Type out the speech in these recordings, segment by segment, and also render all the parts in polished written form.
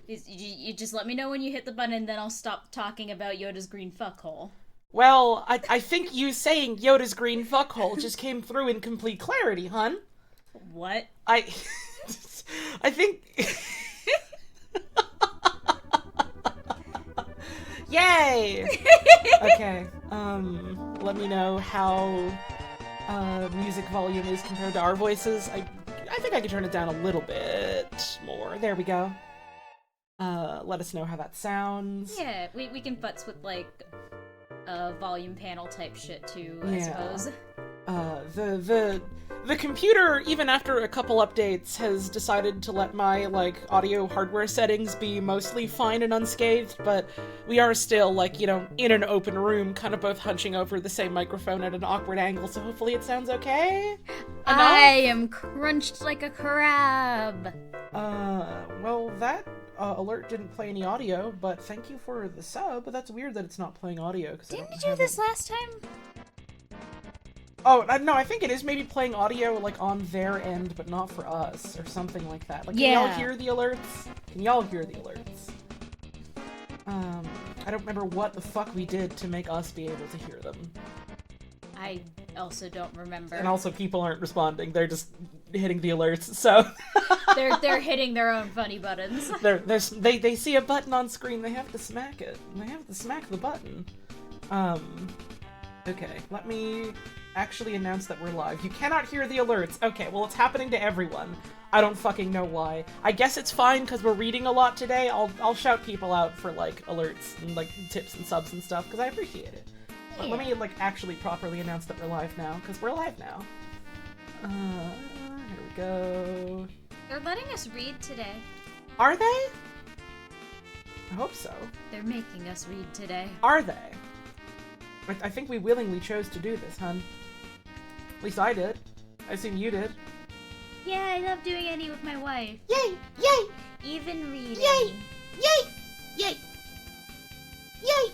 You just let me know when you hit the button, and then I'll stop talking about Yoda's green fuckhole. Well, I think you saying Yoda's green fuckhole just came through in complete clarity, hun. What? I think... Yay! Okay, let me know how music volume is compared to our voices. I think I can turn it down a little bit more. There we go. Let us know how that sounds. Yeah, we can futz with, like, volume panel type shit too, I suppose. The computer, even after a couple updates, has decided to let my, like, audio hardware settings be mostly fine and unscathed, but we are still, like, you know, in an open room, kind of both hunching over the same microphone at an awkward angle, so hopefully it sounds okay? I am crunched like a crab! Well, that alert didn't play any audio, but thank you for the sub. But that's weird that it's not playing audio. Didn't you do this last time? Oh, no, I think it is maybe playing audio, like, on their end, but not for us, or something like that. Like, can y'all hear the alerts? Can y'all hear the alerts? I don't remember what the fuck we did to make us be able to hear them. I also don't remember. And also, people aren't responding, they're just hitting the alerts, so... they're hitting their own funny buttons. They see a button on screen, they have to smack it. They have to smack the button. Okay, let me actually announce that we're live. You cannot hear the alerts. Okay, well, it's happening to everyone. I don't fucking know why. I guess it's fine because we're reading a lot today. I'll shout people out for, like, alerts and, like, tips and subs and stuff because I appreciate it. But let me, like, actually properly announce that we're live now, because we're live now. Here we go. They're letting us read today. Are they? I hope so. They're making us read today. Are they? I think we willingly chose to do this, hun. At least I did. I assume you did. Yeah, I love doing any with my wife. Yay! Yay! Even reading. Yay! Yay! Yay! Yay!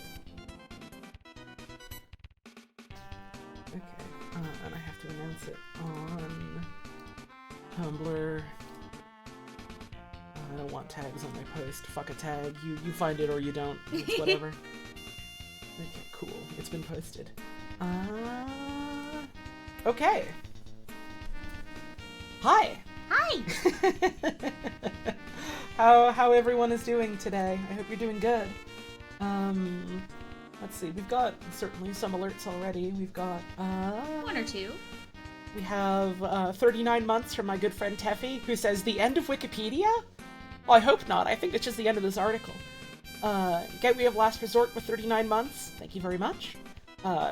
Okay, and I have to announce it on Tumblr. I don't want tags on my post. Fuck a tag. You find it or you don't. It's whatever. Okay, cool. It's been posted. Okay. Hi! Hi! How everyone is doing today. I hope you're doing good. Let's see. We've got certainly some alerts already. We've got, one or two. We have 39 months from my good friend Teffy, who says, the end of Wikipedia? Well, I hope not. I think it's just the end of this article. Gateway of Last Resort with 39 months. Thank you very much.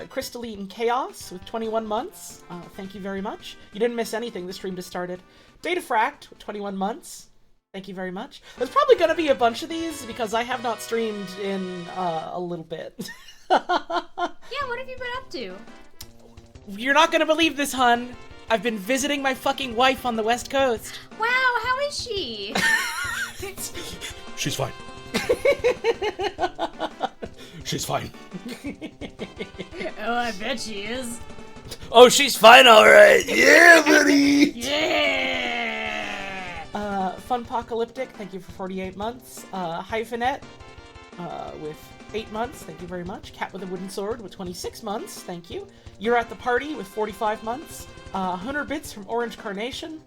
Crystalline Chaos with 21 months. Thank you very much. You didn't miss anything. The stream just started. Datafract with 21 months. Thank you very much. There's probably going to be a bunch of these because I have not streamed in a little bit. Yeah, what have you been up to? You're not going to believe this, hun. I've been visiting my fucking wife on the West Coast. Wow, how is she? She's fine. She's fine. Oh, I bet she is. Oh, she's fine, alright. Yeah, buddy! Yeah! Funpocalyptic, thank you for 48 months. Hyphenet, with 8 months, thank you very much. Cat with a Wooden Sword with 26 months, thank you. You're at the Party with 45 months. Hunter Bits from Orange Carnation.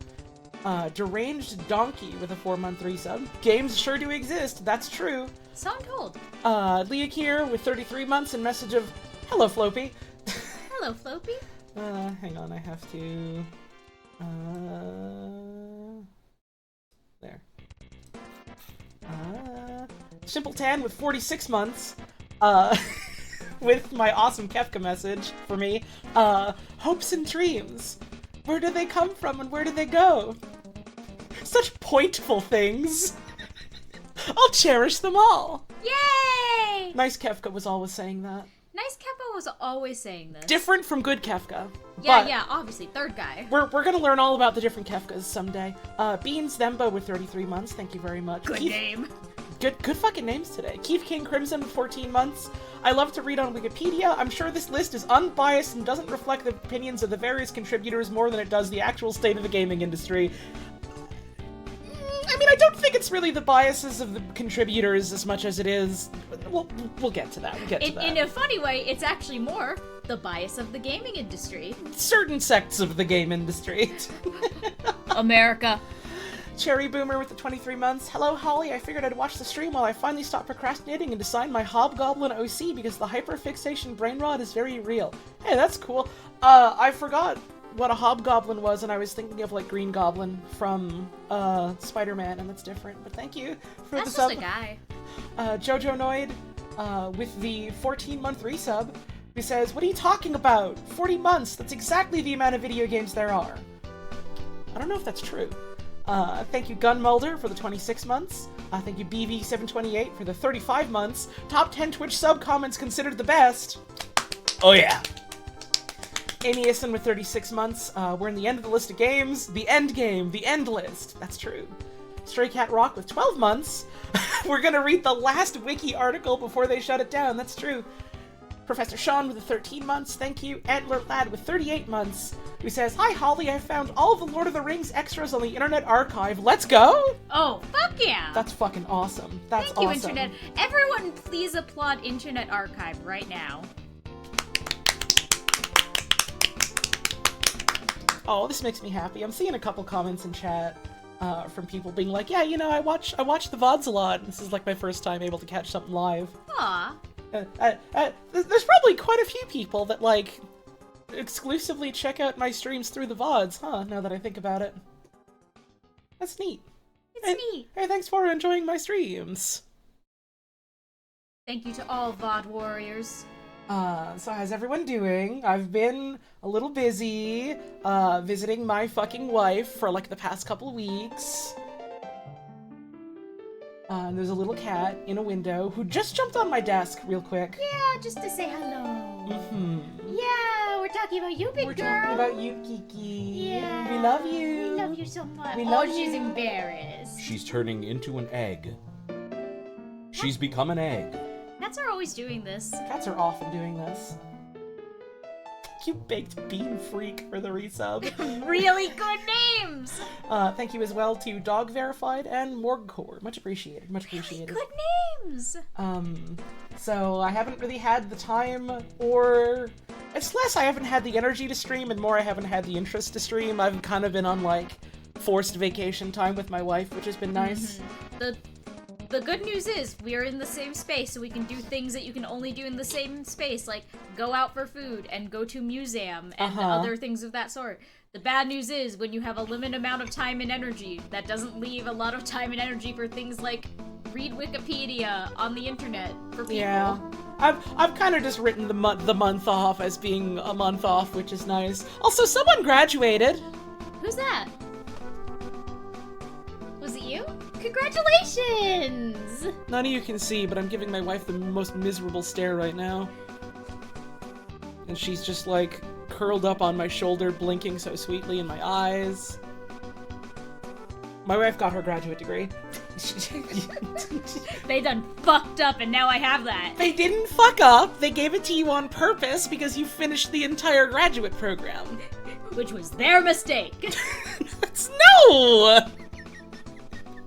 Deranged Donkey with a 4-month resub. Games sure do exist, that's true. So I'm told. Leah Kier with 33 months and message of, hello Floppy. Hello, Floppy. Hang on, I have to... There. Simpleton with 46 months. With my awesome Kefka message for me. Hopes and dreams. Where do they come from and where do they go? Such pointful things. I'll cherish them all. Yay! Nice Kefka was always saying that. Nice Kefka was always saying this. Different from good Kefka. Yeah, obviously, third guy. We're gonna learn all about the different Kefkas someday. Beans Themba with 33 months, thank you very much. Good name. Good fucking names today. Keith King Crimson with 14 months. I love to read on Wikipedia. I'm sure this list is unbiased and doesn't reflect the opinions of the various contributors more than it does the actual state of the gaming industry. I mean, I don't think it's it's really the biases of the contributors as much as it is. We'll get to that. In a funny way, it's actually more the bias of the gaming industry. Certain sects of the game industry. America. Cherry Boomer with the 23 months. Hello, Holly. I figured I'd watch the stream while I finally stopped procrastinating and design my Hobgoblin OC because the hyperfixation brain rot is very real. Hey, that's cool. I forgot what a Hobgoblin was, and I was thinking of, like, Green Goblin from, Spider-Man, and that's different. But thank you for the sub. That's just a guy. Jojo Noid, with the 14-month resub, who says, "What are you talking about? 40 months! That's exactly the amount of video games there are." I don't know if that's true. Thank you, Gunmulder, for the 26 months. Thank you, BV728, for the 35 months. Top 10 Twitch sub comments considered the best. Oh yeah. Amy Ison with 36 months. We're in the end of the list of games. The end game. The end list. That's true. Stray Cat Rock with 12 months. We're gonna read the last wiki article before they shut it down. That's true. Professor Sean with the 13 months, thank you. Antler Lad with 38 months, who says, "Hi Holly, I found all the Lord of the Rings extras on the Internet Archive. Let's go!" Oh, fuck yeah! That's fucking awesome. That's Thank you, awesome. Internet. Everyone, please applaud Internet Archive right now. Oh, this makes me happy. I'm seeing a couple comments in chat from people being like, "Yeah, you know, I watch the VODs a lot. This is like my first time able to catch something live." Aw. There's probably quite a few people that, like, exclusively check out my streams through the VODs, huh? Now that I think about it. That's neat. It's neat. Hey, thanks for enjoying my streams. Thank you to all VOD warriors. So how's everyone doing? I've been a little busy, visiting my fucking wife for, like, the past couple weeks. And there's a little cat in a window who just jumped on my desk real quick. Yeah, just to say hello. Mm-hmm. Yeah, we're talking about you, big We're girl. talking about you, Kiki. Yeah. We love you. We love you so much. We love she's you. embarrassed. She's turning into an egg. She's become an egg. Cats are always doing this. Cats are often doing this. You baked bean freak for the resub. Really good names! Thank you as well to Dog Verified and Morgcore. Much appreciated, much appreciated. Good names! So I haven't really had the time, or it's less I haven't had the energy to stream and more I haven't had the interest to stream. I've kind of been on, like, forced vacation time with my wife, which has been nice. Mm-hmm. The good news is we are in the same space, so we can do things that you can only do in the same space, like go out for food and go to museum and other things of that sort. The bad news is when you have a limited amount of time and energy, that doesn't leave a lot of time and energy for things like read Wikipedia on the internet for people. Yeah. I've kind of just written the month off as being a month off, which is nice. Also, someone graduated. Who's that? Was it you? Congratulations! None of you can see, but I'm giving my wife the most miserable stare right now. And she's just, like, curled up on my shoulder, blinking so sweetly in my eyes. My wife got her graduate degree. They done fucked up and now I have that. They didn't fuck up. They gave it to you on purpose because you finished the entire graduate program. Which was their mistake. No!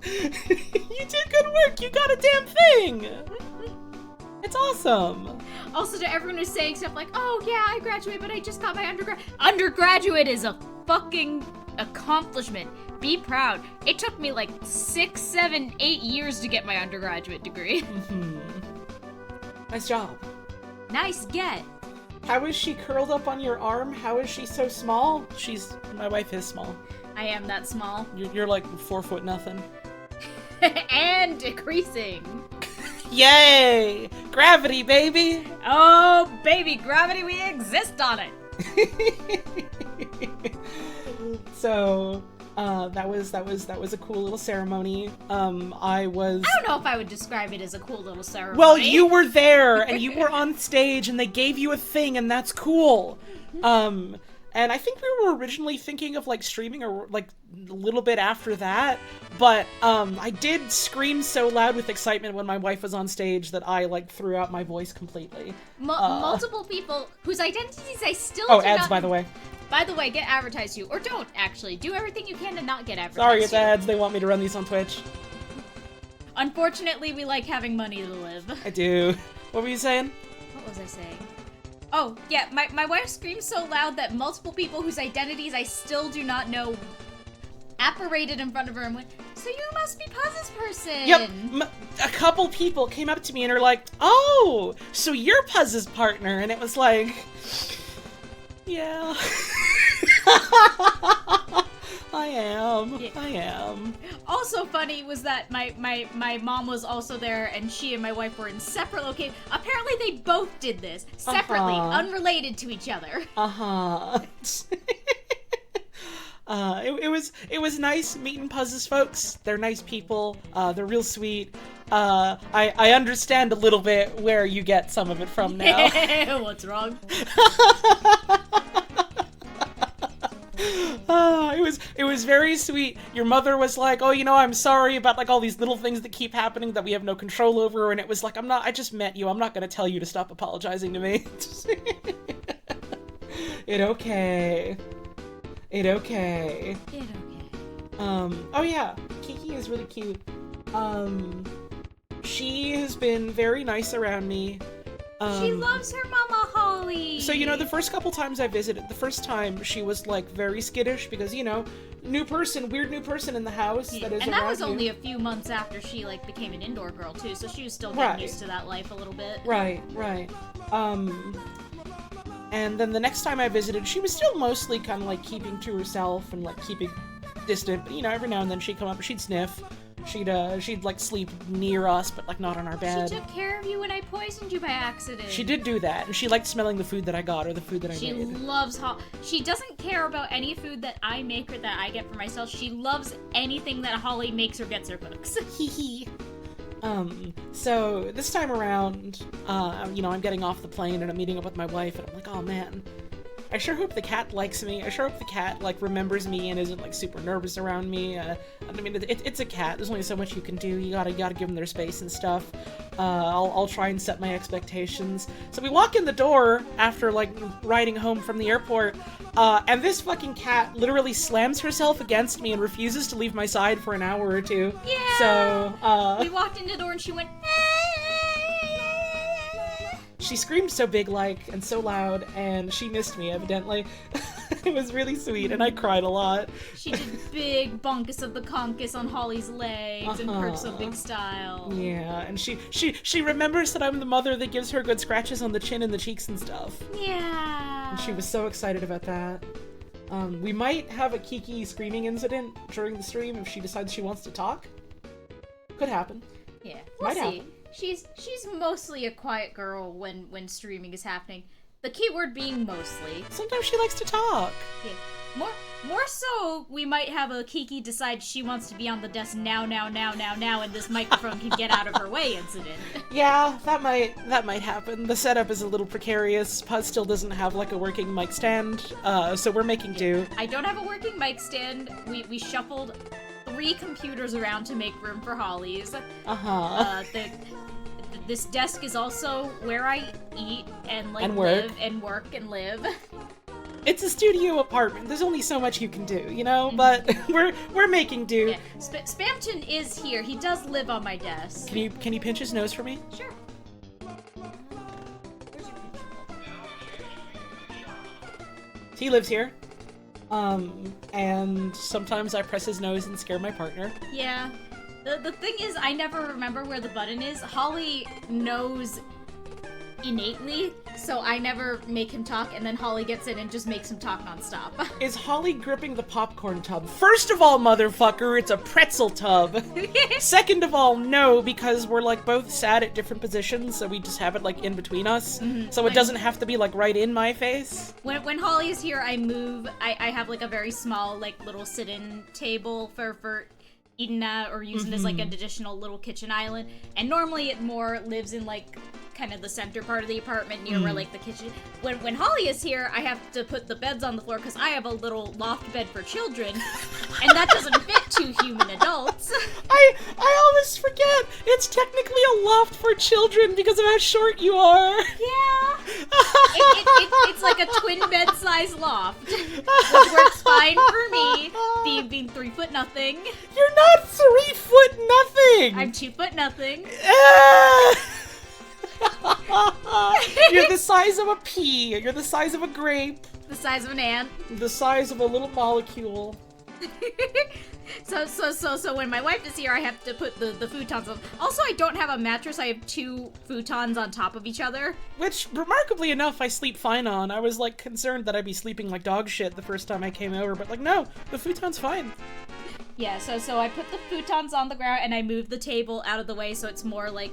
You did good work. You got a damn thing. It's awesome. Also, to everyone who's saying stuff like, "Oh yeah, I graduated, but I just got my undergrad." Undergraduate is a fucking accomplishment. Be proud. It took me like 6, 7, 8 years to get my undergraduate degree. Nice job. Nice get. How is she curled up on your arm? How is she so small? My wife is small. I am that small. You're like 4 foot nothing. And decreasing. Yay! Gravity, baby! Oh, baby, gravity, we exist on it! So, that was a cool little ceremony. I don't know if I would describe it as a cool little ceremony. Well, you were there, and you were on stage, and they gave you a thing, and that's cool. And I think we were originally thinking of, like, streaming or, like, a little bit after that, but, I did scream so loud with excitement when my wife was on stage that I, like, threw out my voice completely. Multiple people whose identities I still do ads, by the way. By the way, get advertised to. Or don't, actually. Do everything you can to not get advertised Sorry, it's to. ads. They want me to run these on Twitch. Unfortunately, we like having money to live. I do. What were you saying? What was I saying? Oh, yeah, my wife screams so loud that multiple people whose identities I still do not know apparated in front of her and went, "So you must be Puzz's person." Yep. A couple people came up to me and are like, "Oh, so you're Puzz's partner?" And it was like, yeah. I am. Yeah. I am. Also funny was that my mom was also there, and she and my wife were in separate locations. Apparently they both did this separately, unrelated to each other. It was nice meeting Puzz's folks. They're nice people. They're real sweet. I understand a little bit where you get some of it from now. What's wrong? It was very sweet. Your mother was like, "Oh, I'm sorry about like all these little things that keep happening that we have no control over," and it was like, I just met you. I'm not gonna tell you to stop apologizing to me. It okay. Oh yeah, Kiki is really cute. She has been very nice around me. She loves her mama Holly. So, the first couple times I visited, the first time she was like very skittish because, weird new person in the house that is and that was you. only a few months after she like became an indoor girl too, so she was still getting used to that life a little bit. Right. And then the next time I visited, she was still mostly kind of like keeping to herself and like keeping distant, but every now and then she'd come up and she'd sniff. She'd like sleep near us, but like not on our bed. She took care of you when I poisoned you by accident. She did do that, and she liked smelling the food that I got or the food that I made. She loves She doesn't care about any food that I make or that I get for myself. She loves anything that Holly makes or gets or cooks. Hee. So this time around, I'm getting off the plane and I'm meeting up with my wife, and I'm like, oh man, I sure hope the cat likes me. I sure hope the cat like remembers me and isn't like super nervous around me. It's a cat. There's only so much you can do. You gotta give them their space and stuff. I'll try and set my expectations. So we walk in the door after like riding home from the airport, and this fucking cat literally slams herself against me and refuses to leave my side for an hour or two. Yeah. So we walked in the door and she went. She screamed so big and so loud, and she missed me, evidently. It was really sweet, and I cried a lot. She did big bunkus of the conkus on Holly's legs and perks so big style. Yeah, and she remembers that I'm the mother that gives her good scratches on the chin and the cheeks and stuff. Yeah. And she was so excited about that. We might have a Kiki screaming incident during the stream if she decides she wants to talk. Could happen. Yeah, might see. Happen. She's mostly a quiet girl when streaming is happening. The key word being mostly. Sometimes she likes to talk. Yeah. More so, we might have a Kiki decide she wants to be on the desk now, and this microphone can get out of her way incident. Yeah, that might happen. The setup is a little precarious. Puz still doesn't have like a working mic stand, so we're making do. I don't have a working mic stand. We shuffled 3 computers around to make room for Holly's. This desk is also where I eat and like live and work and live. It's a studio apartment. There's only so much you can do, But we're making do. Yeah. Spanton is here. He does live on my desk. Can you pinch his nose for me? Sure. He lives here. And sometimes I press his nose and scare my partner. Yeah. The thing is, I never remember where the button is. Holly knows innately, so I never make him talk, and then Holly gets in and just makes him talk nonstop. Is Holly gripping the popcorn tub? First of all, motherfucker, it's a pretzel tub. Second of all, no, because we're like both sat at different positions, so we just have it like in between us, so it doesn't have to be like right in my face. When Holly is here, I move. I have like a very small like little sit-in table for eating at or using as like an additional little kitchen island, and normally it more lives in like kind of the center part of the apartment near where like the kitchen. When Holly is here, I have to put the beds on the floor because I have a little loft bed for children, and that doesn't fit 2 human adults. I always forget it's technically a loft for children because of how short you are. Yeah. It's like a twin bed size loft, which works fine for me, being 3 foot nothing. You're not 3 foot nothing! I'm 2 foot nothing. You're the size of a pea. You're the size of a grape. The size of an ant. The size of a little molecule. So when my wife is here, I have to put the futons on. Also, I don't have a mattress. I have 2 futons on top of each other. Which, remarkably enough, I sleep fine on. I was, like, concerned that I'd be sleeping like dog shit the first time I came over, but, like, no, the futon's fine. Yeah, so I put the futons on the ground, and I moved the table out of the way so it's more, like,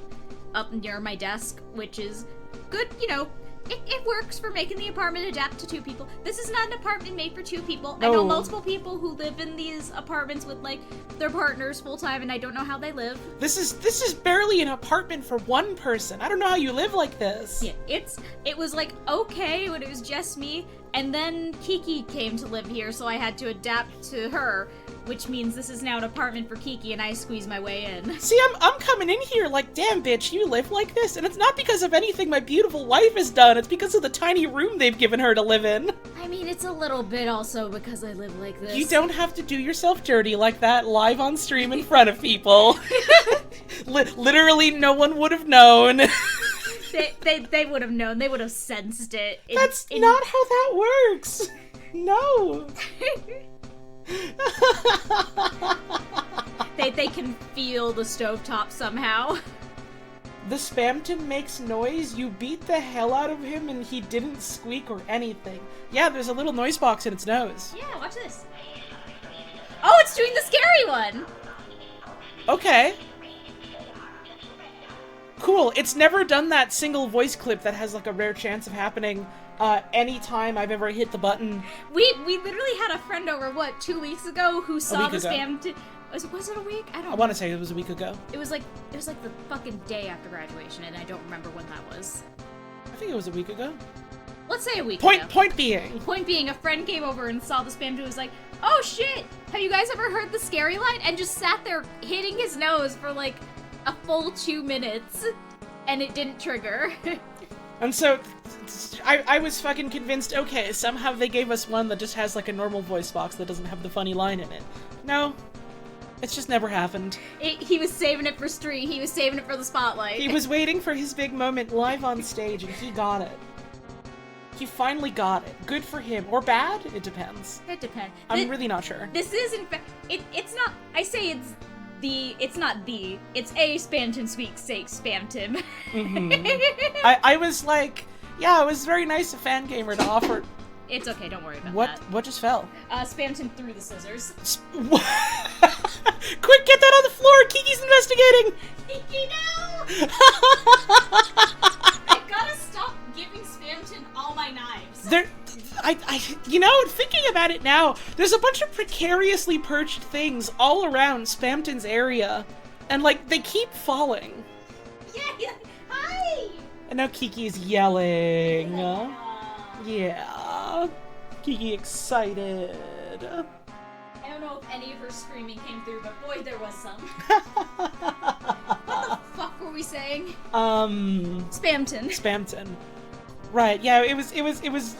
up near my desk, which is good, you know. It works for making the apartment adapt to 2 people. This is not an apartment made for 2 people. No. I know multiple people who live in these apartments with, like, their partners full-time, and I don't know how they live. This is barely an apartment for 1 person. I don't know how you live like this. Yeah, it was, like, okay when it was just me, and then Kiki came to live here, so I had to adapt to her, which means this is now an apartment for Kiki, and I squeeze my way in. See, I'm coming in here like, damn, bitch, you live like this? And it's not because of anything my beautiful wife has done. It's because of the tiny room they've given her to live in. I mean, it's a little bit also because I live like this. You don't have to do yourself dirty like that live on stream in front of people. Literally, no one would have known. They would have known. They would have sensed it. That's not how that works. No. They can feel the stovetop somehow. The Spanton makes noise, you beat the hell out of him and he didn't squeak or anything. Yeah, there's a little noise box in its nose. Yeah, watch this. Oh, it's doing the scary one! Okay. Cool, it's never done that single voice clip that has like a rare chance of happening anytime I've ever hit the button. We literally had a friend over, 2 weeks ago who saw the ago. Spam... Was it a week? I want to say it was a week ago. It was like the fucking day after graduation, and I don't remember when that was. I think it was a week ago. Let's say a week ago. Point being, a friend came over and saw the Spam and was like, oh shit, have you guys ever heard the scary line? And just sat there hitting his nose for like a full 2 minutes, and it didn't trigger. And so, I was fucking convinced, okay, somehow they gave us one that just has like a normal voice box that doesn't have the funny line in it. No. It's just never happened. He was saving it for stream. He was saving it for the spotlight. He was waiting for his big moment live on stage, and he got it. He finally got it. Good for him. Or bad? It depends. It depends. I'm really not sure. This is, in fact... It's not... I say it's the... It's not the... It's a Spanton sweepstakes Spanton. Mm-hmm. I was like... Yeah, it was very nice of Fangamer to offer... It's okay, don't worry about that. What just fell? Spanton threw the scissors. Quick, get that on the floor! Kiki's investigating! Kiki, no! I gotta stop giving Spanton all my knives. You know, thinking about it now, there's a bunch of precariously perched things all around Spamton's area, and like, they keep falling. Yeah, hi! And now Kiki's yelling. Yeah. Kiki excited. I don't know if any of her screaming came through, but boy, there was some. What the fuck were we saying? Spamton. Right, yeah, it was,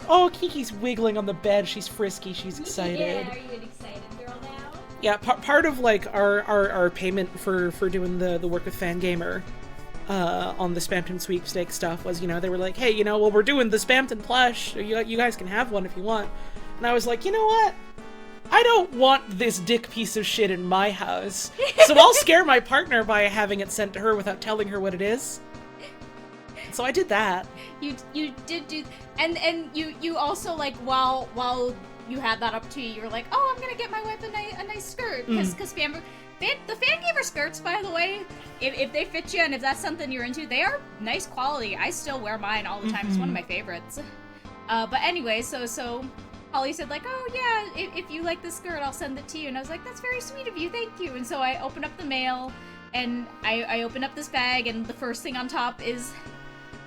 oh, Kiki's wiggling on the bed, she's frisky, she's excited. Yeah, are you an excited girl now? Yeah, part of, like, our payment for doing the work with Fangamer, on the Spanton sweepstakes stuff was, you know, they were like, hey, you know, well, we're doing the Spanton plush, you guys can have one if you want. And I was like, you know what? I don't want this dick piece of shit in my house, so I'll scare my partner by having it sent to her without telling her what it is. So I did that. You did do, and you also, like, while you had that up to you were like, oh, I'm gonna get my wife a nice skirt, because the Fangamer skirts, by the way, if they fit you and if that's something you're into, they are nice quality. I still wear mine all the time. It's one of my favorites. But anyway, so Holly said, like, oh yeah, if you like this skirt, I'll send it to you. And I was like, that's very sweet of you, thank you. And so I open up the mail, and I open up this bag, and the first thing on top is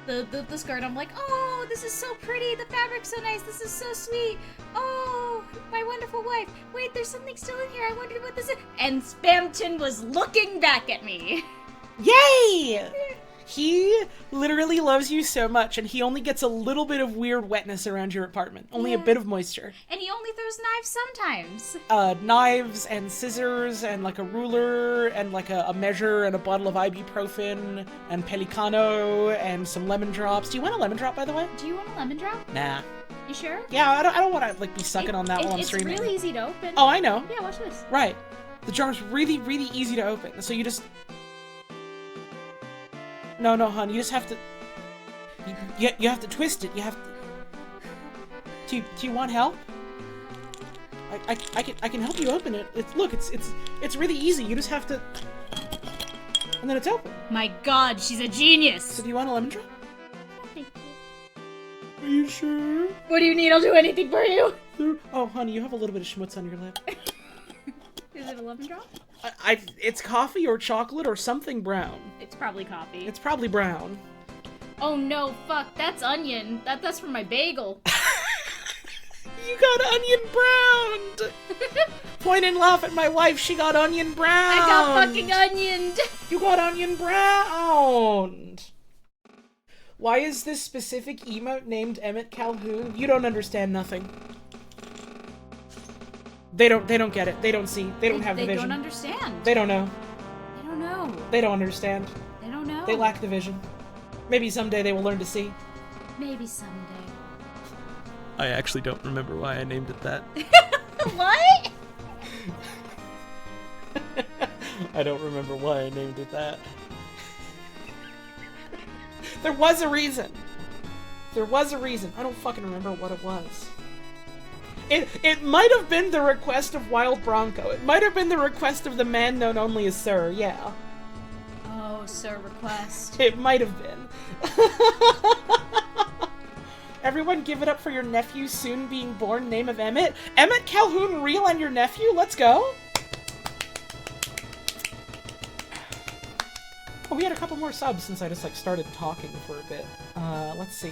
the skirt. I'm like, oh, this is so pretty, the fabric's so nice, this is so sweet. Oh, my wonderful wife. Wait, there's something still in here, I wondered what this is. And Spamton was looking back at me. Yay! He literally loves you so much, and he only gets a little bit of weird wetness around your apartment. Only a bit of moisture. And he only throws knives sometimes. Knives and scissors and like a ruler and like a measure and a bottle of ibuprofen and pelicano and some lemon drops. Do you want a lemon drop, by the way? Do you want a lemon drop? Nah. You sure? Yeah, I don't want to like be sucking on that while I'm streaming. It's really easy to open. Oh, I know. Yeah, watch this. Right. The jar's really, really easy to open. So you just... No, hon, you just have to... You have to twist it. You have to... Do you want help? I can help you open it. It's really easy. You just have to... And then it's open. My god, she's a genius! So do you want a lemon drop? Are you sure? What do you need? I'll do anything for you! Oh, honey, you have a little bit of schmutz on your lip. Is it a lemon drop? It's coffee or chocolate or something brown. It's probably coffee. It's probably brown. Oh no, fuck, that's onion. That's from my bagel. You got onion browned! Point and laugh at my wife, she got onion browned! I got fucking onioned! You got onion browned! Why is this specific emote named Emmett Calhoun? You don't understand nothing. They don't get it. They don't see. They don't have the vision. They don't understand. They don't know. They don't know. They don't understand. They don't know. They lack the vision. Maybe someday they will learn to see. Maybe someday. I actually don't remember why I named it that. What? I don't remember why I named it that. There was a reason. There was a reason. I don't fucking remember what it was. It might have been the request of Wild Bronco. It might have been the request of the man known only as Sir, yeah. Oh, Sir request. It might have been. Everyone give it up for your nephew soon being born, name of Emmett. Emmett Calhoun real and your nephew? Let's go. Oh, we had a couple more subs since I just like started talking for a bit. Let's see.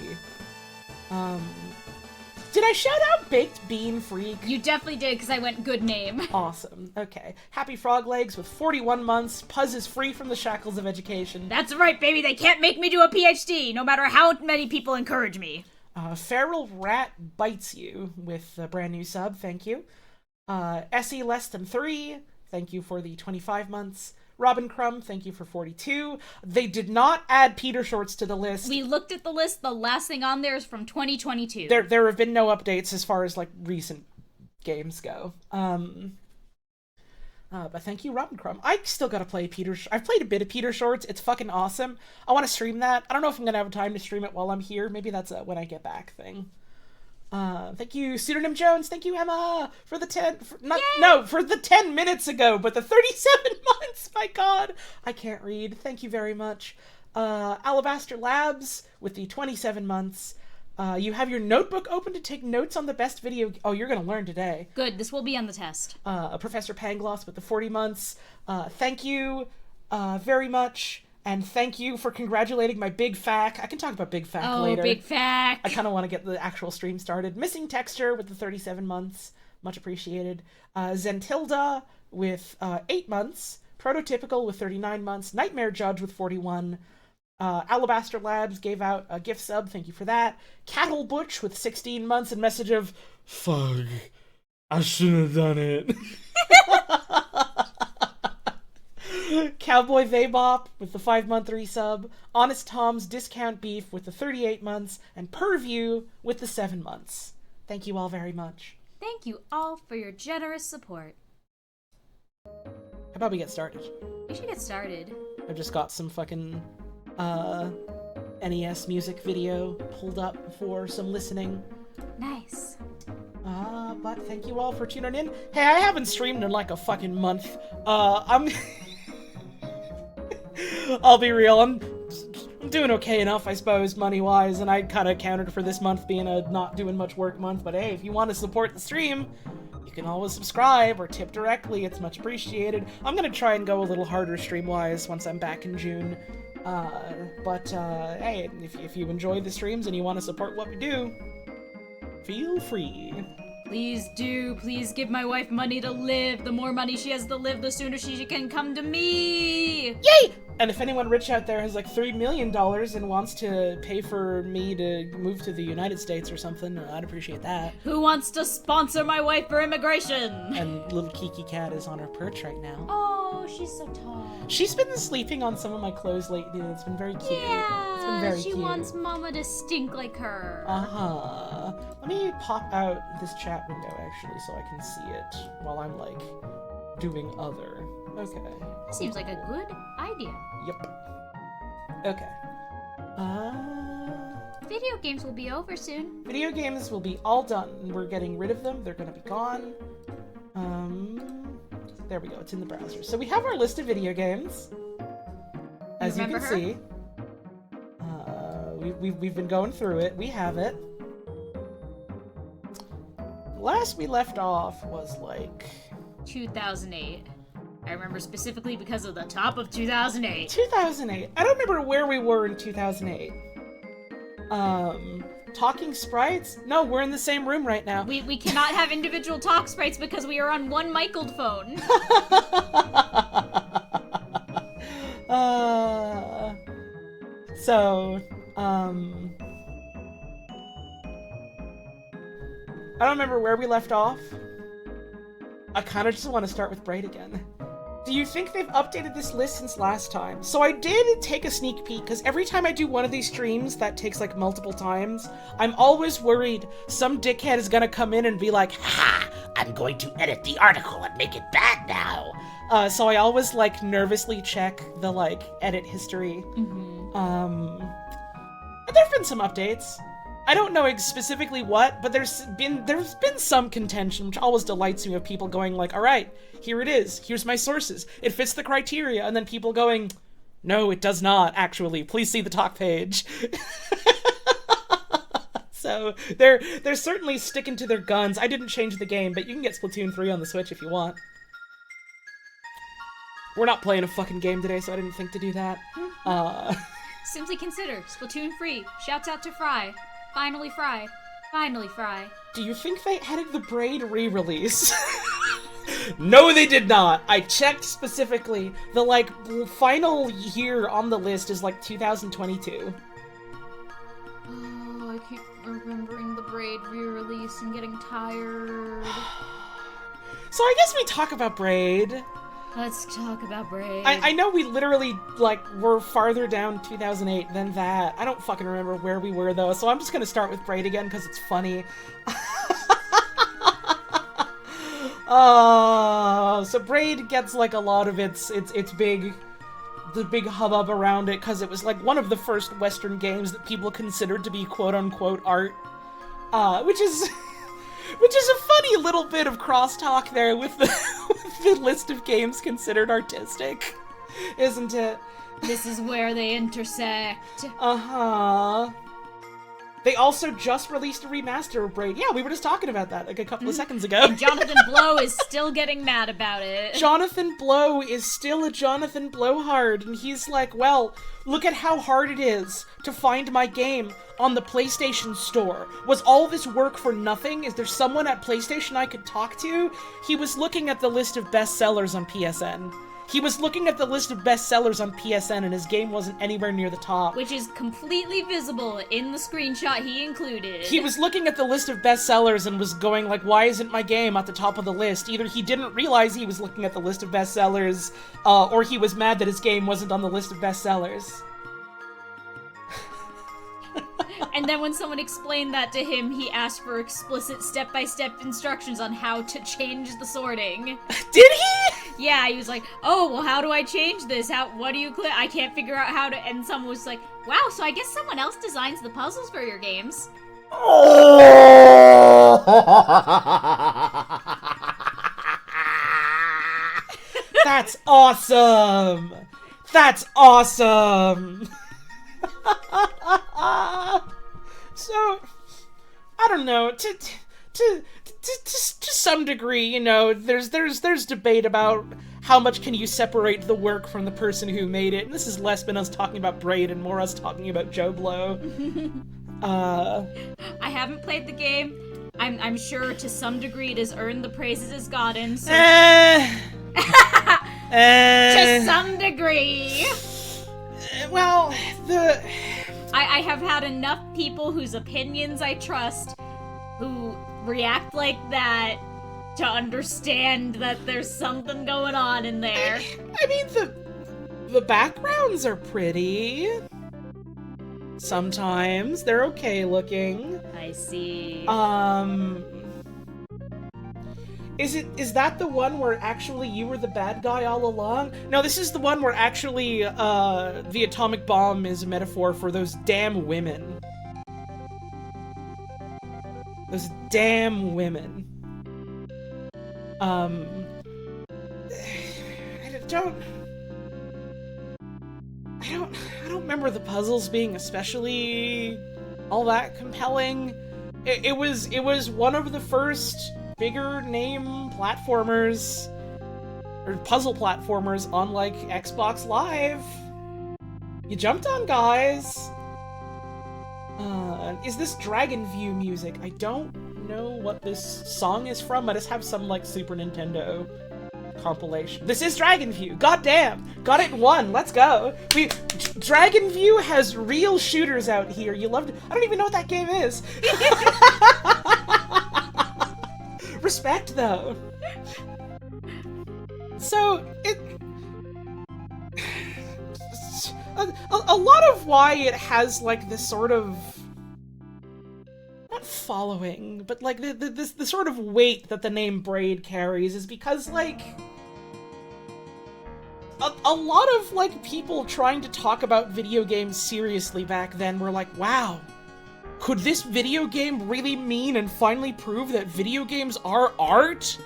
Did I shout out Baked Bean Freak? You definitely did, because I went good name. Awesome. Okay. Happy Frog Legs with 41 months. Puzz is free from the shackles of education. That's right, baby. They can't make me do a PhD, no matter how many people encourage me. Feral Rat Bites You with a brand new sub. Thank you. Essie Less Than 3. Thank you for the 25 months. Robin Crumb, thank you for 42. They did not add Peter Shorts to the list. We looked at the list. The last thing on there is from 2022. There have been no updates as far as like recent games go. But thank you, Robin Crumb. I still gotta play I've played a bit of Peter Shorts. It's fucking awesome. I want to stream that. I don't know if I'm gonna have time to stream it while I'm here. Maybe that's a when I get back thing. Thank you, Pseudonym Jones. Thank you, Emma, for the 10 minutes ago, but the 37 months. My God, I can't read. Thank you very much. Alabaster Labs with the 27 months. You have your notebook open to take notes on the best video. Oh, you're gonna learn today. Good. This will be on the test. Professor Pangloss with the 40 months. Thank you, very much. And thank you for congratulating my Big Fac. I can talk about Big Fac later. Oh, Big Fac. I kind of want to get the actual stream started. Missing Texture with the 37 months. Much appreciated. Zentilda with 8 months. Prototypical with 39 months. Nightmare Judge with 41. Alabaster Labs gave out a gift sub. Thank you for that. Cattle Butch with 16 months. And message of, fuck, I shouldn't have done it. Cowboy Vaybop with the 5-month resub, Honest Tom's Discount Beef with the 38 months, and Purview with the 7 months. Thank you all very much. Thank you all for your generous support. How about we get started? We should get started. I've just got some fucking NES music video pulled up for some listening. Nice. But thank you all for tuning in. Hey, I haven't streamed in like a fucking month. I'll be real, I'm doing okay enough, I suppose, money-wise, and I kind of counted for this month being a not doing much work month, but hey, if you want to support the stream, you can always subscribe or tip directly, it's much appreciated. I'm gonna try and go a little harder stream-wise once I'm back in June, hey, if you enjoy the streams and you want to support what we do, feel free. Please do. Please give my wife money to live. The more money she has to live, the sooner she can come to me. Yay! And if anyone rich out there has like $3 million and wants to pay for me to move to the United States or something, I'd appreciate that. Who wants to sponsor my wife for immigration? And little Kiki Cat is on her perch right now. Oh, she's so tall. She's been sleeping on some of my clothes lately. It's been very cute. Yeah, it's been very she cute. wants Mama to stink like her. Uh-huh. Let me pop out this chat window, actually, so I can see it while I'm, like, doing other. Okay. That seems like a good idea. Yep. Okay. Video games will be over soon. Video games will be all done. We're getting rid of them. They're gonna be gone. There we go. It's in the browser. So we have our list of video games. As you can see. We've been going through it. We have it. Last we left off was like 2008. I remember specifically because of the top of 2008. 2008. I don't remember where we were in 2008. Talking sprites? No, we're in the same room right now. We cannot have individual talk sprites because we are on one Michaeled phone. I don't remember where we left off. I kind of just want to start with Braid again. Do you think they've updated this list since last time? So I did take a sneak peek, because every time I do one of these streams that takes like multiple times, I'm always worried some dickhead is gonna come in and be like, "Ha! I'm going to edit the article and make it bad now." So I always like nervously check the like edit history. And there've been some updates. I don't know specifically what, but there's been some contention, which always delights me, of people going like, all right, here it is. Here's my sources. It fits the criteria. And then people going, no, it does not, actually. Please see the talk page. So they're certainly sticking to their guns. I didn't change the game, but you can get Splatoon 3 on the Switch if you want. We're not playing a fucking game today, so I didn't think to do that. Simply consider Splatoon free. Shouts out to Fry. Finally Fry. Finally Fry. Do you think they added the Braid re-release? No, they did not. I checked specifically. The, like, final year on the list is, like, 2022. Oh, I keep remembering the Braid re-release and getting tired. So I guess we talk about Braid. Let's talk about Braid. I know we literally, like, were farther down 2008 than that. I don't fucking remember where we were, though, so I'm just gonna start with Braid again, because it's funny. So Braid gets, like, a lot of its big... the big hubbub around it, because it was, like, one of the first Western games that people considered to be quote-unquote art. Which is a funny little bit of crosstalk there with the list of games considered artistic, isn't it? This is where they intersect. Uh-huh. They also just released a remaster of Braid. Yeah, we were just talking about that like a couple of seconds ago. And Jonathan Blow is still getting mad about it. Jonathan Blow is still a Jonathan Blowhard, and he's like, well, look at how hard it is to find my game on the PlayStation Store. Was all this work for nothing? Is there someone at PlayStation I could talk to? He was looking at the list of bestsellers on PSN. He was looking at the list of bestsellers on PSN, and his game wasn't anywhere near the top. Which is completely visible in the screenshot he included. He was looking at the list of bestsellers and was going like, why isn't my game at the top of the list? Either he didn't realize he was looking at the list of bestsellers, or he was mad that his game wasn't on the list of bestsellers. And then when someone explained that to him, he asked for explicit step-by-step instructions on how to change the sorting. Did he? Yeah, he was like, oh, well, how do I change this? What do you click? I can't figure out how to... And someone was like, wow, so I guess someone else designs the puzzles for your games. That's awesome! That's awesome! So, I don't know, to some degree, you know, there's debate about how much can you separate the work from the person who made it, and this is less been us talking about Braid and more us talking about Joe Blow. I haven't played the game. I'm sure to some degree it has earned the praises it's gotten, so... To some degree! well, I have had enough people whose opinions I trust who react like that to understand that there's something going on in there. I mean, the backgrounds are pretty. Sometimes they're okay looking. I see. Is that the one where actually you were the bad guy all along? No, this is the one where actually the atomic bomb is a metaphor for those damn women. Those damn women. I don't remember the puzzles being especially all that compelling. It was one of the first bigger name platformers or puzzle platformers on like Xbox Live. You jumped on, guys. Is this Dragon View music? I don't know what this song is from. I just have some like Super Nintendo compilation. This is Dragon View. Goddamn, got it in one. Let's go. Dragon View has real shooters out here. You loved it. I don't even know what that game is. Respect, though. So a lot of why it has like this sort of not following, but like the sort of weight that the name Braid carries is because like a lot of like people trying to talk about video games seriously back then were like, wow, could this video game really mean and finally prove that video games are art?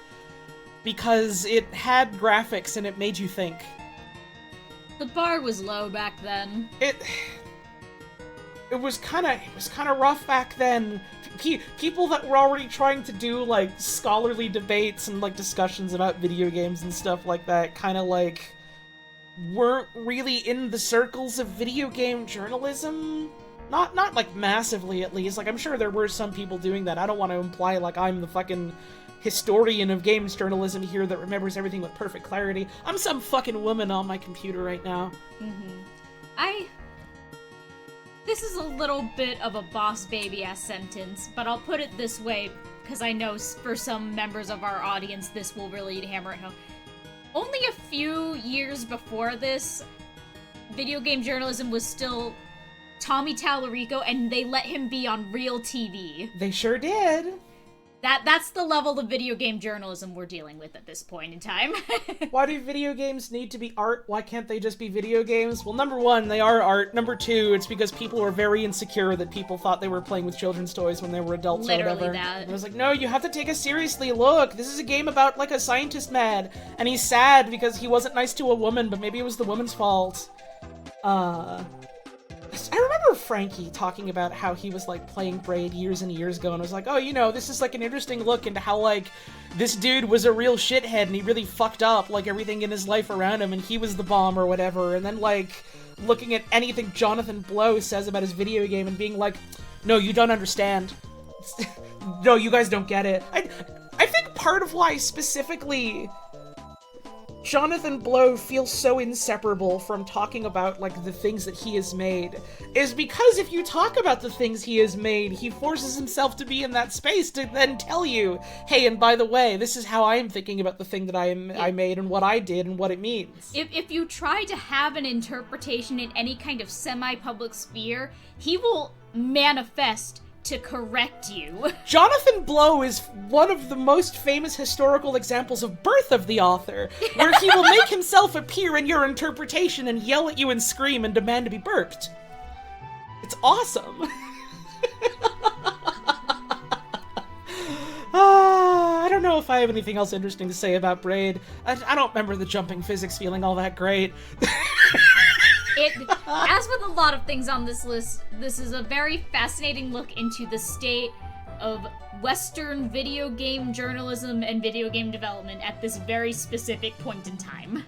Because it had graphics and it made you think. The bar was low back then. It was kind of rough back then. People that were already trying to do like scholarly debates and like discussions about video games and stuff like that kind of like weren't really in the circles of video game journalism. Not like massively, at least. Like, I'm sure there were some people doing that. I don't want to imply like I'm the fucking historian of games journalism here that remembers everything with perfect clarity. I'm some fucking woman on my computer right now. This is a little bit of a boss baby-ass sentence, but I'll put it this way, because I know for some members of our audience this will really hammer it home. Only a few years before this, video game journalism was still Tommy Tallarico, and they let him be on real TV. They sure did. That's the level of video game journalism we're dealing with at this point in time. Why do video games need to be art? Why can't they just be video games? Well, number one, they are art. Number two, it's because people were very insecure that people thought they were playing with children's toys when they were adults or whatever. Literally that. And I was like, no, you have to take us seriously. Look, this is a game about, like, a scientist mad, and he's sad because he wasn't nice to a woman, but maybe it was the woman's fault. I remember Frankie talking about how he was, like, playing Braid years and years ago, and was like, oh, you know, this is, like, an interesting look into how, like, this dude was a real shithead, and he really fucked up, like, everything in his life around him, and he was the bomb or whatever, and then, like, looking at anything Jonathan Blow says about his video game and being like, no, you don't understand. No, you guys don't get it. I think part of why, specifically, Jonathan Blow feels so inseparable from talking about, like, the things that he has made is because if you talk about the things he has made, he forces himself to be in that space to then tell you, hey, and by the way, this is how I am thinking about the thing that I made and what I did and what it means. If you try to have an interpretation in any kind of semi-public sphere, he will manifest to correct you. Jonathan Blow is one of the most famous historical examples of birth of the author, where he will make himself appear in your interpretation and yell at you and scream and demand to be burped. It's awesome. I don't know if I have anything else interesting to say about Braid. I don't remember the jumping physics feeling all that great. As with a lot of things on this list, this is a very fascinating look into the state of Western video game journalism and video game development at this very specific point in time.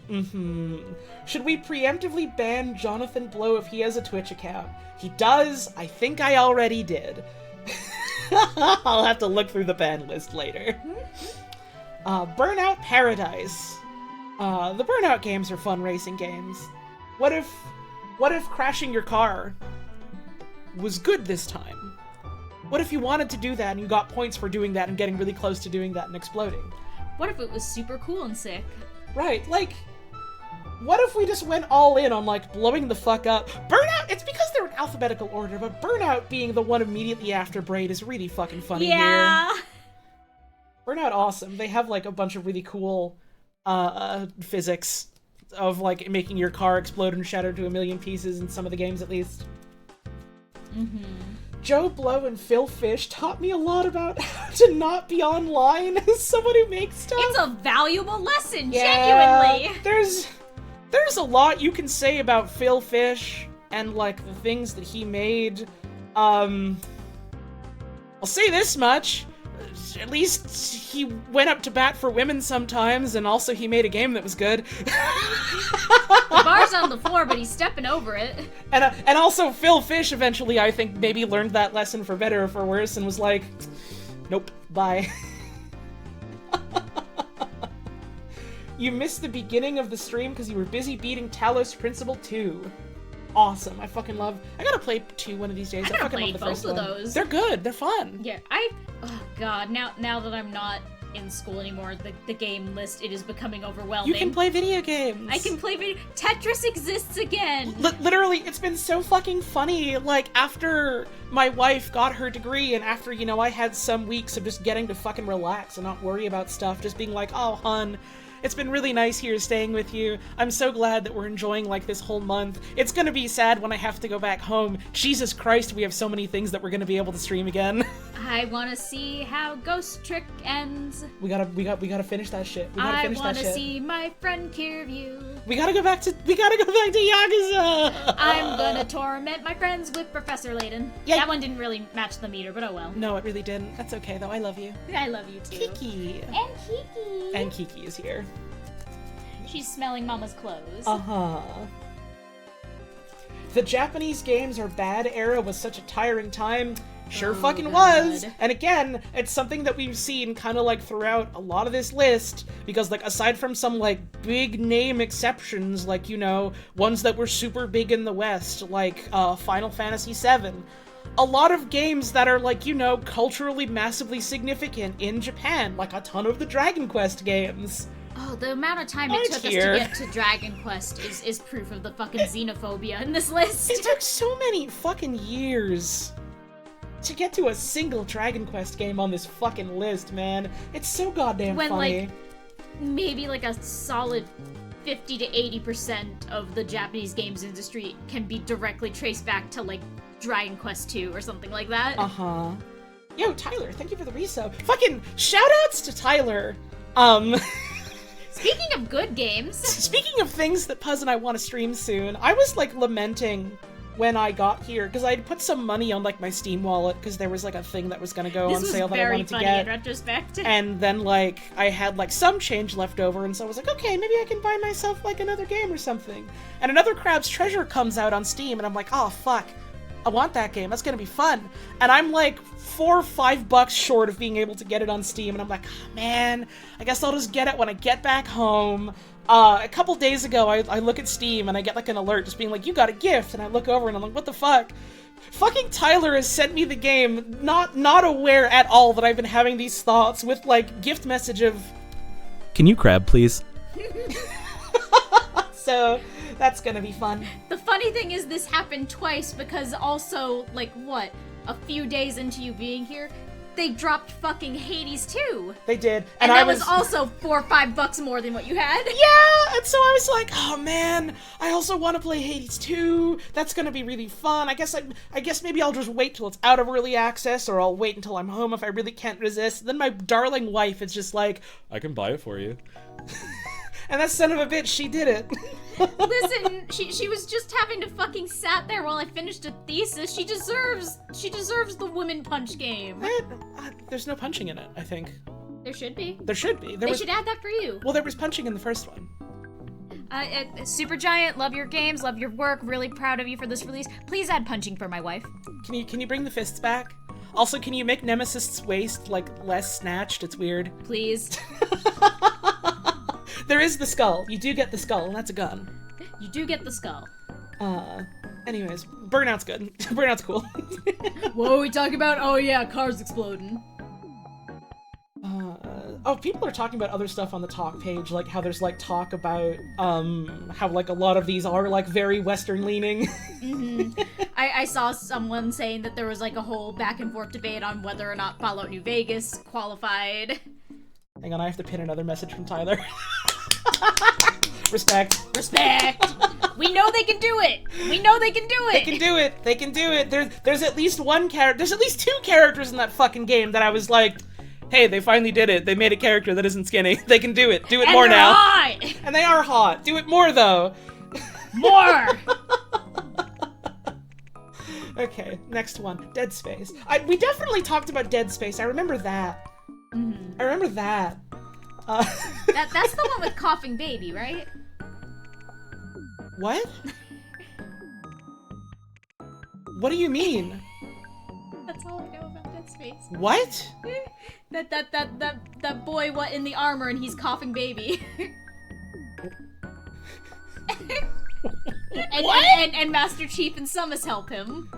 Should we preemptively ban Jonathan Blow if he has a Twitch account? He does. I think I already did. I'll have to look through the ban list later. Burnout Paradise. The Burnout games are fun racing games. What if What if crashing your car was good this time? What if you wanted to do that and you got points for doing that and getting really close to doing that and exploding? What if it was super cool and sick? Right, like, what if we just went all in on, like, blowing the fuck up? Burnout, it's because they're in alphabetical order, but Burnout being the one immediately after Braid is really fucking funny Yeah. here. Burnout awesome. They have, like, a bunch of really cool, physics of, like, making your car explode and shatter to a million pieces in some of the games, at least. Mm-hmm. Joe Blow and Phil Fish taught me a lot about how to not be online as someone who makes stuff. It's a valuable lesson, genuinely. There's a lot you can say about Phil Fish and, like, the things that he made. I'll say this much. At least he went up to bat for women sometimes, and also he made a game that was good. The bar's on the floor, but he's stepping over it. And also Phil Fish eventually, I think, maybe learned that lesson for better or for worse, and was like, nope, bye. You missed the beginning of the stream because you were busy beating Talos Principle 2. Awesome. I fucking love... I gotta play 2 one of these days. I fucking love the first one. Both of those. They're good. They're fun. Yeah, oh god, now that I'm not in school anymore, the game list, it is becoming overwhelming. You can play video games. I can play video... Tetris exists again! Literally, it's been so fucking funny. Like, after my wife got her degree and after, you know, I had some weeks of just getting to fucking relax and not worry about stuff, just being like, oh, hun, it's been really nice here staying with you. I'm so glad that we're enjoying, like, this whole month. It's gonna be sad when I have to go back home. Jesus Christ, we have so many things that we're gonna be able to stream again. I wanna see how Ghost Trick ends. We gotta finish that shit. We gotta finish that shit. I wanna see my friend Kiryu. We gotta go back to Yakuza! I'm gonna torment my friends with Professor Layton. Yeah. That one didn't really match the meter, but oh well. No, it really didn't. That's okay, though. I love you. I love you too. Kiki. And Kiki. And Kiki is here. She's smelling Mama's clothes. Uh-huh. The Japanese games are bad era was such a tiring time. Sure fucking was! And again, it's something that we've seen kind of like throughout a lot of this list, because like aside from some like big name exceptions, like, you know, ones that were super big in the West, like Final Fantasy VII, a lot of games that are like, you know, culturally massively significant in Japan, like a ton of the Dragon Quest games. Oh, the amount of time it took us to get to Dragon Quest is proof of the fucking xenophobia in this list. It took so many fucking years to get to a single Dragon Quest game on this fucking list, man. It's so goddamn funny. Like, maybe like a solid 50 to 80% of the Japanese games industry can be directly traced back to, like, Dragon Quest 2 or something like that. Uh-huh. Yo, Tyler, thank you for the resub. Fucking shoutouts to Tyler. Speaking of good games. Speaking of things that Puzz and I want to stream soon, I was, like, lamenting when I got here, because I'd put some money on, like, my Steam wallet, because there was, like, a thing that was gonna go on sale that I wanted to get. This was very funny in retrospect. And then, like, I had, like, some change left over, and so I was like, okay, maybe I can buy myself, like, another game or something. And Another Crab's Treasure comes out on Steam, and I'm like, oh, fuck. I want that game. That's gonna be fun. And I'm like $4 or $5 short of being able to get it on Steam, and I'm like, oh, man, I guess I'll just get it when I get back home. A couple days ago, I look at Steam and I get like an alert just being like, you got a gift, and I look over and I'm like, what the fuck? Fucking Tyler has sent me the game, not aware at all that I've been having these thoughts, with like gift message of, can you crab, please? So that's gonna be fun. The funny thing is this happened twice, because also, like, what, a few days into you being here, they dropped fucking Hades 2. They did. And that was also $4 or $5 more than what you had. Yeah! And so I was like, oh man, I also want to play Hades 2. That's gonna be really fun. I guess maybe I'll just wait till it's out of early access, or I'll wait until I'm home if I really can't resist. And then my darling wife is just like, I can buy it for you. And that son of a bitch, she did it. Listen, she was just having to fucking sat there while I finished a thesis. She deserves the woman punch game. There's no punching in it, I think. There should be. There should be. They should add that for you. Well, there was punching in the first one. Supergiant, love your games, love your work, really proud of you for this release. Please add punching for my wife. Can you bring the fists back? Also, can you make Nemesis's waist, like, less snatched? It's weird. Please. There is the skull. You do get the skull, and that's a gun. You do get the skull. Anyways, Burnout's good. Burnout's cool. What are we talking about? Oh yeah, cars exploding. People are talking about other stuff on the talk page, like how there's like talk about how like a lot of these are like very Western leaning. Mm-hmm. I saw someone saying that there was like a whole back and forth debate on whether or not Fallout New Vegas qualified. Hang on, I have to pin another message from Tyler. Respect. We know they can do it. We know they can do it. They can do it. There's at least one character. There's at least 2 characters in that fucking game that I was like, hey, they finally did it. They made a character that isn't skinny. They can do it. Do it more now. Hot. And they are hot. Do it more though. More. Okay, next one. Dead Space. We definitely talked about Dead Space. I remember that. Mm-hmm. I remember that. That's the one with coughing baby, right? What? What do you mean? That's all I know about Dead Space. What? That boy in the armor and he's coughing baby. and Master Chief and Summers help him.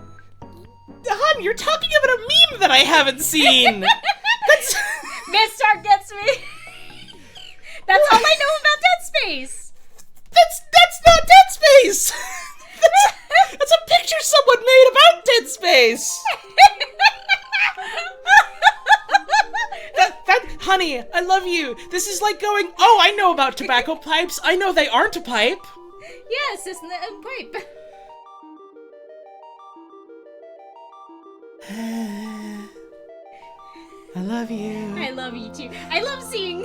Hun, you're talking about a meme that I haven't seen. That's... Midstar gets me. That's all I know about Dead Space. That's not Dead Space. That's a picture someone made about Dead Space. Honey, I love you. This is like going, oh, I know about tobacco pipes. I know they aren't a pipe. Yes, it's a pipe. I love you. I love you too. I love seeing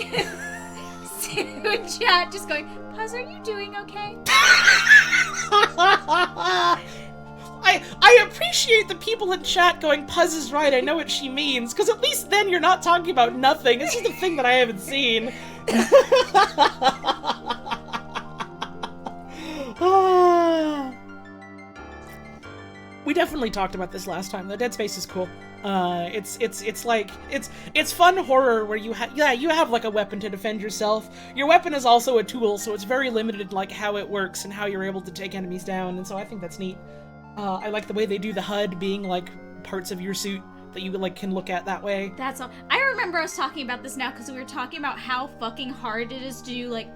chat just going, Puzz, are you doing okay? I appreciate the people in chat going, Puzz is right, I know what she means, because at least then you're not talking about nothing. It's just a thing that I haven't seen. We definitely talked about this last time. The Dead Space is cool. It's fun horror where you have like a weapon to defend yourself. Your weapon is also a tool, so it's very limited in like how it works and how you're able to take enemies down, and so I think that's neat. I like the way they do the HUD being like parts of your suit that you like can look at that way. That's all. I remember us talking about this now because we were talking about how fucking hard it is to do like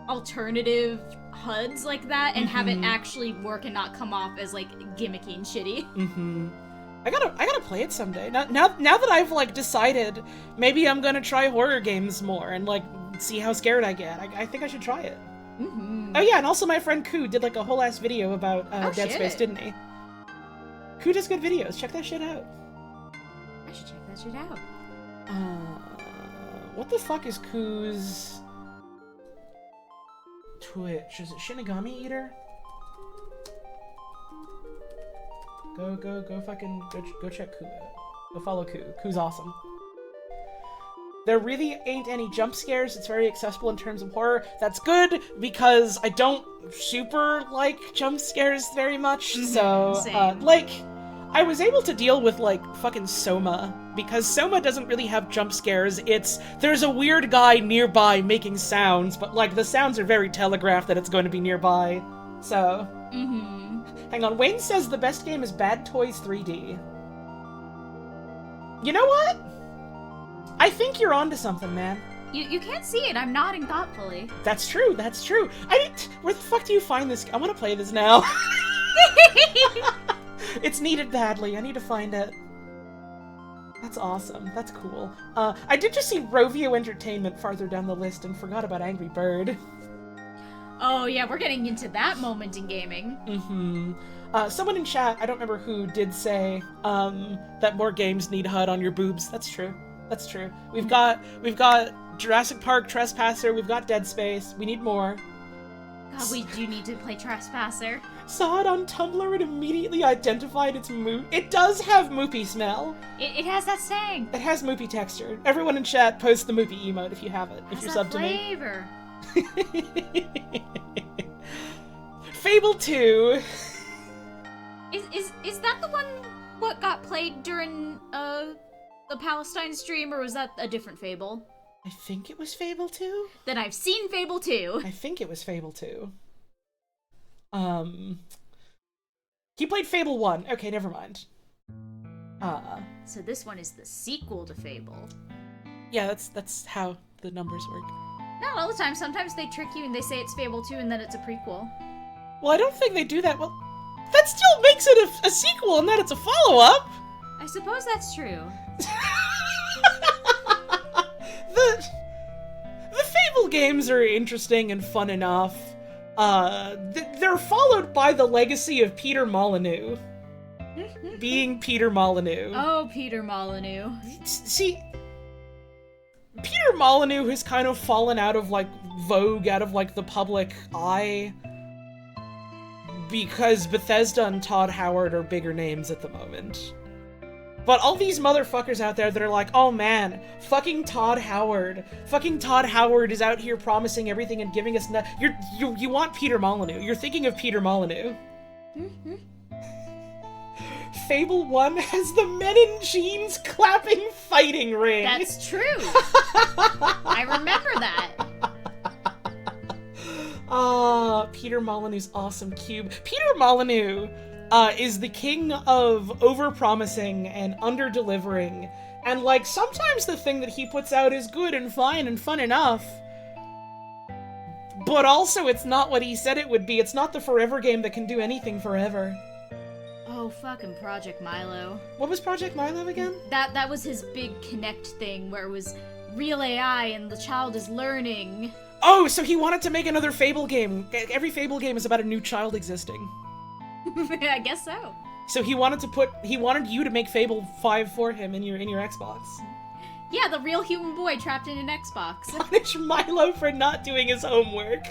alternative HUDs like that and have it actually work and not come off as like gimmicky and shitty. I gotta play it someday. Now that I've like decided maybe I'm gonna try horror games more and like see how scared I get. I think I should try it. Oh yeah, and also my friend Koo did like a whole ass video about Dead Space, didn't he? Koo does good videos. Check that shit out. I should check that shit out. What the fuck is Koo's Twitch? Is it Shinigami Eater? Go check Koo out. Go follow Koo. Koo's awesome. There really ain't any jump scares. It's very accessible in terms of horror. That's good, because I don't super like jump scares very much. So, like, I was able to deal with, like, fucking Soma, because Soma doesn't really have jump scares. There's a weird guy nearby making sounds, but, like, the sounds are very telegraphed that it's going to be nearby. So, hang on, Wayne says the best game is Bad Toys 3D. You know what? I think you're onto something, man. You can't see it. I'm nodding thoughtfully. That's true. Where the fuck do you find this? I want to play this now. It's needed badly. I need to find it. That's awesome. That's cool. I did just see Rovio Entertainment farther down the list and forgot about Angry Bird. Oh yeah, we're getting into that moment in gaming. Someone in chat, I don't remember who, did say that more games need HUD on your boobs. That's true. That's true. We've got Jurassic Park Trespasser, we've got Dead Space, we need more. God, we do need to play Trespasser. Saw it on Tumblr and immediately identified its It does have moopy smell. It has that stang. It has moopy texture. Everyone in chat, post the moopy emote if you have it. If you're subbed to me. Flavor. Fable 2. Is that the one what got played during the Palestine stream, or was that a different Fable? I think it was Fable 2. Then I've seen Fable 2. I think it was Fable 2. He played Fable 1. Okay, never mind. So this one is the sequel to Fable. Yeah, that's how the numbers work. Not all the time. Sometimes they trick you and they say it's Fable 2 and then it's a prequel. Well, I don't think they do that. Well, that still makes it a sequel and that it's a follow-up. I suppose that's true. The Fable games are interesting and fun enough. They're followed by the legacy of Peter Molyneux. Being Peter Molyneux. Oh, Peter Molyneux. See, Peter Molyneux has kind of fallen out of, like, vogue, out of, like, the public eye. Because Bethesda and Todd Howard are bigger names at the moment. But all these motherfuckers out there that are like, oh man, fucking Todd Howard. Fucking Todd Howard is out here promising everything and giving us you want Peter Molyneux. You're thinking of Peter Molyneux. Fable 1 has the men in jeans clapping fighting ring. That's true. I remember that. Peter Molyneux's awesome cube. Peter Molyneux is the king of over-promising and under-delivering. And, like, sometimes the thing that he puts out is good and fine and fun enough. But also, it's not what he said it would be. It's not the forever game that can do anything forever. Oh, fucking Project Milo. What was Project Milo again? That was his big Connect thing, where it was real AI and the child is learning. Oh, so he wanted to make another Fable game. Every Fable game is about a new child existing. I guess so. So he wanted you to make Fable 5 for him in your Xbox. Yeah, the real human boy trapped in an Xbox. Punish Milo for not doing his homework.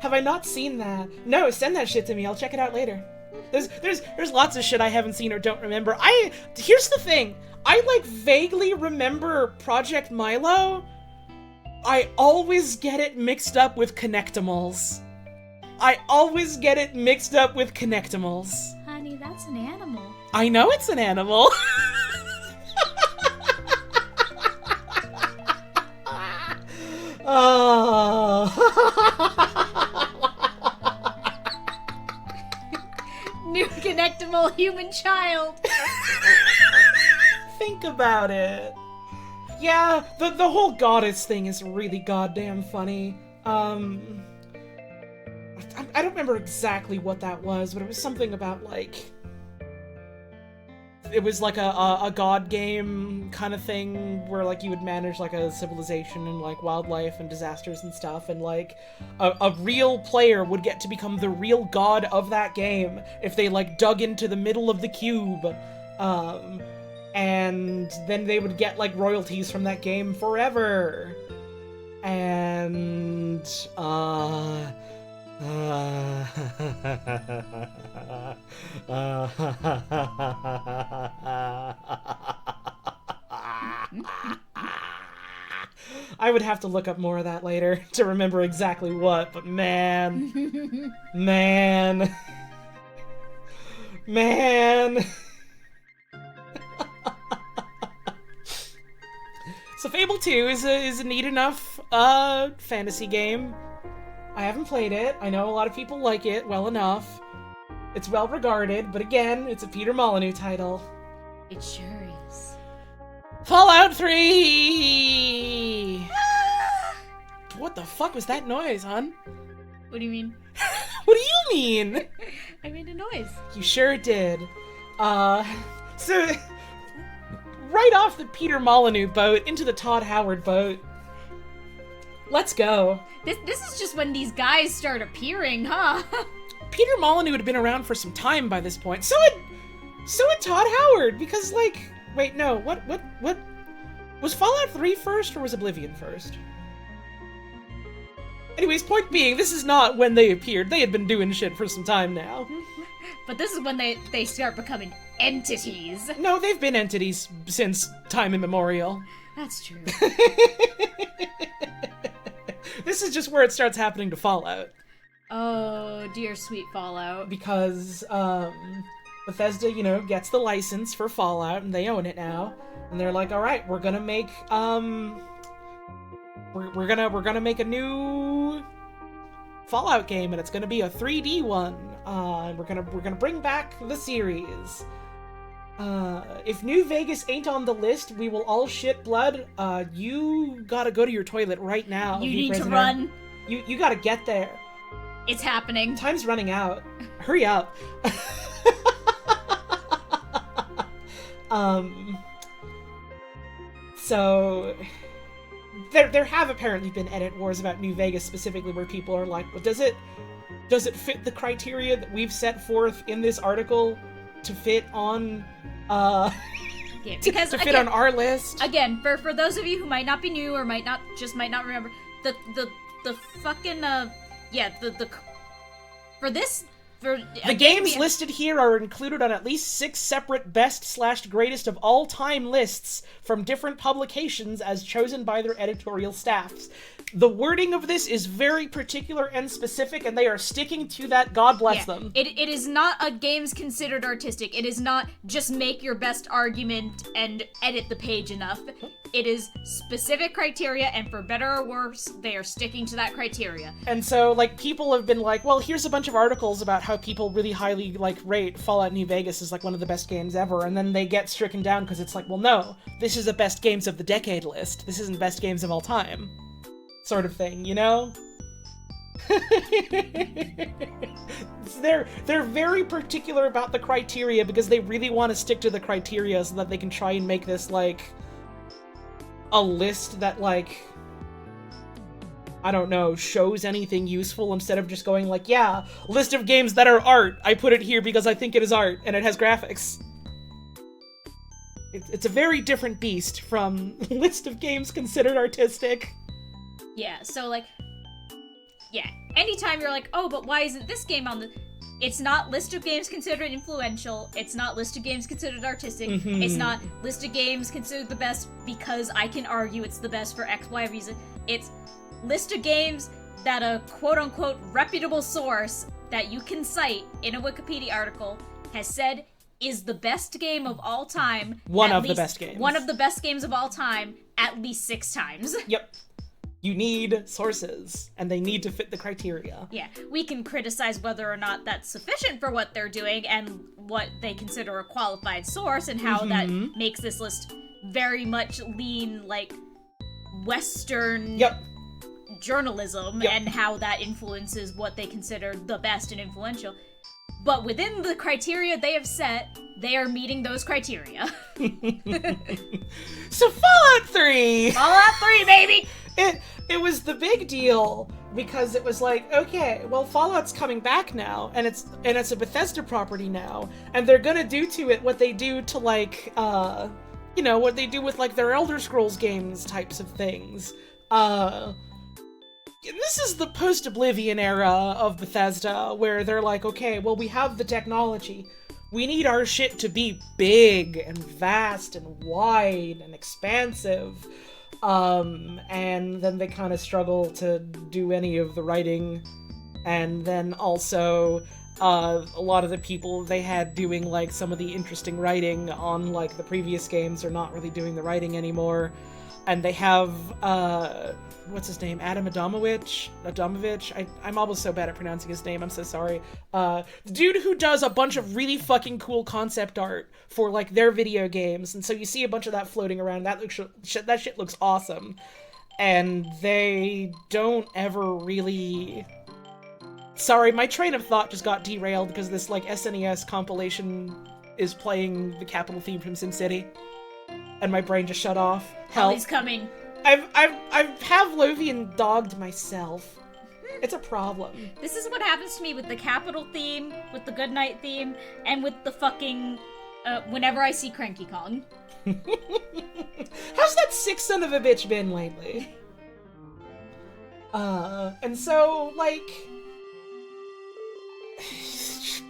Have I not seen that? No, send that shit to me. I'll check it out later. There's lots of shit I haven't seen or don't remember. Here's the thing. I, like, vaguely remember Project Milo. I always get it mixed up with Connectimals. Honey, that's an animal. I know it's an animal. New Connectimal human child. Think about it. Yeah, the whole goddess thing is really goddamn funny. I don't remember exactly what that was, but it was something about, like, it was like a god game kind of thing where, like, you would manage, like, a civilization and, like, wildlife and disasters and stuff, and, like, a real player would get to become the real god of that game if they, like, dug into the middle of the cube. And then they would get, like, royalties from that game forever. And, I would have to look up more of that later to remember exactly what, but man. Man. So Fable 2 is a neat enough fantasy game. I haven't played it. I know a lot of people like it well enough. It's well regarded, but again, it's a Peter Molyneux title. It sure is. Fallout 3! What the fuck was that noise, hon? What do you mean? What do you mean? I made a noise. You sure did. So, right off the Peter Molyneux boat into the Todd Howard boat. Let's go. This is just when these guys start appearing, huh? Peter Molyneux had been around for some time by this point. So had Todd Howard, because, like, wait, no, what was Fallout 3 first or was Oblivion first? Anyways, point being, this is not when they appeared. They had been doing shit for some time now. But this is when they start becoming entities. No, they've been entities since time immemorial. That's true. This is just where it starts happening to Fallout. Oh, dear sweet Fallout. Because, Bethesda, you know, gets the license for Fallout, and they own it now. And they're like, alright, we're gonna make, we're gonna make a new Fallout game, and it's gonna be a 3D one. We're gonna bring back the series. If New Vegas ain't on the list, we will all shit blood. You gotta go to your toilet right now. You need to run. You gotta get there. It's happening. Time's running out. Hurry up. So there have apparently been edit wars about New Vegas specifically, where people are like, well, does it fit the criteria that we've set forth in this article to fit on yeah, because to fit on our list? Again, for those of you who might not be new or might not remember, the fucking the games listed here are included on at least 6 separate best/greatest of all time lists from different publications as chosen by their editorial staffs. The wording of this is very particular and specific, and they are sticking to that. God bless them. It is not a games considered artistic. It is not just make your best argument and edit the page enough. It is specific criteria, and for better or worse, they are sticking to that criteria. And so, like, people have been like, well, here's a bunch of articles about how people really highly, like, rate Fallout New Vegas as, like, one of the best games ever, and then they get stricken down because it's like, well, no, this is a best games of the decade list. This isn't best games of all time. Sort of thing, you know? They're very particular about the criteria because they really want to stick to the criteria so that they can try and make this, like, a list that, like, I don't know, shows anything useful instead of just going like, yeah, list of games that are art. I put it here because I think it is art and it has graphics. It's a very different beast from list of games considered artistic. Yeah, so, like, yeah, anytime you're like, oh, but why isn't this game on the... It's not list of games considered influential, it's not list of games considered artistic, it's not list of games considered the best because I can argue it's the best for X, Y reason. It's list of games that a quote-unquote reputable source that you can cite in a Wikipedia article has said is the best game of all time. One of the best games. One of the best games of all time at least 6 times. Yep. You need sources, and they need to fit the criteria. Yeah, we can criticize whether or not that's sufficient for what they're doing and what they consider a qualified source and how that makes this list very much lean, like, Western journalism and how that influences what they consider the best and influential. But within the criteria they have set, they are meeting those criteria. So Fallout 3! Fallout 3, baby! It was the big deal because it was like, okay, well, Fallout's coming back now, and it's a Bethesda property now, and they're gonna do to it what they do to, like, you know, what they do with, like, their Elder Scrolls games types of things. This is the post-Oblivion era of Bethesda, where they're like, okay, well, we have the technology. We need our shit to be big and vast and wide and expansive. And then they kind of struggle to do any of the writing. And then also, a lot of the people they had doing, like, some of the interesting writing on, like, the previous games are not really doing the writing anymore. And they have, what's his name? Adam Adamovich? I'm almost so bad at pronouncing his name, I'm so sorry. The dude who does a bunch of really fucking cool concept art for, like, their video games, and so you see a bunch of that floating around. That shit looks awesome. And they don't ever really... Sorry, my train of thought just got derailed because this, like, SNES compilation is playing the Capital theme from SimCity. And my brain just shut off. Hell, He's coming. I've Pavlovian dogged myself. It's a problem. This is what happens to me with the Capital theme, with the Goodnight theme, and with the fucking, whenever I see Cranky Kong. How's that sick son of a bitch been lately? And so, like...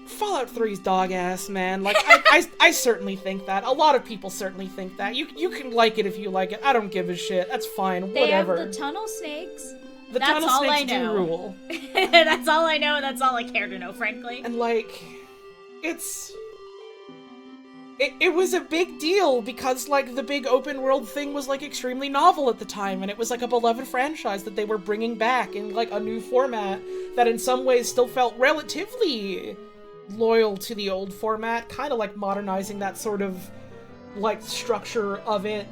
Fallout 3's dog ass, man. Like, I certainly think that. A lot of people certainly think that. You can like it if you like it. I don't give a shit. That's fine. Whatever. They have the tunnel snakes. The That's tunnel all snakes I know. do rule. That's all I know, and that's all I care to know, frankly. And, like, it's... it was a big deal because, like, the big open world thing was, like, extremely novel at the time, and it was, like, a beloved franchise that they were bringing back in, like, a new format that in some ways still felt relatively loyal to the old format, kind of, like, modernizing that sort of, like, structure of it.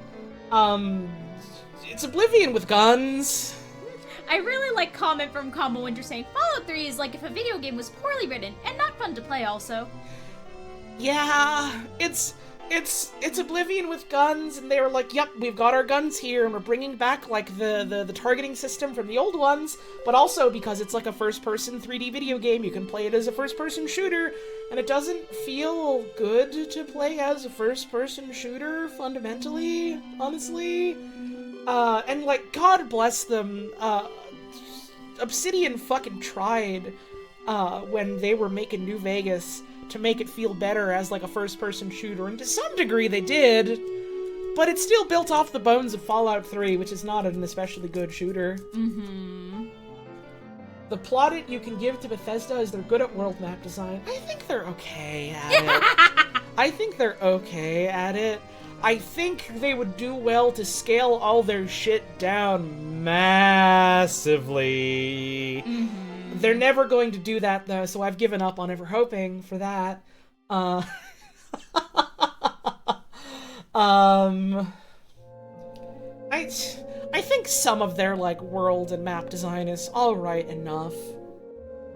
It's Oblivion with guns. I really like comment from Combo Winter saying, Fallout 3 is like if a video game was poorly written, and not fun to play also. Yeah, it's Oblivion with guns, and they were like, yep, we've got our guns here, and we're bringing back, like, the targeting system from the old ones, but also because it's, like, a first-person 3D video game, you can play it as a first-person shooter, and it doesn't feel good to play as a first-person shooter, fundamentally, honestly. And, like, God bless them, Obsidian fucking tried, when they were making New Vegas, to make it feel better as, like, a first-person shooter, and to some degree they did, but it's still built off the bones of Fallout 3, which is not an especially good shooter. Mm-hmm. The plaudit you can give to Bethesda is they're good at world map design. I think they're okay at it. I think they're okay at it. I think they would do well to scale all their shit down massively. Mm-hmm. They're never going to do that, though, so I've given up on ever hoping for that. I think some of their, like, world and map design is alright enough.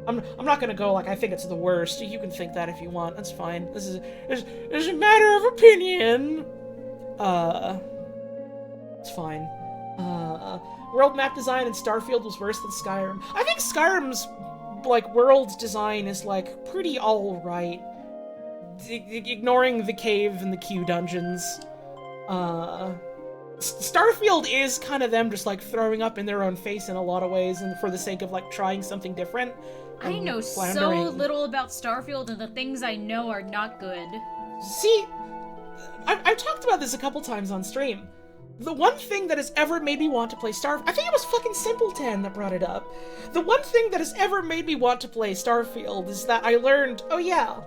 I'm not gonna go, like, I think it's the worst. You can think that if you want, that's fine. This is a matter of opinion. It's fine. World map design in Starfield was worse than Skyrim. I think Skyrim's, like, world design is, like, pretty alright. Ignoring the cave and the Q dungeons. Starfield is kind of them just, like, throwing up in their own face in a lot of ways, and for the sake of, like, trying something different. I know floundering. so little about Starfield, and the things I know are not good. See, I've talked about this a couple times on stream. The one thing that has ever made me want to play Starfield, I think it was fucking Simpleton that brought it up. The one thing that has ever made me want to play Starfield is that I learned, oh yeah,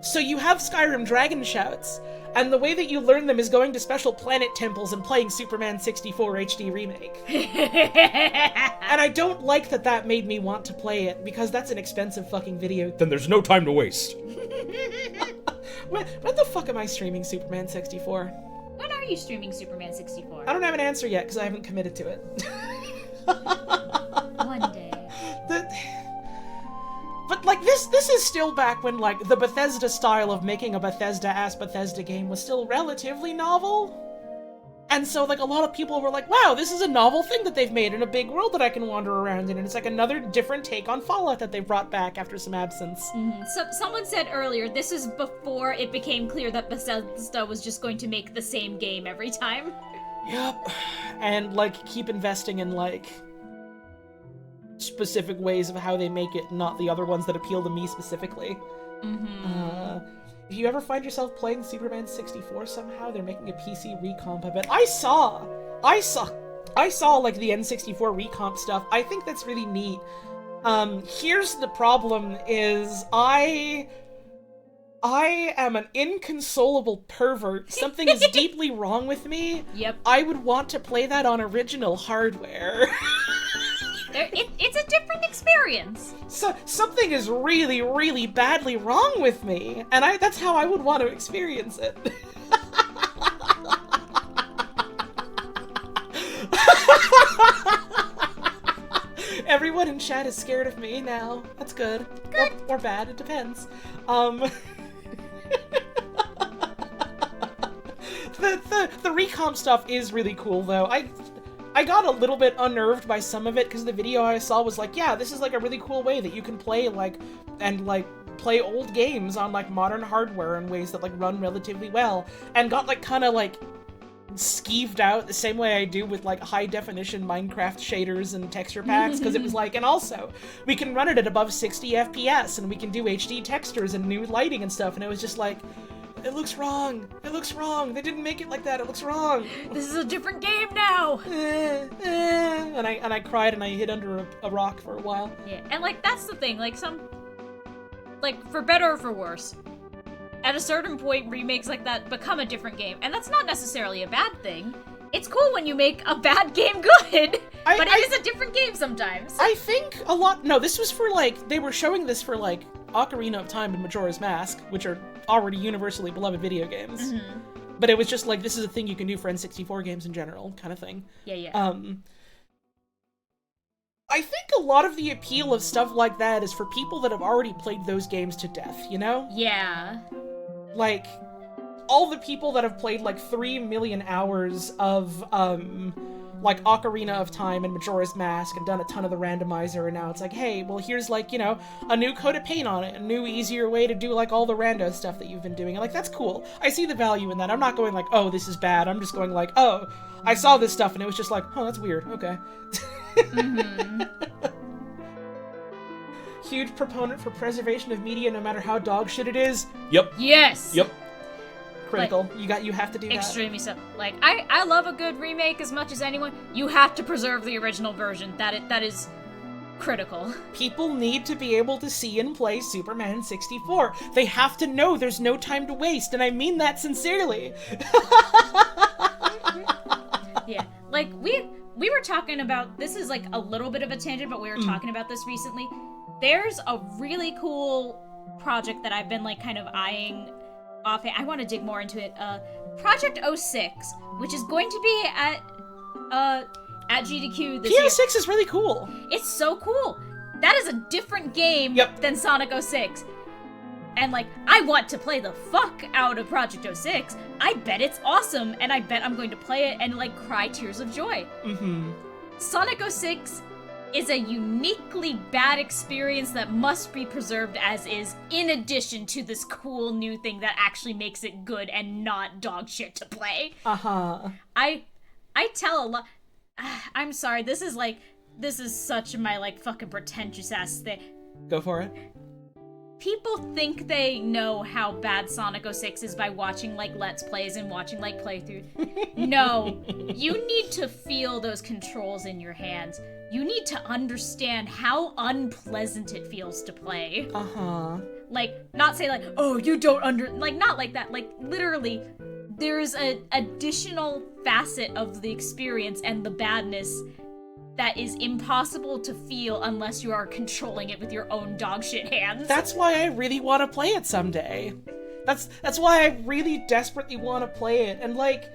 so you have Skyrim Dragon Shouts, and the way that you learn them is going to special planet temples and playing Superman 64 HD Remake. And I don't like that that made me want to play it, because that's an expensive fucking video. Then there's no time to waste. When the fuck am I streaming Superman 64? When are you streaming Superman 64? I don't have an answer yet, because I haven't committed to it. One day. But, like, this is still back when, like, the Bethesda style of making a Bethesda-ass Bethesda game was still relatively novel. And so, like, a lot of people were like, wow, this is a novel thing that they've made in a big world that I can wander around in, and it's like another different take on Fallout that they've brought back after some absence. Mm-hmm. So, someone said earlier, this is before it became clear that Bethesda was just going to make the same game every time. Yep. And, like, keep investing in, like, specific ways of how they make it, not the other ones that appeal to me specifically. Mm-hmm. If you ever find yourself playing Superman 64 somehow, they're making a PC recomp of it. I saw, like, the N64 recomp stuff. I think that's really neat. Here's the problem is I am an inconsolable pervert. Something is deeply wrong with me. Yep. I would want to play that on original hardware. It's a different experience. So something is really, really badly wrong with me, and that's how I would want to experience it. Everyone in chat is scared of me now. That's good. Good. Or bad, it depends. The recomp stuff is really cool, though. I got a little bit unnerved by some of it, because the video I saw was like, yeah, this is, like, a really cool way that you can play, like, play old games on, like, modern hardware in ways that, like, run relatively well, and got, like, kind of, like, skeeved out the same way I do with, like, high-definition Minecraft shaders and texture packs, because it was like, and also, we can run it at above 60 FPS, and we can do HD textures and new lighting and stuff, and it was just like, it looks wrong. It looks wrong. They didn't make it like that. It looks wrong. This is a different game now. And I cried and I hid under a rock for a while. Yeah, and, like, that's the thing. Like, for better or for worse, at a certain point, remakes like that become a different game. And that's not necessarily a bad thing. It's cool when you make a bad game good, but it is a different game sometimes. I think a lot... No, this was for, like... They were showing this for, like, Ocarina of Time and Majora's Mask, which are already universally beloved video games. Mm-hmm. But it was just like, this is a thing you can do for N64 games in general, kind of thing. Yeah. I think a lot of the appeal of stuff like that is for people that have already played those games to death, you know? Yeah. Like, all the people that have played, like, 3 million hours of, like, Ocarina of Time and Majora's Mask and done a ton of the randomizer, and now it's like, hey, well, here's, like, you know, a new coat of paint on it, a new, easier way to do, like, all the rando stuff that you've been doing. And, like, that's cool. I see the value in that. I'm not going like, oh, this is bad. I'm just going like, oh, I saw this stuff, and it was just like, oh, that's weird. Okay. Mm-hmm. Huge proponent for preservation of media, no matter how dog shit it is. Yep. Yes. Yep. Critical. You have to do that. Extremely so. Like, I love a good remake as much as anyone. You have to preserve the original version. That is critical. People need to be able to see and play Superman 64. They have to know there's no time to waste, and I mean that sincerely. Yeah. Like, we were talking about, this is like a little bit of a tangent, but we were talking about this recently. There's a really cool project that I've been like kind of eyeing off. I want to dig more into it. Project 06, which is going to be at GDQ this year. PS6 is really cool. It's so cool. That is a different game than Sonic 06. And, like, I want to play the fuck out of Project 06. I bet it's awesome, and I bet I'm going to play it and, like, cry tears of joy. Mm-hmm. Sonic 06 is a uniquely bad experience that must be preserved as is, in addition to this cool new thing that actually makes it good and not dog shit to play. Uh-huh. I tell a lot... I'm sorry, this is such my, like, fucking pretentious-ass thing. Go for it. People think they know how bad Sonic 06 is by watching, like, Let's Plays and watching, like, playthrough. No. You need to feel those controls in your hands. You need to understand how unpleasant it feels to play. Uh-huh. Like, not say, like, oh, you don't like, not like that. Like, literally, there's an additional facet of the experience and the badness that is impossible to feel unless you are controlling it with your own dogshit hands. That's why I really want to play it someday. That's why I really desperately want to play it. And, like,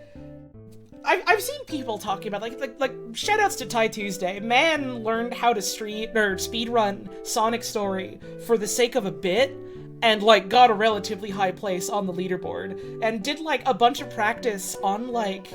I've seen people talking about, like shoutouts to Ty Tuesday. Man learned how to speedrun Sonic Story for the sake of a bit, and, like, got a relatively high place on the leaderboard, and did, like, a bunch of practice on, like,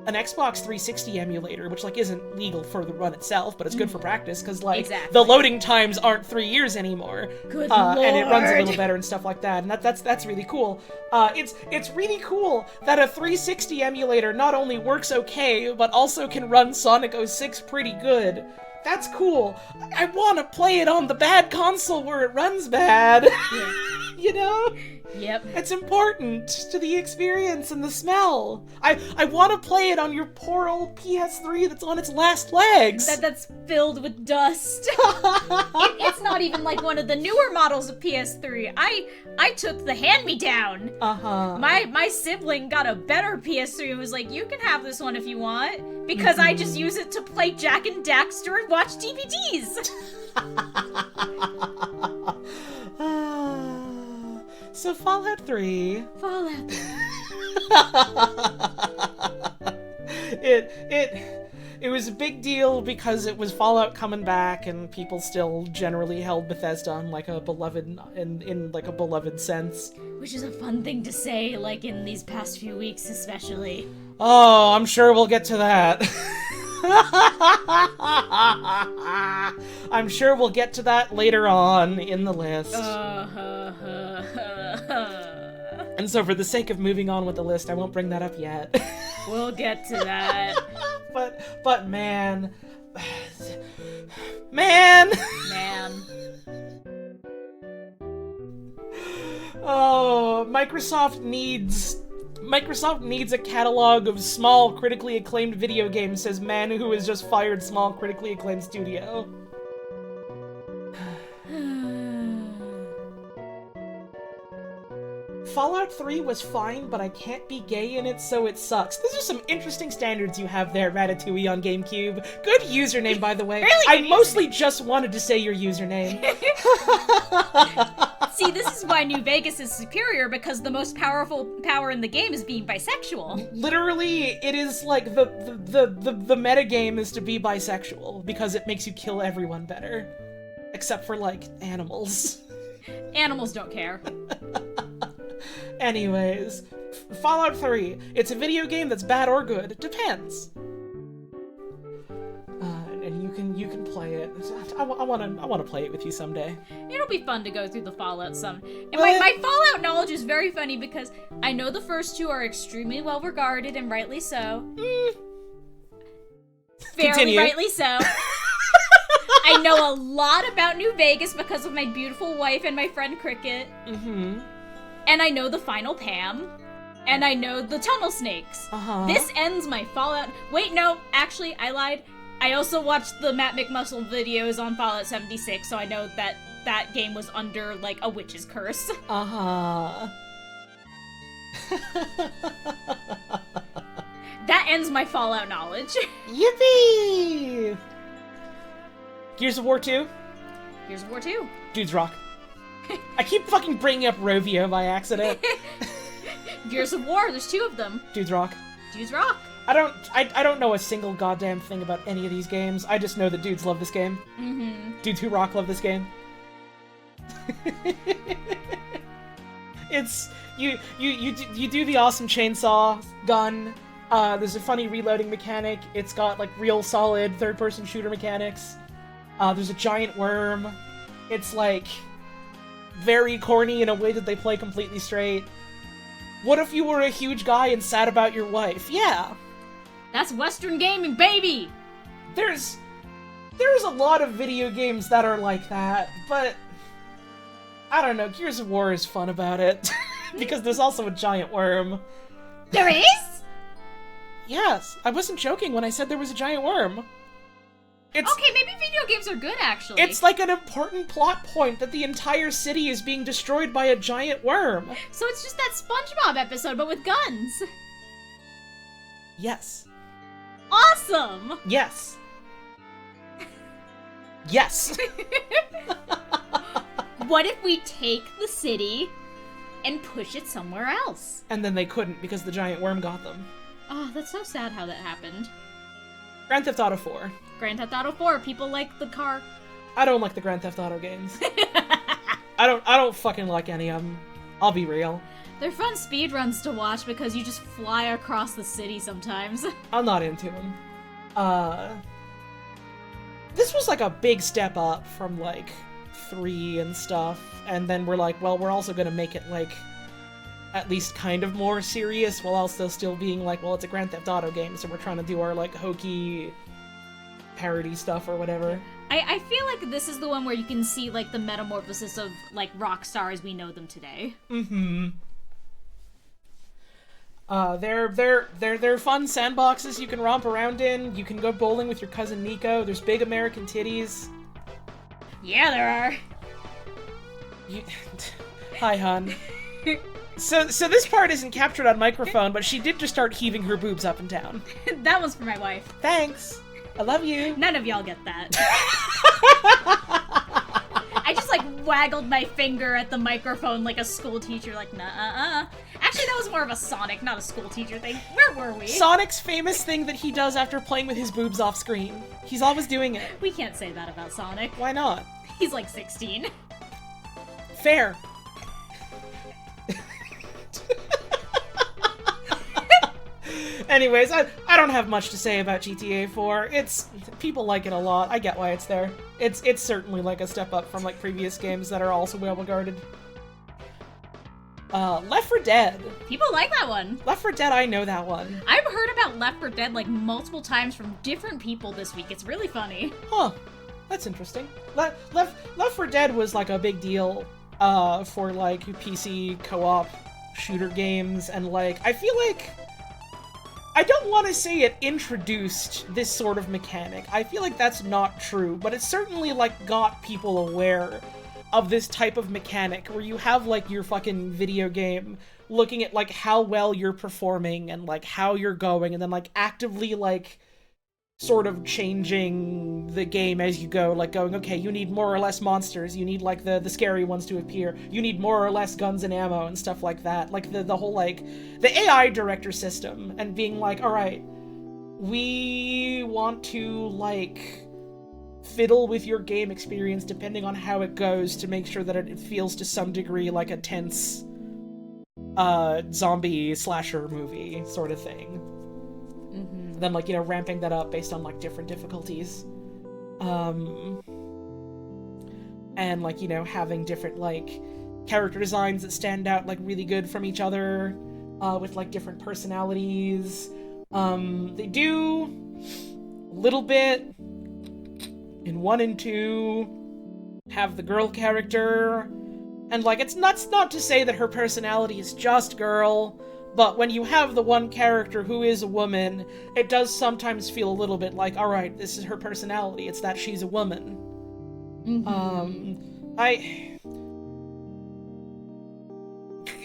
an Xbox 360 emulator, which, like, isn't legal for the run itself, but it's good for practice, because, like, the loading times aren't 3 years anymore. Good Lord. And it runs a little better and stuff like that, and that's really cool. It's really cool that a 360 emulator not only works okay, but also can run Sonic 06 pretty good. That's cool. I want to play it on the bad console where it runs bad. Yeah. You know? Yep. It's important to the experience and the smell. I want to play it on your poor old PS3 that's on its last legs. That's filled with dust. It's not even like one of the newer models of PS3. I took the hand-me-down. Uh-huh. My sibling got a better PS3 and was like, you can have this one if you want, because I just use it to play Jack and Daxter and watch DVDs. So Fallout 3. Fallout 3. It was a big deal because it was Fallout coming back, and people still generally held Bethesda on, like, a beloved in like a beloved sense. Which is a fun thing to say, like, in these past few weeks especially. Oh, I'm sure we'll get to that. I'm sure we'll get to that later on in the list. And so for the sake of moving on with the list, I won't bring that up yet. We'll get to that. But man. Oh, Microsoft needs a catalog of small, critically acclaimed video games, says man who has just fired small, critically acclaimed studio. Fallout 3 was fine, but I can't be gay in it, so it sucks. Those are some interesting standards you have there, Ratatouille on GameCube. Good username, by the way. Really I good mostly just wanted to say your username. See, this is why New Vegas is superior, because the most powerful power in the game is being bisexual. Literally, it is like the metagame is to be bisexual, because it makes you kill everyone better. Except for, like, animals. Animals don't care. Anyways, Fallout 3. It's a video game that's bad or good. Depends. And you can play it. I want to play it with you someday. It'll be fun to go through the Fallout some. And my Fallout knowledge is very funny because I know the first two are extremely well regarded and rightly so. Fairly Continue. rightly so. I know a lot about New Vegas because of my beautiful wife and my friend Cricket. Mm-hmm. And I know the final Pam. And I know the tunnel snakes. Uh-huh. This ends my Fallout. Wait, no, actually, I lied. I also watched the Matt McMuscle videos on Fallout 76, so I know that that game was under, like, a witch's curse. Uh-huh. That ends my Fallout knowledge. Yippee! Gears of War 2? Gears of War 2. Dudes rock. I keep fucking bringing up Rovio by accident. Gears of War, there's two of them. Dudes rock. Dudes rock. I don't know a single goddamn thing about any of these games. I just know that dudes love this game. Mm-hmm. Dudes who rock love this game. It's you do the awesome chainsaw gun. There's a funny reloading mechanic. It's got like real solid third-person shooter mechanics. There's a giant worm. It's like very corny in a way that they play completely straight. What if you were a huge guy and sad about your wife? Yeah. That's Western gaming, baby! There's a lot of video games that are like that, but I don't know, Gears of War is fun about it. Because there's also a giant worm. There is? Yes, I wasn't joking when I said there was a giant worm. Okay, maybe video games are good, actually. It's like an important plot point that the entire city is being destroyed by a giant worm. So it's just that SpongeBob episode, but with guns. Yes. Awesome! Yes. Yes. What if we take the city and push it somewhere else? And then they couldn't because the giant worm got them. Oh, that's so sad how that happened. Grand Theft Auto 4. Grand Theft Auto 4, people like the car. I don't like the Grand Theft Auto games. I don't fucking like any of them. I'll be real. They're fun speedruns to watch because you just fly across the city sometimes. I'm not into them. This was like a big step up from like 3 and stuff, and then we're like, well, we're also gonna make it like at least kind of more serious while also still being like, well, it's a Grand Theft Auto game, so we're trying to do our like hokey parody stuff or whatever. I feel like this is the one where you can see like the metamorphosis of like Rockstar as we know them today. Mm-hmm. They're fun sandboxes you can romp around in. You can go bowling with your cousin Nico. There's big American titties. Yeah, there are. Hi, hon. So this part isn't captured on microphone, but she did just start heaving her boobs up and down. That one's for my wife. Thanks. I love you. None of y'all get that. I just like waggled my finger at the microphone like a school teacher, like nah. Actually, that was more of a Sonic, not a school teacher thing. Where were we? Sonic's famous thing that he does after playing with his boobs off screen. He's always doing it. We can't say that about Sonic. Why not? He's like 16. Fair. Anyways, I don't have much to say about GTA 4. People like it a lot. I get why it's there. It's certainly like a step up from like previous games that are also well regarded. Left 4 Dead. People like that one. Left 4 Dead, I know that one. I've heard about Left 4 Dead like multiple times from different people this week. It's really funny. Huh. That's interesting. Left 4 Dead was like a big deal for like PC co-op shooter games, and like I feel like I don't want to say it introduced this sort of mechanic. I feel like that's not true, but it certainly like got people aware of this type of mechanic where you have like your fucking video game looking at like how well you're performing and like how you're going, and then like actively like sort of changing the game as you go, like going, okay, you need more or less monsters, you need like the scary ones to appear, you need more or less guns and ammo and stuff like that, like the whole like the AI director system, and being like, all right, we want to like fiddle with your game experience depending on how it goes to make sure that it feels to some degree like a tense zombie slasher movie sort of thing. Mm-hmm. Then like, you know, ramping that up based on like different difficulties, and like, you know, having different like character designs that stand out like really good from each other, with like different personalities. They do a little bit in 1 and 2 have the girl character, and like it's not to say that her personality is just girl, but when you have the one character who is a woman, it does sometimes feel a little bit like, alright, this is her personality, it's that she's a woman. Mm-hmm.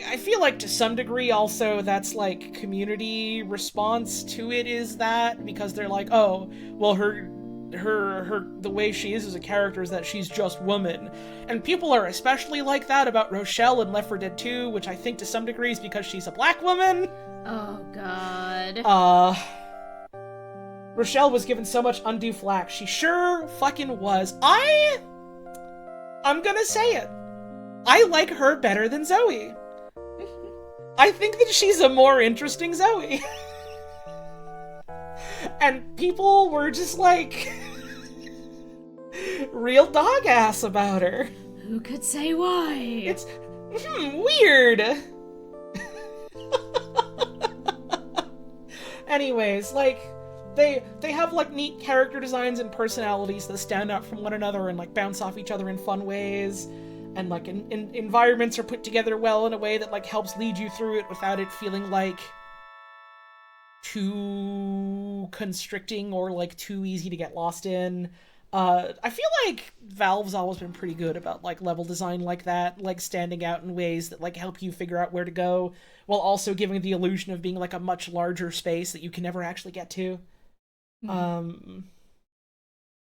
I feel like to some degree also that's like community response to it is that, because they're like, oh, well her the way she is as a character is that she's just woman. And people are especially like that about Rochelle in Left 4 Dead 2, which I think to some degree is because she's a black woman. Oh god. Rochelle was given so much undue flack. She sure fucking was. I'm gonna say it. I like her better than Zoe. I think that she's a more interesting Zoe. And people were just like real dog ass about her. Who could say why? It's weird. Anyways, like they have like neat character designs and personalities that stand out from one another and like bounce off each other in fun ways, and like environments are put together well in a way that like helps lead you through it without it feeling like too constricting or like too easy to get lost in. I feel like Valve's always been pretty good about like level design like that, like standing out in ways that like help you figure out where to go while also giving the illusion of being like a much larger space that you can never actually get to. Mm-hmm.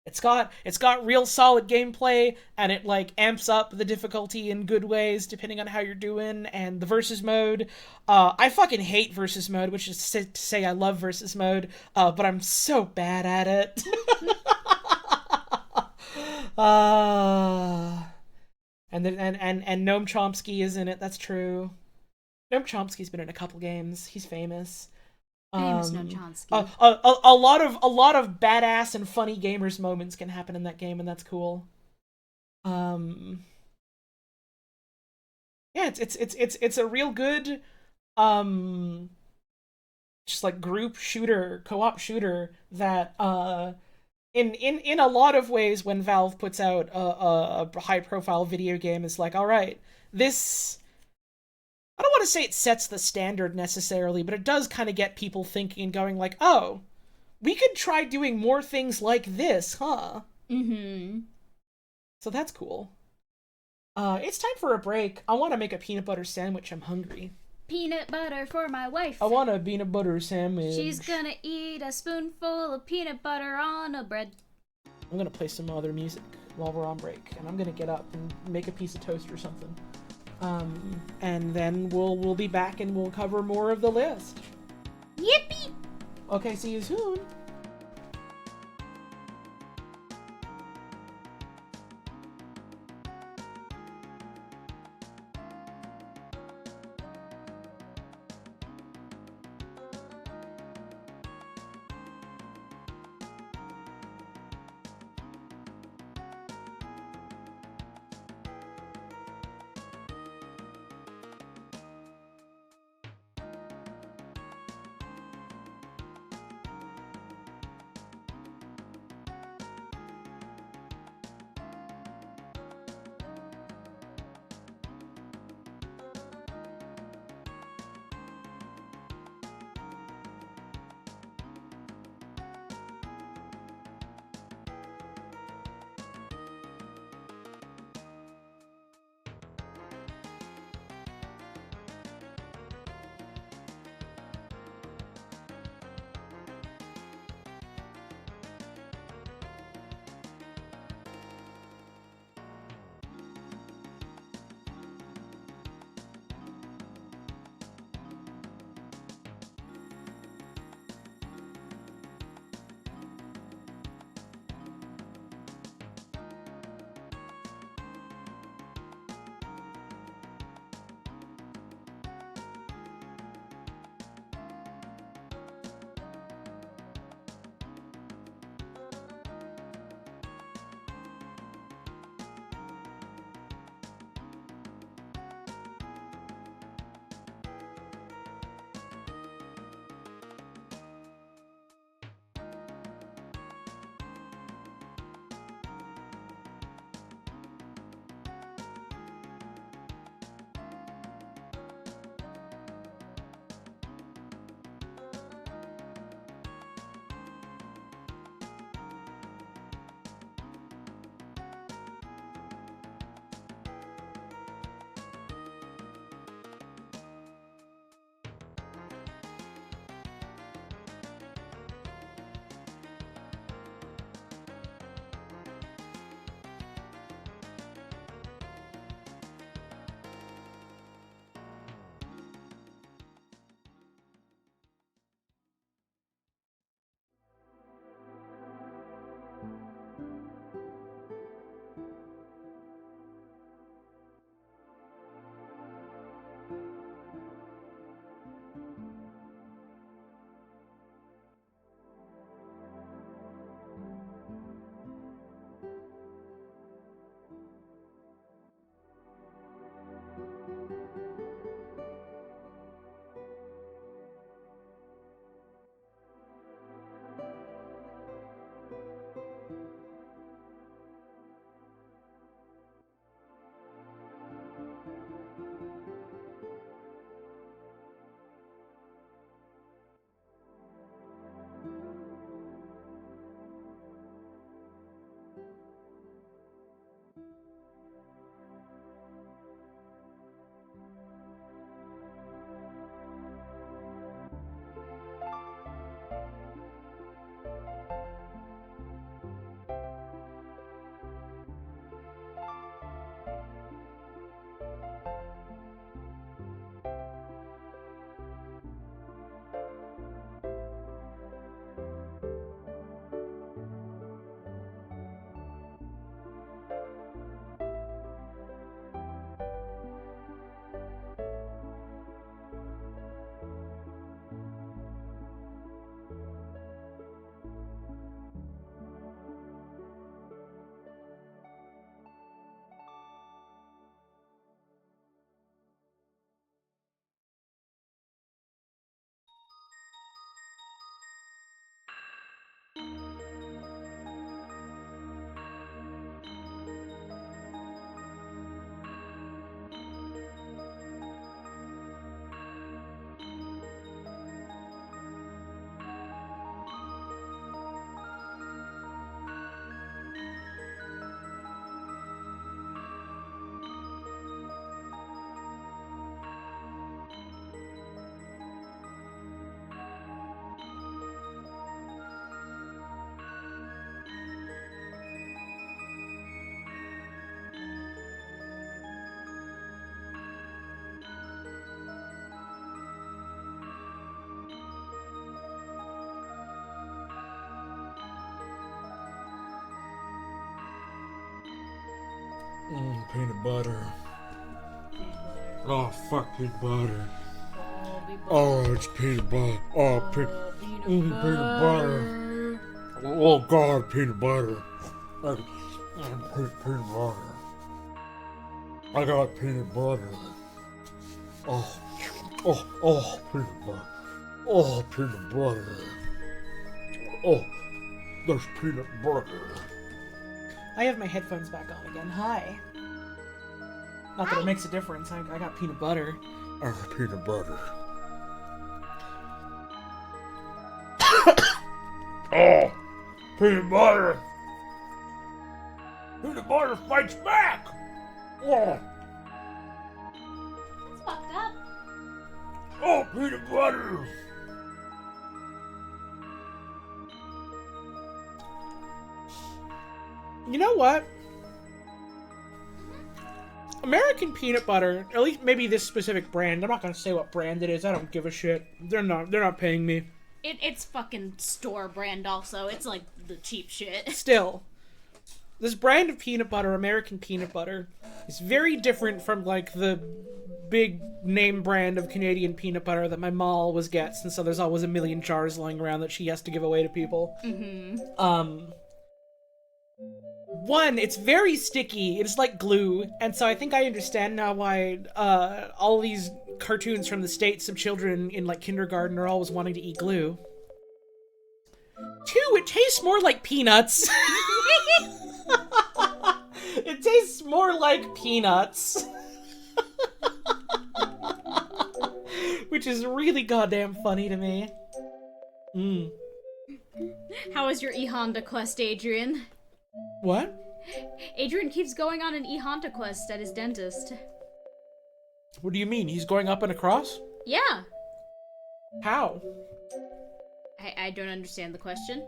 It's got real solid gameplay, and it like amps up the difficulty in good ways depending on how you're doing. And the versus mode, I fucking hate versus mode, which is to say I love versus mode, but I'm so bad at it. And Noam Chomsky is in it. That's true. Noam Chomsky's been in a couple games. He's famous. Famous Noam Chomsky. A lot of badass and funny gamers moments can happen in that game, and that's cool. Yeah, it's a real good just like group shooter, co-op shooter that in a lot of ways when Valve puts out a high profile video game is like, all right, this, I don't want to say it sets the standard necessarily, but it does kind of get people thinking and going like, oh, we could try doing more things like this, huh? Mm-hmm. So that's cool. It's time for a break. I want to make a peanut butter sandwich. I'm hungry. Peanut butter for my wife. I want a peanut butter sandwich. She's gonna eat a spoonful of peanut butter on a bread. I'm gonna play some other music while we're on break, and I'm gonna get up and make a piece of toast or something. And then we'll be back and we'll cover more of the list. Yippee! Okay, see you soon. Peanut butter. Oh, fuck peanut butter. Oh, it's peanut butter. Oh, peanut butter. Oh, God, peanut butter. Peanut butter. I got peanut butter. Oh, peanut butter. Oh, peanut butter. Oh, there's peanut butter. I have my headphones back on again. Hi. Not that it makes a difference. I got peanut butter. I got peanut butter. Oh, peanut butter. Peanut butter fights back. Oh. That's fucked up. Oh, peanut butter! You know what? American peanut butter, or at least maybe this specific brand. I'm not gonna say what brand it is. I don't give a shit. They're not paying me. It's fucking store brand also. It's like the cheap shit. Still, this brand of peanut butter, American peanut butter, is very different from like the big name brand of Canadian peanut butter that my ma always gets, and so there's always a million jars lying around that she has to give away to people. One, it's very sticky. It's like glue, and so I think I understand now why all these cartoons from the States of children in like kindergarten are always wanting to eat glue. Two, it tastes more like peanuts. It tastes more like peanuts. Which is really goddamn funny to me. How is your E-Honda quest, Adrian? What? Adrian keeps going on an E-Honda quest at his dentist. What do you mean? He's going up and across? Yeah. How? I don't understand the question.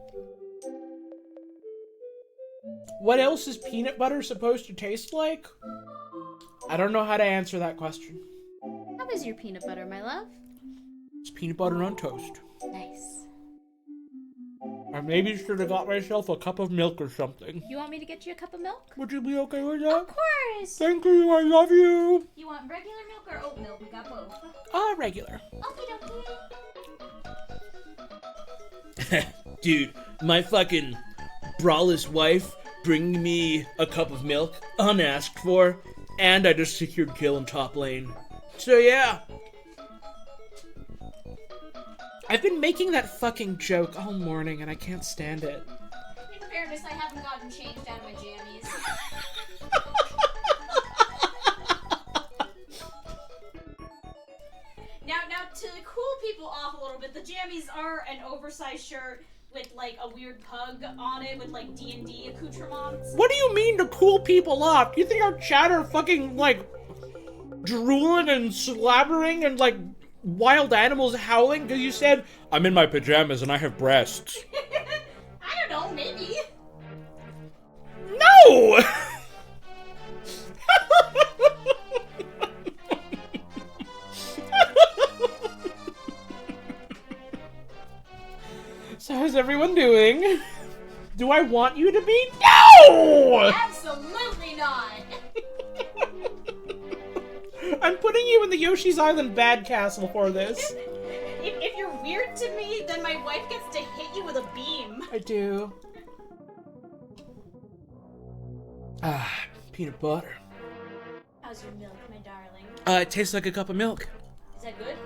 What else is peanut butter supposed to taste like? I don't know how to answer that question. How is your peanut butter, my love? It's peanut butter on toast. Nice. I maybe should have got myself a cup of milk or something. You want me to get you a cup of milk? Would you be okay with that? Of course! Thank you, I love you! You want regular milk or oat milk? We got both. Regular. Okie dokie. Dude, my fucking braless wife bringing me a cup of milk unasked for, and I just secured kill in top lane. So yeah. I've been making that fucking joke all morning and I can't stand it. In fairness, I haven't gotten changed out of my jammies. Now, to cool people off a little bit, the jammies are an oversized shirt with like a weird pug on it with like D&D accoutrements. What do you mean to cool people off? Do you think our chat are fucking like drooling and slabbering and like wild animals howling? Because you said, I'm in my pajamas and I have breasts. I don't know, maybe. No! So how's everyone doing? Do I want you to be? No! Absolutely not. I'm putting you in the Yoshi's Island Bad Castle for this. If you're weird to me, then my wife gets to hit you with a beam. I do. Peanut butter. How's your milk, my darling? It tastes like a cup of milk. Is that good?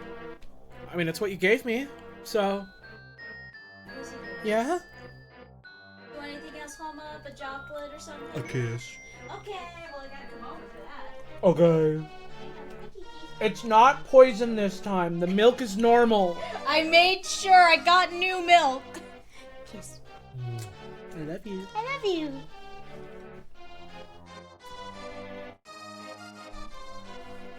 I mean, it's what you gave me, so... Is it good? Yeah? You want anything else, Mama? A chocolate or something? A kiss. Okay, well I gotta come over for that. Okay. It's not poison this time. The milk is normal. I made sure I got new milk. Kiss. I love you. I love you.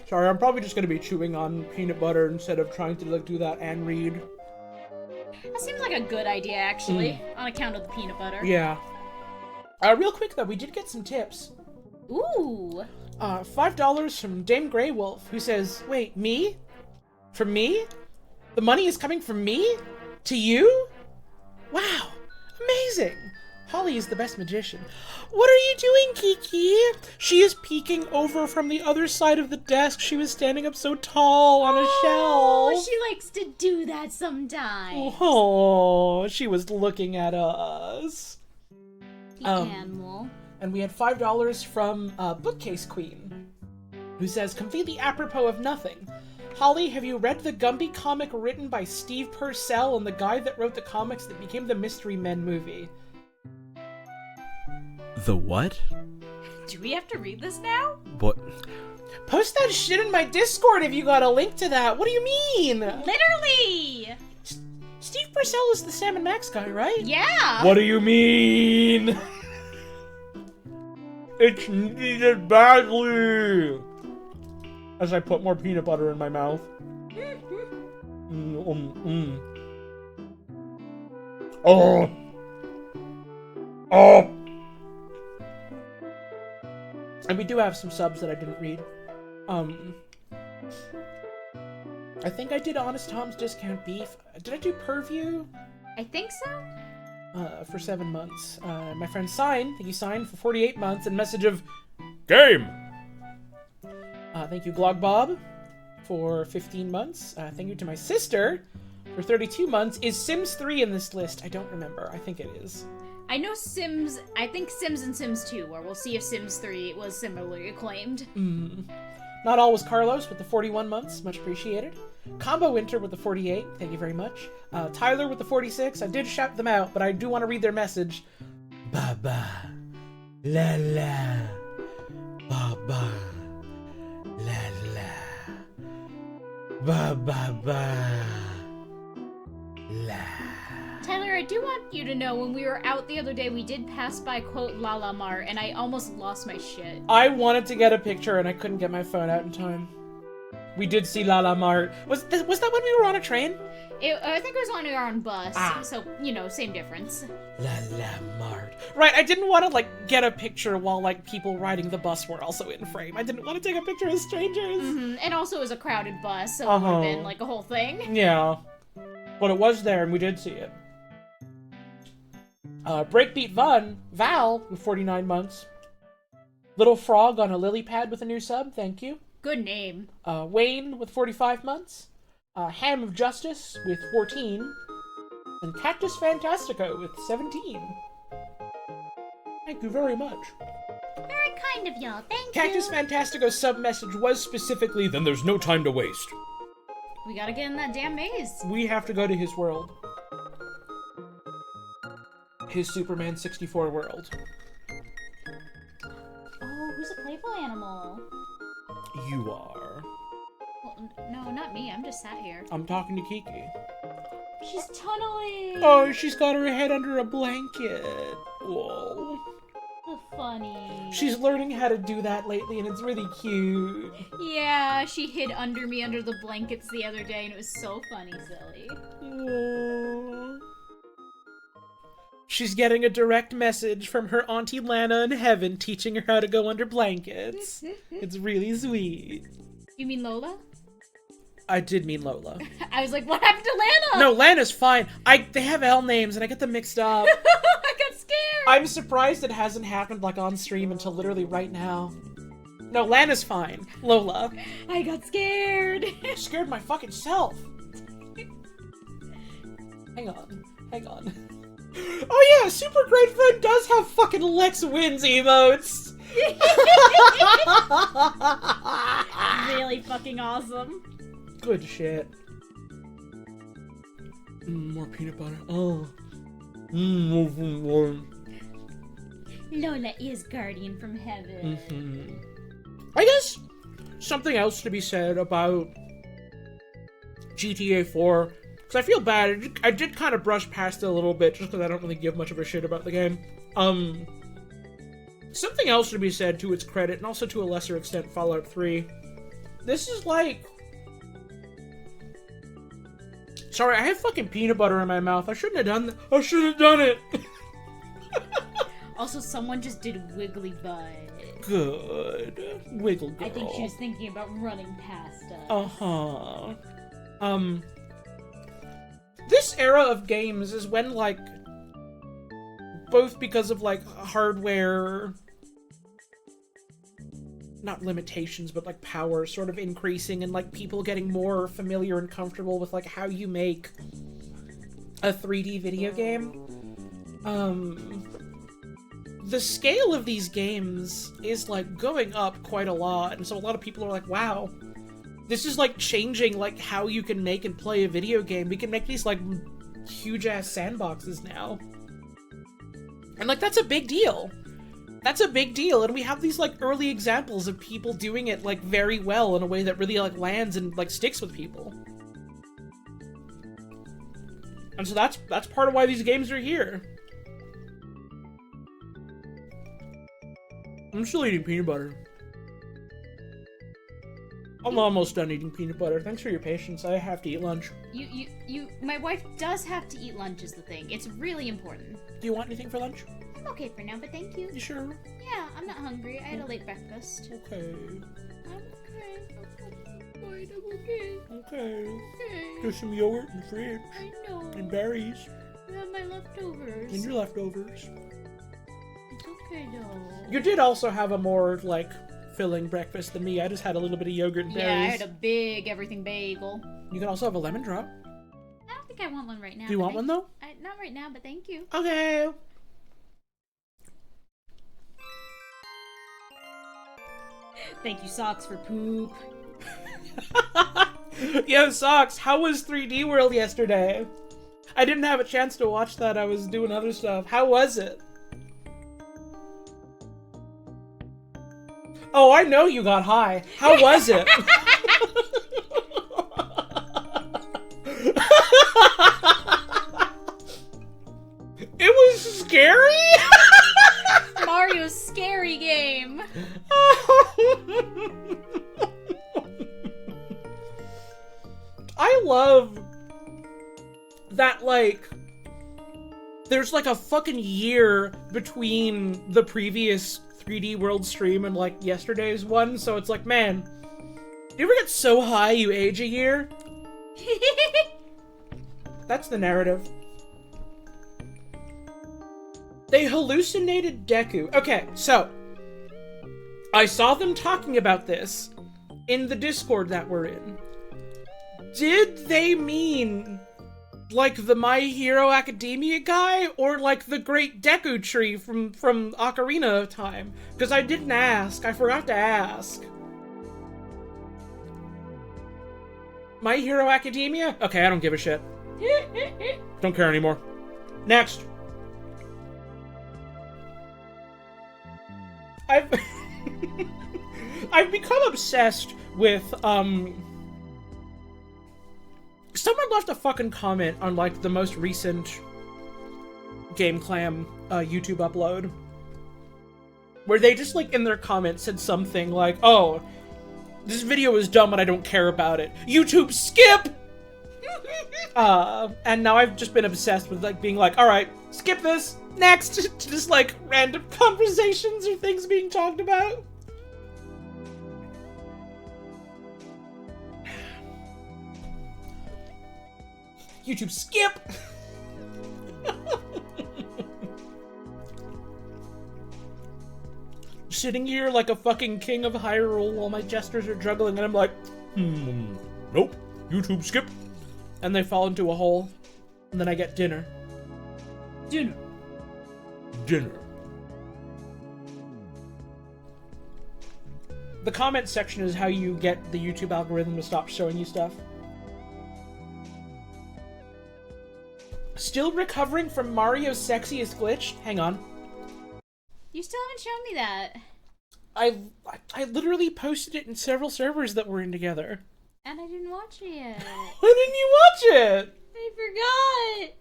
Sorry, I'm probably just gonna be chewing on peanut butter instead of trying to like do that and read. That seems like a good idea, actually, on account of the peanut butter. Yeah. Real quick though, we did get some tips. Ooh. $5 from Dame Grey Wolf, who says, wait, me? From me? The money is coming from me? To you? Wow, amazing. Holly is the best magician. What are you doing, Kiki? She is peeking over from the other side of the desk. She was standing up so tall on a shelf. Oh, she likes to do that sometimes. Oh, she was looking at us. The animal. And we had $5 from Bookcase Queen, who says, completely apropos of nothing. Holly, have you read the Gumby comic written by Steve Purcell and the guy that wrote the comics that became the Mystery Men movie? The what? Do we have to read this now? What? Post that shit in my Discord if you got a link to that. What do you mean? Literally! Steve Purcell is the Sam and Max guy, right? Yeah! What do you mean? It's needed badly. As I put more peanut butter in my mouth. Oh. Oh. And we do have some subs that I didn't read. I think I did Honest Tom's Discount Beef. Did I do Purview? I think so. For 7 months. My friend Sign, thank you Sign, for 48 months, and message of Game. thank you Glog Bob for 15 months. Thank you to my sister for 32 months. Is Sims 3 in this list? I don't remember. I think it is. I know Sims, I think Sims and Sims 2, or we'll see if Sims 3 was similarly acclaimed. Not all was Carlos with the 41 months. Much appreciated. Combo Winter with the 48. Thank you very much. Tyler with the 46. I did shout them out, but I do want to read their message. Ba-ba. La-la. Ba-ba. La-la. Ba-ba-ba. La. Tyler, I do want you to know, when we were out the other day, we did pass by, quote, Lala Mart, and I almost lost my shit. I wanted to get a picture and I couldn't get my phone out in time. We did see Lala Mart. Was that when we were on a train? I think it was on our own bus, so, you know, same difference. Lala Mart. Right, I didn't want to, get a picture while, people riding the bus were also in frame. I didn't want to take a picture of strangers. Mm-hmm. And also it was a crowded bus, so it would have been, a whole thing. Yeah. But it was there and we did see it. Breakbeat Val with 49 months. Little Frog on a lily pad with a new sub, thank you. Good name. Wayne with 45 months. Ham of Justice with 14. And Cactus Fantastico with 17. Thank you very much. Very kind of y'all, thank Cactus Fantastico's sub message was specifically, Then there's no time to waste. We gotta get in that damn maze. we have to go to his world. His Superman 64 world. Oh, who's a playful animal? You are. Well, no, not me. I'm just sat here. I'm talking to Kiki. She's tunneling. Oh, she's got her head under a blanket. Whoa. So funny. She's learning how to do that lately, and it's really cute. Yeah, she hid under me under the blankets the other day, and it was so funny, silly. Aww. She's getting a direct message from her Auntie Lana in heaven teaching her how to go under blankets. It's really sweet. You mean Lola? I did mean Lola. I was like, what happened to Lana? No, Lana's fine. They have L names and I get them mixed up. I got scared. I'm surprised it hasn't happened on stream until literally right now. No, Lana's fine. Lola. I got scared. I scared my fucking self. Hang on. Oh yeah, Super Great Friend does have fucking Lex Wins emotes. Really fucking awesome. Good shit. More peanut butter. Oh. Lola is guardian from heaven. I guess something else to be said about GTA 4. Because I feel bad. I did kind of brush past it a little bit just because I don't really give much of a shit about the game. Something else to be said to its credit, and also to a lesser extent Fallout 3. This is Sorry, I have fucking peanut butter in my mouth. I shouldn't have done that. I should have done it. Also, someone just did wiggly butt. Good. Wiggle girl. I think she was thinking about running past us. Uh-huh. This era of games is when, both because of, like, hardware... not limitations, but, like, power sort of increasing and, like, people getting more familiar and comfortable with, like, how you make a 3D video game. The scale of these games is, like, going up quite a lot, and so a lot of people are like, wow, this is, like, changing, like, how you can make and play a video game. We can make these, like, huge-ass sandboxes now. And, like, that's a big deal. That's a big deal, and we have these, like, early examples of people doing it, like, very well in a way that really, like, lands and, like, sticks with people. And so that's part of why these games are here. I'm still eating peanut butter. I'm almost done eating peanut butter. Thanks for your patience. I have to eat lunch. My wife does have to eat lunch is the thing. It's really important. Do you want anything for lunch? I'm okay for now, but thank you. You sure? Yeah, I'm not hungry. I had a late breakfast. Okay. I'm okay. I'm okay. Okay. Okay. There's some yogurt in the fridge. I know. And berries. I have my leftovers. And your leftovers. It's okay though. You did also have a more, like, filling breakfast than me. I just had a little bit of yogurt and berries. Yeah, I had a big everything bagel. You can also have a lemon drop. I don't think I want one right now. Do you want one, though? Not right now, but thank you. Okay. Thank you, Socks, for poop. Yo, Socks, how was 3D World yesterday? I didn't have a chance to watch that. I was doing other stuff. How was it? Oh, I know you got high. How was it? It was scary? Mario's scary game. I love that, like, there's like a fucking year between the previous 3D World stream and like yesterday's one, so it's like, man, do you ever get so high you age a year? That's the narrative. They hallucinated Deku. Okay, so I saw them talking about this in the Discord that we're in. Did they mean like the My Hero Academia guy, or like the Great Deku Tree from Ocarina of Time? Because I didn't ask. I forgot to ask. My Hero Academia? Okay, I don't give a shit. Don't care anymore. Next. I've become obsessed with, someone left a fucking comment on, like, the most recent Game Clam YouTube upload, where they just, like, in their comments said something like, oh, this video is dumb and I don't care about it. YouTube skip! And now I've just been obsessed with, like, being like, alright, skip this, next, to just, like, random conversations or things being talked about. YouTube skip! Sitting here like a fucking king of Hyrule while my jesters are juggling, and I'm like, nope, YouTube skip. And they fall into a hole, and then I get dinner. Dinner. The comment section is how you get the YouTube algorithm to stop showing you stuff. Still recovering from Mario's sexiest glitch? Hang on. You still haven't shown me that. I literally posted it in several servers that we're in together. And I didn't watch it yet. Why didn't you watch it? I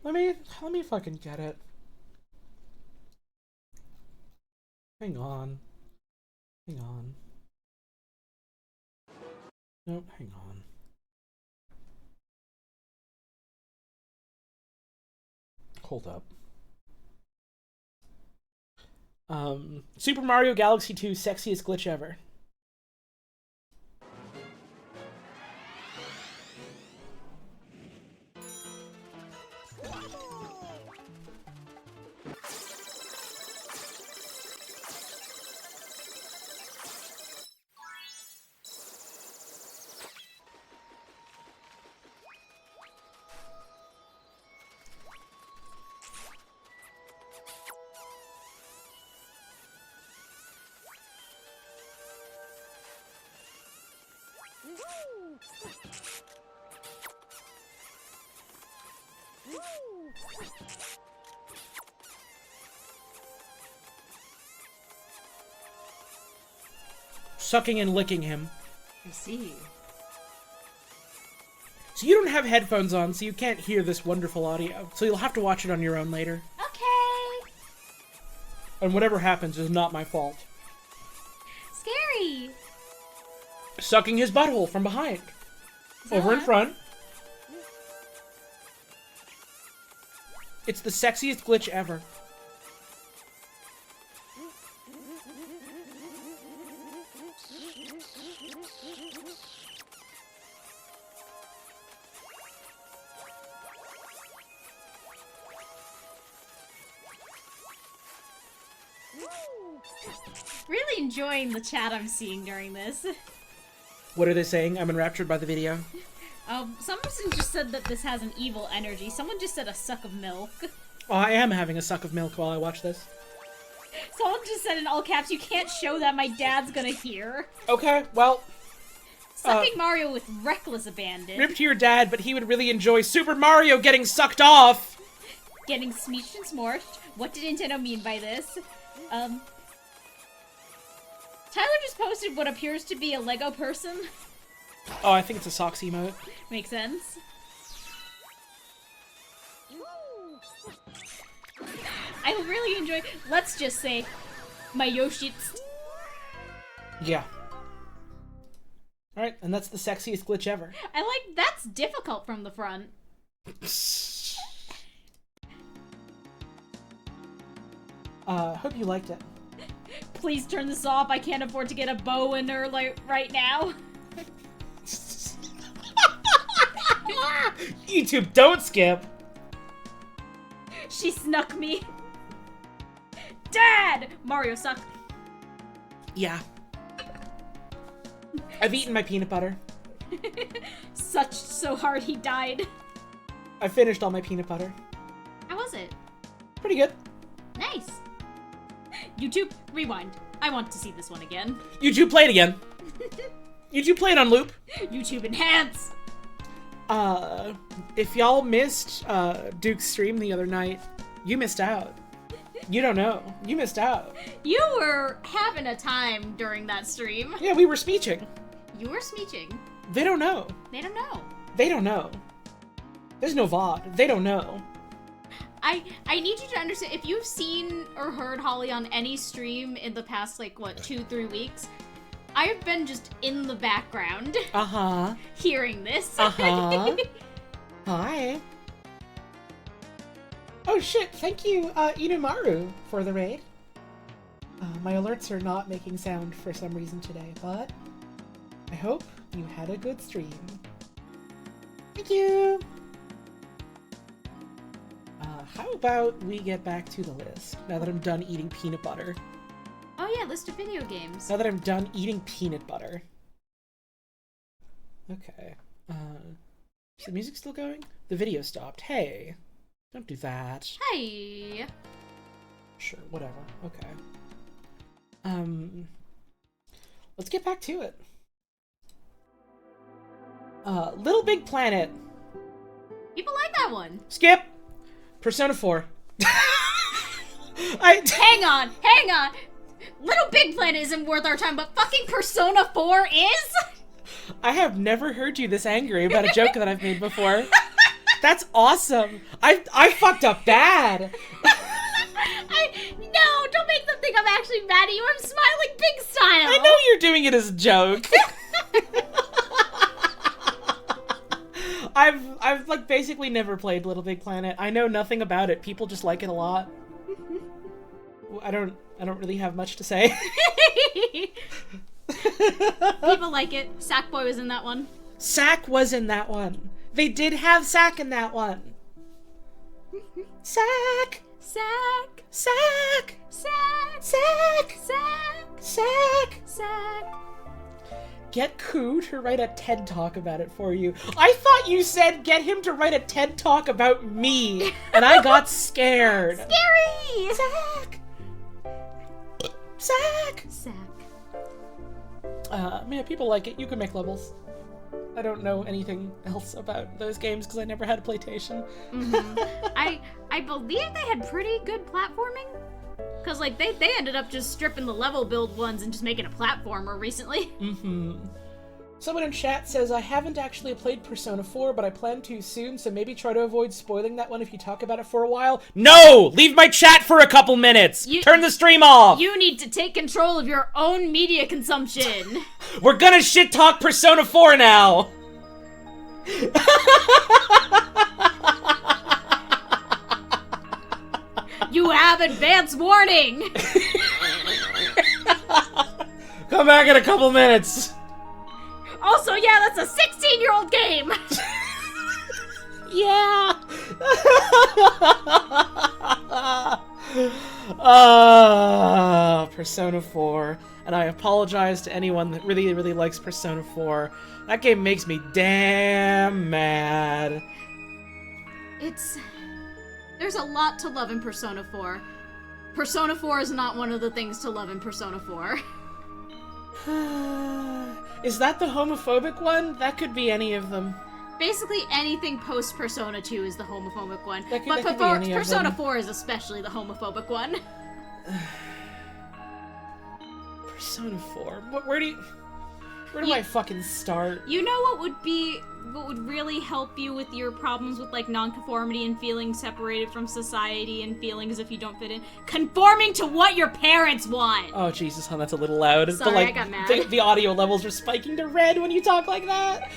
forgot. Let me fucking get it. Hang on. Nope, hang on. Hold up. Super Mario Galaxy 2 sexiest glitch ever. sucking and licking him. I see. So you don't have headphones on, so you can't hear this wonderful audio. So you'll have to watch it on your own later. Okay. And whatever happens is not my fault. Scary. Sucking his butthole from behind. Over in that? front. It's the sexiest glitch ever. Really enjoying the chat I'm seeing during this. What are they saying? I'm enraptured by the video. Some person just said that this has an evil energy. Someone just said a suck of milk. Oh, I am having a suck of milk while I watch this. Someone just said in all caps, you can't show that, my dad's gonna hear. Okay, well, Sucking Mario with reckless abandon. rip to your dad, but he would really enjoy Super Mario getting sucked off! Getting smeeched and smorched. What did Nintendo mean by this? Tyler just posted what appears to be a Lego person. Oh, I think it's a socks emote. Makes sense. I really enjoy, let's just say, my Yoshi. Yeah. Alright, and that's the sexiest glitch ever. I like, that's difficult from the front. Hope you liked it. Please turn this off, I can't afford to get a bow in her, like, right now. YouTube, don't skip! She snuck me. Dad! Mario suck. Yeah. I've eaten my peanut butter. Such so hard he died. I finished all my peanut butter. How was it? Pretty good. Nice. YouTube, rewind. I want to see this one again. YouTube, play it again. YouTube, play it on loop. YouTube enhance! If y'all missed, Duke's stream the other night, you missed out. You don't know. You missed out. You were having a time during that stream. Yeah, we were speeching. You were smeeching. They don't know. They don't know. They don't know. There's no VOD. They don't know. I need you to understand, if you've seen or heard Holly on any stream in the past, like, what, 2-3 weeks, I've been just in the background. Uh-huh. Hearing this. Uh-huh. Hi. Oh shit, thank you, Inumaru, for the raid. My alerts are not making sound for some reason today, but I hope you had a good stream. Thank you! How about we get back to the list, now that I'm done eating peanut butter. Oh yeah, list of video games. Now that I'm done eating peanut butter. Okay. Is the music still going? The video stopped. Hey. Don't do that. Hey. Sure, whatever. Okay. Let's get back to it. Little Big Planet. People like that one. Skip! Persona 4. Hang on. Little Big Planet isn't worth our time, but fucking Persona 4 is? I have never heard you this angry about a joke that I've made before. That's awesome. I fucked up bad. No, don't make them think I'm actually mad at you. I'm smiling big style. I know you're doing it as a joke. I've like basically never played Little Big Planet. I know nothing about it. People just like it a lot. I don't really have much to say. People like it. Sackboy was in that one. Sack was in that one. They did have Sack in that one. Sack! Sack! Sack! Sack! Sack! Sack! Sack! Sack! Get Koo to write a TED Talk about it for you. I thought you said get him to write a TED Talk about me, and I got scared. Scary! Sack! Sack! Sack. Man, people like it. You can make levels. I don't know anything else about those games because I never had a PlayStation. Mm-hmm. I believe they had pretty good platforming. Because, like, they ended up just stripping the level build ones and just making a platformer recently. Mm-hmm. Someone in chat says, I haven't actually played Persona 4, but I plan to soon, so maybe try to avoid spoiling that one if you talk about it for a while. No! Leave my chat for a couple minutes! Turn the stream off! You need to take control of your own media consumption. We're gonna shit talk Persona 4 now! You have advance warning! Come back in a couple minutes! Also, yeah, that's a 16-year-old game! Yeah! Persona 4. And I apologize to anyone that really, really likes Persona 4. That game makes me damn mad. There's a lot to love in Persona 4. Persona 4 is not one of the things to love in Persona 4. Is that the homophobic one? That could be any of them. Basically, anything post Persona 2 is the homophobic one. That But could be any of Persona them. 4 is especially the homophobic one. Persona 4. Where do I fucking start? You know what would really help you with your problems with, like, nonconformity and feeling separated from society and feeling as if you don't fit in? Conforming to what your parents want! Oh, Jesus, hon, that's a little loud. Sorry, I got mad. The audio levels are spiking to red when you talk like that.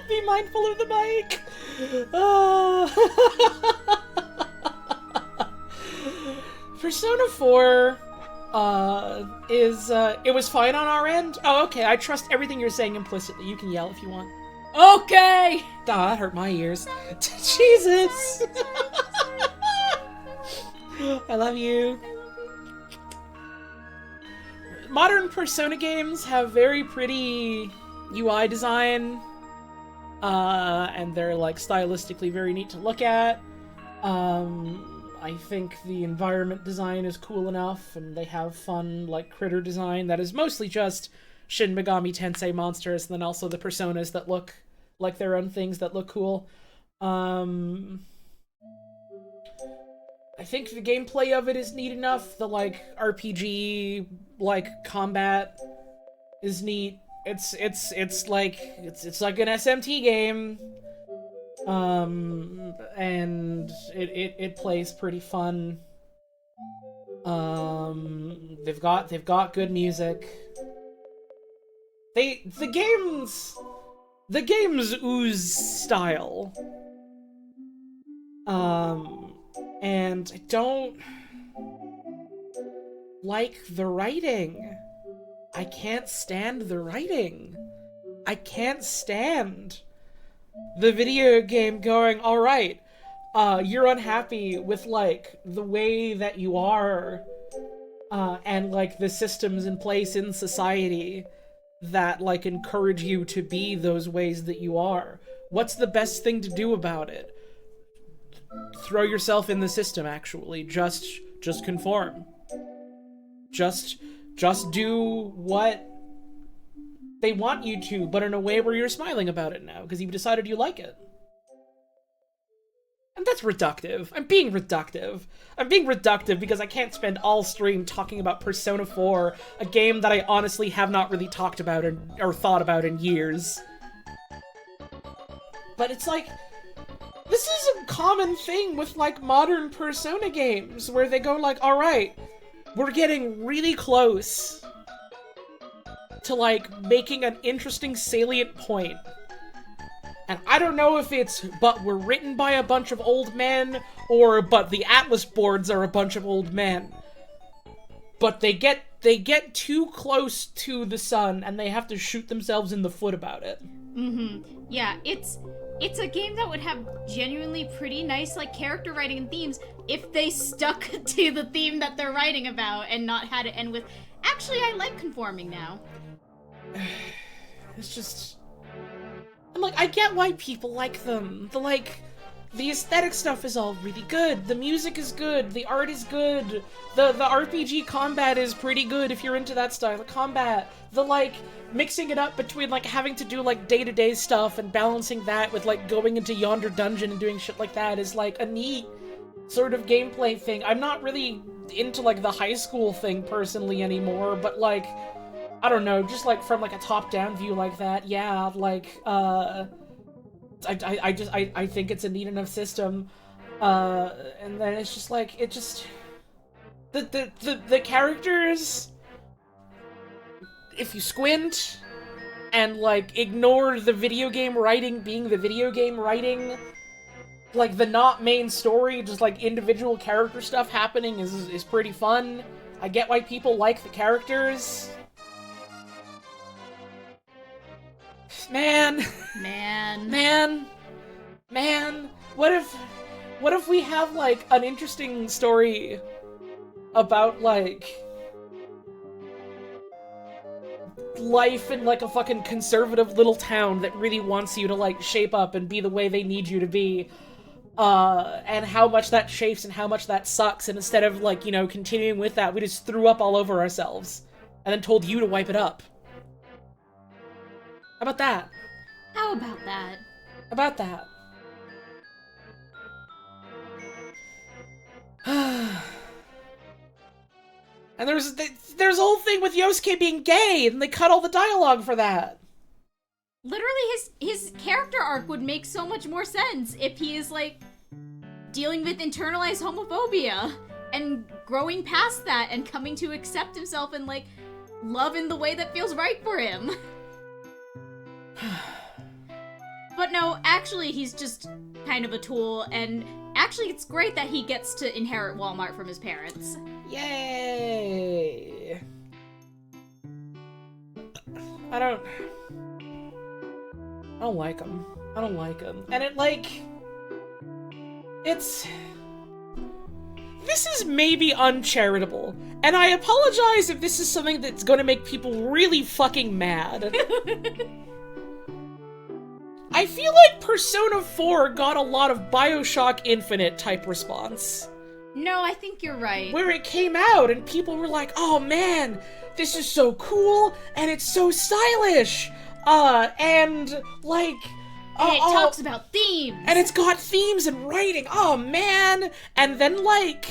Be mindful of the mic. Persona 4 it was fine on our end. Oh, okay, I trust everything you're saying implicitly. You can yell if you want. Okay! Ah, that hurt my ears. Jesus! I love you. Modern Persona games have very pretty UI design, and they're, like, stylistically very neat to look at. I think the environment design is cool enough, and they have fun, like, critter design that is mostly just Shin Megami Tensei monsters, and then also the personas that look like their own things that look cool. I think the gameplay of it is neat enough. The, like, RPG, like, combat is neat. It's like an SMT game. And it plays pretty fun. They've got good music. The games ooze style. And I don't like the writing. I can't stand the writing. I can't stand the video game going, alright, you're unhappy with, like, the way that you are, and, like, the systems in place in society that, like, encourage you to be those ways that you are. What's the best thing to do about it? Throw yourself in the system, actually. Just conform. Just do what they want you to, but in a way where you're smiling about it now, because you've decided you like it. And that's reductive. I'm being reductive. I'm being reductive because I can't spend all stream talking about Persona 4, a game that I honestly have not really talked about or thought about in years. But it's like, this is a common thing with, like, modern Persona games, where they go like, alright, we're getting really close to, like, making an interesting salient point. And I don't know if it's, but we're written by a bunch of old men, or but the Atlas boards are a bunch of old men. But they get too close to the sun, and they have to shoot themselves in the foot about it. Mm-hmm. Yeah, it's a game that would have genuinely pretty nice, like, character writing and themes if they stuck to the theme that they're writing about and not had it end with, actually, I like conforming now. It's just... I'm like, I get why people like them. The aesthetic stuff is all really good. The music is good. The art is good. The RPG combat is pretty good if you're into that style of combat. The, like, mixing it up between, like, having to do, like, day-to-day stuff and balancing that with, like, going into yonder dungeon and doing shit like that is, like, a neat sort of gameplay thing. I'm not really into, like, the high school thing personally anymore, but, like, I don't know, just, like, from, like, a top-down view like that, yeah, like, I think it's a neat enough system, and then it's just, like, the characters, if you squint and, like, ignore the video game writing being the video game writing, like, the not main story, just, like, individual character stuff happening is pretty fun. I get why people like the characters. Man, what if we have, like, an interesting story about, like, life in, like, a fucking conservative little town that really wants you to, like, shape up and be the way they need you to be, and how much that shapes and how much that sucks, and instead of, like, you know, continuing with that, we just threw up all over ourselves, and then told you to wipe it up. How about that? How about that? About that. And there's a whole thing with Yosuke being gay, and they cut all the dialogue for that. Literally, his character arc would make so much more sense if he is, like, dealing with internalized homophobia and growing past that and coming to accept himself and, like, love in the way that feels right for him. But no, actually, he's just kind of a tool, and actually, it's great that he gets to inherit Walmart from his parents. Yay! I don't like him. I don't like him. And this is maybe uncharitable, and I apologize if this is something that's gonna make people really fucking mad. I feel like Persona 4 got a lot of BioShock Infinite type response. No, I think you're right. Where it came out and people were like, oh man, this is so cool and it's so stylish. And like... And it talks about themes. And it's got themes and writing. Oh man. And then like...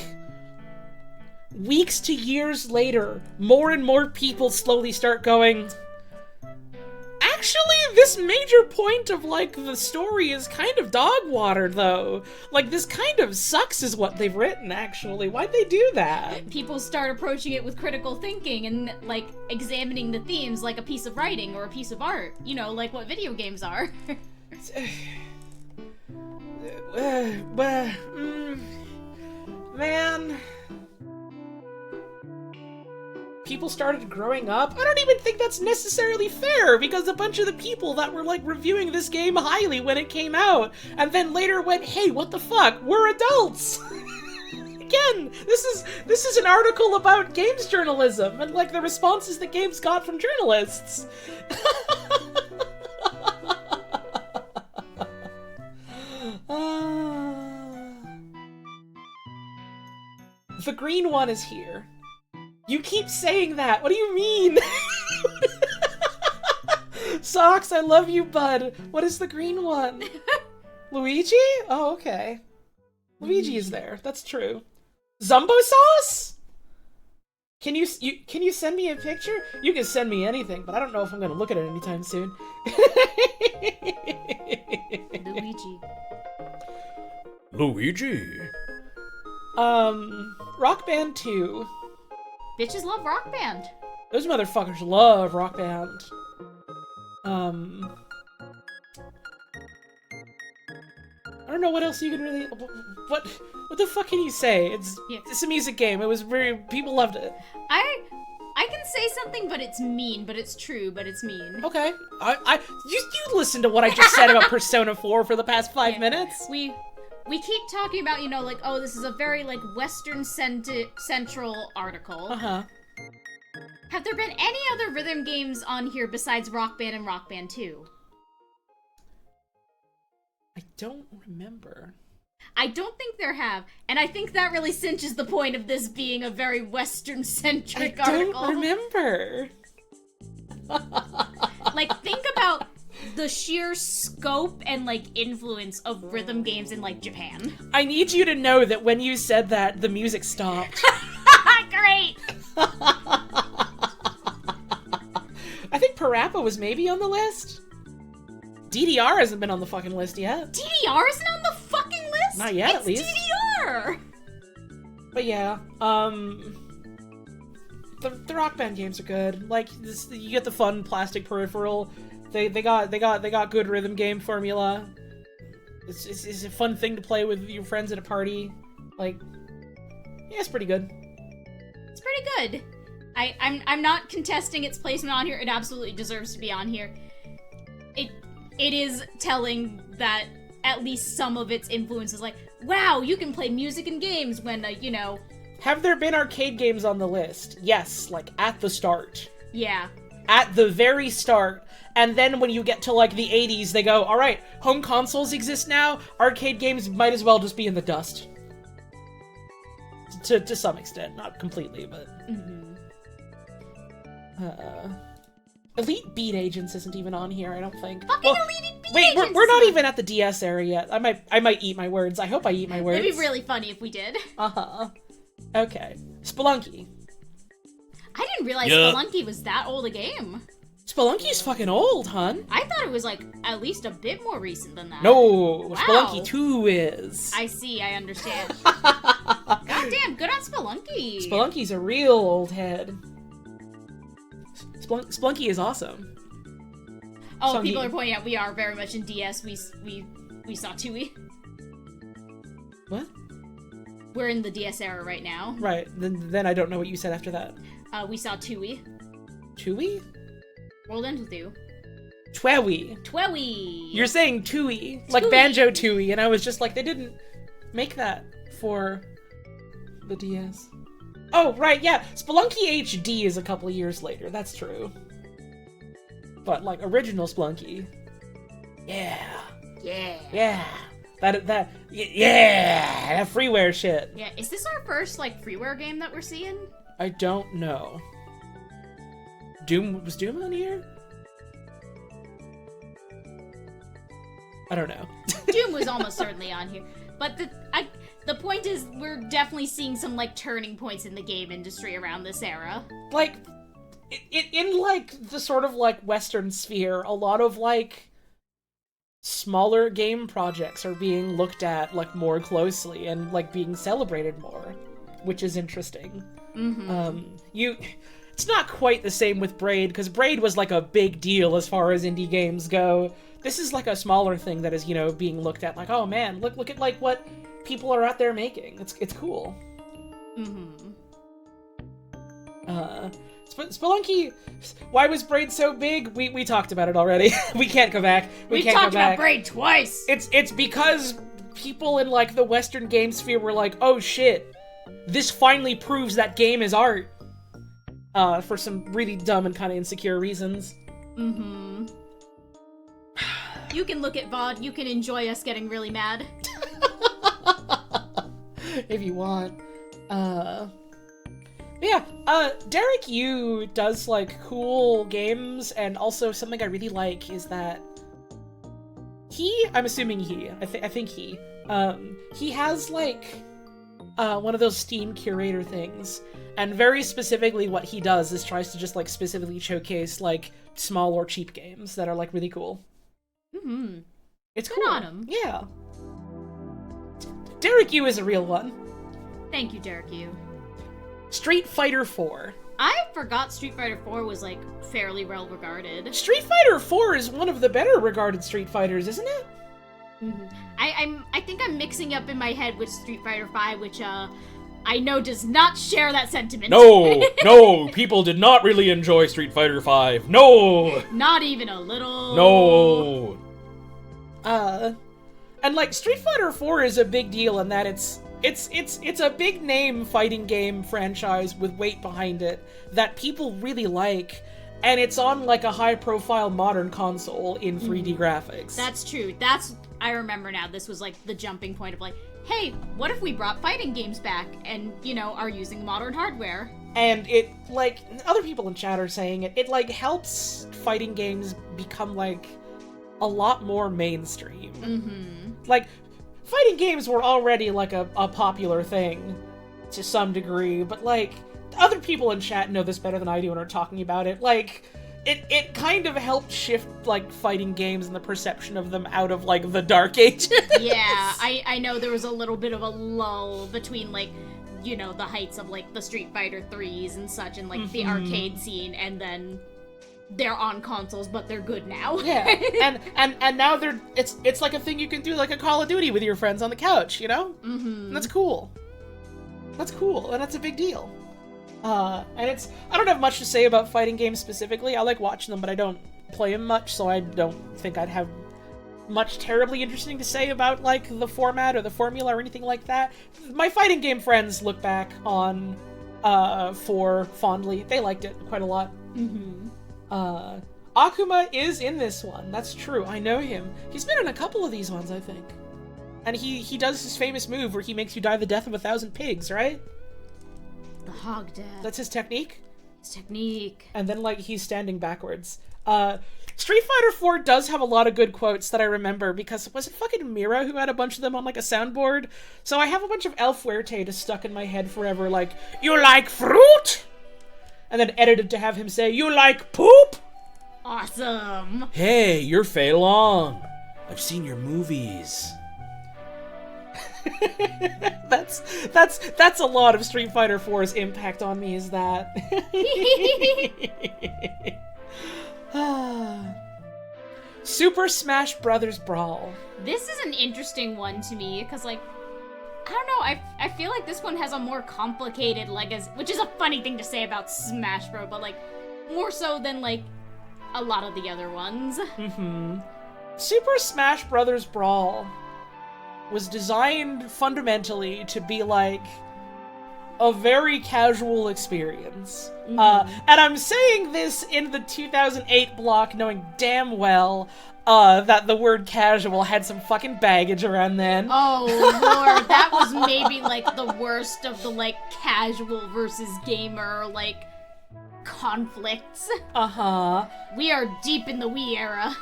weeks to years later, more and more people slowly start going... Actually, this major point of, like, the story is kind of dog water, though. Like, this kind of sucks is what they've written, actually. Why'd they do that? People start approaching it with critical thinking and, like, examining the themes like a piece of writing or a piece of art. You know, like what video games are. Man... people started growing up. I don't even think that's necessarily fair, because a bunch of the people that were, like, reviewing this game highly when it came out, and then later went, hey, what the fuck, we're adults! Again, this is an article about games journalism, and, like, the responses that games got from journalists. The green one is here. You keep saying that. What do you mean? Socks, I love you, bud. What is the green one? Luigi? Oh, okay. Luigi is there. That's true. Zumbo sauce? Can you send me a picture? You can send me anything, but I don't know if I'm gonna look at it anytime soon. Luigi. Rock Band 2. Bitches love Rock Band. Those motherfuckers love Rock Band. I don't know what else you can really... What the fuck can you say? It's a music game. It was very... people loved it. I can say something, but it's mean, but it's true, but it's mean. Okay. You listened to what I just said about Persona 4 for the past 5 minutes? We keep talking about, you know, like, oh, this is a very, like, Western central article. Uh-huh. Have there been any other rhythm games on here besides Rock Band and Rock Band 2? I don't remember. I don't think there have, and I think that really cinches the point of this being a very Western-centric article. I don't remember. Like, think about the sheer scope and, like, influence of rhythm games in, like, Japan. I need you to know that when you said that, the music stopped. Great! I think Parappa was maybe on the list. DDR hasn't been on the fucking list yet. DDR isn't on the fucking list? Not yet, at least. It's DDR! But yeah, the Rock Band games are good. Like, this, you get the fun plastic peripheral. They got good rhythm game formula. It's a fun thing to play with your friends at a party. Like, yeah, it's pretty good. It's pretty good. I'm not contesting its placement on here. It absolutely deserves to be on here. It is telling that at least some of its influence is like, wow, you can play music and games when, you know... Have there been arcade games on the list? Yes, like, at the start. Yeah. At the very start. And then when you get to, like, the 80s, they go, alright, home consoles exist now, arcade games might as well just be in the dust. To some extent, not completely, but... Mm-hmm. Elite Beat Agents isn't even on here, I don't think. Fucking Elite Beat Wait, Agents! we're not even at the DS era yet. I might eat my words. I hope I eat my words. It'd be really funny if we did. Uh-huh. Okay. Spelunky. I didn't realize Yeah. Spelunky was that old a game. Spelunky's fucking old, hun. I thought it was, like, at least a bit more recent than that. No, Wow. Spelunky 2 is. I see, I understand. Goddamn, good on Spelunky. Spelunky's a real old head. Spelunky is awesome. Oh, So people he- are pointing out we are very much in DS. We saw Tui. What? We're in the DS era right now. Right, then I don't know what you said after that. We saw Tui. Tui? World Ends With You. Twewy. Twewy! You're saying Tui, like Tui. Banjo Tooie, and I was just like, they didn't make that for the DS. Oh, right, yeah. Spelunky HD is a couple of years later, that's true. But, like, original Spelunky. Yeah. Yeah. Yeah. That freeware shit. Yeah, is this our first, like, freeware game that we're seeing? I don't know. Was Doom on here? I don't know. Doom was almost certainly on here. But the point is, we're definitely seeing some, like, turning points in the game industry around this era. Like, in like, the sort of, like, Western sphere, a lot of, like, smaller game projects are being looked at, like, more closely and, like, being celebrated more, which is interesting. Mm-hmm. It's not quite the same with Braid, because Braid was, like, a big deal as far as indie games go. This is, like, a smaller thing that is, you know, being looked at, like, oh man, look at, like, what people are out there making. It's cool. Mm-hmm. Spelunky, why was Braid so big? We talked about it already. We can't go back. We can't talked go back. about Braid twice! It's because people in, like, the Western game sphere were like, oh shit, this finally proves that game is art. For some really dumb and kind of insecure reasons. Mm-hmm. You can look at VOD, you can enjoy us getting really mad. If you want. Derek Yu does, like, cool games, and also something I really like is that I'm assuming I think he has, like, one of those Steam curator things, and very specifically what he does is tries to just, like, specifically showcase, like, small or cheap games that are, like, really cool. Mm-hmm. It's Good cool. on him. Yeah. Derek Yu is a real one. Thank you, Derek Yu. Street Fighter 4. I forgot Street Fighter 4 was, like, fairly well regarded. Street Fighter 4 is one of the better regarded Street Fighters, isn't it? Mm-hmm. I think I'm mixing up in my head with Street Fighter 5, which, I know does not share that sentiment. No, people did not really enjoy Street Fighter V. No! Not even a little. No! And, like, Street Fighter 4 is a big deal in that it's a big name fighting game franchise with weight behind it that people really like, and it's on, like, a high-profile modern console in 3D graphics. That's true. I remember now, this was, like, the jumping point of, like, hey, what if we brought fighting games back and, you know, are using modern hardware? And it, like, other people in chat are saying it, like, helps fighting games become, like, a lot more mainstream. Like, fighting games were already, like, a popular thing to some degree, but, like, other people in chat know this better than I do and are talking about it. Like, it kind of helped shift, like, fighting games and the perception of them out of, like, the Dark Ages. Yeah, I know there was a little bit of a lull between, like, you know, the heights of, like, the Street Fighter 3s and such, and, like, the arcade scene, and then they're on consoles, but they're good now. Yeah, and now it's like a thing you can do, like a Call of Duty with your friends on the couch, you know? And that's cool. That's cool, and that's a big deal. And I don't have much to say about fighting games specifically. I like watching them, but I don't play them much, so I don't think I'd have much terribly interesting to say about, like, the format or the formula or anything like that. My fighting game friends look back on 4 fondly. They liked it quite a lot. Akuma is in this one. That's true. I know him. He's been in a couple of these ones, I think. And he does his famous move where he makes you die the death of 1,000 pigs, right? The hog death. That's his technique? His technique. And then, like, he's standing backwards. Street Fighter 4 does have a lot of good quotes that I remember, because was it fucking Mira who had a bunch of them on, like, a soundboard? So I have a bunch of El Fuerte just stuck in my head forever, like, "You like fruit?" And then edited to have him say, "You like poop?" Awesome. Hey, you're Fei Long. I've seen your movies. That's a lot of Street Fighter 4's impact on me, is that. Super Smash Brothers Brawl. This is an interesting one to me, because, like, I don't know, I feel like this one has a more complicated legacy, which is a funny thing to say about Smash Bros, but, like, more so than, like, a lot of the other ones. Super Smash Brothers Brawl was designed fundamentally to be, like, a very casual experience. And I'm saying this in the 2008 block, knowing damn well that the word casual had some fucking baggage around then. Oh, Lord, that was maybe, like, the worst of the, like, casual versus gamer, like, conflicts. We are deep in the Wii era.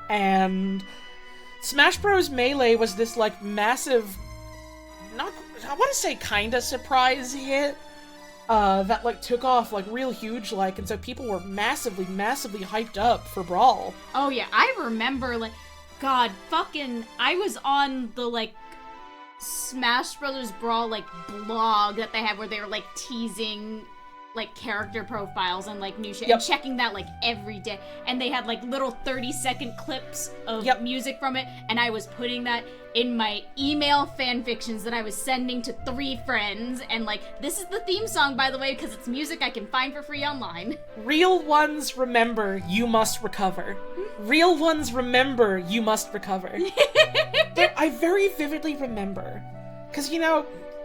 And Smash Bros. Melee was this, like, massive, I want to say kinda surprise hit, that, like, took off, like, real huge, like, and so people were massively hyped up for Brawl. Oh, yeah, I remember, like, God, fucking, I was on the, like, Smash Brothers Brawl, like, blog that they had where they were, like, teasing, like, character profiles and, like, new shit, and checking that, like, every day, and they had, like, little 30-second clips of music from it, and I was putting that in my email fanfictions that I was sending to 3 friends, and, like, this is the theme song, by the way, because it's music I can find for free online. Real ones remember, you must recover. Real ones remember, you must recover. I very vividly remember, because, you know,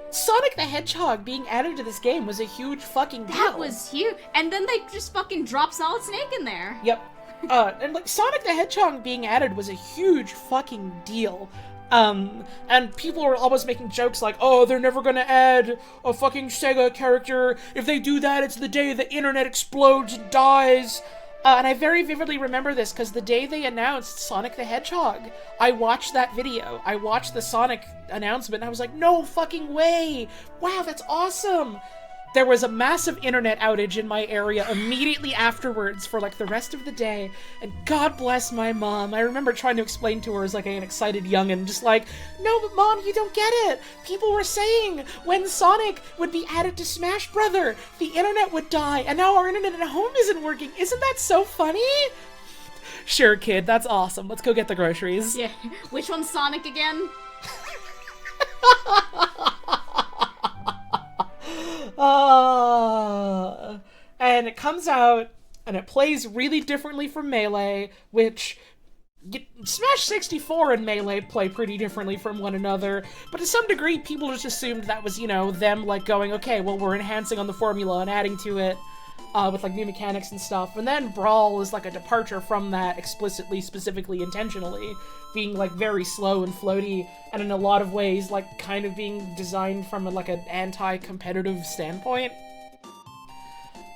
Sonic the Hedgehog being added to this game was a huge fucking deal. That was huge. And then they just fucking dropped Solid Snake in there. Yep. And, like, Sonic the Hedgehog being added was a huge fucking deal. And people were almost making jokes like, oh, they're never gonna add a fucking Sega character. If they do that, it's the day the internet explodes and dies. And I very vividly remember this, because the day they announced Sonic the Hedgehog, I watched that video. I watched the Sonic announcement, and I was like, no fucking way! Wow, that's awesome! There was a massive internet outage in my area immediately afterwards for, like, the rest of the day, and God bless my mom. I remember trying to explain to her as, like, an excited youngin', just like, no, but Mom, you don't get it! People were saying when Sonic would be added to Smash Brother, the internet would die, and now our internet at home isn't working. Isn't that so funny? Sure, kid, that's awesome. Let's go get the groceries. Yeah. Which one's Sonic again? And it comes out, and it plays really differently from Melee, which Smash 64 and Melee play pretty differently from one another, but to some degree, people just assumed that was, you know, them, like, going, okay, well, we're enhancing on the formula and adding to it, with, like, new mechanics and stuff, and then Brawl is, like, a departure from that explicitly, specifically, intentionally, being, like, very slow and floaty, and in a lot of ways, like, kind of being designed from, like, an anti-competitive standpoint.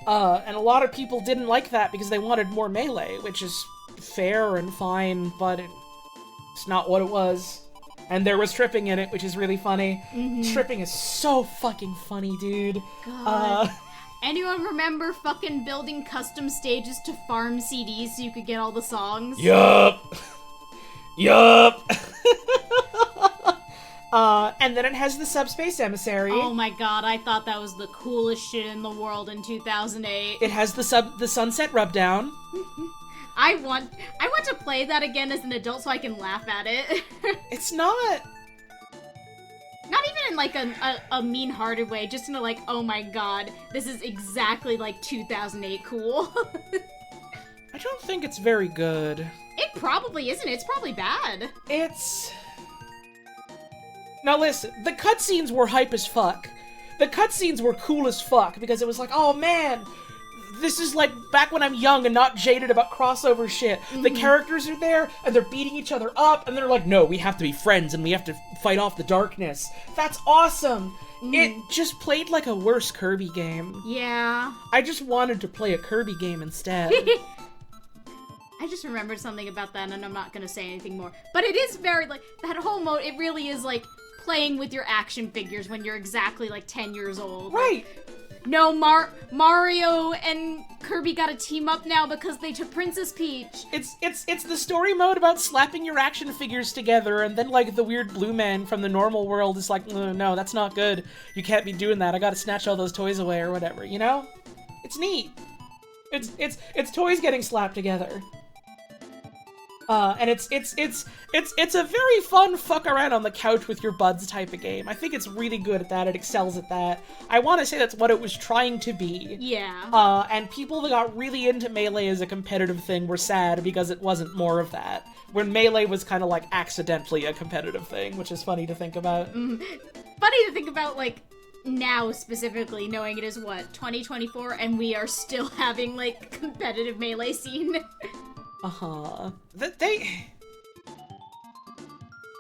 And a lot of people didn't like that because they wanted more Melee, which is fair and fine, but it's not what it was. And there was tripping in it, which is really funny. Tripping is so fucking funny, dude. God. Anyone remember fucking building custom stages to farm CDs so you could get all the songs? Yup! And then it has the Subspace Emissary. Oh my god, I thought that was the coolest shit in the world in 2008. It has the Sunset Rubdown. I want to play that again as an adult so I can laugh at it. It's not even in like a mean-hearted way, just in a like, oh my god, this is exactly like 2008 cool. I don't think it's very good. It probably isn't. It's probably bad. Now listen, the cutscenes were hype as fuck. The cutscenes were cool as fuck because it was like, oh man, this is like back when I'm young and not jaded about crossover shit. The characters are there and they're beating each other up and they're like, no, we have to be friends and we have to fight off the darkness. That's awesome. It just played like a worse Kirby game. Yeah. I just wanted to play a Kirby game instead. I just remembered something about that and I'm not gonna say anything more. But it is very like, that whole mode, it really is like playing with your action figures when you're exactly like 10 years old. Right. No, Mario and Kirby gotta team up now because they took Princess Peach. It's the story mode about slapping your action figures together, and then like the weird blue man from the normal world is like, no, that's not good. You can't be doing that. I gotta snatch all those toys away or whatever. You know? It's neat. It's toys getting slapped together. And it's a very fun fuck around on the couch with your buds type of game. I think it's really good at that. It excels at that. I want to say that's what it was trying to be. Yeah. And people that got really into Melee as a competitive thing were sad because it wasn't more of that. When Melee was kind of like accidentally a competitive thing, which is funny to think about. Funny to think about, like, now specifically, knowing it is, what, 2024, and we are still having, like, competitive Melee scene.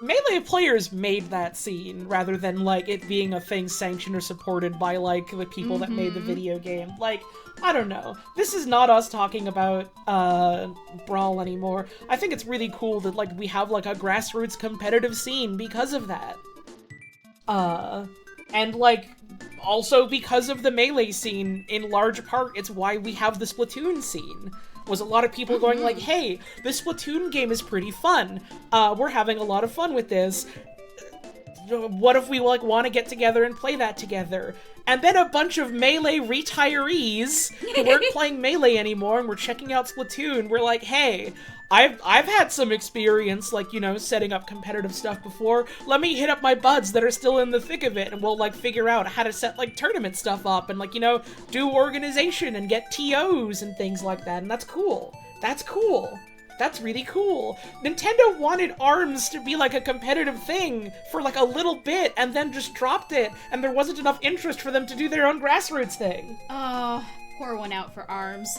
Melee players made that scene rather than like it being a thing sanctioned or supported by like the people that made the video game. Like, I don't know. This is not us talking about Brawl anymore. I think it's really cool that like we have like a grassroots competitive scene because of that. And like also because of the Melee scene, in large part, it's why we have the Splatoon scene. Was a lot of people going like, hey, this Splatoon game is pretty fun. We're having a lot of fun with this. What if we like want to get together and play that together? And then a bunch of Melee retirees who weren't playing Melee anymore and were checking out Splatoon were like, hey, I've had some experience, like, you know, setting up competitive stuff before. Let me hit up my buds that are still in the thick of it, and we'll, like, figure out how to set, like, tournament stuff up and, like, you know, do organization and get TOs and things like that, and that's cool. That's cool. That's really cool. Nintendo wanted ARMS to be, like, a competitive thing for, like, a little bit, and then just dropped it, and there wasn't enough interest for them to do their own grassroots thing. Oh, pour one out for ARMS.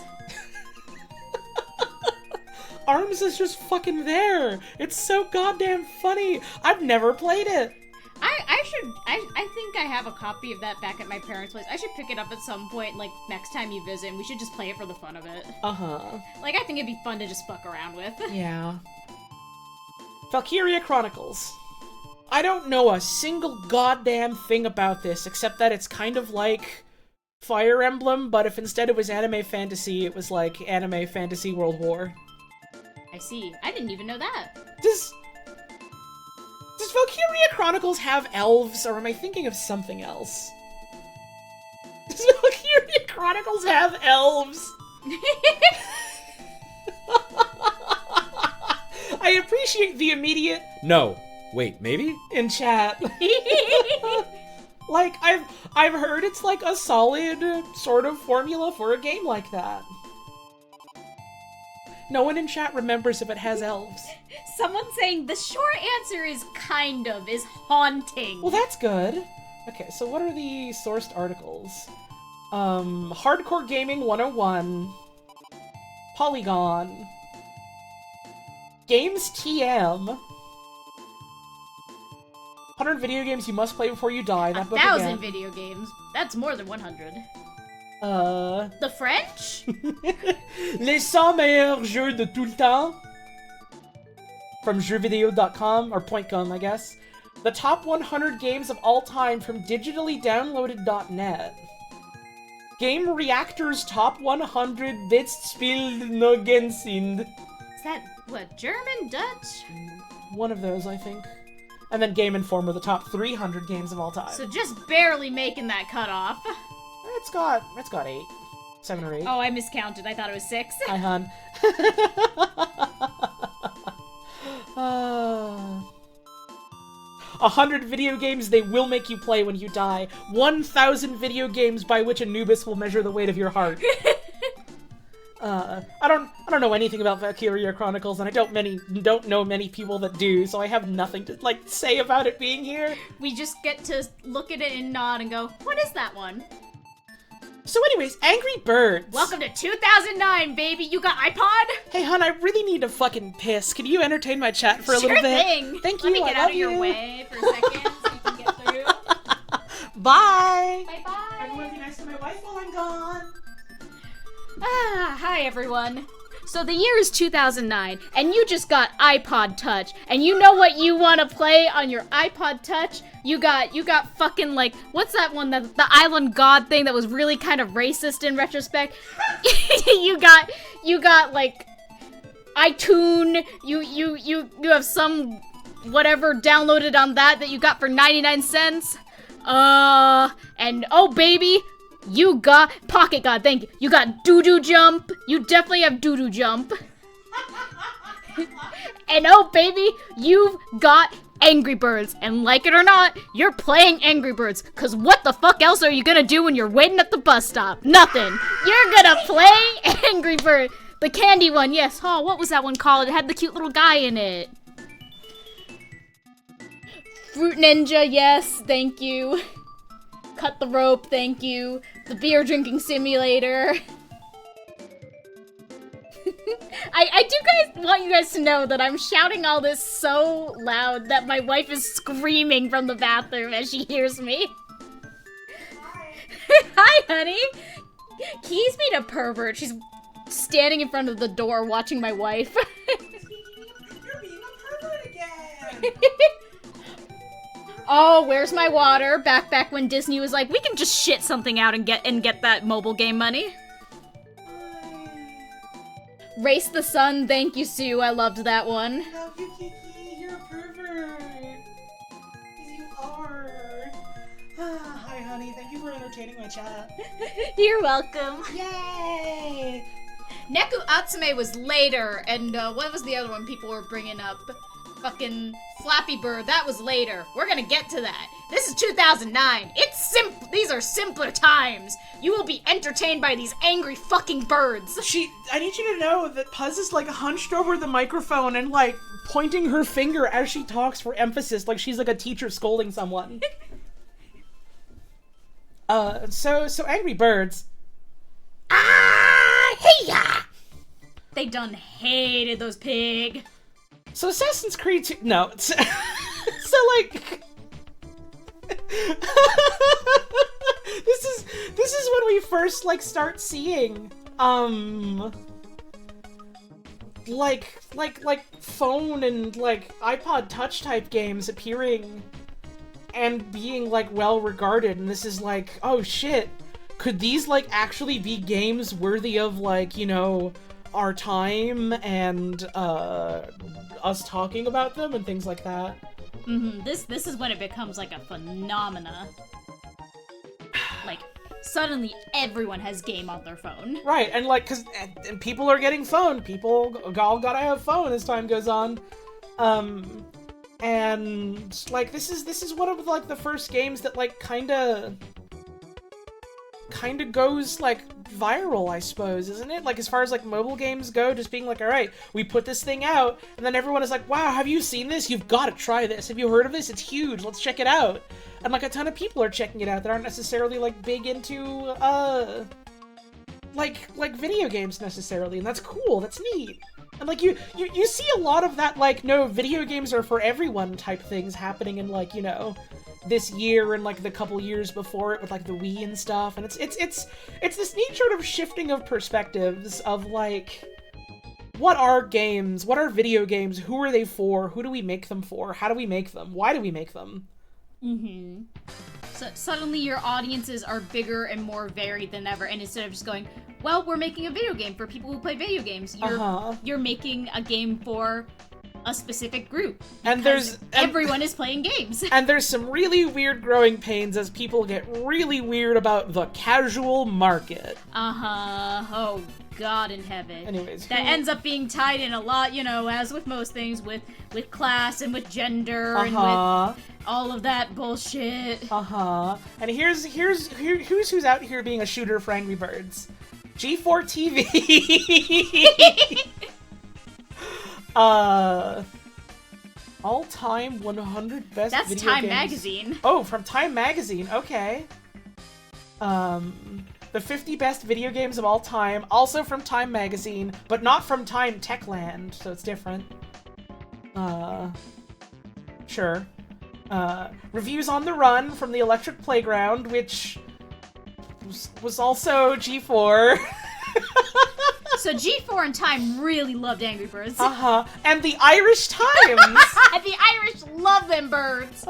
ARMS is just fucking there. It's so goddamn funny. I've never played it. I think I have a copy of that back at my parents' place. I should pick it up at some point, like, next time you visit, and we should just play it for the fun of it. Like, I think it'd be fun to just fuck around with. Yeah. Valkyria Chronicles. I don't know a single goddamn thing about this, except that it's kind of like Fire Emblem, but if instead it was anime fantasy, it was like anime fantasy World War. I see. I didn't even know that. Does Valkyria Chronicles have elves, or am I thinking of something else? Does Valkyria Chronicles have elves? I appreciate the immediate No. Wait, maybe? in chat. Like, I've heard it's like a solid sort of formula for a game like that. No one in chat remembers if it has elves. Someone saying the short answer is kind of, is haunting. Well, that's good. Okay, so what are the sourced articles? Hardcore Gaming 101, Polygon, Games TM, 100 video games you must play before you die. That book 1,000 again. video games. That's more than 100. The French? Les 100 meilleurs jeux de tout le temps. From jeuxvideo.com, or .com, I guess. The top 100 games of all time from digitally downloaded.net. Game Reactor's top 100 Bestspielnogen sind. Is that, what, German? Dutch? One of those, I think. And then Game Informer, the top 300 games of all time. So just barely making that cutoff. It's got 8. 7 or 8. Oh, I miscounted. I thought it was 6. Hi, hun. 100 video games they will make you play when you die. 1,000 video games by which Anubis will measure the weight of your heart. I don't know anything about Valkyria Chronicles, and I don't know many people that do, so I have nothing to say about it being here. We just get to look at it and nod and go, what is that one? So anyways, Angry Birds. Welcome to 2009, baby. You got iPod? Hey, hon, I really need to fucking piss. Can you entertain my chat for a little bit? Sure thing. Thank you. Let me get I out love of your you. way for a second so you can get through. Bye. Bye-bye. Everyone be nice to my wife while I'm gone. Hi everyone. So the year is 2009, and you just got iPod Touch, and you know what you want to play on your iPod Touch? You got fucking what's that one, the Island God thing that was really kind of racist in retrospect? you got iTunes, you have some whatever downloaded on that you got for 99 cents. And oh baby, you got Pocket God, thank you. You got Doo-Doo Jump. You definitely have Doo-Doo Jump. And oh baby, you've got Angry Birds. And like it or not, you're playing Angry Birds. Cause what the fuck else are you gonna do when you're waiting at the bus stop? Nothing. You're gonna play Angry Bird. The candy one, yes. Oh, what was that one called? It had the cute little guy in it. Fruit Ninja, yes, thank you. Cut the Rope, thank you. The Beer Drinking Simulator. I do want you guys to know that I'm shouting all this so loud that my wife is screaming from the bathroom as she hears me. Hi. Hi, honey. Keys made a pervert. She's standing in front of the door watching my wife. You're being a pervert again. Oh, where's my water? Back when Disney was like, we can just shit something out and get that mobile game money. Race the Sun, thank you, Sue. I loved that one. I love you, Kiki. You're a pervert. You are. Hi, honey. Thank you for entertaining my chat. You're welcome. Yay! Neku Atsume was later, and what was the other one people were bringing up? Fucking Flappy Bird, that was later. We're gonna get to that. This is 2009. These are simpler times. You will be entertained by these angry fucking birds. I need you to know that Puz is hunched over the microphone and pointing her finger as she talks for emphasis, like she's a teacher scolding someone. So Angry Birds. Hey-ya! They done hated those pig. So Assassin's Creed 2, no, so this is when we first start seeing phone and iPod Touch type games appearing and being well regarded, and this is oh shit, could these actually be games worthy of our time and us talking about them and things like that. Mm-hmm. This is when it becomes a phenomena. Suddenly everyone has game on their phone. Right, and and people are getting phone. People all gotta have phone as time goes on. And this is one of the first games that kinda goes viral, I suppose, isn't it? As far as mobile games go, just being alright, we put this thing out, and then everyone is wow, have you seen this? You've got to try this. Have you heard of this? It's huge. Let's check it out. And a ton of people are checking it out that aren't necessarily big into video games necessarily, and that's cool. That's neat. And you see a lot of that no, video games are for everyone type things happening in this year and like the couple years before it with like the Wii and stuff, and it's this neat sort of shifting of perspectives of like, what are games? What are video games? Who are they for? Who do we make them for? How do we make them? Why do we make them? Mm-hmm. So suddenly your audiences are bigger and more varied than ever, and instead of just going, well, we're making a video game for people who play video games, you're making a game for a specific group. And everyone is playing games. And there's some really weird growing pains as people get really weird about the casual market. Oh, God in heaven. Anyways, that ends up being tied in a lot, as with most things, with class and with gender and with all of that bullshit. And here's who's out here being a shooter for Angry Birds. G4 TV. All-time 100 best That's video Time games. Magazine. Oh, from Time Magazine. Okay. The 50 best video games of all time, also from Time Magazine, but not from Time Techland, so it's different. Sure. Reviews on the Run from the Electric Playground, which was also G4. So G4 and Time really loved Angry Birds. And the Irish Times. The Irish love them birds.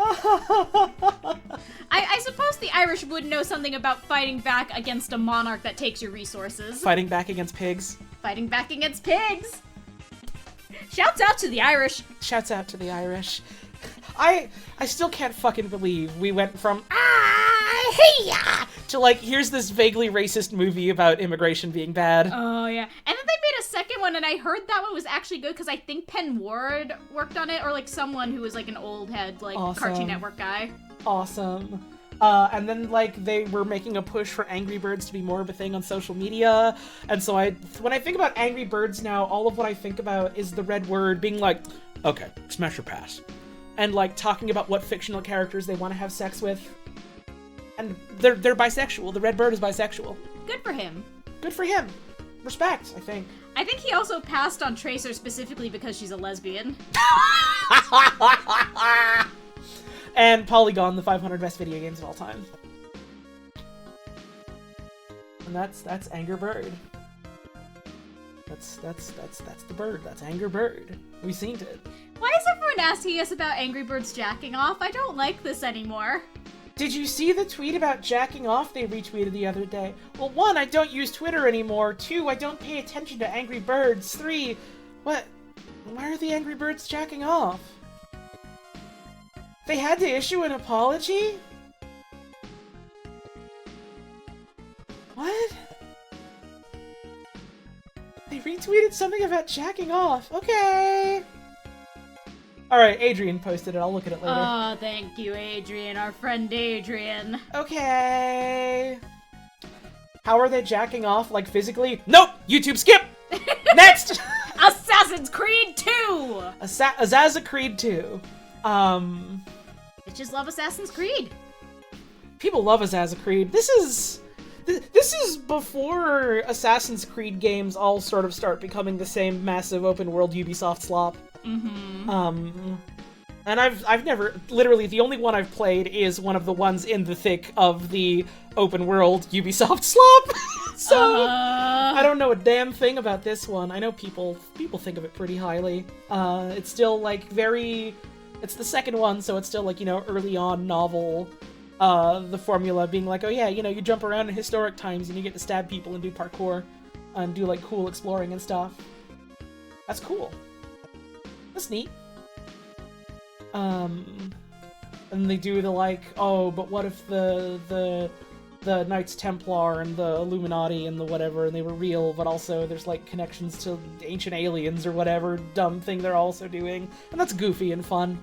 I suppose the Irish would know something about fighting back against a monarch that takes your resources. Fighting back against pigs. Fighting back against pigs. Shouts out to the Irish. Shouts out to the Irish. I still can't fucking believe we went from hey-ya to like, here's this vaguely racist movie about immigration being bad. Oh yeah. And then they made a second one, and I heard that one was actually good because I think Penn Ward worked on it, or like someone who was like an old head like Awesome. Cartoon Network guy. Awesome. And then like they were making a push for Angry Birds to be more of a thing on social media, and so when I think about Angry Birds now, all of what I think about is the red word being like, Okay, smash or pass. and like talking about what fictional characters they want to have sex with. And they're bisexual. The red bird is bisexual. Good for him. Good for him. Respect, I think. I think he also passed on Tracer specifically because she's a lesbian. And Polygon, the 500 best video games of all time. And that's Angry Bird. That's the bird. That's Angry Bird. We seen it. Why is everyone asking us about Angry Birds jacking off? I don't like this anymore. Did you see the tweet about jacking off they retweeted the other day? Well, 1, I don't use Twitter anymore. 2, I don't pay attention to Angry Birds. 3, what? Why are the Angry Birds jacking off? They had to issue an apology? What? They retweeted something about jacking off. Okay. Alright, Adrian posted it. I'll look at it later. Oh, thank you, Adrian, our friend Adrian. Okay. How are they jacking off, like, physically? Nope! YouTube skip! Next! Assassin's Creed 2! Assassin's Creed 2. Bitches love Assassin's Creed. People love Assassin's Creed. This is before Assassin's Creed games all sort of start becoming the same massive open world Ubisoft slop. Mm-hmm. And I've never, literally the only one I've played is one of the ones in the thick of the open world Ubisoft slop. So I don't know a damn thing about this one. I know people think of it pretty highly. It's still like it's the second one, so it's still like, early on novel. The formula being like, oh yeah, you jump around in historic times and you get to stab people and do parkour and do like cool exploring and stuff. That's cool. That's neat. And they do the like, oh, but what if the Knights Templar and the Illuminati and the whatever, and they were real, but also there's like connections to ancient aliens or whatever dumb thing they're also doing, and that's goofy and fun.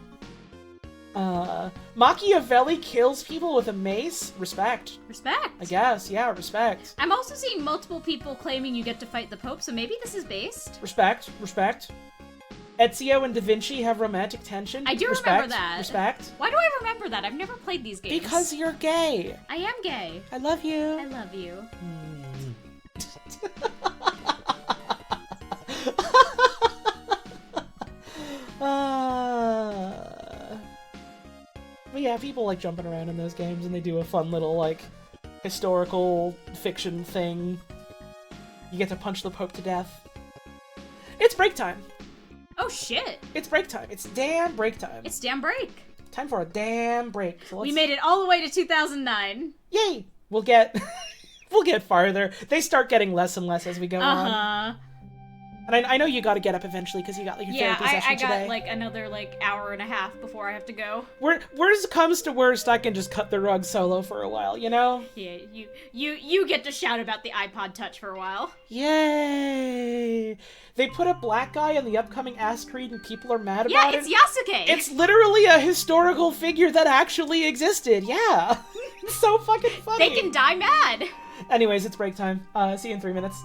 Machiavelli kills people with a mace? Respect. Respect. I guess, yeah, respect. I'm also seeing multiple people claiming you get to fight the Pope, so maybe this is based. Respect. Ezio and Da Vinci have romantic tension. I do respect, remember that. Respect. Why do I remember that? I've never played these games. Because you're gay. I am gay. I love you. I love you. But yeah, people like jumping around in those games, and they do a fun little, like, historical fiction thing. You get to punch the Pope to death. It's break time. Oh shit! It's break time. It's damn break time. It's damn break. Time for a damn break. So We made it all the way to 2009. Yay! We'll get we'll get farther. They start getting less and less as we go on. And I know you got to get up eventually because you got like your therapy session I got today. like another like hour and a half before I have to go. Worst comes to worst, I can just cut the rug solo for a while, you know? Yeah, you get to shout about the iPod Touch for a while. Yay! They put a black guy in the upcoming Ask Creed and people are mad Yeah, about it. it's Yasuke. It's literally a historical figure that actually existed. Yeah. It's so fucking funny. They can die mad. Anyways, it's break time. See you in 3 minutes.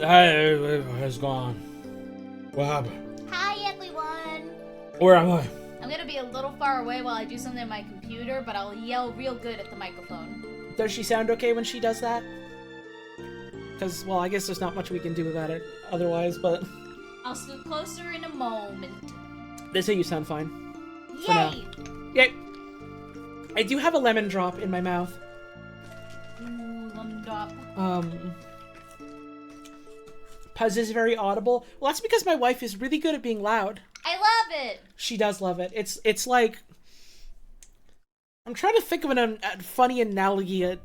Has gone. What happened? Hi, everyone. Where am I? I'm gonna be a little far away while I do something on my computer, but I'll yell real good at the microphone. Does she sound okay when she does that? Because, well, I guess there's not much we can do about it otherwise, but... I'll scoot closer in a moment. They say you sound fine. Yay! Yay! I do have a lemon drop in my mouth. Ooh, lemon drop. Puzz is very audible. Well, that's because my wife is really good at being loud. I love it! She does love it. It's like... I'm trying to think of a funny analogy I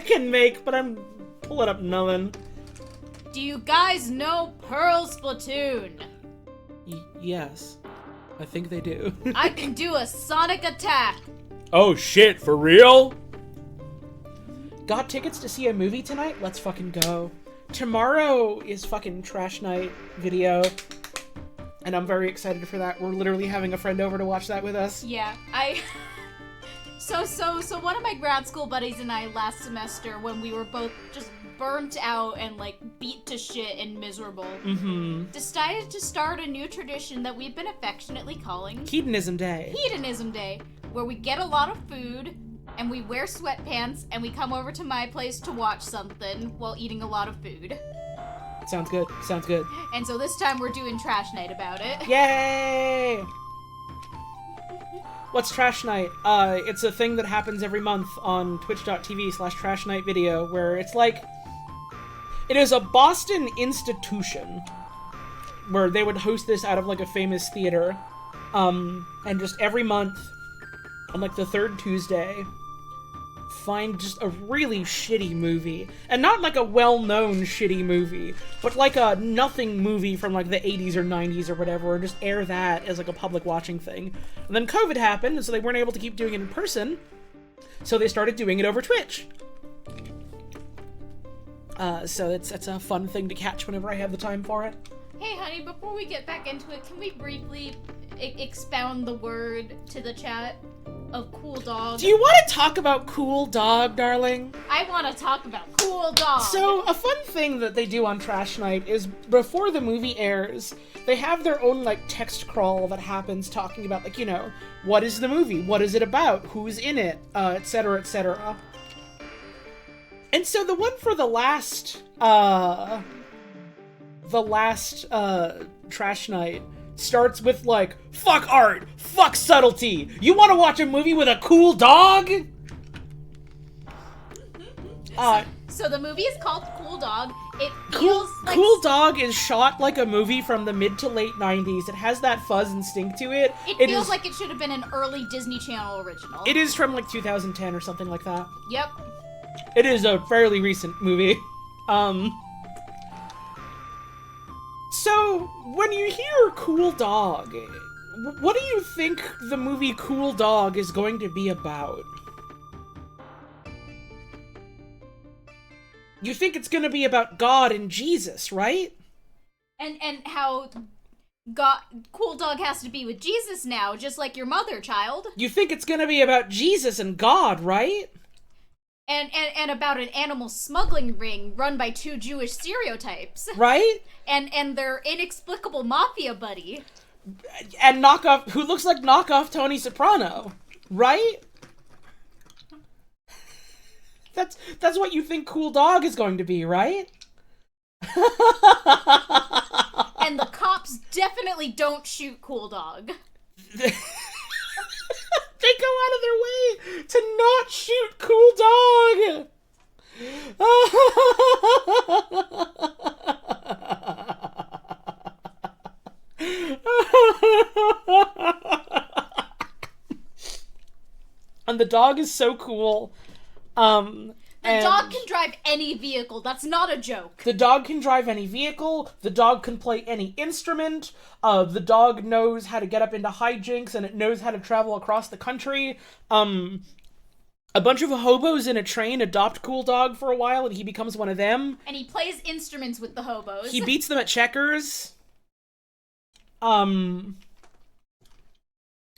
can make, but I'm pulling up nothing. Do you guys know Pearl Splatoon? Yes. I think they do. I can do a sonic attack! Oh shit, for real? Got tickets to see a movie tonight? Let's fucking go. Tomorrow is fucking trash night video. And I'm very excited for that. We're literally having a friend over to watch that with us. Yeah, So one of my grad school buddies and I last semester, when we were both just burnt out and, like, beat to shit and miserable, decided to start a new tradition that we've been affectionately calling Hedonism Day. Hedonism Day, where we get a lot of food, and we wear sweatpants, and we come over to my place to watch something while eating a lot of food. Sounds good. Sounds good. And so this time we're doing trash night about it. Yay! What's Trash Night? It's a thing that happens every month on twitch.tv/trashnightvideo, where it's like... It is a Boston institution, where they would host this out of, like, a famous theater. And just every month, on, like, the third Tuesday, find just a really shitty movie. And not like a well-known shitty movie, but like a nothing movie from like the 80s or 90s or whatever, and just air that as like a public watching thing. And then COVID happened, and so they weren't able to keep doing it in person, so they started doing it over Twitch. So it's a fun thing to catch whenever I have the time for it. Hey honey, before we get back into it, can we briefly expound the word to the chat of cool dog? Do you want to talk about cool dog, darling? I want to talk about cool dog. So, a fun thing that they do on Trash Night is before the movie airs, they have their own, like, text crawl that happens talking about, like, you know, what is the movie? What is it about? Who's in it? Etc., etc. And so the one for the last Trash Night starts with, like, fuck art, fuck subtlety, you want to watch a movie with a cool dog? So the movie is called Cool Dog. It feels like... Cool Dog is shot like a movie from the mid to late 90s. It has that fuzz and stink to it. It feels like it should have been an early Disney Channel original. It is from, like, 2010 or something like that. Yep. It is a fairly recent movie. So, when you hear Cool Dog, what do you think the movie Cool Dog is going to be about? You think it's going to be about God and Jesus, right? And how Cool Dog has to be with Jesus now, just like your mother, child. You think it's going to be about Jesus and God, right? And about an animal smuggling ring run by two Jewish stereotypes. Right? And their inexplicable mafia buddy. And who looks like knockoff Tony Soprano. Right? That's what you think Cool Dog is going to be, right? And the cops definitely don't shoot Cool Dog. They go out of their way to not shoot Cool Dog! And the dog is so cool. The dog can drive any vehicle. That's not a joke. The dog can drive any vehicle. The dog can play any instrument. The dog knows how to get up into hijinks, and it knows how to travel across the country. A bunch of hobos in a train adopt Cool Dog for a while, and he becomes one of them. And he plays instruments with the hobos. He beats them at checkers.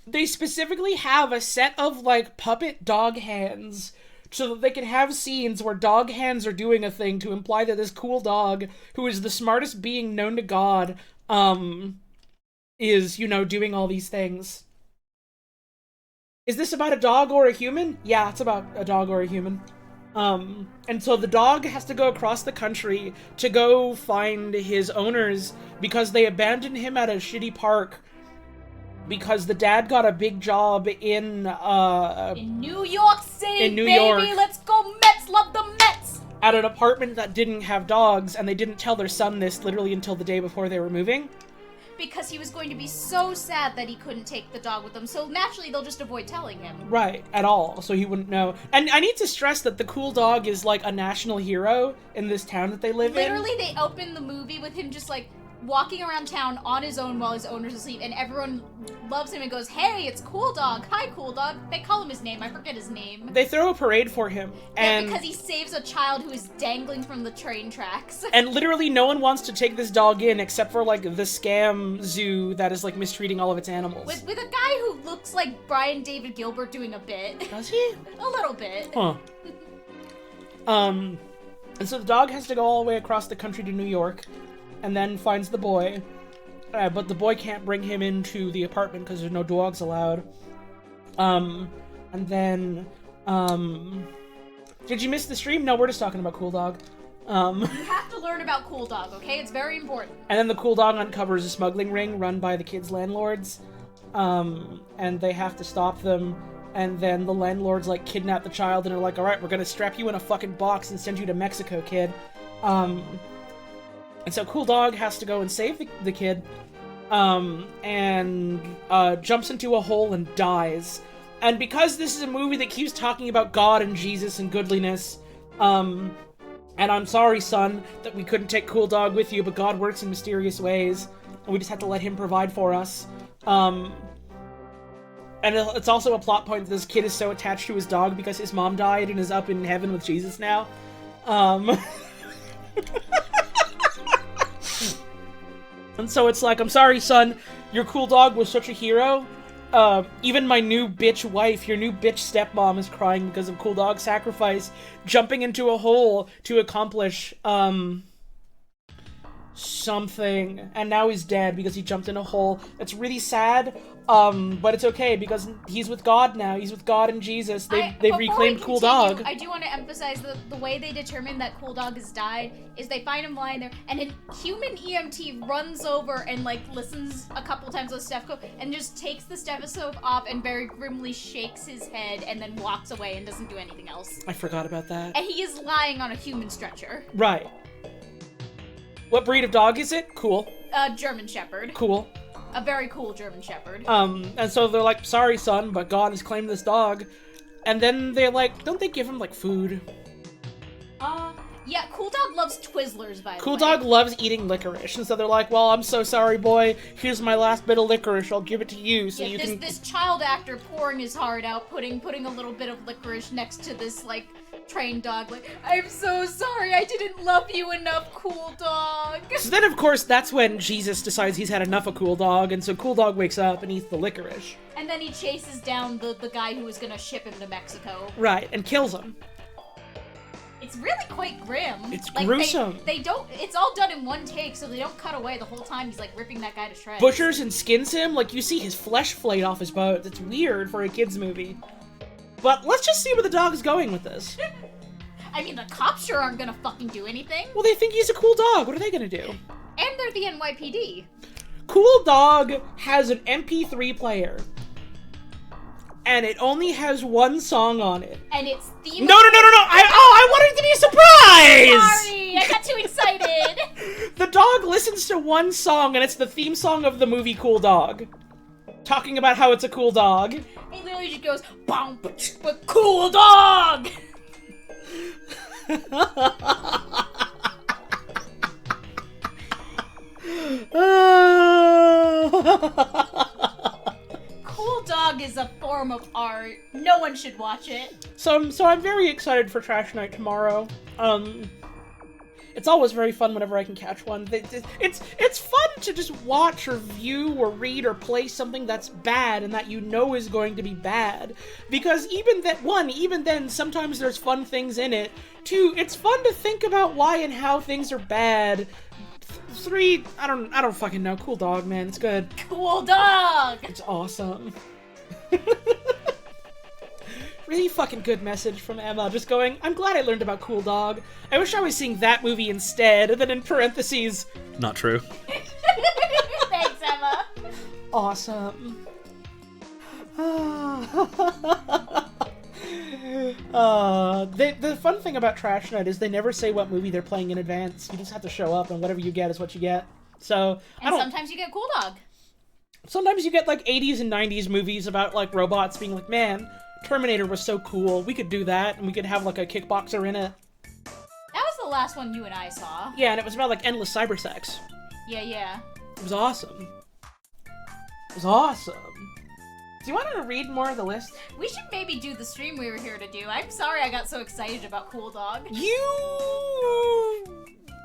They specifically have a set of, like, puppet dog hands so that they can have scenes where dog hands are doing a thing to imply that this cool dog, who is the smartest being known to God, is, you know, doing all these things. Is this about a dog or a human? Yeah, it's about a dog or a human. And so the dog has to go across the country to go find his owners because they abandoned him at a shitty park because the dad got a big job in New York City, in New baby! York. Let's go Mets! Love the Mets! At an apartment that didn't have dogs, and they didn't tell their son this literally until the day before they were moving. Because he was going to be so sad that he couldn't take the dog with him, so naturally they'll just avoid telling him. Right, at all, so he wouldn't know. And I need to stress that the cool dog is, like, a national hero in this town that they live Literally, they open the movie with him just, like, walking around town on his own while his owner's asleep, and everyone loves him and goes, "Hey, it's Cool Dog. Hi, Cool Dog." They call him his name. I forget his name. They throw a parade for him, and... Yeah, because he saves a child who is dangling from the train tracks. And literally no one wants to take this dog in except for, like, the scam zoo that is, like, mistreating all of its animals. With a guy who looks like Brian David Gilbert doing a bit. Does he? A little bit. Huh. And so the dog has to go all the way across the country to New York, and then finds the boy. But the boy can't bring him into the apartment because there's no dogs allowed. And then, did you miss the stream? No, we're just talking about Cool Dog. You have to learn about Cool Dog, okay? It's very important. And then the Cool Dog uncovers a smuggling ring run by the kids' landlords. And they have to stop them. And then the landlords, like, kidnap the child and are like, "Alright, we're gonna strap you in a fucking box and send you to Mexico, kid." And so Cool Dog has to go and save the kid, and jumps into a hole and dies. And because this is a movie that keeps talking about God and Jesus and goodliness, and I'm sorry, son, that we couldn't take Cool Dog with you, but God works in mysterious ways, and we just have to let him provide for us. And it's also a plot point that this kid is so attached to his dog because his mom died and is up in heaven with Jesus now. And so it's like, I'm sorry, son, your Cool Dog was such a hero. Even my new bitch wife, your new bitch stepmom is crying because of Cool Dog's sacrifice, jumping into a hole to accomplish, something. And now he's dead because he jumped in a hole. It's really sad, but it's okay because he's with God now. He's with God and Jesus. They've reclaimed Cool Dog. I do want to emphasize the way they determine that Cool Dog has died is they find him lying there, and a human EMT runs over and, like, listens a couple times on the stethoscope and just takes the stethoscope off and very grimly shakes his head and then walks away and doesn't do anything else. I forgot about that. And he is lying on a human stretcher. Right. What breed of dog is it? Cool. German Shepherd. Cool. A very cool German Shepherd. And so they're like, "Sorry, son, but God has claimed this dog." And then they're like, don't they give him, like, food? Yeah, Cool Dog loves Twizzlers, by the way. Cool Dog loves eating licorice, and so they're like, "Well, I'm so sorry, boy. Here's my last bit of licorice. I'll give it to you, so you can..." This child actor pouring his heart out, putting a little bit of licorice next to this, like, trained dog, like, "I'm so sorry, I didn't love you enough, Cool Dog." So then, of course, that's when Jesus decides he's had enough of Cool Dog, and so Cool Dog wakes up and eats the licorice. And then he chases down the guy who was gonna ship him to Mexico. Right, and kills him. It's really quite grim. It's like, gruesome. They don't. It's all done in one take, so they don't cut away the whole time. He's like ripping that guy to shreds. Butchers and skins him, like you see his flesh flayed off his bones. It's weird for a kids movie. But let's just see where the dog is going with this. I mean, the cops sure aren't gonna fucking do anything. Well, they think he's a cool dog. What are they gonna do? And they're the NYPD. Cool Dog has an MP3 player. And it only has one song on it. And it's theme. No! I wanted it to be a surprise! Sorry, I got too excited. The dog listens to one song, and it's the theme song of the movie Cool Dog. Talking about how it's a cool dog. He literally just goes, "Bong, but Cool Dog!" Cool Dog is a form of art. No one should watch it. So I'm very excited for Trash Night tomorrow. It's always very fun whenever I can catch one. It's fun to just watch or view or read or play something that's bad and that you know is going to be bad. Because even then, sometimes there's fun things in it. 2, it's fun to think about why and how things are bad. 3, I don't fucking know. Cool dog, man. It's good. Cool dog! It's awesome. Really fucking good message from Emma, just going, I'm glad I learned about Cool Dog. I wish I was seeing that movie instead, and then in parentheses, not true. Thanks, Emma. Awesome. The fun thing about Trash Night is they never say what movie they're playing in advance. You just have to show up, and whatever you get is what you get. So, Sometimes you get Cool Dog. Sometimes you get, like, 80s and 90s movies about, like, robots being like, man, Terminator was so cool, we could do that, and we could have, like, a kickboxer in it. That was the last one you and I saw. Yeah, and it was about, like, endless cybersex. Yeah. It was awesome. It was awesome. Do you want to read more of the list? We should maybe do the stream we were here to do. I'm sorry I got so excited about Cool Dog. You...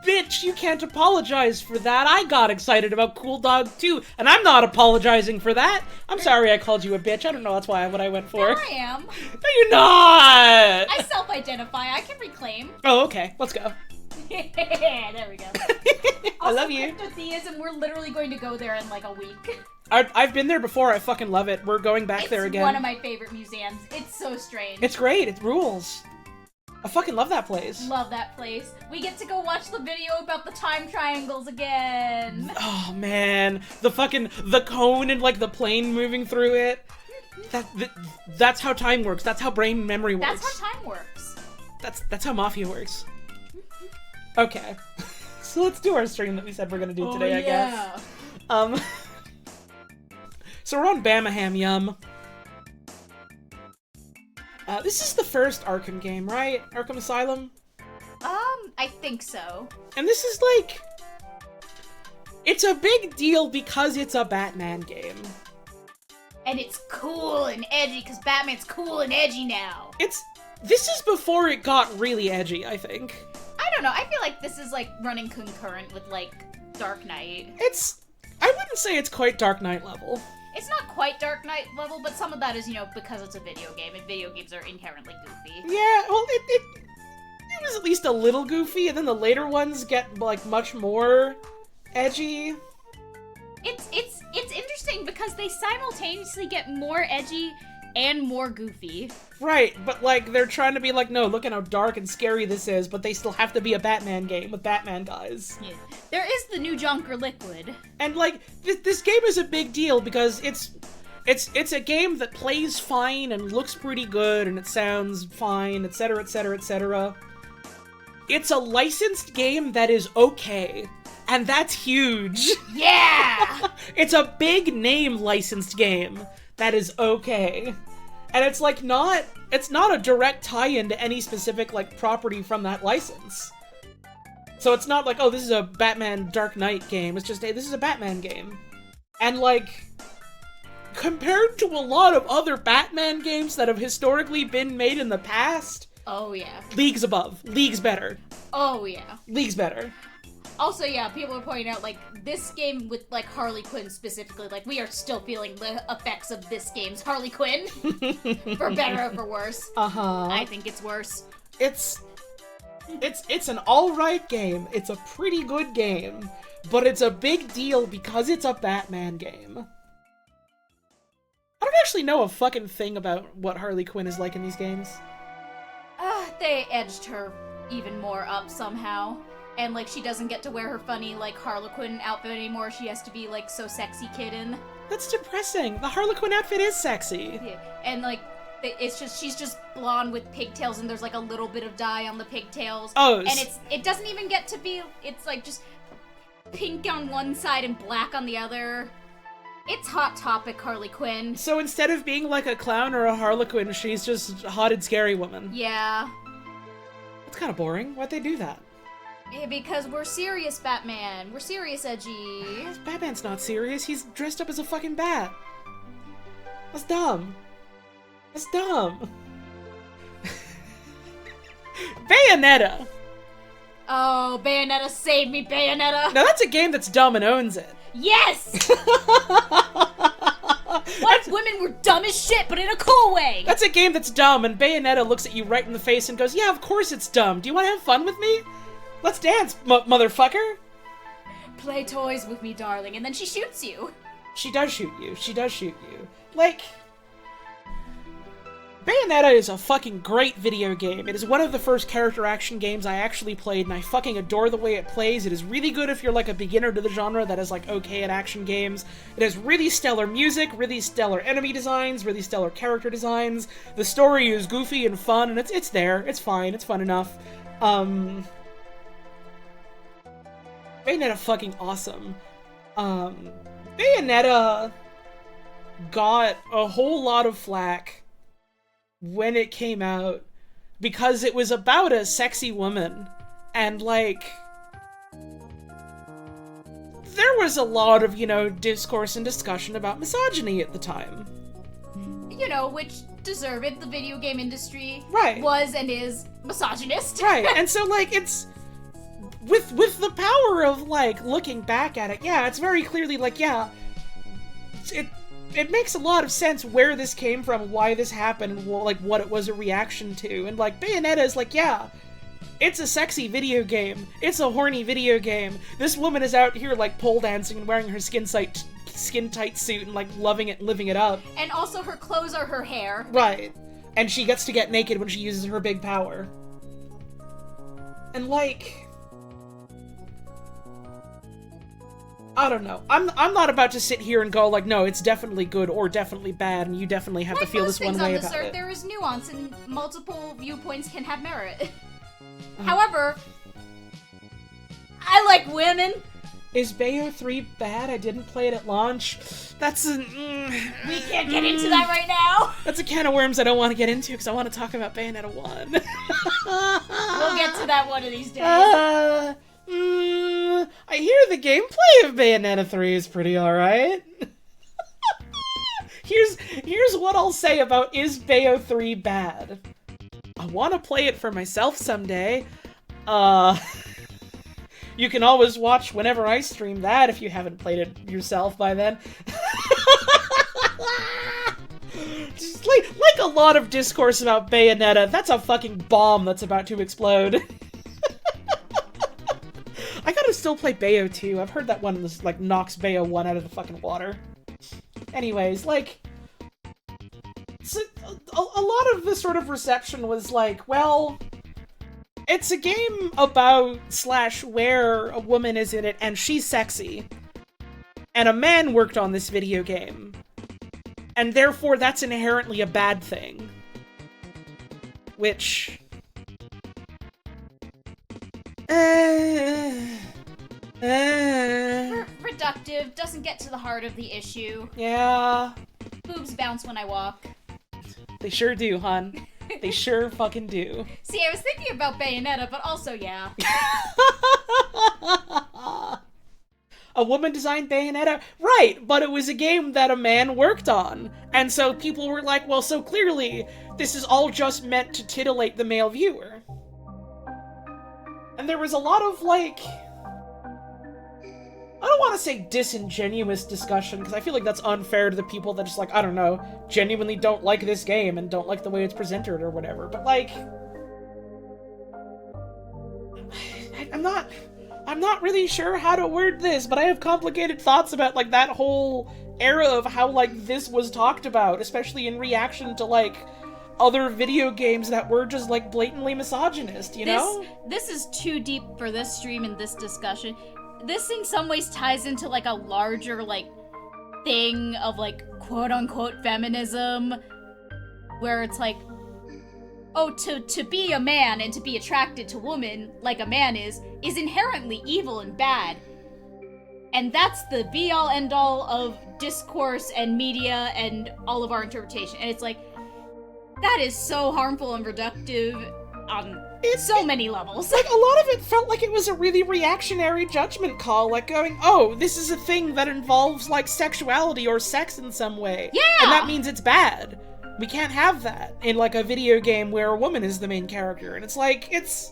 bitch, you can't apologize for that. I got excited about Cool Dog too, and I'm not apologizing for that. I'm sorry I called you a bitch. I don't know, that's what I went for. No, I am. No, you're not! I self-identify. I can reclaim. Oh, okay. Let's go. There we go. I love you. Cryptotheism, we're literally going to go there in like a week. I've been there before. I fucking love it. We're going back there again. It's one of my favorite museums. It's so strange. It's great. It rules. I fucking love that place. Love that place. We get to go watch the video about the time triangles again. Oh, man. The cone and, like, the plane moving through it. That's how time works. That's how brain memory works. That's how time works. That's how Mafia works. Okay. So let's do our stream that we said we're gonna do today, I guess. So we're on Bamaham Yum. This is the first Arkham game, right? Arkham Asylum? I think so. And this is like... it's a big deal because it's a Batman game. And it's cool and edgy, because Batman's cool and edgy now. This is before it got really edgy, I think. I don't know, I feel like this is like running concurrent with like Dark Knight. I wouldn't say it's quite Dark Knight level. It's not quite Dark Knight level, but some of that is, because it's a video game, and video games are inherently goofy. Yeah, well, it was at least a little goofy, and then the later ones get, like, much more edgy. It's interesting because they simultaneously get more edgy and more goofy. Right, but, like, they're trying to be like, no, look at how dark and scary this is, but they still have to be a Batman game with Batman guys. Yeah. There is the new Junker Liquid. And, like, this game is a big deal because it's a game that plays fine and looks pretty good and it sounds fine, etc., etc., etc. It's a licensed game that is okay. And that's huge. Yeah! It's a big name licensed game that is okay. And it's like it's not a direct tie-in to any specific like property from that license. So it's not like, oh, this is a Batman Dark Knight game. It's just, hey, this is a Batman game. And like, compared to a lot of other Batman games that have historically been made in the past, oh yeah. leagues above. Leagues better. Oh yeah. Leagues better. Also, yeah, people are pointing out, like, this game with, like, Harley Quinn specifically, like, we are still feeling the effects of this game's Harley Quinn. For better or for worse. Uh-huh. I think it's worse. It's an alright game. It's a pretty good game. But it's a big deal because it's a Batman game. I don't actually know a fucking thing about what Harley Quinn is like in these games. They edged her even more up somehow. And, like, she doesn't get to wear her funny, like, Harlequin outfit anymore. She has to be, like, so sexy kitten. That's depressing. The Harlequin outfit is sexy. Yeah. And, like, she's just blonde with pigtails, and there's, like, a little bit of dye on the pigtails. Oh. And it doesn't even get to be, it's, like, just pink on one side and black on the other. It's Hot Topic Harley Quinn. So instead of being, like, a clown or a Harlequin, she's just a hot and scary woman. Yeah. That's kind of boring. Why'd they do that? Yeah, because we're serious, Batman. We're serious, edgy. Batman's not serious. He's dressed up as a fucking bat. That's dumb. That's dumb. Bayonetta! Oh, Bayonetta, save me, Bayonetta! Now that's a game that's dumb and owns it. Yes! What if women were dumb as shit, but in a cool way? That's a game that's dumb, and Bayonetta looks at you right in the face and goes, yeah, of course it's dumb. Do you want to have fun with me? Let's dance, motherfucker. Play toys with me, darling, and then she shoots you. She does shoot you. She does shoot you. Like, Bayonetta is a fucking great video game. It is one of the first character action games I actually played, and I fucking adore the way it plays. It is really good if you're like a beginner to the genre that is like okay at action games. It has really stellar music, really stellar enemy designs, really stellar character designs. The story is goofy and fun, and it's there. It's fine. It's fun enough. Bayonetta fucking awesome. Bayonetta got a whole lot of flack when it came out because it was about a sexy woman, and like there was a lot of, you know, discourse and discussion about misogyny at the time. You know, which deserved. The video game industry Right. was and is misogynist. Right, and so like it's with the power of like looking back at it, yeah, it's very clearly like, yeah, it makes a lot of sense where this came from, why this happened, like what it was a reaction to. And like Bayonetta is like, yeah, it's a sexy video game. It's a horny video game. This woman is out here like pole dancing and wearing her skin tight suit and like loving it and living it up. And also her clothes are her hair. Right. And she gets to get naked when she uses her big power. And like, I don't know. I'm not about to sit here and go like, no, it's definitely good or definitely bad, and you definitely have to feel this one way about it. There is nuance, and multiple viewpoints can have merit. However, I like women. Is Bayo 3 bad? I didn't play it at launch. That's a... we can't get into that right now. That's a can of worms I don't want to get into because I want to talk about Bayonetta 1. We'll get to that one of these days. I hear the gameplay of Bayonetta 3 is pretty alright. Here's what I'll say about is Bayo 3 bad. I want to play it for myself someday. You can always watch whenever I stream that if you haven't played it yourself by then. Just like a lot of discourse about Bayonetta, that's a fucking bomb that's about to explode. I gotta still play Bayo 2. I've heard that one like knocks Bayo 1 out of the fucking water. Anyways, like, so a lot of the sort of reception was like, well, it's a game about / where a woman is in it and she's sexy. And a man worked on this video game. And therefore that's inherently a bad thing. Which... Reductive, doesn't get to the heart of the issue. Yeah. Boobs bounce when I walk. They sure do, hon. They sure fucking do. See, I was thinking about Bayonetta, but also, yeah. A woman designed Bayonetta? Right, but it was a game that a man worked on. And so people were like, well, so clearly, this is all just meant to titillate the male viewer. And there was a lot of, like... I don't want to say disingenuous discussion, because I feel like that's unfair to the people that just, like, I don't know, genuinely don't like this game and don't like the way it's presented or whatever. But, like... I'm not really sure how to word this, but I have complicated thoughts about, like, that whole era of how, like, this was talked about, especially in reaction to, like, other video games that were just, like, blatantly misogynist, you know? This is too deep for this stream and this discussion. This in some ways ties into, like, a larger, like, thing of, like, quote-unquote feminism, where it's like, oh, to be a man and to be attracted to women like a man is inherently evil and bad. And that's the be-all, end-all of discourse and media and all of our interpretation. And it's like, that is so harmful and reductive on so many levels. Like, a lot of it felt like it was a really reactionary judgment call, like going, oh, this is a thing that involves, like, sexuality or sex in some way. Yeah! And that means it's bad. We can't have that in, like, a video game where a woman is the main character. And it's like, it's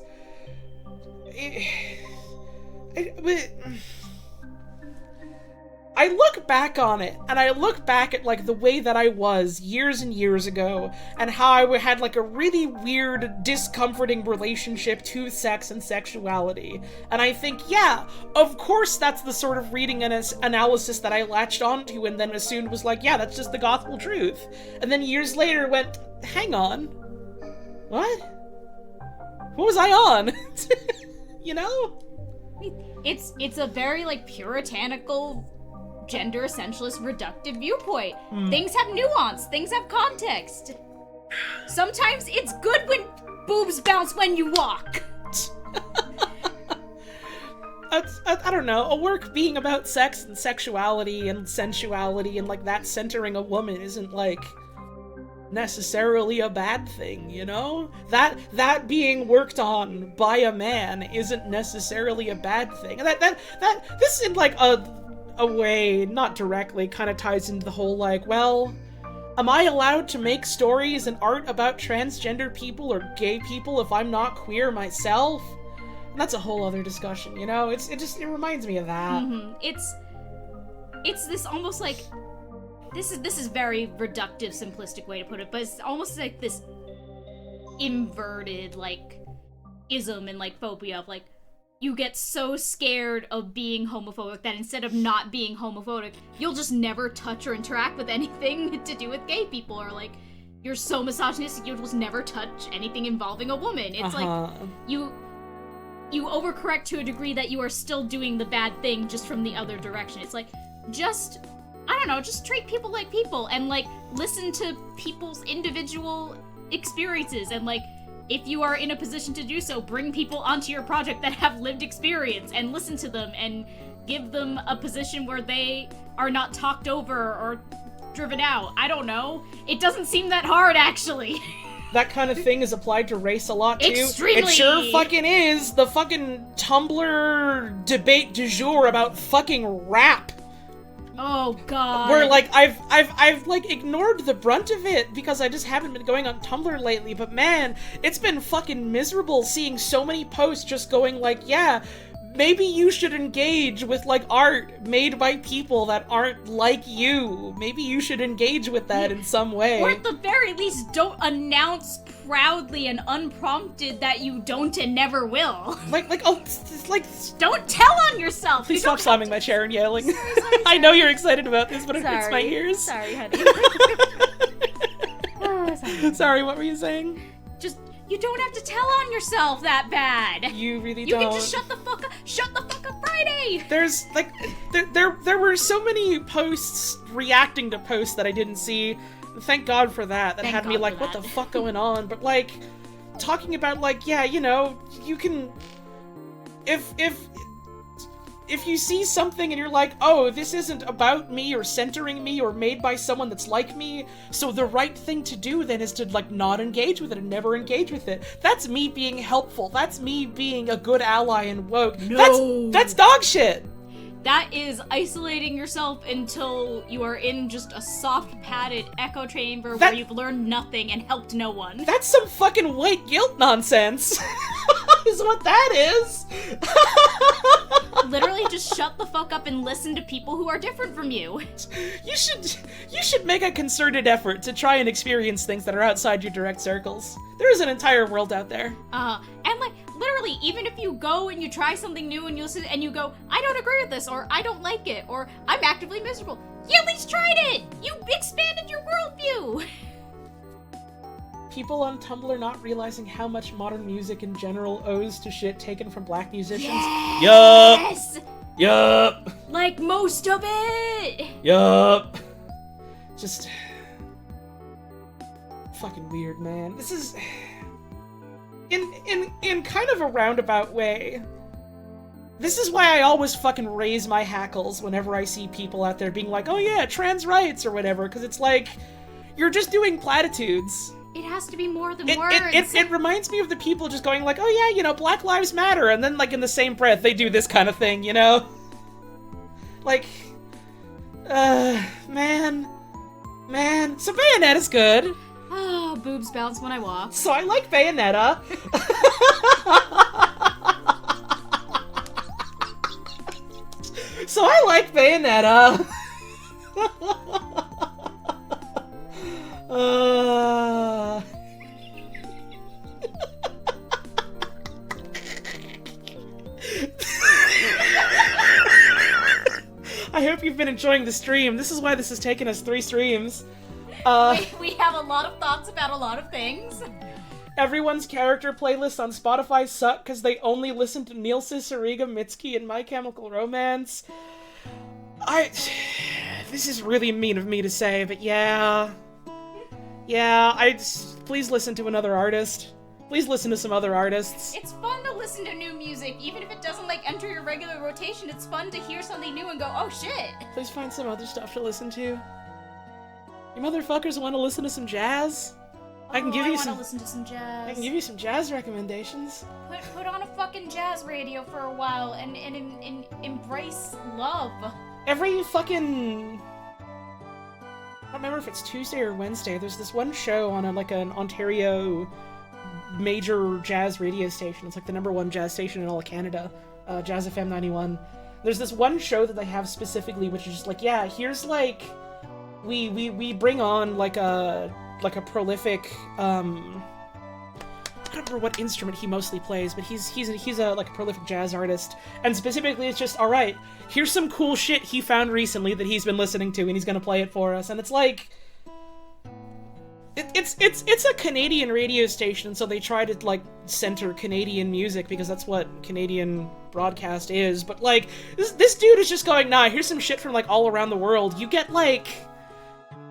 I look back on it, and I look back at, like, the way that I was years and years ago, and how I had, like, a really weird, discomforting relationship to sex and sexuality. And I think, yeah, of course that's the sort of reading and analysis that I latched onto and then assumed was like, yeah, that's just the gospel truth. And then years later went, hang on. What? What was I on? You know? It's a very, like, puritanical, gender essentialist, reductive viewpoint. Things have nuance. Things have context. Sometimes it's good when boobs bounce when you walk. I don't know. A work being about sex and sexuality and sensuality and, like, that centering a woman isn't, like, necessarily a bad thing, you know? That being worked on by a man isn't necessarily a bad thing. And that this in, like, a way, not directly, kind of ties into the whole, like, well, am I allowed to make stories and art about transgender people or gay people if I'm not queer myself? And that's a whole other discussion, you know? It reminds me of that. Mm-hmm. It's this almost like, this is very reductive, simplistic way to put it, but it's almost like this inverted, like, ism and, like, phobia of, like, you get so scared of being homophobic that instead of not being homophobic, you'll just never touch or interact with anything to do with gay people, or, like, you're so misogynistic you'll just never touch anything involving a woman. It's like, you overcorrect to a degree that you are still doing the bad thing just from the other direction. It's like, just, I don't know, just treat people like people, and, like, listen to people's individual experiences, and, like, if you are in a position to do so, bring people onto your project that have lived experience and listen to them and give them a position where they are not talked over or driven out. I don't know. It doesn't seem that hard, actually. That kind of thing is applied to race a lot, too. Extremely! It sure fucking is. The fucking Tumblr debate du jour about fucking rap. Oh, God. Where, like, I've like, ignored the brunt of it because I just haven't been going on Tumblr lately, but man, it's been fucking miserable seeing so many posts just going like, yeah, maybe you should engage with, like, art made by people that aren't like you. Maybe you should engage with that in some way. Or at the very least, don't announce proudly and unprompted that you don't and never will. Like, Don't tell on yourself! Please stop slamming my chair and yelling. I know you're excited about this, but it hurts my ears. Sorry, honey. Oh, sorry. Sorry, what were you saying? Just, you don't have to tell on yourself that bad. You really You don't. can just shut the fuck up Friday! There's, like, there were so many posts reacting to posts that I didn't see. Thank God for that. That had me like, what the fuck going on? But, like, talking about, like, yeah, you know, you can... If you see something and you're like, oh, this isn't about me or centering me or made by someone that's like me, so the right thing to do then is to, like, not engage with it and never engage with it. That's me being helpful. That's me being a good ally and woke. No! That's dog shit! That is isolating yourself until you are in just a soft, padded echo chamber where you've learned nothing and helped no one. That's some fucking white guilt nonsense! Is what that is! Literally just shut the fuck up and listen to people who are different from you. You should make a concerted effort to try and experience things that are outside your direct circles. There is an entire world out there. And, like, literally, even if you go and you try something new and you listen and you go, I don't agree with this, or I don't like it, or I'm actively miserable, you at least tried it! You expanded your worldview! People on Tumblr not realizing how much modern music in general owes to shit taken from black musicians. Yes! Yup! Like most of it! Yup! Just... fucking weird, man. This is... In kind of a roundabout way, this is why I always fucking raise my hackles whenever I see people out there being like, oh yeah, trans rights or whatever, because it's like, you're just doing platitudes. It has to be more than words. It reminds me of the people just going like, oh yeah, you know, Black Lives Matter, and then, like, in the same breath, they do this kind of thing, you know? Like, man, so Bayonetta's good. Oh, boobs bounce when I walk. So I like Bayonetta. So I like Bayonetta. I hope you've been enjoying the stream. This is why this has taken us 3 streams. We have a lot of thoughts about a lot of things. Everyone's character playlists on Spotify suck because they only listen to Neil Cicerega, Mitsuki, and My Chemical Romance. This is really mean of me to say, but yeah. Yeah, please listen to another artist. Please listen to some other artists. It's fun to listen to new music, even if it doesn't, like, enter your regular rotation. It's fun to hear something new and go, oh shit! Please find some other stuff to listen to. You motherfuckers want to listen to some jazz? I can give you some. I want to listen to some jazz. I can give you some jazz recommendations. Put on a fucking jazz radio for a while and embrace love. Every fucking... I don't remember if it's Tuesday or Wednesday. There's this one show on an Ontario major jazz radio station. It's like the #1 jazz station in all of Canada. Jazz FM 91. There's this one show that they have specifically, which is just like, yeah, here's like... We bring on like a prolific, I don't remember what instrument he mostly plays, but he's a like a prolific jazz artist, and specifically it's just, alright, here's some cool shit he found recently that he's been listening to, and he's gonna play it for us, and it's like, it's a Canadian radio station, so they try to like center Canadian music, because that's what Canadian broadcast is, but like, this dude is just going, nah, here's some shit from like all around the world. You get like...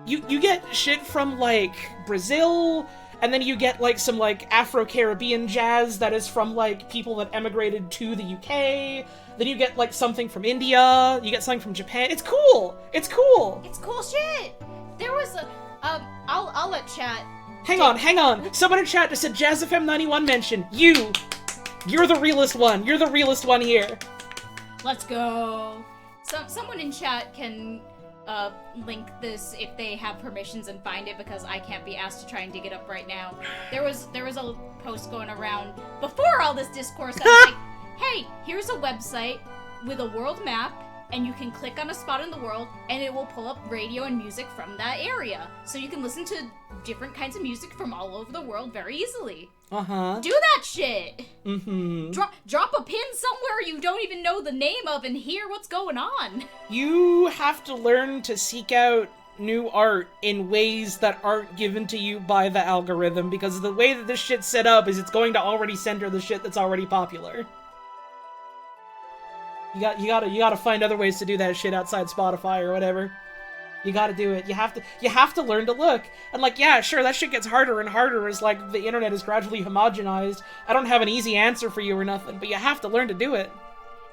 You get shit from, like, Brazil, and then you get, like, some, like, Afro-Caribbean jazz that is from, like, people that emigrated to the UK. Then you get, like, something from India. You get something from Japan. It's cool! It's cool! It's cool shit! There was a... I'll let chat... Hang on! Someone in chat just said Jazz FM 91 mention. You're the realest one. You're the realest one here. Let's go. Someone in chat can... link this if they have permissions and find it, because I can't be asked to try and dig it up right now. There was a post going around before all this discourse that was like, hey, here's a website with a world map, and you can click on a spot in the world, and it will pull up radio and music from that area. So you can listen to different kinds of music from all over the world very easily. Uh-huh. Do that shit! Mm-hmm. Drop a pin somewhere you don't even know the name of and hear what's going on. You have to learn to seek out new art in ways that aren't given to you by the algorithm, because the way that this shit's set up is it's going to already center the shit that's already popular. You gotta find other ways to do that shit outside Spotify or whatever. You gotta do it. You have to learn to look. And like, yeah, sure, that shit gets harder and harder as like the internet is gradually homogenized. I don't have an easy answer for you or nothing, but you have to learn to do it.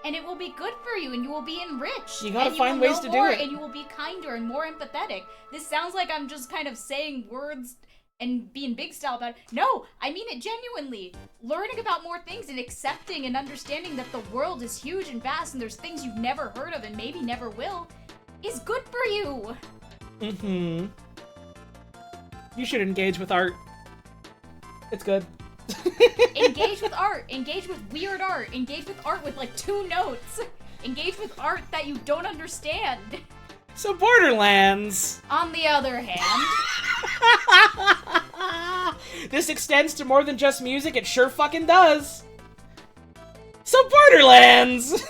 And it will be good for you, and you will be enriched. You gotta find ways to do it. And you will be kinder and more empathetic. This sounds like I'm just kind of saying words and being big style about it. No, I mean it genuinely. Learning about more things and accepting and understanding that the world is huge and vast and there's things you've never heard of and maybe never will is good for you. Mm-hmm. You should engage with art. It's good. Engage with art. Engage with weird art. Engage with art with like 2 notes. Engage with art that you don't understand. So Borderlands. On the other hand... This extends to more than just music, it sure fucking does. So Borderlands.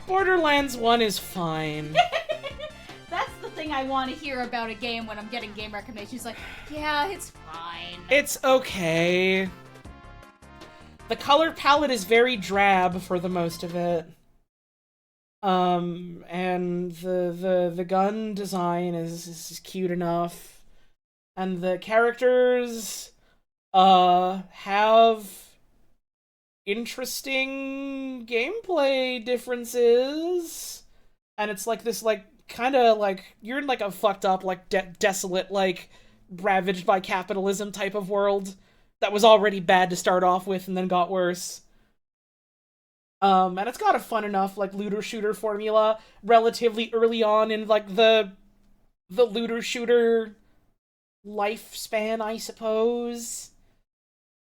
Borderlands 1 is fine. That's the thing I want to hear about a game when I'm getting game recommendations. Like, yeah, it's fine. It's okay. The color palette is very drab for the most of it. And the gun design is cute enough. And the characters, have interesting gameplay differences. And it's like this, like, kind of, like, you're in, like, a fucked up, like, desolate, like, ravaged by capitalism type of world that was already bad to start off with and then got worse. And it's got a fun enough, like, looter-shooter formula relatively early on in, like, the looter-shooter lifespan, I suppose.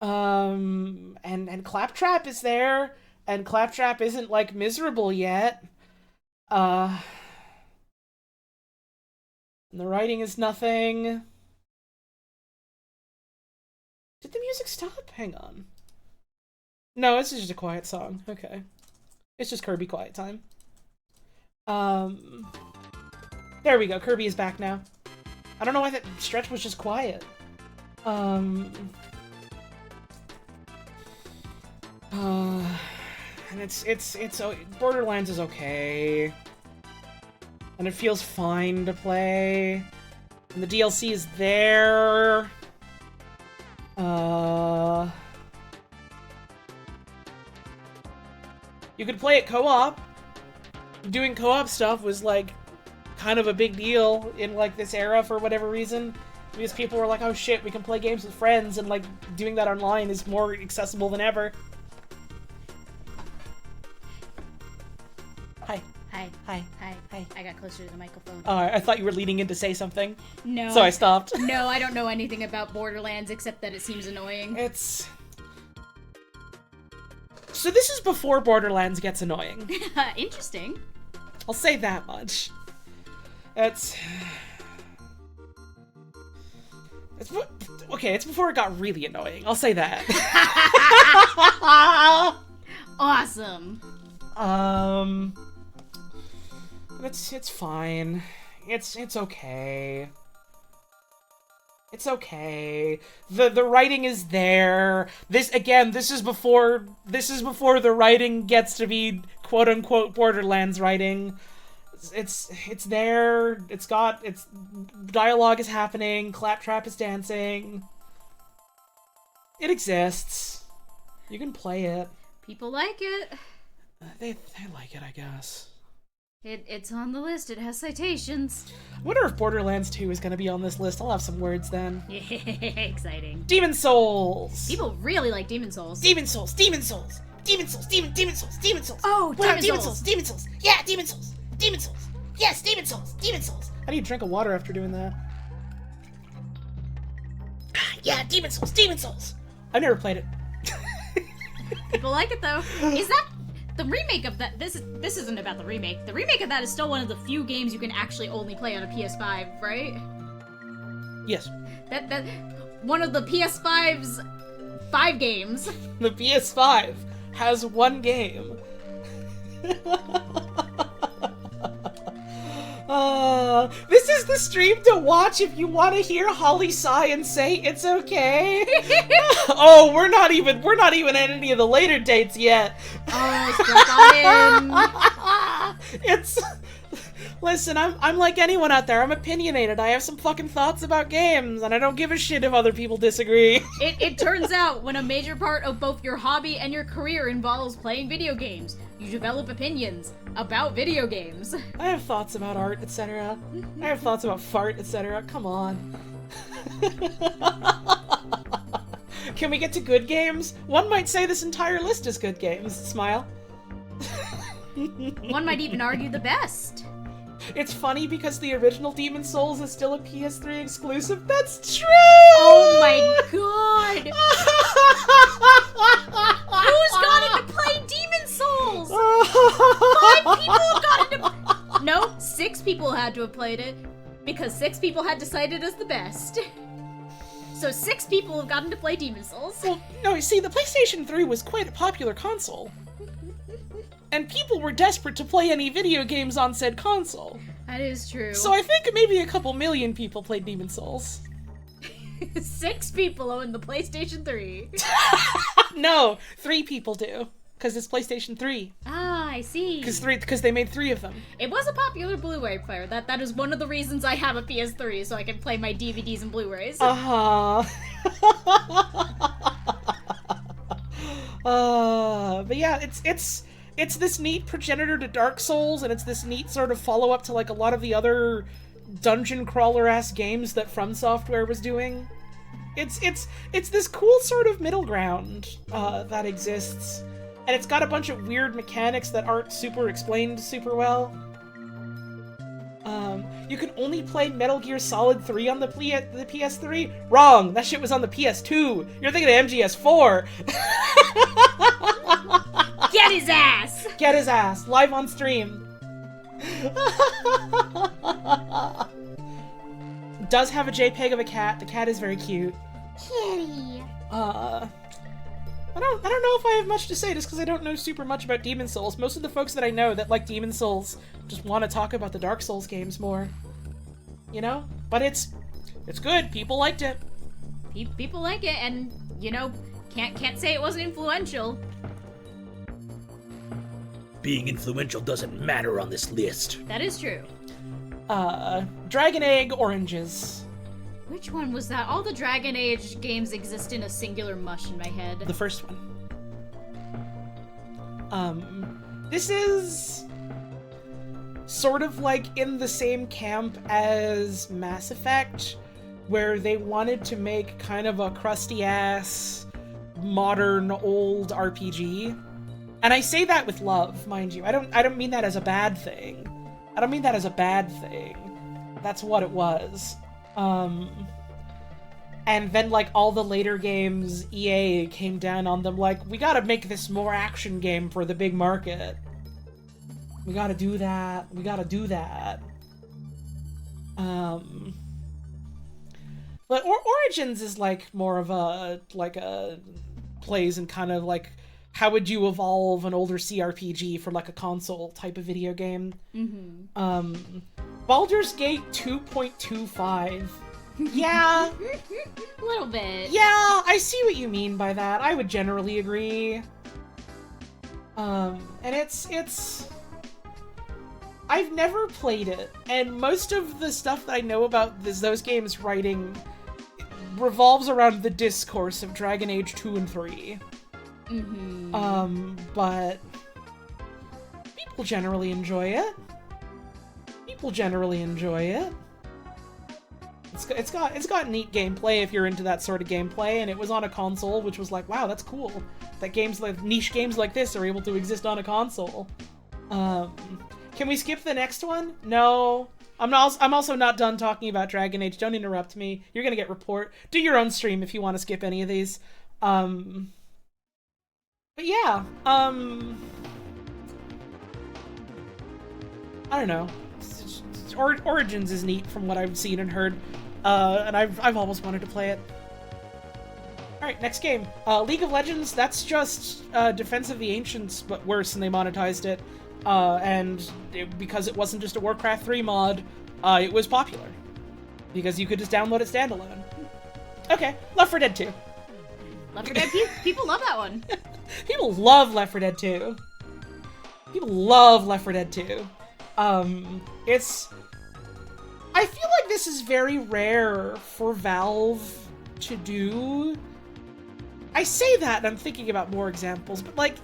And Claptrap is there, and Claptrap isn't, like, miserable yet. And the writing is nothing. Did the music stop? Hang on. No, this is just a quiet song. Okay. It's just Kirby quiet time. There we go. Kirby is back now. I don't know why that stretch was just quiet. And it's Borderlands is okay. And it feels fine to play. And the DLC is there. You could play it co-op. Doing co-op stuff was, like, kind of a big deal in, like, this era for whatever reason. Because people were like, oh shit, we can play games with friends, and, like, doing that online is more accessible than ever. Hi. Hi. Hi. Hi. Hi. I got closer to the microphone. I thought you were leaning in to say something. No. So I stopped. No, I don't know anything about Borderlands except that it seems annoying. So this is before Borderlands gets annoying. Interesting. I'll say that much. It's before it got really annoying. I'll say that. Awesome. It's fine. It's okay. It's okay. The writing is there. This is before the writing gets to be quote unquote Borderlands writing. It's there. It's dialogue is happening. Claptrap is dancing. It exists. You can play it. People like it. They like it, I guess. It's on the list. It has citations. I wonder if Borderlands 2 is going to be on this list. I'll have some words then. Yeah, exciting. Demon Souls! People really like Demon Souls. Demon Souls! Demon Souls! Demon Souls! Demon Souls! Demon Souls! Oh, Wow, Demon Souls! Demon Souls! Yeah, Demon Souls! Demon Souls! Yes, Demon Souls! Demon Souls! I need a drink of water after doing that. Yeah, Demon Souls! Demon Souls! I've never played it. People like it though. Is that the remake of that? This isn't about the remake. The remake of that is still one of the few games you can actually only play on a PS5, right? Yes. That one of the PS5's 5 games. The PS5 has one game. This is the stream to watch if you want to hear Holly sigh and say it's okay. Oh, we're not even at any of the later dates yet. Oh, Listen, I'm like anyone out there. I'm opinionated. I have some fucking thoughts about games, and I don't give a shit if other people disagree. It turns out when a major part of both your hobby and your career involves playing video games, you develop opinions about video games. I have thoughts about art, etc. I have thoughts about fart, etc. Come on. Can we get to good games? One might say this entire list is good games. Smile. One might even argue the best. It's funny because the original Demon Souls is still a PS3 exclusive. That's true! Oh my god! Who's gotten to play Demon Souls? 5 people have gotten to... No, 6 people had to have played it, because 6 people had decided as the best. So 6 people have gotten to play Demon Souls. Well, no, you see, the PlayStation 3 was quite a popular console. And people were desperate to play any video games on said console. That is true. So I think maybe a couple million people played Demon Souls. 6 people own the PlayStation 3. No, 3 people do. Because it's PlayStation 3. Ah, I see. Because they made 3 of them. It was a popular Blu-ray player. That is one of the reasons I have a PS3, so I can play my DVDs and Blu-rays. Uh-huh. But yeah, it's this neat progenitor to Dark Souls, and it's this neat sort of follow-up to, like, a lot of the other dungeon crawler-ass games that From Software was doing. It's this cool sort of middle ground that exists, and it's got a bunch of weird mechanics that aren't super explained super well. You can only play Metal Gear Solid 3 on the PS3? Wrong! That shit was on the PS2! You're thinking of MGS4! Get his ass! Get his ass! Live on stream! Does have a JPEG of a cat. The cat is very cute. Kitty. I don't know if I have much to say just because I don't know super much about Demon Souls. Most of the folks that I know that like Demon Souls just want to talk about the Dark Souls games more. You know? But it's good. People liked it. People like it, and you know, can't say it wasn't influential. Being influential doesn't matter on this list. That is true. Dragon Egg Oranges. Which one was that? All the Dragon Age games exist in a singular mush in my head. The first one. This is sort of like in the same camp as Mass Effect, where they wanted to make kind of a crusty-ass, modern, old RPG. And I say that with love, mind you. I don't mean that as a bad thing. I don't mean that as a bad thing. That's what it was. And then, like, all the later games, EA came down on them like, we gotta make this more action game for the big market. We gotta do that. We gotta do that. But Origins is, like, more of a, like, a plays in kind of, like, how would you evolve an older CRPG for, like, a console type of video game? Mm-hmm. Baldur's Gate 2.25. Yeah. A little bit. Yeah, I see what you mean by that. I would generally agree. And it's... I've never played it, and most of the stuff that I know about those games writing revolves around the discourse of Dragon Age 2 and 3. Mm-hmm. But people generally enjoy it. People generally enjoy it. It's got neat gameplay if you're into that sort of gameplay, and it was on a console, which was like, wow, that's cool. That games like niche games like this are able to exist on a console. Can we skip the next one? No. I'm also not done talking about Dragon Age. Don't interrupt me. You're gonna get report. Do your own stream if you want to skip any of these. But yeah, I don't know. Origins is neat from what I've seen and heard, and I've always wanted to play it. Alright, next game. League of Legends, that's just Defense of the Ancients, but worse, and they monetized it. Because it wasn't just a Warcraft 3 mod, it was popular. Because you could just download it standalone. Okay, Left 4 Dead 2. Left 4 Dead, people love that one. People love Left 4 Dead 2. People love Left 4 Dead 2. I feel like this is very rare for Valve to do. I say that and I'm thinking about more examples, but like,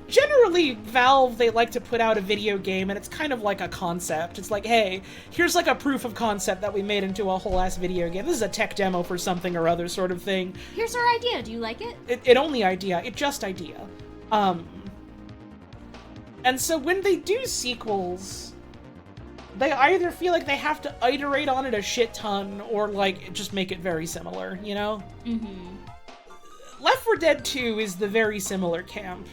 generally Valve, they like to put out a video game and it's kind of like a concept. It's like, hey, here's like a proof of concept that we made into a whole ass video game. This is a tech demo for something or other sort of thing. Here's our idea. Do you like it? It only idea. It just idea. And so when they do sequels, they either feel like they have to iterate on it a shit ton or like just make it very similar, you know? Mm-hmm. Left 4 Dead 2 is the very similar camp,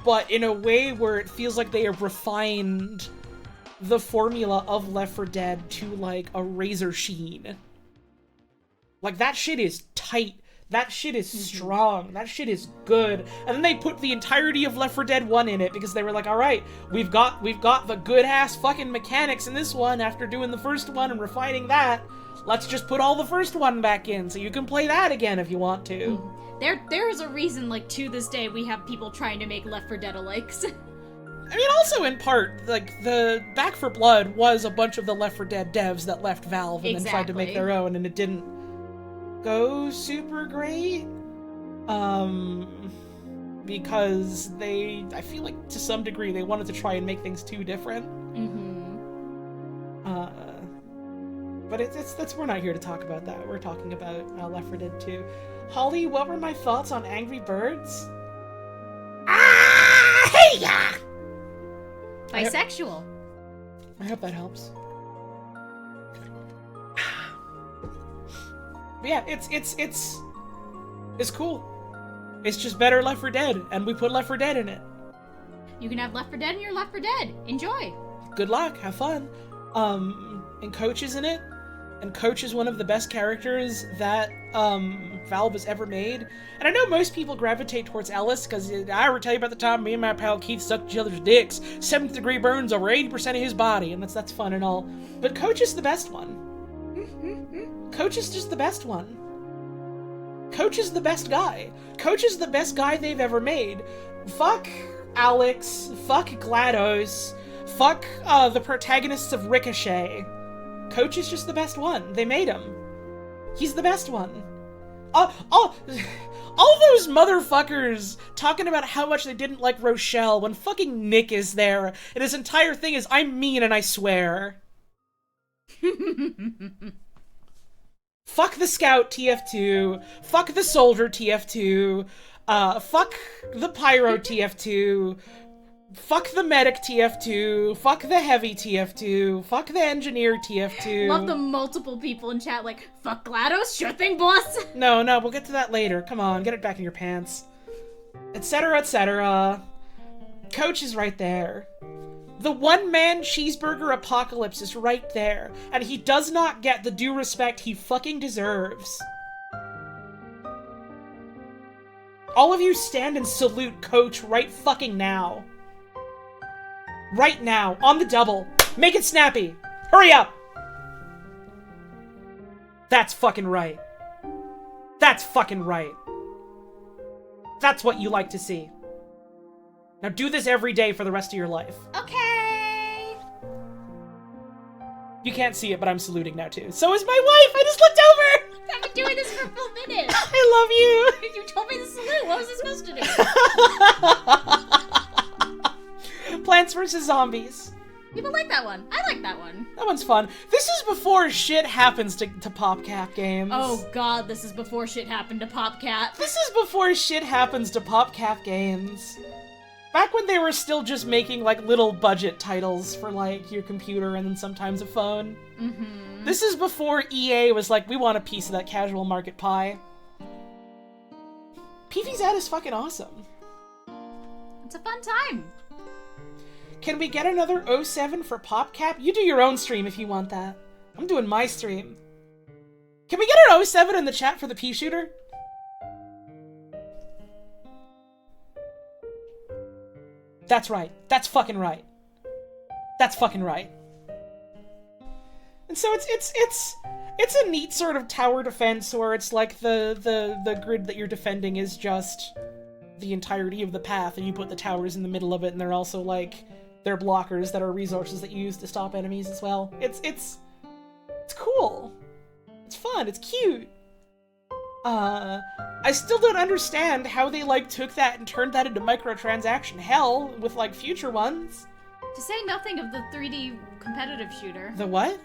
but in a way where it feels like they have refined the formula of Left 4 Dead to like a razor sheen. Like, that shit is tight. That shit is strong. That shit is good. And then they put the entirety of Left 4 Dead 1 in it because they were like, all right, we've got the good-ass fucking mechanics in this one after doing the first one and refining that. Let's just put all the first one back in so you can play that again if you want to. There is a reason, like, to this day, we have people trying to make Left 4 Dead alikes. I mean, also in part, like, the Back 4 Blood was a bunch of the Left 4 Dead devs that left Valve and then tried to make their own, and it didn't go super great. Because I feel like to some degree they wanted to try and make things too different. But we're not here to talk about that. We're talking about Left 4 Dead 2. Holly, what were my thoughts on Angry Birds? Bisexual. I hope that helps. But yeah, it's cool. It's just better Left 4 Dead, and we put Left 4 Dead in it. You can have Left 4 Dead in your Left 4 Dead. Enjoy. Good luck, have fun. And Coach is in it, and Coach is one of the best characters that Valve has ever made. And I know most people gravitate towards Ellis, because I ever tell you about the time me and my pal Keith sucked each other's dicks, 7th degree burns over 80% of his body, and that's fun and all. But Coach is the best one. Coach is just the best one. Coach is the best guy. Coach is the best guy they've ever made. Fuck Alex. Fuck GLaDOS. Fuck the protagonists of Ricochet. Coach is just the best one. They made him. He's the best one. All those motherfuckers talking about how much they didn't like Rochelle when fucking Nick is there, and his entire thing is, I'm mean and I swear. Fuck the Scout TF2. Fuck the Soldier TF2. Fuck the Pyro TF2. Fuck the Medic TF2. Fuck the Heavy TF2. Fuck the Engineer TF2. Love the multiple people in chat like, fuck GLaDOS, sure thing, boss. No, we'll get to that later. Come on, get it back in your pants. Etc., etc. Coach is right there. The one-man cheeseburger apocalypse is right there, and he does not get the due respect he fucking deserves. All of you stand and salute Coach right fucking now. Right now, on the double. Make it snappy. Hurry up! That's fucking right. That's fucking right. That's what you like to see. Now do this every day for the rest of your life. Okay. You can't see it, but I'm saluting now too. So is my wife! I just looked over! I've been doing this for a full minute. I love you! You told me to salute. What was I supposed to do? Plants vs. Zombies. People like that one. I like that one. That one's fun. This is before shit happens to PopCap games. Oh god, this is before shit happened to PopCap. This is before shit happens to PopCap games. Back when they were still just making, like, little budget titles for, like, your computer and then sometimes a phone. Mm-hmm. This is before EA was like, we want a piece of that casual market pie. PvZ is fucking awesome. It's a fun time. Can we get another 07 for PopCap? You do your own stream if you want that. I'm doing my stream. Can we get an 07 in the chat for the pea shooter? That's right. That's fucking right. That's fucking right. And so it's a neat sort of tower defense where it's like the grid that you're defending is just the entirety of the path, and you put the towers in the middle of it, and they're also like they're blockers that are resources that you use to stop enemies as well. It's cool. It's fun. It's cute. I still don't understand how they, like, took that and turned that into microtransaction hell with, like, future ones. To say nothing of the 3D competitive shooter. The what?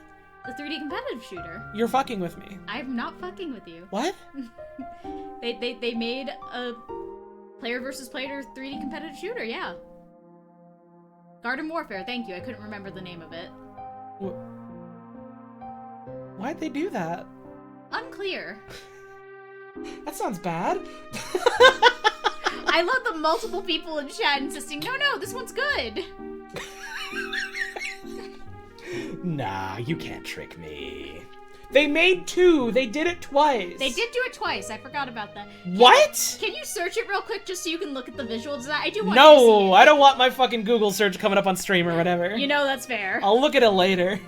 The 3D competitive shooter. You're fucking with me. I'm not fucking with you. What? They made a player versus player 3D competitive shooter, yeah. Garden Warfare, thank you. I couldn't remember the name of it. Why'd they do that? Unclear. That sounds bad. I love the multiple people in chat insisting, no, this one's good. Nah, you can't trick me. They made two. They did it twice. They did do it twice. I forgot about that. What? Can you search it real quick just so you can look at the visuals of that? I do want No, you to see it. I don't want my fucking Google search coming up on stream or whatever. You know that's fair. I'll look at it later.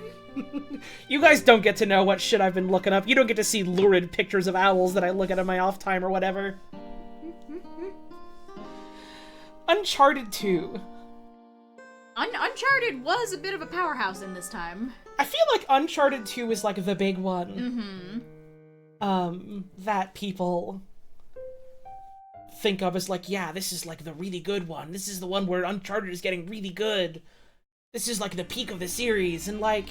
You guys don't get to know what shit I've been looking up. You don't get to see lurid pictures of owls that I look at in my off time or whatever. Uncharted 2. Uncharted was a bit of a powerhouse in this time. I feel like Uncharted 2 is like the big one. Mm-hmm. That people think of as like, yeah, this is like the really good one. This is the one where Uncharted is getting really good. This is like the peak of the series, and like,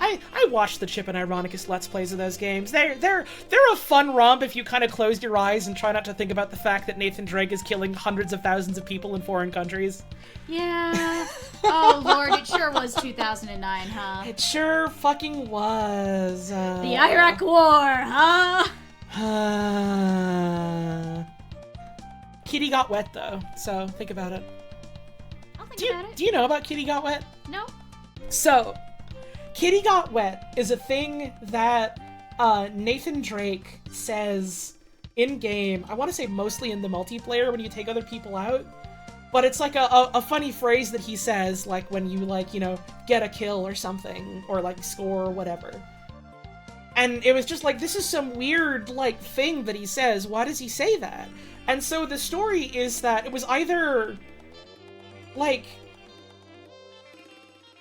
I watched the Chip and Ironicus Let's Plays of those games. They're a fun romp if you kind of close your eyes and try not to think about the fact that Nathan Drake is killing hundreds of thousands of people in foreign countries. Yeah. Oh lord, it sure was 2009, huh? It sure fucking was. The Iraq War, huh? Kitty got wet, though, so think about it. I'll think about it. Do you know about Kitty got wet? No? So, Kitty got wet is a thing that Nathan Drake says in-game, I want to say mostly in the multiplayer when you take other people out, but it's like a funny phrase that he says, like when you, like, you know, get a kill or something, or like score or whatever. And it was just like, this is some weird, like, thing that he says. Why does he say that? And so the story is that it was either, like...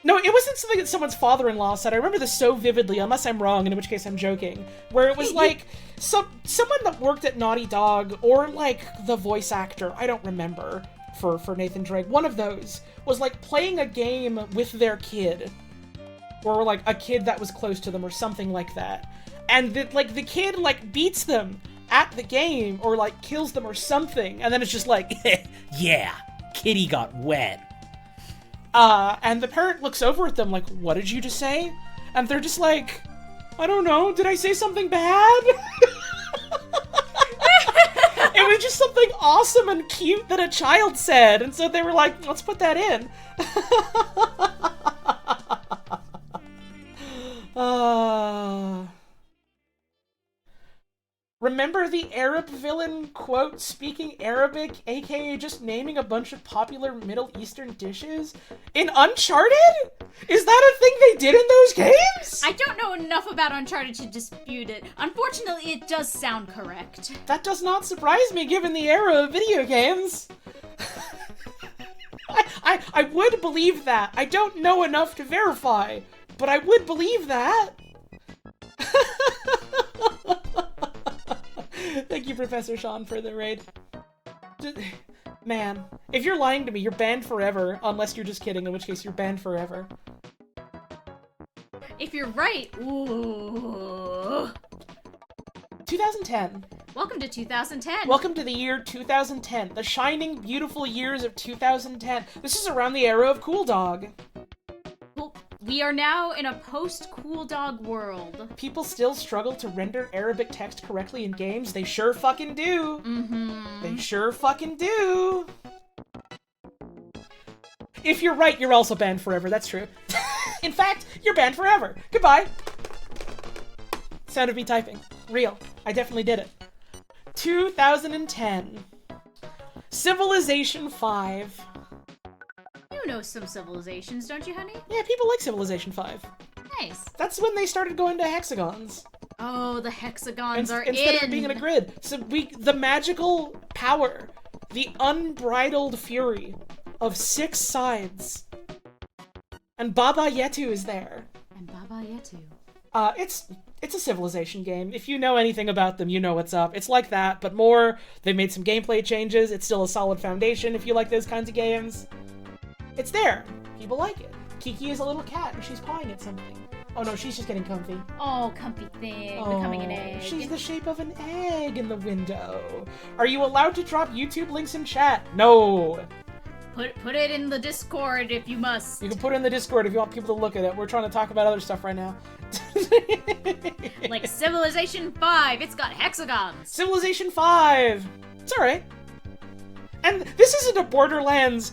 No, it wasn't something that someone's father-in-law said. I remember this so vividly, unless I'm wrong, in which case I'm joking. Where it was like, someone that worked at Naughty Dog, or like the voice actor, I don't remember, for Nathan Drake, one of those, was like playing a game with their kid. Or like a kid that was close to them, or something like that. And the kid like beats them at the game, or like kills them or something, and then it's just like, yeah, Kitty got wet. And the parent looks over at them like, what did you just say? And they're just like, I don't know, did I say something bad? It was just something awesome and cute that a child said, and so they were like, let's put that in. Remember the Arab villain, quote, speaking Arabic, aka just naming a bunch of popular Middle Eastern dishes? In Uncharted? Is that a thing they did in those games? I don't know enough about Uncharted to dispute it. Unfortunately, it does sound correct. That does not surprise me given the era of video games. I would believe that. I don't know enough to verify, but I would believe that. Thank you, Professor Sean, for the raid. Man, if you're lying to me, you're banned forever, unless you're just kidding, in which case you're banned forever. If you're right, ooh. 2010. Welcome to 2010. Welcome to the year 2010, the shining, beautiful years of 2010. This is around the era of Cool Dog. Well, we are now in a post-Cool Dog world. People still struggle to render Arabic text correctly in games. They sure fucking do. Mm-hmm. They sure fucking do. If you're right, you're also banned forever. That's true. In fact, you're banned forever. Goodbye. Sound of me typing. Real. I definitely did it. 2010. Civilization 5. You know some civilizations, don't you, honey? Yeah, people like Civilization 5. Nice. That's when they started going to hexagons. Oh, the hexagons are Instead in. of being in a grid. So the magical power, the unbridled fury of 6 sides. And Baba Yetu is there. And Baba Yetu. It's a Civilization game. If you know anything about them, you know what's up. It's like that, but more. They made some gameplay changes. It's still a solid foundation if you like those kinds of games. It's there. People like it. Kiki is a little cat and she's pawing at something. Oh no, she's just getting comfy. Oh, comfy thing. Becoming an egg. She's the shape of an egg in the window. Are you allowed to drop YouTube links in chat? No. Put it in the Discord if you must. You can put it in the Discord if you want people to look at it. We're trying to talk about other stuff right now. Like Civilization 5, it's got hexagons. Civilization 5. It's alright. And this isn't a Borderlands,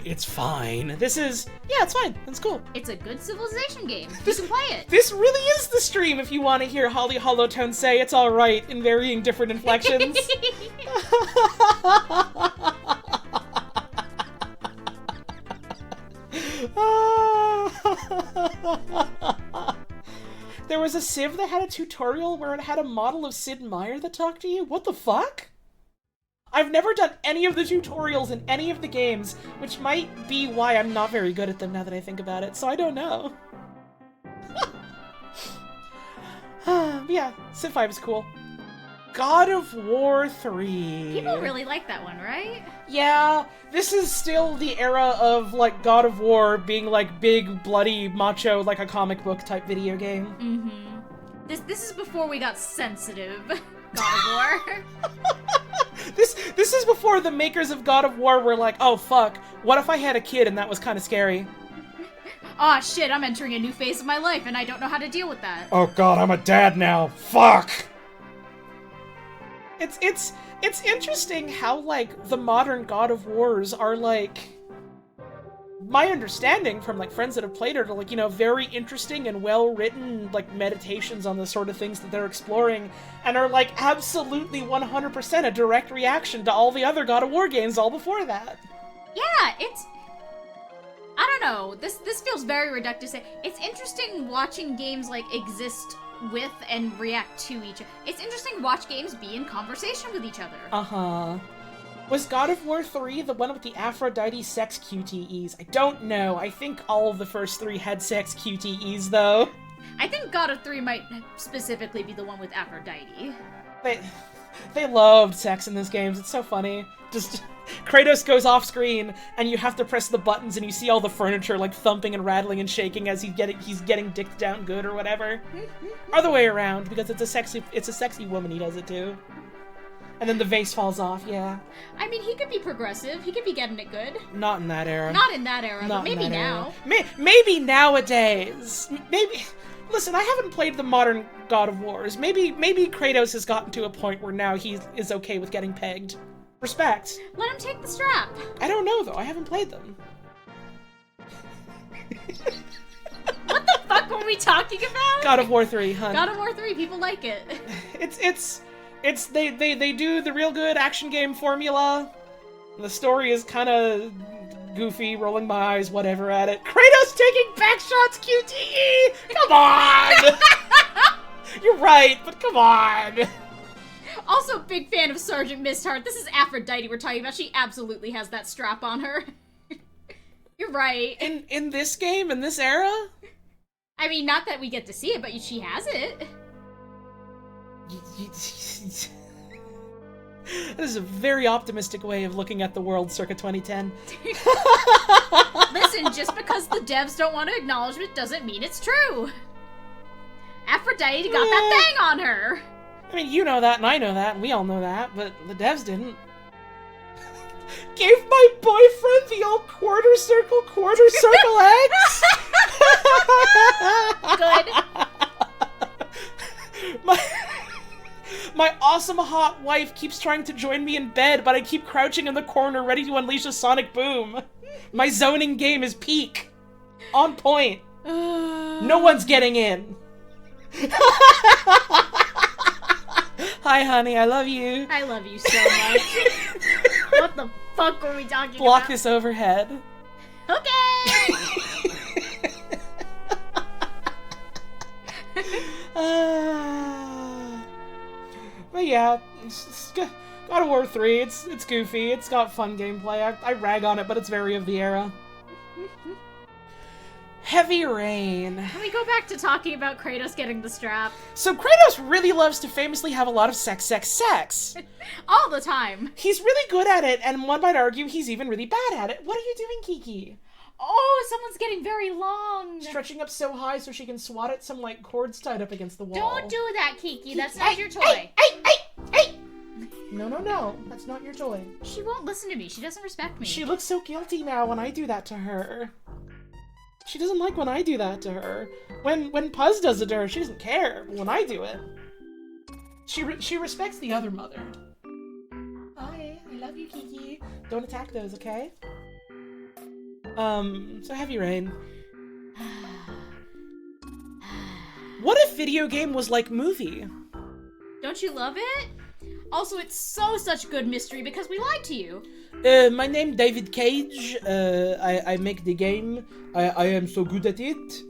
it's fine. This is, yeah, it's fine. It's cool. It's a good Civilization game. You can play it. This really is the stream if you want to hear Holly Hollowtone say it's alright in varying different inflections. There was a Civ that had a tutorial where it had a model of Sid Meier that talked to you? What the fuck? I've never done any of the tutorials in any of the games, which might be why I'm not very good at them now that I think about it, so I don't know. Yeah, Civ 5 is cool. God of War 3. People really like that one, right? Yeah, this is still the era of, like, God of War being, like, big, bloody, macho, like a comic book type video game. Mm-hmm. This is before we got sensitive. God of War. This is before the makers of God of War were like, oh fuck, what if I had a kid and that was kind of scary? Aw, shit, I'm entering a new phase of my life and I don't know how to deal with that. Oh god, I'm a dad now. Fuck! It's interesting how, like, the modern God of Wars are, like, my understanding from, like, friends that have played it are, like, you know, very interesting and well-written, like, meditations on the sort of things that they're exploring, and are, like, absolutely 100% a direct reaction to all the other God of War games all before that. Yeah, it's... I don't know, this feels very reductive to say. It's interesting watching games, like, exist with and react to each other. It's interesting to watch games be in conversation with each other. Uh-huh. Was God of War 3 the one with the Aphrodite sex QTEs? I don't know. I think all of the first 3 had sex QTEs, though. I think God of 3 might specifically be the one with Aphrodite. They loved sex in these games. It's so funny. Just Kratos goes off screen, and you have to press the buttons, and you see all the furniture like thumping and rattling and shaking as he's getting dicked down good or whatever. Other way around, because it's a sexy woman he does it to. And then the vase falls off. Yeah. I mean, he could be progressive. He could be getting it good. Not in that era. Not in that era, but maybe now. Maybe nowadays. Maybe. Listen, I haven't played the modern God of Wars. Maybe Kratos has gotten to a point where now he is okay with getting pegged. Respect. Let him take the strap. I don't know, though. I haven't played them. What the fuck were we talking about? God of War 3, hun. God of War 3, people like it. They do the real good action game formula. The story is kind of goofy, rolling my eyes, whatever at it. Kratos taking back shots, QTE! Come on! You're right, but come on! Also, big fan of Sergeant Mistheart. This is Aphrodite we're talking about. She absolutely has that strap on her. You're right. In this game, in this era? I mean, not that we get to see it, but she has it. That is a very optimistic way of looking at the world circa 2010. Listen, just because the devs don't want to acknowledge it doesn't mean it's true. Aphrodite got that thing on her. I mean, you know that, and I know that, and we all know that, but the devs didn't. Gave my boyfriend the old quarter circle eggs? Good. My awesome hot wife keeps trying to join me in bed, but I keep crouching in the corner ready to unleash a sonic boom. My zoning game is peak. On point. No one's getting in. Hi, honey, I love you. I love you so much. What the fuck were we talking about? Block this overhead. Okay! But yeah, God of War 3, it's goofy, it's got fun gameplay. I rag on it, but it's very of the era. Heavy Rain. Can we go back to talking about Kratos getting the strap? So Kratos really loves to famously have a lot of sex. All the time. He's really good at it, and one might argue he's even really bad at it. What are you doing, Kiki? Oh, someone's getting very long. Stretching up so high so she can swat at some, like, cords tied up against the wall. Don't do that, Kiki. That's not your toy. Hey! No. That's not your toy. She won't listen to me. She doesn't respect me. She looks so guilty now when I do that to her. She doesn't like when I do that to her. When Puzz does it to her, she doesn't care. But when I do it, she respects the other mother. Hi, I love you, Kiki. Don't attack those, okay? So Heavy Rain. What if video game was like movie? Don't you love it? Also, it's such good mystery because we lied to you. My name David Cage. I make the game. I am so good at it.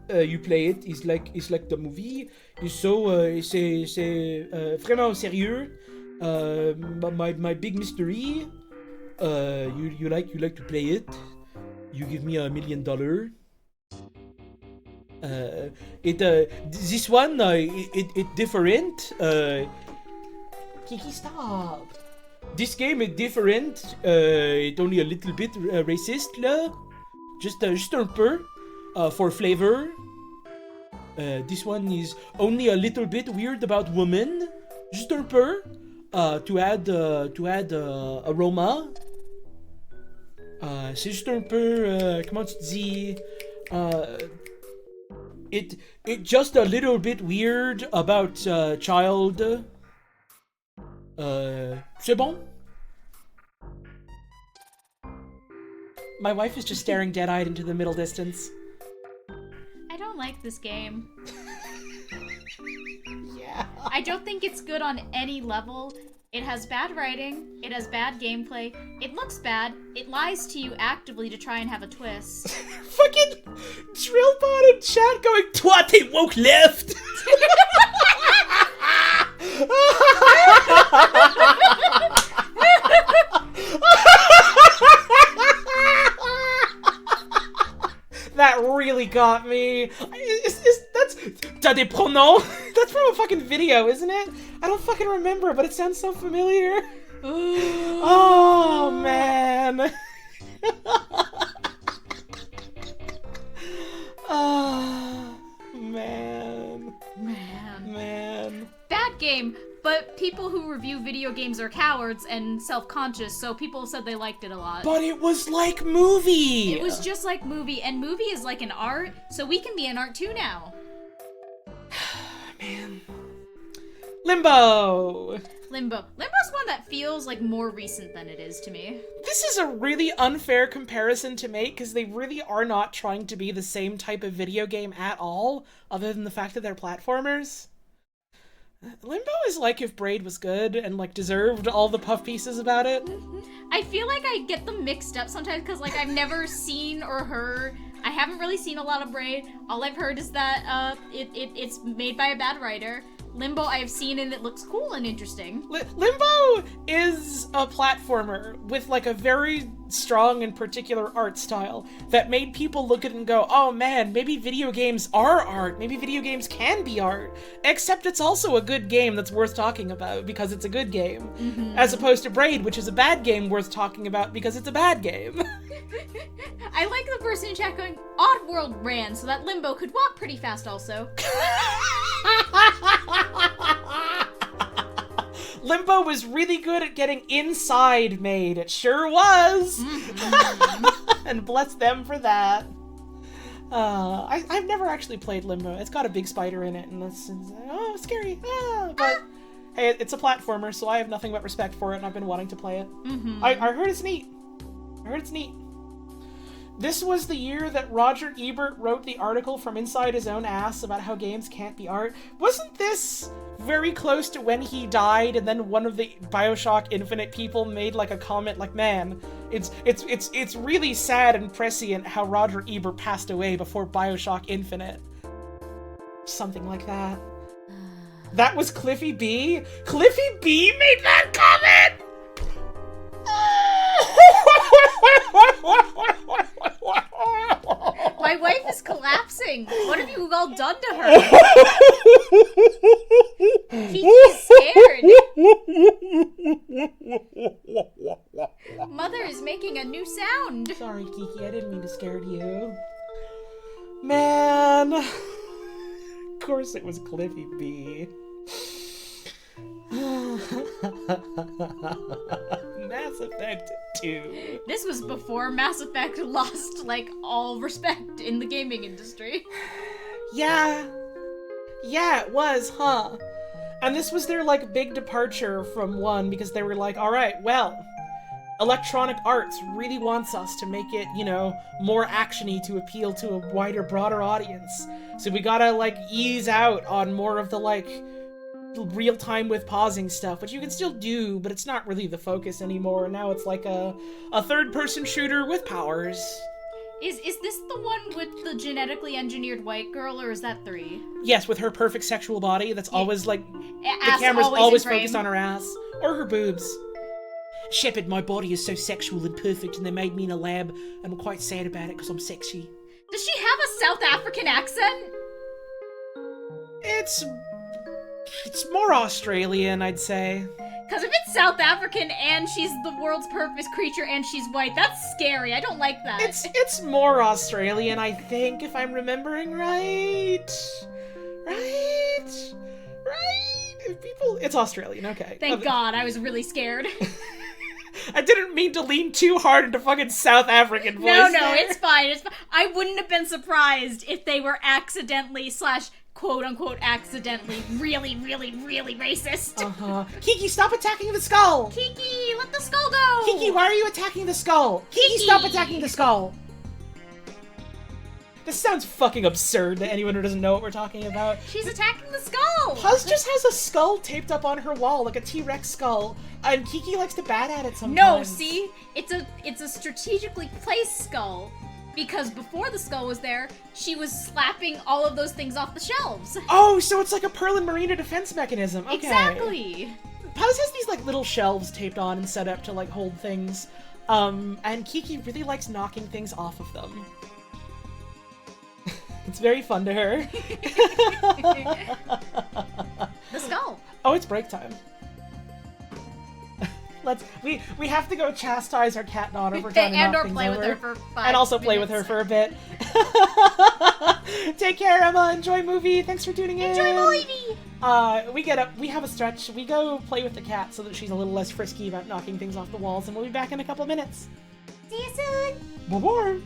You play it. It's like the movie. It's so c'est vraiment sérieux. My big mystery. You like to play it. You give me $1 million. This one it different. Kiki, stop. This game is different. It's only a little bit racist là. Just un peu for flavor. This one is only a little bit weird about women. Just un peu to add aroma. C'est juste un peu comment tu dis it just a little bit weird about child. C'est bon? My wife is just staring dead-eyed into the middle distance. I don't like this game. Yeah. I don't think it's good on any level. It has bad writing. It has bad gameplay. It looks bad. It lies to you actively to try and have a twist. Fucking Drillbot in chat going, twat, they woke left! That really got me. That's t'as des pronoms? That's from a fucking video, isn't it? I don't fucking remember, but it sounds so familiar. Oh man. Oh man. Man. Bad game, but people who review video games are cowards and self-conscious, so people said they liked it a lot. But it was like movie. It was just like movie, and movie is like an art, so we can be an art too now. Man. Limbo. Limbo's one that feels like more recent than it is to me. This is a really unfair comparison to make because they really are not trying to be the same type of video game at all, other than the fact that they're platformers. Limbo is like if Braid was good and like deserved all the puff pieces about it. I feel like I get them mixed up sometimes because like I've never seen or heard. I haven't really seen a lot of Braid. All I've heard is that it's made by a bad writer. Limbo I have seen and it looks cool and interesting. Limbo is a platformer with like a very strong and particular art style that made people look at it and go, oh man, maybe video games are art. Maybe video games can be art. Except it's also a good game that's worth talking about because it's a good game. Mm-hmm. As opposed to Braid, which is a bad game worth talking about because it's a bad game. I like the person in chat going, Oddworld ran so that Limbo could walk pretty fast also. Limbo was really good at getting Inside made. It sure was. Mm-hmm. And bless them for that. I've never actually played Limbo. It's got a big spider in it, and it's oh, scary. But hey, it's a platformer, so I have nothing but respect for it, and I've been wanting to play it. Mm-hmm. I heard it's neat. This was the year that Roger Ebert wrote the article from inside his own ass about how games can't be art. Wasn't this very close to when he died, and then one of the BioShock Infinite people made like a comment like, man, it's really sad and prescient how Roger Ebert passed away before BioShock Infinite. Something like that. That was Cliffy B? Cliffy B made that comment?! My wife is collapsing. What have you all done to her? Kiki's scared. Mother is making a new sound. Sorry, Kiki, I didn't mean to scare you. Man. Of course it was Cliffy B. Mass Effect 2. This was before Mass Effect lost, like, all respect in the gaming industry. Yeah, it was, huh? And this was their, like, big departure from 1, because they were like, alright, well, Electronic Arts really wants us to make it, you know, more action-y to appeal to a wider, broader audience. So we gotta, like, ease out on more of the, like, real time with pausing stuff, which you can still do, but it's not really the focus anymore. Now it's like a third-person shooter with powers. Is this the one with the genetically engineered white girl, or is that 3? Yes, with her perfect sexual body that's always like ass the camera's always in focused on her ass or her boobs. Shepard, my body is so sexual and perfect, and they made me in a lab, and I'm quite sad about it because I'm sexy. Does she have a South African accent? It's more Australian, I'd say. Because if it's South African and she's the world's perfect creature and she's white, that's scary. I don't like that. It's more Australian, I think, if I'm remembering right. Right? It's Australian, okay. Thank God, I was really scared. I didn't mean to lean too hard into fucking South African voice. No, there. it's fine. I wouldn't have been surprised if they were accidentally / quote-unquote accidentally really, really, really racist. Kiki, stop attacking the skull! Kiki, let the skull go! Kiki, why are you attacking the skull? Kiki, stop attacking the skull! This sounds fucking absurd to anyone who doesn't know what we're talking about. She's attacking the skull! Puz just has a skull taped up on her wall, like a T-Rex skull, and Kiki likes to bat at it sometimes. No, see? It's a strategically placed skull. Because before the skull was there, she was slapping all of those things off the shelves. Oh, so it's like a Pearl and Marina defense mechanism. Okay. Exactly. Puz has these like little shelves taped on and set up to like hold things. And Kiki really likes knocking things off of them. It's very fun to her. The skull. Oh, it's break time. We have to go chastise our cat daughter for trying to knock or things play over. with her for 5 And also play with her minutes. for a bit. Take care, Emma. Enjoy movie. Thanks for tuning in. Enjoy movie! We have a stretch. We go play with the cat so that she's a little less frisky about knocking things off the walls, and we'll be back in a couple minutes. See you soon! Bye-bye.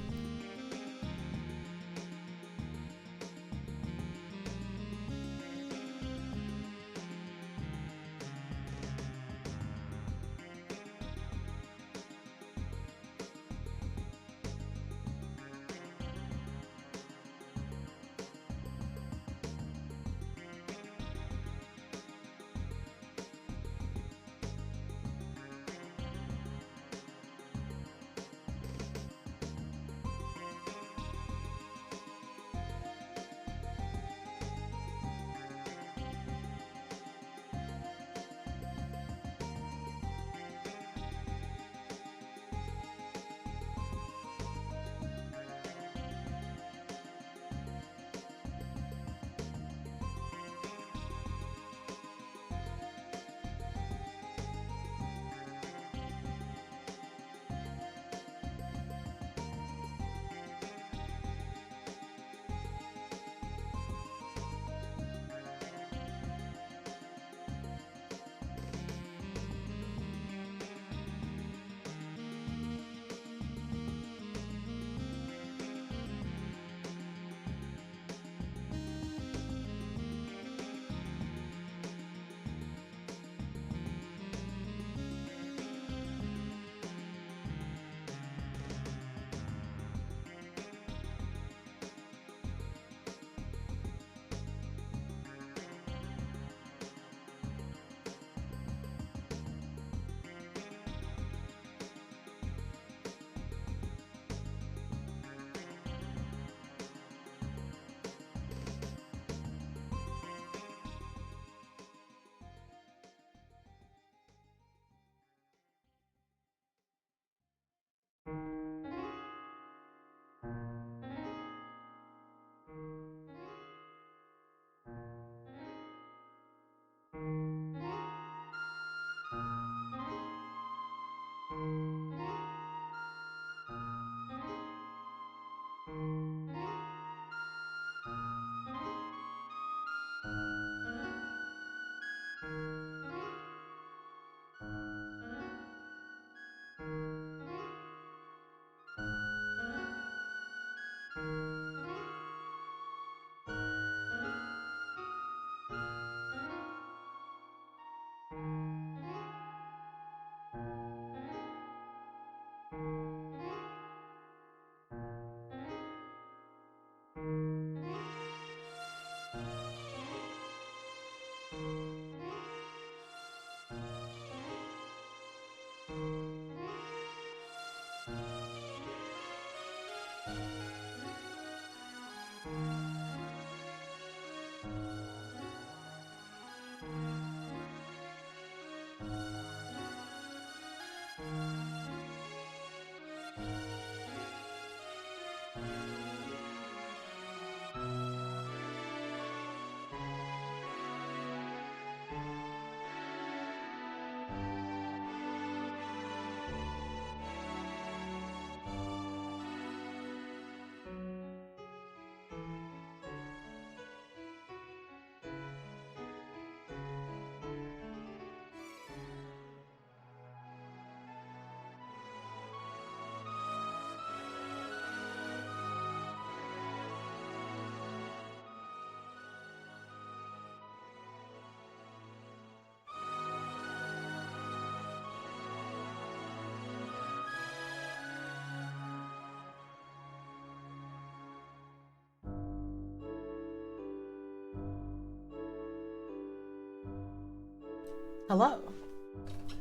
Hello.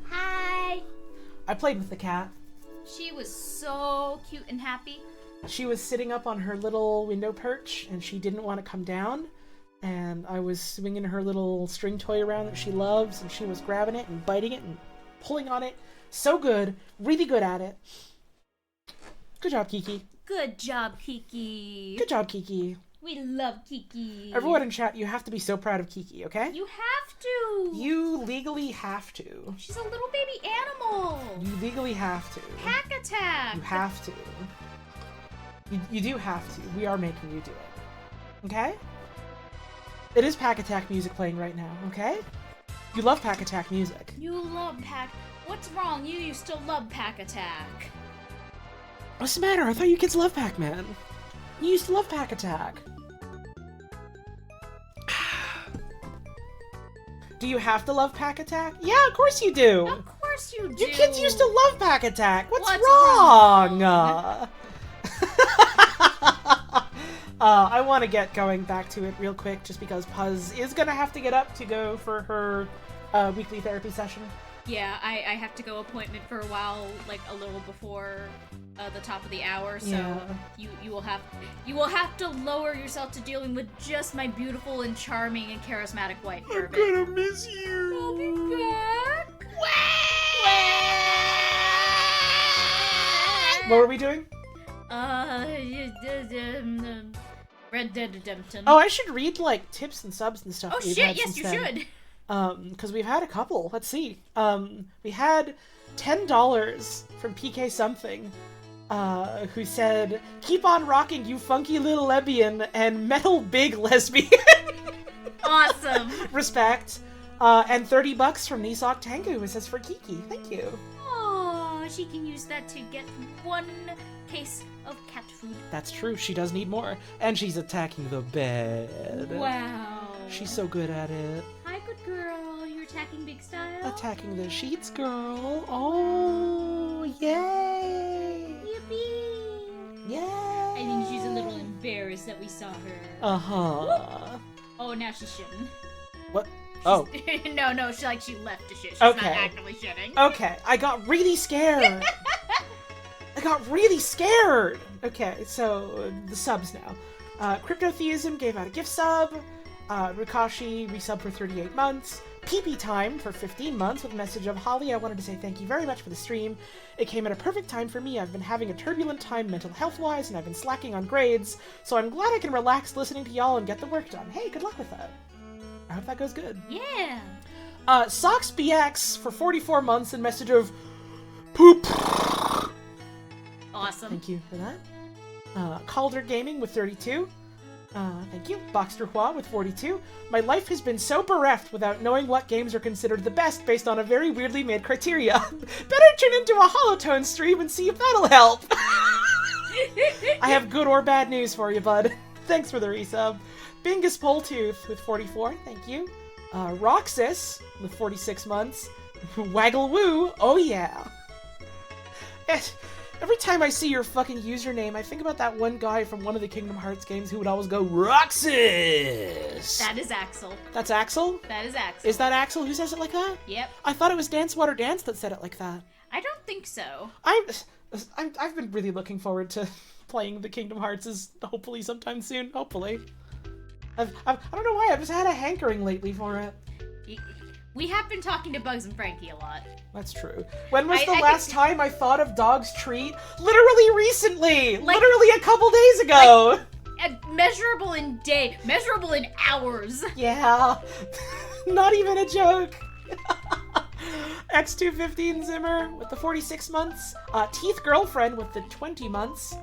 Hi. I played with the cat. She was so cute and happy. She was sitting up on her little window perch, and she didn't want to come down. And I was swinging her little string toy around that she loves, and she was grabbing it and biting it and pulling on it. So good. Really good at it. Good job, Kiki. Good job, Kiki. Good job, Kiki. We love Kiki. Everyone in chat, you have to be so proud of Kiki, okay? You have to. You legally have to. She's a little baby animal. You legally have to. Pack attack. You have to. You do have to. We are making you do it. Okay? It is Pack Attack music playing right now, okay? You love Pack Attack music. You love Pack. What's wrong? You used to love Pack Attack. What's the matter? I thought you kids love Pac-Man. You used to love Pack Attack. Do you have to love Pack Attack? Yeah, of course you do. Of course you do. You kids used to love Pack Attack. What's wrong? I want to get going back to it real quick just because Puz is going to have to get up to go for her weekly therapy session. Yeah, I have to go appointment for a while, like a little before the top of the hour. So Yeah. you will have to lower yourself to dealing with just my beautiful and charming and charismatic white I'm Burbot. gonna miss you. I'll be back. What were we doing? Red Dead Redemption. Oh, I should read like tips and subs and stuff. Oh, that we've shit! had Yes, since you then. should. Because we've had a couple. Let's see. We had $10 from PK something, who said, "Keep on rocking, you funky little lesbian," and "metal big lesbian." Awesome. Respect. And $30 from Nisok Tangu, who says, "For Kiki." Thank you. Oh, she can use that to get one case of cat food. That's true. She does need more. And she's attacking the bed. Wow. She's so good at it. Hi, good girl. You're attacking big style. Attacking the sheets, girl. Oh, yay. Yippee. Yay. I think she's a little embarrassed that we saw her. Uh-huh. Oh, now she's shitting. What? Oh. no, she left to shit. She's Okay. not actively shitting. Okay, I got really scared. I got really scared. Okay, so the subs now. Cryptotheism gave out a gift sub. Rukashi resub for 38 months. PP Time for 15 months with a message of, "Holly, I wanted to say thank you very much for the stream. It came at a perfect time for me. I've been having a turbulent time mental health-wise, and I've been slacking on grades, so I'm glad I can relax listening to y'all and get the work done. Hey, good luck with that. I hope that goes good." Yeah. Socks BX for 44 months and message of, "Poop." Awesome. Thank you for that. Calder Gaming with 32. Thank you. Boxster Hua with 42. "My life has been so bereft without knowing what games are considered the best based on a very weirdly made criteria. Better tune into a Holotone stream and see if that'll help." I have good or bad news for you, bud. Thanks for the resub. Bingus Poltooth with 44. Thank you. Roxas with 46 months. Waggle Woo. Oh yeah. Every time I see your fucking username, I think about that one guy from one of the Kingdom Hearts games who would always go, "Roxas!" That is Axel. That's Axel? That is Axel. Is that Axel who says it like that? Yep. I thought it was Dance Water Dance that said it like that. I don't think so. I've been really looking forward to playing the Kingdom Hearts hopefully sometime soon. Hopefully. I don't know why, I've just had a hankering lately for it. We have been talking to Bugs and Frankie a lot. That's true. When was the I last time I thought of Dog's Treat? Literally recently! Like- Literally a couple days ago! Measurable in hours. Yeah. Not even a joke. X215 Zimmer with the 46 months. Teeth Girlfriend with the 20 months.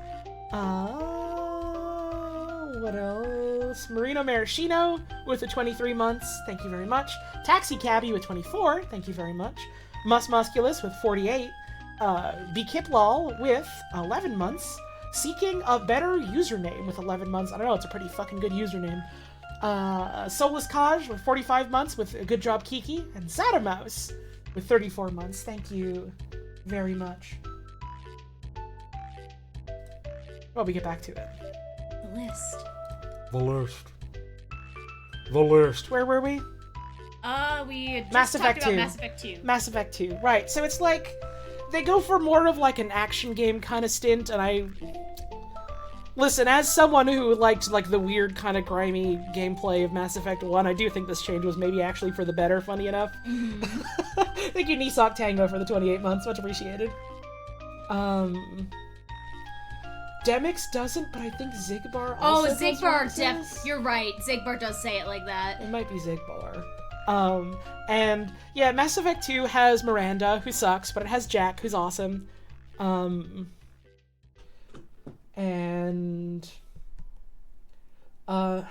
What else? Marino Maraschino with the 23 months. Thank you very much. Taxi Cabbie with 24. Thank you very much. Musculus with 48. B. Kiplal with 11 months. Seeking a better username with 11 months. I don't know, it's a pretty fucking good username. Soulless Kaj with 45 months with a good job Kiki. And Zadamouse with 34 months. Thank you very much. Well, we get back to it. The list. The list. The list. Where were we? We just Mass talked Effect about 2. Mass Effect 2. Mass Effect 2, right. So it's like, they go for more of like an action game kind of stint, and listen, as someone who liked like the weird kind of grimy gameplay of Mass Effect 1, I do think this change was maybe actually for the better, funny enough. Thank you, Nisoc Tango, for the 28 months, much appreciated. Demix doesn't, but I think Zigbar also does. You're right. Zigbar does say it like that. It might be Zigbar. And yeah, Mass Effect 2 has Miranda, who sucks, but it has Jack, who's awesome. And I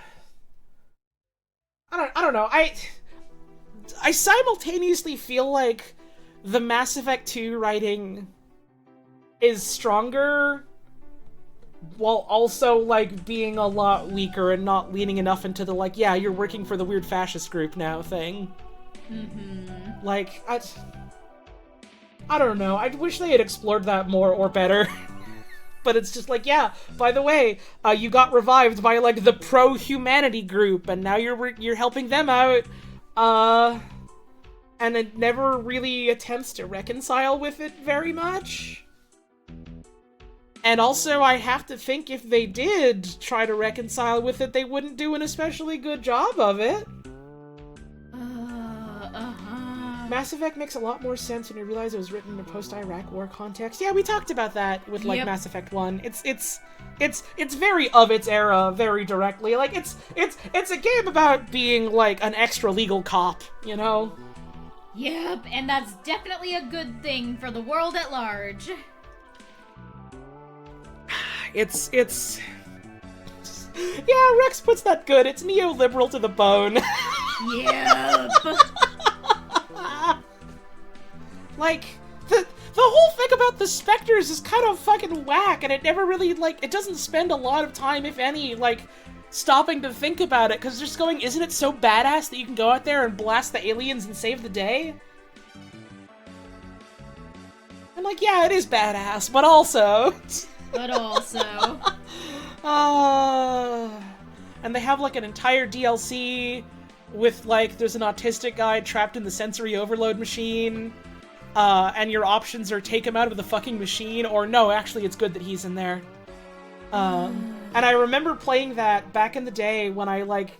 don't know. I simultaneously feel like the Mass Effect 2 writing is stronger, while also like being a lot weaker and not leaning enough into the like, yeah, you're working for the weird fascist group now thing. Like, I don't know. I wish they had explored that more or better. But it's just like, yeah, by the way, you got revived by like the pro-humanity group, and now you're helping them out. And it never really attempts to reconcile with it very much. And also, I have to think if they did try to reconcile with it, they wouldn't do an especially good job of it. Mass Effect makes a lot more sense when you realize it was written in a post-Iraq war context. Yeah, we talked about that with like Mass Effect 1. It's very of its era, very directly. Like it's a game about being like an extra legal cop, you know? Yep, and that's definitely a good thing for the world at large. It's yeah, Rex puts that good. It's neoliberal to the bone. Yep. Like, the whole thing about the Spectres is kind of fucking whack, and it never really, like, it doesn't spend a lot of time, if any, like, stopping to think about it, because just going, isn't it so badass that you can go out there and blast the aliens and save the day? I'm like, yeah, it is badass, but also... and they have, like, an entire DLC with, like, there's an autistic guy trapped in the sensory overload machine, and your options are take him out of the fucking machine, or no, actually it's good that he's in there. And I remember playing that back in the day when I, like...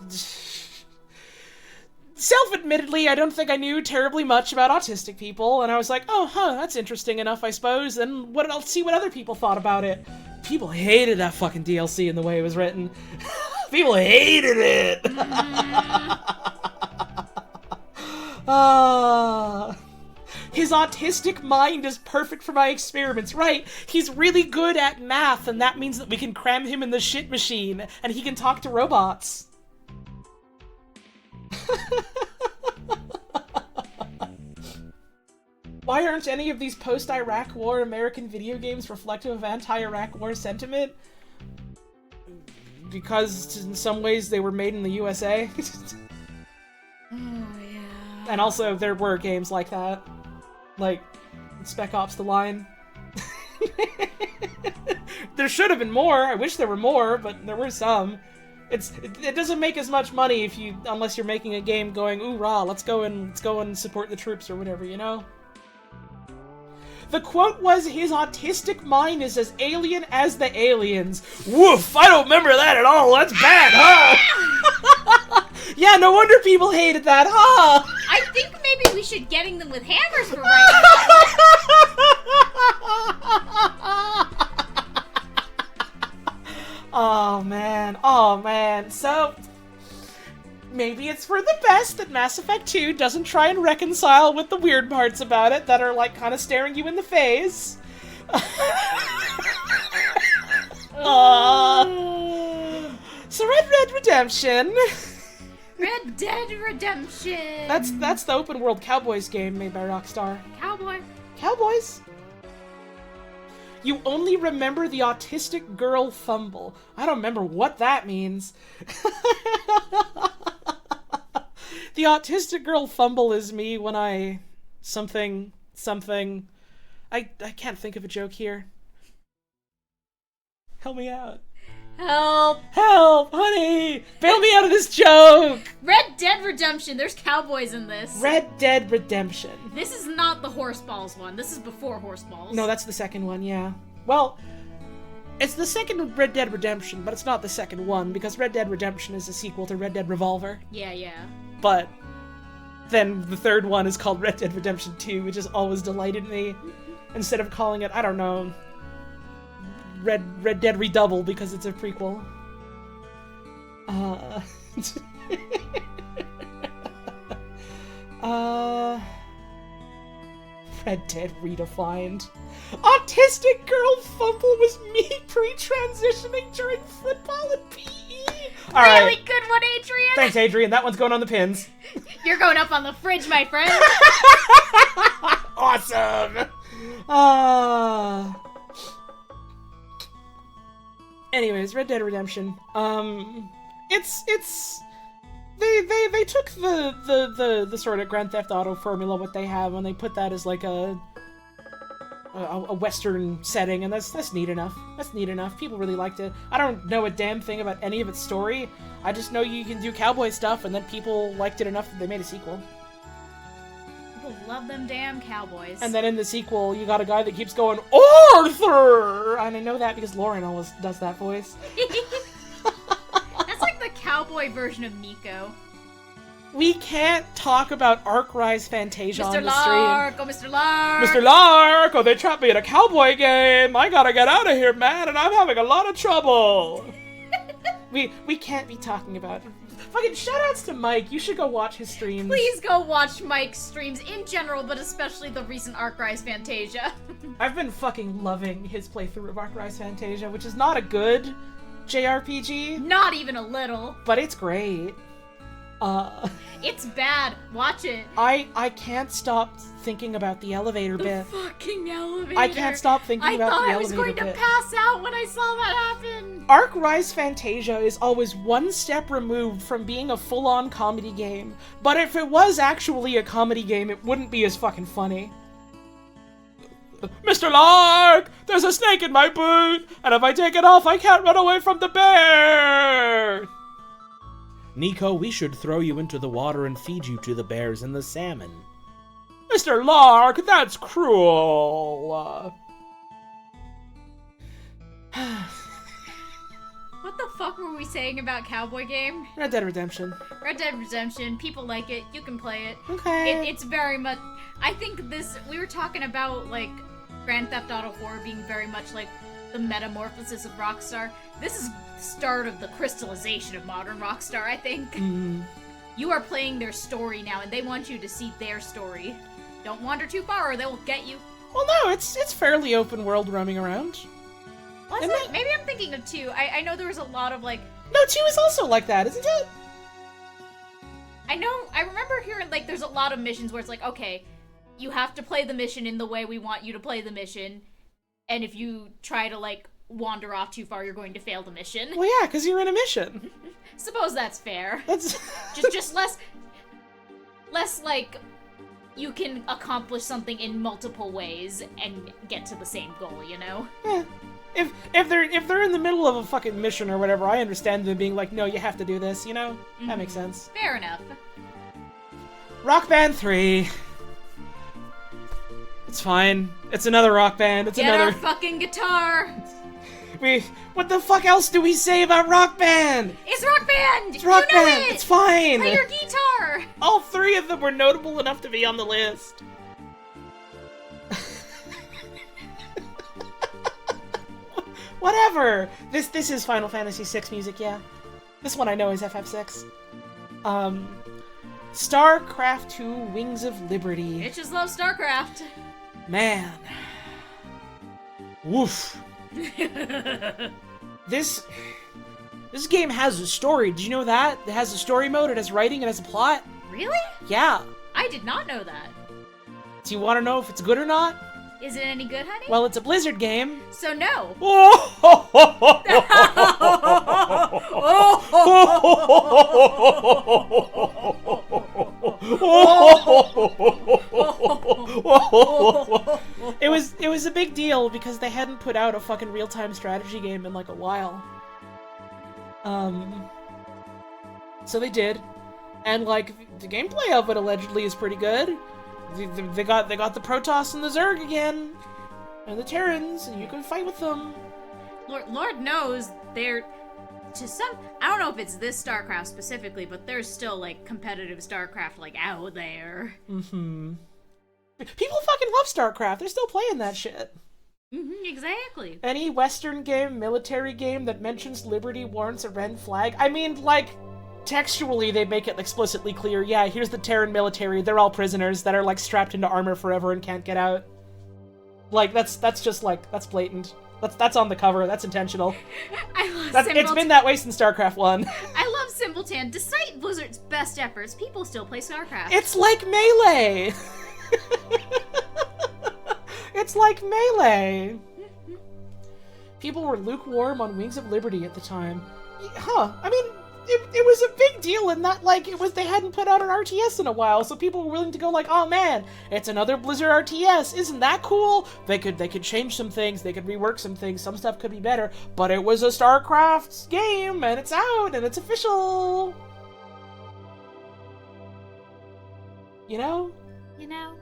Self-admittedly, I don't think I knew terribly much about autistic people, and I was like, oh, that's interesting enough, I suppose, and I'll see what other people thought about it. People hated that fucking DLC in the way it was written. People hated it! His autistic mind is perfect for my experiments, right? He's really good at math, and that means that we can cram him in the shit machine, and he can talk to robots. Why aren't any of these post-Iraq War American video games reflective of anti-Iraq War sentiment? Because in some ways they were made in the USA. Oh, yeah. And also there were games like that. Like Spec Ops The Line. There should have been more. I wish there were more, but there were some. It doesn't make as much money unless you're making a game going, ooh rah, let's go and support the troops or whatever, you know? The quote was, his autistic mind is as alien as the aliens. Woof, I don't remember that at all. That's bad, huh? Yeah, no wonder people hated that, huh? I think maybe we should getting them with hammers for writing that. Oh man. So, maybe it's for the best that Mass Effect 2 doesn't try and reconcile with the weird parts about it that are, like, kind of staring you in the face. So Red Dead Redemption. Red Dead Redemption. That's the open world Cowboys game made by Rockstar. Cowboys? You only remember the autistic girl fumble. I don't remember what that means. The autistic girl fumble is me when I... something... I can't think of a joke here. Help me out. Help! Help, honey! Bail me out of this joke! Red Dead Redemption. There's cowboys in this. Red Dead Redemption. This is not the Horseballs one. This is before Horseballs. No, that's the second one, yeah. Well, it's the second Red Dead Redemption, but it's not the second one, because Red Dead Redemption is a sequel to Red Dead Revolver. Yeah. But then the third one is called Red Dead Redemption 2, which has always delighted me. Instead of calling it, I don't know, Red Dead Redouble, because it's a prequel. Red Dead Redefined. Autistic girl fumble was me pre-transitioning during football and PE. All right. Really good one, Adrian. Thanks, Adrian. That one's going on the pins. You're going up on the fridge, my friend. Awesome. Anyways, Red Dead Redemption. They took the sort of Grand Theft Auto formula, what they have, and they put that as like a Western setting, and that's neat enough. That's neat enough. People really liked it. I don't know a damn thing about any of its story. I just know you can do cowboy stuff, and then people liked it enough that they made a sequel. People love them damn cowboys. And then in the sequel, you got a guy that keeps going, Arthur! And I know that because Lauren always does that voice. That's like the cowboy version of Nico. We can't talk about Arkwright Fantasia on Mr. the stream. Lark, oh Mr. Lark! Mr. Lark! Oh, they trapped me in a cowboy game! I gotta get out of here, man, and I'm having a lot of trouble! we can't be talking about... Fucking shoutouts to Mike. You should go watch his streams. Please go watch Mike's streams in general, but especially the recent Arkwright Fantasia. I've been fucking loving his playthrough of Arkwright Fantasia, which is not a good JRPG. Not even a little. But it's great. It's bad. Watch it. I can't stop thinking about the elevator bit. Fucking elevator. I can't stop thinking about the elevator bit. I thought I was going to pass out when I saw that happen. Arkwright Fantasia is always one step removed from being a full-on comedy game. But if it was actually a comedy game, it wouldn't be as fucking funny. Mr. Lark! There's a snake in my boot! And if I take it off, I can't run away from the bear! Nico, we should throw you into the water and feed you to the bears and the salmon. Mr. Lark, that's cruel! What the fuck were we saying about cowboy game? Red Dead Redemption. Red Dead Redemption, people like it, you can play it. Okay. It's very much... I think this... We were talking about, like, Grand Theft Auto 4 being very much like the metamorphosis of Rockstar. This is the start of the crystallization of modern Rockstar, I think. You are playing their story now, and they want you to see their story. Don't wander too far, or they will get you. Well, no, it's fairly open world roaming around. Maybe I'm thinking of 2. I know there was a lot of, like... No, 2 is also like that, isn't it? I remember hearing, like, there's a lot of missions where it's like, okay, you have to play the mission in the way we want you to play the mission, and if you try to, like, wander off too far, you're going to fail the mission. Well, yeah, because you're in a mission. Suppose that's fair. That's... just less, like, you can accomplish something in multiple ways and get to the same goal, you know? Yeah. If they're in the middle of a fucking mission or whatever, I understand them being like, no, you have to do this, you know? That makes sense. Fair enough. Rock Band 3. It's fine. It's another Rock Band. It's Get another... our fucking guitar! What the fuck else do we say about Rock Band? It's Rock Band! It's Rock you know Band! It! It's fine! Play your guitar! All 3 of them were notable enough to be on the list. Whatever! This is Final Fantasy VI music, yeah. This one I know is FF6. StarCraft 2 Wings of Liberty. Bitches love StarCraft. Man. Woof. This game has a story. Did you know that? It has a story mode, it has writing, it has a plot. Really? Yeah. I did not know that. Do you want to know if it's good or not? Is it any good, honey? Well, it's a Blizzard game. So no. It was a big deal because they hadn't put out a fucking real-time strategy game in like a while. So they did, and like the gameplay of it allegedly is pretty good. They got the Protoss and the Zerg again, and the Terrans, and you can fight with them. Lord knows they're to some. I don't know if it's this StarCraft specifically, but there's still like competitive StarCraft like out there. Mm-hmm. People fucking love StarCraft. They're still playing that shit. Mm-hmm, exactly. Any Western game, military game that mentions liberty warrants a red flag. I mean, like, textually they make it explicitly clear, yeah, here's the Terran military, they're all prisoners that are, like, strapped into armor forever and can't get out. Like, that's just, like, that's blatant. That's on the cover, that's intentional. I love It's been that way since StarCraft 1. I love Simpleton. Despite Blizzard's best efforts, people still play StarCraft. It's like Melee! It's like Melee! People were lukewarm on Wings of Liberty at the time. Huh. I mean, it was a big deal in that, like, they hadn't put out an RTS in a while, so people were willing to go like, oh man, it's another Blizzard RTS, isn't that cool? They could change some things, they could rework some things, some stuff could be better, but it was a StarCraft game, and it's out, and it's official! You know? You know?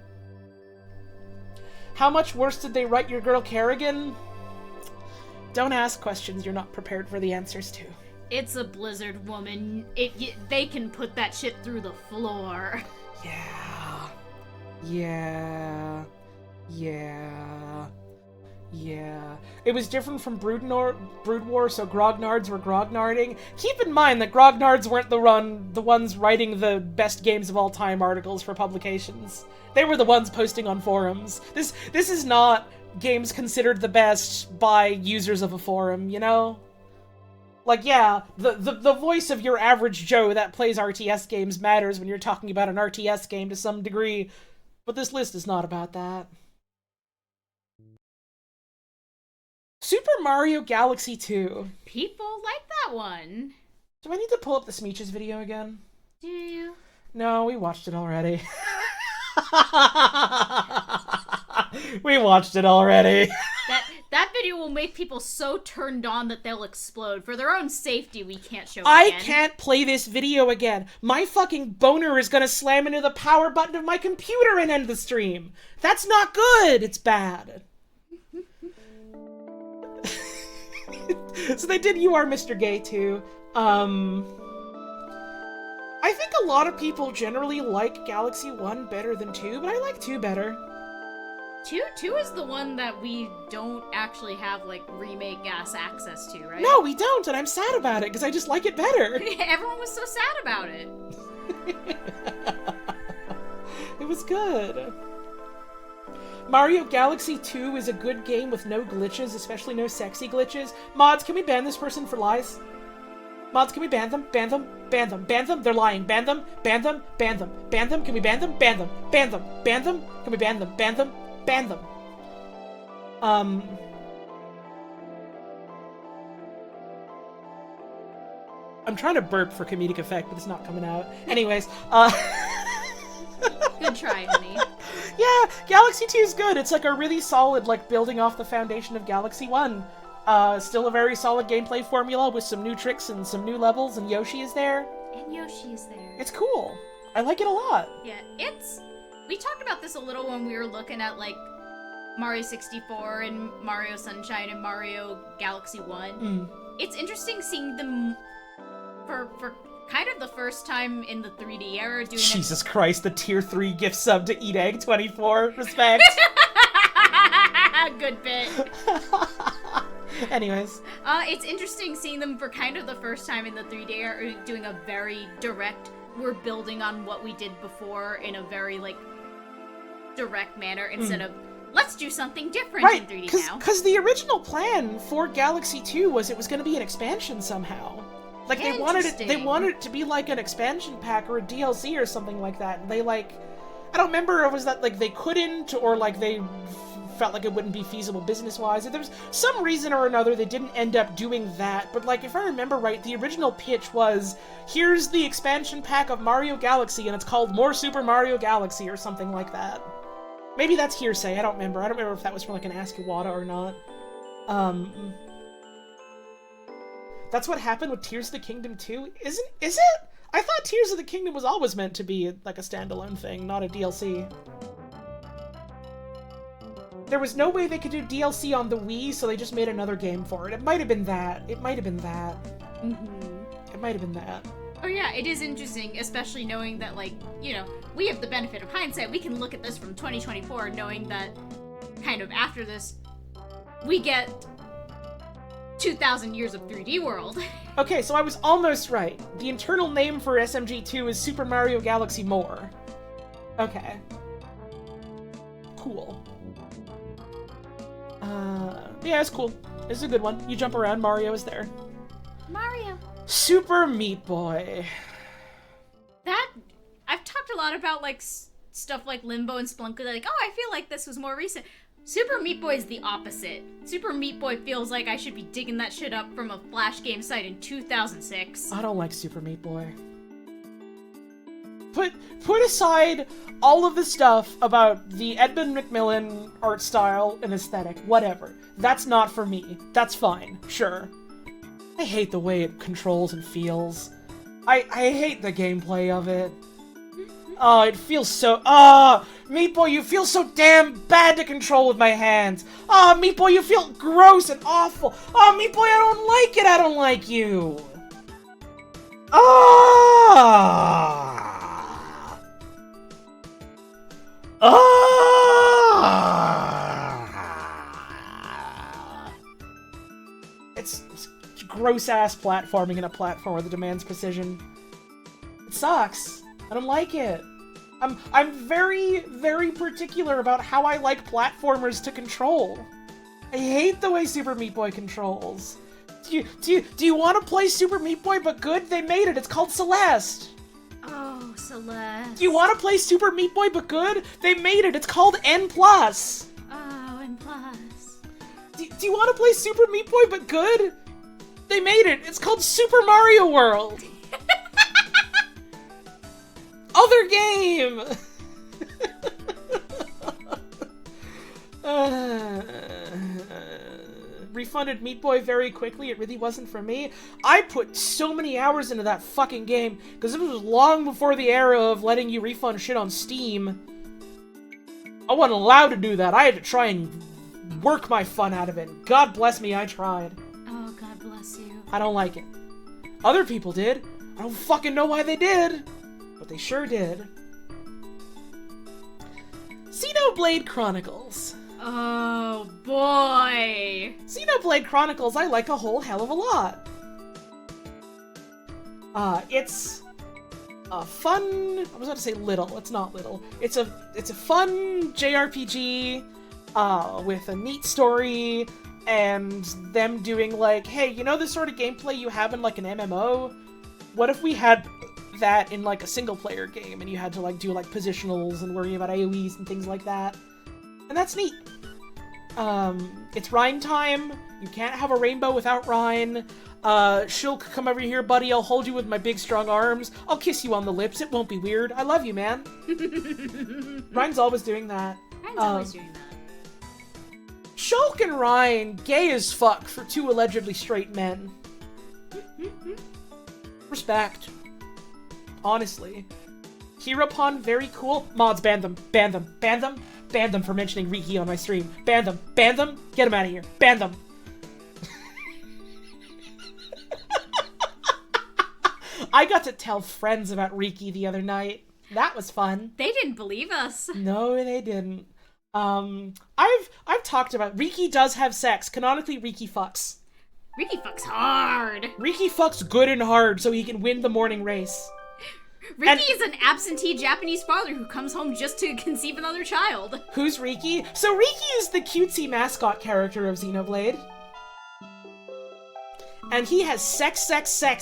How much worse did they write your girl Kerrigan? Don't ask questions you're not prepared for the answers to. It's a Blizzard woman. They can put that shit through the floor. Yeah. It was different from Brood War, so grognards were grognarding. Keep in mind that grognards weren't the ones writing the best games of all time articles for publications. They were the ones posting on forums. This is not games considered the best by users of a forum, you know? Like, yeah, the voice of your average Joe that plays RTS games matters when you're talking about an RTS game to some degree, but this list is not about that. Super Mario Galaxy 2. People like that one. Do I need to pull up the Smeeches video again? Do you? No, we watched it already. We watched it already. That video will make people so turned on that they'll explode. For their own safety, we can't show it I again. can't play this video again. My fucking boner is gonna slam into the power button of my computer and end the stream. That's not good. It's bad. So they did You Are Mr. Gay too. I think a lot of people generally like Galaxy 1 better than 2, but I like 2 better. 2 is the one that we don't actually have, like, remake ass access to, right? No, we don't, and I'm sad about it, because I just like it better. Everyone was so sad about it. It was good. Mario Galaxy 2 is a good game with no glitches, especially no sexy glitches. Mods, can we ban this person for lies? Mods, can we ban them? Ban them? Ban them. Ban them? They're lying. Ban them? Ban them? Ban them. Ban them? Can we ban them? Ban them. Ban them. Ban them? Can we ban them? Ban them? Ban them. I'm trying to burp for comedic effect, but it's not coming out. Anyways, Good try, honey. Yeah, Galaxy 2 is good. It's like a really solid, like, building off the foundation of Galaxy 1. Still a very solid gameplay formula with some new tricks and some new levels, and Yoshi is there. And Yoshi is there. It's cool. I like it a lot. Yeah, we talked about this a little when we were looking at, like, Mario 64 and Mario Sunshine and Mario Galaxy 1. It's interesting seeing them for kind of the first time in the 3D era doing Jesus Christ, the tier 3 gift sub to Eat Egg 24. Respect. Good bit. Anyways. It's interesting seeing them for kind of the first time in the 3D era doing a very direct, we're building on what we did before in a very, like, direct manner instead of, let's do something different in 3D now. Because the original plan for Galaxy 2 was it was going to be an expansion somehow. Like, they wanted it to be like an expansion pack or a DLC or something like that. And they, like, I don't remember, was that, like, they couldn't, or, like, they felt like it wouldn't be feasible business-wise. There was some reason or another they didn't end up doing that, but, like, if I remember right, the original pitch was, here's the expansion pack of Mario Galaxy, and it's called More Super Mario Galaxy, or something like that. Maybe that's hearsay, I don't remember. I don't remember if that was from, like, an Ask Iwata or not. That's what happened with Tears of the Kingdom 2? Is it? I thought Tears of the Kingdom was always meant to be like a standalone thing, not a DLC. There was no way they could do DLC on the Wii, so they just made another game for it. It might have been that. It might have been that. It might have been that. Oh yeah, it is interesting, especially knowing that, like, you know, we have the benefit of hindsight. We can look at this from 2024, knowing that kind of after this, we get 2,000 years of 3D World. Okay, so I was almost right. The internal name for SMG2 is Super Mario Galaxy More. Okay. Cool. Yeah, it's cool. It's a good one. You jump around, Mario is there. Mario. Super Meat Boy. I've talked a lot about, like, stuff like Limbo and Spelunky, like, oh, I feel like this was more recent. Super Meat Boy is the opposite. Super Meat Boy feels like I should be digging that shit up from a Flash game site in 2006. I don't like Super Meat Boy. Put aside all of the stuff about the Edmund McMillan art style and aesthetic, whatever. That's not for me. That's fine, sure. I hate the way it controls and feels. I hate the gameplay of it. Oh, it feels so... Meat Boy, you feel so damn bad to control with my hands. Meat Boy, you feel gross and awful. Meat Boy, I don't like it. I don't like you. It's gross-ass platforming in a platformer that demands precision. It sucks. I don't like it. I'm very, very particular about how I like platformers to control. I hate the way Super Meat Boy controls. Do you want to play Super Meat Boy but good? They made it. It's called Celeste. Oh, Celeste. Do you want to play Super Meat Boy but good? They made it. It's called N+. Oh, N+. Do you want to play Super Meat Boy but good? They made it. It's called Super Mario World. Other game! Refunded Meat Boy very quickly. It really wasn't for me. I put so many hours into that fucking game because it was long before the era of letting you refund shit on Steam. I wasn't allowed to do that. I had to try and work my fun out of it. God bless me, I tried. Oh, God bless you. I don't like it. Other people did. I don't fucking know why they did. But they sure did. Xenoblade Chronicles. Oh, boy. Xenoblade Chronicles I like a whole hell of a lot. It's a fun... I was about to say little. It's not little. It's a fun JRPG with a neat story and them doing like, hey, you know the sort of gameplay you have in like an MMO? What if we had that in like a single player game and you had to like do like positionals and worry about AoEs and things like that? And that's neat. It's Rhine time. You can't have a rainbow without Rhine. Shulk, come over here, buddy. I'll hold you with my big strong arms. I'll kiss you on the lips. It won't be weird. I love you, man. Rhine's always doing that. Rhine's always doing that. Shulk and Rhine, gay as fuck for two allegedly straight men. Respect. Honestly. Hirapon, very cool. Mods, ban them. Ban them. Ban them. Ban them for mentioning Riki on my stream. Ban them. Ban them. Get them out of here. Ban them. I got to tell friends about Riki the other night. That was fun. They didn't believe us. No, they didn't. I've talked about Riki does have sex. Canonically, Riki fucks. Riki fucks hard. Riki fucks good and hard so he can win the morning race. Riki is an absentee Japanese father who comes home just to conceive another child. Who's Riki? So Riki is the cutesy mascot character of Xenoblade. And he has sex,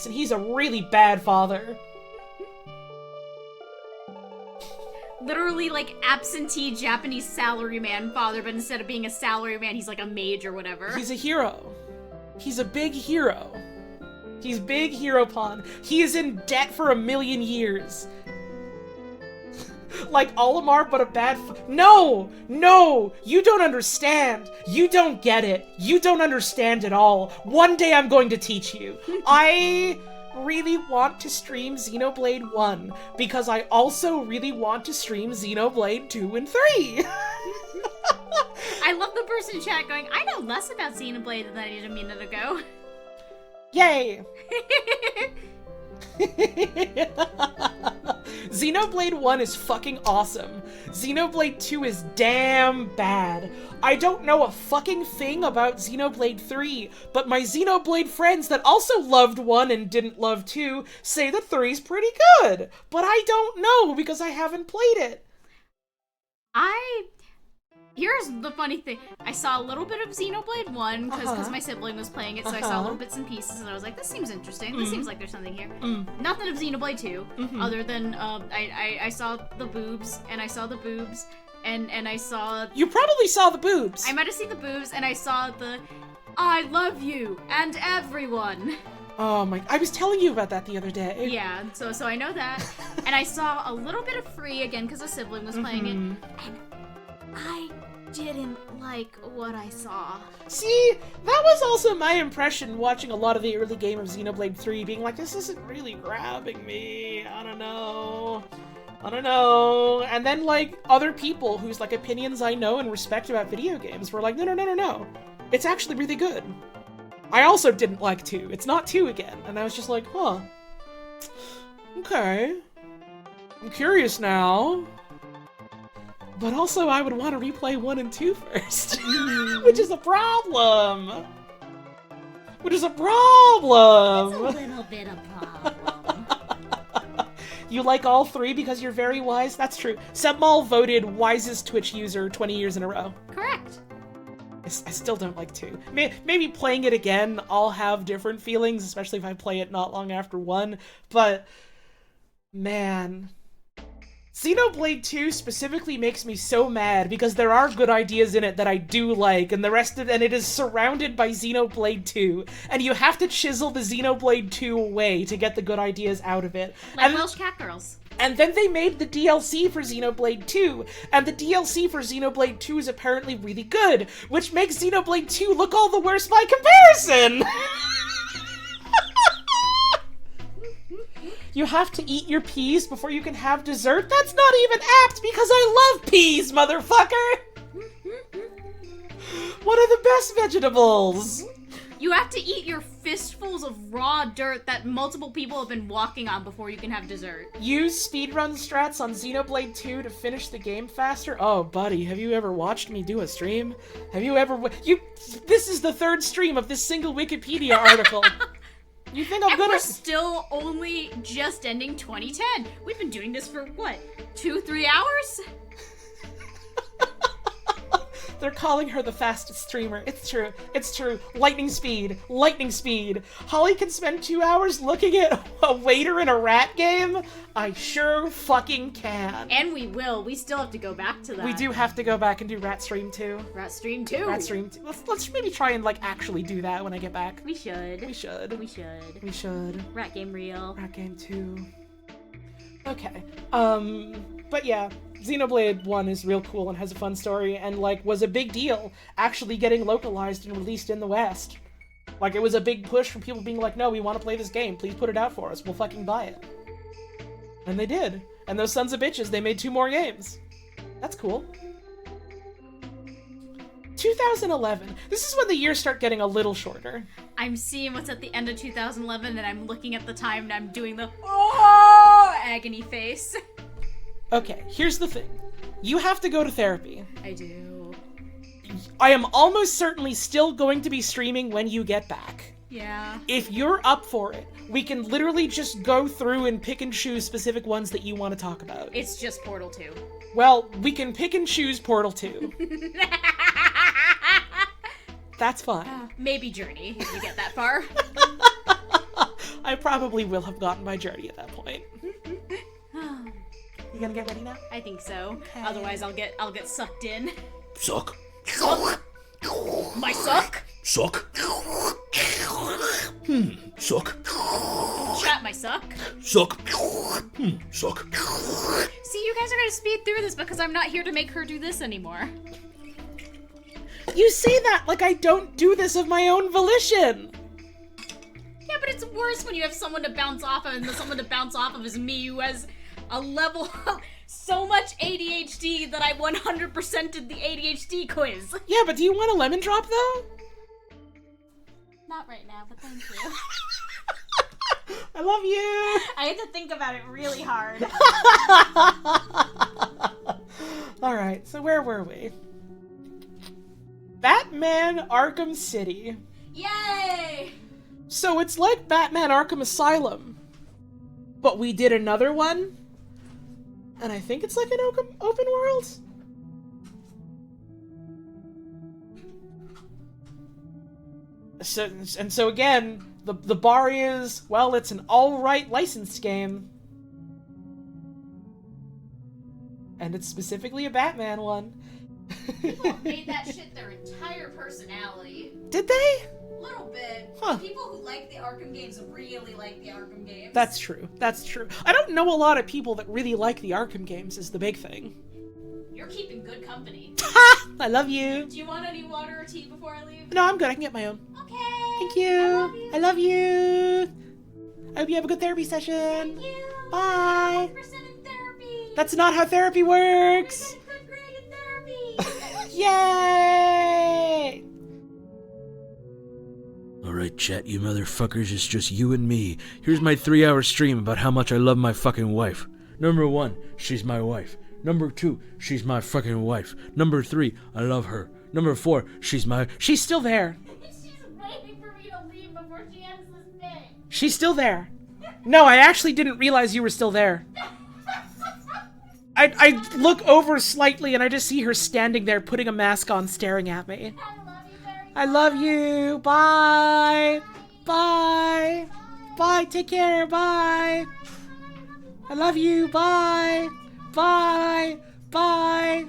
and he's a really bad father. Literally, like, absentee Japanese salaryman father, but instead of being a salaryman, he's like a mage or whatever. He's a hero. He's a big hero. He's big Hero Pon. He is in debt for 1,000,000 years. Like Olimar, but a bad No! No! You don't understand! You don't get it! You don't understand at all! One day I'm going to teach you! I really want to stream Xenoblade 1, because I also really want to stream Xenoblade 2 and 3! I love the person in chat going, I know less about Xenoblade than I did a minute ago. Yay! Xenoblade 1 is fucking awesome. Xenoblade 2 is damn bad. I don't know a fucking thing about Xenoblade 3, but my Xenoblade friends that also loved 1 and didn't love 2 say that 3's pretty good. But I don't know because I haven't played it. Here's the funny thing. I saw a little bit of Xenoblade 1 because my sibling was playing it, so I saw little bits and pieces, and I was like, this seems interesting. This seems like there's something here. Nothing of Xenoblade 2, other than I saw the boobs, and I saw the boobs, and I saw... You probably saw the boobs. I might have seen the boobs, and I saw the I love you, and everyone. Oh my... I was telling you about that the other day. Yeah, so I know that. And I saw a little bit of Free, again, because a sibling was playing it, and I didn't like what I saw. See, that was also my impression watching a lot of the early game of Xenoblade 3, being like, this isn't really grabbing me, I don't know. And then, like, other people whose, like, opinions I know and respect about video games were like, no. It's actually really good. I also didn't like 2. It's not 2 again. And I was just like, huh. Okay. I'm curious now. But also, I would want to replay 1 and 2 first. Which is a problem! It's a little bit of problem. You like all 3 because you're very wise? That's true. Sebmal voted wisest Twitch user 20 years in a row. Correct. I still don't like 2. Maybe playing it again, I'll have different feelings, especially if I play it not long after 1. But, man... Xenoblade 2 specifically makes me so mad because there are good ideas in it that I do like, and it is surrounded by Xenoblade 2, and you have to chisel the Xenoblade 2 away to get the good ideas out of it. Like Welsh Cat Girls. And then they made the DLC for Xenoblade 2, and the DLC for Xenoblade 2 is apparently really good, which makes Xenoblade 2 look all the worse by comparison! You have to eat your peas before you can have dessert? That's not even apt because I love peas, motherfucker! One of the best vegetables! You have to eat your fistfuls of raw dirt that multiple people have been walking on before you can have dessert. Use speedrun strats on Xenoblade 2 to finish the game faster? Oh, buddy, have you ever watched me do a stream? Have you ever... This is the 3rd stream of this single Wikipedia article. You think I'm gonna... we're still only just ending 2010. We've been doing this for, what, 2-3 hours? They're calling her the fastest streamer. It's true. Lightning speed. Holly can spend 2 hours looking at a waiter in a rat game? I sure fucking can. And we will. We still have to go back to that. We do have to go back and do Rat Stream 2. Rat Stream 2. Let's maybe try and, like, actually do that when I get back. We should. Rat Game Real. Rat Game 2. Okay. But yeah, Xenoblade 1 is real cool and has a fun story and, like, was a big deal actually getting localized and released in the West. Like, it was a big push from people being like, no, we want to play this game. Please put it out for us. We'll fucking buy it. And they did. And those sons of bitches, they made 2 more games. That's cool. 2011. This is when the years start getting a little shorter. I'm seeing what's at the end of 2011, and I'm looking at the time, and I'm doing the agony face. Okay, here's the thing. You have to go to therapy. I do. I am almost certainly still going to be streaming when you get back. Yeah. If you're up for it, we can literally just go through and pick and choose specific ones that you want to talk about. It's just Portal 2. Well, we can pick and choose Portal 2. That's fine. Maybe Journey, if you get that far. I probably will have gotten my Journey at that point. You gonna get ready now? I think so. Okay. Otherwise, I'll get sucked in. Suck. My suck? Suck. Suck. Chat I suck? Suck. Suck. See, you guys are gonna speed through this because I'm not here to make her do this anymore. You say that like I don't do this of my own volition. Yeah, but it's worse when you have someone to bounce off of, and the someone to bounce off of is me, who has a level of so much ADHD that I 100%ed the ADHD quiz. Yeah, but do you want a lemon drop, though? Not right now, but thank you. I love you! I had to think about it really hard. Alright, so where were we? Batman Arkham City. Yay! So it's like Batman Arkham Asylum, but we did another one, and I think it's like an open world? So again, the bar is, well, it's an alright licensed game. And it's specifically a Batman one. People made that shit their entire personality. Did they? A little bit. Huh. People who like the Arkham games really like the Arkham games. That's true. That's true. I don't know a lot of people that really like the Arkham games is the big thing. You're keeping good company. Ha! I love you. Do you want any water or tea before I leave? No, I'm good. I can get my own. Okay. Thank you. I love you. I hope you have a good therapy session. Thank you. Bye. 100% in therapy. That's not how therapy works. I got a good grade in therapy. Yay! Alright, chat, you motherfuckers, it's just you and me. Here's my 3-hour stream about how much I love my fucking wife. Number 1, she's my wife. Number 2, she's my fucking wife. Number 3, I love her. Number 4, she's still there. She's waiting for me to leave before she ends this thing. She's still there. No, I actually didn't realize you were still there. I look over slightly and I just see her standing there putting a mask on staring at me. I love you very much. I love you. Bye. Bye. Bye. Take care. Bye. I love you. Bye. Bye. Bye.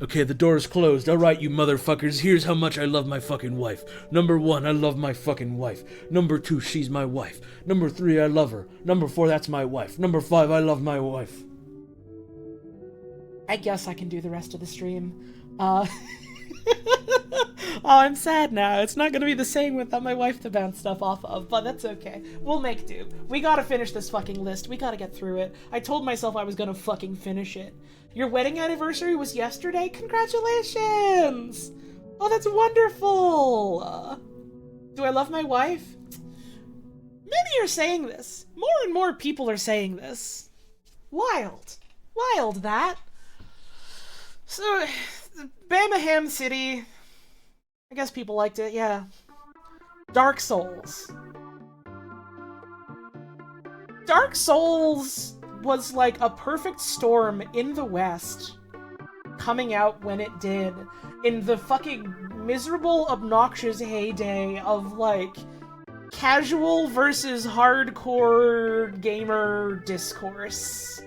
Okay, the door is closed. Alright, you motherfuckers, here's how much I love my fucking wife. Number 1, I love my fucking wife. Number 2, she's my wife. Number 3, I love her. Number 4, that's my wife. Number 5, I love my wife. I guess I can do the rest of the stream. Oh, I'm sad now. It's not gonna be the same without my wife to bounce stuff off of, but that's okay. We'll make do. We gotta finish this fucking list. We gotta get through it. I told myself I was gonna fucking finish it. Your wedding anniversary was yesterday? Congratulations! Oh, that's wonderful! Do I love my wife? Many are saying this. More and more people are saying this. Wild. Wild, that. So, Birmingham City. I guess people liked it, yeah. Dark Souls. Dark Souls was like a perfect storm in the West, coming out when it did, in the fucking miserable, obnoxious heyday of, like, casual versus hardcore gamer discourse.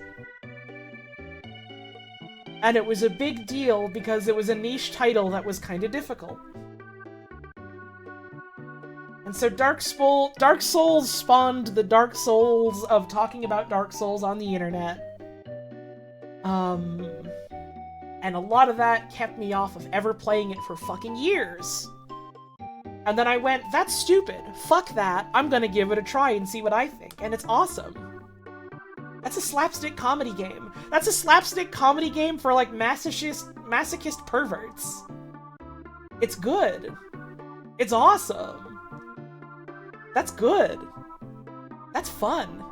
And it was a big deal because it was a niche title that was kind of difficult. And so Dark Souls spawned the Dark Souls of talking about Dark Souls on the internet. And a lot of that kept me off of ever playing it for fucking years. And then I went, that's stupid. Fuck that. I'm gonna give it a try and see what I think. And it's awesome. That's a slapstick comedy game. That's a slapstick comedy game for, like, masochist perverts. It's good. It's awesome. That's good. That's fun.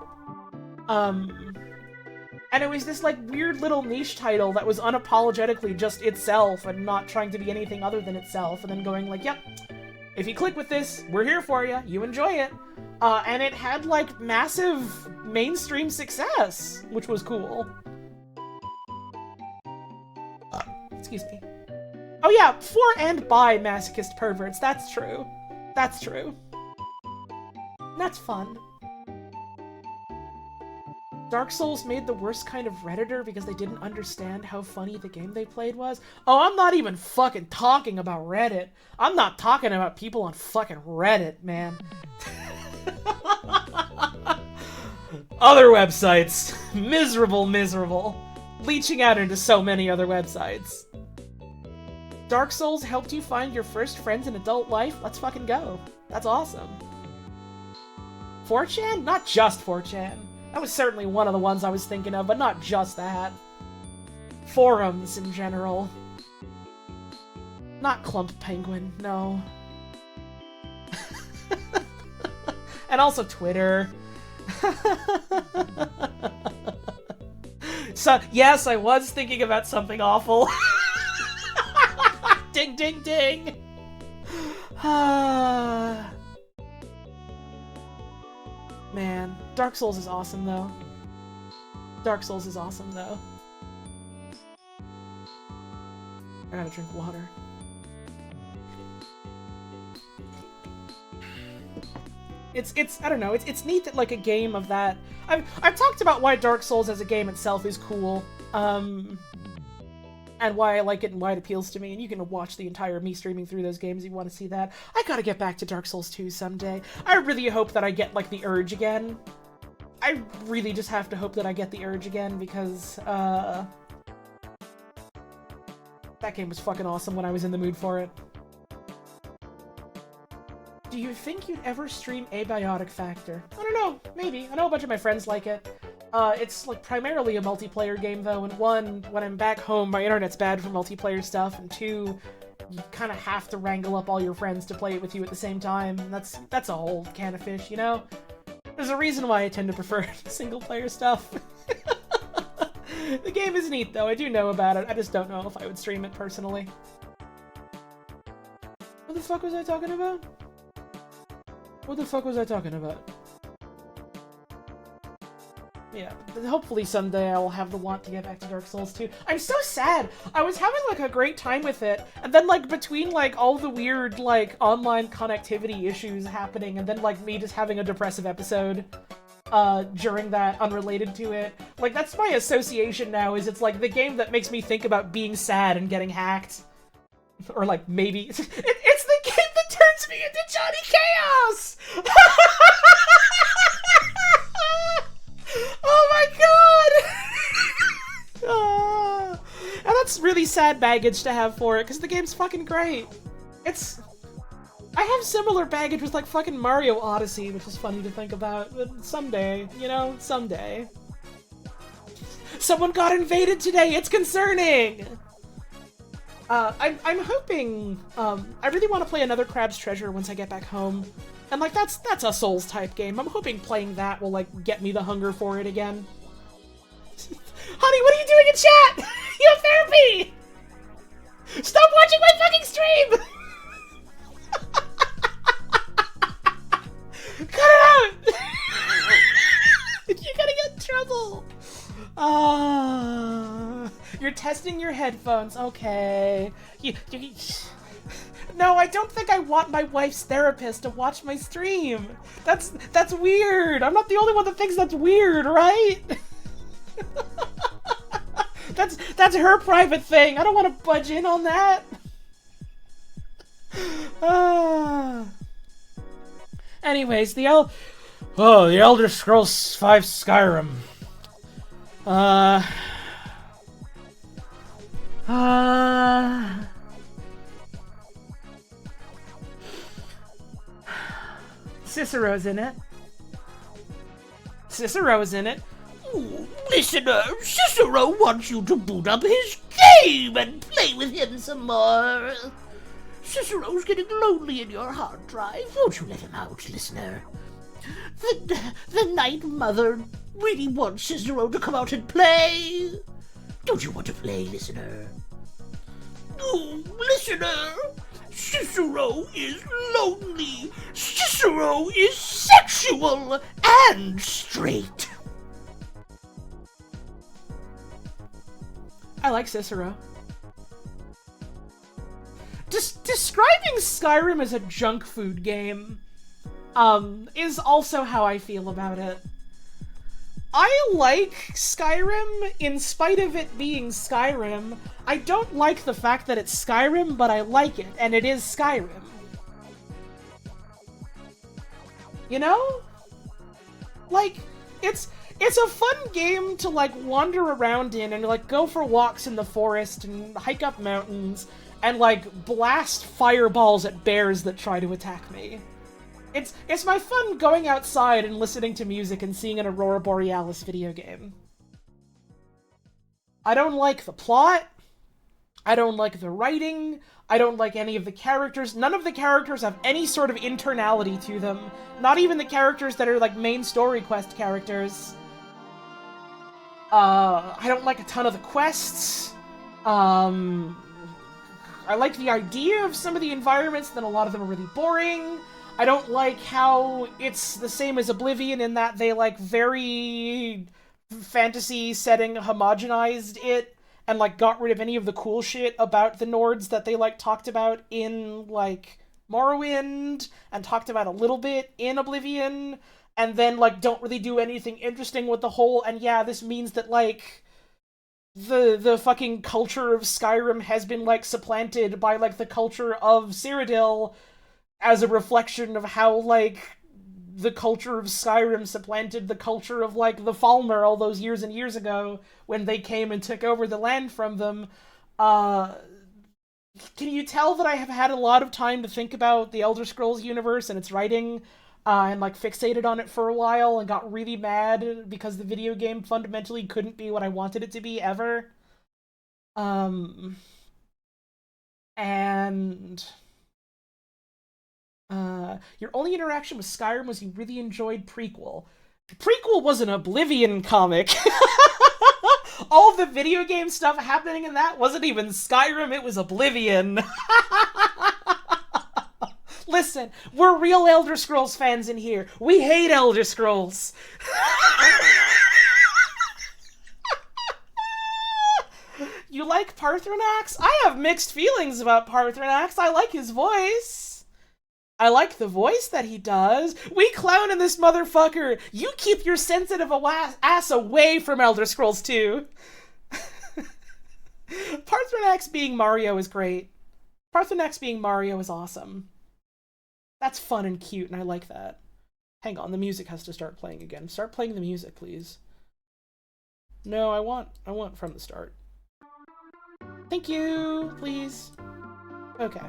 And it was this, like, weird little niche title that was unapologetically just itself and not trying to be anything other than itself, and then going like, yep, if you click with this, we're here for you. You enjoy it. And it had, like, massive mainstream success, which was cool. Excuse me. Oh yeah, for and by masochist perverts, that's true. That's true. That's fun. Dark Souls made the worst kind of Redditor because they didn't understand how funny the game they played was. Oh, I'm not even fucking talking about Reddit. I'm not talking about people on fucking Reddit, man. Other websites. Miserable, miserable. Leeching out into so many other websites. Dark Souls helped you find your first friends in adult life? Let's fucking go. That's awesome. 4chan? Not just 4chan. That was certainly one of the ones I was thinking of, but not just that. Forums in general. Not Clump Penguin, no. And also Twitter. So, yes, I was thinking about something awful. Ding, ding, ding. Man, Dark Souls is awesome, though. Dark Souls is awesome, though. I gotta drink water. It's I don't know, it's neat that, like, a game of that... I've talked about why Dark Souls as a game itself is cool, and why I like it and why it appeals to me, and you can watch the entire me streaming through those games if you want to see that. I gotta get back to Dark Souls 2 someday. I really hope that I get, like, the urge again. I really just have to hope that I get the urge again, because, that game was fucking awesome when I was in the mood for it. Do you think you'd ever stream Abiotic Factor? I don't know, maybe. I know a bunch of my friends like it. It's like primarily a multiplayer game though, and one, when I'm back home, my internet's bad for multiplayer stuff, and two, you kind of have to wrangle up all your friends to play it with you at the same time, and that's a whole can of fish, you know? There's a reason why I tend to prefer single-player stuff. The game is neat though, I do know about it, I just don't know if I would stream it personally. What the fuck was I talking about? What the fuck was I talking about? Yeah, hopefully someday I'll have the want to get back to Dark Souls 2. I'm so sad! I was having, like, a great time with it, and then, like, between, like, all the weird, like, online connectivity issues happening, and then, like, me just having a depressive episode, during that, unrelated to it. Like, that's my association now, is it's, like, the game that makes me think about being sad and getting hacked. Or, like, maybe... It's the game that turns me into Johnny Chaos! Oh my god! And that's really sad baggage to have for it, because the game's fucking great. I have similar baggage with, like, fucking Mario Odyssey, which is funny to think about. But someday, you know, someday. Someone got invaded today! It's concerning! I'm hoping, I really want to play another Crab's Treasure once I get back home. And, like, that's a Souls-type game. I'm hoping playing that will, like, get me the hunger for it again. Honey, what are you doing in chat? You have therapy! Stop watching my fucking stream! Cut it out! You're gonna get in trouble! You're testing your headphones, okay. No, I don't think I want my wife's therapist to watch my stream. That's weird. I'm not the only one that thinks that's weird, right? That's her private thing. I don't want to budge in on that. Anyways, the Elder Scrolls V Skyrim. Cicero's in it. Cicero's in it. Listener, Cicero wants you to boot up his game and play with him some more. Cicero's getting lonely in your hard drive. Won't you let him out, listener? The Night Mother really wants Cicero to come out and play. Don't you want to play, listener? Oh, listener! Cicero is lonely. Cicero is sexual and straight. I like Cicero. Describing Skyrim as a junk food game, is also how I feel about it. I like Skyrim in spite of it being Skyrim. I don't like the fact that it's Skyrim, but I like it, and it is Skyrim. You know? Like, it's it's a fun game to, like, wander around in and, like, go for walks in the forest and hike up mountains and, like, blast fireballs at bears that try to attack me. It's my fun going outside and listening to music and seeing an Aurora Borealis video game. I don't like the plot. I don't like the writing. I don't like any of the characters. None of the characters have any sort of internality to them. Not even the characters that are, like, main story quest characters. I don't like a ton of the quests. I like the idea of some of the environments, then a lot of them are really boring. I don't like how it's the same as Oblivion in that they, like, very fantasy setting homogenized it and, like, got rid of any of the cool shit about the Nords that they, like, talked about in, like, Morrowind and talked about a little bit in Oblivion, and then, like, don't really do anything interesting with the whole, and yeah, this means that, like, the fucking culture of Skyrim has been, like, supplanted by, like, the culture of Cyrodiil as a reflection of how, like, the culture of Skyrim supplanted the culture of, like, the Falmer all those years and years ago when they came and took over the land from them. Can you tell that I have had a lot of time to think about the Elder Scrolls universe and its writing, and, like, fixated on it for a while and got really mad because the video game fundamentally couldn't be what I wanted it to be ever? Your only interaction with Skyrim was you really enjoyed Prequel. Prequel was an Oblivion comic. All the video game stuff happening in that wasn't even Skyrim, it was Oblivion. Listen, we're real Elder Scrolls fans in here. We hate Elder Scrolls. You like Parthenax? I have mixed feelings about Parthenax. I like his voice. I like the voice that he does. We clowning this motherfucker. You keep your sensitive ass away from Elder Scrolls 2. Parthenax being Mario is great. Parthenax being Mario is awesome. That's fun and cute, and I like that. Hang on, the music has to start playing again. Start playing the music, please. No, I want from the start. Thank you, please. Okay.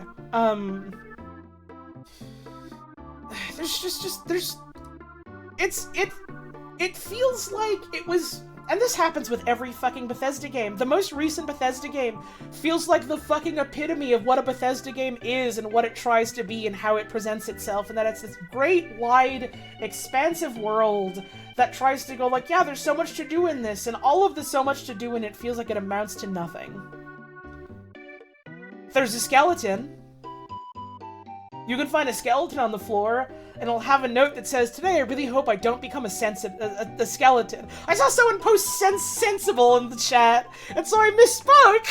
It feels like it was, and this happens with every fucking Bethesda game. The most recent Bethesda game feels like the fucking epitome of what a Bethesda game is and what it tries to be and how it presents itself, and that it's this great, wide, expansive world that tries to go like, yeah, there's so much to do in this, and all of the so much to do in it feels like it amounts to nothing. There's a skeleton. You can find a skeleton on the floor, and it'll have a note that says, "Today I really hope I don't become a skeleton." I saw someone post sensible in the chat, and so I misspoke!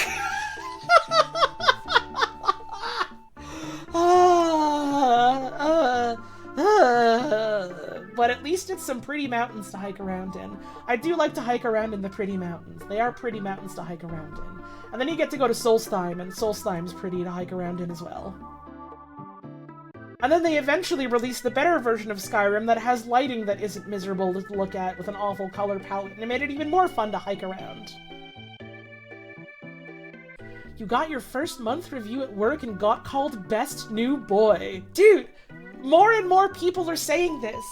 But at least it's some pretty mountains to hike around in. I do like to hike around in the pretty mountains. They are pretty mountains to hike around in. And then you get to go to Solstheim, and Solstheim's pretty to hike around in as well. And then they eventually released the better version of Skyrim that has lighting that isn't miserable to look at with an awful color palette, and it made it even more fun to hike around. You got your first month review at work and got called Best New Boy. Dude, more and more people are saying this.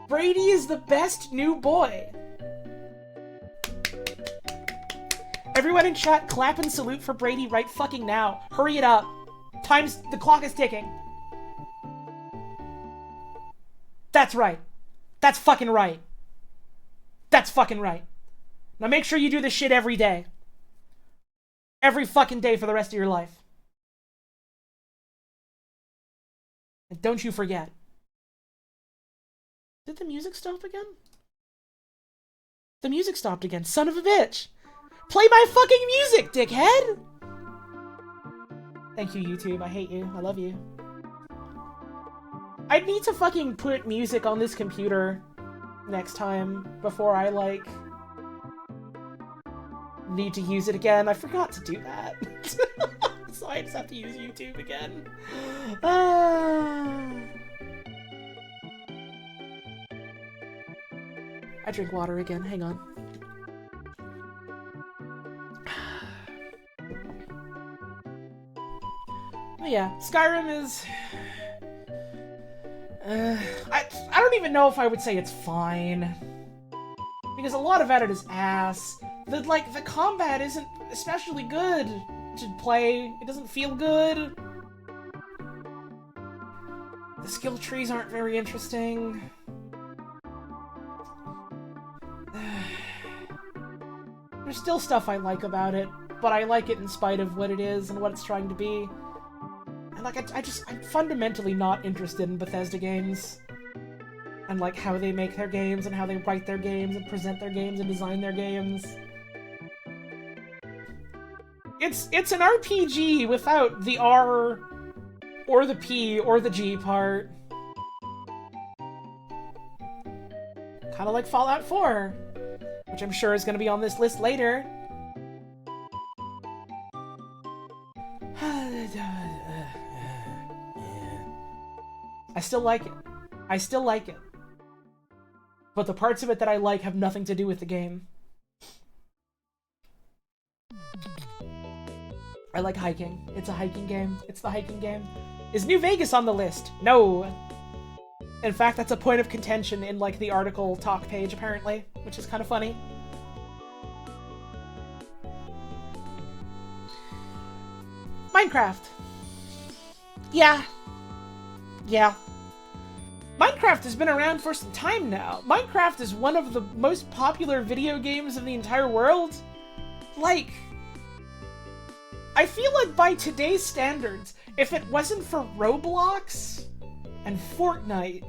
Brady is the best new boy. Everyone in chat, clap and salute for Brady right fucking now. Hurry it up. The clock is ticking. That's right. That's fucking right. That's fucking right. Now make sure you do this shit every day. Every fucking day for the rest of your life. And don't you forget. Did the music stop again? The music stopped again. Son of a bitch. Play my fucking music, dickhead! Thank you, YouTube. I hate you. I love you. I need to fucking put music on this computer next time before I, like, need to use it again. I forgot to do that. So I just have to use YouTube again. I drink water again, hang on. But yeah, Skyrim is... I don't even know if I would say it's fine. Because a lot of it is ass. The combat isn't especially good to play. It doesn't feel good. The skill trees aren't very interesting. There's still stuff I like about it, but I like it in spite of what it is and what it's trying to be. And I'm fundamentally not interested in Bethesda games. And like how they make their games and how they write their games and present their games and design their games. It's an RPG without the R or the P or the G part. Kind of like Fallout 4, which I'm sure is going to be on this list later. I still like it. I still like it. But the parts of it that I like have nothing to do with the game. I like hiking. It's a hiking game. It's the hiking game. Is New Vegas on the list? No. In fact, that's a point of contention in, like, the article talk page, apparently, which is kind of funny. Minecraft. Yeah. Minecraft has been around for some time now. Minecraft is one of the most popular video games in the entire world. Like, I feel like by today's standards, if it wasn't for Roblox and Fortnite,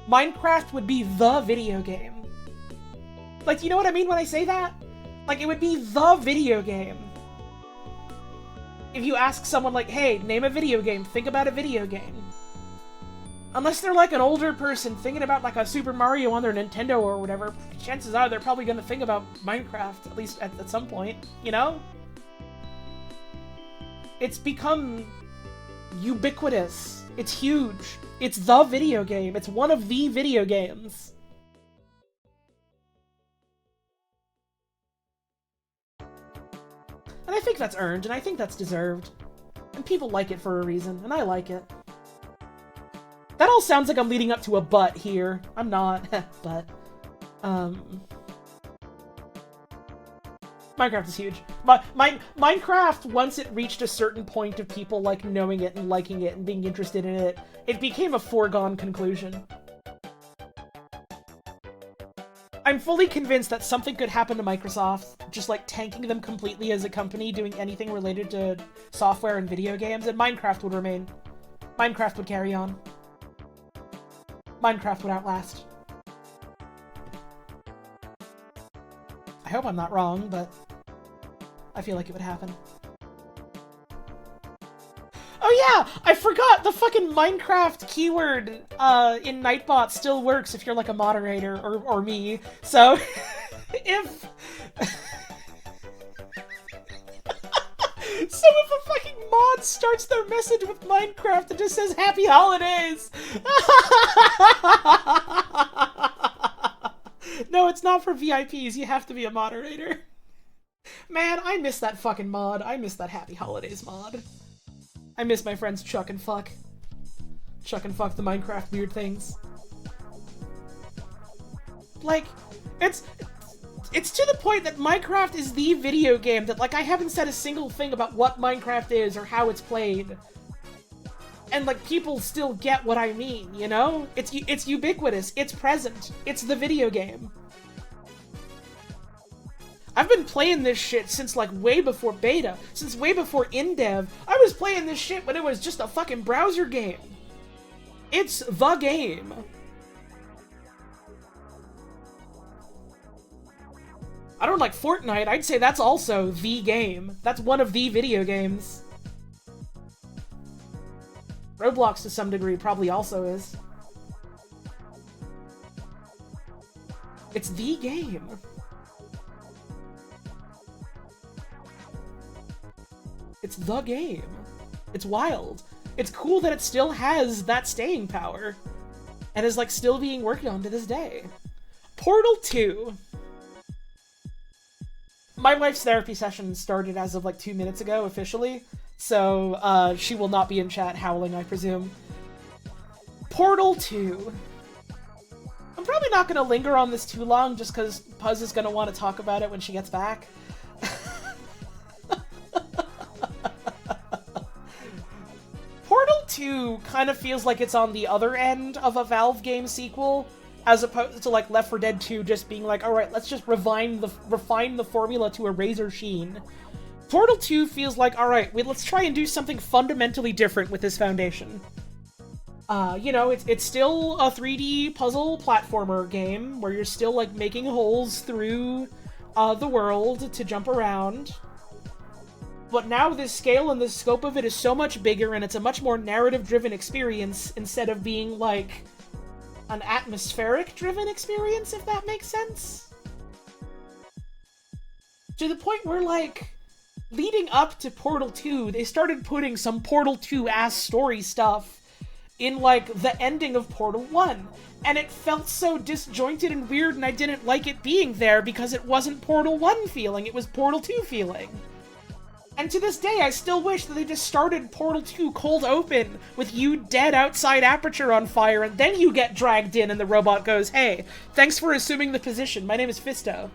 Minecraft would be the video game. Like, you know what I mean when I say that? Like, it would be the video game. If you ask someone like, hey, name a video game, think about a video game. Unless they're like an older person thinking about like a Super Mario on their Nintendo or whatever, chances are they're probably gonna think about Minecraft, at least at some point, you know? It's become ubiquitous. It's huge. It's the video game. It's one of the video games. And I think that's earned, and I think that's deserved. And people like it for a reason, and I like it. That all sounds like I'm leading up to a but here. I'm not, but, Minecraft is huge. Minecraft, once it reached a certain point of people, like, knowing it and liking it and being interested in it, it became a foregone conclusion. I'm fully convinced that something could happen to Microsoft, just, like, tanking them completely as a company, doing anything related to software and video games, and Minecraft would remain. Minecraft would carry on. Minecraft would outlast. I hope I'm not wrong, but I feel like it would happen. Oh yeah! I forgot! The fucking Minecraft keyword in Nightbot still works if you're like a moderator, or me. So, if... So if a fucking mod starts their message with Minecraft and just says Happy Holidays! No, it's not for VIPs. You have to be a moderator. Man, I miss that fucking mod. I miss that Happy Holidays mod. I miss my friends Chuck and Fuck. Chuck and Fuck the Minecraft weird things. Like, it's to the point that Minecraft is the video game that, like, I haven't said a single thing about what Minecraft is or how it's played. And, like, people still get what I mean, you know? It's ubiquitous. It's present. It's the video game. I've been playing this shit since, like, way before beta. Since way before in-dev. I was playing this shit when it was just a fucking browser game. It's the game. I don't like Fortnite. I'd say that's also the game. That's one of the video games. Roblox, to some degree, probably also is. It's the game. It's the game. It's wild. It's cool that it still has that staying power. And is, like, still being worked on to this day. Portal 2. My wife's therapy session started as of like 2 minutes ago, officially. So, she will not be in chat howling, I presume. Portal 2. I'm probably not going to linger on this too long, just because Puzz is going to want to talk about it when she gets back. Portal 2 kind of feels like it's on the other end of a Valve game sequel, as opposed to like Left 4 Dead 2 just being like, alright, let's just refine the formula to a razor sheen. Portal 2 feels like, alright, let's try and do something fundamentally different with this foundation. You know, it's still a 3D puzzle platformer game where you're still, like, making holes through the world to jump around. But now the scale and the scope of it is so much bigger, and it's a much more narrative-driven experience instead of being, like, an atmospheric-driven experience, if that makes sense. To the point where, like, leading up to Portal 2, they started putting some Portal 2-ass story stuff in, like, the ending of Portal 1. And it felt so disjointed and weird, and I didn't like it being there because it wasn't Portal 1 feeling, it was Portal 2 feeling. And to this day, I still wish that they just started Portal 2 cold open, with you dead outside Aperture on fire, and then you get dragged in and the robot goes, hey, thanks for assuming the position, my name is Fisto.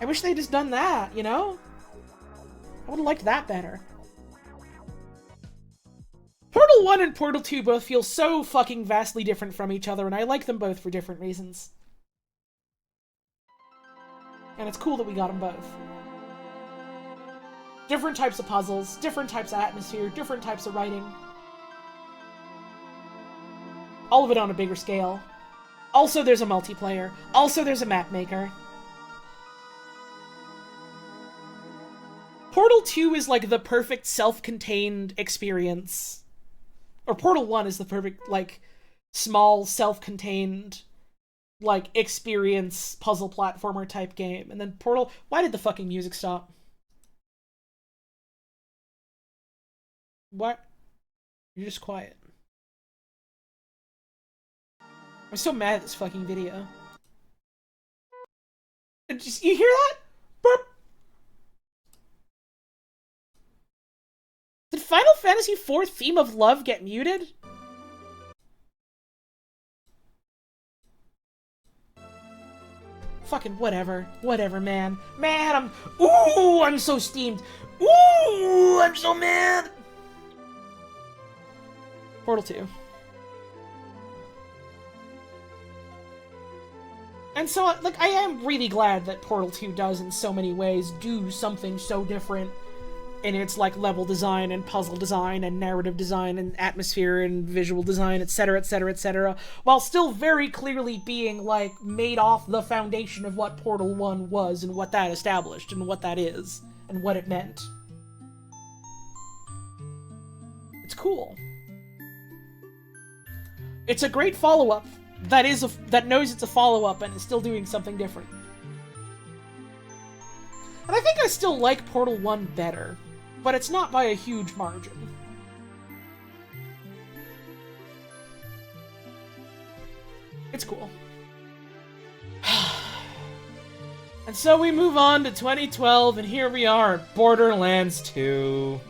I wish they'd just done that, you know? I would've liked that better. Portal 1 and Portal 2 both feel so fucking vastly different from each other, and I like them both for different reasons. And it's cool that we got them both. Different types of puzzles, different types of atmosphere, different types of writing. All of it on a bigger scale. Also there's a multiplayer. Also there's a map maker. Portal 2 is like the perfect self-contained experience. Or Portal 1 is the perfect, like, small, self-contained, like, experience puzzle platformer type game. And then Portal... Why did the fucking music stop? What? You're just quiet. I'm so mad at this fucking video. You hear that? Burp! Did Final Fantasy IV Theme of Love get muted? Fucking whatever. Whatever, man. Man, I'm so steamed. Ooh, I'm so mad. Portal 2. And so, like, I am really glad that Portal 2 does, in so many ways, do something so different in its, like, level design and puzzle design and narrative design and atmosphere and visual design, etc., etc., etc., while still very clearly being, like, made off the foundation of what Portal 1 was and what that established and what that is and what it meant. It's cool. It's a great follow-up that knows it's a follow-up and is still doing something different. And I think I still like Portal 1 better, but it's not by a huge margin. It's cool. And so we move on to 2012, and here we are at Borderlands 2.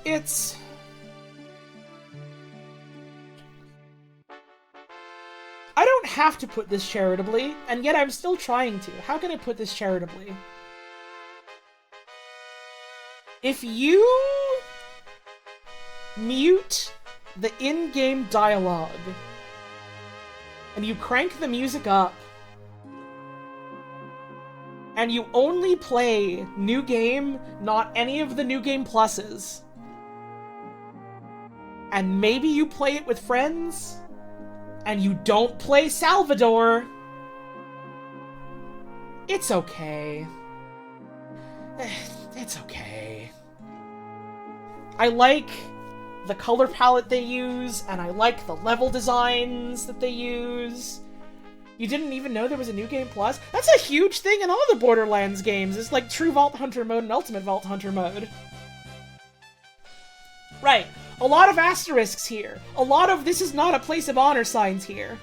It's... I don't have to put this charitably, and yet I'm still trying to. How can I put this charitably? If you mute the in-game dialogue and you crank the music up and you only play New Game, not any of the New Game Pluses, and maybe you play it with friends, and you don't play Salvador, it's okay. It's okay. I like the color palette they use, and I like the level designs that they use. You didn't even know there was a New Game Plus? That's a huge thing in all the Borderlands games. It's like True Vault Hunter mode and Ultimate Vault Hunter mode. Right. A lot of asterisks here. A lot of this is not a place of honor signs here.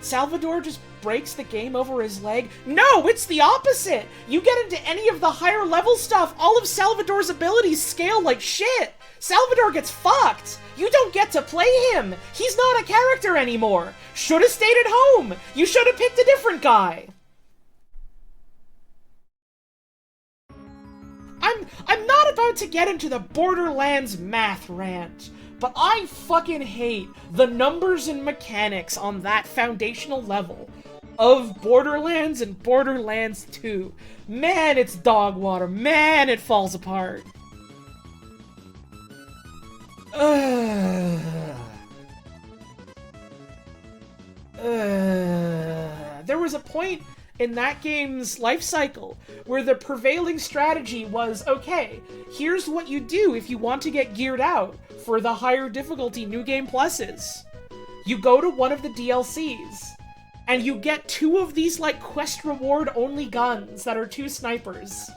Salvador just breaks the game over his leg? No, it's the opposite! You get into any of the higher level stuff, all of Salvador's abilities scale like shit! Salvador gets fucked! You don't get to play him! He's not a character anymore! Should've stayed at home! You should've picked a different guy! I'm not about to get into the Borderlands math rant, but I fucking hate the numbers and mechanics on that foundational level of Borderlands and Borderlands 2. Man, it's dog water. Man, it falls apart. There was a point in that game's life cycle where the prevailing strategy was, okay, here's what you do if you want to get geared out for the higher difficulty New Game Pluses. You go to one of the DLCs, and you get 2 of these, like, quest reward only guns that are 2 snipers.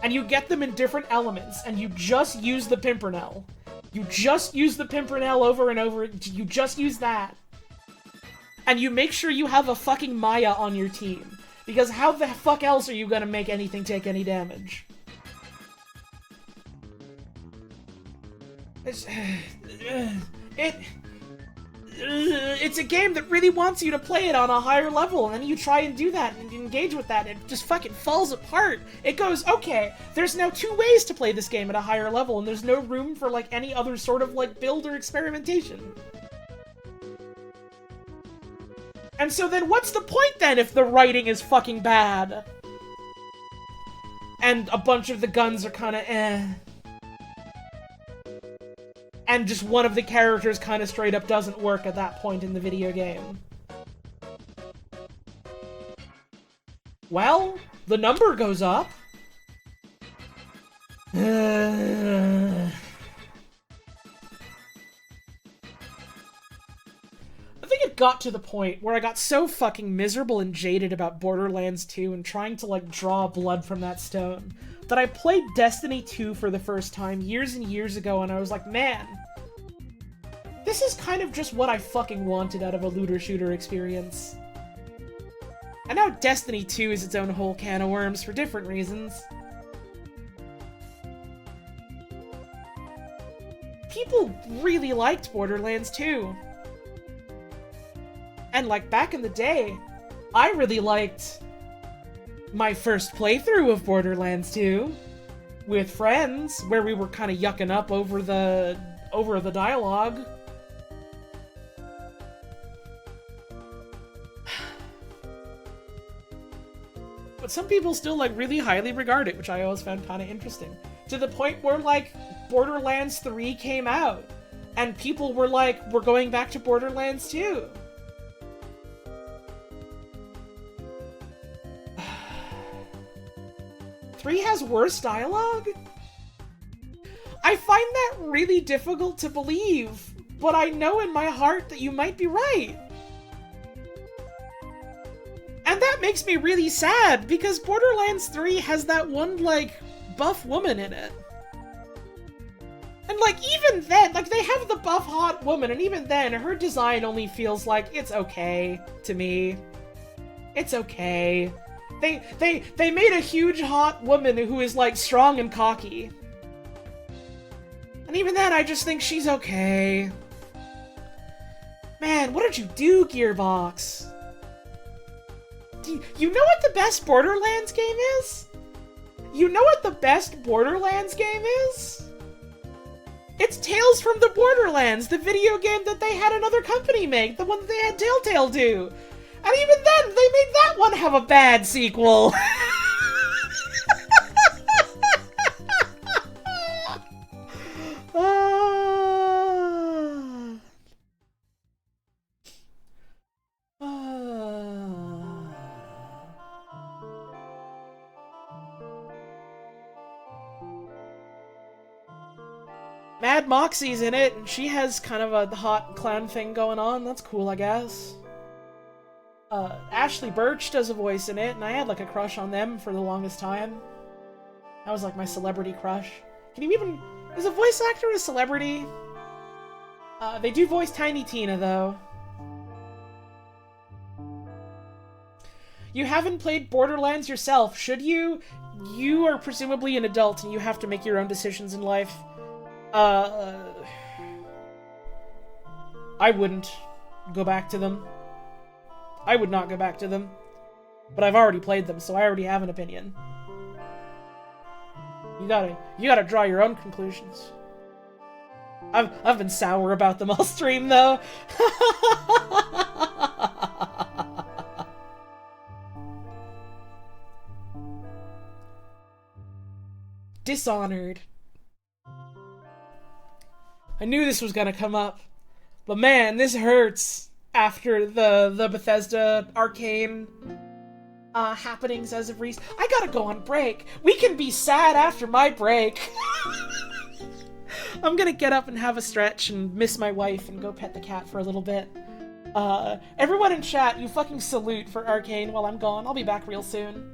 And you get them in different elements, and you just use the Pimpernel. You just use the Pimpernel over and over, you just use that. And you make sure you have a fucking Maya on your team. Because how the fuck else are you gonna make anything take any damage? It's a game that really wants you to play it on a higher level, and then you try and do that and engage with that, and it just fucking falls apart. It goes, okay, there's now 2 ways to play this game at a higher level, and there's no room for, like, any other sort of, like, build or experimentation. And so then what's the point then if the writing is fucking bad? And a bunch of the guns are kinda eh. And just one of the characters kinda straight up doesn't work at that point in the video game. Well, the number goes up. I think it got to the point where I got so fucking miserable and jaded about Borderlands 2 and trying to, like, draw blood from that stone that I played Destiny 2 for the first time years and years ago, and I was like, man, this is kind of just what I fucking wanted out of a looter-shooter experience. And now Destiny 2 is its own whole can of worms for different reasons. People really liked Borderlands 2. And, like, back in the day, I really liked my first playthrough of Borderlands 2 with friends, where we were kind of yucking up over the dialogue. But some people still, like, really highly regard it, which I always found kind of interesting. To the point where, like, Borderlands 3 came out, and people were like, we're going back to Borderlands 2. 3 has worse dialogue? I find that really difficult to believe, but I know in my heart that you might be right. And that makes me really sad, because Borderlands 3 has that one, like, buff woman in it. And, like, even then, like, they have the buff hot woman, and even then, her design only feels like it's okay to me. It's okay. They made a huge hot woman who is, like, strong and cocky. And even then, I just think she's okay. Man, what did you do, Gearbox? You know what the best Borderlands game is? You know what the best Borderlands game is? It's Tales from the Borderlands, the video game that they had another company make, the one that they had Telltale do. And even then, they made that one have a bad sequel. Mad Moxie's in it, and she has kind of a hot clown thing going on. That's cool, I guess. Ashley Birch does a voice in it, and I had, like, a crush on them for the longest time. That was like my celebrity crush. Can you even... Is a voice actor a celebrity? They do voice Tiny Tina, though. You haven't played Borderlands yourself, should you? You are presumably an adult and you have to make your own decisions in life. I wouldn't go back to them. I would not go back to them. But I've already played them, so I already have an opinion. You gotta draw your own conclusions. I've been sour about them all stream, though. Dishonored. I knew this was gonna come up. But man, this hurts after the Bethesda Arcane happenings as of recent. I gotta go on break. We can be sad after my break. I'm gonna get up and have a stretch and miss my wife and go pet the cat for a little bit. Everyone in chat, you fucking salute for Arcane while I'm gone. I'll be back real soon.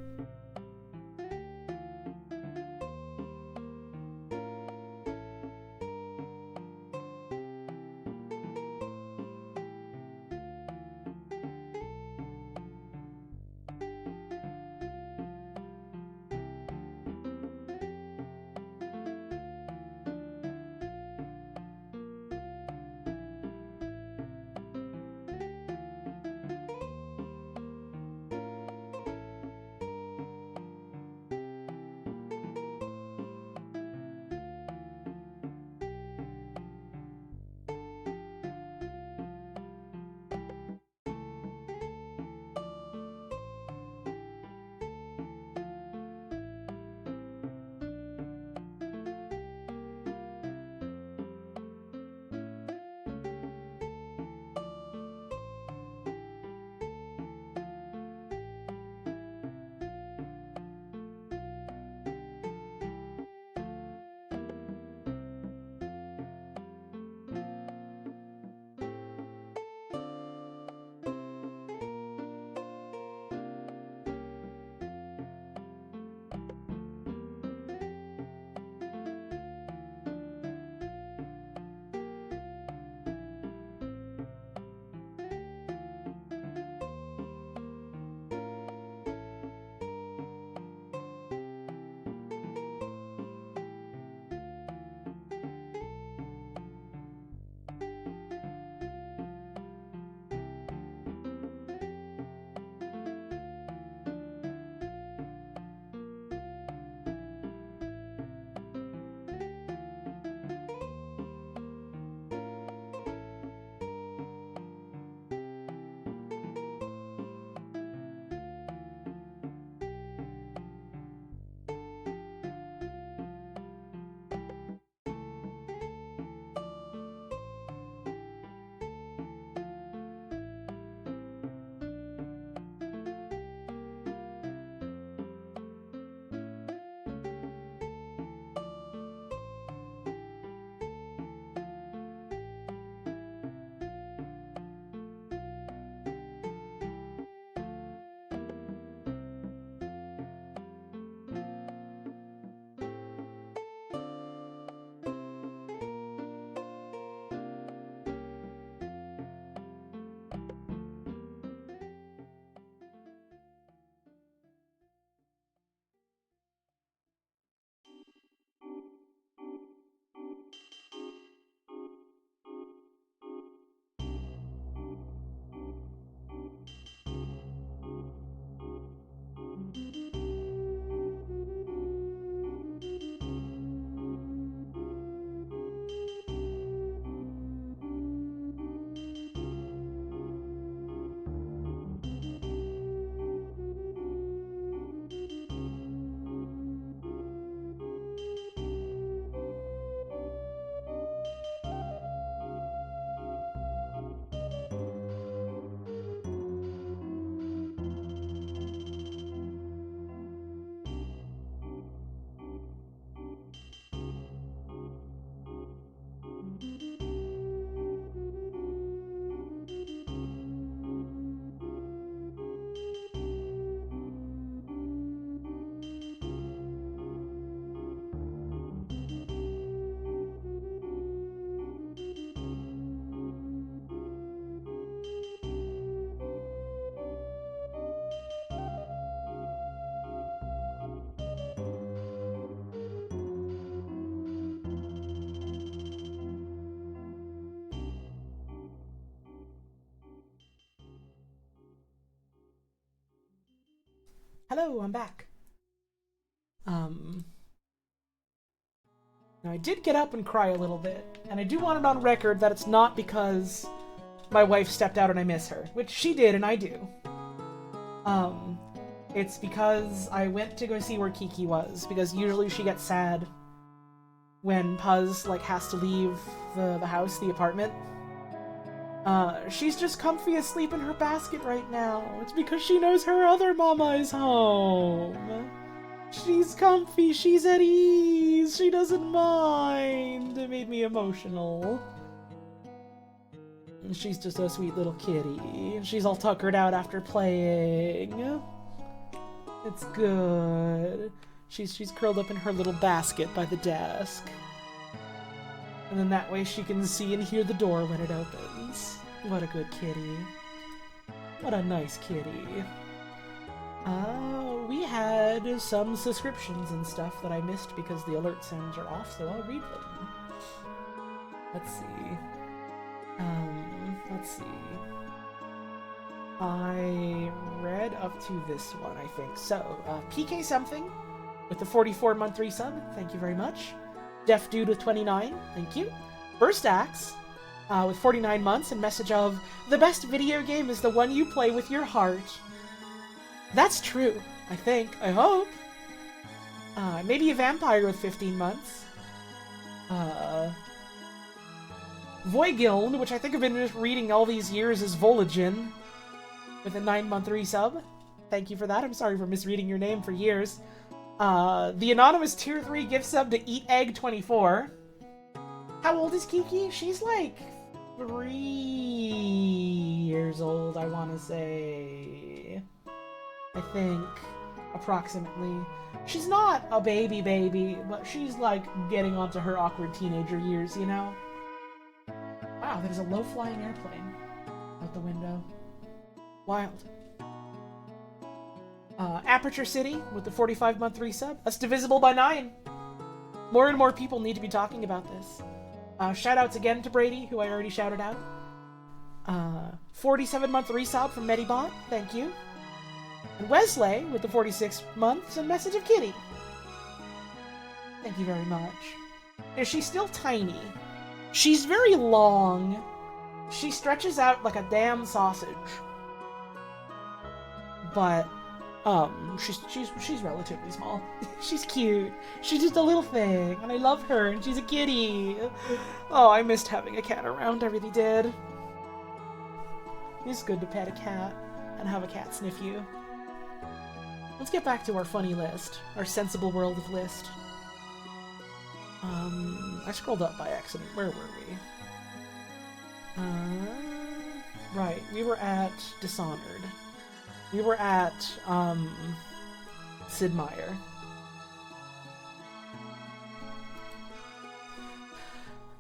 Hello, I'm back. Now I did get up and cry a little bit, and I do want it on record that it's not because my wife stepped out and I miss her, which she did and I do. It's because I went to go see where Kiki was, because usually she gets sad when Puz, like, has to leave the house, the apartment. She's just comfy asleep in her basket right now. It's because she knows her other mama is home. She's comfy, she's at ease, she doesn't mind. It made me emotional. And she's just a sweet little kitty. She's all tuckered out after playing. It's good. She's curled up in her little basket by the desk. And then that way she can see and hear the door when it opens. What a good kitty. What a nice kitty. We had some subscriptions and stuff that I missed because the alert sounds are off, so I'll read them. Let's see. I read up to this one, I think. So, PK something with the 44-month resub, thank you very much. Deaf Dude with 29, thank you. Burst Axe with 49 months and message of, the best video game is the one you play with your heart. That's true, I think. I hope. Maybe a vampire with 15 months. Voigiln, which I think I've been just reading all these years, is Volagin with a 9-month resub. Thank you for that. I'm sorry for misreading your name for years. The anonymous tier 3 gift sub to Eat Egg 24. How old is Kiki? She's like 3 years old, I want to say. I think, approximately. She's not a baby, but she's like getting onto her awkward teenager years, you know? Wow, there's a low-flying airplane out the window. Wild. Aperture City with the 45-month resub. That's divisible by 9. More and more people need to be talking about this. Shoutouts again to Brady, who I already shouted out. 47-month resub from Medibot. Thank you. And Wesley with the 46 months and message of Kitty. Thank you very much. Is she still tiny? She's very long. She stretches out like a damn sausage. But, she's relatively small. She's cute. She's just a little thing, and I love her, and she's a kitty. Oh, I missed having a cat around, I really did. It's good to pet a cat and have a cat sniff you. Let's get back to our funny list. Our sensible world of list. I scrolled up by accident. Where were we? Right. We were at Dishonored. We were at, Sid Meier.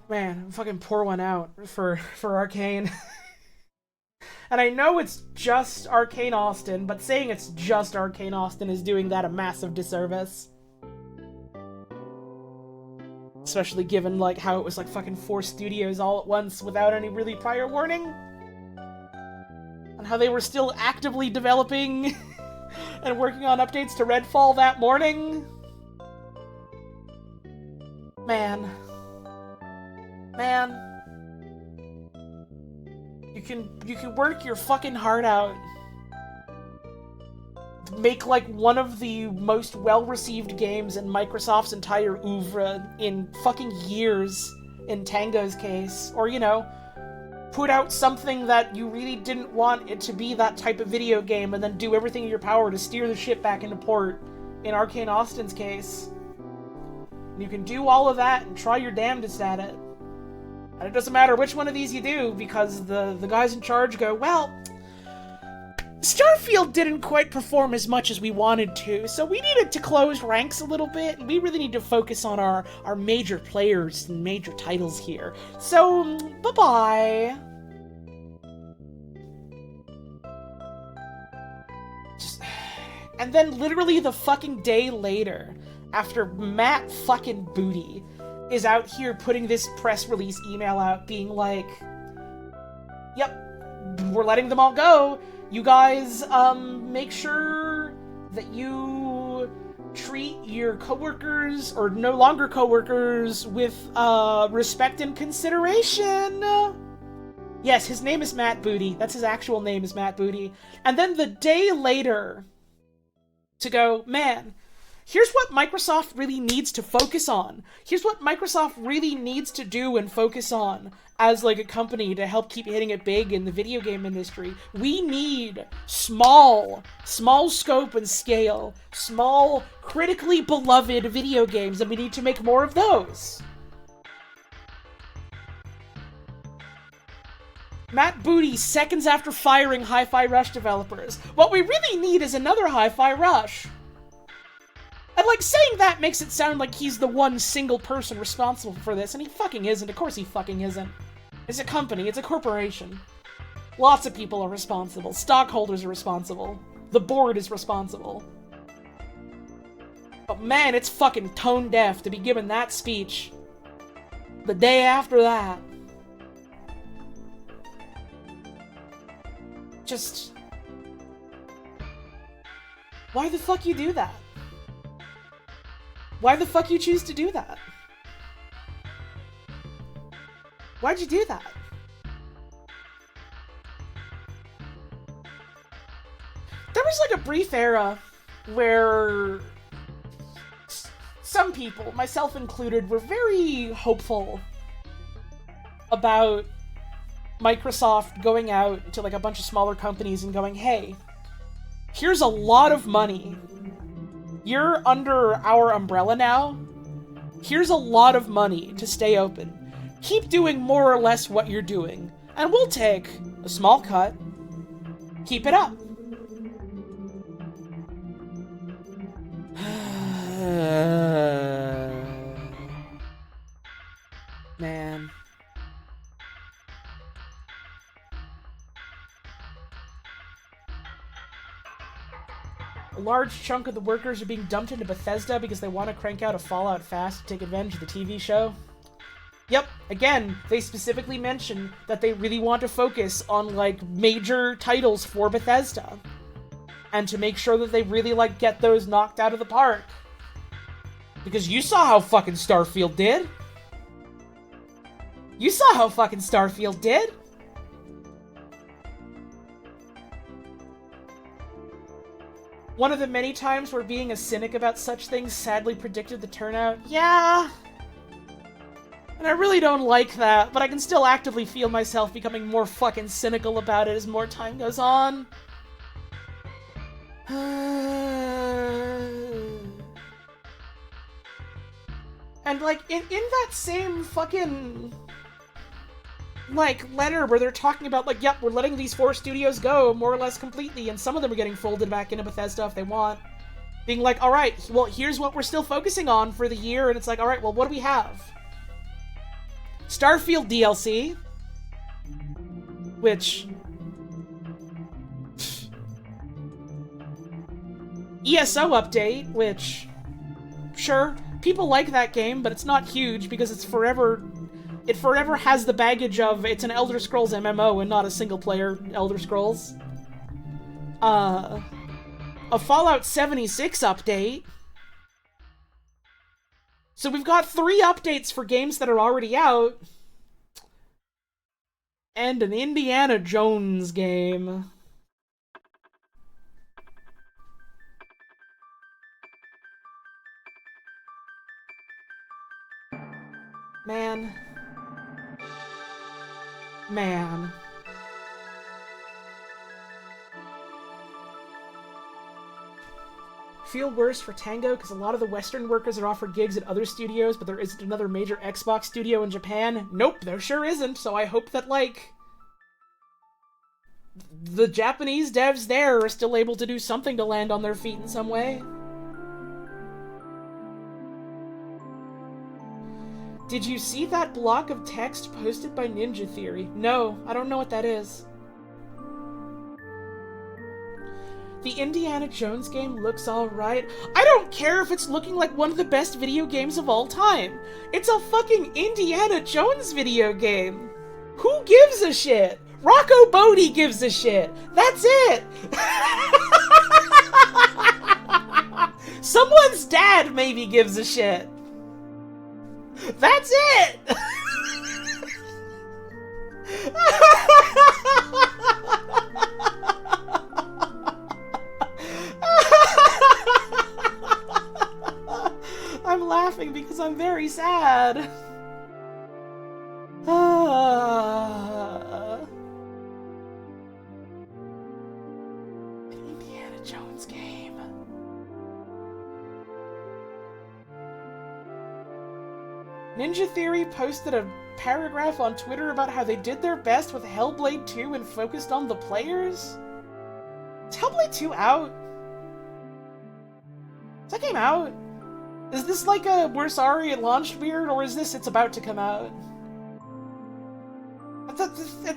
Man, fucking pour one out for Arcane. And I know it's just Arcane Austin, but saying it's just Arcane Austin is doing that a massive disservice. Especially given, like, how it was, like, fucking 4 studios all at once without any really prior warning. And how they were still actively developing and working on updates to Redfall that morning. Man. You can work your fucking heart out. Make, like, one of the most well-received games in Microsoft's entire oeuvre in fucking years, in Tango's case. Or, you know, put out something that you really didn't want it to be that type of video game and then do everything in your power to steer the ship back into port, in Arcane Austin's case. And you can do all of that and try your damnedest at it. And it doesn't matter which one of these you do, because the guys in charge go, well, Starfield didn't quite perform as much as we wanted to, so we needed to close ranks a little bit, and we really need to focus on our major players and major titles here. So, bye-bye. And then literally the fucking day later, after Matt fucking Booty is out here putting this press release email out being like, yep, we're letting them all go. You guys, make sure that you treat your coworkers, or no longer coworkers, with respect and consideration. Yes, his name is Matt Booty. That's his actual name, is Matt Booty. And then the day later, to go, man, here's what Microsoft really needs to focus on. Here's what Microsoft really needs to do and focus on as like a company to help keep hitting it big in the video game industry. We need small scope and scale, small, critically beloved video games, and we need to make more of those. Matt Booty, seconds after firing Hi-Fi Rush developers. What we really need is another Hi-Fi Rush. And, like, saying that makes it sound like he's the one single person responsible for this, and he fucking isn't. Of course he fucking isn't. It's a company. It's a corporation. Lots of people are responsible. Stockholders are responsible. The board is responsible. But man, it's fucking tone deaf to be given that speech the day after that. Just... why the fuck you do that? Why the fuck you choose to do that? Why'd you do that? There was like a brief era where some people, myself included, were very hopeful about Microsoft going out to like a bunch of smaller companies and going, hey, here's a lot of money. You're under our umbrella now. Here's a lot of money to stay open. Keep doing more or less what you're doing, and we'll take a small cut. Keep it up. Man. A large chunk of the workers are being dumped into Bethesda because they want to crank out a Fallout fast to take advantage of the TV show. Yep, again, they specifically mention that they really want to focus on, like, major titles for Bethesda. And to make sure that they really, like, get those knocked out of the park. Because you saw how fucking Starfield did. You saw how fucking Starfield did. One of the many times where being a cynic about such things sadly predicted the turnout. Yeah. And I really don't like that, but I can still actively feel myself becoming more fucking cynical about it as more time goes on. And, like, in that same fucking, like, letter where they're talking about, like, yep, we're letting these 4 studios go more or less completely, and some of them are getting folded back into Bethesda if they want. Being like, alright, well, here's what we're still focusing on for the year, and it's like, alright, well, what do we have? Starfield DLC, which... ESO update, which... Sure, people like that game, but it's not huge because it's forever... It forever has the baggage of it's an Elder Scrolls MMO and not a single-player Elder Scrolls. A Fallout 76 update. So we've got 3 updates for games that are already out. And an Indiana Jones game. Man. Feel worse for Tango because a lot of the Western workers are offered gigs at other studios, but there isn't another major Xbox studio in Japan. Nope, there sure isn't, so I hope that, like, the Japanese devs there are still able to do something to land on their feet in some way. Did you see that block of text posted by Ninja Theory? No, I don't know what that is. The Indiana Jones game looks alright. I don't care if it's looking like one of the best video games of all time. It's a fucking Indiana Jones video game. Who gives a shit? Rocco Bodie gives a shit. That's it. dad maybe gives a shit. That's it! I'm laughing because I'm very sad. An Indiana Jones game. Ninja Theory posted a paragraph on Twitter about how they did their best with Hellblade 2 and focused on the players? Is Hellblade 2 out? Is that game out? Is this like a we're sorry it launched weird, or is this it's about to come out?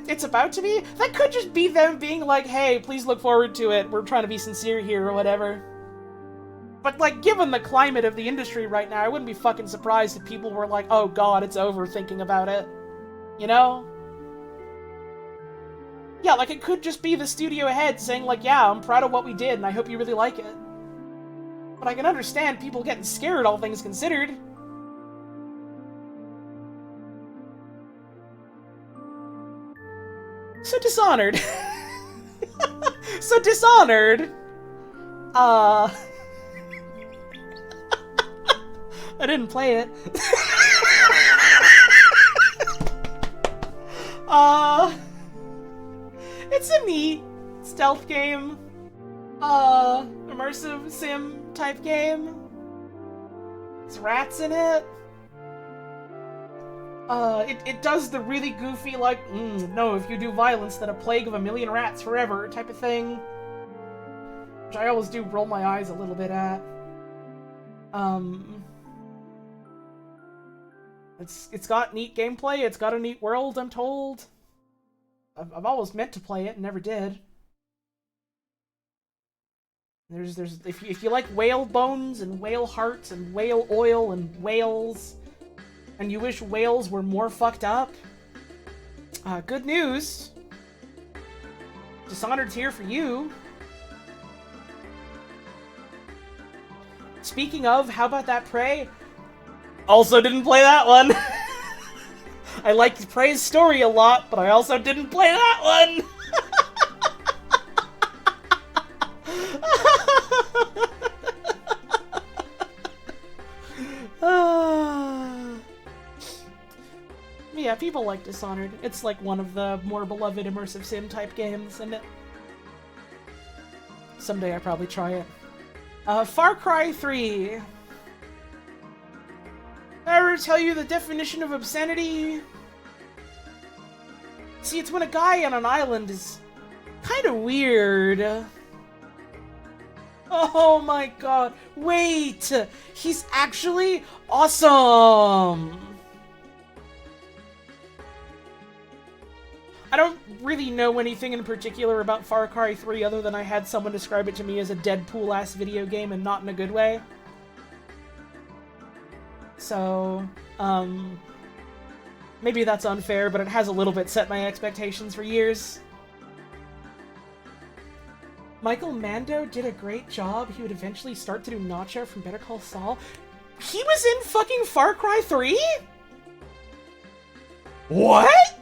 It's about to be? That could just be them being like, hey, please look forward to it, we're trying to be sincere here, or whatever. But, like, given the climate of the industry right now, I wouldn't be fucking surprised if people were like, oh god, it's over, thinking about it. You know? Yeah, like, it could just be the studio head saying, like, yeah, I'm proud of what we did, and I hope you really like it. But I can understand people getting scared, all things considered. So Dishonored. So Dishonored. I didn't play it. It's a neat stealth game. Immersive sim type game. There's rats in it. It does the really goofy, like, no, if you do violence, then a plague of a million rats forever type of thing. Which I always do roll my eyes a little bit at. It's got neat gameplay, it's got a neat world, I'm told. I've always meant to play it and never did. There's if you like whale bones and whale hearts and whale oil and whales, and you wish whales were more fucked up, good news. Dishonored's here for you. Speaking of, how about that Prey? Also didn't play that one. I liked Prey's story a lot, but I also didn't play that one. Yeah, people like Dishonored. It's like one of the more beloved immersive sim type games, and someday I probably try it. Far Cry 3. Ever tell you the definition of obscenity? See, it's when a guy on an island is kind of weird. Oh my god, wait! He's actually awesome! I don't really know anything in particular about Far Cry 3 other than I had someone describe it to me as a Deadpool-ass video game and not in a good way. So, maybe that's unfair, but it has a little bit set my expectations for years. Michael Mando did a great job. He would eventually start to do Nacho from Better Call Saul. He was in fucking Far Cry 3? What?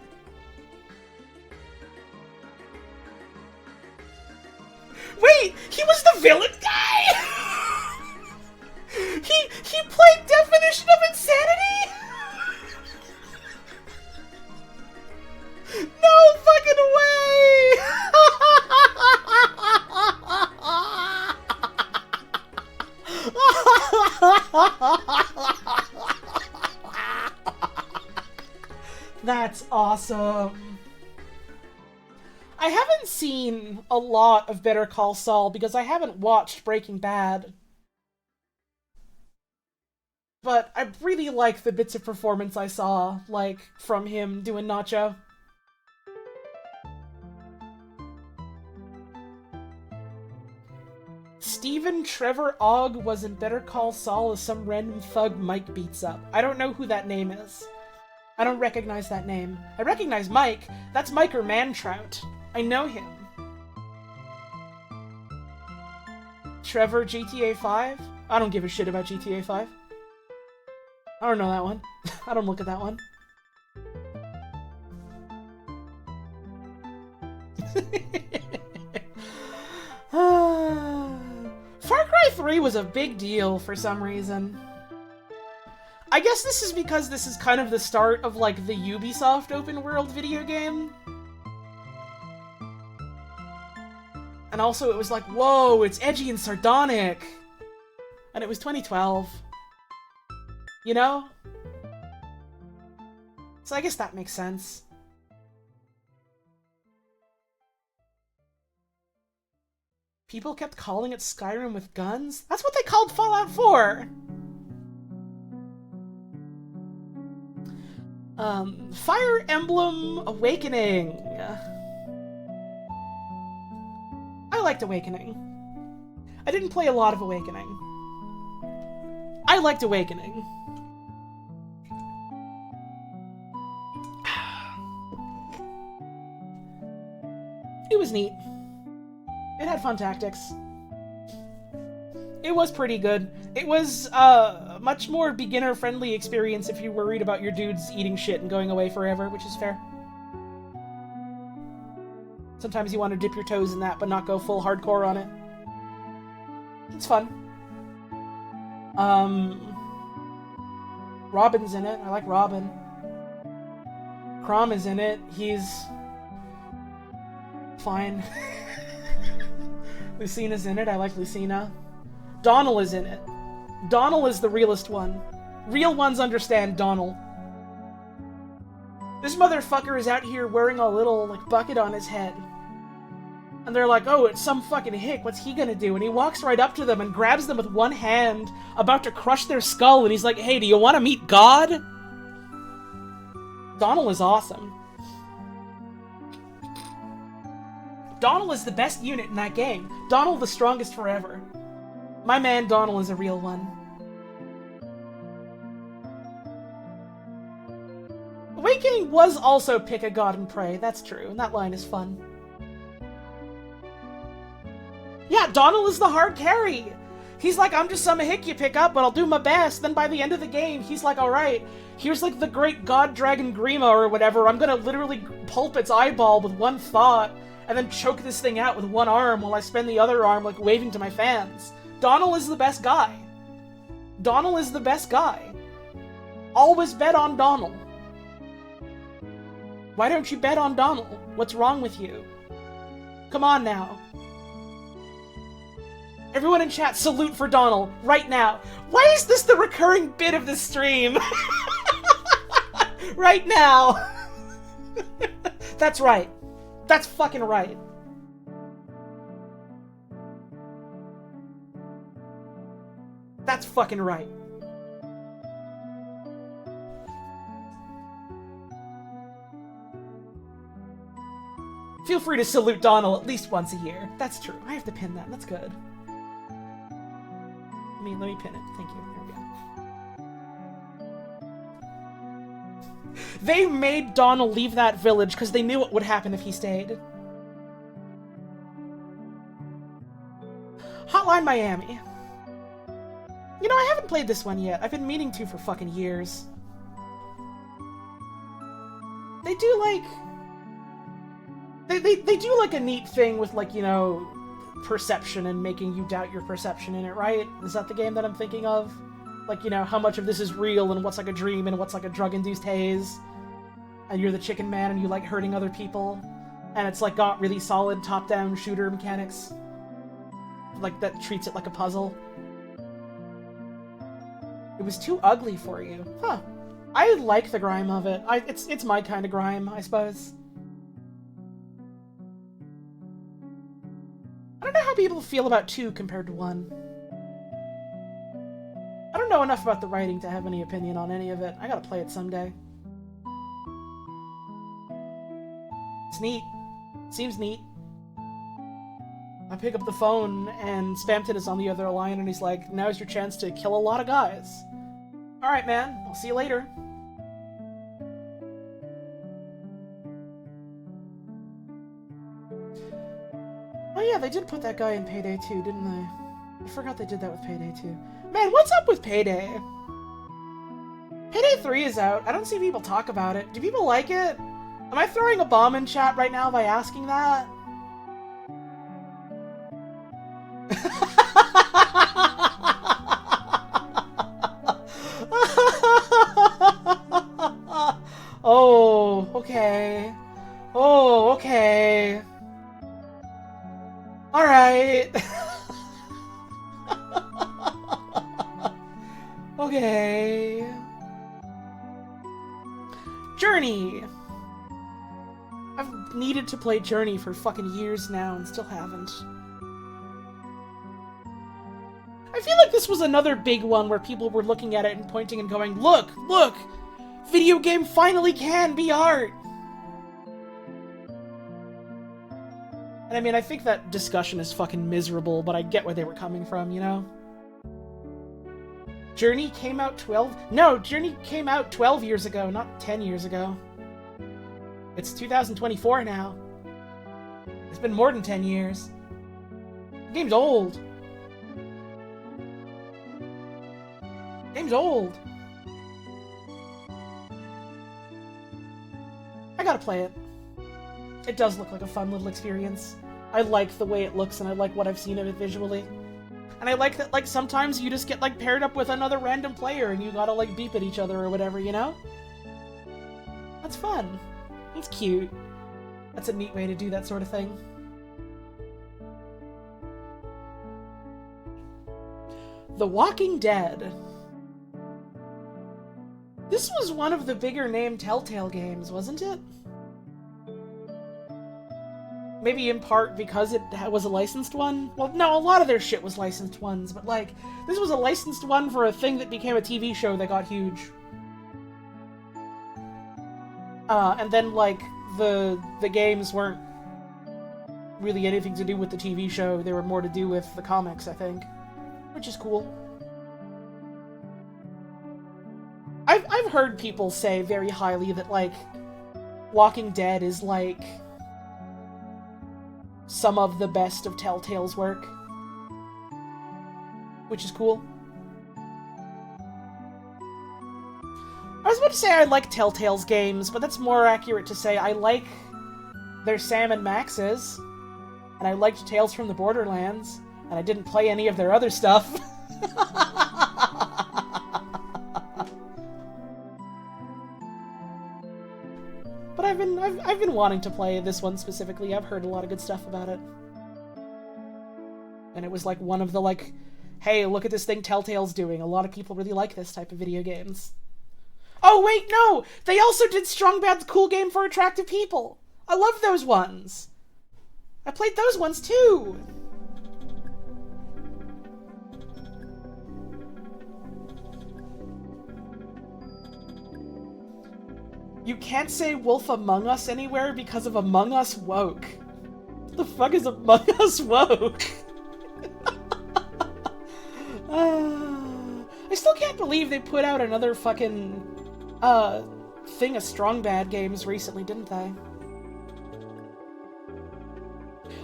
Wait, he was the villain guy? He played Definition of Insanity? No fucking way! That's awesome. I haven't seen a lot of Better Call Saul because I haven't watched Breaking Bad. But I really like the bits of performance I saw, like, from him doing Nacho. Stephen Trevor Ogg was in Better Call Saul as some random thug Mike beats up. I don't know who that name is. I don't recognize that name. I recognize Mike. That's Miker Mantrout. I know him. Trevor GTA 5? I don't give a shit about GTA 5. I don't know that one. I don't look at that one. Far Cry 3 was a big deal for some reason. I guess this is because this is kind of the start of, like, the Ubisoft open world video game. And also it was like, whoa, it's edgy and sardonic. And it was 2012. You know? So I guess that makes sense. People kept calling it Skyrim with guns? That's what they called Fallout 4! Fire Emblem Awakening. I liked Awakening. I didn't play a lot of Awakening. I liked Awakening. It was neat. It had fun tactics. It was pretty good. It was a much more beginner-friendly experience if you're worried about your dudes eating shit and going away forever, which is fair. Sometimes you want to dip your toes in that, but not go full hardcore on it. It's fun. Robin's in it. I like Robin. Crom is in it. He's fine. Lucina's in it. I like Lucina. Donald is in it. Donald is the realest one. Real ones understand Donald. This motherfucker is out here wearing a little, like, bucket on his head. And they're like, oh, it's some fucking hick, what's he gonna do? And he walks right up to them and grabs them with one hand, about to crush their skull, and he's like, hey, do you want to meet God? Donald is awesome. Donald is the best unit in that game. Donald the strongest forever. My man Donald is a real one. Awakening was also pick a god and pray, that's true, and that line is fun. Yeah, Donald is the hard carry! He's like, I'm just some hick you pick up, but I'll do my best. Then by the end of the game, he's like, alright, here's like the great god dragon Grima or whatever, I'm gonna literally pulp its eyeball with one thought, and then choke this thing out with one arm while I spend the other arm like waving to my fans. Donald is the best guy. Donald is the best guy. Always bet on Donald. Why don't you bet on Donald? What's wrong with you? Come on now. Everyone in chat, salute for Donald, right now. Why is this the recurring bit of the stream? Right now. That's right. That's fucking right. That's fucking right. Feel free to salute Donald at least once a year. That's true. I have to pin that. That's good. Let me pin it. Thank you. There we go. They made Donald leave that village because they knew what would happen if he stayed. Hotline Miami. You know, I haven't played this one yet. I've been meaning to for fucking years. They do, like... They do, like, a neat thing with, like, you know, perception and making you doubt your perception in it, right? Is that the game that I'm thinking of? Like, you know, how much of this is real and what's like a dream and what's like a drug-induced haze? And you're the chicken man and you like hurting other people? And it's, like, got really solid top-down shooter mechanics? Like, that treats it like a puzzle? It was too ugly for you. Huh. I like the grime of it. It's my kind of grime, I suppose. I don't know how people feel about 2 compared to 1. I don't know enough about the writing to have any opinion on any of it. I gotta play it someday. It's neat. Seems neat. I pick up the phone, and Spanton is on the other line, and he's like, now's your chance to kill a lot of guys. Alright, man. I'll see you later. Oh yeah, they did put that guy in Payday 2, didn't they? I forgot they did that with Payday 2. Man, what's up with Payday? Payday 3 is out. I don't see people talk about it. Do people like it? Am I throwing a bomb in chat right now by asking that? Oh, okay. Oh, okay. Alright. Okay. Journey! I've needed to play Journey for fucking years now and still haven't. I feel like this was another big one where people were looking at it and pointing and going, look! Look! Video game finally can be art! And I mean, I think that discussion is fucking miserable, but I get where they were coming from, you know? Journey came out 12... No, Journey came out 12 years ago, not 10 years ago. It's 2024 now. It's been more than 10 years. The game's old. The game's old. I gotta play it. It does look like a fun little experience. I like the way it looks, and I like what I've seen of it visually. And I like that, like, sometimes you just get, like, paired up with another random player and you gotta, like, beep at each other or whatever, you know? That's fun. It's cute. That's a neat way to do that sort of thing. The Walking Dead. This was one of the bigger name Telltale games, wasn't it? Maybe in part because it was a licensed one? Well, no, a lot of their shit was licensed ones, but, like, this was a licensed one for a thing that became a TV show that got huge. And then, like, the games weren't really anything to do with the TV show. They were more to do with the comics, I think. Which is cool. I've heard people say very highly that, like, Walking Dead is, like, some of the best of Telltale's work. Which is cool. I was about to say I like Telltale's games, but that's more accurate to say I like their Sam and Max's, and I liked Tales from the Borderlands, and I didn't play any of their other stuff. But I've been wanting to play this one specifically. I've heard a lot of good stuff about it. And it was like one of the, like, hey, look at this thing Telltale's doing. A lot of people really like this type of video games. Oh, wait, no! They also did Strong Bad's Cool Game for Attractive People! I love those ones! I played those ones, too! You can't say Wolf Among Us anywhere because of Among Us Woke. What the fuck is Among Us Woke? I still can't believe they put out another fucking, thing of Strong Bad games recently, didn't they?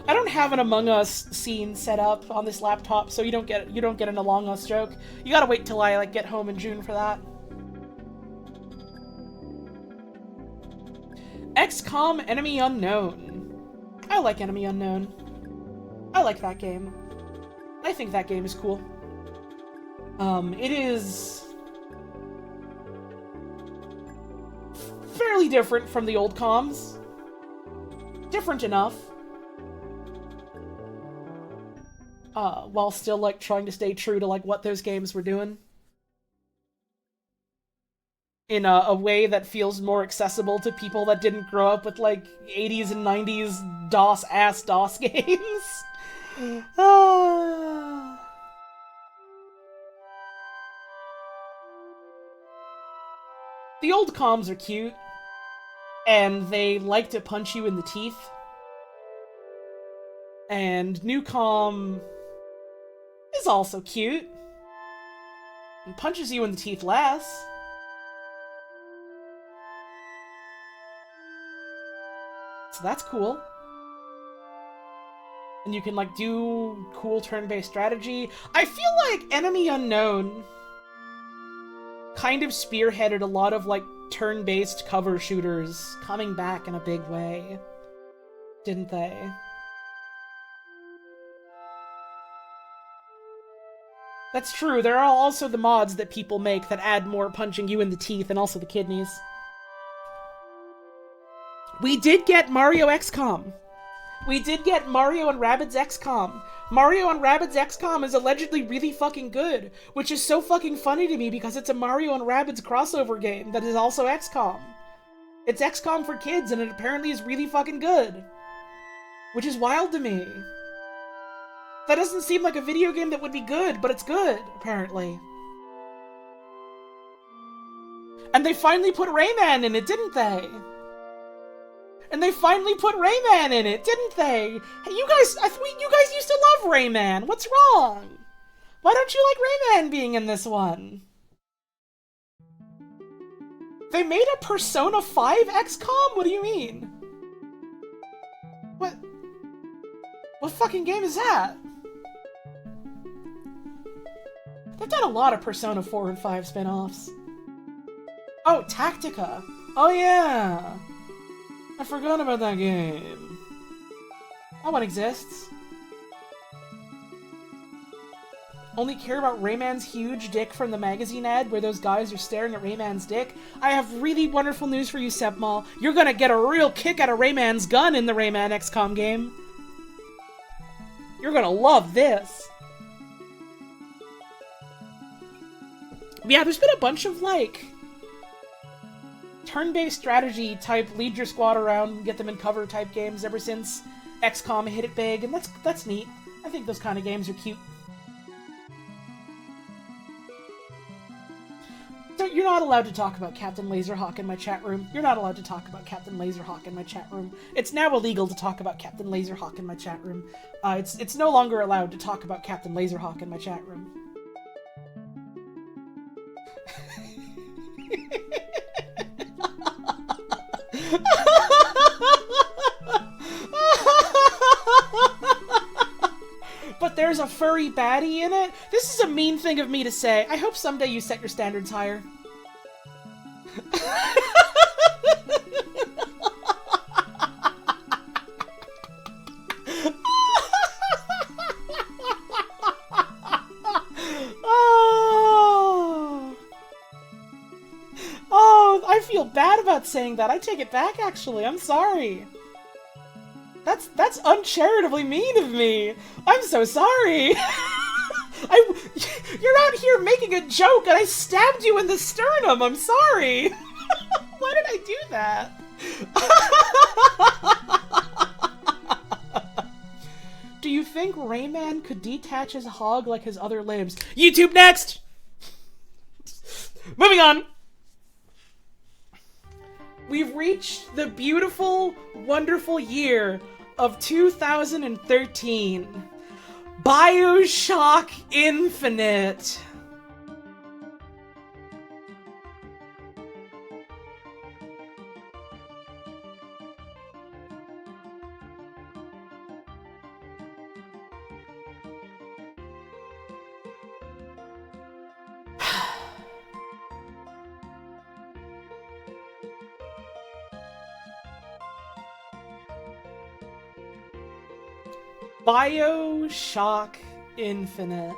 I don't have an Among Us scene set up on this laptop, so you don't get an Among Us joke. You gotta wait till I, like, get home in June for that. XCOM Enemy Unknown. I like Enemy Unknown. I like that game. I think that game is cool. It is fairly different from the old comms. Different enough. While still, like, trying to stay true to, like, what those games were doing. In a way that feels more accessible to people that didn't grow up with, like, 80s and 90s DOS games. The old comms are cute, and they like to punch you in the teeth. And new comm is also cute, and punches you in the teeth less. So that's cool. and you can, like, do cool turn-based strategy. I feel like Enemy Unknown kind of spearheaded a lot of, like, turn-based cover shooters coming back in a big way. Didn't they? That's true, there are also the mods that people make that add more punching you in the teeth and also the kidneys. We did get Mario XCOM. We did get Mario and Rabbids XCOM. Mario and Rabbids XCOM is allegedly really fucking good, which is so fucking funny to me because it's a Mario and Rabbids crossover game that is also XCOM. It's XCOM for kids and it apparently is really fucking good. Which is wild to me. That doesn't seem like a video game that would be good, but it's good, apparently. And they finally put Rayman in it, didn't they? And they finally put Rayman in it, didn't they? Hey, you guys used to love Rayman. What's wrong? Why don't you like Rayman being in this one? They made a Persona 5 XCOM? What do you mean? What fucking game is that? They've done a lot of Persona 4 and 5 spin-offs. Oh, Tactica. Oh yeah. I forgot about that game. That one exists. Only care about Rayman's huge dick from the magazine ad where those guys are staring at Rayman's dick? I have really wonderful news for you, Sepmal. You're gonna get a real kick out of Rayman's gun in the Rayman XCOM game. You're gonna love this. Yeah, there's been a bunch of, like, turn-based strategy type lead your squad around, get them in cover type games ever since XCOM hit it big, and that's neat. I think those kind of games are cute. So you're not allowed to talk about Captain Laserhawk in my chat room. You're not allowed to talk about Captain Laserhawk in my chat room. It's now illegal to talk about Captain Laserhawk in my chat room. It's no longer allowed to talk about Captain Laserhawk in my chat room. But there's a furry baddie in it? This is a mean thing of me to say. I hope someday you set your standards higher. Oh, I feel bad about saying that. I take it back, actually. I'm sorry. That's uncharitably mean of me. I'm so sorry. You're out here making a joke and I stabbed you in the sternum. I'm sorry. Why did I do that? Do you think Rayman could detach his hog like his other limbs? YouTube next! Moving on. We've reached the beautiful, wonderful year of 2013. BioShock Infinite. BioShock Infinite.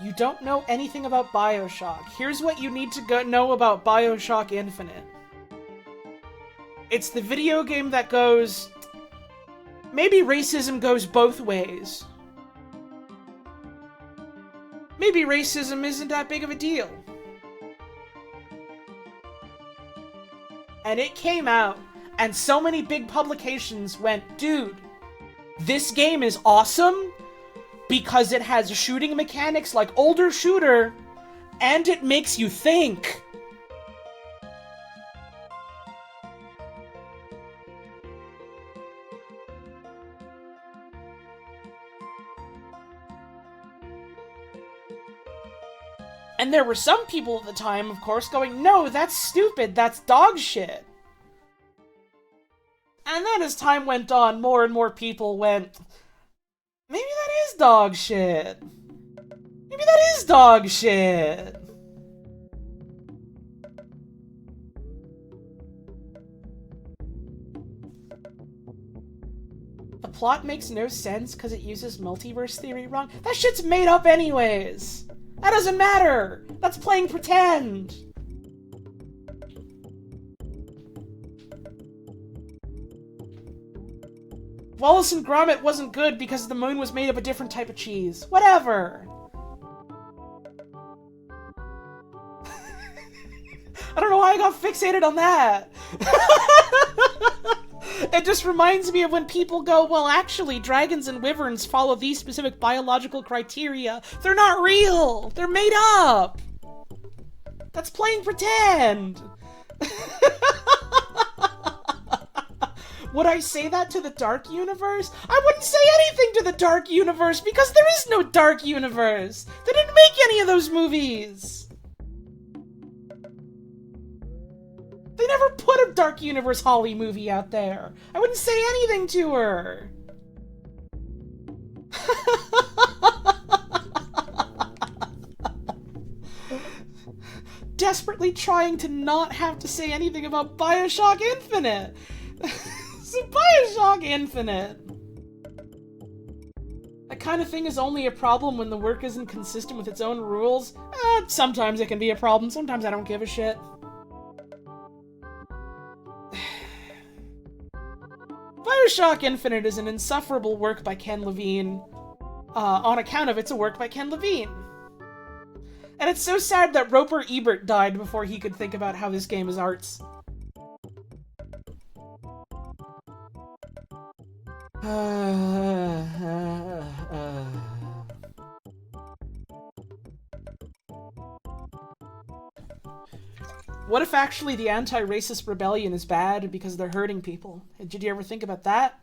You don't know anything about BioShock. Here's what you need to know about BioShock Infinite. It's the video game that goes... Maybe racism goes both ways. Maybe racism isn't that big of a deal. And it came out, and so many big publications went, dude, this game is awesome because it has shooting mechanics like older shooter, and it makes you think. And there were some people at the time, of course, going, no, that's stupid, that's dog shit. And then as time went on, more and more people went, maybe that is dog shit. Maybe that is dog shit. The plot makes no sense because it uses multiverse theory wrong. That shit's made up anyways. That doesn't matter. That's playing pretend. Wallace and Gromit wasn't good because the moon was made of a different type of cheese. Whatever. I don't know why I got fixated on that. It just reminds me of when people go, well, actually, dragons and wyverns follow these specific biological criteria. They're not real. They're made up. That's playing pretend. Would I say that to the Dark Universe? I wouldn't say anything to the Dark Universe because there is no Dark Universe. They didn't make any of those movies. They never put a Dark Universe Holly movie out there. I wouldn't say anything to her. Desperately trying to not have to say anything about BioShock Infinite. So BioShock Infinite. That kind of thing is only a problem when the work isn't consistent with its own rules. Sometimes it can be a problem, sometimes I don't give a shit. BioShock Infinite is an insufferable work by Ken Levine, on account of it's a work by Ken Levine. And it's so sad that Roper Ebert died before he could think about how this game is arts. What if actually the anti-racist rebellion is bad because they're hurting people? Did you ever think about that?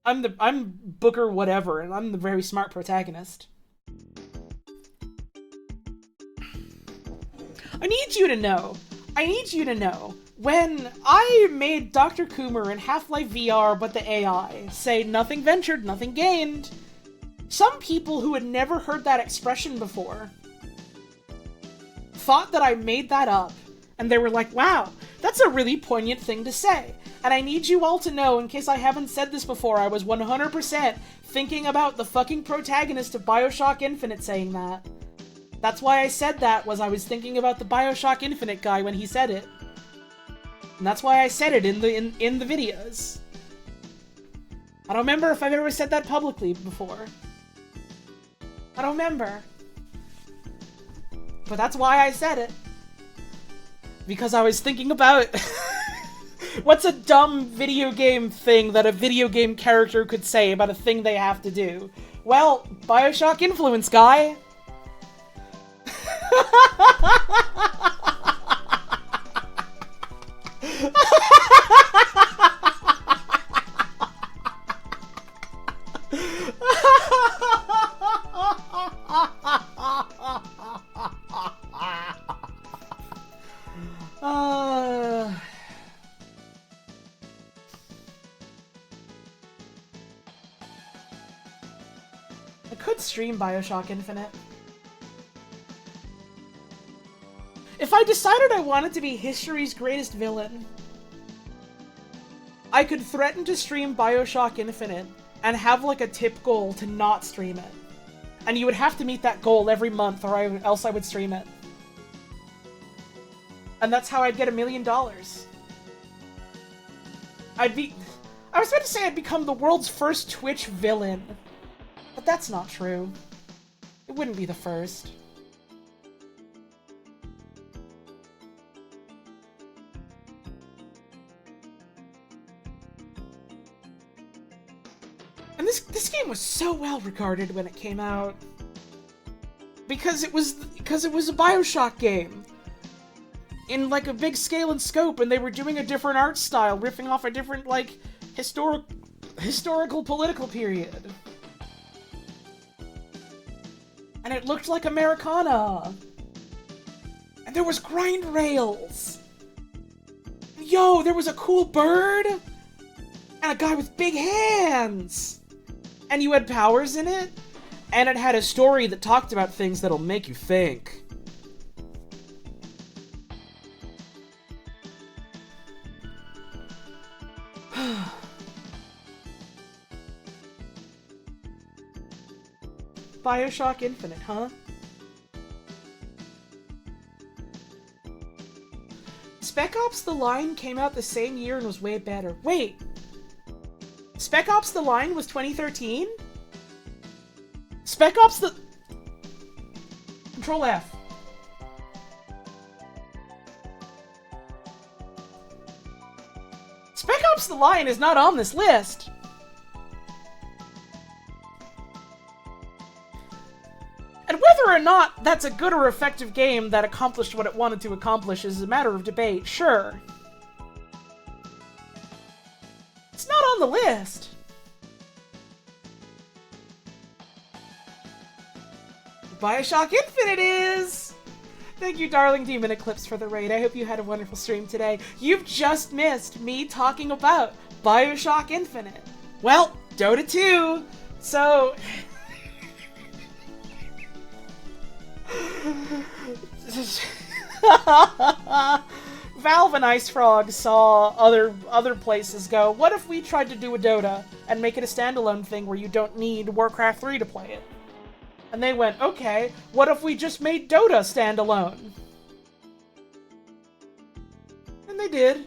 I'm Booker whatever, and I'm the very smart protagonist. I need you to know, when I made Dr. Coomer in Half-Life VR but the AI say nothing ventured, nothing gained, some people who had never heard that expression before thought that I made that up, and they were like, wow, that's a really poignant thing to say. And I need you all to know, in case I haven't said this before, I was 100% thinking about the fucking protagonist of BioShock Infinite saying that. That's why I said that, was I was thinking about the BioShock Infinite guy when he said it. And that's why I said it in the videos. I don't remember if I've ever said that publicly before. I don't remember. But that's why I said it. Because I was thinking about what's a dumb video game thing that a video game character could say about a thing they have to do? Well, BioShock influence, guy. I could stream BioShock Infinite. If I decided I wanted to be history's greatest villain, I could threaten to stream BioShock Infinite and have like a tip goal to not stream it. And you would have to meet that goal every month or else I would stream it. And that's how I'd get $1 million. I was about to say I'd become the world's first Twitch villain. But that's not true. It wouldn't be the first. And this game was so well regarded when it came out. Because it was a BioShock game. In like a big scale and scope, and they were doing a different art style, riffing off a different like historical political period. And it looked like Americana. And there was grind rails. Yo, there was a cool bird. and a guy with big hands! And you had powers in it, and it had a story that talked about things that'll make you think. BioShock Infinite, huh? Spec Ops The Line came out the same year and was way better. Wait! Spec Ops The Line was 2013? Spec Ops the... Control F. Spec Ops The Line is not on this list! And whether or not that's a good or effective game that accomplished what it wanted to accomplish is a matter of debate, sure. It's not on the list. BioShock Infinite is! Thank you, Darling Demon Eclipse, for the raid. I hope you had a wonderful stream today. You've just missed me talking about BioShock Infinite. Well, Dota 2! So... Valve and Ice Frog saw other places go, what if we tried to do a Dota and make it a standalone thing where you don't need Warcraft 3 to play it? And they went, okay, what if we just made Dota standalone? And they did.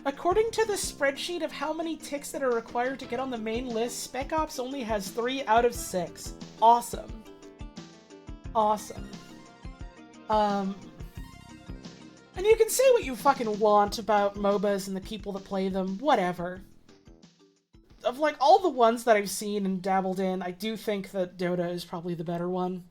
According to the spreadsheet of how many ticks that are required to get on the main list, Spec Ops only has 3 out of 6. Awesome. Awesome. And you can say what you fucking want about MOBAs and the people that play them, whatever. Of, like, all the ones that I've seen and dabbled in, I do think that Dota is probably the better one.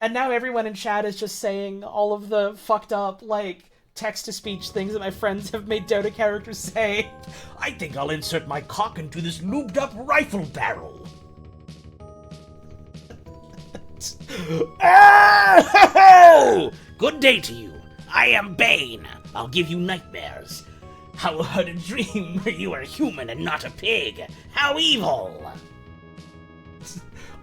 And now everyone in chat is just saying all of the fucked up, like, text-to-speech things that my friends have made Dota characters say. I think I'll insert my cock into this lubed-up rifle barrel. Oh! Good day to you. I am Bane. I'll give you nightmares. How about a dream where you are human and not a pig? How evil!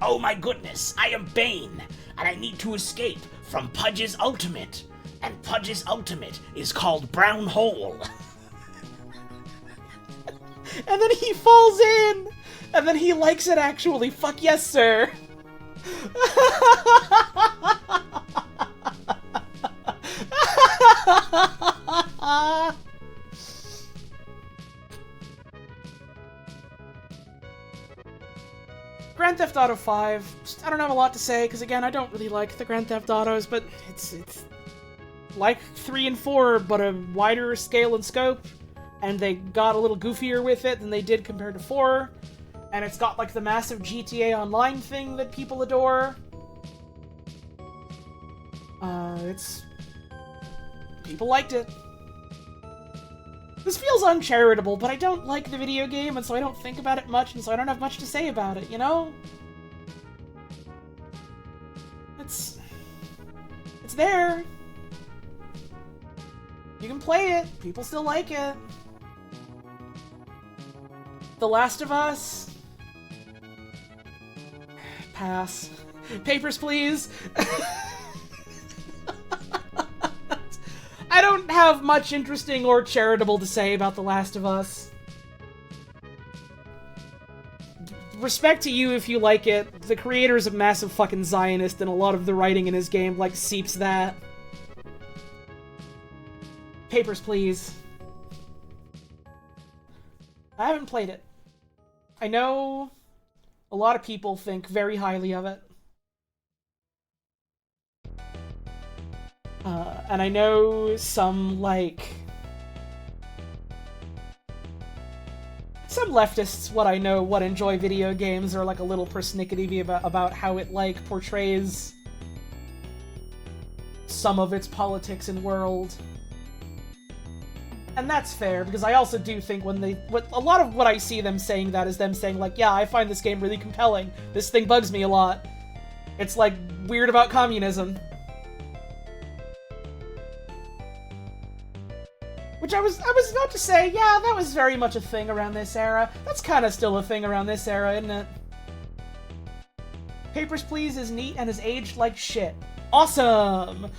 Oh my goodness, I am Bane, and I need to escape from Pudge's ultimate. And Pudge's ultimate is called Brown Hole. And then he falls in! And then he likes it actually. Fuck yes, sir! Grand Theft Auto 5. I don't have a lot to say, because again, I don't really like the Grand Theft Autos, but it's like 3 and 4, but a wider scale and scope, and they got a little goofier with it than they did compared to 4, and it's got like the massive GTA Online thing that people adore. People liked it. This feels uncharitable, but I don't like the video game, and so I don't think about it much, and so I don't have much to say about it, you know? It's there. You can play it. People still like it. The Last of Us. Pass. Papers, please. I don't have much interesting or charitable to say about The Last of Us. Respect to you if you like it. The creator's a massive fucking Zionist, and a lot of the writing in his game, like, seeps that. Papers, please. I haven't played it. I know a lot of people think very highly of it. And I know some, like... some leftists, what enjoy video games are, like, a little persnickety about how it, like, portrays some of its politics and world. And that's fair, because I also do think a lot of what I see them saying that is them saying, like, yeah, I find this game really compelling. This thing bugs me a lot. It's, like, weird about communism. Which I was about to say, yeah, that was very much a thing around this era. That's kind of still a thing around this era, isn't it? Papers, Please is neat and has aged like shit. Awesome!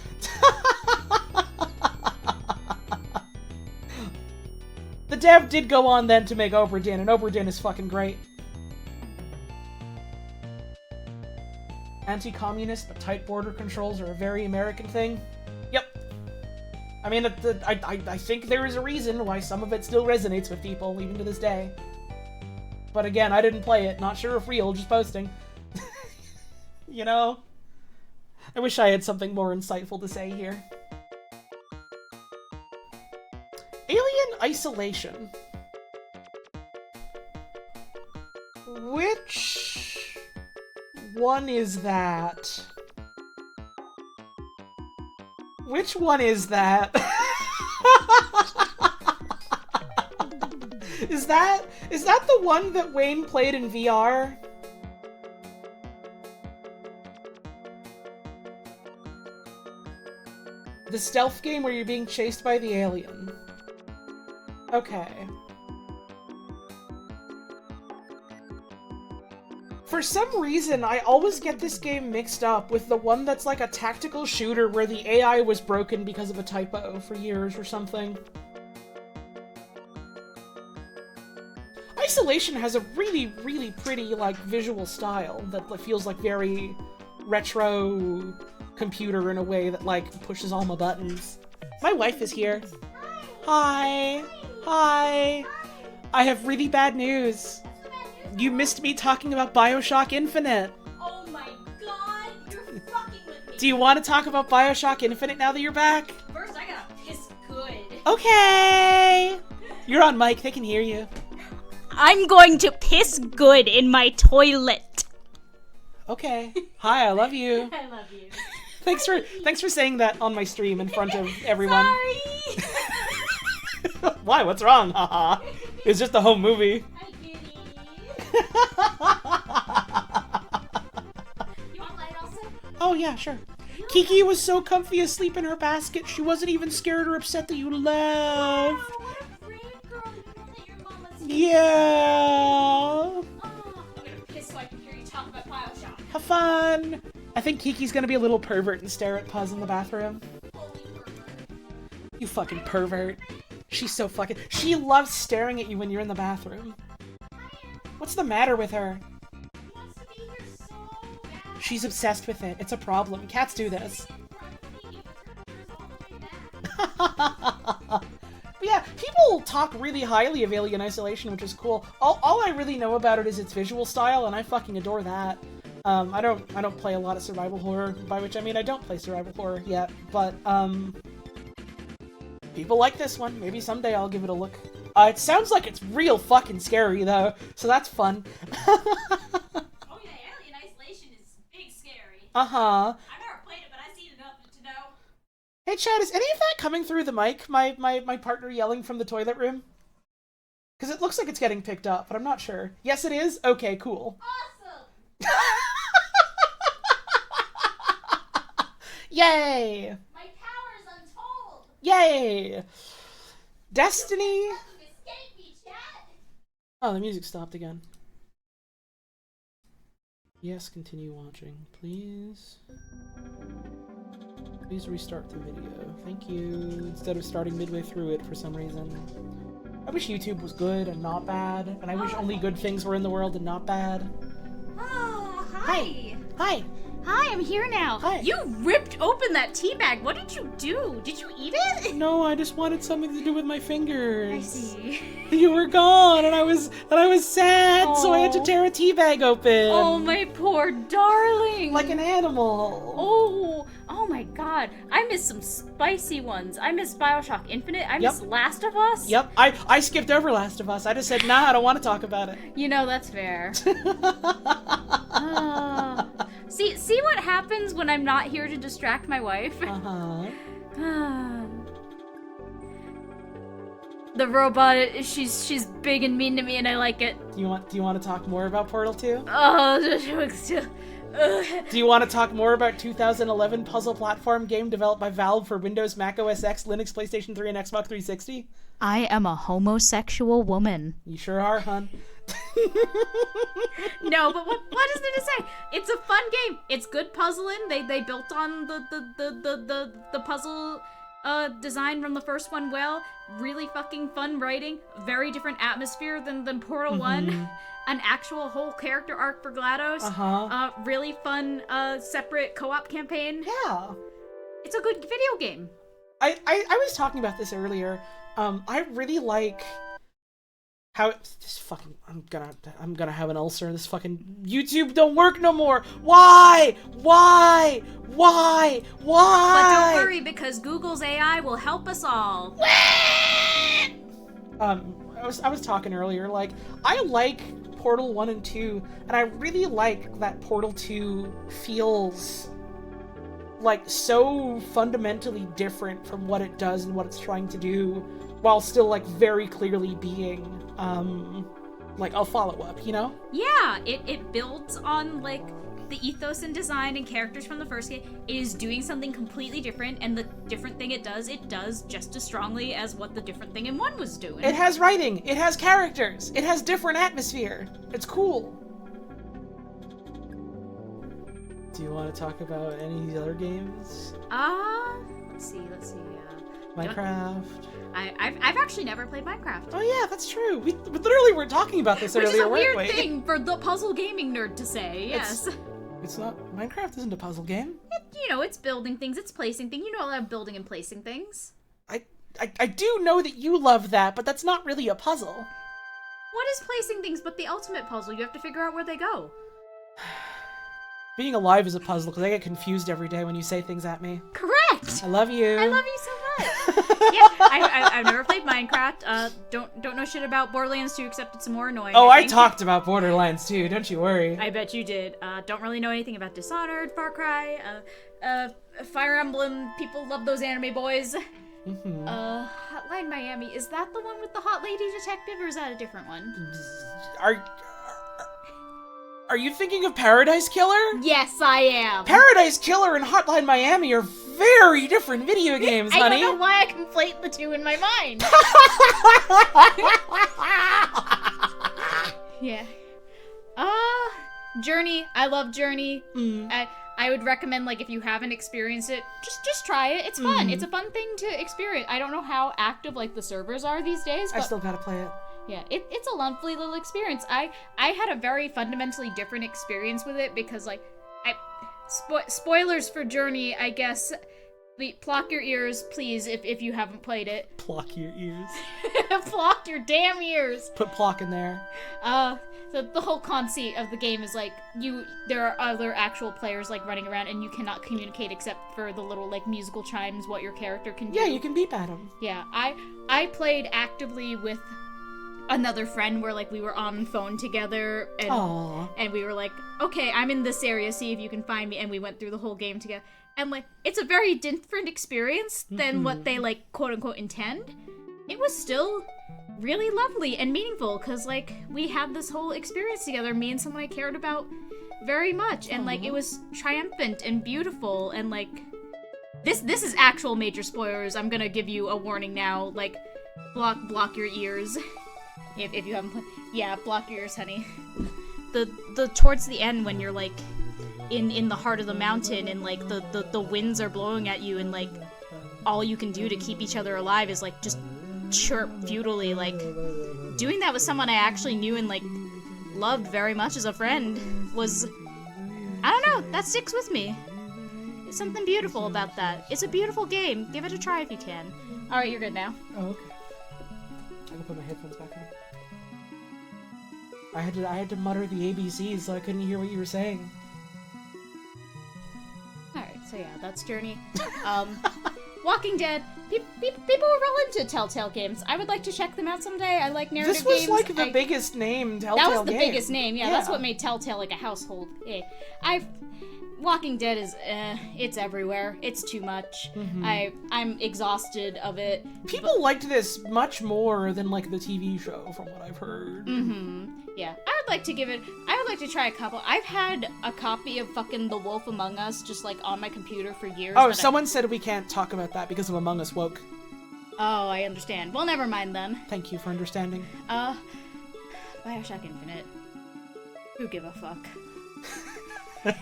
The dev did go on then to make Obra Dinn, and Obra Dinn is fucking great. Anti-communist but tight border controls are a very American thing. Yep. I mean, I think there is a reason why some of it still resonates with people, even to this day. But again, I didn't play it, not sure if real, just posting. You know? I wish I had something more insightful to say here. Alien Isolation. Which one is that? Which one is that? Is that the one that Wayne played in VR? The stealth game where you're being chased by the alien. Okay. For some reason, I always get this game mixed up with the one that's like a tactical shooter where the AI was broken because of a typo for years or something. Isolation has a really, really pretty, like, visual style that feels like very retro computer in a way that, like, pushes all my buttons. My wife is here. Hi. Hi. I have really bad news. You missed me talking about BioShock Infinite. Oh my god, you're fucking with me. Do you want to talk about BioShock Infinite now that you're back? First, I gotta piss good. Okay. You're on mic, they can hear you. I'm going to piss good in my toilet. Okay. Hi, I love you. I love you. Thanks for saying that on my stream in front of everyone. Sorry. Why? What's wrong? Haha. It's just a home movie. Hi, kitty. You want light also? Oh yeah, sure. Kiki was so comfy asleep in her basket, she wasn't even scared or upset that you left. Oh, what a brave girl. You know that your mama's Yeah. Oh, I'm gonna piss so I can hear you talk about BioShock. Have fun. I think Kiki's gonna be a little pervert and stare at Puz in the bathroom. Holy pervert. You fucking pervert. She's so fucking... She loves staring at you when you're in the bathroom. What's the matter with her? She wants to be here so bad. She's obsessed with it. It's a problem. Cats do this. But yeah, people talk really highly of Alien Isolation, which is cool. All I really know about it is its visual style, and I fucking adore that. I don't play a lot of survival horror, by which I mean I don't play survival horror yet, but people like this one. Maybe someday I'll give it a look. It sounds like it's real fucking scary though, so that's fun. Oh yeah, Alien Isolation is big scary. Uh-huh. I've never played it, but I've seen enough to know. Hey Chad, is any of that coming through the mic? My partner yelling from the toilet room? Because it looks like it's getting picked up, but I'm not sure. Yes, it is? Okay, cool. Awesome! Yay! My power is untold! Yay! Destiny? Fucking escape me, chat! Oh, the music stopped again. Yes, continue watching, please. Please restart the video. Thank you. Instead of starting midway through it for some reason. I wish YouTube was good and not bad, and I wish only good things were in the world and not bad. Oh, hi! Hi! Hi, I'm here now. Hi. You ripped open that tea bag. What did you do? Did you eat it? No, I just wanted something to do with my fingers. I see. You were gone, and I was sad, so I had to tear a tea bag open. Oh, my poor darling. Like an animal. Oh my god. I missed some spicy ones. I missed BioShock Infinite. I missed Last of Us. Yep, I skipped over Last of Us. I just said, nah, I don't want to talk about it. You know, that's fair. See what happens when I'm not here to distract my wife? Uh-huh. The robot, she's big and mean to me, and I like it. Do you want to talk more about Portal 2? Oh, Do you want to talk more about 2011 puzzle platform game developed by Valve for Windows, Mac OS X, Linux, PlayStation 3, and Xbox 360? I am a homosexual woman. You sure are, hun. No, but what is there to say? It's a fun game. It's good puzzling. They built on the puzzle design from the first one well. Really fucking fun writing. Very different atmosphere than Portal 1. An actual whole character arc for GLaDOS. Really fun separate co-op campaign. Yeah. It's a good video game. I was talking about this earlier. I really like how this fucking I'm gonna have an ulcer. This fucking YouTube don't work no more. Why? But don't worry, because Google's AI will help us all. I was talking earlier, like, I like Portal 1 and 2, and I really like that Portal 2 feels like so fundamentally different from what it does and what it's trying to do, while still like very clearly being like a follow-up, you know? Yeah, it builds on like the ethos and design and characters from the first game. It is doing something completely different, and the different thing it does just as strongly as what the different thing in 1 was doing. It has writing, it has characters, it has different atmosphere. It's cool. Do you want to talk about any of these other games? Let's see. Minecraft. I've actually never played Minecraft. Oh yeah, that's true. We literally were talking about this Which earlier, is a weird weren't we? thing for the puzzle gaming nerd to say. Yes. It's not. Minecraft isn't a puzzle game. It's building things. It's placing things. You know, I love building and placing things. I do know that you love that, but that's not really a puzzle. What is placing things but the ultimate puzzle? You have to figure out where they go. Being alive is a puzzle because I get confused every day when you say things at me. Correct. I love you. I love you so much. Yeah, I've never played Minecraft. Don't know shit about Borderlands 2 except it's more annoying. Oh, I think. talked about Borderlands 2, don't you worry. I bet you did. Don't really know anything about Dishonored, Far Cry, Fire Emblem. People love those anime boys. Mm-hmm. Hotline Miami. Is that the one with the hot lady detective, or is that a different one? Are you thinking of Paradise Killer? Yes, I am. Paradise Killer and Hotline Miami are very different video games, honey. I don't know why I conflate the two in my mind. Yeah. Journey. I love Journey. I would recommend, like, if you haven't experienced it, just try it. It's fun. It's a fun thing to experience. I don't know how active, like, the servers are these days, but I still gotta play it. yeah, it's a lovely little experience. I had a very fundamentally different experience with it because, like, spoilers for Journey, I guess. Pluck your ears, please, if you haven't played it. Pluck your ears. Pluck your damn ears. Put Pluck in there. The whole conceit of the game is, like, there are other actual players, like, running around, and you cannot communicate except for the little, like, musical chimes, what your character can do. Yeah, you can beep at them. Yeah, I played actively with another friend where, like, we were on phone together, and we were like, okay, I'm in this area, see if you can find me, and we went through the whole game together. And, like, it's a very different experience than what they, like, quote-unquote intend. It was still really lovely and meaningful, because, like, we had this whole experience together, me and someone I cared about very much, and, like, it was triumphant and beautiful, and, like, this is actual major spoilers. I'm gonna give you a warning now, like, block your ears. If you haven't played, yeah, block your ears, honey. The towards the end when you're, like, in the heart of the mountain and, like, the winds are blowing at you and, like, all you can do to keep each other alive is, like, just chirp futilely. Like, doing that with someone I actually knew and, like, loved very much as a friend was, I don't know, that sticks with me. There's something beautiful about that. It's a beautiful game. Give it a try if you can. Alright, you're good now. Oh, okay. I can put my headphones back on. I had to mutter the ABCs so I couldn't hear what you were saying. Alright, so yeah, that's Journey. Walking Dead. People were real into Telltale games. I would like to check them out someday. I like narrative games. This was like the biggest name Telltale game. That was the biggest name, yeah. That's what made Telltale like a household. Yeah. Walking Dead is, it's everywhere. It's too much. I'm exhausted of it. People liked this much more than, like, the TV show, from what I've heard. Yeah, I would like to try a couple. I've had a copy of fucking The Wolf Among Us just, like, on my computer for years. Oh, someone said we can't talk about that because of Among Us woke. Oh, I understand. Well, never mind then. Thank you for understanding. Bioshock Infinite. Who give a fuck?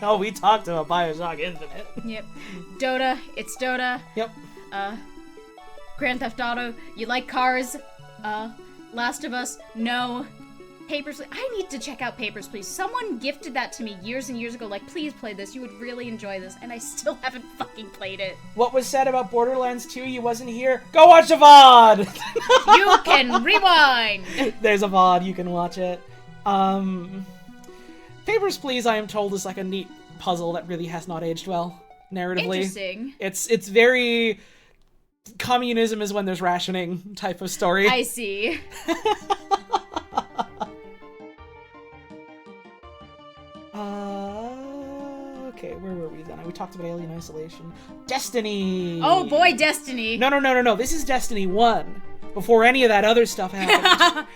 Oh, we talked about Bioshock Infinite. Yep. Dota, it's Dota. Yep. Grand Theft Auto, you like cars? Last of Us, no. Papers, Please. I need to check out Papers, Please. Someone gifted that to me years and years ago, like, please play this, you would really enjoy this, and I still haven't fucking played it. What was said about Borderlands 2, you wasn't here? Go watch the VOD! You can rewind! There's a VOD, you can watch it. Papers, Please, I am told, is like a neat puzzle that really has not aged well, narratively. Interesting. It's very communism is when there's rationing type of story. I see. Okay, where were we then? We talked about Alien Isolation. Destiny! Oh boy, Destiny! No. This is Destiny 1. Before any of that other stuff happened.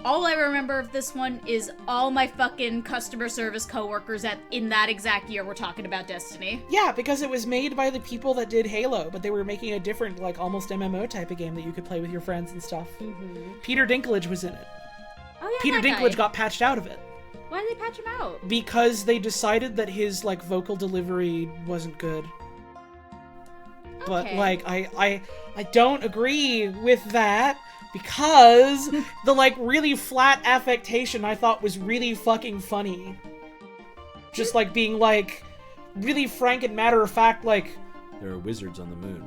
All I remember of this one is all my fucking customer service coworkers in that exact year were talking about Destiny. Yeah, because it was made by the people that did Halo, but they were making a different, like, almost MMO type of game that you could play with your friends and stuff. Mm-hmm. Peter Dinklage was in it. Oh yeah, Peter Dinklage got patched out of it. Why did they patch him out? Because they decided that his, like, vocal delivery wasn't good. Okay. But, like, I don't agree with that, because the, like, really flat affectation I thought was really fucking funny. Just, like, being, like, really frank and matter-of-fact, like... There are wizards on the moon.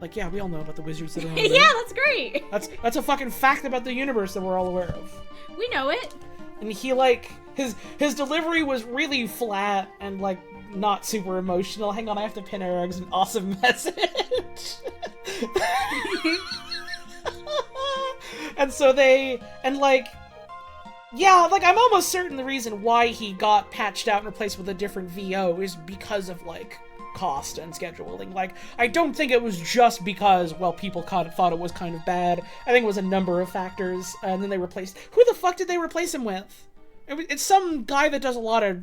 Like, yeah, we all know about the wizards that are on the moon. Yeah, that's great! That's a fucking fact about the universe that we're all aware of. We know it. And he, like, his delivery was really flat and, like, not super emotional. Hang on, I have to pin Eric's an awesome message. And so I'm almost certain the reason why he got patched out and replaced with a different VO is because of, like, cost and scheduling. Like, I don't think it was just because, well, people thought it was kind of bad. I think it was a number of factors, and then they replaced... Who the fuck did they replace him with? It's some guy that does a lot of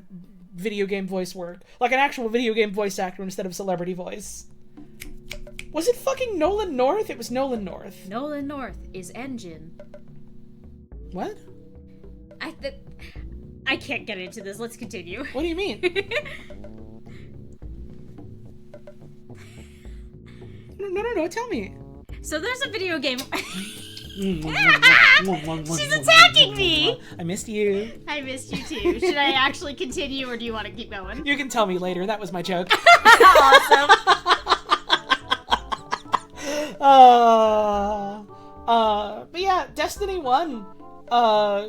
video game voice work. Like an actual video game voice actor instead of celebrity voice. Was it fucking Nolan North? It was Nolan North. Nolan North is Engine. What? I can't get into this. Let's continue. What do you mean? No, tell me. So there's a video game... She's attacking me! I missed you. I missed you too. Should I actually continue, or do you want to keep going? You can tell me later. That was my joke. Awesome. But yeah, Destiny 1.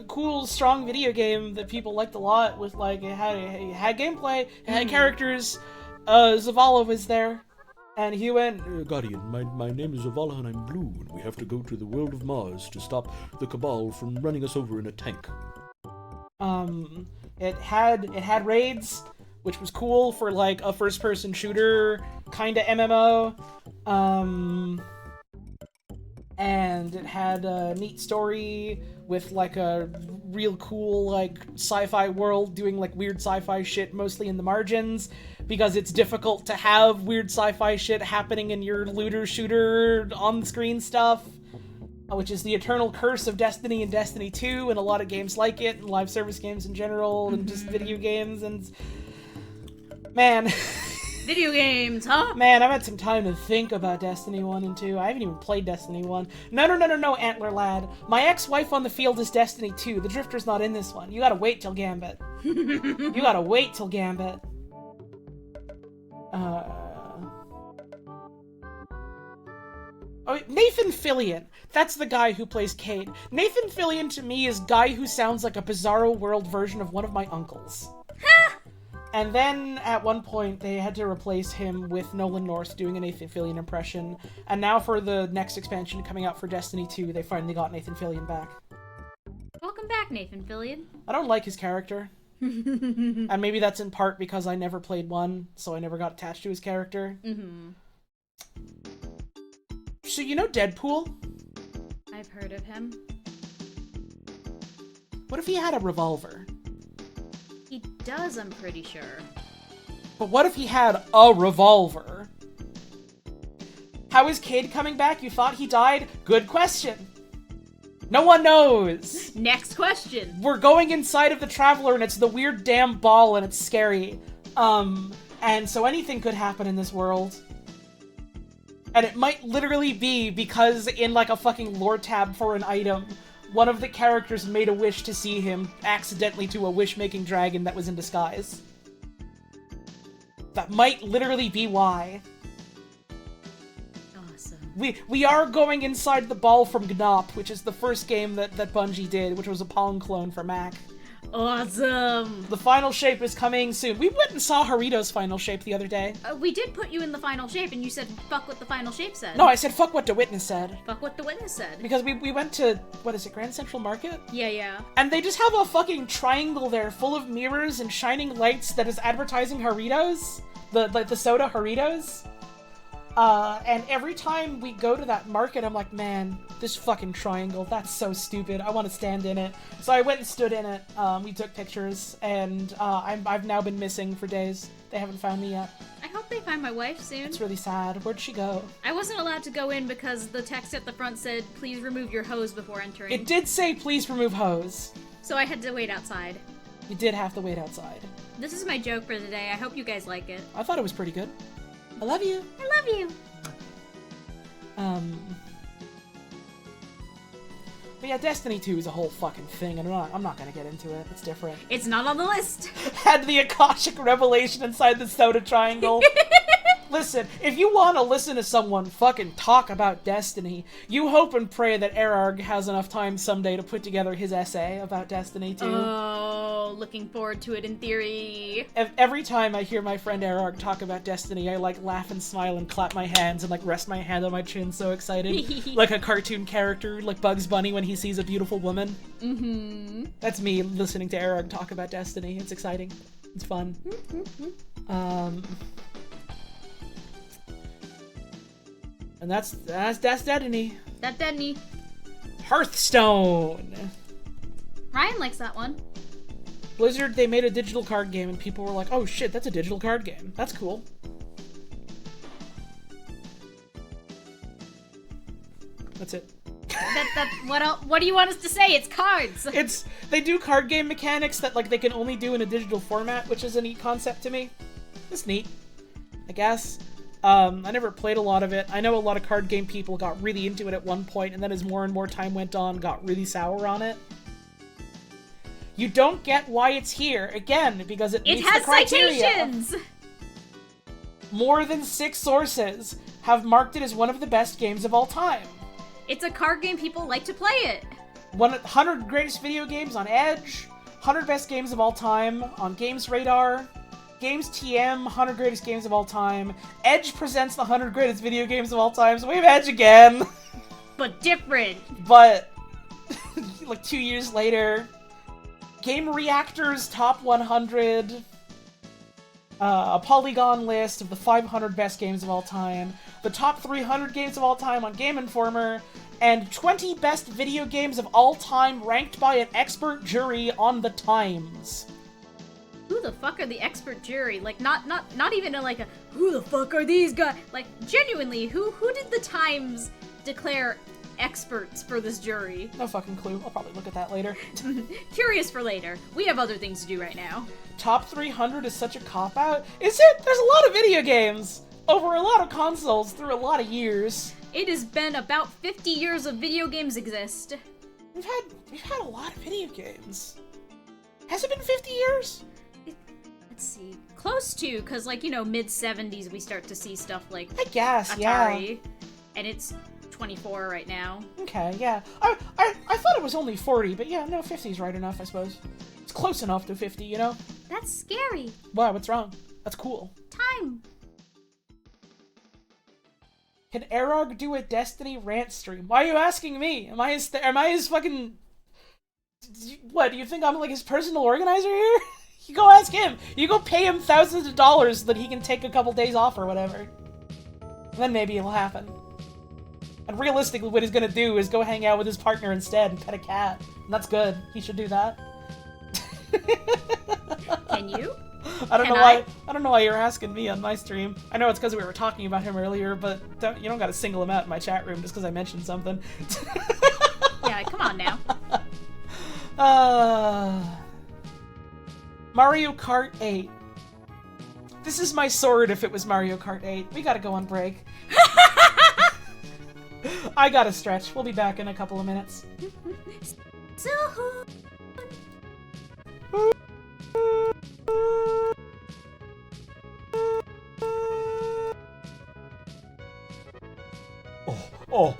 Cool, strong video game that people liked a lot with, like, it had gameplay, it had characters. Zavala was there. And he went, Guardian, my name is Zavala and I'm blue, and we have to go to the world of Mars to stop the Cabal from running us over in a tank. It had raids, which was cool for, like, a first-person shooter kind of MMO. And it had a neat story with, like, a real cool, like, sci-fi world doing, like, weird sci-fi shit mostly in the margins, because it's difficult to have weird sci-fi shit happening in your looter-shooter on-screen stuff, which is the eternal curse of Destiny and Destiny 2 and a lot of games like it, and live service games in general, and just video games, and... Man... Video games, huh? Man, I've had some time to think about Destiny 1 and 2. I haven't even played Destiny 1. No, Antler Lad. My ex-wife on the field is Destiny 2. The Drifter's not in this one. You gotta wait till Gambit. You gotta wait till Gambit. Oh, Nathan Fillion. That's the guy who plays Cade. Nathan Fillion, to me, is guy who sounds like a Bizarro World version of one of my uncles. And then, at one point, they had to replace him with Nolan North doing a Nathan Fillion impression. And now for the next expansion coming out for Destiny 2, they finally got Nathan Fillion back. Welcome back, Nathan Fillion. I don't like his character. And maybe that's in part because I never played 1, so I never got attached to his character. Mm-hmm. So you know Deadpool? I've heard of him. What if he had a revolver? He does, I'm pretty sure. But what if he had a revolver? How is Cade coming back? You thought he died? Good question. No one knows. Next question. We're going inside of the Traveler and it's the weird damn ball and it's scary. And so anything could happen in this world. And it might literally be because in like a fucking lore tab for an item, one of the characters made a wish to see him accidentally to a wish-making dragon that was in disguise. That might literally be why. Awesome. We are going inside the ball from Gnop, which is the first game that Bungie did, which was a Pong clone for Mac. Awesome. The final shape is coming soon. We went and saw Harito's final shape the other day. We did put you in the final shape, and you said fuck what the final shape said. No, I said fuck what the witness said. Fuck what the witness said. Because we went to, what is it, Grand Central Market? Yeah. And they just have a fucking triangle there full of mirrors and shining lights that is advertising Haritos. The soda Haritos. And every time we go to that market, I'm like, man, this fucking triangle, that's so stupid. I want to stand in it. So I went and stood in it. We took pictures, and I've now been missing for days. They haven't found me yet. I hope they find my wife soon. It's really sad. Where'd she go? I wasn't allowed to go in because the text at the front said, please remove your hose before entering. It did say, please remove hose. So I had to wait outside. You did have to wait outside. This is my joke for the day. I hope you guys like it. I thought it was pretty good. I love you. I love you. But yeah, Destiny 2 is a whole fucking thing, and I'm not gonna get into it. It's different. It's not on the list. Had the Akashic revelation inside the soda triangle. Listen, if you want to listen to someone fucking talk about Destiny, you hope and pray that Erarg has enough time someday to put together his essay about Destiny 2. Oh, looking forward to it in theory. Every time I hear my friend Erarg talk about Destiny, I like laugh and smile and clap my hands and like rest my hand on my chin, so excited. Like a cartoon character, like Bugs Bunny when he sees a beautiful woman. Mm-hmm. That's me listening to Erarg talk about Destiny. It's exciting. It's fun. And that's Destiny. That Destiny. Hearthstone. Ryan likes that one. Blizzard, they made a digital card game and people were like, oh shit, that's a digital card game. That's cool. That's it. What do you want us to say? It's cards. They do card game mechanics that like they can only do in a digital format, which is a neat concept to me. It's neat, I guess. I never played a lot of it. I know a lot of card game people got really into it at one point, and then as more and more time went on, got really sour on it. You don't get why it's here, again, because it meets the criteria. Citations! More than 6 sources have marked it as one of the best games of all time. It's a card game, people like to play it. 100 greatest video games on Edge, 100 best games of all time on Games Radar, Games TM, 100 greatest games of all time. Edge presents the 100 greatest video games of all time, so we have Edge again. But different. But, like 2 years later, Game Reactor's top 100, a Polygon list of the 500 best games of all time, the top 300 games of all time on Game Informer, and 20 best video games of all time ranked by an expert jury on the Times. Who the fuck are the expert jury? Like, not even who the fuck are these guys? Like, genuinely, who did the Times declare experts for this jury? No fucking clue. I'll probably look at that later. Curious for later. We have other things to do right now. Top 300 is such a cop-out. Is it? There's a lot of video games over a lot of consoles through a lot of years. It has been about 50 years of video games exist. We've had a lot of video games. Has it been 50 years? Let's see. Close to, because, mid-70s we start to see stuff like I guess, Atari. yeah. And it's 24 right now. Okay, yeah. I thought it was only 40, but yeah, no, 50 is right enough, I suppose. It's close enough to 50, you know? That's scary. Wow, what's wrong? That's cool. Time. Can Erarg do a Destiny rant stream? Why are you asking me? Am I his fucking... What, do you think I'm like his personal organizer here? You go ask him. You go pay him thousands of dollars so that he can take a couple days off or whatever. And then maybe it'll happen. And realistically, what he's gonna do is go hang out with his partner instead and pet a cat. And that's good. He should do that. Can you? I don't Can know why. I? I don't know why you're asking me on my stream. I know it's because we were talking about him earlier, but you don't gotta single him out in my chat room just because I mentioned something. Yeah, come on now. Mario Kart 8. This is my sword if it was Mario Kart 8. We gotta go on break. I gotta stretch. We'll be back in a couple of minutes. So. Oh.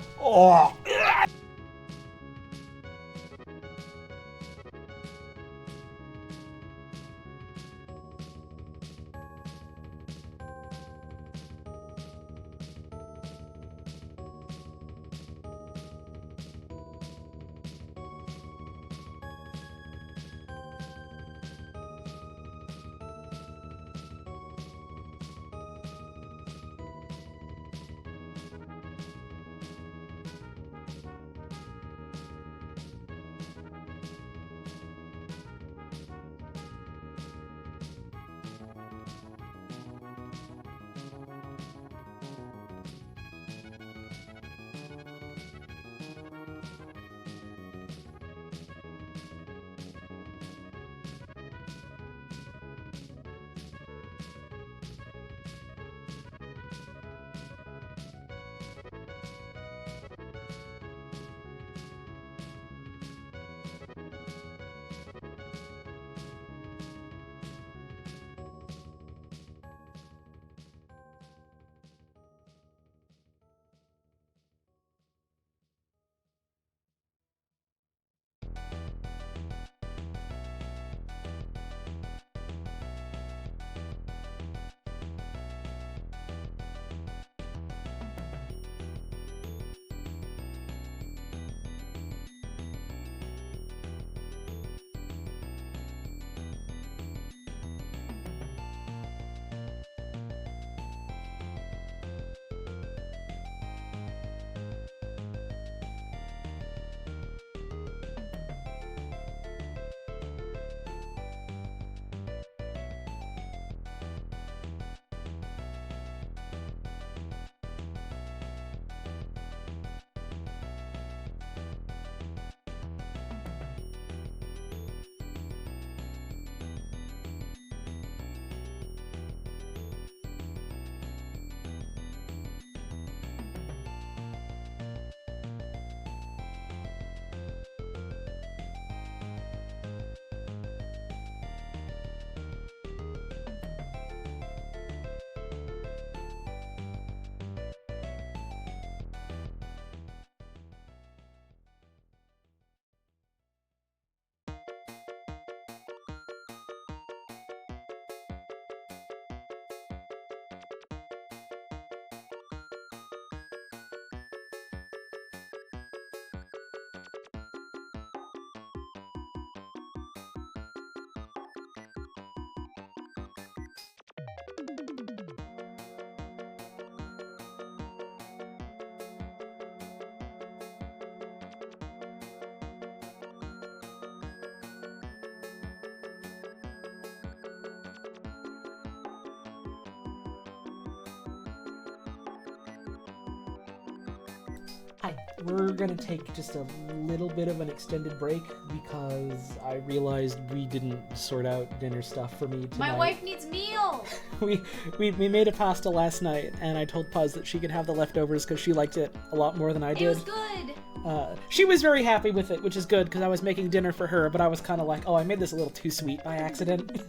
Hi. We're gonna take just a little bit of an extended break because I realized we didn't sort out dinner stuff for me tonight. My wife needs meal. we made a pasta last night, and I told Puz that she could have the leftovers because she liked it a lot more than I did. It was good. She was very happy with it, which is good because I was making dinner for her, but I was kind of like, oh, I made this a little too sweet by accident.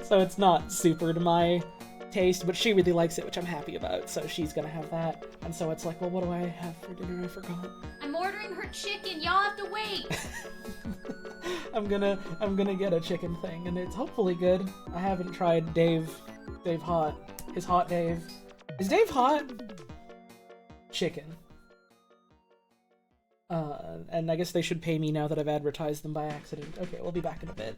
So it's not super to my taste, but she really likes it, which I'm happy about, so she's gonna have that. And so it's like, well, what do I have for dinner? I forgot. I'm ordering her chicken. Y'all have to wait. I'm gonna get a chicken thing, and it's hopefully good. I haven't tried Dave Hot. His Hot Dave. Is Dave Hot? Chicken. And I guess they should pay me now that I've advertised them by accident. Okay, we'll be back in a bit.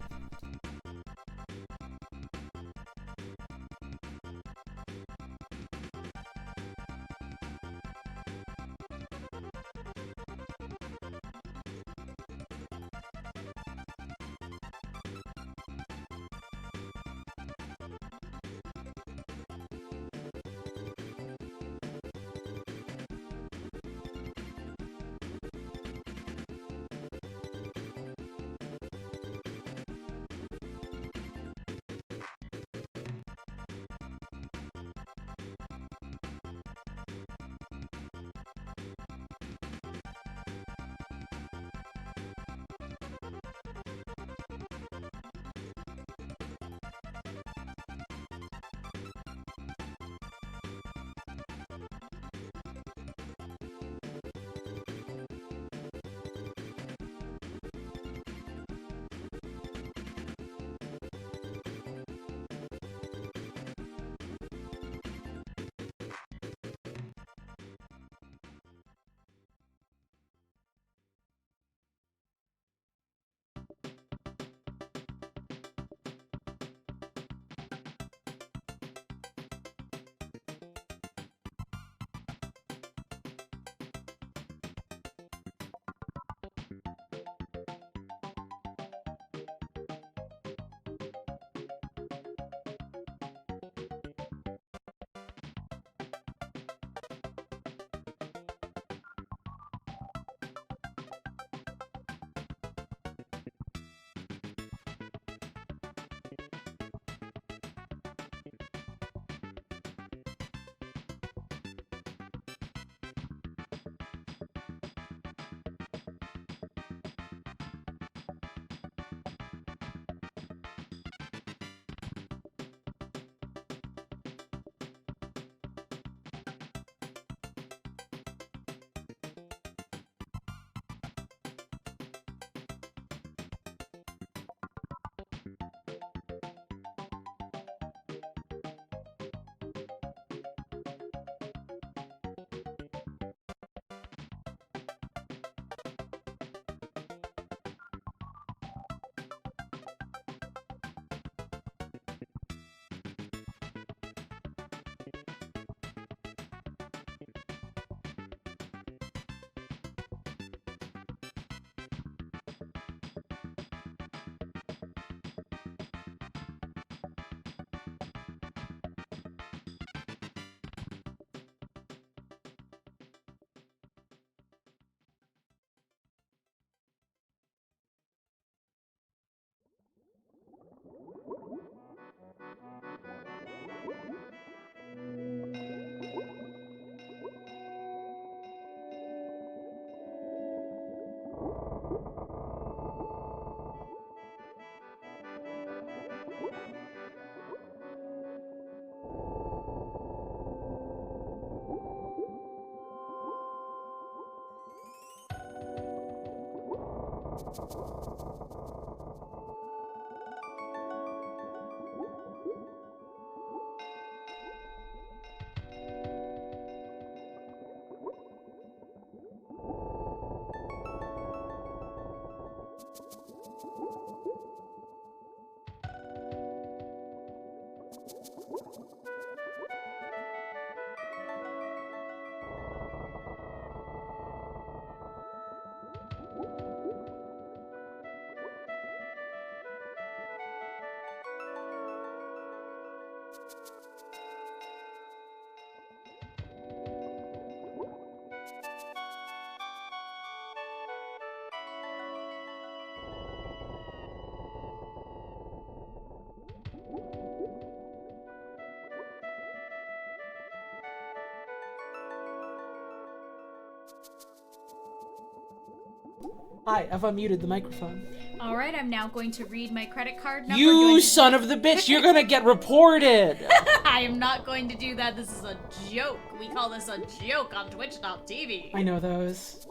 Hi, I've unmuted the microphone. All right, I'm now going to read my credit card number. You son of the bitch, you're gonna get reported! I am not going to do that. This is a joke. We call this a joke on Twitch.tv. I know those.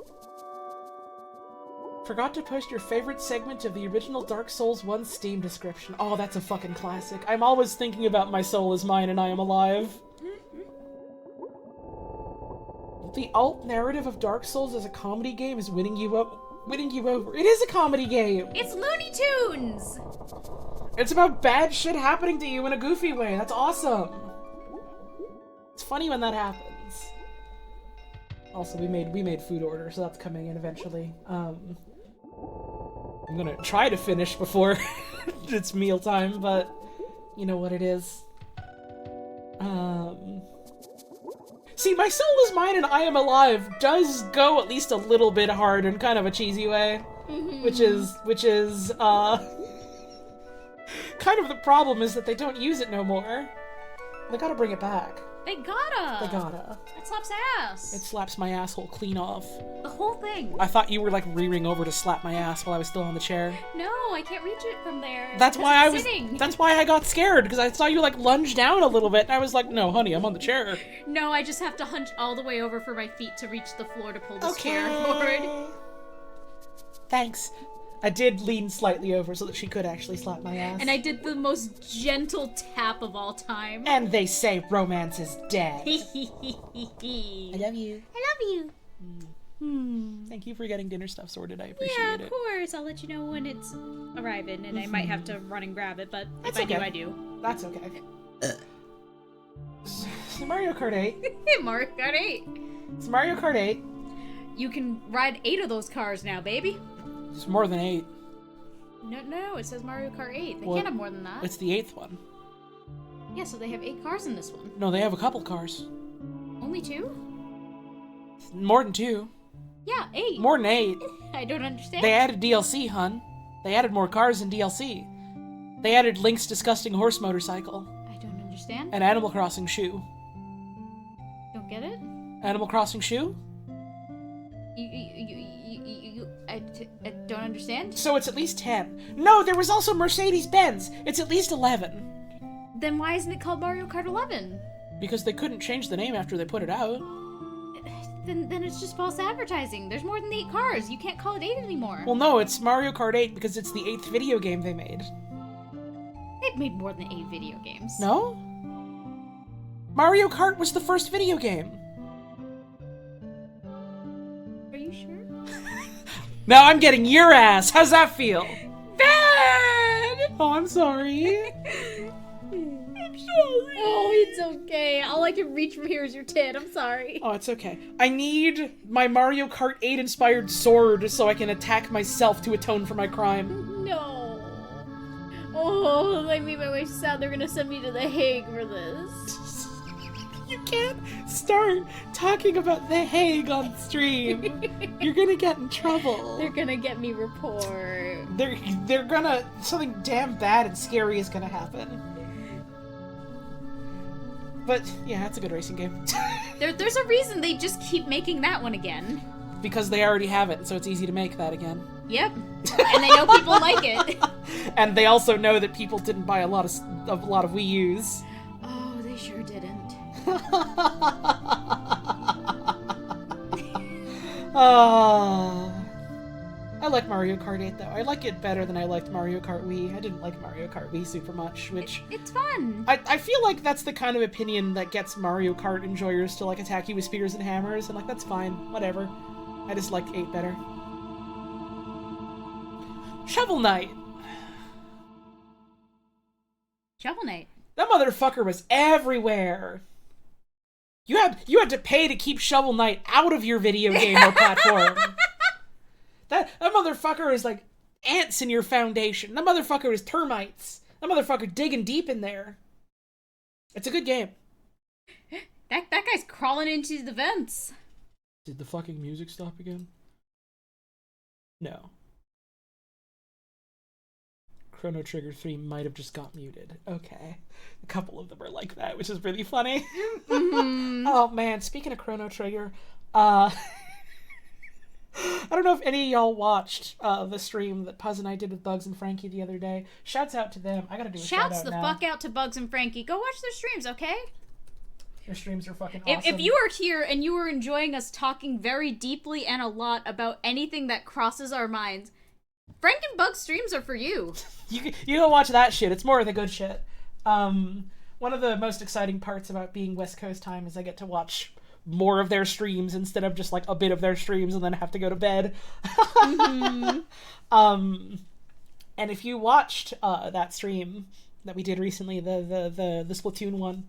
Forgot to post your favorite segment of the original Dark Souls 1 Steam description. Oh, that's a fucking classic. I'm always thinking about My Soul Is Mine and I Am Alive. The alt narrative of Dark Souls as a comedy game is winning you over. It is a comedy game! It's Looney Tunes! It's about bad shit happening to you in a goofy way. That's awesome. It's funny when that happens. Also, we made food order, so that's coming in eventually. I'm gonna try to finish before it's mealtime, but you know what it is. See, My Soul Is Mine and I Am Alive does go at least a little bit hard in kind of a cheesy way. Which is, kind of the problem is that they don't use it no more. They gotta bring it back. They gotta. It slaps ass. It slaps my asshole clean off. The whole thing. I thought you were like rearing over to slap my ass while I was still on the chair. No, I can't reach it from there. That's why I was. Sitting. That's why I got scared because I saw you like lunge down a little bit, and I was like, "No, honey, I'm on the chair." No, I just have to hunch all the way over for my feet to reach the floor to pull the chair forward. Thanks. I did lean slightly over so that she could actually slap my ass. And I did the most gentle tap of all time. And they say romance is dead. I love you. love you. Thank you for getting dinner stuff sorted. I appreciate Yeah, it. of course. I'll let you know when it's arriving, and I might have to run and grab it, but That's if okay. I do. That's okay. So Mario Kart 8. Mario Kart 8. It's Mario Kart 8. You can ride 8 of those cars now, baby. It's more than 8. No, it says Mario Kart 8. They Well, can't have more than that. It's the 8th one. Yeah, so they have 8 cars in this one. No, they have a couple cars. Only 2? More than 2. Yeah, 8. More than 8. I don't understand. They added DLC, hun. They added more cars in DLC. They added Link's disgusting horse motorcycle. I don't understand. And Animal Crossing shoe. Don't get it? Animal Crossing shoe? I don't understand. So it's at least 10. No, there was also Mercedes-Benz. It's at least 11. Then why isn't it called Mario Kart 11? Because they couldn't change the name after they put it out. Then it's just false advertising. There's more than 8 cars. You can't call it 8 anymore. Well, no, it's Mario Kart 8 because it's the 8th video game they made. They've made more than 8 video games. No? Mario Kart was the first video game. Are you sure? Now I'm getting your ass. How's that feel? Bad! Oh, I'm sorry. I'm sorry. Oh, it's okay. All I can reach from here is your tit. I'm sorry. Oh, it's okay. I need my Mario Kart 8 inspired sword so I can attack myself to atone for my crime. No. Oh, I made my wife sad. They're gonna send me to The Hague for this. You can't start talking about The Hague on stream. You're gonna get in trouble. They're gonna get me report. They're gonna... Something damn bad and scary is gonna happen. But, yeah, it's a good racing game. There's a reason they just keep making that one again. because they already have it, so it's easy to make that again. Yep. And they know people like it. And they also know that people didn't buy a lot of Wii U's. Oh, they sure didn't. Oh. I like Mario Kart 8 though. I like it better than I liked Mario Kart Wii. I didn't like Mario Kart Wii super much, which It's fun. I feel like that's the kind of opinion that gets Mario Kart enjoyers to like attack you with spears and hammers, and like that's fine, whatever. I just like 8 better. Shovel Knight. Shovel Knight. That motherfucker was everywhere. You had to pay to keep Shovel Knight out of your video game or platform. That motherfucker is like ants in your foundation. That motherfucker is termites. That motherfucker digging deep in there. It's a good game. That guy's crawling into the vents. Did the fucking music stop again? No. Chrono Trigger 3 might have just got muted. Okay. A couple of them are like that, which is really funny. Mm-hmm. Oh man, speaking of Chrono Trigger, I don't know if any of y'all watched the stream that Puzz and I did with Bugs and Frankie the other day. Shouts out to them. I gotta do a shout Shouts out the now. fuck out to Bugs and Frankie. Go watch their streams, okay? Their streams are fucking awesome. If you are here and you are enjoying us talking very deeply and a lot about anything that crosses our minds, Frank and Bugs streams are for you. You go watch that shit. It's more of the good shit. One of the most exciting parts about being West Coast time is I get to watch more of their streams instead of just like a bit of their streams and then have to go to bed. Mm-hmm. And if you watched that stream that we did recently, the Splatoon one,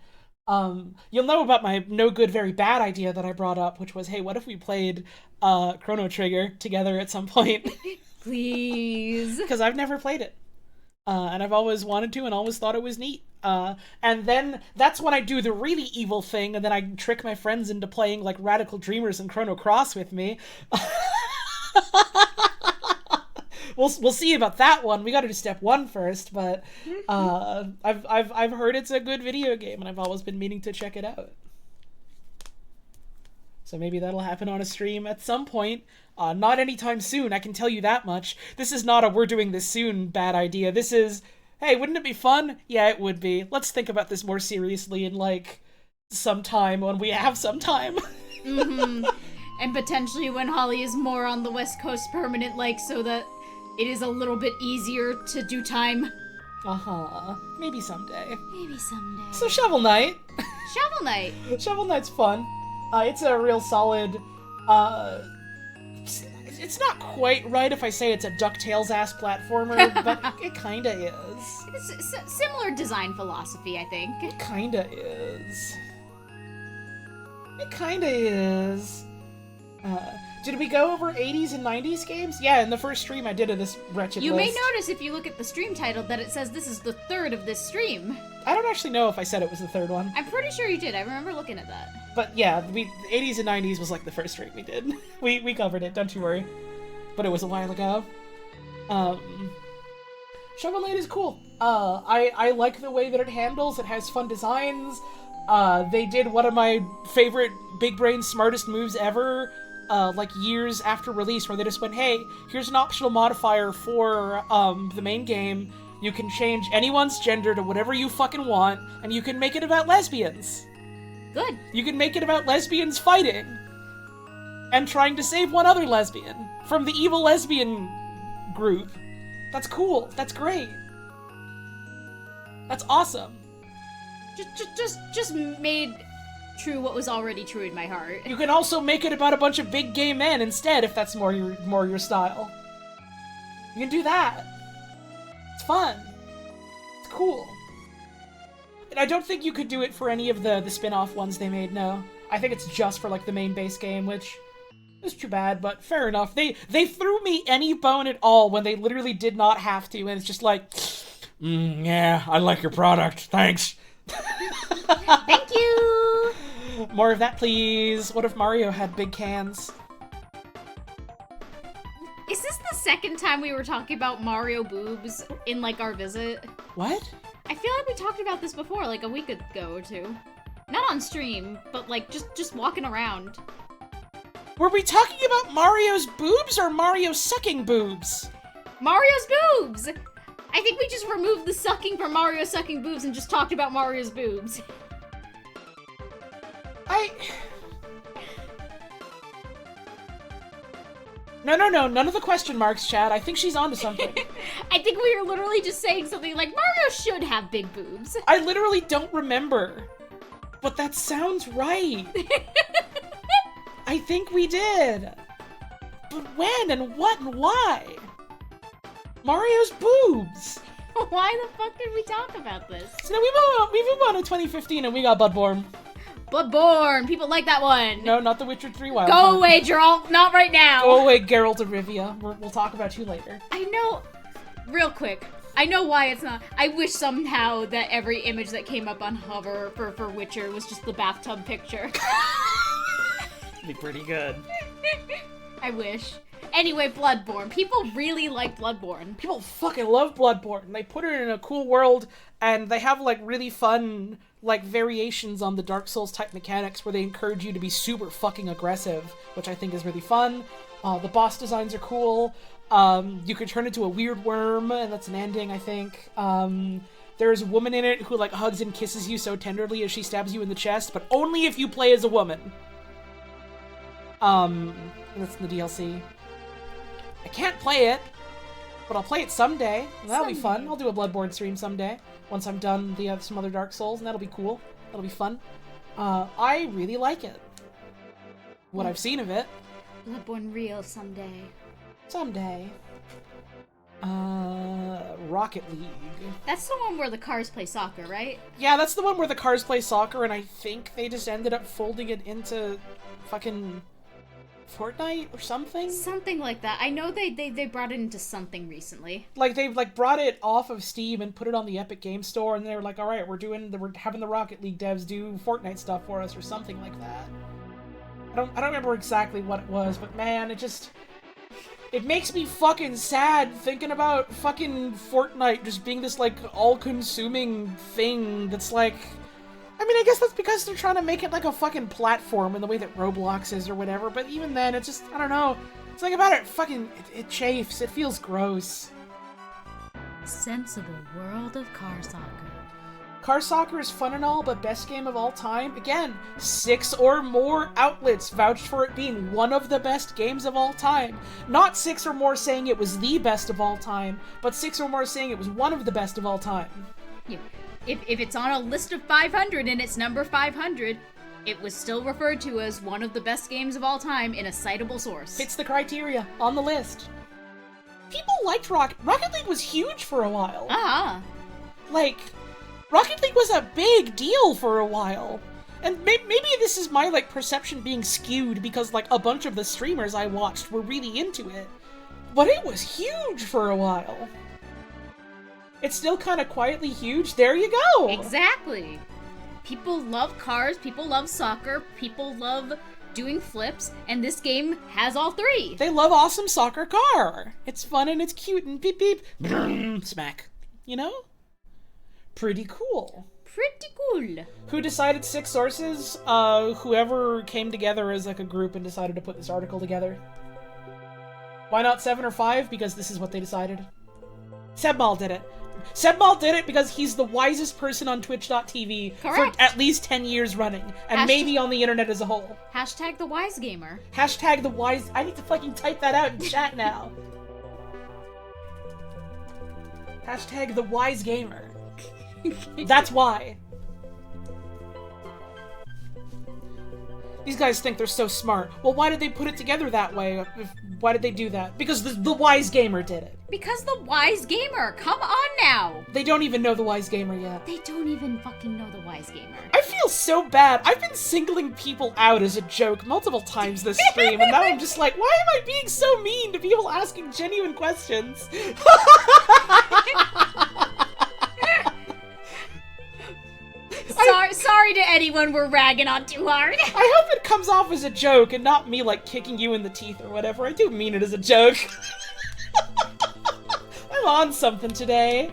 you'll know about my no good, very bad idea that I brought up, which was, hey, what if we played Chrono Trigger together at some point? Please. Because I've never played it. And I've always wanted to and always thought it was neat. And then that's when I do the really evil thing, and then I trick my friends into playing like Radical Dreamers and Chrono Cross with me. We'll see about that one. We gotta do step 1 first, but I've heard it's a good video game, and I've always been meaning to check it out. So maybe that'll happen on a stream at some point. Not anytime soon, I can tell you that much. This is not a we're doing this soon bad idea. This is, hey, wouldn't it be fun? Yeah, it would be. Let's think about this more seriously in, like, some time when we have some time. Mm-hmm. And potentially when Holly is more on the West Coast permanent, like, so that it is a little bit easier to do time. Uh-huh. Maybe someday. Maybe someday. So Shovel Knight. Shovel Knight. Shovel Knight's fun. It's a real solid, it's not quite right if I say it's a DuckTales-ass platformer, but it kinda is. It's similar design philosophy, I think. It kinda is. It kinda is. Did we go over 80s and 90s games? Yeah, in the first stream I did of this wretched You list. may notice if you look at the stream title that it says this is the 3rd of this stream. I don't actually know if I said it was the 3rd one. I'm pretty sure you did. I remember looking at that. But yeah, the 80s and 90s was like the first stream we did. We covered it, don't you worry. But it was a while ago. Shovel Knight is cool. I like the way that it handles. It has fun designs. They did one of my favorite big brain smartest moves ever, like years after release, where they just went, hey, here's an optional modifier for the main game. You can change anyone's gender to whatever you fucking want, and you can make it about lesbians. Good. You can make it about lesbians fighting and trying to save one other lesbian from the evil lesbian group. That's cool. That's great. That's awesome. Just made true what was already true in my heart. You can also make it about a bunch of big gay men instead, if that's more your style. You can do that. It's fun. It's cool. And I don't think you could do it for any of the spin-off ones they made, no. I think it's just for, like, the main base game, which is too bad, but fair enough. They threw me any bone at all when they literally did not have to, and it's just like, yeah, I like your product, thanks. Thank you! More of that, please. What if Mario had big cans? Is this the second time we were talking about Mario boobs in, like, our visit? What? I feel like we talked about this before, like, a week ago or two. Not on stream, but, like, just walking around. Were we talking about Mario's boobs or Mario sucking boobs? Mario's boobs! I think we just removed the sucking from Mario sucking boobs and just talked about Mario's boobs. No, none of the question marks, Chad. I think she's onto something. I think we were literally just saying something like, Mario should have big boobs. I literally don't remember. But that sounds right. I think we did. But when and what and why? Mario's boobs. Why the fuck did we talk about this? So now we move on to 2015 and we got Bloodborne. Bloodborne! People like that one! No, not The Witcher 3 Wild Go Hunt. away, Geralt! Not right now! Go away, Geralt of Rivia. We'll talk about you later. I know... Real quick. I know why it's not... I wish somehow that every image that came up on Hover for Witcher was just the bathtub picture. Be pretty good. I wish. Anyway, Bloodborne. People really like Bloodborne. People fucking love Bloodborne. They put it in a cool world, and they have, like, really fun, like, variations on the Dark Souls type mechanics where they encourage you to be super fucking aggressive, which I think is really fun. The boss designs are cool. You can turn into a weird worm, and that's an ending, I think. There's a woman in it who, like, hugs and kisses you so tenderly as she stabs you in the chest, but only if you play as a woman. That's in the DLC. I can't play it, but I'll play it someday. That'll be fun. I'll do a Bloodborne stream someday, once I'm done some other Dark Souls, and that'll be cool. That'll be fun. I really like it. What I've seen of it. Bloodborne real someday. Someday. Rocket League. That's the one where the cars play soccer, right? Yeah, that's the one where the cars play soccer, and I think they just ended up folding it into fucking Fortnite or something? Something like that. I know they brought it into something recently. Like, they brought it off of Steam and put it on the Epic Game Store, and they were like, alright, we're having the Rocket League devs do Fortnite stuff for us, or something like that. I don't remember exactly what it was, but man, it makes me fucking sad thinking about fucking Fortnite just being this, like, all-consuming thing that's like... I mean, I guess that's because they're trying to make it like a fucking platform in the way that Roblox is or whatever, but even then, it's just, I don't know. Something about it fucking, it chafes. It feels gross. Sensible world of car soccer. Car soccer is fun and all, but best game of all time? Again, 6 or more outlets vouched for it being one of the best games of all time. Not 6 or more saying it was the best of all time, but 6 or more saying it was one of the best of all time. Yeah. If it's on a list of 500 and it's number 500, it was still referred to as one of the best games of all time in a citable source. Fits the criteria on the list. People liked Rocket League was huge for a while. Uh-huh. Like, Rocket League was a big deal for a while. And maybe this is my, like, perception being skewed because, like, a bunch of the streamers I watched were really into it. But it was huge for a while. It's still kind of quietly huge. There you go! Exactly. People love cars, people love soccer, people love doing flips, and this game has all three. They love awesome soccer car. It's fun and it's cute and beep beep. Smack. You know? Pretty cool. Pretty cool. Who decided 6 sources? Whoever came together as like a group and decided to put this article together. Why not 7 or 5? Because this is what they decided. Sebmal did it. Sebmal did it because he's the wisest person on Twitch.tv for at least 10 years running, and maybe on the internet as a whole. Hashtag the wise gamer. Hashtag the wise... I need to fucking type that out in chat now. Hashtag the wise gamer. That's why. These guys think they're so smart. Well, why did they put it together that way? Why did they do that? Because the wise gamer did it. Because the wise gamer! Come on now! They don't even know the wise gamer yet. They don't even fucking know the wise gamer. I feel so bad. I've been singling people out as a joke multiple times this stream, and now I'm just like, why am I being so mean to people asking genuine questions? Sorry to anyone we're ragging on too hard. I hope it comes off as a joke and not me, like, kicking you in the teeth or whatever. I do mean it as a joke. I'm on something today.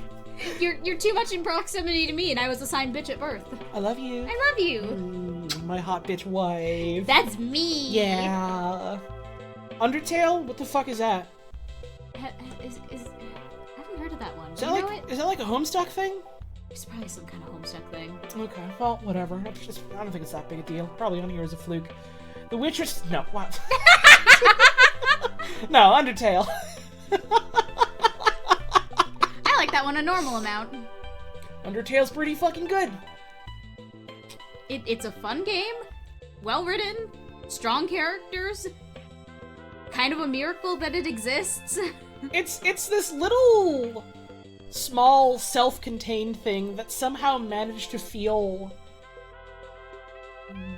You're too much in proximity to me, and I was assigned bitch at birth. I love you. I love you. my hot bitch wife. That's me. Yeah. Undertale? What the fuck is that? I haven't heard of that one. Is Do that you know like it? is that like a Homestuck thing? It's probably some kind of Homestuck thing. Okay, well, whatever. I don't think it's that big a deal. Probably only yours a fluke. The Witcher's... No, what? No, Undertale. I like that one a normal amount. Undertale's pretty fucking good. It's a fun game, well written, strong characters. Kind of a miracle that it exists. It's this little small self-contained thing that somehow managed to feel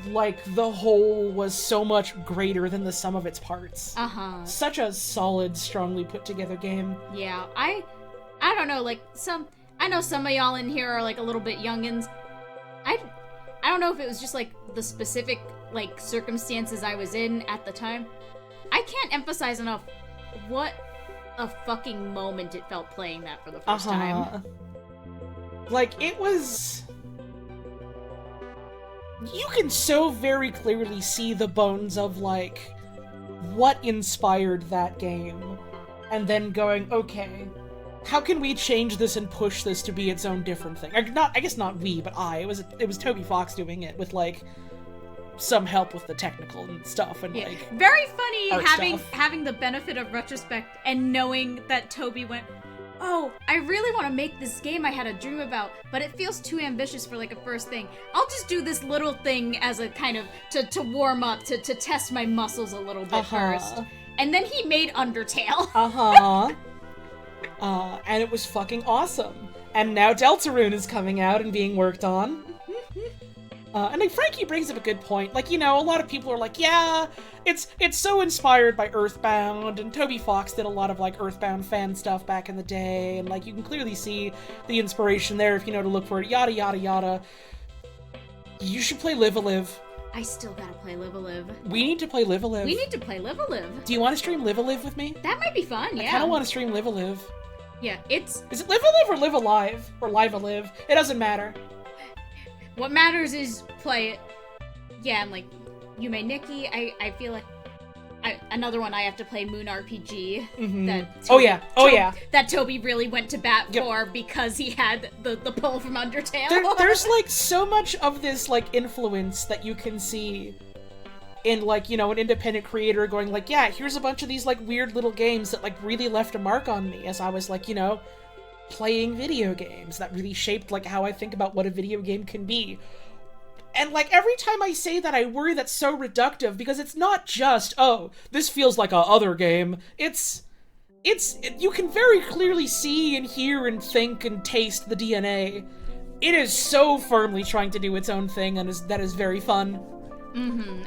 like the whole was so much greater than the sum of its parts. Such a solid, strongly put together game. Yeah, I don't know, like I know some of y'all in here are like a little bit youngins. I don't know if it was just like the specific like circumstances I was in at the time. I can't emphasize enough what a fucking moment it felt playing that for the first time. Like, it was... You can so very clearly see the bones of, like, what inspired that game. And then going, okay, how can we change this and push this to be its own different thing? I guess not we, but I. It was Toby Fox doing it with, like, some help with the technical and stuff, and like very funny having having the benefit of retrospect and knowing that Toby went, oh, I really want to make this game I had a dream about, but it feels too ambitious for like a first thing. I'll just do this little thing as a kind of to warm up, to test my muscles a little bit first. And then he made Undertale. And it was fucking awesome. And now Deltarune is coming out and being worked on. And like Frankie brings up a good point. Like, you know, a lot of people are like, yeah, it's so inspired by Earthbound, and Toby Fox did a lot of like Earthbound fan stuff back in the day, and like you can clearly see the inspiration there if you know to look for it, yada yada yada. You should play Live a Live. I still gotta play Live a Live. We need to play Live a Live. We need to play Live a Live. Do you want to stream Live a Live with me? That might be fun, yeah. I kind of want to stream Live a Live. Yeah, it's... Is it Live a Live or Live Alive? Or Live a Live? It doesn't matter. What matters is play it. Yeah, and like, Yume Nikki, I feel like another one I have to play, Moon RPG. Mm-hmm. That Toby really went to bat for because he had the pull from Undertale. There's like so much of this like influence that you can see in like, you know, an independent creator going like, yeah, here's a bunch of these like weird little games that like really left a mark on me as I was like, you know, playing video games that really shaped like how I think about what a video game can be. And like every time I say that, I worry that's so reductive because it's not just, oh, this feels like a other game. It's you can very clearly see and hear and think and taste the DNA. It is so firmly trying to do its own thing, and that is very fun.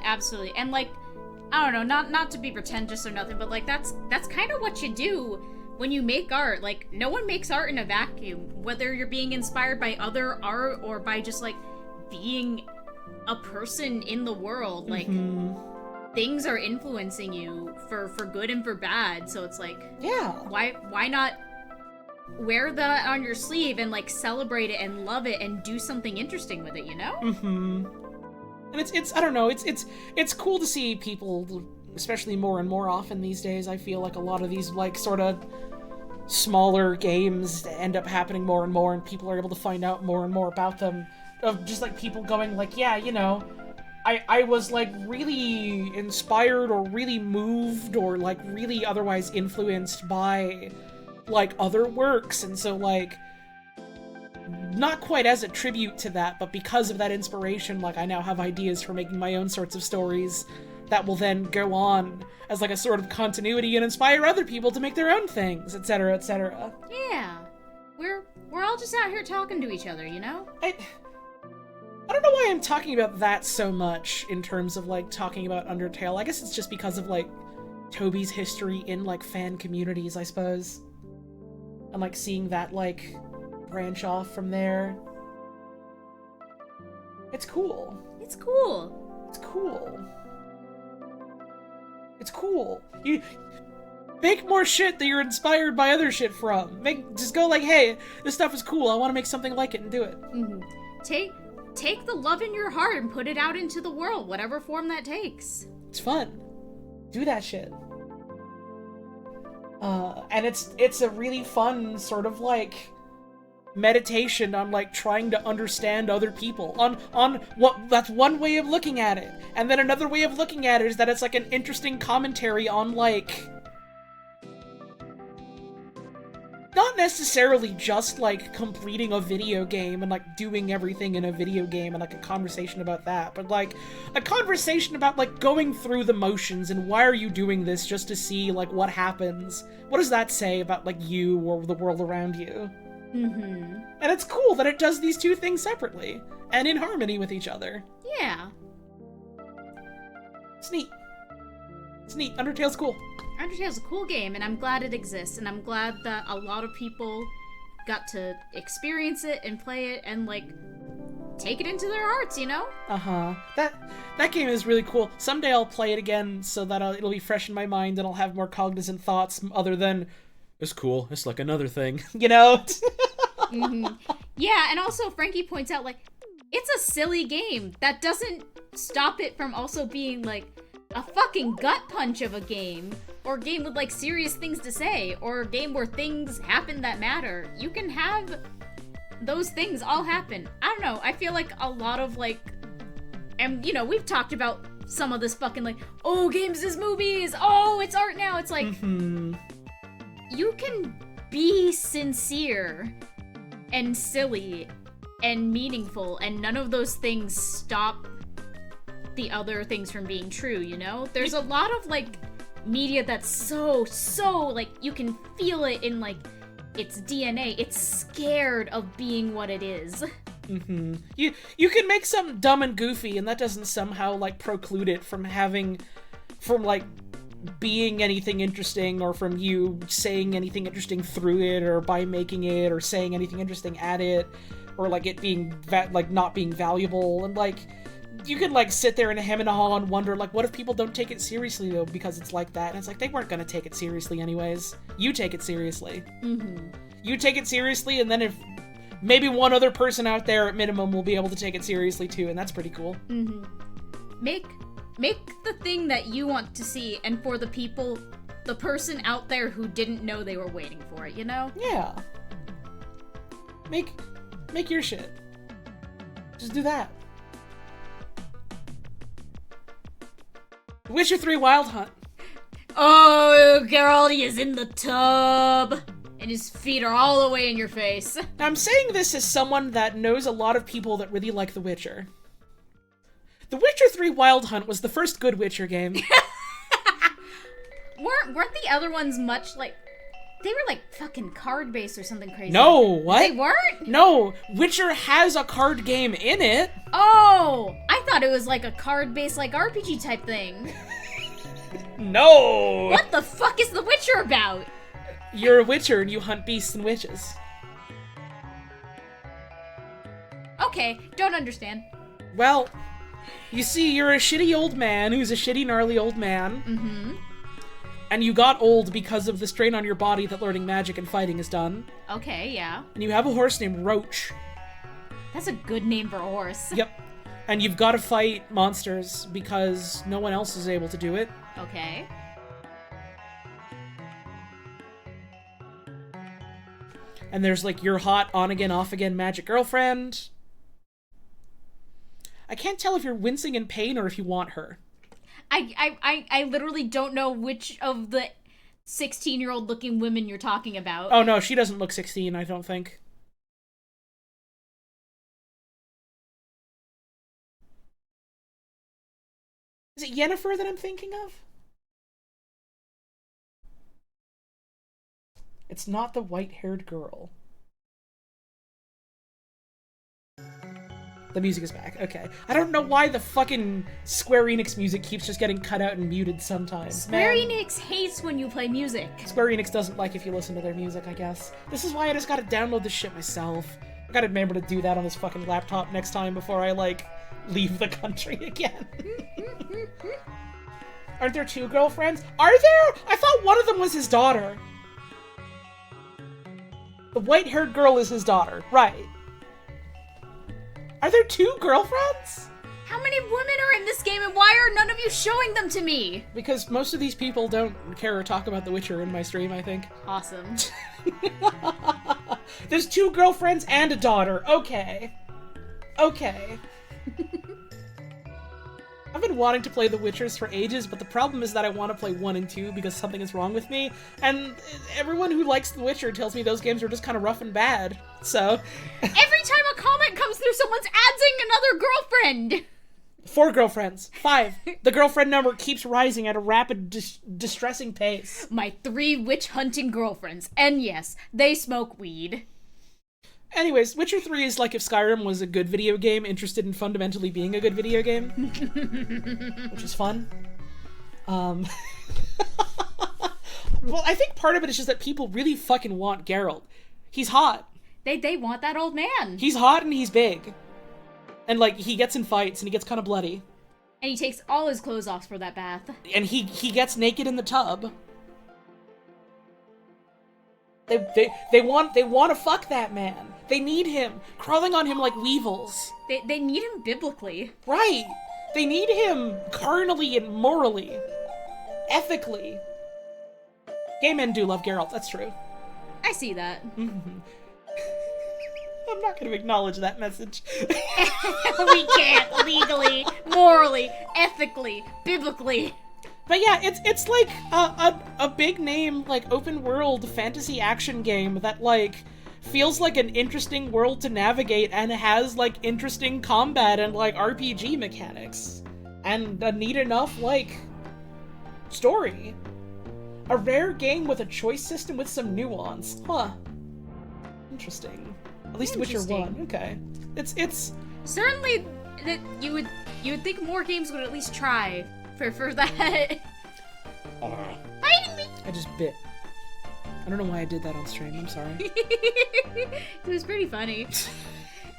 Absolutely. And like, I don't know, not to be pretentious or nothing, but like that's kind of what you do when you make art. Like, no one makes art in a vacuum. Whether you're being inspired by other art or by just like being a person in the world, like things are influencing you for good and for bad. So it's like, yeah, why not wear that on your sleeve and like celebrate it and love it and do something interesting with it, you know? And it's I don't know, it's cool to see people, especially more and more often these days. I feel like a lot of these like sort of smaller games end up happening more and more, and people are able to find out more and more about them. Of just like people going like, yeah, you know, I was like really inspired or really moved or like really otherwise influenced by like other works, and so like not quite as a tribute to that, but because of that inspiration, like I now have ideas for making my own sorts of stories that will then go on as like a sort of continuity and inspire other people to make their own things, etc., etc. Yeah, we're all just out here talking to each other, you know? I don't know why I'm talking about that so much in terms of like talking about Undertale. I guess it's just because of like Toby's history in like fan communities, I suppose, and like seeing that like branch off from there. It's cool. It's cool. It's cool. It's cool. You make more shit that you're inspired by other shit from. Just go like, hey, this stuff is cool. I want to make something like it and do it. take the love in your heart and put it out into the world, whatever form that takes. It's fun. Do that shit. And it's a really fun sort of like meditation on like trying to understand other people on what that's one way of looking at it. And then another way of looking at it is that it's like an interesting commentary on like not necessarily just like completing a video game and like doing everything in a video game and like a conversation about that, but like a conversation about like going through the motions and why are you doing this just to see like what happens. What does that say about like you or the world around you? Mm-hmm. And it's cool that it does these two things separately and in harmony with each other. Yeah. It's neat. It's neat. Undertale's cool. Undertale's a cool game, and I'm glad it exists, and I'm glad that a lot of people got to experience it and play it and, like, take it into their hearts, you know? Uh-huh. That game is really cool. Someday I'll play it again so that it'll be fresh in my mind and I'll have more cognizant thoughts other than, it's cool, it's like another thing, you know? Mm-hmm. Yeah, and also Frankie points out, like, it's a silly game. That doesn't stop it from also being, like, a fucking gut punch of a game, or a game with like serious things to say, or a game where things happen that matter. You can have those things all happen. I don't know, I feel like a lot of like, and you know, we've talked about some of this fucking like, oh, games is movies, oh, it's art now. It's like, you can be sincere and silly and meaningful, and none of those things stop the other things from being true, you know? There's a lot of, like, media that's so, like, you can feel it in, like, its DNA. It's scared of being what it is. Mm-hmm. You can make something dumb and goofy, and that doesn't somehow, like, preclude it from like, being anything interesting, or from you saying anything interesting through it, or by making it, or saying anything interesting at it, or, like, it being, not being valuable, and, like, you can, like, sit there and hem and haw and wonder, like, what if people don't take it seriously, though, because it's like that? And it's like, they weren't gonna take it seriously anyways. You take it seriously. Mm-hmm. You take it seriously, and then if maybe one other person out there at minimum will be able to take it seriously, too, and that's pretty cool. Mm-hmm. Make the thing that you want to see, and for the people, the person out there who didn't know they were waiting for it, you know? Yeah. Make your shit. Just do that. Witcher 3 Wild Hunt. Oh, Geralt is in the tub, and his feet are all the way in your face. Now, I'm saying this as someone that knows a lot of people that really like The Witcher. The Witcher 3 Wild Hunt was the first good Witcher game. Weren't the other ones much like... They were like fucking card-based or something crazy. No, what? They weren't? No, Witcher has a card game in it. Oh, I thought it was like a card-based like RPG type thing. No! What the fuck is The Witcher about? You're a witcher and you hunt beasts and witches. Okay, don't understand. Well, you see, you're a shitty old man who's a shitty gnarly old man. Mm-hmm. And you got old because of the strain on your body that learning magic and fighting has done. Okay, yeah. And you have a horse named Roach. That's a good name for a horse. Yep. And you've got to fight monsters because no one else is able to do it. Okay. And there's like your hot on-again, off-again magic girlfriend. I can't tell if you're wincing in pain or if you want her. I literally don't know which of the 16-year-old looking women you're talking about. Oh no, she doesn't look 16, I don't think. Is it Yennefer that I'm thinking of? It's not the white-haired girl. The music is back. Okay. I don't know why the fucking Square Enix music keeps just getting cut out and muted sometimes. Square Man. Enix hates when you play music. Square Enix doesn't like if you listen to their music, I guess. This is why I just gotta download this shit myself. I gotta remember to do that on this fucking laptop next time before I, like, leave the country again. Aren't there two girlfriends? Are there? I thought one of them was his daughter. The white-haired girl is his daughter. Right. Are there 2 girlfriends? How many women are in this game and why are none of you showing them to me? Because most of these people don't care or talk about The Witcher in my stream, I think. Awesome. There's 2 girlfriends and a daughter. Okay. Okay. I've been wanting to play The Witchers for ages, but the problem is that I want to play 1 and 2 because something is wrong with me, and everyone who likes The Witcher tells me those games are just kind of rough and bad, so... Every time a comment comes through, someone's adding another girlfriend! 4 girlfriends. 5. The girlfriend number keeps rising at a rapid, distressing pace. My 3 witch-hunting girlfriends, and yes, they smoke weed. Anyways, Witcher 3 is like if Skyrim was a good video game interested in fundamentally being a good video game. Which is fun. Well, I think part of it is just that people really fucking want Geralt. He's hot. They want that old man. He's hot and he's big. And, like, he gets in fights and he gets kind of bloody. And he takes all his clothes off for that bath. And he gets naked in the tub. They want to fuck that man. They need him, crawling on him like weevils. They need him biblically. Right. They need him carnally and morally. Ethically. Gay men do love Geralt, that's true. I see that. Mm-hmm. I'm not going to acknowledge that message. We can't legally, morally, ethically, biblically. But yeah, it's like a big name, like, open world fantasy action game that, like, feels like an interesting world to navigate and has, like, interesting combat and, like, RPG mechanics. And a neat enough, like, story. A rare game with a choice system with some nuance. Huh. Interesting. At least Witcher 1. Okay. It's certainly that you would think more games would at least try for that. Biting me! I just bit. I don't know why I did that on stream, I'm sorry. It was pretty funny.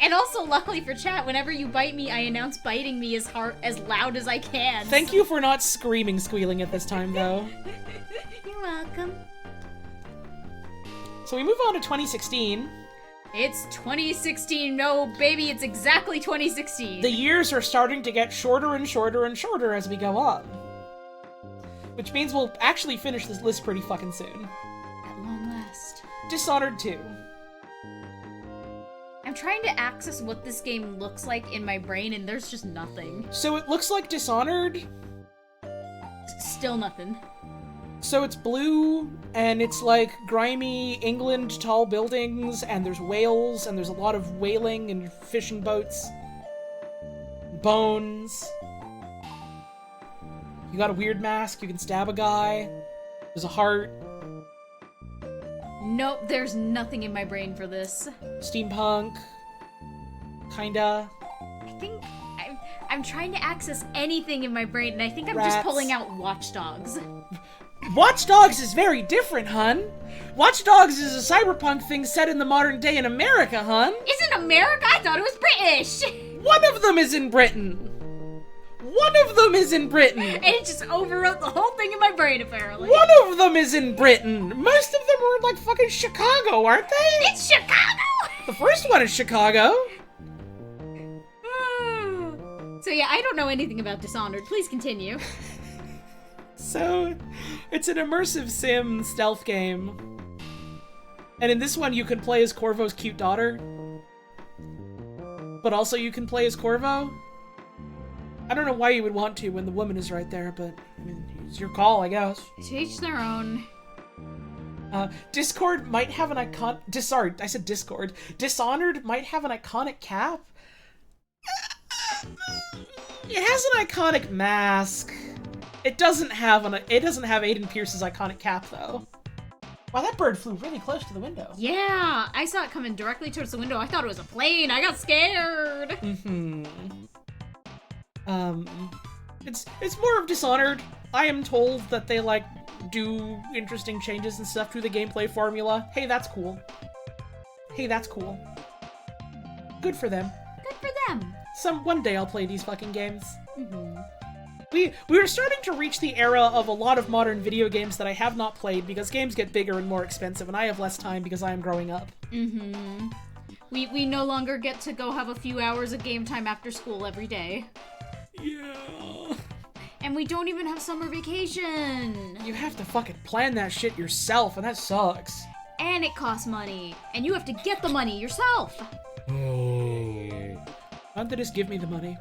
And also, luckily for chat, whenever you bite me, I announce biting me as loud as I can. Thank you for not squealing at this time, though. You're welcome. So we move on to 2016. It's 2016, no baby, it's exactly 2016. The years are starting to get shorter and shorter and shorter as we go on. Which means we'll actually finish this list pretty fucking soon. At long last. Dishonored 2. I'm trying to access what this game looks like in my brain, and there's just nothing. So it looks like Dishonored. Still nothing. So it's blue, and it's like grimy England tall buildings, and there's whales, and there's a lot of whaling and fishing boats. Bones. You got a weird mask, you can stab a guy. There's a heart. Nope, there's nothing in my brain for this. Steampunk. Kinda. I think I'm trying to access anything in my brain, and I think I'm Rats. just pulling out Watch Dogs. Watch Dogs is very different, hun. Watch Dogs is a cyberpunk thing set in the modern day in America, hun. Isn't America? I thought it was British! One of them is in Britain. One of them is in Britain. And it just overwrote the whole thing in my brain, apparently. One of them is in Britain. Most of them are in, like, fucking Chicago, aren't they? It's Chicago! The first one is Chicago. So yeah, I don't know anything about Dishonored. Please continue. So, it's an immersive sim stealth game. And in this one, you can play as Corvo's cute daughter. But also you can play as Corvo. I don't know why you would want to when the woman is right there, but, I mean, it's your call, I guess. To each their own. Discord might have an I said Discord. Dishonored might have an iconic cap. It has an iconic mask. It doesn't have Aiden Pierce's iconic cap, though. Wow, that bird flew really close to the window. Yeah, I saw it coming directly towards the window. I thought it was a plane. I got scared. It's more of Dishonored. I am told that they, like, do interesting changes and stuff to the gameplay formula. Hey, that's cool. Hey, that's cool. Good for them. Good for them. One day I'll play these fucking games. We are starting to reach the era of a lot of modern video games that I have not played because games get bigger and more expensive and I have less time because I am growing up. We no longer get to go have a few hours of game time after school every day. Yeah. And we don't even have summer vacation. You have to fucking plan that shit yourself, and that sucks. And it costs money. And you have to get the money yourself. Why don't they just give me the money?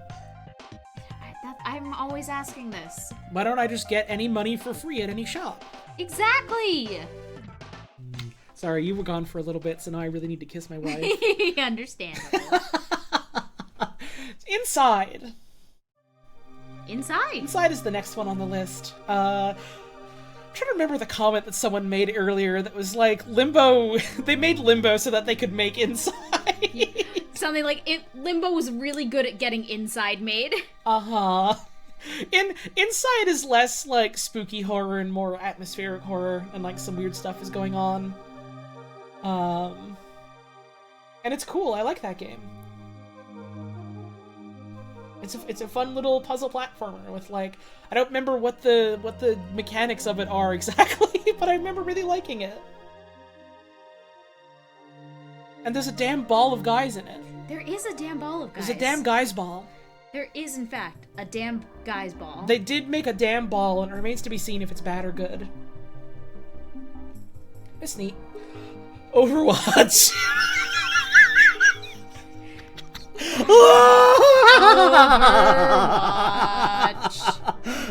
I'm always asking this. Why don't I just get any money for free at any shop? Exactly! Sorry, you were gone for a little bit, so now I really need to kiss my wife. Understandable. Inside. Inside? Inside is the next one on the list. I'm trying to remember the comment that someone made earlier that was like, Limbo, they made Limbo so that they could make Inside. Something like, Limbo was really good at getting Inside made. Uh-huh. Inside is less like spooky horror and more atmospheric horror, and like some weird stuff is going on. And it's cool. I like that game. It's a fun little puzzle platformer with like, I don't remember what the mechanics of it are exactly, but I remember really liking it. And there's a damn ball of guys in it. There is a damn ball of guys. There's a damn guys ball. There is, in fact, a damn guys ball. They did make a damn ball, and it remains to be seen if it's bad or good. It's neat. Overwatch.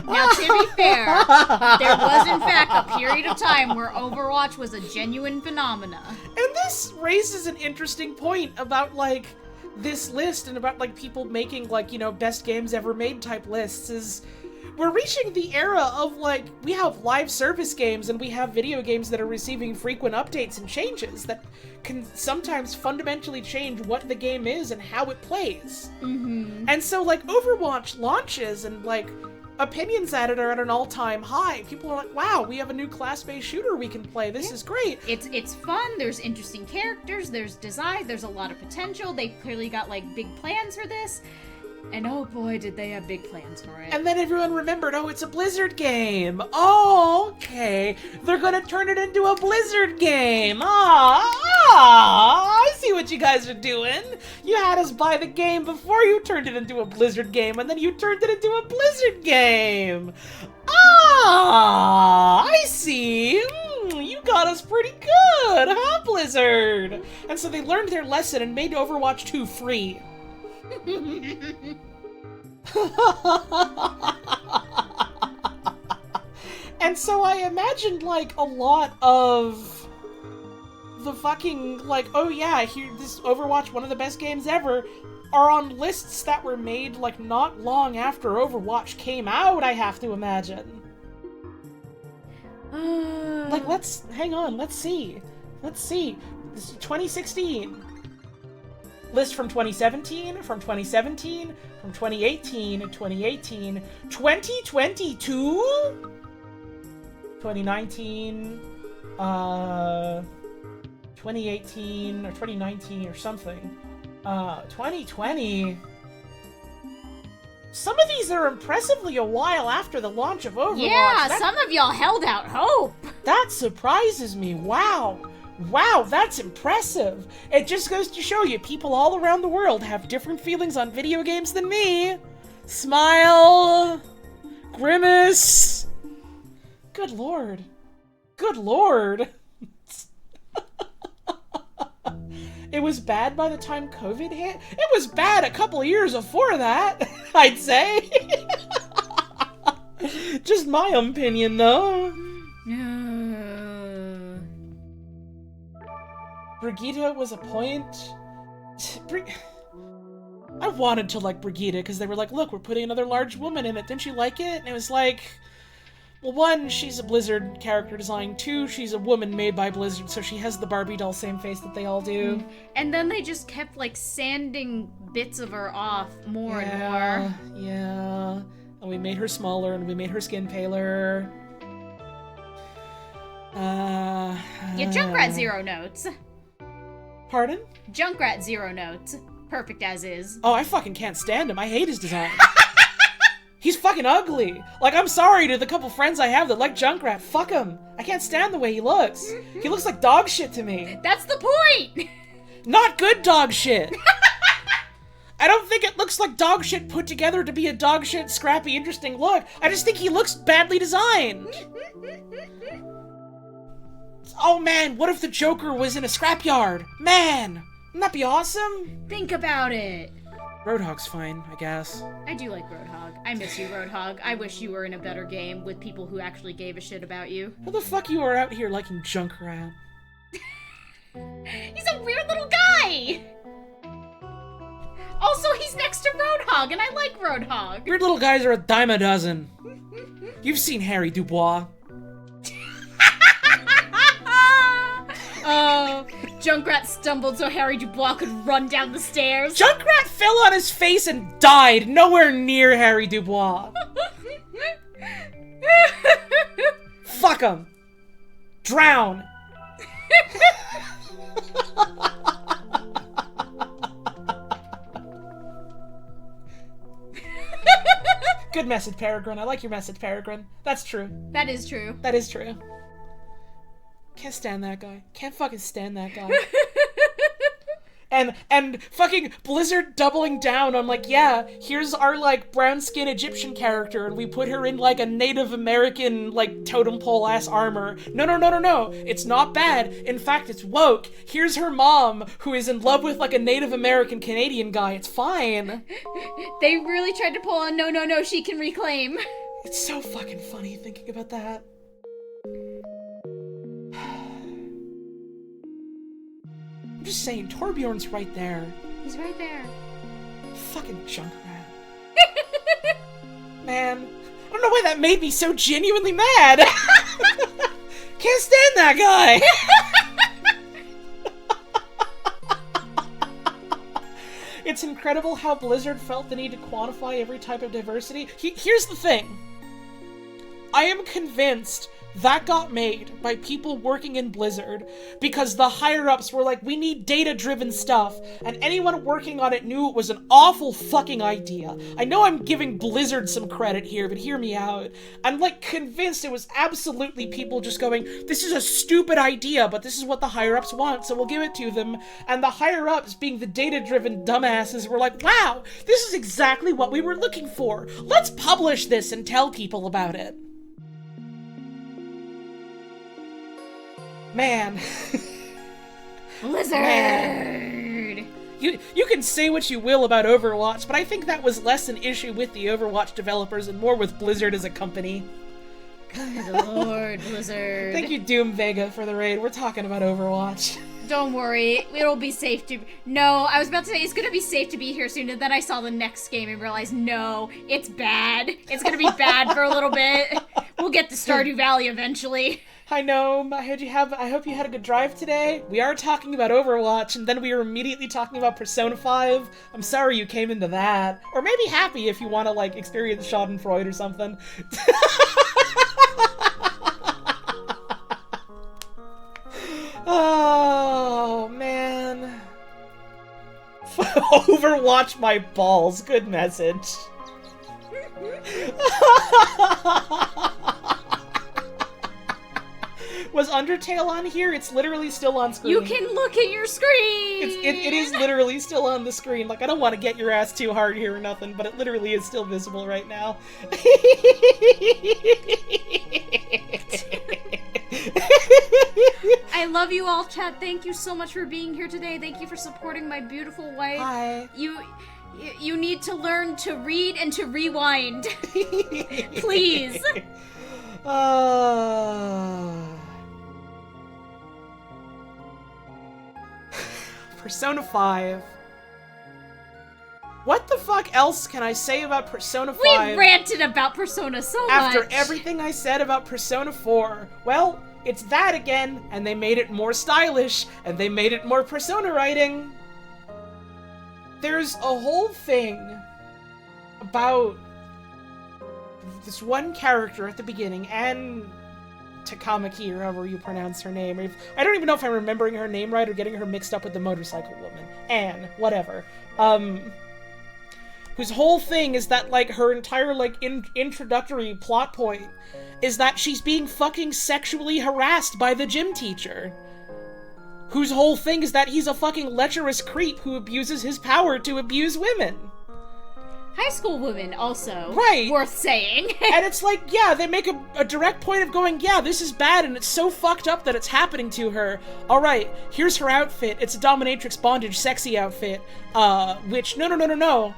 Now, to be fair, there was in fact a period of time where Overwatch was a genuine phenomena. And this raises an interesting point about, like, this list and about, like, people making, like, you know, best games ever made type lists is... We're reaching the era of, like, we have live service games and we have video games that are receiving frequent updates and changes that can sometimes fundamentally change what the game is and how it plays. Mm-hmm. And so, like, Overwatch launches and, like, opinions at it are at an all-time high. People are like, wow, we have a new class-based shooter we can play. This is great. It's fun. There's interesting characters. There's design. There's a lot of potential. They clearly got, like, big plans for this. And oh boy, did they have big plans for it. And then everyone remembered, oh, it's a Blizzard game. Oh, okay. They're gonna turn it into a Blizzard game. I see what you guys are doing. You had us buy the game before you turned it into a Blizzard game, and then you turned it into a Blizzard game. I see. You got us pretty good, huh, Blizzard? And so they learned their lesson and made Overwatch 2 free. And so I imagined, like, a lot of the fucking, like, oh yeah, here, this Overwatch, one of the best games ever, are on lists that were made, like, not long after Overwatch came out, I have to imagine. Like, hang on, let's see. This is 2016. List from 2017, from 2017, from 2018, 2018, 2022? 2019, 2018, or 2019, or something. 2020. Some of these are impressively a while after the launch of Overwatch. Yeah, some of y'all held out hope. That surprises me. Wow. Wow, that's impressive. It just goes to show you people all around the world have different feelings on video games than me. Smile. Grimace. Good lord. Good lord. It was bad by the time COVID hit. It was bad a couple years before that, I'd say. Just my opinion, though. Brigitte was a point. I wanted to like Brigitte because they were like, look, we're putting another large woman in it. Didn't you like it? And it was like, well, one, she's a Blizzard character design. Two, she's a woman made by Blizzard, so she has the Barbie doll same face that they all do. And then they just kept like sanding bits of her off more and more. Yeah. And we made her smaller and we made her skin paler. Yeah, Junkrat 0 notes. Pardon? Junkrat 0 notes. Perfect as is. Oh, I fucking can't stand him. I hate his design. He's fucking ugly. Like, I'm sorry to the couple friends I have that like Junkrat. Fuck him. I can't stand the way he looks. He looks like dog shit to me. That's the point! Not good dog shit. I don't think it looks like dog shit put together to be a dog shit, scrappy, interesting look. I just think he looks badly designed. Oh man, what if the Joker was in a scrapyard? Man, wouldn't that be awesome? Think about it. Roadhog's fine, I guess. I do like Roadhog. I miss you, Roadhog. I wish you were in a better game with people who actually gave a shit about you. How the fuck you are out here liking Junkrat? He's a weird little guy! Also, he's next to Roadhog, and I like Roadhog. Weird little guys are a dime a dozen. You've seen Harry Dubois. Oh, Junkrat stumbled so Harry Dubois could run down the stairs. Junkrat fell on his face and died, nowhere near Harry Dubois. Fuck him. Drown. Good message, Peregrine. I like your message, Peregrine. That's true. That is true. That is true. Can't stand that guy. Can't fucking stand that guy. And fucking Blizzard doubling down on like, yeah, here's our like brown skin Egyptian character and we put her in like a Native American like totem pole ass armor. No. It's not bad. In fact, it's woke. Here's her mom who is in love with like a Native American Canadian guy. It's fine. They really tried to pull on no, she can reclaim. It's so fucking funny thinking about that. I'm just saying, Torbjorn's right there. He's right there. Fucking Junkrat. Man, I don't know why that made me so genuinely mad. Can't stand that guy. It's incredible how Blizzard felt the need to quantify every type of diversity. Here's the thing. I am convinced that got made by people working in Blizzard because the higher-ups were like, we need data-driven stuff, and anyone working on it knew it was an awful fucking idea. I know I'm giving Blizzard some credit here, but hear me out. I'm like convinced it was absolutely people just going, this is a stupid idea, but this is what the higher-ups want, so we'll give it to them. And the higher-ups, being the data-driven dumbasses, were like, wow, this is exactly what we were looking for. Let's publish this and tell people about it. Man. Blizzard! Man. You can say what you will about Overwatch, but I think that was less an issue with the Overwatch developers and more with Blizzard as a company. Good lord, Blizzard. Thank you, Doom Vega, for the raid. We're talking about Overwatch. Don't worry, it'll be safe to... No, I was about to say it's gonna be safe to be here soon, and then I saw the next game and realized, no, it's bad. It's gonna be bad for a little bit. We'll get to Stardew Valley eventually. Hi, Gnome. I hope you had a good drive today. We are talking about Overwatch, and then we were immediately talking about Persona 5. I'm sorry you came into that. Or maybe happy if you want to, like, experience Schadenfreude or something. Oh, man. Overwatch my balls. Good message. Was Undertale on here? It's literally still on screen. You can look at your screen! It is literally still on the screen. Like, I don't want to get your ass too hard here or nothing, but it literally is still visible right now. I love you all, chat. Thank you so much for being here today. Thank you for supporting my beautiful wife. Hi. You need to learn to read and to rewind. Please. Persona 5. What the fuck else can I say about Persona 5? We ranted about Persona so much. After everything I said about Persona 4. Well, it's that again, and they made it more stylish, and they made it more Persona writing. There's a whole thing about this one character at the beginning, Anne Takamaki, or however you pronounce her name. I don't even know if I'm remembering her name right or getting her mixed up with the motorcycle woman. Anne, whatever. Whose whole thing is that, like, her entire, like, introductory plot point is that she's being fucking sexually harassed by the gym teacher. whose whole thing is that he's a fucking lecherous creep who abuses his power to abuse women. High school women also. Right. Worth saying. And it's like, yeah, they make a direct point of going, yeah, this is bad and it's so fucked up that it's happening to her. Alright, here's her outfit. It's a dominatrix bondage sexy outfit. Which, no.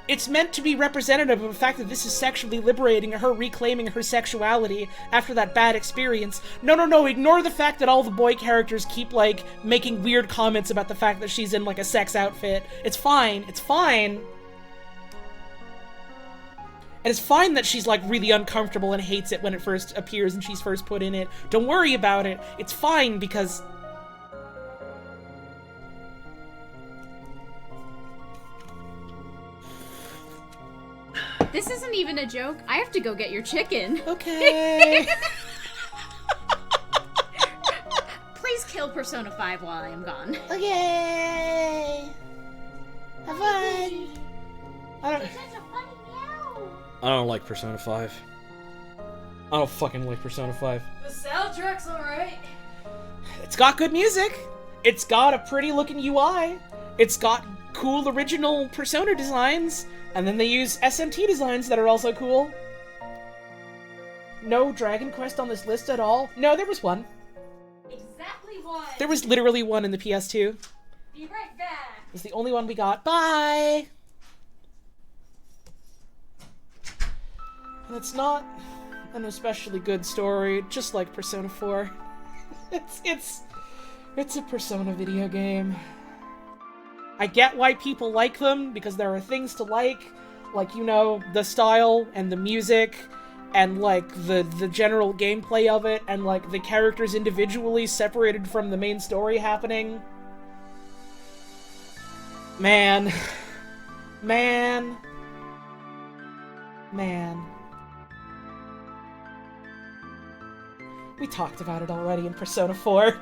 It's meant to be representative of the fact that this is sexually liberating, her reclaiming her sexuality after that bad experience. No, ignore the fact that all the boy characters keep, like, making weird comments about the fact that she's in, like, a sex outfit. It's fine. And it's fine that she's, like, really uncomfortable and hates it when it first appears and she's first put in it. Don't worry about it. It's fine because... This isn't even a joke. I have to go get your chicken. Okay. Please kill Persona 5 while I am gone. Okay. Have fun. I don't like Persona 5. I don't fucking like Persona 5. The soundtrack's alright. It's got good music. It's got a pretty looking UI. It's got cool original Persona designs. And then they use SMT designs that are also cool. No Dragon Quest on this list at all? No, there was one. Exactly one. There was literally one in the PS2. Be right back. It's the only one we got. Bye! And it's not an especially good story, just like Persona 4. It's a Persona video game. I get why people like them, because there are things to like, you know, the style and the music, and, like, the general gameplay of it, and, like, the characters individually separated from the main story happening. Man. We talked about it already in Persona 4.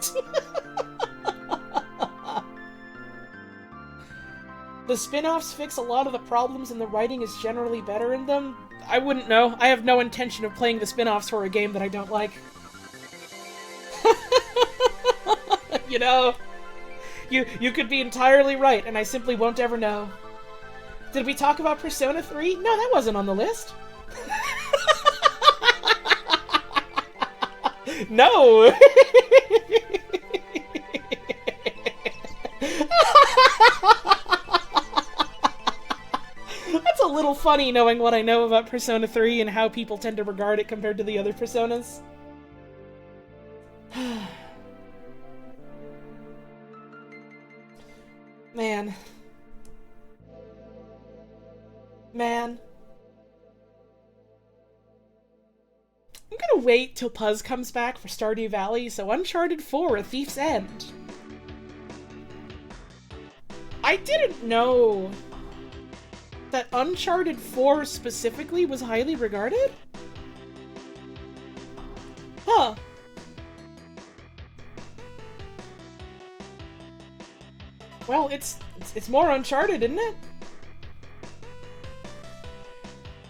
The spin-offs fix a lot of the problems and the writing is generally better in them. I wouldn't know. I have no intention of playing the spin-offs for a game that I don't like. You know? You could be entirely right, and I simply won't ever know. Did we talk about Persona 3? No, that wasn't on the list. No! That's a little funny knowing what I know about Persona 3 and how people tend to regard it compared to the other Personas. Man. I'm gonna wait till Puzz comes back for Stardew Valley, so Uncharted 4: A Thief's End. I didn't know that Uncharted 4 specifically was highly regarded? Huh. Well, it's more Uncharted, isn't it?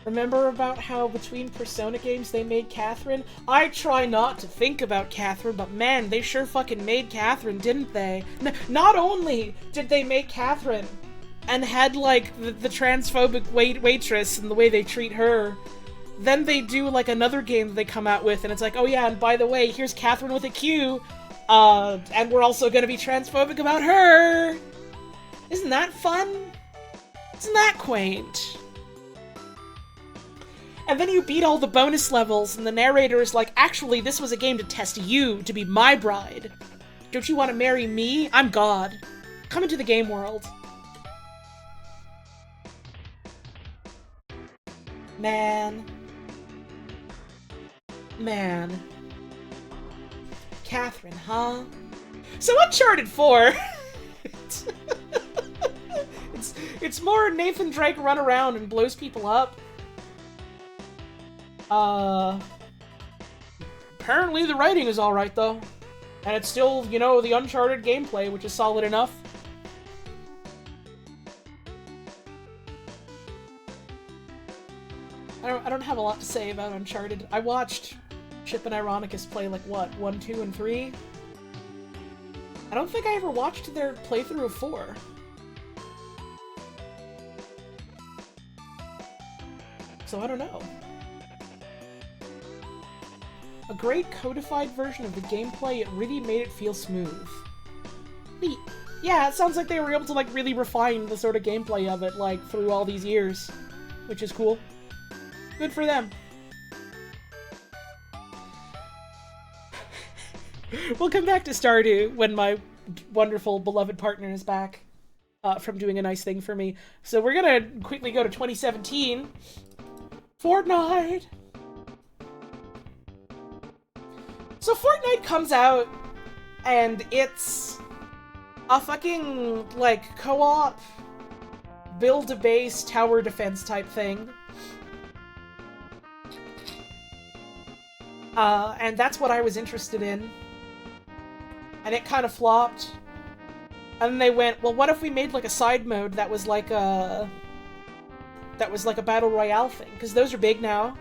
Remember about how between Persona games they made Catherine? I try not to think about Catherine, but man, they sure fucking made Catherine, didn't they? Not only did they make Catherine and had, like, the transphobic waitress and the way they treat her, then they do, like, another game that they come out with, and it's like, oh yeah, and by the way, here's Catherine with a Q, and we're also gonna be transphobic about her! Isn't that fun? Isn't that quaint? And then you beat all the bonus levels, and the narrator is like, actually, this was a game to test you to be my bride. Don't you want to marry me? I'm God. Come into the game world. Man. Catherine, huh? So Uncharted 4... it's more Nathan Drake run around and blows people up. Apparently the writing is alright, though. And it's still, you know, the Uncharted gameplay, which is solid enough. I don't have a lot to say about Uncharted. I watched Chip and Ironicus play, like, what, 1, 2, and 3? I don't think I ever watched their playthrough of 4. So I don't know. A great codified version of the gameplay, it really made it feel smooth. Neat. Yeah, it sounds like they were able to, like, really refine the sort of gameplay of it, like, through all these years. Which is cool. Good for them. We'll come back to Stardew when my wonderful, beloved partner is back from doing a nice thing for me. So we're gonna quickly go to 2017. Fortnite! So Fortnite comes out, and it's a fucking, like, co-op, build-a-base tower defense type thing. And that's what I was interested in. And it kind of flopped. And then they went, well, what if we made, like, a side mode that was like a Battle Royale thing? Because those are big now.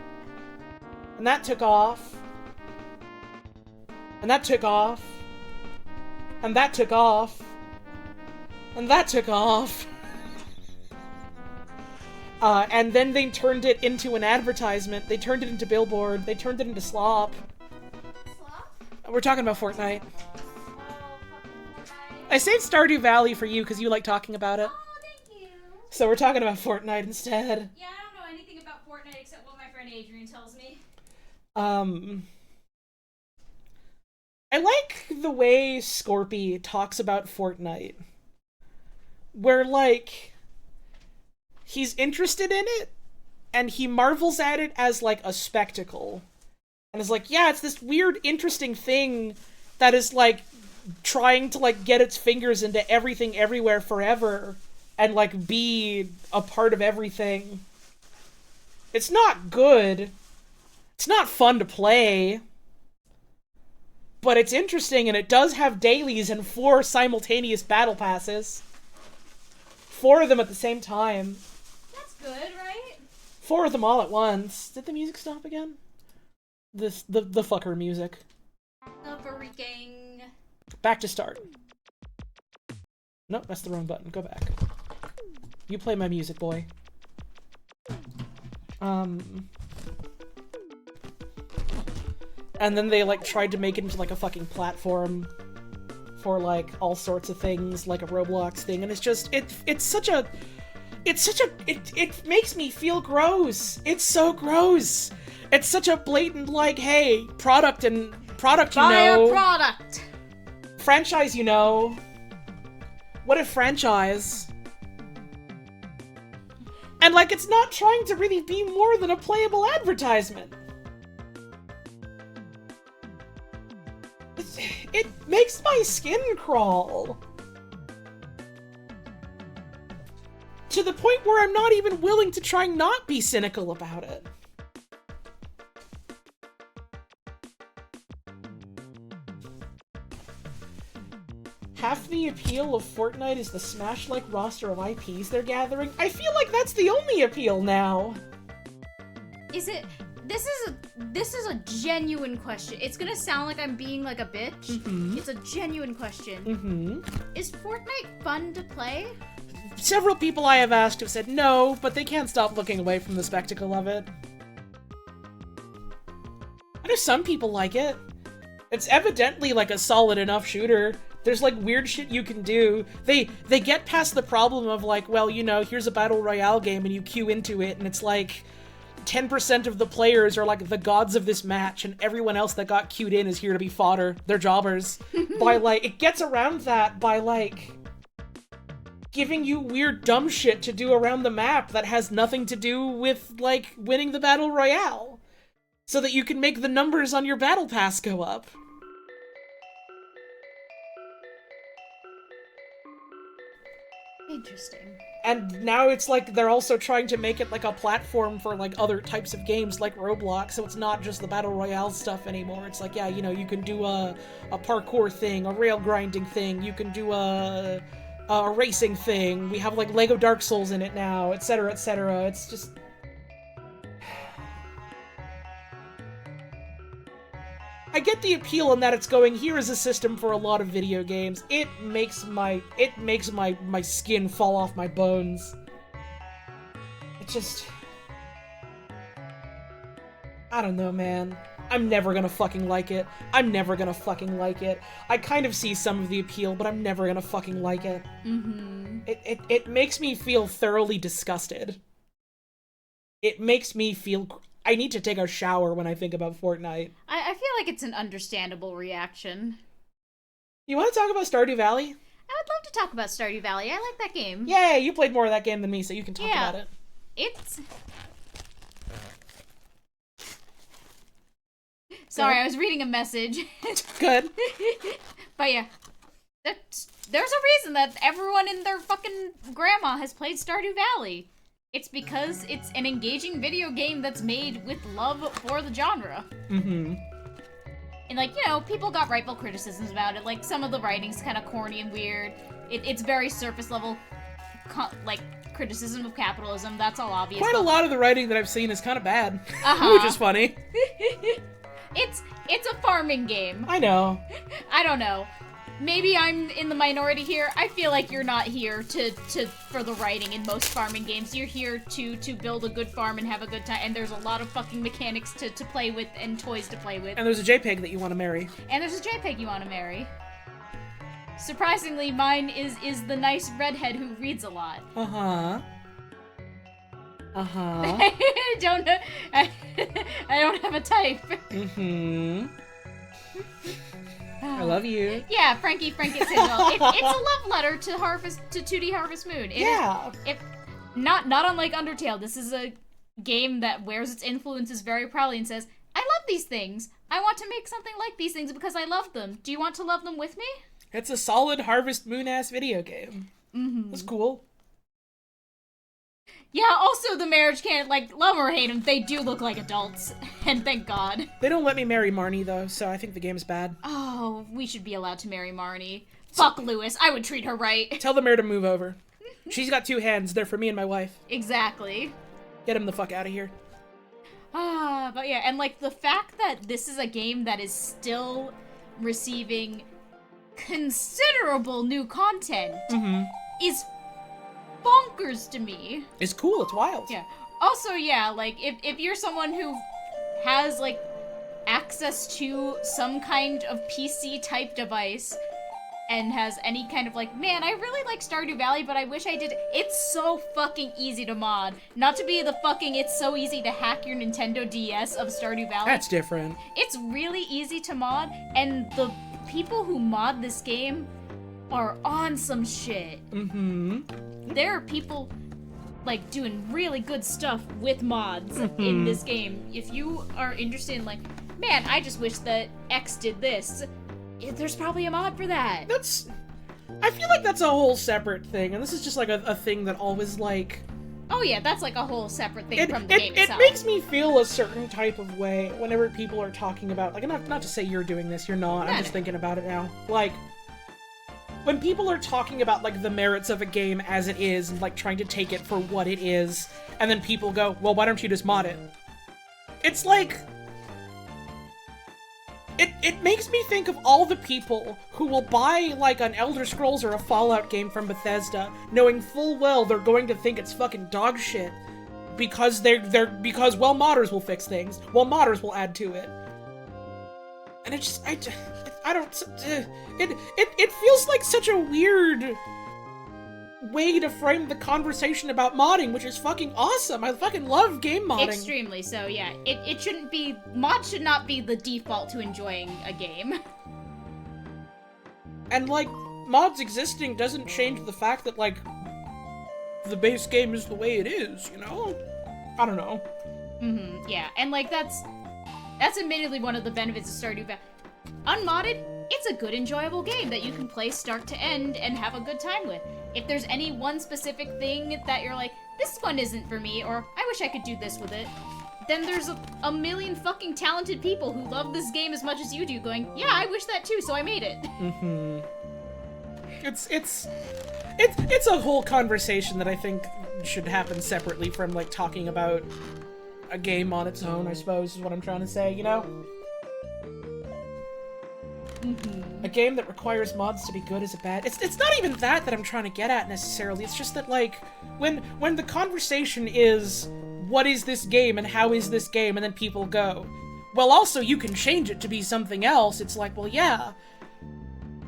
And that took off. And that took off. And that took off. And that took off. And then they turned it into an advertisement. They turned it into Billboard. They turned it into Slop. Slop? We're talking about Fortnite. Oh, fucking Fortnite. I saved Stardew Valley for you because you like talking about it. Oh, thank you. So we're talking about Fortnite instead. Yeah, I don't know anything about Fortnite except what my friend Adrian tells me. I like the way Scorpy talks about Fortnite. Where, like, he's interested in it, and he marvels at it as, like, a spectacle. And is like, yeah, it's this weird, interesting thing that is, like, trying to, like, get its fingers into everything everywhere forever, and, like, be a part of everything. It's not good. It's not fun to play. But it's interesting, and it does have dailies and 4 simultaneous battle passes. 4 of them at the same time. That's good, right? 4 of them all at once. Did the music stop again? The fucker music. The freaking... Back to start. Nope, that's the wrong button. Go back. You play my music, boy. And then they, like, tried to make it into, like, a fucking platform for, like, all sorts of things, like a Roblox thing, and it's just, it makes me feel gross. It's so gross. It's such a blatant, like, hey, product, you Buy know. a product! Franchise, you know. What if franchise? And, like, it's not trying to really be more than a playable advertisement. It makes my skin crawl. To the point where I'm not even willing to try not be cynical about it. Half the appeal of Fortnite is the Smash-like roster of IPs they're gathering. I feel like that's the only appeal now. Is it... This is a genuine question. It's gonna sound like I'm being like a bitch. Mm-hmm. It's a genuine question. Mm-hmm. Is Fortnite fun to play? Several people I have asked have said no, but they can't stop looking away from the spectacle of it. I know some people like it. It's evidently like a solid enough shooter. There's like weird shit you can do. They get past the problem of like, well, you know, here's a battle royale game and you queue into it and it's like 10% of the players are like the gods of this match and everyone else that got queued in is here to be fodder. They're jobbers. By like, it gets around that by like giving you weird dumb shit to do around the map that has nothing to do with like winning the battle royale. So that you can make the numbers on your battle pass go up. Interesting. And now it's like they're also trying to make it like a platform for like other types of games like Roblox, so it's not just the Battle Royale stuff anymore. It's like, yeah, you know, you can do a parkour thing, a rail grinding thing, you can do a racing thing, we have like Lego Dark Souls in it now, etc, etc. It's just... I get the appeal in that it's going, here is a system for a lot of video games. It makes my skin fall off my bones. It just... I don't know, man. I'm never gonna fucking like it. I'm never gonna fucking like it. I kind of see some of the appeal, but I'm never gonna fucking like it. Mm-hmm. It makes me feel thoroughly disgusted. It makes me feel... I need to take a shower when I think about Fortnite. I feel like it's an understandable reaction. You want to talk about Stardew Valley? I would love to talk about Stardew Valley. I like that game. Yay, you played more of that game than me, so you can talk about it. It's... Sorry, I was reading a message. Good. But yeah, there's a reason that everyone and their fucking grandma has played Stardew Valley. It's because it's an engaging video game that's made with love for the genre. Mm-hmm. And like, you know, people got rightful criticisms about it. Like, some of the writing's kind of corny and weird. It's very surface level, like, criticism of capitalism. That's all obvious. Quite a lot of the writing that I've seen is kind of bad, which is funny. It's a farming game. I know. I don't know. Maybe I'm in the minority here. I feel like you're not here for the writing in most farming games. You're here to build a good farm and have a good time. And there's a lot of fucking mechanics to play with and toys to play with. And there's a JPEG that you want to marry. And there's a JPEG you want to marry. Surprisingly, mine is the nice redhead who reads a lot. Uh-huh. Uh-huh. I don't have a type. Mm-hmm. I love you. Yeah, Frankie says, well, it's a love letter to 2D Harvest Moon. Not unlike Undertale, this is a game that wears its influences very proudly and says, I love these things. I want to make something like these things because I love them. Do you want to love them with me? It's a solid Harvest Moon-ass video game. Mm-hmm. That's cool. Yeah, also the marriage can't, like, love or hate them, they do look like adults. And thank God. They don't let me marry Marnie, though, so I think the game's bad. Oh, we should be allowed to marry Marnie. Fuck Lewis, I would treat her right. Tell the mayor to move over. She's got 2 hands, they're for me and my wife. Exactly. Get him the fuck out of here. But yeah, and like the fact that this is a game that is still receiving considerable new content is bonkers to me. It's cool, it's wild. Yeah. Also, yeah, like if you're someone who has like access to some kind of PC type device and has any kind of like, man, I really like Stardew Valley, but I wish I did. It's so fucking easy to mod. Not to be the fucking it's so easy to hack your Nintendo DS of Stardew Valley. That's different. It's really easy to mod, and the people who mod this game are on some shit. There are people like doing really good stuff with mods in this game. If you are interested in like, man, I just wish that X did this, there's probably a mod for that. I feel like that's a whole separate thing, and this is just like a thing that always like... Oh yeah, that's like a whole separate thing from the game it itself. It makes me feel a certain type of way whenever people are talking about, like, not to say you're doing this, you're not, I'm just thinking about it now. Like, when people are talking about, like, the merits of a game as it is, and, like, trying to take it for what it is, and then people go, well, why don't you just mod it? It's like... It makes me think of all the people who will buy, like, an Elder Scrolls or a Fallout game from Bethesda, knowing full well they're going to think it's fucking dog shit, because because, well, modders will fix things. Well, modders will add to it. And it feels like such a weird way to frame the conversation about modding, which is fucking awesome. I fucking love game modding. Extremely so, yeah. It shouldn't be... Mod should not be the default to enjoying a game. And, like, mods existing doesn't change the fact that, like, the base game is the way it is, you know? I don't know. Yeah. And, like, that's admittedly one of the benefits of Stardew Valley. Unmodded, it's a good, enjoyable game that you can play start to end and have a good time with. If there's any one specific thing that you're like, this one isn't for me, or I wish I could do this with it, then there's a million fucking talented people who love this game as much as you do going, yeah, I wish that too, so I made it. It's a whole conversation that I think should happen separately from, like, talking about a game on its own, I suppose, is what I'm trying to say, you know? a game that requires mods to be good is a bad... It's not even that I'm trying to get at, necessarily. It's just that, like, when the conversation is, what is this game and how is this game, and then people go, well, also, you can change it to be something else, it's like, well, yeah.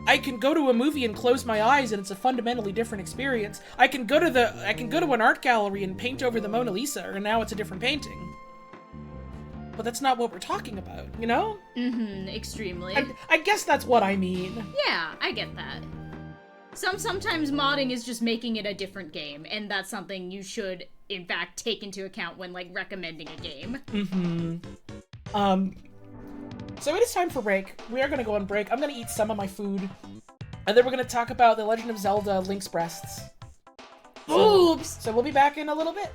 I can go to a movie and close my eyes and it's a fundamentally different experience. I can go to an art gallery and paint over the Mona Lisa, and now it's a different painting. But that's not what we're talking about, you know? Mm-hmm, extremely. I guess that's what I mean. Yeah, I get that. Sometimes modding is just making it a different game, and that's something you should, in fact, take into account when, like, recommending a game. Mm-hmm. So it is time for break. We are gonna go on break. I'm gonna eat some of my food. And then we're gonna talk about The Legend of Zelda Link's Breasts. Oops! So we'll be back in a little bit.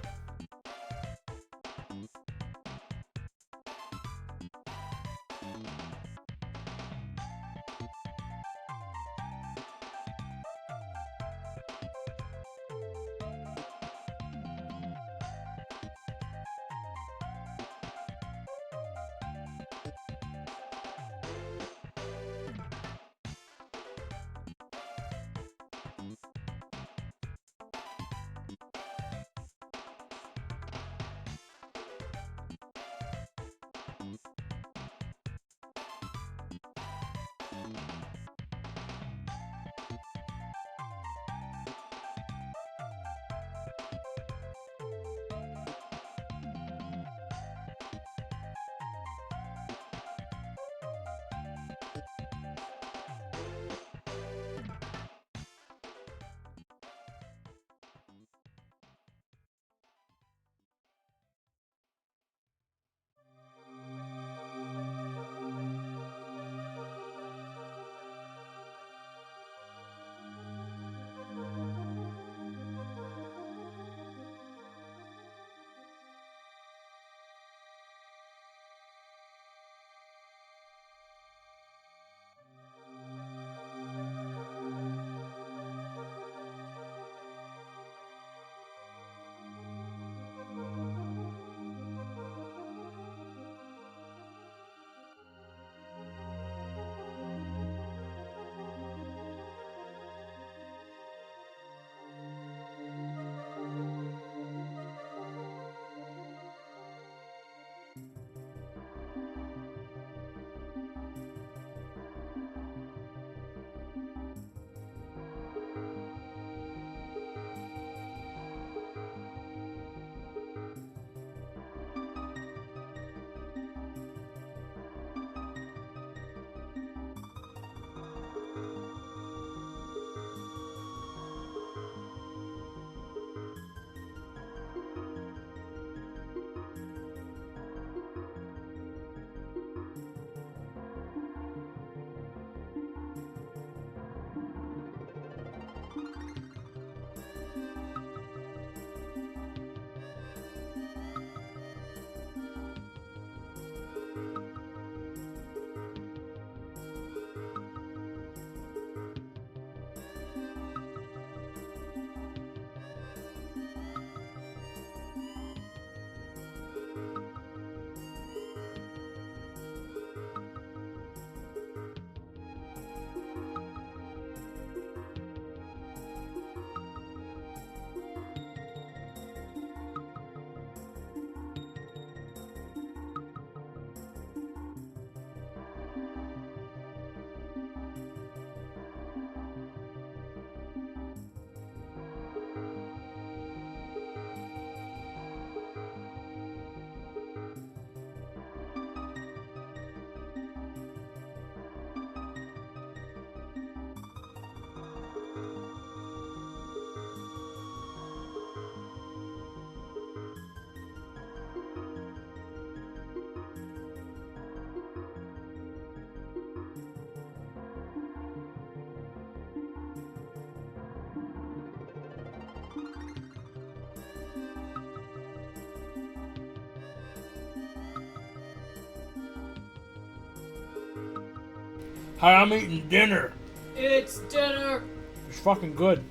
Hi, I'm eating dinner. It's dinner. It's fucking good.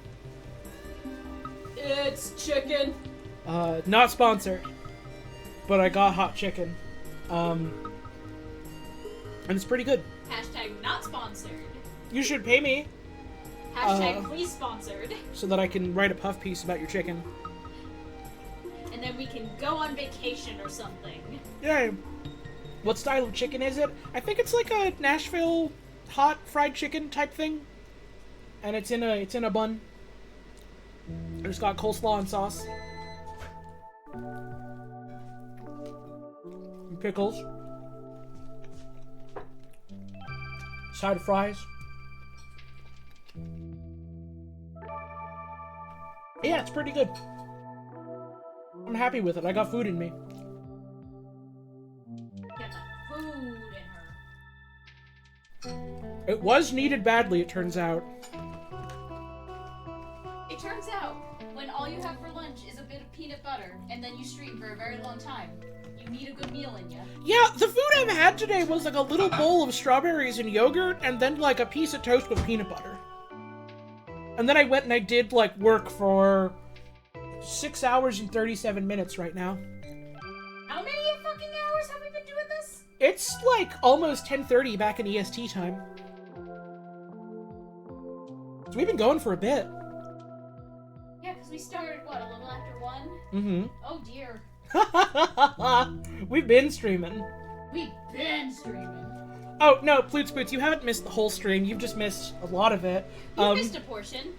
It's chicken. Not sponsored. But I got hot chicken. And it's pretty good. Hashtag not sponsored. You should pay me Hashtag please sponsored. so that I can write a puff piece about your chicken. And then we can go on vacation or something. Yay. What style of chicken is it? I think it's like a Nashville hot fried chicken type thing. And it's in a bun. And it's got coleslaw and sauce. And pickles. Side of fries. Yeah, it's pretty good. I'm happy with it. I got food in me. Get the food in her. It was needed badly, it turns out. It turns out, when all you have for lunch is a bit of peanut butter, and then you stream for a very long time, you need a good meal in you. Yeah, the food I've had today was like a little bowl of strawberries and yogurt, and then like a piece of toast with peanut butter. And then I went and I did like work for 6 hours and 37 minutes right now. How many fucking hours have we been doing this? It's like almost 10:30 back in EST time. So we've been going for a bit. Yeah, because we started, what, a little after 1? Mm-hmm. Oh dear. We've been streaming. We've been streaming. Oh, no, Ploots Boots, you haven't missed the whole stream. You've just missed a lot of it. You missed a portion.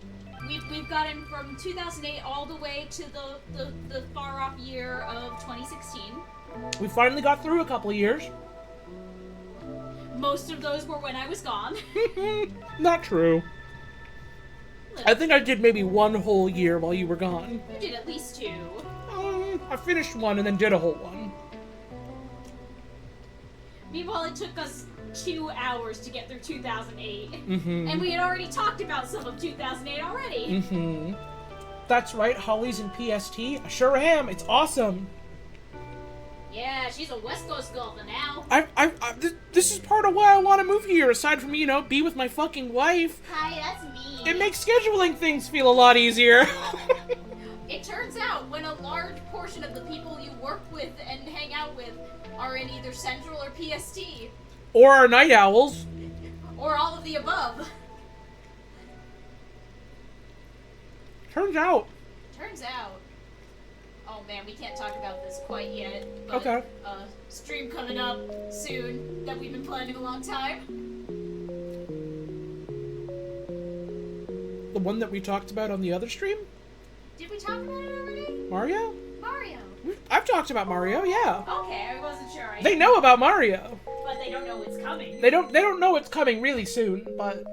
We've gotten from 2008 all the way to the far-off year of 2016. We finally got through a couple of years. Most of those were when I was gone. Not true. I think I did maybe one whole year while you were gone. You did at least 2. I finished one and then did a whole one. Meanwhile, it took us 2 hours to get through 2008. Mm-hmm. And we had already talked about some of 2008 already. Mm-hmm. That's right, Holly's in PST. I sure am. It's awesome. Yeah, she's a West Coast golfer now. This is part of why I want to move here, aside from, be with my fucking wife. Hi, that's me. It makes scheduling things feel a lot easier. It turns out when a large portion of the people you work with and hang out with are in either Central or PST. Or our night owls. Or all of the above. Turns out. Oh man, we can't talk about this quite yet. But, Okay. Stream coming up soon that we've been planning a long time. The one that we talked about on the other stream? Did we talk about it already? Mario? Mario. I've talked about Mario, yeah. Okay, I wasn't sure. They know about Mario. But they don't know it's coming. They don't know it's coming really soon, but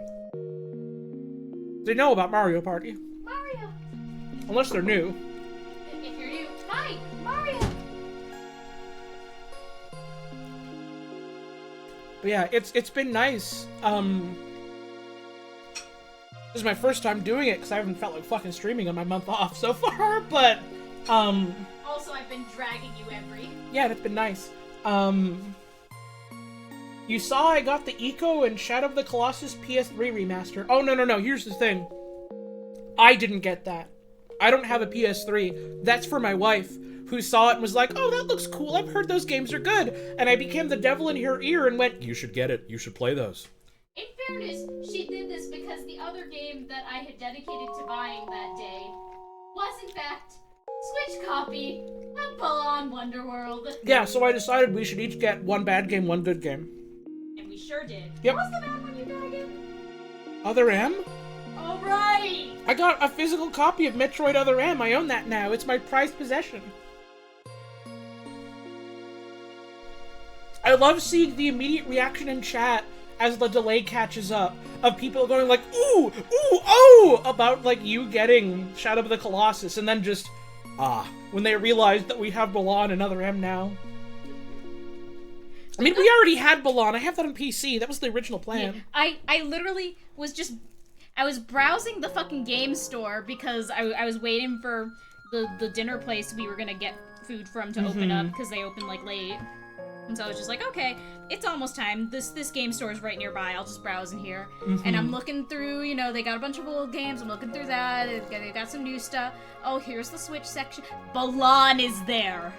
they know about Mario Party. Mario. Unless they're new. If you're new, hi, Mario. But yeah, it's been nice. This is my first time doing it because I haven't felt like fucking streaming on my month off so far, but Also, I've been dragging you every. yeah, that's been nice. You saw I got the Eco and Shadow of the Colossus PS3 remaster. Oh, no, here's the thing. I didn't get that. I don't have a PS3. That's for my wife, who saw it and was like, oh, that looks cool. I've heard those games are good. And I became the devil in her ear and went, you should get it. You should play those. In fairness, she did this because the other game that I had dedicated to buying that day was, in fact, Switch copy of Balan Wonderworld. Yeah, so I decided we should each get one bad game, one good game. And we sure did. Yep. What was the bad one you got again? Other M? All right. I got a physical copy of Metroid Other M. I own that now. It's my prized possession. I love seeing the immediate reaction in chat as the delay catches up of people going like, ooh, ooh, oh, about like you getting Shadow of the Colossus, and then just, when they realized that we have Balan and Other M now. I mean, we already had Balan. I have that on PC. That was the original plan. Yeah, I literally was just... I was browsing the fucking game store because I was waiting for the dinner place we were gonna get food from to open up because they open like late. And so I was just like, okay, it's almost time. This game store is right nearby. I'll just browse in here. And I'm looking through, they got a bunch of old games. I'm looking through that. They got some new stuff. Oh, here's the Switch section. Balan is there.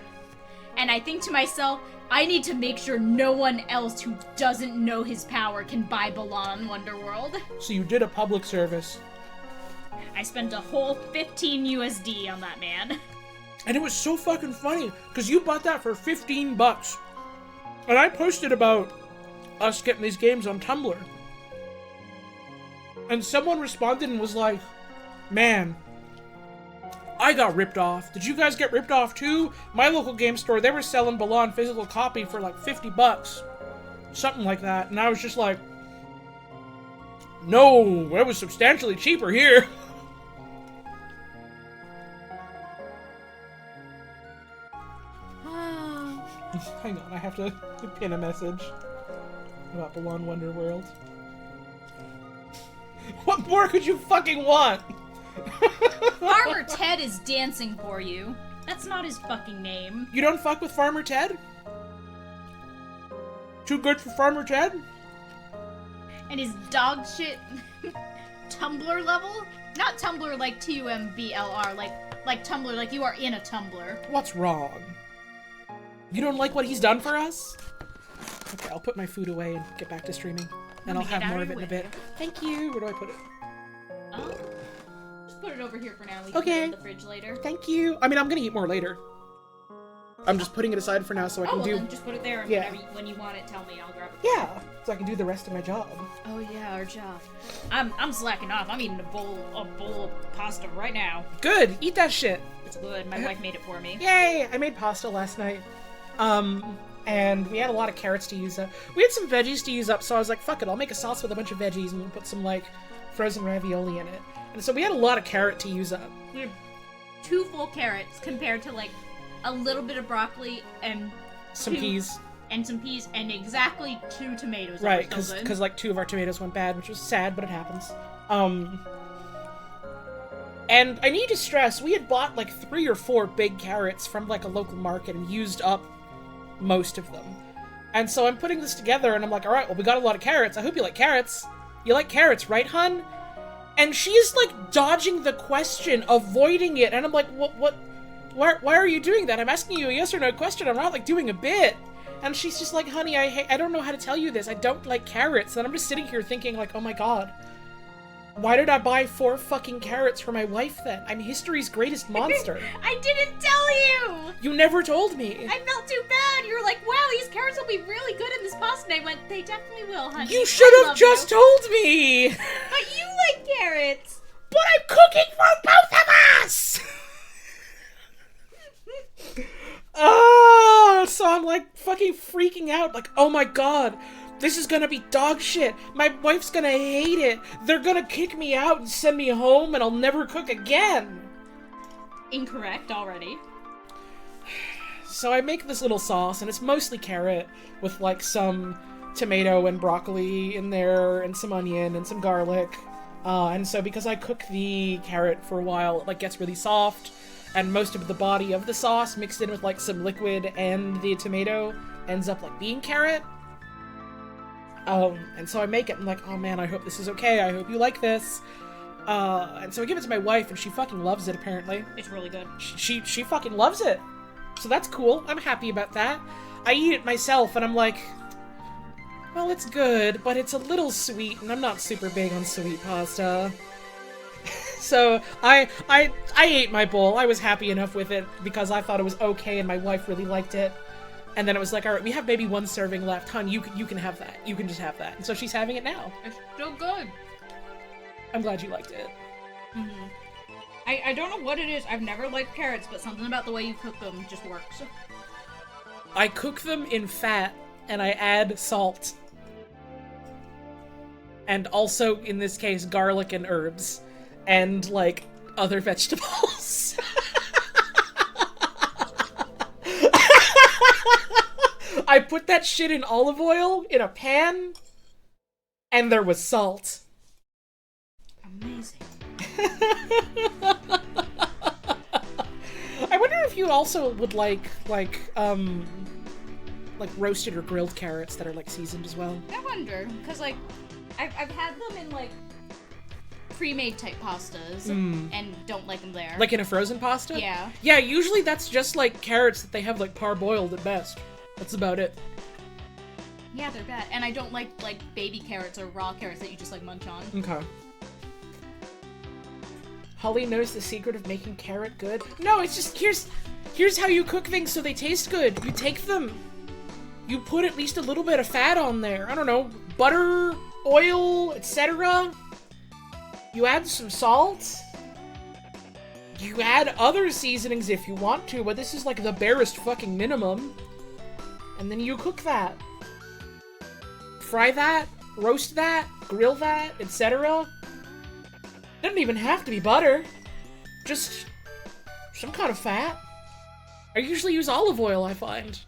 and I think to myself, I need to make sure no one else who doesn't know his power can buy Balan Wonderworld. So you did a public service. I spent a whole 15 USD on that man. And it was so fucking funny, because you bought that for $15. And I posted about us getting these games on Tumblr. And someone responded and was like, man, I got ripped off. Did you guys get ripped off too? My local game store, they were selling Balan physical copy for like $50. Something like that. And I was just like, no, it was substantially cheaper here. Hang on, I have to pin a message about Balan Wonderworld. What more could you fucking want? Farmer Ted is dancing for you. That's not his fucking name. You don't fuck with Farmer Ted? Too good for Farmer Ted? And his dog shit Tumblr level? Not Tumblr like TUMBLR, like Tumblr, like you are in a Tumblr. What's wrong? You don't like what he's done for us? Okay, I'll put my food away and get back to streaming. And I'll have more of it in a bit. Thank you. Where do I put it? Oh. Just put it over here for now. We can put it in the fridge later. Thank you. I mean, I'm gonna eat more later. I'm just putting it aside for now so I can do... then just put it there and when you want it, tell me. I'll grab it. Yeah, so I can do the rest of my job. Oh yeah, our job. I'm slacking off. I'm eating a bowl of pasta right now. Good. Eat that shit. It's good. My wife made it for me. Yay! I made pasta last night. And we had a lot of carrots to use up. We had some veggies to use up, so I was like, fuck it, I'll make a sauce with a bunch of veggies and we'll put some, like, frozen ravioli in it. And so we had a lot of carrot to use up. We had 2 full carrots compared to, like, a little bit of broccoli and some peas. And some peas and exactly 2 tomatoes. Right, because, like, 2 of our tomatoes went bad, which was sad, but it happens. And I need to stress, we had bought, like, 3 or 4 big carrots from, like, a local market and used up most of them. And so I'm putting this together and I'm like, alright, well, we got a lot of carrots. I hope you like carrots. You like carrots, right, hun? And she's, like, dodging the question, avoiding it. And I'm like, why are you doing that? I'm asking you a yes or no question. I'm not, like, doing a bit. And she's just like, honey, I don't know how to tell you this. I don't like carrots. And I'm just sitting here thinking, like, oh my god. Why did I buy 4 fucking carrots for my wife then? I'm history's greatest monster. I didn't tell you! You never told me. I felt too bad. You were like, wow, these carrots will be really good in this pasta. And I went, they definitely will, honey. You should have just told me! But you like carrots! But I'm cooking for both of us! So I'm like fucking freaking out, like, oh my god. This is gonna be dog shit. My wife's gonna hate it. They're gonna kick me out and send me home and I'll never cook again. Incorrect already. So I make this little sauce and it's mostly carrot with like some tomato and broccoli in there and some onion and some garlic. And so because I cook the carrot for a while, it like gets really soft and most of the body of the sauce mixed in with like some liquid and the tomato ends up like being carrot. And so I make it and like, oh man, I hope this is okay. I hope you like this. And so I give it to my wife and she fucking loves it apparently. It's really good. She fucking loves it. So that's cool. I'm happy about that. I eat it myself and I'm like, well, it's good, but it's a little sweet and I'm not super big on sweet pasta. So I ate my bowl. I was happy enough with it because I thought it was okay and my wife really liked it. And then it was like, all right, we have maybe 1 serving left. Hun, you can have that. You can just have that. And so she's having it now. It's so good. I'm glad you liked it. Mm-hmm. I don't know what it is. I've never liked carrots, but something about the way you cook them just works. I cook them in fat, and I add salt. And also, in this case, garlic and herbs. And, like, other vegetables. I put that shit in olive oil in a pan, and there was salt. Amazing. I wonder if you also would like roasted or grilled carrots that are like seasoned as well. I wonder, because like I've had them in like pre-made type pastas and don't like them there. Like in a frozen pasta? Yeah. Yeah, usually that's just like carrots that they have like parboiled at best. That's about it. Yeah, they're bad. And I don't like baby carrots or raw carrots that you just like munch on. Okay. Holly knows the secret of making carrot good. No, it's just here's how you cook things so they taste good. You take them, you put at least a little bit of fat on there. I don't know, butter, oil, etc. You add some salt. You add other seasonings if you want to, but this is like the barest fucking minimum. And then you cook that. Fry that, roast that, grill that, etc. Doesn't even have to be butter. Just some kind of fat. I usually use olive oil, I find.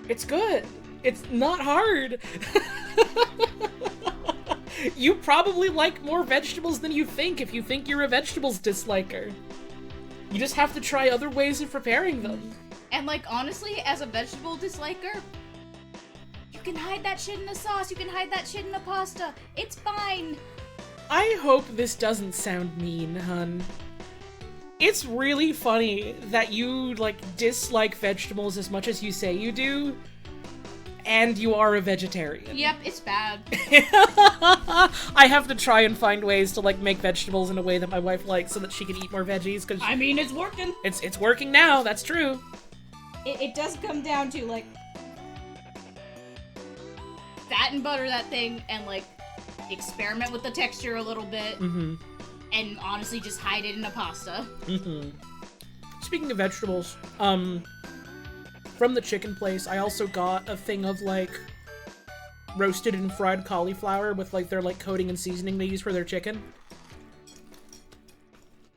It's good. It's not hard. You probably like more vegetables than you think if you think you're a vegetables disliker. You just have to try other ways of preparing them. And like, honestly, as a vegetable disliker, you can hide that shit in a sauce, you can hide that shit in a pasta. It's fine. I hope this doesn't sound mean, hun. It's really funny that you, like, dislike vegetables as much as you say you do, and you are a vegetarian. Yep, it's bad. I have to try and find ways to, like, make vegetables in a way that my wife likes so that she can eat more veggies, because I mean, it's working. it's working now, that's true. It does come down to, like, fat and butter that thing, and, like, experiment with the texture a little bit, and honestly just hide it in a pasta. Speaking of vegetables, from the chicken place, I also got a thing of, like, roasted and fried cauliflower with, like, their, like, coating and seasoning they use for their chicken.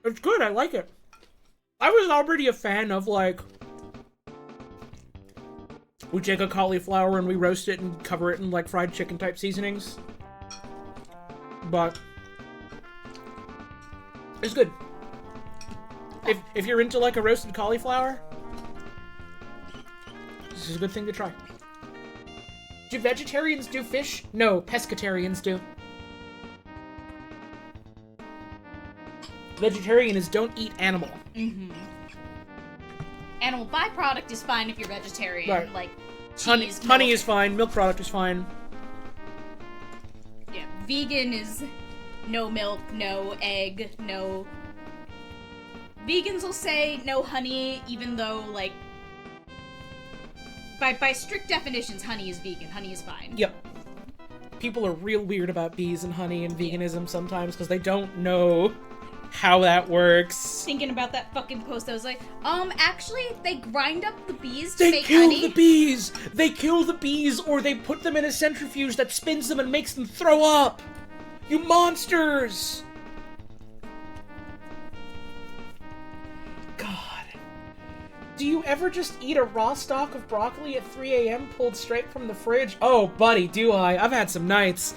It's good, I like it. I was already a fan of, like, we take a cauliflower and we roast it and cover it in, like, fried chicken type seasonings. But it's good. If you're into, like, a roasted cauliflower, this is a good thing to try. Do vegetarians do fish? No, pescatarians do. Vegetarians don't eat animal. Animal byproduct is fine if you're vegetarian. Right. Like, Honey, cheese, honey milk. is fine. Milk product is fine. Yeah, vegan is no milk, no egg, no... Vegans will say no honey, even though, like, by strict definitions, honey is vegan. Honey is fine. Yep. People are real weird about bees and honey and veganism sometimes because they don't know how that works. Thinking about that fucking post, I was like, actually, they grind up the bees to They make kill honey. the bees! They kill the bees, or they put them in a centrifuge that spins them and makes them throw up! You monsters! God. Do you ever just eat a raw stalk of broccoli at 3 a.m. pulled straight from the fridge? Oh, buddy, do I. I've had some nights.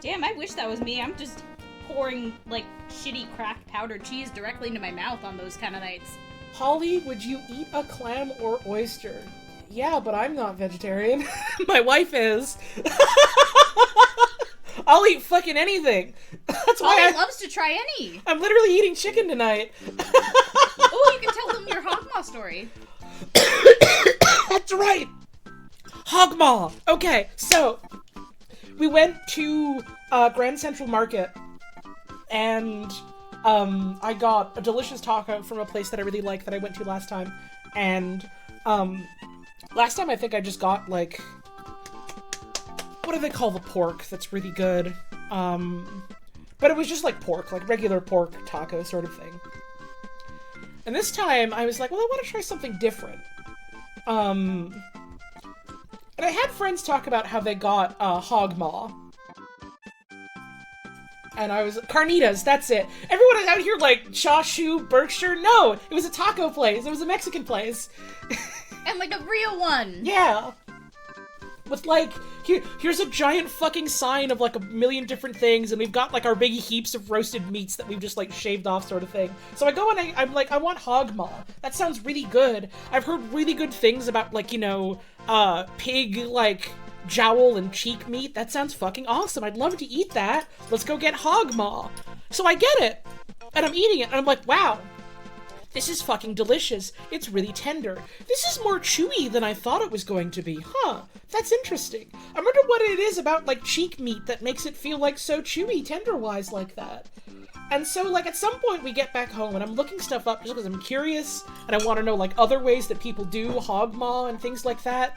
Damn, I wish that was me. I'm just pouring, like, shitty cracked powdered cheese directly into my mouth on those kind of nights. Holly, would you eat a clam or oyster? Yeah, but I'm not vegetarian. My wife is. I'll eat fucking anything. That's why Holly loves to try any. I'm literally eating chicken tonight. Oh, you can tell them your Hogmaw story. That's right. Hogmaw. Okay, so we went to Grand Central Market, and I got a delicious taco from a place that I really liked that I went to last time. And last time I think I just got, like, what do they call the pork that's really good? But it was just like pork, like regular pork taco sort of thing. And this time I was like, well, I want to try something different. And I had friends talk about how they got Hogmaw. And I was carnitas, that's it. Everyone is out here like Chashu, Berkshire. No, it was a taco place. It was a Mexican place. And like a real one. Yeah. With like, here's a giant fucking sign of like a million different things, and we've got like our big heaps of roasted meats that we've just like shaved off sort of thing. So I go and I'm like, I want Hogmaw. That sounds really good. I've heard really good things about like, you know, pig like jowl and cheek meat. That sounds fucking awesome. I'd love to eat that. Let's go get hog maw. So I get it, and I'm eating it, and I'm like, wow, this is fucking delicious. It's really tender. This is more chewy than I thought it was going to be. Huh, that's interesting. I wonder what it is about, like, cheek meat that makes it feel, like, so chewy, tender-wise like that. And so, like, at some point we get back home, and I'm looking stuff up just because I'm curious, and I want to know, like, other ways that people do hog maw and things like that.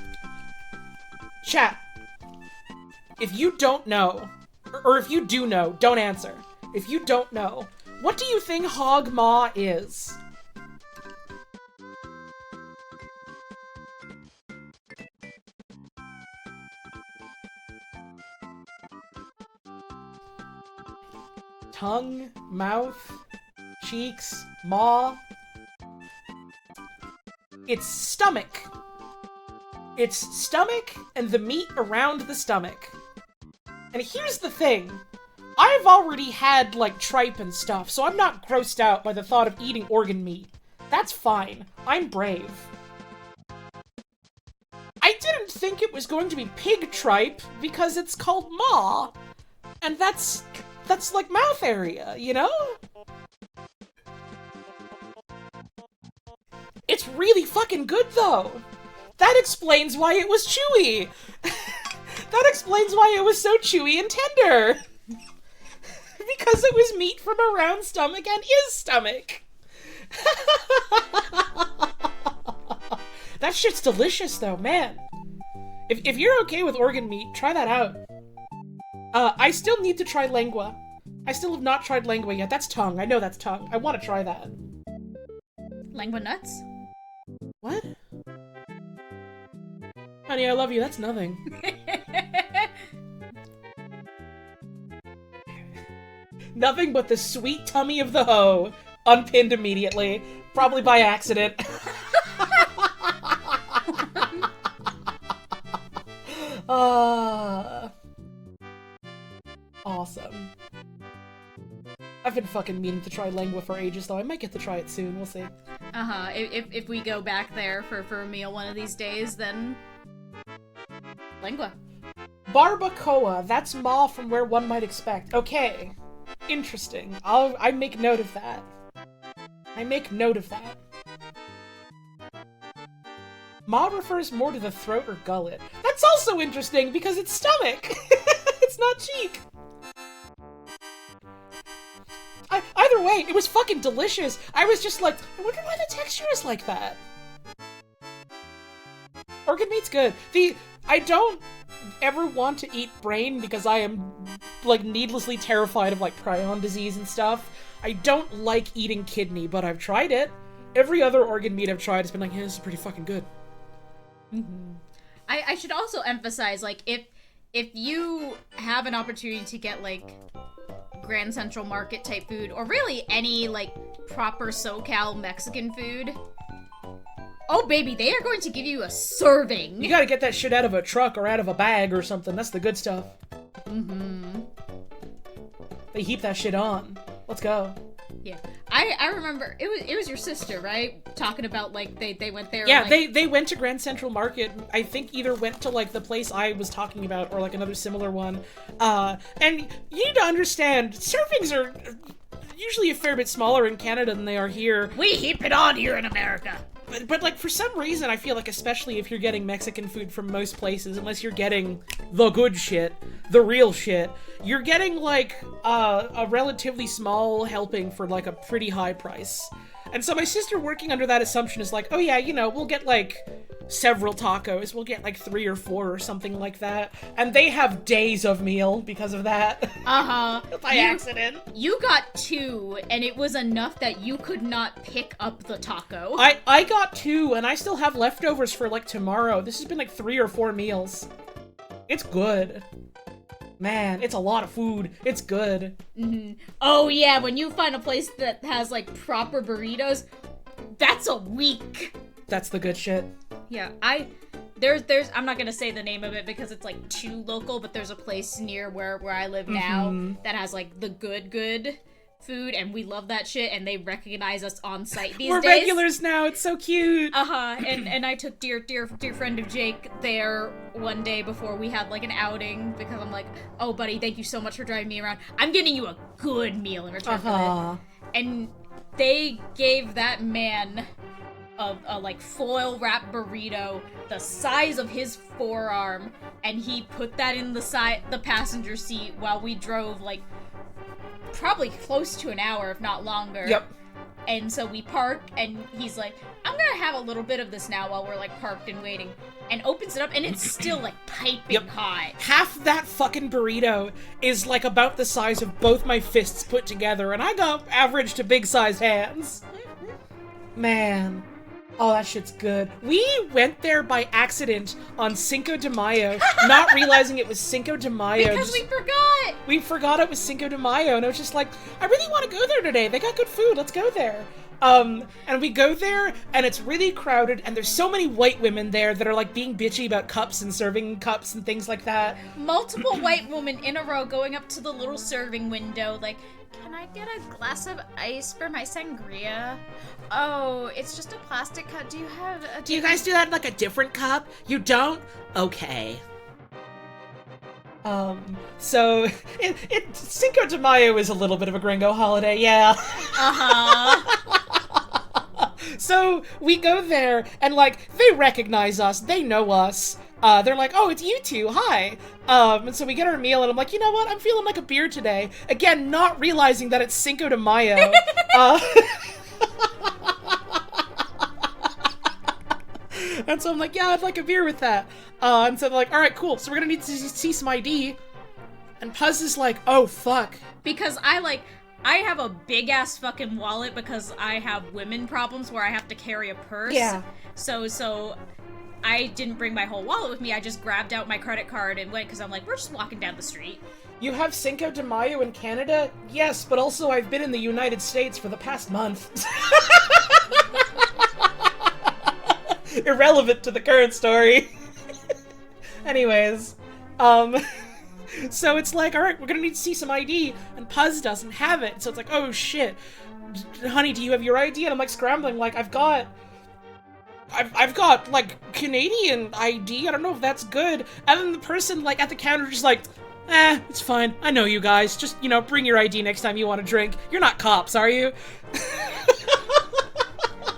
Chat, if you don't know, or if you do know, don't answer. If you don't know, what do you think hog maw is? Tongue, mouth, cheeks, maw. It's stomach. It's stomach and the meat around the stomach. And here's the thing. I've already had, like, tripe and stuff, so I'm not grossed out by the thought of eating organ meat. That's fine. I'm brave. I didn't think it was going to be pig tripe because it's called maw. And that's like mouth area, you know? It's really fucking good, though. That explains why it was chewy. That explains why it was so chewy and tender. Because it was meat from around stomach and his stomach. That shit's delicious, though, man. If you're okay with organ meat, try that out. I still need to try lengua. I still have not tried lengua yet. That's tongue. I know that's tongue. I want to try that. Lengua nuts? What? Honey, I love you. That's nothing. Nothing but the sweet tummy of the hoe. Unpinned immediately. Probably by accident. Awesome. I've been fucking meaning to try lengua for ages, though. I might get to try it soon. We'll see. Uh-huh. If we go back there for a meal one of these days, then... lengua. Barbacoa. That's maw from where one might expect. Okay. Interesting. I make note of that. I make note of that. Maw refers more to the throat or gullet. That's also interesting because it's stomach. It's not cheek. Either way, it was fucking delicious. I was just like, I wonder why the texture is like that. Organ meat's good. I don't ever want to eat brain because I am, like, needlessly terrified of, like, prion disease and stuff. I don't like eating kidney, but I've tried it. Every other organ meat I've tried has been like, yeah, this is pretty fucking good. Mm-hmm. I should also emphasize, like, if you have an opportunity to get, like, Grand Central Market type food, or really any, like, proper SoCal Mexican food, oh baby, they are going to give you a serving. You gotta get that shit out of a truck or out of a bag or something. That's the good stuff. Mm-hmm. They heap that shit on. Let's go. Yeah, I remember it was your sister, right? Talking about, like, they went there. Yeah, and, like... they went to Grand Central Market. I think either went to, like, the place I was talking about or, like, another similar one. And you need to understand, servings are usually a fair bit smaller in Canada than they are here. We heap it on here in America. But like, for some reason, I feel like, especially if you're getting Mexican food from most places, unless you're getting the good shit, the real shit, you're getting, like, a relatively small helping for, like, a pretty high price. And so my sister, working under that assumption, is like, oh yeah, you know, we'll get, like, several tacos. We'll get, like, 3 or 4 or something like that. And they have days of meal because of that. Uh-huh. By accident. You got 2, and it was enough that you could not pick up the taco. I got 2, and I still have leftovers for, like, tomorrow. This has been, like, 3 or 4 meals. It's good. Man, it's a lot of food. It's good. Mm-hmm. Oh yeah, when you find a place that has, like, proper burritos, that's a week. That's the good shit. Yeah, there's I'm not gonna say the name of it because it's, like, too local, but there's a place near where I live now that has, like, the good food, and we love that shit, and they recognize us on site these We're days. regulars now. It's so cute. And I took dear friend of Jake there one day before we had like an outing, because I'm like, oh buddy, thank you so much for driving me around. I'm getting you a good meal in return for it. And they gave that man a like foil wrapped burrito the size of his forearm, and he put that in the passenger seat while we drove like probably close to an hour, if not longer. Yep. And so we park, and he's like, I'm gonna have a little bit of this now while we're like parked and waiting, and opens it up, and it's still like piping hot. Half that fucking burrito is like about the size of both my fists put together, and I got average to big sized hands. Man. Oh, that shit's good. We went there by accident on Cinco de Mayo, not realizing it was Cinco de Mayo. Because we forgot! We forgot it was Cinco de Mayo, and it was just like, I really want to go there today. They got good food. Let's go there. And we go there, and it's really crowded, and there's so many white women there that are like being bitchy about cups and serving cups and things like that. Multiple white women in a row going up to the little serving window, like, can I get a glass of ice for my sangria? Oh, it's just a plastic cup. Do you have a... Do you guys do that in like a different cup? You don't? Okay. So Cinco de Mayo is a little bit of a gringo holiday, yeah. So we go there, and like, they recognize us, they know us. They're like, oh, it's you two, hi. And so we get our meal, and I'm like, you know what, I'm feeling like a beer today. Again, not realizing that it's Cinco de Mayo. And so I'm like, yeah, I'd like a beer with that. And so they're like, all right, cool. So we're gonna need to see some ID. And Puz is like, oh, fuck. Because I have a big-ass fucking wallet because I have women problems where I have to carry a purse. Yeah. So I didn't bring my whole wallet with me. I just grabbed out my credit card and went, because I'm like, we're just walking down the street. You have Cinco de Mayo in Canada? Yes, but also I've been in the United States for the past month. Irrelevant to the current story. Anyways, so it's like, alright, we're gonna need to see some ID, and Puz doesn't have it, so it's like, oh shit, honey, do you have your ID? And I'm like scrambling, like, I've got, like, Canadian ID, I don't know if that's good, and then the person, like, at the counter just like, it's fine, I know you guys, just, you know, bring your ID next time you want to drink. You're not cops, are you?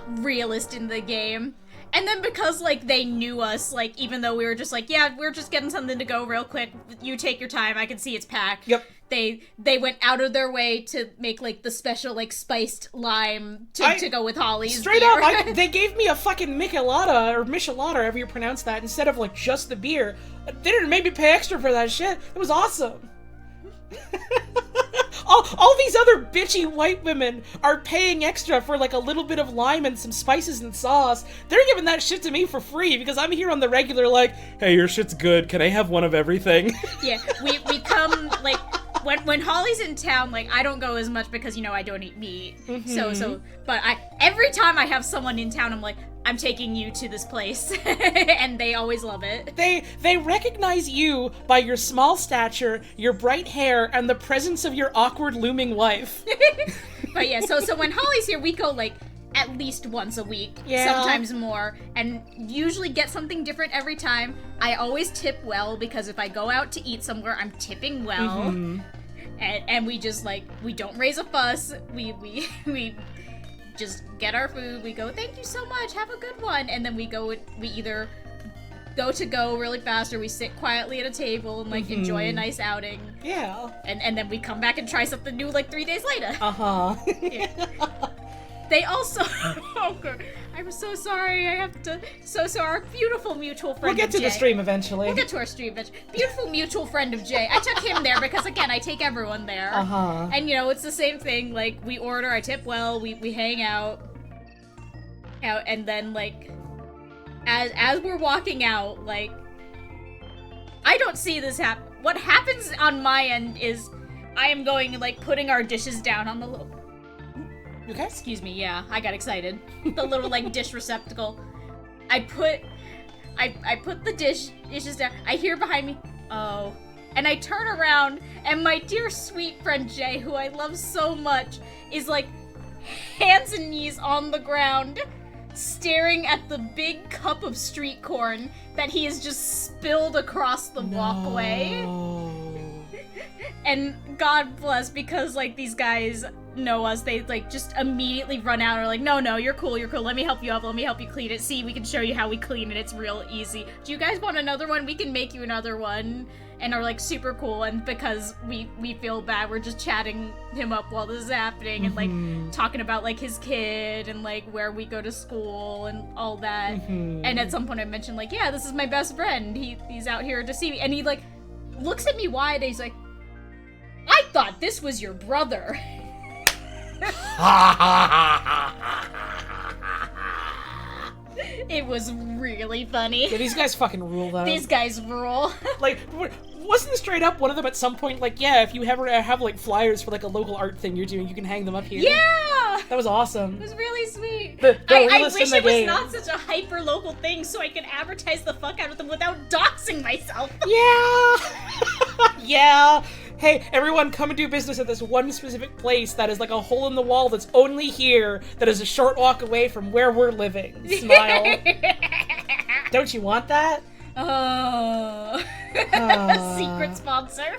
Realist in the game. And then because, like, they knew us, like, even though we were just like, yeah, we're just getting something to go real quick, you take your time, I can see it's packed. Yep. They went out of their way to make, like, the special, like, spiced lime to go with Holly's Straight beer. up, they gave me a fucking Michelada, or Michelada, however you pronounce that, instead of, like, just the beer. They didn't make me pay extra for that shit. It was awesome. all these other bitchy white women are paying extra for like a little bit of lime and some spices and sauce. They're giving that shit to me for free because I'm here on the regular like, hey, your shit's good, can I have one of everything? Yeah, we come, like, when Holly's in town, like, I don't go as much because, you know, I don't eat meat. Mm-hmm. But every time I have someone in town, I'm like, I'm taking you to this place. And they always love it. They recognize you by your small stature, your bright hair, and the presence of your awkward looming wife. But yeah, so when Holly's here, we go, like, at least once a week, sometimes more, and usually get something different every time. I always tip well, because if I go out to eat somewhere, I'm tipping well. Mm-hmm. And we just, like, we don't raise a fuss. We just get our food, we go, thank you so much, have a good one, and then we either go really fast, or we sit quietly at a table and, like, enjoy a nice outing. Yeah. And then we come back and try something new, like, 3 days later. Yeah. They also, oh god, I'm so sorry, I have to, so our beautiful mutual friend We'll get to Jay, the stream eventually. We'll get to our stream eventually. Beautiful mutual friend of Jay. I took him there because, again, I take everyone there. And, you know, it's the same thing, like, we order, I tip well, we hang out, and then, like, as we're walking out, like, I don't see this happen. What happens on my end is I am going, like, putting our dishes down on the little... Okay. Excuse me, yeah, I got excited. The little, like, dish receptacle. I put the dishes down. I hear behind me, oh, And I turn around, and my dear sweet friend Jay, who I love so much, is like hands and knees on the ground, staring at the big cup of street corn that he has just spilled across the walkway. And God bless, because, like, these guys know us, they, like, just immediately run out and are like, no, you're cool, let me help you up, let me help you clean it. See, we can show you how we clean it, it's real easy. Do you guys want another one? We can make you another one. And are, like, super cool, and because we feel bad, we're just chatting him up while this is happening, and, like, talking about, like, his kid, and, like, where we go to school, and all that. And at some point I mentioned, like, yeah, this is my best friend, he's out here to see me, and he, like, looks at me wide, and he's like, I thought this was your brother. It was really funny. Yeah, these guys fucking rule, though. These guys rule. Like, wasn't straight up one of them at some point like, yeah, if you ever have, like, flyers for, like, a local art thing you're doing, you can hang them up here? Yeah! That was awesome. It was really sweet. I wish it was not such a hyper-local thing so I could advertise the fuck out of them without doxing myself. Yeah! Yeah! Hey, everyone, come and do business at this one specific place that is like a hole in the wall that's only here, that is a short walk away from where we're living. Smile. Don't you want that? Oh. Secret sponsor.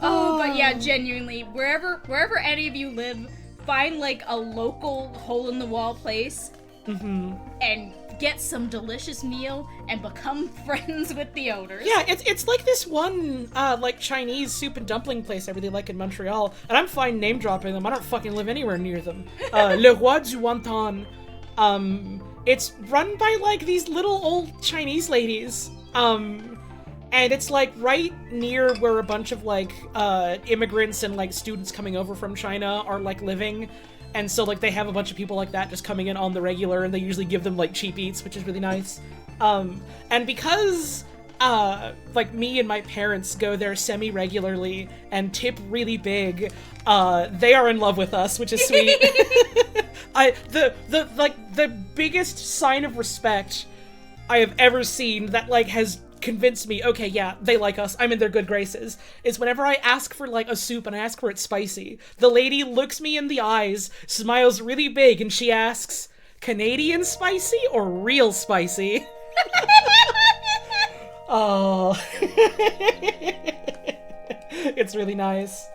Oh, but yeah, genuinely, wherever any of you live, find like a local hole-in-the-wall place and get some delicious meal and become friends with the owners. Yeah, it's like this one, like, Chinese soup and dumpling place I really like in Montreal, and I'm fine name-dropping them. I don't fucking live anywhere near them. Le Roi du Wonton. It's run by, like, these little old Chinese ladies. And it's, like, right near where a bunch of, like, immigrants and, like, students coming over from China are, like, living. And so, like, they have a bunch of people like that just coming in on the regular, and they usually give them, like, cheap eats, which is really nice. And because, like, me and my parents go there semi-regularly and tip really big, they are in love with us, which is sweet. The biggest sign of respect I have ever seen that, like, has convinced me, okay, yeah, they like us, I'm in their good graces, is whenever I ask for, like, a soup and I ask for it spicy, the lady looks me in the eyes, smiles really big, and she asks, Canadian spicy or real spicy? Oh. It's really nice.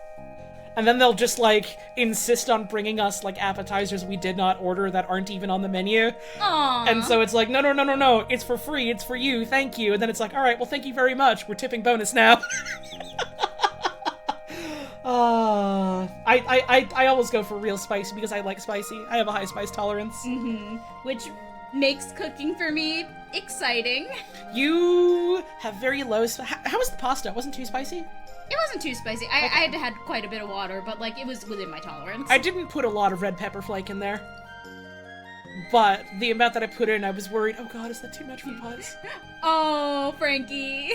And then they'll just, like, insist on bringing us, like, appetizers we did not order that aren't even on the menu. Aww. And so it's like, no, it's for free, it's for you, thank you. And then it's like, alright, well, thank you very much, we're tipping bonus now. I always go for real spicy because I like spicy. I have a high spice tolerance. Which makes cooking for me exciting. You have very low... How was the pasta? It wasn't too spicy? It wasn't too spicy. I had quite a bit of water, but, like, it was within my tolerance. I didn't put a lot of red pepper flake in there. But the amount that I put in, I was worried, oh god, is that too much for Buzz? Oh, Frankie.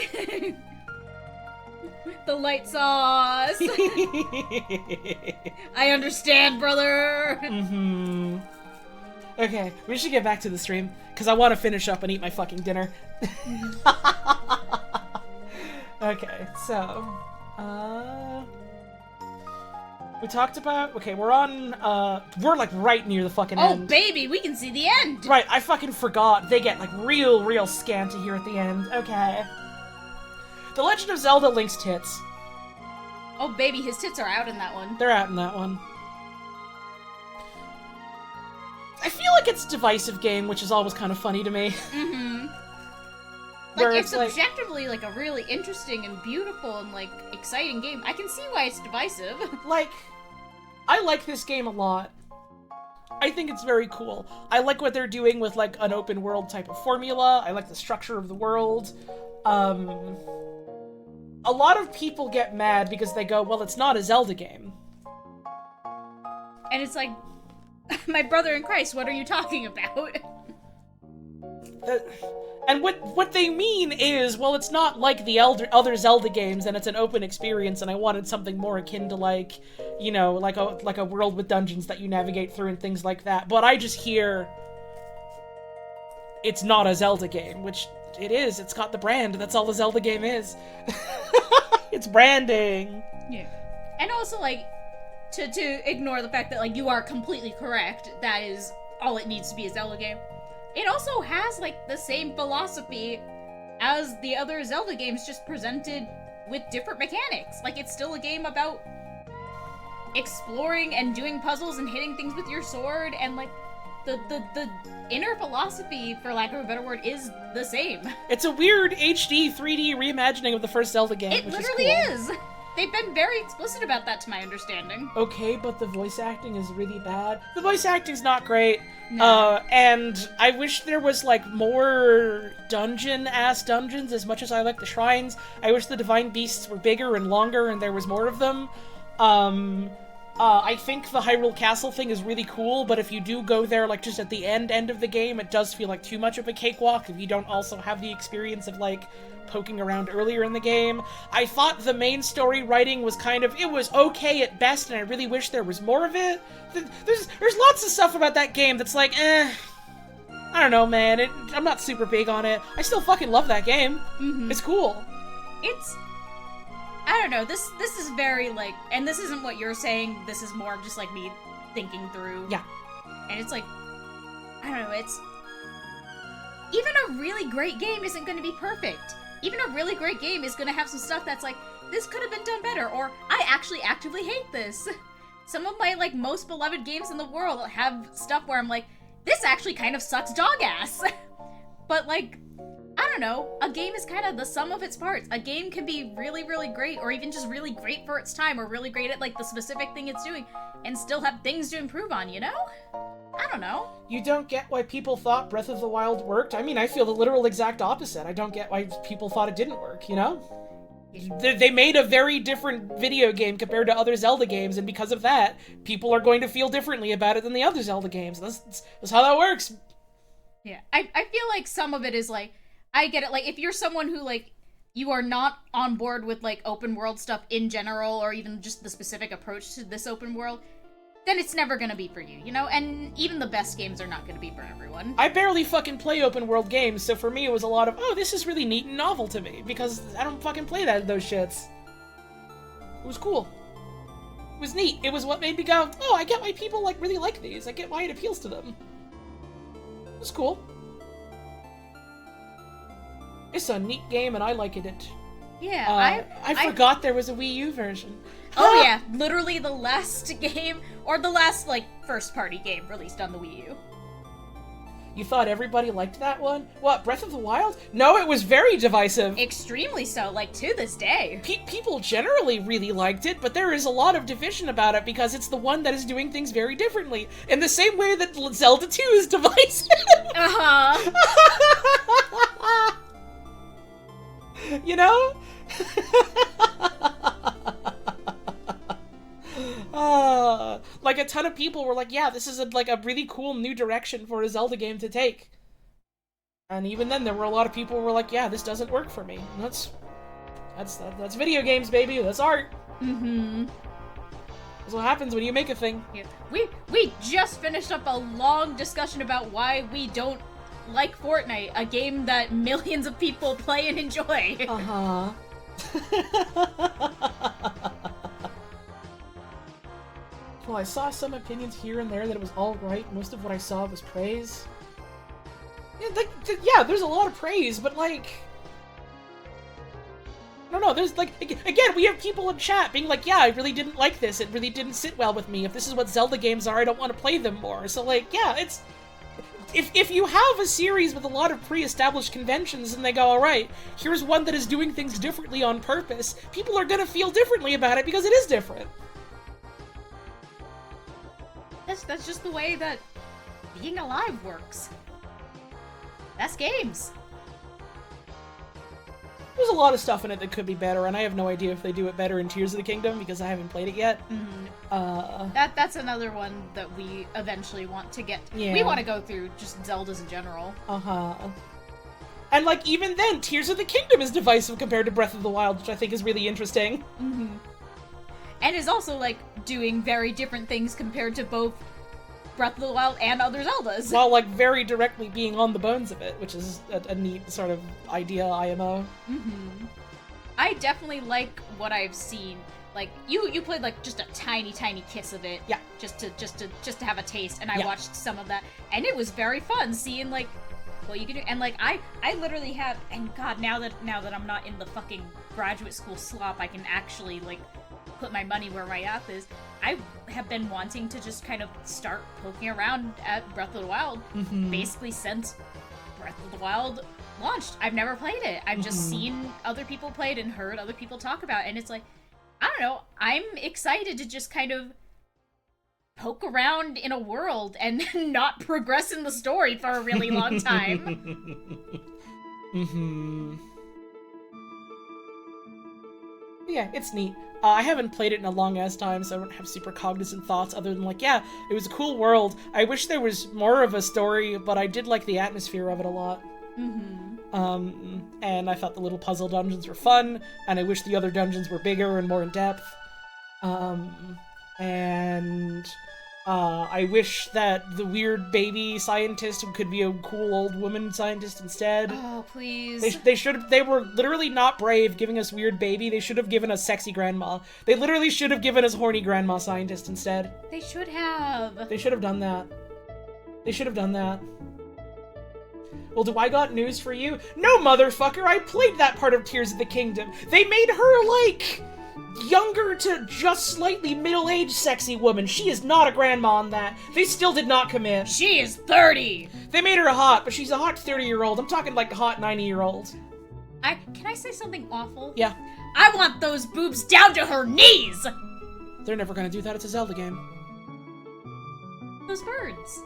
The light sauce. I understand, brother. Okay, we should get back to the stream, because I want to finish up and eat my fucking dinner. Okay, so... we talked about... Okay, we're on, we're, like, right near the fucking end. Oh, baby, we can see the end! Right, I fucking forgot. They get, like, real scanty here at the end. Okay. The Legend of Zelda Link's tits. Oh, baby, his tits are out in that one. They're out in that one. I feel like it's a divisive game, which is always kind of funny to me. Like, it's objectively, like, a really interesting and beautiful and, like, exciting game. I can see why it's divisive. Like, I like this game a lot. I think it's very cool. I like what they're doing with, like, an open world type of formula. I like the structure of the world. A lot of people get mad because they go, well, it's not a Zelda game. And it's like, my brother in Christ, what are you talking about? And what they mean is, well, it's not like the other Zelda games, and it's an open experience, and I wanted something more akin to, like, you know, like a world with dungeons that you navigate through and things like that. But I just hear it's not a Zelda game, which it is. It's got the brand. That's all the Zelda game is. It's branding. Yeah. And also, like, to ignore the fact that, like, you are completely correct, that is all it needs to be a Zelda game. It also has, like, the same philosophy as the other Zelda games, just presented with different mechanics. Like, it's still a game about exploring and doing puzzles and hitting things with your sword, and, like, the inner philosophy, for lack of a better word, is the same. It's a weird HD 3D reimagining of the first Zelda game, It which literally is. Cool. is! They've been very explicit about that, to my understanding. Okay, but the voice acting is really bad. The voice acting's not great. No. And I wish there was, like, more dungeon-ass dungeons, as much as I like the shrines. I wish the Divine Beasts were bigger and longer and there was more of them. I think the Hyrule Castle thing is really cool, but if you do go there, like, just at the end of the game, it does feel like too much of a cakewalk if you don't also have the experience of, like, poking around earlier in the game. I thought the main story writing was it was okay at best, and I really wish there was more of it. There's lots of stuff about that game that's like, I don't know, man. I'm not super big on it. I still fucking love that game. Mm-hmm. It's cool. I don't know, this is very, like, and this isn't what you're saying, this is more of just, like, me thinking through. Yeah. And it's like, I don't know, it's... Even a really great game isn't going to be perfect. Even a really great game is going to have some stuff that's like, this could have been done better, or I actually actively hate this. Some of my, like, most beloved games in the world have stuff where I'm like, this actually kind of sucks dog ass. But, like, I don't know, a game is kind of the sum of its parts. A game can be really, really great, or even just really great for its time, or really great at, like, the specific thing it's doing, and still have things to improve on, you know? I don't know. You don't get why people thought Breath of the Wild worked? I mean, I feel the literal exact opposite. I don't get why people thought it didn't work, you know? They made a very different video game compared to other Zelda games, and because of that, people are going to feel differently about it than the other Zelda games. That's how that works. Yeah, I feel like some of it is, like, I get it, like, if you're someone who, like, you are not on board with, like, open world stuff in general, or even just the specific approach to this open world, then it's never gonna be for you, you know? And even the best games are not gonna be for everyone. I barely fucking play open world games, so for me it was a lot of, oh, this is really neat and novel to me, because I don't fucking play those shits. It was cool. It was neat. It was what made me go, oh, I get why people, like, really like these. I get why it appeals to them. It was cool. It's a neat game, and I liked it. Yeah, I forgot there was a Wii U version. Oh yeah, literally the last game, or the last, like, first-party game released on the Wii U. You thought everybody liked that one? What, Breath of the Wild? No, it was very divisive. Extremely so, like, to this day. People generally really liked it, but there is a lot of division about it because it's the one that is doing things very differently. In the same way that Zelda 2 is divisive. Uh-huh. You know? Like, a ton of people were like, yeah, this is a really cool new direction for a Zelda game to take. And even then, there were a lot of people who were like, yeah, this doesn't work for me. And that's video games, baby. That's art. Mm-hmm. That's what happens when you make a thing. Yeah. We just finished up a long discussion about why we don't like Fortnite, a game that millions of people play and enjoy. Uh-huh. Well, I saw some opinions here and there that it was alright. Most of what I saw was praise. Yeah, there's a lot of praise, but, like... I don't know, there's, like... Again, we have people in chat being like, yeah, I really didn't like this. It really didn't sit well with me. If this is what Zelda games are, I don't want to play them more. So, like, yeah, it's... If you have a series with a lot of pre-established conventions and they go, alright, here's one that is doing things differently on purpose, people are gonna feel differently about it because it is different. That's just the way that being alive works. That's games. There's a lot of stuff in it that could be better, and I have no idea if they do it better in Tears of the Kingdom because I haven't played it yet. Mm-hmm. That's another one that we eventually want to get. Yeah. We want to go through just Zeldas in general. Uh-huh. And, like, even then, Tears of the Kingdom is divisive compared to Breath of the Wild, which I think is really interesting. Mm-hmm. And is also, like, doing very different things compared to both Breath of the Wild and other Zeldas. While, like, very directly being on the bones of it, which is a neat sort of idea, IMO. I definitely like what I've seen. Like, you played, like, just a tiny kiss of it. Yeah. Just to have a taste, and I Yeah. watched some of that, and it was very fun seeing, like, what you can do. And, like, I literally have, and God, now that I'm not in the fucking graduate school slop, I can actually, like, put my money where my mouth is. I have been wanting to just kind of start poking around at Breath of the Wild, basically since Breath of the Wild launched. I've never played it. I've just seen other people play it and heard other people talk about it, and it's like, I don't know, I'm excited to just kind of poke around in a world and not progress in the story for a really long time. Yeah, it's neat. I haven't played it in a long-ass time, so I don't have super cognizant thoughts other than, like, yeah, it was a cool world. I wish there was more of a story, but I did like the atmosphere of it a lot. And I thought the little puzzle dungeons were fun, and I wish the other dungeons were bigger and more in-depth. I wish that the weird baby scientist could be a cool old woman scientist instead. Oh, please. They were literally not brave giving us weird baby. They should have given us sexy grandma. They literally should have given us horny grandma scientist instead. They should have. They should have done that. They should have done that. Well, do I got news for you? No, motherfucker, I played that part of Tears of the Kingdom. They made her, like, younger to just slightly middle-aged sexy woman. She is not a grandma on that. They still did not commit. She is 30! They made her hot, but she's a hot 30-year-old. I'm talking like a hot 90-year-old. Can I say something awful? Yeah. I want those boobs down to her knees! They're never gonna do that. It's a Zelda game. Those birds.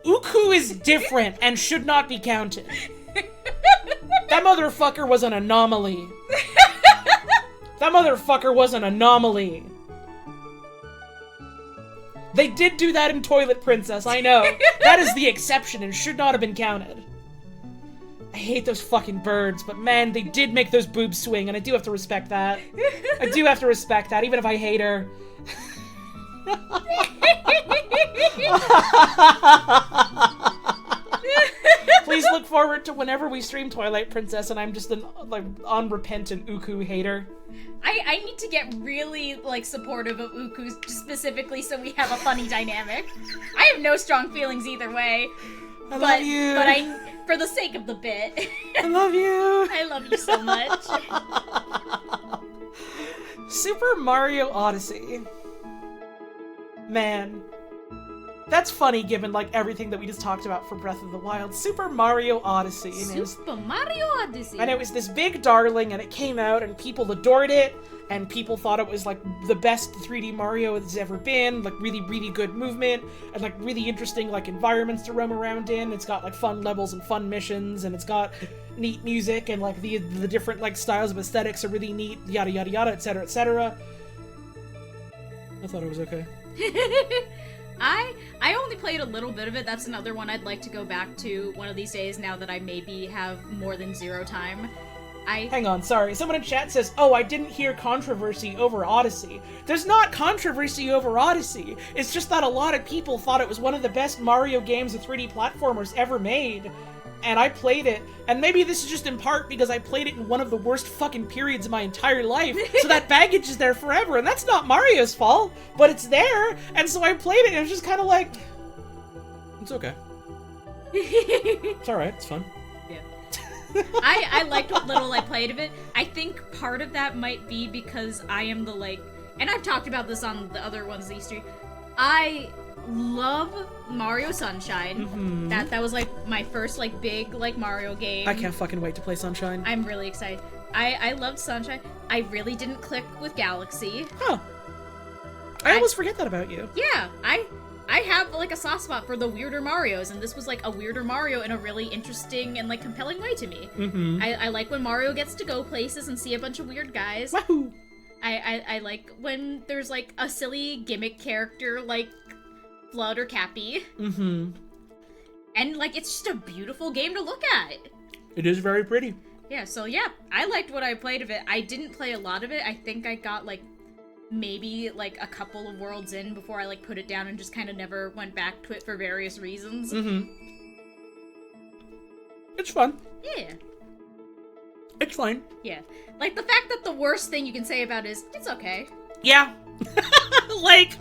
Uku is different and should not be counted. That motherfucker was an anomaly. That motherfucker was an anomaly. They did do that in Toilet Princess, I know. That is the exception and should not have been counted. I hate those fucking birds, but man, they did make those boobs swing, and I do have to respect that. I do have to respect that, even if I hate her. Please look forward to whenever we stream Twilight Princess and I'm just an unrepentant Uku hater. I need to get really, like, supportive of Uku specifically so we have a funny dynamic. I have no strong feelings either way. I love you. But for the sake of the bit. I love you. I love you so much. Super Mario Odyssey. Man. That's funny given, like, everything that we just talked about for Breath of the Wild. Super Mario Odyssey. Super Mario Odyssey. And it was this big darling, and it came out, and people adored it, and people thought it was, like, the best 3D Mario that's ever been. Like, really, really good movement, and, like, really interesting, like, environments to roam around in. It's got, like, fun levels and fun missions, and it's got neat music, and, like, the different, like, styles of aesthetics are really neat, yada, yada, yada, etc., etc. I thought it was okay. I only played a little bit of it. That's another one I'd like to go back to one of these days now that I maybe have more than 0 time. Hang on, sorry. Someone in chat says, oh, I didn't hear controversy over Odyssey. There's not controversy over Odyssey. It's just that a lot of people thought it was one of the best Mario games of 3D platformers ever made. And I played it, and maybe this is just in part because I played it in one of the worst fucking periods of my entire life, so that baggage is there forever, and that's not Mario's fault, but it's there, and so I played it, and it was just kind of like, it's okay. It's alright, it's fun. Yeah. I liked what little I played of it. I think part of that might be because I am the, like, and I've talked about this on the other ones these three, I love Mario Sunshine. Mm-hmm. That was like my first like big like Mario game. I can't fucking wait to play Sunshine. I'm really excited. I loved Sunshine. I really didn't click with Galaxy. Huh. I always forget that about you. Yeah, I have like a soft spot for the weirder Marios, and this was like a weirder Mario in a really interesting and like compelling way to me. Mm-hmm. I like when Mario gets to go places and see a bunch of weird guys. Wahoo! I like when there's like a silly gimmick character like Flood or Cappy. Mm-hmm. And, like, it's just a beautiful game to look at. It is very pretty. Yeah, so, yeah, I liked what I played of it. I didn't play a lot of it. I think I got, like, maybe like a couple of worlds in before I like put it down and just kind of never went back to it for various reasons. Mm-hmm. It's fun. Yeah. It's fine. Yeah. Like, the fact that the worst thing you can say about it is, it's okay. Yeah. Like...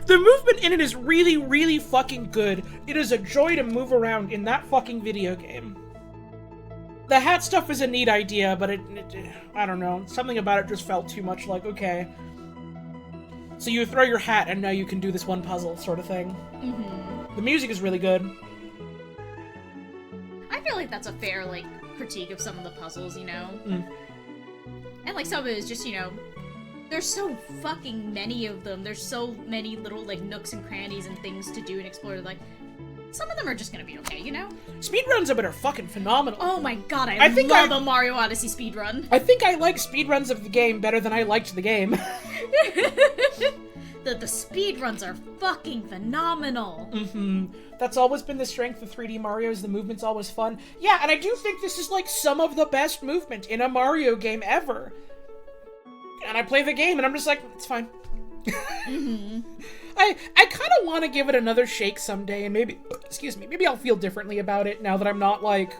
The movement in it is really, really fucking good. It is a joy to move around in that fucking video game. The hat stuff is a neat idea, but I don't know. Something about it just felt too much like, okay. So you throw your hat and now you can do this one puzzle sort of thing. Mm-hmm. The music is really good. I feel like that's a fair, like, critique of some of the puzzles, you know? Mm. And, like, some of it is just, you know, there's so fucking many of them. There's so many little, like, nooks and crannies and things to do and explore. Like, some of them are just gonna be okay, you know? Speedruns of it are fucking phenomenal. Oh my god, I think love a Mario Odyssey speedrun. I think I like speedruns of the game better than I liked the game. The speedruns are fucking phenomenal. Mm-hmm. That's always been the strength of 3D Mario's. The movement's always fun. Yeah, and I do think this is, like, some of the best movement in a Mario game ever. And I play the game, and I'm just like, it's fine. Mm-hmm. I kind of want to give it another shake someday, and maybe I'll feel differently about it now that I'm not, like,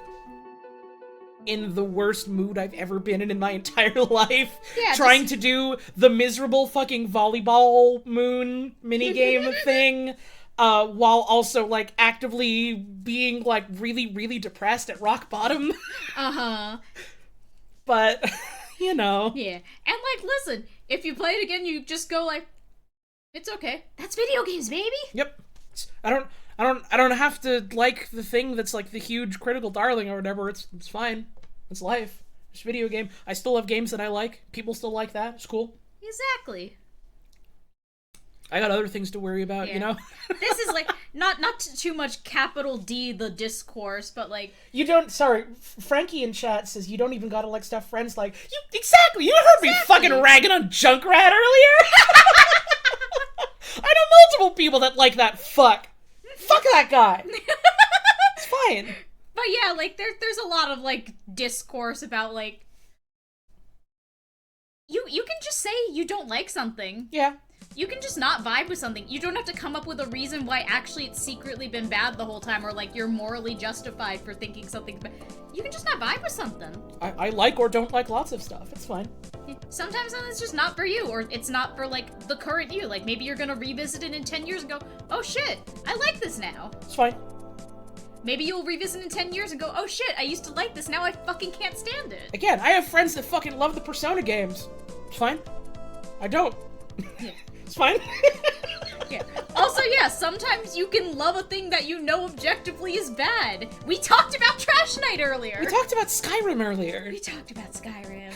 in the worst mood I've ever been in my entire life. Yeah, trying to do the miserable fucking volleyball moon minigame thing, while also, like, actively being, like, really, really depressed at rock bottom. Uh-huh. But... You know. Yeah. And, like, listen, if you play it again, you just go, like, it's okay. That's video games, baby! Yep. I don't have to like the thing that's, like, the huge critical darling or whatever. It's fine. It's life. It's a video game. I still have games that I like. People still like that. It's cool. Exactly. I got other things to worry about, you know? This is, like, not too much capital D, the discourse, but, like... You don't... Sorry, Frankie in chat says you don't even gotta like stuff friends like. Exactly! You heard me fucking ragging on Junkrat earlier! I know multiple people that like that fuck. Fuck that guy! It's fine. But yeah, like, there's a lot of, like, discourse about, like... You can just say you don't like something. Yeah. You can just not vibe with something. You don't have to come up with a reason why actually it's secretly been bad the whole time, or like you're morally justified for thinking something's bad. You can just not vibe with something. I like or don't like lots of stuff. It's fine. Sometimes it's just not for you, or it's not for like the current you. Like maybe you're gonna revisit it in 10 years and go, oh shit, I like this now. It's fine. Maybe you'll revisit in 10 years and go, oh shit, I used to like this, now I fucking can't stand it. Again, I have friends that fucking love the Persona games. It's fine. I don't. Yeah. It's fine. Yeah. Also, yeah, sometimes you can love a thing that you know objectively is bad. We talked about Trash Night earlier. We talked about Skyrim earlier. We talked about Skyrim.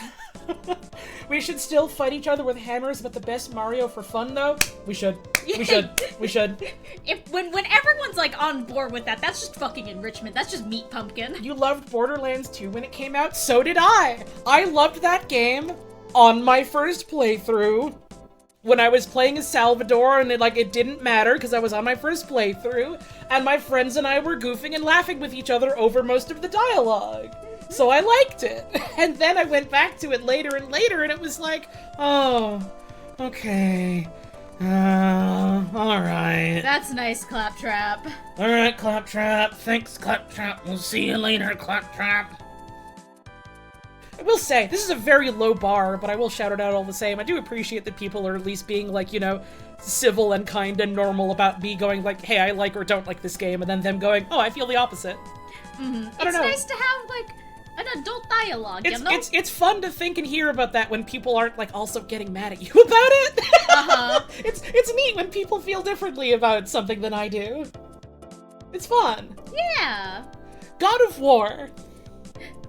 We should still fight each other with hammers about the best Mario for fun, though? We should. We should. We should. When everyone's, like, on board with that, that's just fucking enrichment. That's just meat pumpkin. You loved Borderlands 2 when it came out? So did I! I loved that game on my first playthrough. When I was playing as Salvador, and it didn't matter because I was on my first playthrough, and my friends and I were goofing and laughing with each other over most of the dialogue. So I liked it. And then I went back to it later and later, and it was like, oh, okay. Alright. That's nice, Claptrap. Alright, Claptrap. Thanks, Claptrap. We'll see you later, Claptrap. I will say, this is a very low bar, but I will shout it out all the same. I do appreciate that people are at least being, like, you know, civil and kind and normal about me going, like, hey, I like or don't like this game, and then them going, oh, I feel the opposite. Mm-hmm. I don't know. It's nice to have, like, an adult dialogue, you know? It's fun to think and hear about that when people aren't, like, also getting mad at you about it. Uh-huh. It's neat when people feel differently about something than I do. It's fun. Yeah. God of War.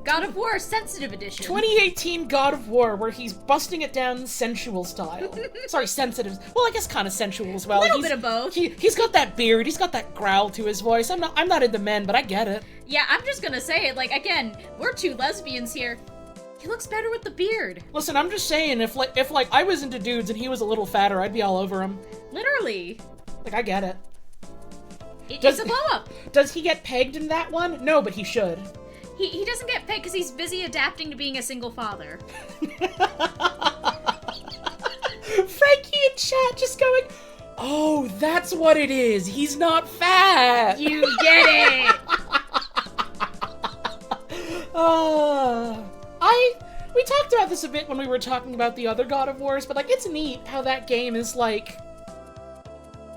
God of War Sensitive Edition. 2018 God of War, where he's busting it down sensual style. Sorry, sensitive. Well, I guess kind of sensual as well. A little bit of both. He's got that beard. He's got that growl to his voice. I'm not into men, but I get it. Yeah, I'm just gonna say it. Like, again, we're two lesbians here. He looks better with the beard. Listen, I'm just saying, if I was into dudes and he was a little fatter, I'd be all over him. Literally. Like, I get it. It's a blow up. Does he get pegged in that one? No, but he should. He doesn't get pegged because he's busy adapting to being a single father. in chat just going, oh, that's what it is. He's not fat. You get it. We talked about this a bit when we were talking about the other God of Wars, but like it's neat how that game is like,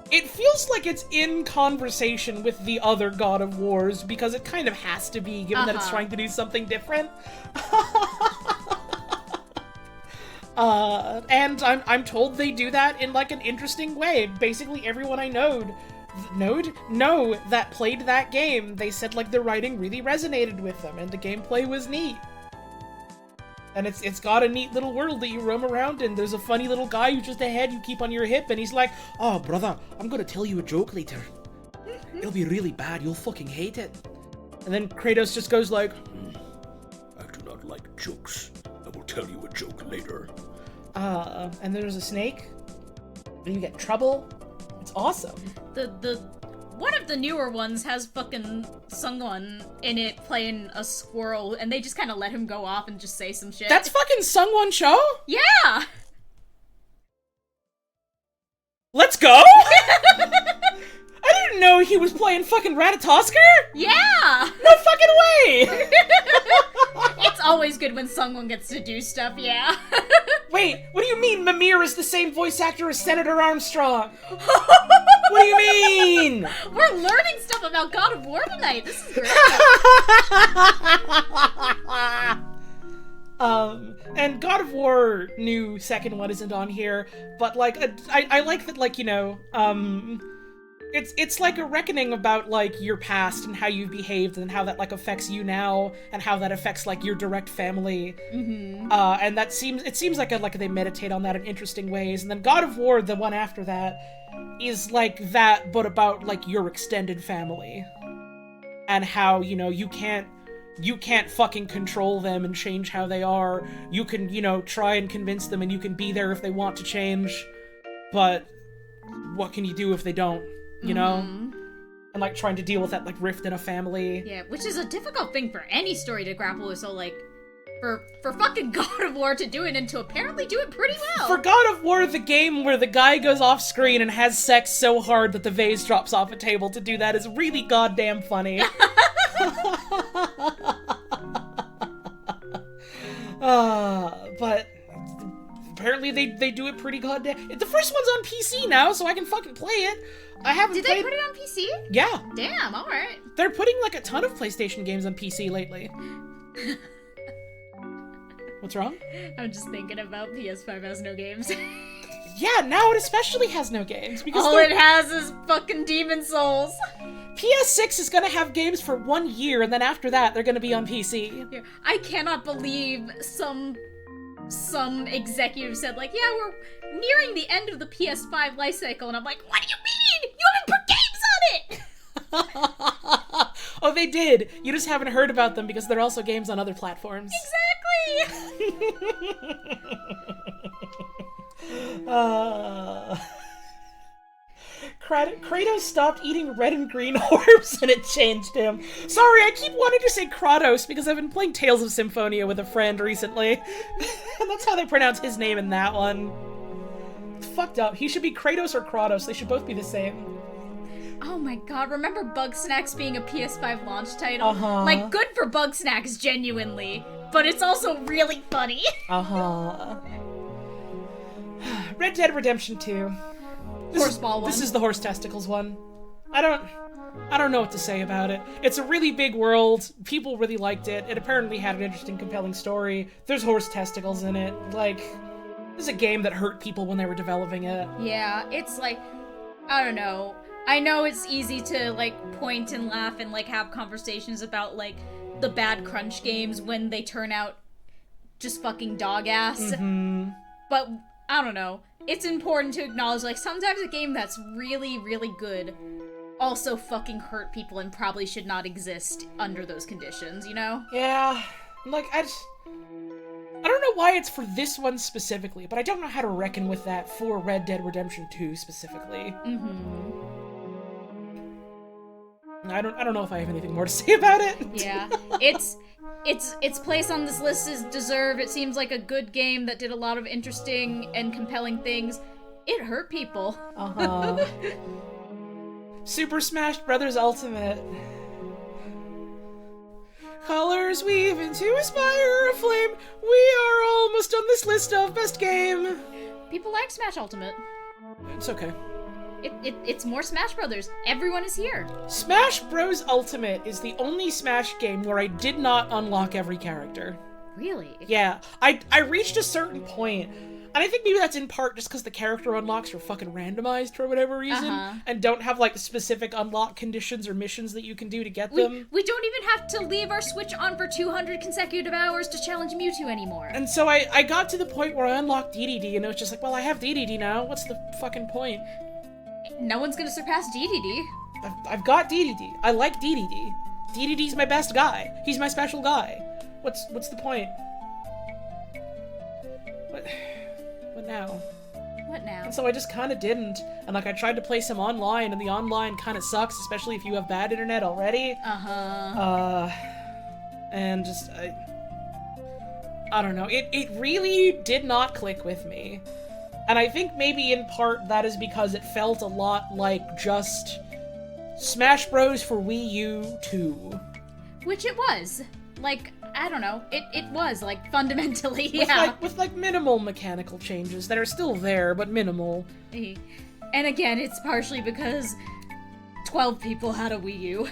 it feels like it's in conversation with the other God of Wars because it kind of has to be, given that it's trying to do something different. And I'm told they do that in like an interesting way. Basically everyone I know that played that game, they said like the writing really resonated with them and the gameplay was neat. And it's got a neat little world that you roam around in. There's a funny little guy who's just a head you keep on your hip, and he's like, oh, brother, I'm gonna tell you a joke later. It'll be really bad, you'll fucking hate it. And then Kratos just goes like, I do not like jokes. I will tell you a joke later. And there's a snake, and you get trouble. It's awesome. The one of the newer ones has fucking someone in it playing a squirrel, and they just kind of let him go off and just say some shit. That's fucking Sungwon Cho? Yeah! Let's go? I didn't know he was playing fucking Ratatosker? Yeah! No fucking way! It's always good when someone gets to do stuff, yeah. Wait, what do you mean Mimir is the same voice actor as Senator Armstrong? What do you mean? We're learning stuff about God of War tonight. This is great. And God of War new second one isn't on here, but like I like that, like, you know, it's like a reckoning about like your past and how you've behaved and how that like affects you now and how that affects like your direct family. And it seems like they meditate on that in interesting ways. And then God of War, the one after that, is like that, but about like your extended family and how, you know, you can't fucking control them and change how they are. You can, you know, try and convince them and you can be there if they want to change, but what can you do if they don't, you know? And like trying to deal with that like rift in a family. Yeah, which is a difficult thing for any story to grapple with, so like for fucking God of War to do it and to apparently do it pretty well. For God of War, the game where the guy goes off screen and has sex so hard that the vase drops off a table to do that is really goddamn funny. But apparently they do it pretty goddamn. The first one's on PC now, so I can fucking play it. I haven't Did played... they put it on PC? Yeah. Damn, alright. They're putting like a ton of PlayStation games on PC lately. What's wrong? I'm just thinking about PS5 has no games. Yeah, now it especially has no games because all it has is fucking Demon Souls. PS6 is gonna have games for 1 year, and then after that, they're gonna be on PC. Yeah, I cannot believe some executive said, like, yeah, we're nearing the end of the PS5 life cycle, and I'm like, what do you mean? You haven't put games on it! Oh, they did. You just haven't heard about them because they're also games on other platforms. Exactly! Kratos stopped eating red and green orbs and it changed him. Sorry, I keep wanting to say Kratos because I've been playing Tales of Symphonia with a friend recently. And that's how they pronounce his name in that one. It's fucked up. He should be Kratos or Kratos. They should both be the same. Oh my god, remember Bugsnax being a PS5 launch title? Like, good for Bugsnax, genuinely. But it's also really funny. Red Dead Redemption 2. Horseball one. This is the horse testicles one. I don't know what to say about it. It's a really big world. People really liked it. It apparently had an interesting, compelling story. There's horse testicles in it. Like, this is a game that hurt people when they were developing it. Yeah, it's like, I don't know. I know it's easy to, like, point and laugh and, like, have conversations about, like, the bad crunch games when they turn out just fucking dog ass. But, I don't know. It's important to acknowledge, like, sometimes a game that's really, really good also fucking hurt people and probably should not exist under those conditions, you know? Yeah. Like, I don't know why it's for this one specifically, but I don't know how to reckon with that for Red Dead Redemption 2 specifically. I don't know if I have anything more to say about it. Yeah. Its place on this list is deserved. It seems like a good game that did a lot of interesting and compelling things. It hurt people. Uh-huh. Super Smash Bros. Ultimate. Colors weave into a spire of flame. We are almost on this list of best game. People like Smash Ultimate. It's okay. It's more Smash Brothers. Everyone is here. Smash Bros. Ultimate is the only Smash game where I did not unlock every character. Really? Yeah, I reached a certain point, and I think maybe that's in part just because the character unlocks are fucking randomized for whatever reason, and don't have like specific unlock conditions or missions that you can do to get them. We don't even have to leave our Switch on for 200 consecutive hours to challenge Mewtwo anymore. And so I got to the point where I unlocked DDD, and it was just like, well, I have DDD now. What's the fucking point? No one's gonna surpass DDD. I've got DDD. I like DDD. DDD's my best guy. He's my special guy. What's the point? What now? What now? And so I just kind of didn't. And like I tried to play some online, and the online kind of sucks, especially if you have bad internet already. And just I don't know. It really did not click with me. And I think maybe in part that is because it felt a lot like just Smash Bros. For Wii U 2. Which it was. Like, I don't know. It was, like, fundamentally, With minimal mechanical changes that are still there, but minimal. And again, it's partially because 12 people had a Wii U.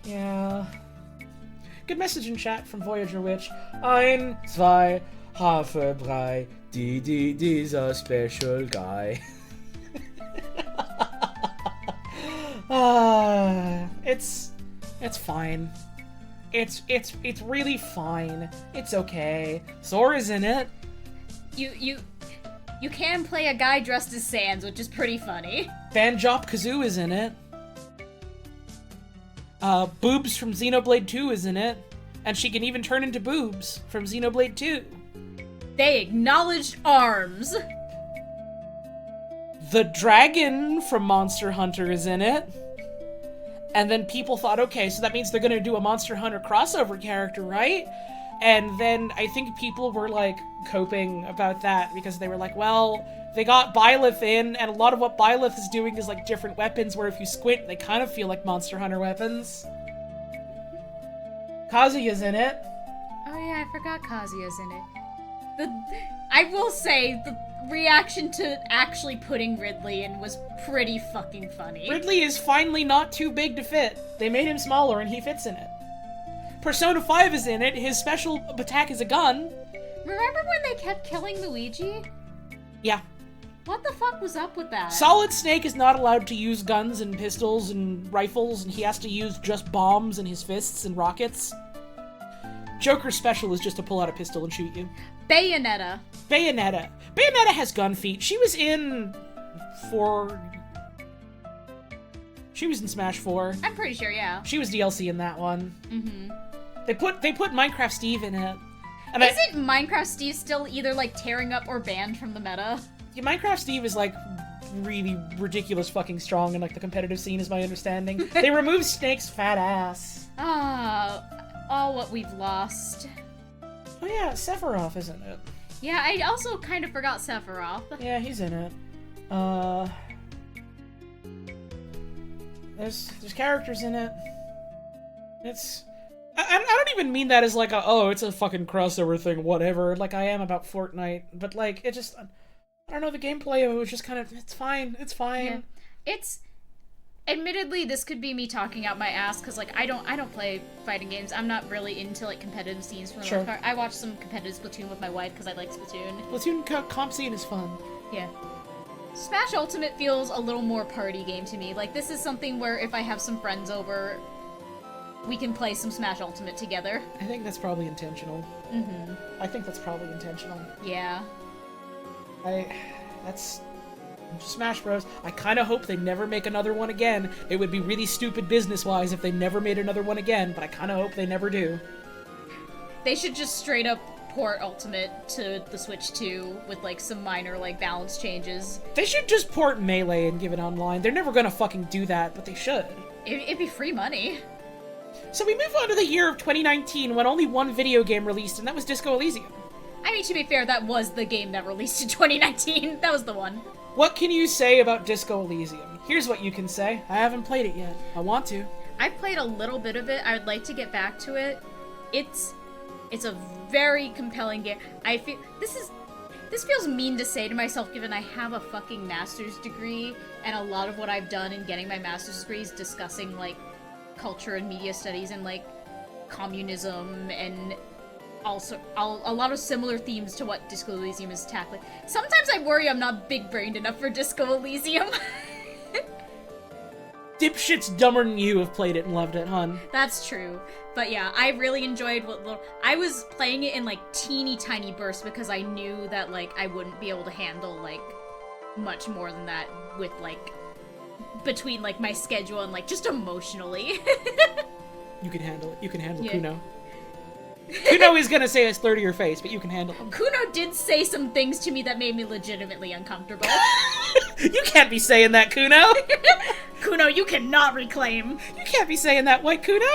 Yeah. Good message in chat from Voyager Witch. 1, 2, Haferbrei. Dieser special guy. It's fine. It's really fine. It's okay. Sora's in it. You can play a guy dressed as Sans, which is pretty funny. Banjop Kazoo is in it. Boobs from Xenoblade 2 is in it. And she can even turn into Boobs from Xenoblade 2. They acknowledged arms. The dragon from Monster Hunter is in it. And then people thought, okay, so that means they're gonna do a Monster Hunter crossover character, right? And then I think people were, like, coping about that because they were like, well, they got Byleth in, and a lot of what Byleth is doing is, like, different weapons where if you squint, they kind of feel like Monster Hunter weapons. Kazuya's in it. Oh yeah, I forgot Kazuya's in it. I will say, the reaction to actually putting Ridley in was pretty fucking funny. Ridley is finally not too big to fit. They made him smaller and he fits in it. Persona 5 is in it. His special attack is a gun. Remember when they kept killing Luigi? Yeah. What the fuck was up with that? Solid Snake is not allowed to use guns and pistols and rifles, and he has to use just bombs and his fists and rockets. Joker's special is just to pull out a pistol and shoot you. Bayonetta. Bayonetta has gun feet. She was in Smash 4. I'm pretty sure, yeah. She was DLC in that one. Mm-hmm. They put Minecraft Steve in it. And Isn't Minecraft Steve still either, like, tearing up or banned from the meta? Yeah, Minecraft Steve is, like, really ridiculous fucking strong in, like, the competitive scene, is my understanding. They removed Snake's fat ass. All what we've lost. Oh yeah, Sephiroth is in it. Yeah, I also kind of forgot Sephiroth. Yeah, he's in it. There's characters in it. I don't even mean that as like it's a fucking crossover thing, whatever, like I am about Fortnite, but like, it just, I don't know, the gameplay of it was just kind of, it's fine. Yeah. It's, admittedly, this could be me talking out my ass, because like, I don't play fighting games. I'm not really into like competitive scenes for the most part. I watch some competitive Splatoon with my wife because I like Splatoon. Splatoon comp scene is fun. Yeah. Smash Ultimate feels a little more party game to me. Like, this is something where if I have some friends over, we can play some Smash Ultimate together. I think that's probably intentional. Mm-hmm. I think that's probably intentional. Yeah. That's Smash Bros. I kind of hope they never make another one again. It would be really stupid business-wise if they never made another one again, but I kind of hope they never do. They should just straight up port Ultimate to the Switch 2 with, like, some minor, like, balance changes. They should just port Melee and give it online. They're never gonna fucking do that, but they should. It'd be free money. So we move on to the year of 2019 when only one video game released, and that was Disco Elysium. I mean, to be fair, that was the game that released in 2019. That was the one. What can you say about Disco Elysium? Here's what you can say. I haven't played it yet. I want to. I played a little bit of it. I would like to get back to it. It's a very compelling game. I feel this feels mean to say to myself, given I have a fucking master's degree, and a lot of what I've done in getting my master's degree is discussing, like, culture and media studies and, like, communism and also a lot of similar themes to what Disco Elysium is tackling. Sometimes I worry I'm not big-brained enough for Disco Elysium. Dipshits dumber than you have played it and loved it, hun. That's true. But yeah, I really enjoyed I was playing it in, like, teeny tiny bursts because I knew that, like, I wouldn't be able to handle, like, much more than that with, like, between, like, my schedule and, like, just emotionally. You can handle it. You can handle Yeah. Kuno. Kuno is gonna say a slur to your face, but you can handle him. Kuno did say some things to me that made me legitimately uncomfortable. You can't be saying that, Kuno! Kuno, you cannot reclaim. You can't be saying that, White Kuno!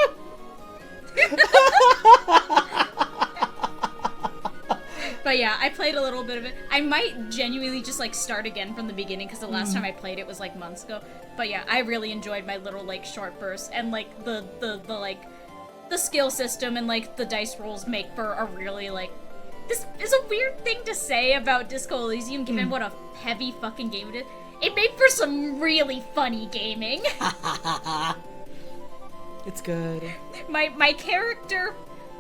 But yeah, I played a little bit of it. I might genuinely just, like, start again from the beginning, because the last time I played it was, like, months ago. But yeah, I really enjoyed my little, like, short bursts, and, like, the skill system and, like, the dice rolls make for a really, like... This is a weird thing to say about Disco Elysium, given what a heavy fucking game it is. It made for some really funny gaming. It's good. My character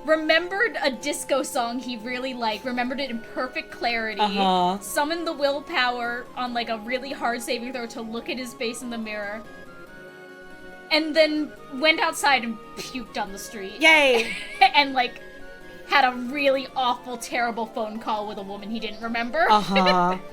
remembered a disco song he really liked, remembered it in perfect clarity, summoned the willpower on, like, a really hard saving throw to look at his face in the mirror, and then went outside and puked on the street. Yay! And, like, had a really awful, terrible phone call with a woman he didn't remember.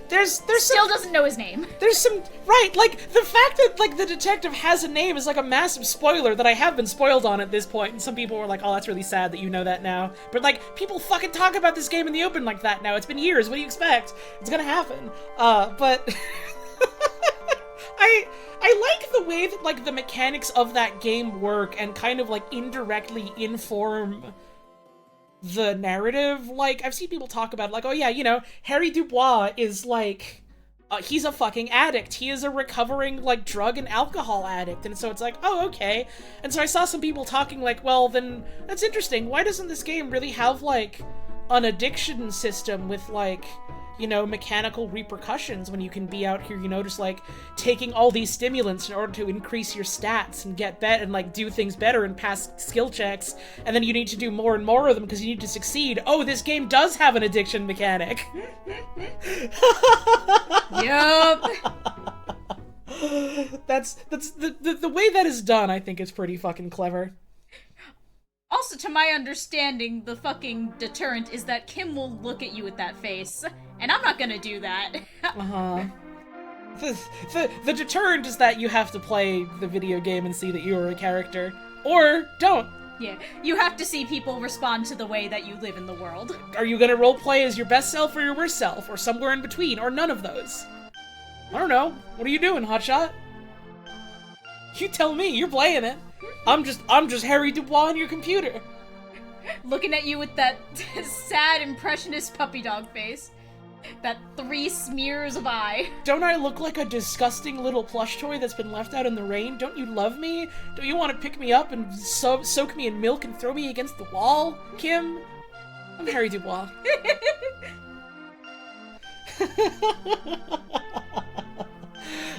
There's Still doesn't know his name. There's some... Right, like, the fact that, like, the detective has a name is, like, a massive spoiler that I have been spoiled on at this point, and some people were like, oh, that's really sad that you know that now. But, like, people fucking talk about this game in the open like that now. It's been years. What do you expect? It's gonna happen. But... I like the way that, like, the mechanics of that game work and kind of, like, indirectly inform the narrative. Like, I've seen people talk about, like, oh yeah, you know, Harry Dubois is, like, he's a fucking addict. He is a recovering, like, drug and alcohol addict. And so it's like, oh, okay. And so I saw some people talking, like, well, then, that's interesting. Why doesn't this game really have, like, an addiction system with, like, you know, mechanical repercussions when you can be out here, you know, just, like, taking all these stimulants in order to increase your stats and get better and, like, do things better and pass skill checks, and then you need to do more and more of them because you need to succeed. Oh, this game does have an addiction mechanic! Yup! That's the way that is done, I think, is pretty fucking clever. Also, to my understanding, the fucking deterrent is that Kim will look at you with that face, and I'm not gonna do that. The deterrent is that you have to play the video game and see that you are a character. Or don't. Yeah, you have to see people respond to the way that you live in the world. Are you gonna roleplay as your best self or your worst self, or somewhere in between, or none of those? I don't know. What are you doing, Hotshot? You tell me, you're playing it. I'm just Harry Dubois on your computer. Looking at you with that sad impressionist puppy dog face. That 3 smears of eye. Don't I look like a disgusting little plush toy that's been left out in the rain? Don't you love me? Don't you want to pick me up and soak me in milk and throw me against the wall, Kim? I'm Harry Dubois.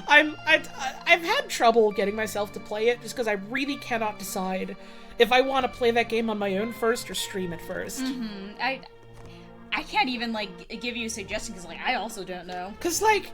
I've had trouble getting myself to play it just because I really cannot decide if I want to play that game on my own first or stream it first. I can't even, like, give you a suggestion because, like, I also don't know. Because, like,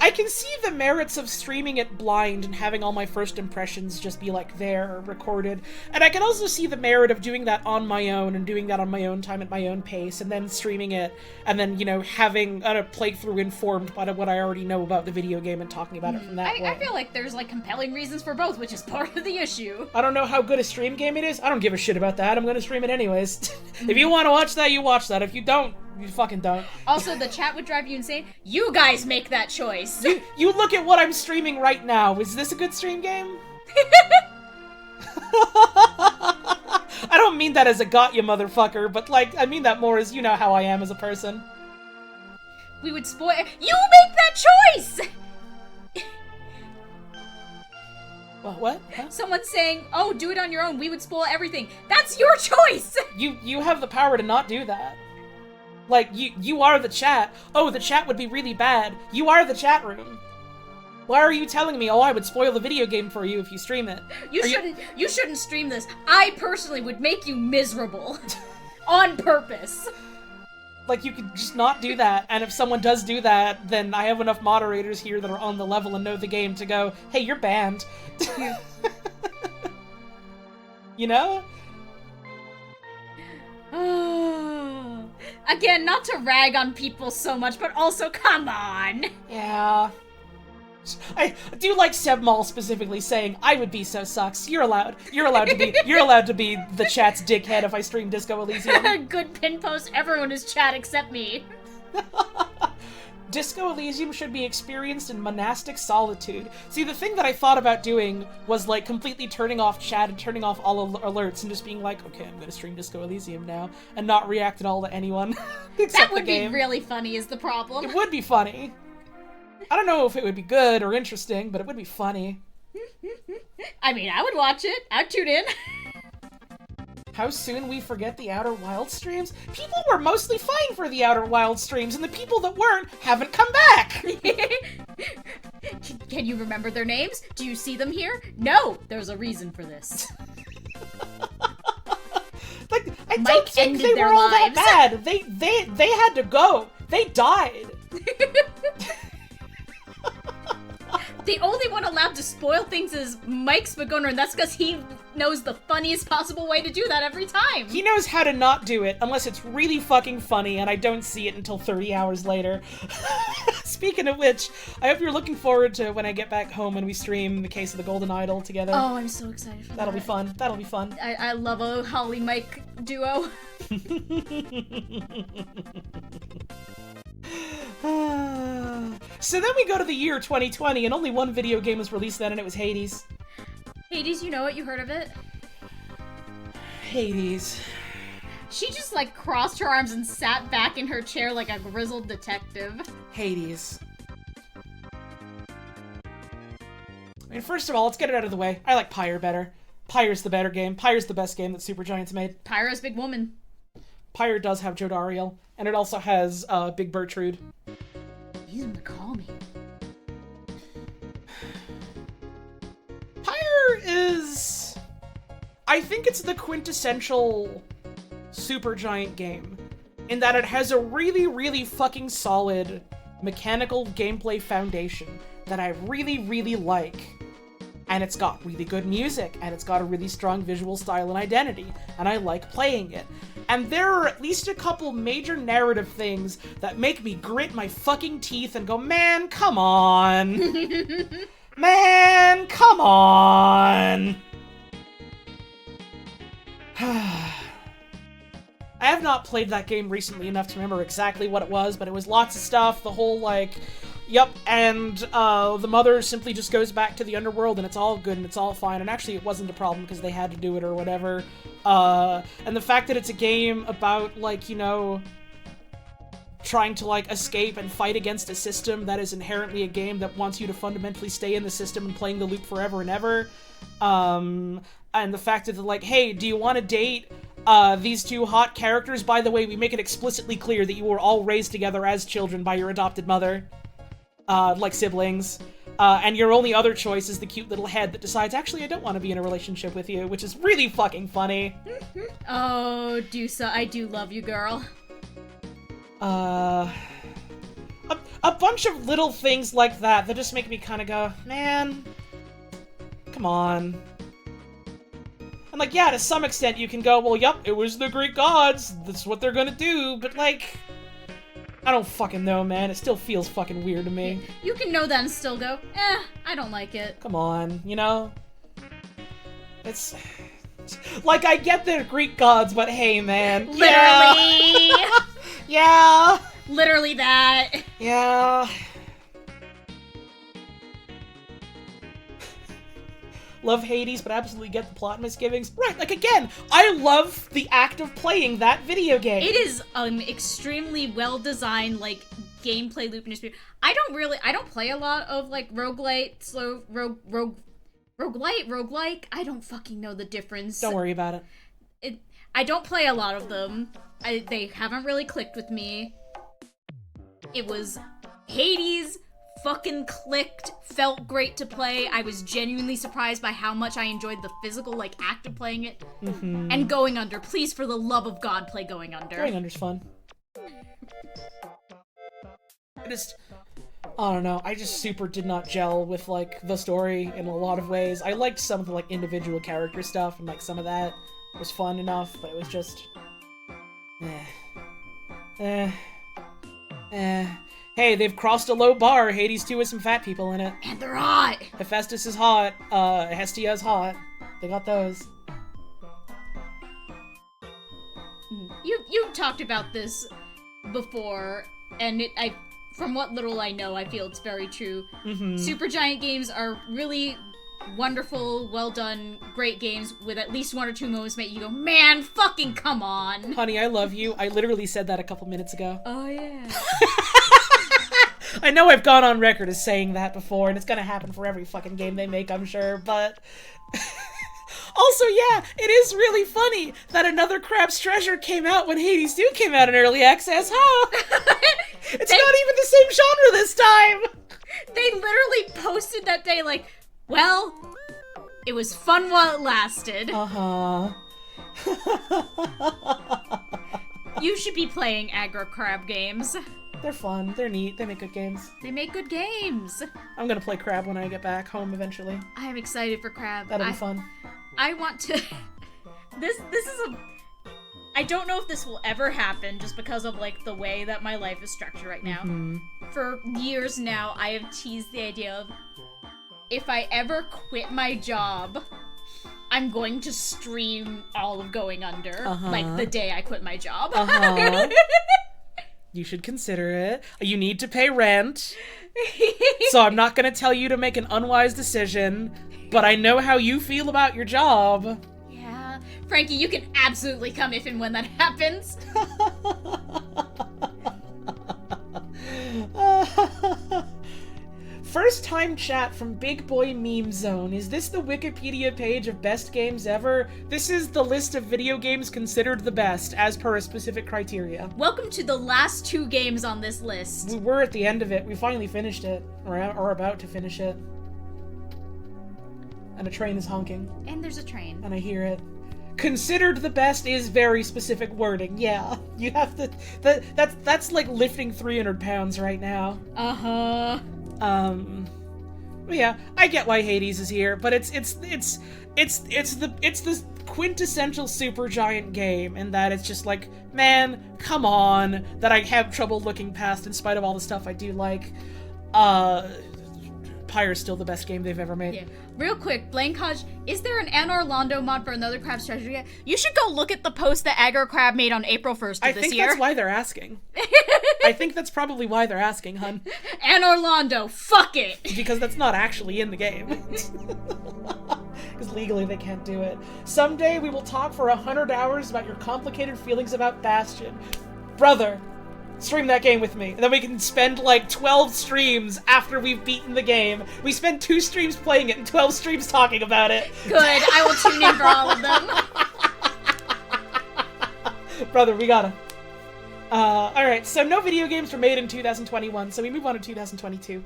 I can see the merits of streaming it blind and having all my first impressions just be, like, there, recorded. And I can also see the merit of doing that on my own and doing that on my own time at my own pace and then streaming it and then, you know, having a playthrough informed by what I already know about the video game and talking about it from that way. I feel like there's, like, compelling reasons for both, which is part of the issue. I don't know how good a stream game it is. I don't give a shit about that. I'm gonna stream it anyways. If you want to watch that, you watch that. If you don't, you fucking don't. Also, the chat would drive you insane. You guys make that choice. You look at what I'm streaming right now. Is this a good stream game? I don't mean that as a got you motherfucker, but, like, I mean that more as you know how I am as a person. we would spoil. You make that choice! Well, what? Huh? Someone saying, oh, do it on your own, we would spoil everything. That's your choice! You have the power to not do that. Like, you are the chat. Oh, the chat would be really bad. You are the chat room. Why are you telling me, oh, I would spoil the video game for you if you stream it? You shouldn't stream this. I personally would make you miserable. On purpose. Like, you could just not do that, and if someone does do that, then I have enough moderators here that are on the level and know the game to go, hey, you're banned. You know? Again, not to rag on people so much, but also, come on! Yeah. I do like Seb Mall specifically saying, I would be so sucks. You're allowed to be the chat's dickhead if I stream Disco Elysium. Good pin post, everyone is chat except me. Disco Elysium should be experienced in monastic solitude. See, the thing that I thought about doing was, like, completely turning off chat and turning off all alerts and just being like, okay, I'm gonna stream Disco Elysium now, and not react at all to anyone except That would the game. be really funny is the problem. It would be funny. I don't know if it would be good or interesting, but it would be funny. I mean, I would watch it. I'd tune in. How soon we forget the Outer Wild streams? People were mostly fine for the Outer Wild streams, and the people that weren't haven't come back! Can you remember their names? Do you see them here? No! There's a reason for this. Like, I Mike don't think ended they their were all lives. that bad. They had to go. They died. The only one allowed to spoil things is Mike Spagoner, and that's because he knows the funniest possible way to do that every time. He knows how to not do it unless it's really fucking funny, and I don't see it until 30 hours later. Speaking of which, I hope you're looking forward to when I get back home and we stream The Case of the Golden Idol together. Oh, I'm so excited for that. That'll be fun. That'll be fun. I love a Holly Mike duo. So then we go to the year 2020, and only one video game was released then, and it was Hades. Hades, you know it? You heard of it? Hades. She just, like, crossed her arms and sat back in her chair like a grizzled detective. Hades. I mean, first of all, let's get it out of the way. I like Pyre better. Pyre's the better game. Pyre's the best game that Supergiant's made. Pyra's big woman. Pyre does have Jodariel, and it also has Big Bertrude. Use him to call me. Pyre is... I think it's the quintessential Supergiant game, in that it has a really, really fucking solid mechanical gameplay foundation that I really, really like. And it's got really good music, and it's got a really strong visual style and identity, and I like playing it. And there are at least a couple major narrative things that make me grit my fucking teeth and go, man, come on! Man, come on! I have not played that game recently enough to remember exactly what it was, but it was lots of stuff, the whole, like, yep, and the mother simply just goes back to the underworld and it's all good and it's all fine, and actually it wasn't a problem because they had to do it or whatever. And the fact that it's a game about, like, you know, trying to, like, escape and fight against a system that is inherently a game that wants you to fundamentally stay in the system and playing the loop forever and ever. And the fact that, like, hey, do you want to date these two hot characters? By the way, we make it explicitly clear that you were all raised together as children by your adopted mother. Like siblings. And your only other choice is the cute little head that decides, actually, I don't want to be in a relationship with you, which is really fucking funny. Oh, Dusa, I do love you, girl. A bunch of little things like that that just make me kind of go, man, come on. And, like, yeah, to some extent you can go, well, yup, it was the Greek gods, that's what they're gonna do, but, like, I don't fucking know, man. It still feels fucking weird to me. You can know that and still go, I don't like it. Come on, you know? It's... like, I get they're Greek gods, but hey, man. Literally! Yeah! Literally that. Yeah. Love Hades, but absolutely get the plot misgivings. Right, like, again, I love the act of playing that video game. It is an extremely well-designed, like, gameplay loop and experience. I don't play a lot of like roguelite, roguelike. I don't fucking know the difference. Don't worry about it. I don't play a lot of them. They haven't really clicked with me. It was Hades fucking clicked, felt great to play. I was genuinely surprised by how much I enjoyed the physical like act of playing it. And Going Under. Please, for the love of God, play Going Under. Going Under's fun. I don't know, I just super did not gel with, like, the story in a lot of ways. I liked some of the, like, individual character stuff, and, like, some of that was fun enough, but it was just... Hey, they've crossed a low bar. Hades 2 with some fat people in it. And they're hot! Hephaestus is hot. Hestia is hot. They got those. You talked about this before, and from what little I know, I feel it's very true. Supergiant games are really wonderful, well done, great games with at least one or two moments make you go, man, fucking come on. Honey, I love you. I literally said that a couple minutes ago. Oh, yeah. I know I've gone on record as saying that before, and it's gonna happen for every fucking game they make, I'm sure, but... Also, yeah, it is really funny that Another Crab's Treasure came out when Hades 2 came out in early access, huh? It's not even the same genre this time! They literally posted that day like, well, it was fun while it lasted. Uh-huh. You should be playing aggro crab games. They're fun, they're neat, they make good games. They make good games. I'm gonna play Crab when I get back home eventually. I am excited for Crab. That'll be fun. I want to... This is a... I don't know if this will ever happen just because of, like, the way that my life is structured right now. For years now, I have teased the idea of, if I ever quit my job, I'm going to stream all of Going Under, like, the day I quit my job. You should consider it. You need to pay rent. So I'm not gonna tell you to make an unwise decision, but I know how you feel about your job. Yeah. Frankie, you can absolutely come if and when that happens. First time chat from Big Boy Meme Zone. Is this the Wikipedia page of best games ever? This is the list of video games considered the best, as per a specific criteria. Welcome to the last 2 games on this list. We're at the end of it. We finally finished it. Or about to finish it. And a train is honking. And there's a train. And I hear it. Considered the best is very specific wording. Yeah, you have to... That's like lifting 300 pounds right now. But yeah, I get why Hades is here, but it's the quintessential Supergiant game, in that it's just like, man, come on, that I have trouble looking past in spite of all the stuff I do like. Pyre's still the best game they've ever made. Yeah. Real quick, Blankaj, is there an Anne Orlando mod for Another Crab's Treasure yet? You should go look at the post that Aggro Crab made on April 1st of this year. I think that's why they're asking. I think that's probably why they're asking, hun. Anne Orlando, fuck it! Because that's not actually in the game. Because legally they can't do it. Someday we will talk for 100 hours about your complicated feelings about Bastion. Brother, stream that game with me. And then we can spend like 12 streams after we've beaten the game. We spend 2 streams playing it and 12 streams talking about it. Good, I will tune in for all of them. Brother, we gotta. Alright, so no video games were made in 2021, so we move on to 2022.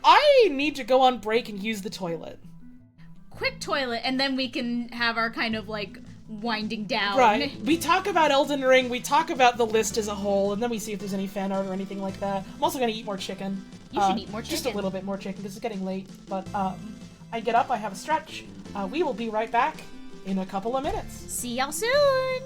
I need to go on break and use the toilet. Quick toilet, and then we can have our kind of like winding down. Right. We talk about Elden Ring, we talk about the list as a whole, and then we see if there's any fan art or anything like that. I'm also gonna eat more chicken. You should eat more chicken. Just a little bit more chicken, because it's getting late. But, I get up, I have a stretch. We will be right back in a couple of minutes. See y'all soon!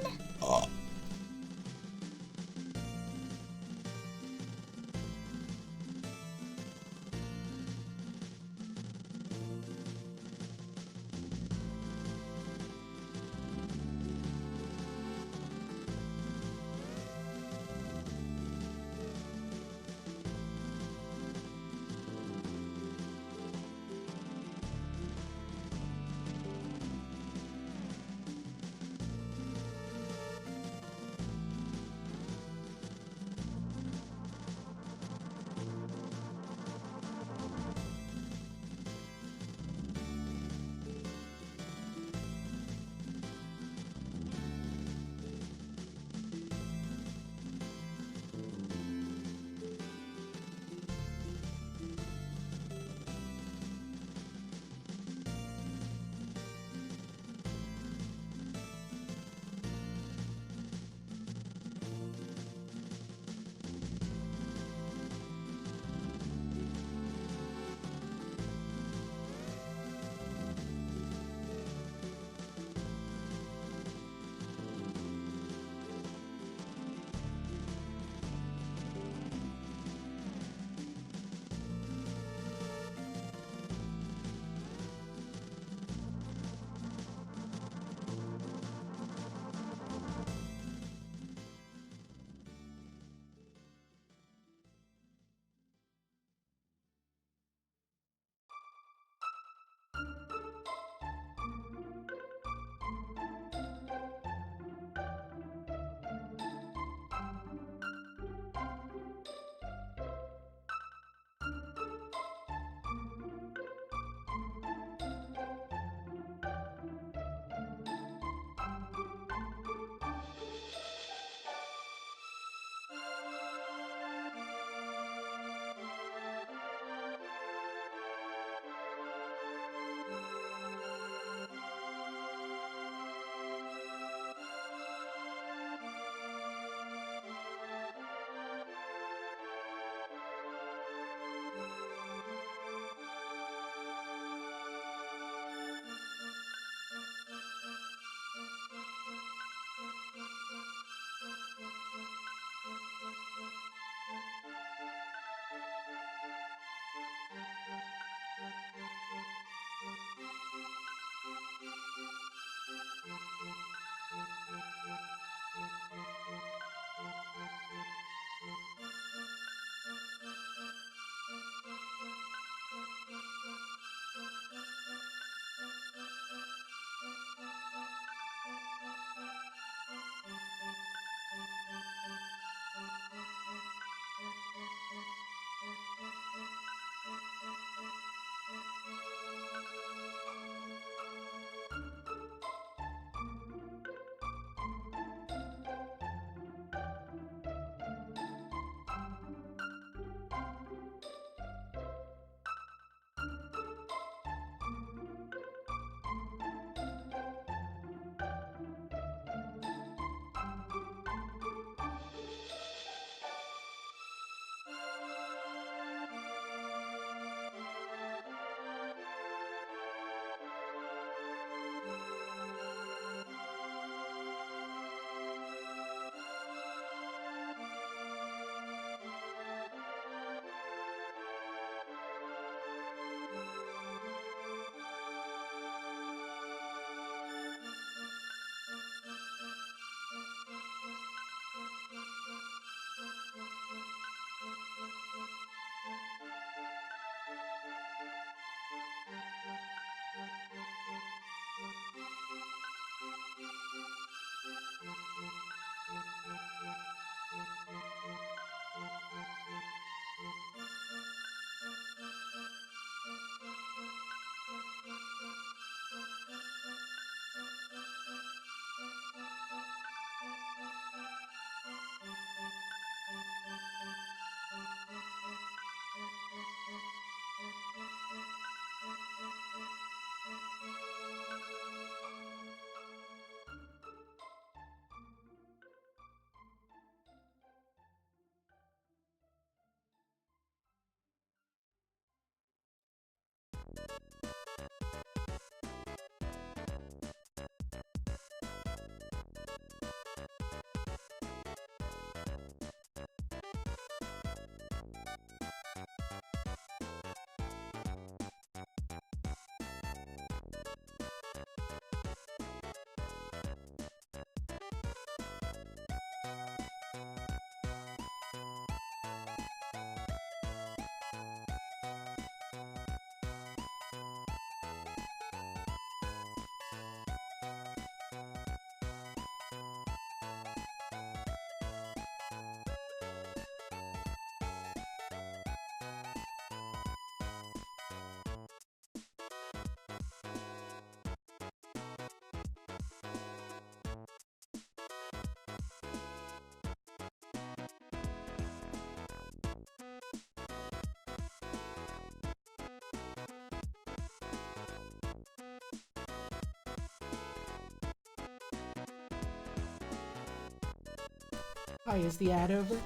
Hi, is the ad over?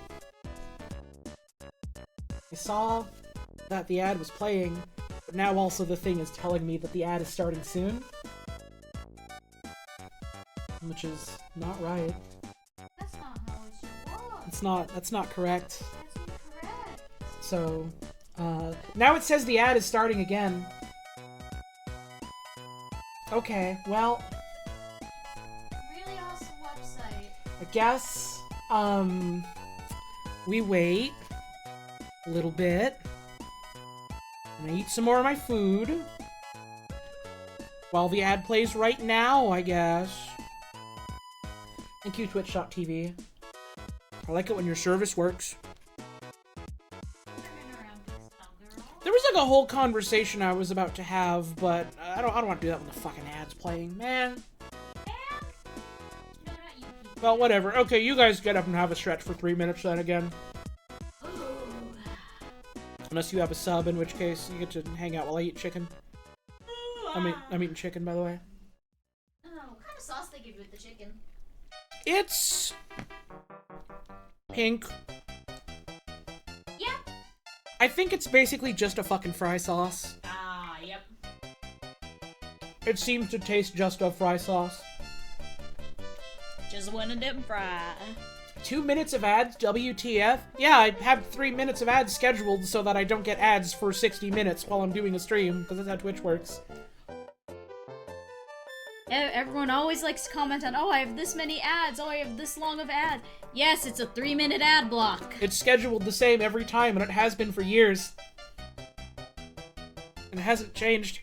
I saw that the ad was playing, but now also the thing is telling me that the ad is starting soon. Which is not right. That's not how it should work. That's not correct. That's incorrect. So, now it says the ad is starting again. Okay, well, Really awesome website. I guess, we wait a little bit. And I eat some more of my food. While the ad plays right now, I guess. Thank you, Twitch.tv. I like it when your service works. There was like a whole conversation I was about to have, but I don't want to do that when the fucking ad's playing, man. Well, whatever. Okay, you guys get up and have a stretch for 3 minutes then again. Unless you have a sub, in which case you get to hang out while I eat chicken. I'm eating chicken, by the way. Oh, what kind of sauce they give you with the chicken? It's pink. Yeah. I think it's basically just a fucking fry sauce. Ah, yep. It seems to taste just of fry sauce. Just one of them fry. 2 minutes of ads, WTF? Yeah, I have 3 minutes of ads scheduled so that I don't get ads for 60 minutes while I'm doing a stream, because that's how Twitch works. Everyone always likes to comment on, oh, I have this many ads, oh, I have this long of ads. Yes, it's a 3-minute ad block. It's scheduled the same every time, and it has been for years. And it hasn't changed.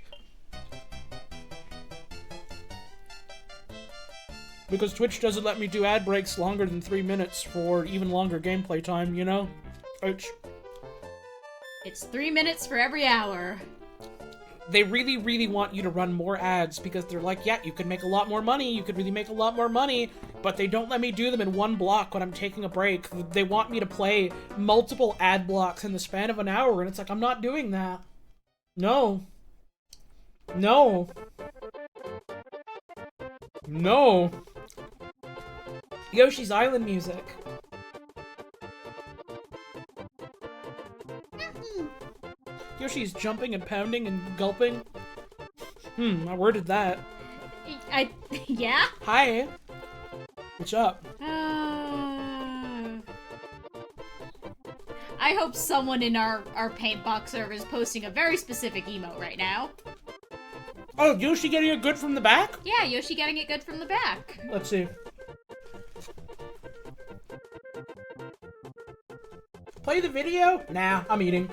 Because Twitch doesn't let me do ad breaks longer than 3 minutes for even longer gameplay time, you know? It's 3 minutes for every hour. They really, really want you to run more ads because they're like, yeah, you could make a lot more money, you could really make a lot more money, but they don't let me do them in one block when I'm taking a break. They want me to play multiple ad blocks in the span of an hour, and it's like, I'm not doing that. No. No. No. Yoshi's Island music. Yoshi's jumping and pounding and gulping. I worded that. Yeah? Hi. What's up? I hope someone in our Paintbox server is posting a very specific emote right now. Oh, Yoshi getting it good from the back? Yeah, Yoshi getting it good from the back. Let's see. Play the video? Nah, I'm eating.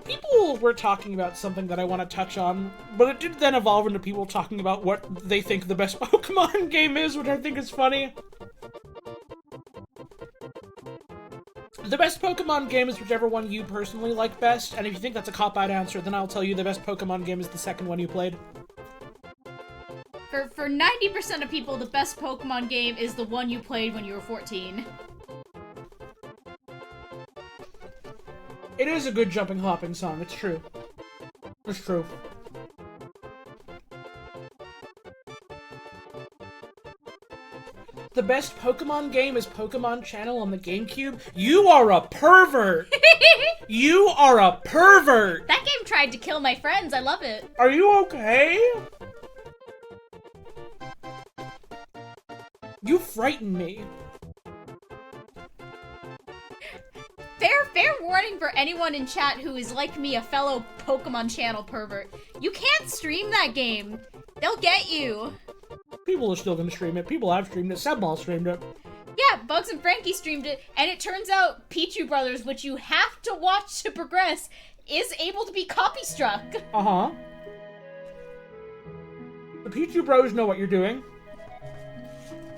People were talking about something that I want to touch on, but it did then evolve into people talking about what they think the best Pokemon game is, which I think is funny. The best Pokemon game is whichever one you personally like best, and if you think that's a cop-out answer, then I'll tell you the best Pokemon game is the second one you played. For 90% of people, the best Pokemon game is the one you played when you were 14. It is a good jumping hopping song, it's true. It's true. The best Pokemon game is Pokemon Channel on the GameCube? You are a pervert! You are a pervert! That game tried to kill my friends, I love it. Are you okay? You frighten me. Fair warning for anyone in chat who is like me, a fellow Pokemon Channel pervert. You can't stream that game. They'll get you. People are still gonna stream it. People have streamed it. Sebball streamed it. Yeah, Bugs and Frankie streamed it, and it turns out Pichu Brothers, which you have to watch to progress, is able to be copy struck. Uh-huh. The Pichu Bros know what you're doing.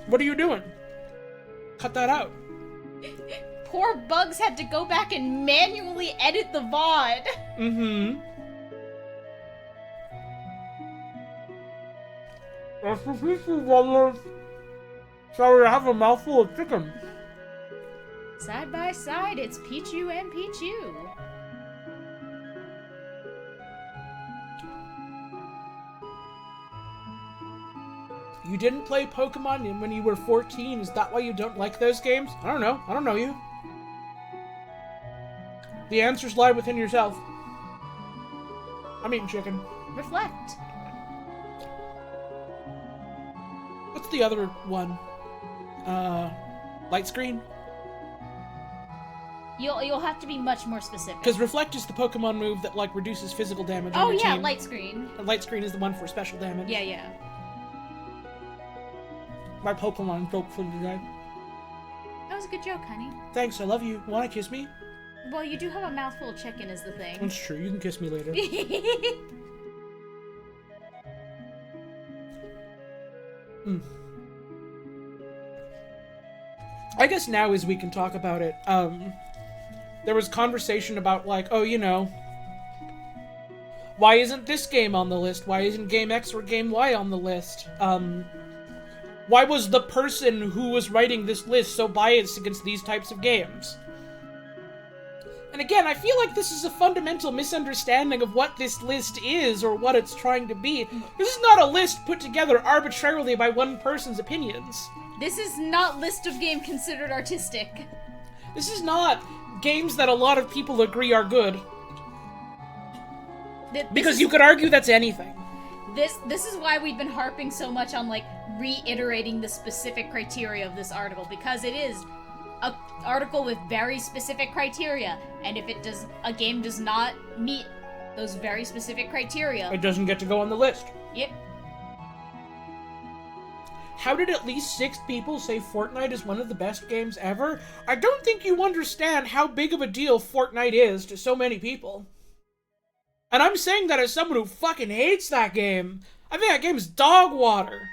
What are you doing? Cut that out. Poor Bugs had to go back and manually edit the VOD. Mm-hmm. That's the Pichu Brothers. Sorry, I have a mouthful of chicken. Side by side, it's Pichu and Pichu. You didn't play Pokemon when you were 14. Is that why you don't like those games? I don't know. I don't know you. The answers lie within yourself. I'm eating chicken. Reflect. What's the other one? Light screen? You'll have to be much more specific. Because Reflect is the Pokemon move that, like, reduces physical damage Oh, on your yeah, team. light screen. And Light screen is the one for special damage. Yeah. My Pokemon joke for today. That was a good joke, honey. Thanks, I love you. Wanna kiss me? Well, you do have a mouthful of chicken is the thing. That's true, you can kiss me later. I guess now is we can talk about it. There was conversation about, like, oh, you know, why isn't this game on the list? Why isn't Game X or Game Y on the list? Why was the person who was writing this list so biased against these types of games? And again, I feel like this is a fundamental misunderstanding of what this list is or what it's trying to be. This is not a list put together arbitrarily by one person's opinions. This is not list of game considered artistic. This is not games that a lot of people agree are good. Because you could argue that's anything. This is why we've been harping so much on, like, reiterating the specific criteria of this article, because it is an article with very specific criteria, and if a game does not meet those very specific criteria, It doesn't get to go on the list. yep. How did at least 6 people say Fortnite is one of the best games ever? I don't think you understand how big of a deal Fortnite is to so many people. And I'm saying that as someone who fucking hates that game. I think that game's dog water.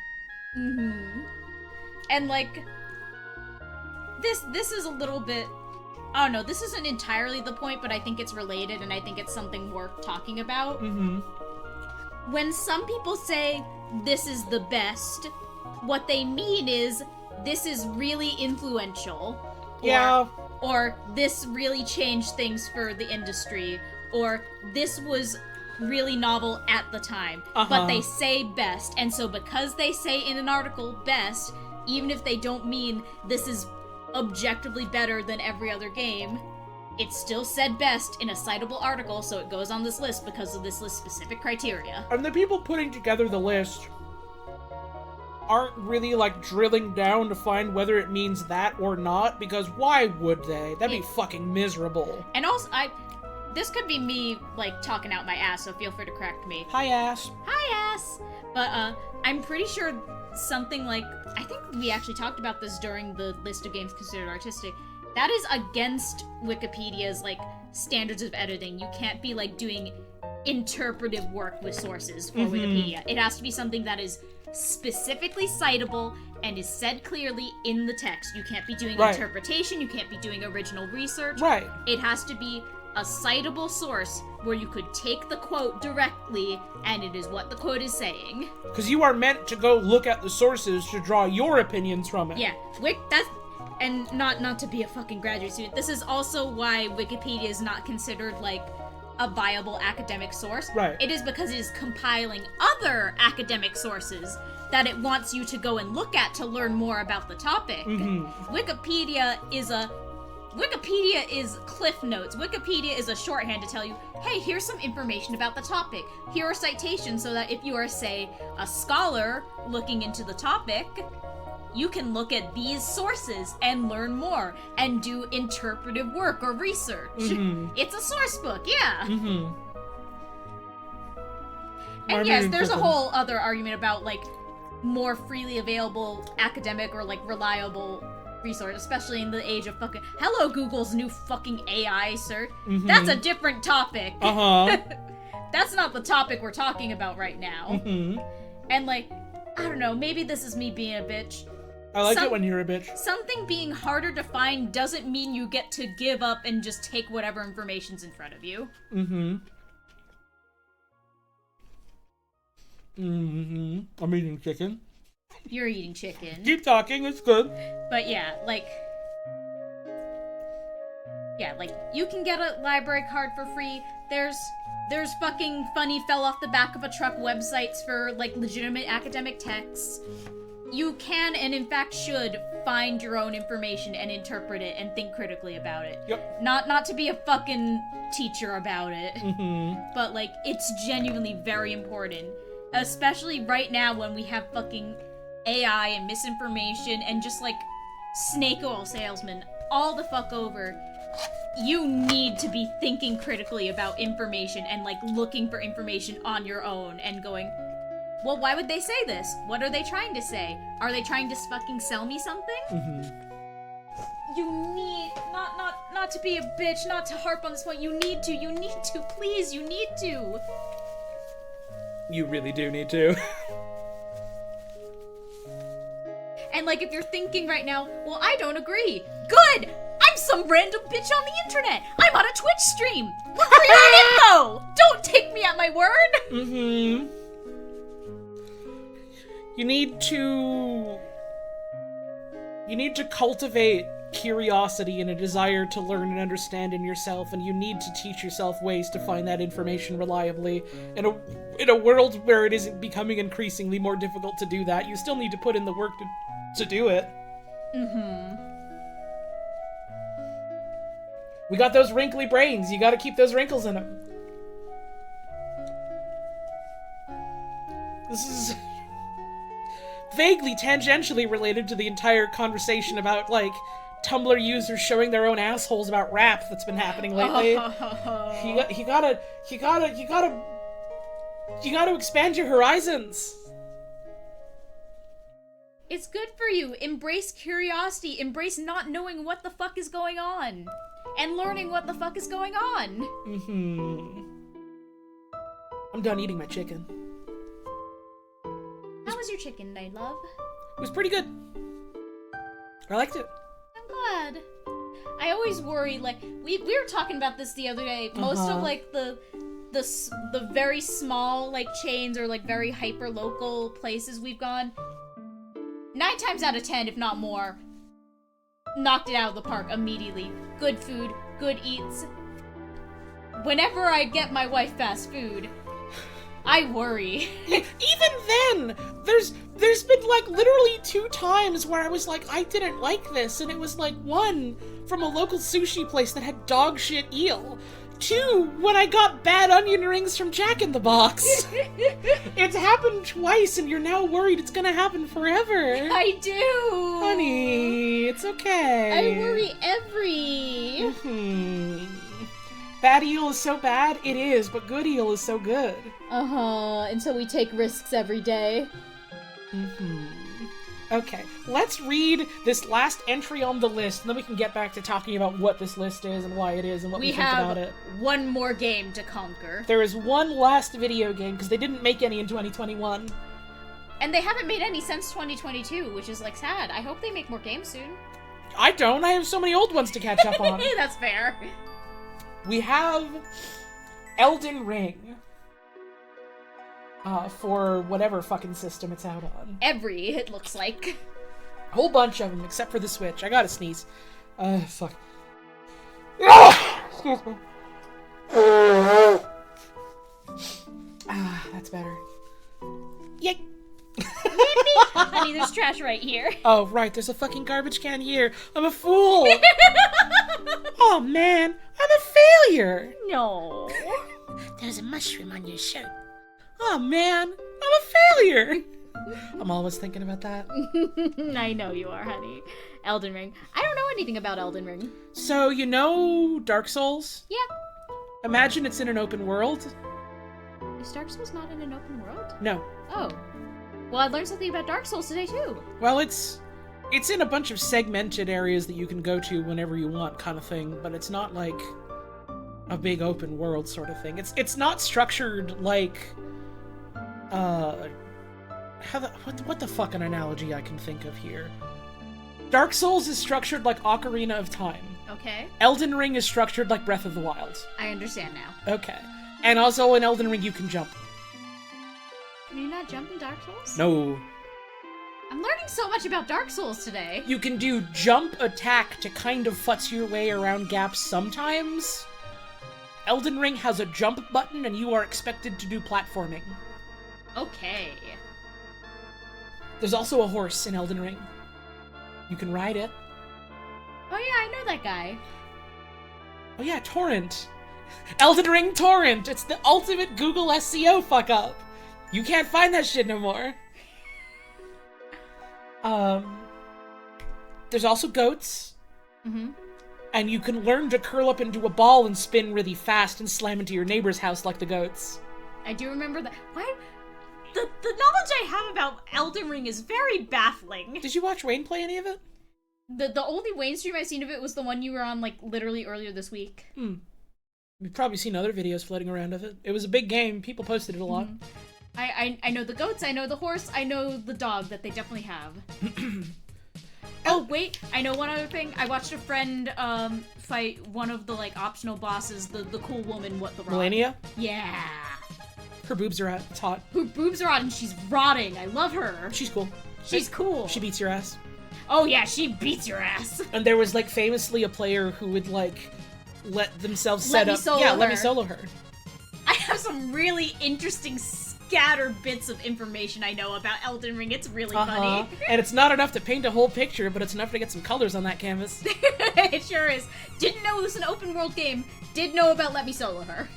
Mm-hmm. And, like, this is a little bit, I don't know, this isn't entirely the point, but I think it's related, and I think it's something worth talking about. Mm-hmm. When some people say, this is the best, what they mean is, this is really influential. Yeah. Or this really changed things for the industry. Or this was really novel at the time. But they say best. And so because they say in an article best, even if they don't mean this is objectively better than every other game, it's still said best in a citable article, so it goes on this list because of this list's specific criteria. And the people putting together the list aren't really, like, drilling down to find whether it means that or not, because why would they? That'd be fucking miserable. And also, this could be me, like, talking out my ass, so feel free to correct me. Hi, ass. Hi, ass! But, I'm pretty sure something like, I think we actually talked about this during the list of games considered artistic, that is against Wikipedia's, like, standards of editing. You can't be, like, doing interpretive work with sources for Wikipedia. It has to be something that is specifically citable and is said clearly in the text. You can't be doing interpretation, you can't be doing original research. Right. It has to be a citable source where you could take the quote directly and it is what the quote is saying. Because you are meant to go look at the sources to draw your opinions from it. Yeah, and not to be a fucking graduate student, this is also why Wikipedia is not considered, like, a viable academic source. Right. It is because it is compiling other academic sources that it wants you to go and look at to learn more about the topic. Wikipedia is Cliff Notes. Wikipedia is a shorthand to tell you, hey, here's some information about the topic. Here are citations so that if you are, say, a scholar looking into the topic, you can look at these sources and learn more and do interpretive work or research. It's a source book, yeah. And yes, there's a whole other argument about, like, more freely available academic or, like, reliable resource, especially in the age of fucking hello Google's new fucking AI search. That's a different topic. That's not the topic we're talking about right now. And, like, I don't know, maybe this is me being a bitch. I like it when you're a bitch. Something being harder to find doesn't mean you get to give up and just take whatever information's in front of you. I'm eating chicken. You're eating chicken. Keep talking, it's good. But yeah, like... Yeah, like, you can get a library card for free. There's fucking funny fell off the back of a truck websites for, like, legitimate academic texts. You can, and in fact should, find your own information and interpret it and think critically about it. Yep. Not to be a fucking teacher about it. Mm-hmm. But, like, it's genuinely very important. Especially right now when we have fucking AI and misinformation and just, like, snake oil salesmen all the fuck over. You need to be thinking critically about information and, like, looking for information on your own and going, well, why would they say this? What are they trying to say? Are they trying to fucking sell me something? Mm-hmm. You need, not to be a bitch, not to harp on this point, you need to, please, you need to. You really do need to. And, like, if you're thinking right now, well, I don't agree. Good! I'm some random bitch on the internet. I'm on a Twitch stream. Look for your info. Don't take me at my word. Mm-hmm. You need to cultivate curiosity and a desire to learn and understand in yourself, and you need to teach yourself ways to find that information reliably. In a world where it isn't becoming increasingly more difficult to do that, you still need to put in the work to do it. Mm-hmm. We got those wrinkly brains. You gotta keep those wrinkles in them. This is vaguely tangentially related to the entire conversation about, like, Tumblr users showing their own assholes about rap that's been happening lately. You gotta expand your horizons. It's good for you. Embrace curiosity. Embrace not knowing what the fuck is going on. And learning what the fuck is going on. Mm-hmm. I'm done eating my chicken. How was your chicken night, love? It was pretty good. I liked it. I'm glad. I always worry, like, we were talking about this the other day. Most of, like, the very small, like, chains or, like, very hyper-local places we've gone, 9 times out of 10, if not more, knocked it out of the park immediately. Good food, good eats. Whenever I get my wife fast food, I worry. Even then, there's been, like, literally 2 times where I was like, I didn't like this, and it was, like, 1 from a local sushi place that had dog shit eel. 2 when I got bad onion rings from Jack in the Box. It's happened twice, and you're now worried it's gonna happen forever. I do! Honey, it's okay. I worry every... Mm-hmm. Bad eel is so bad, it is, but good eel is so good. And so we take risks every day. Mm-hmm. Okay, let's read this last entry on the list, and then we can get back to talking about what this list is and why it is and what we think about it. We have one more game to conquer. There is one last video game, because they didn't make any in 2021. And they haven't made any since 2022, which is, like, sad. I hope they make more games soon. I don't. I have so many old ones to catch up on. That's fair. We have Elden Ring. For whatever fucking system it's out on. Every, it looks like. A whole bunch of them, except for the Switch. I gotta sneeze. Fuck. Excuse me. That's better. Yay! Honey, there's trash right here. Oh, right, there's a fucking garbage can here. I'm a fool! Oh, man, I'm a failure! No. There's a mushroom on your shirt. Oh, man, I'm a failure! I'm always thinking about that. I know you are, honey. Elden Ring. I don't know anything about Elden Ring. So, you know Dark Souls? Yeah. Imagine it's in an open world. Is Dark Souls not in an open world? No. Oh. Well, I learned something about Dark Souls today, too. Well, it's in a bunch of segmented areas that you can go to whenever you want, kind of thing, but it's not like a big open world sort of thing. It's not structured like what the fucking analogy I can think of here. Dark Souls is structured like Ocarina of Time. Okay. Elden Ring is structured like Breath of the Wild. I understand now. Okay. And also in Elden Ring you can jump. Can you not jump in Dark Souls? No. I'm learning so much about Dark Souls today. You can do jump attack to kind of futz your way around gaps sometimes. Elden Ring has a jump button, and you are expected to do platforming. Okay. There's also a horse in Elden Ring. You can ride it. Oh yeah, I know that guy. Oh yeah, Torrent. Elden Ring Torrent! It's the ultimate Google SEO fuck-up! You can't find that shit no more. There's also goats. Mm-hmm. And you can learn to curl up into a ball and spin really fast and slam into your neighbor's house like the goats. I do remember that. Why? The knowledge I have about Elden Ring is very baffling. Did you watch Wayne play any of it? The only Wayne stream I've seen of it was the one you were on, like, literally earlier this week. You've probably seen other videos floating around of it. It was a big game. People posted it a lot. I know the goats, I know the horse, I know the dog that they definitely have. Oh, wait, I know one other thing. I watched a friend, fight one of the, like, optional bosses, the cool woman, what the rock. Melania? Yeah. Her boobs are out. It's hot. Her boobs are out and she's rotting. I love her. She's cool. She's cool. She beats your ass. Oh yeah, she beats your ass. And there was, like, famously a player who would, like, let themselves Let set me up. solo Yeah, let me her. solo her. I have some really interesting scattered bits of information I know about Elden Ring. It's really funny. And it's not enough to paint a whole picture, but it's enough to get some colors on that canvas. It sure is. Didn't know it was an open world game. Did know about Let Me Solo Her.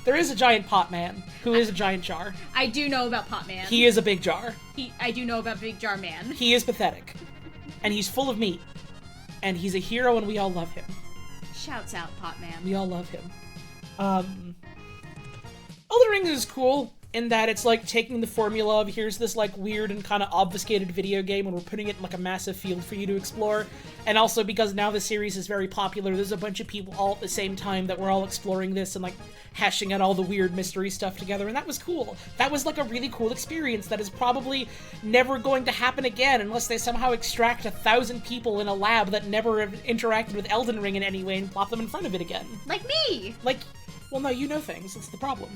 There is a giant pot man who is a giant jar. I do know about Pot Man. He is a big jar. I do know about Big Jar Man. He is pathetic. And he's full of meat. And he's a hero and we all love him. Shouts out, Pot Man. We all love him. Elden Ring is cool in that it's like taking the formula of here's this like weird and kind of obfuscated video game and we're putting it in like a massive field for you to explore. And also because now the series is very popular, there's a bunch of people all at the same time that we're all exploring this and like hashing out all the weird mystery stuff together, and that was cool. That was like a really cool experience that is probably never going to happen again unless they somehow extract 1,000 people in a lab that never have interacted with Elden Ring in any way and plop them in front of it again. Like me! Like, well, no, you know things. That's the problem.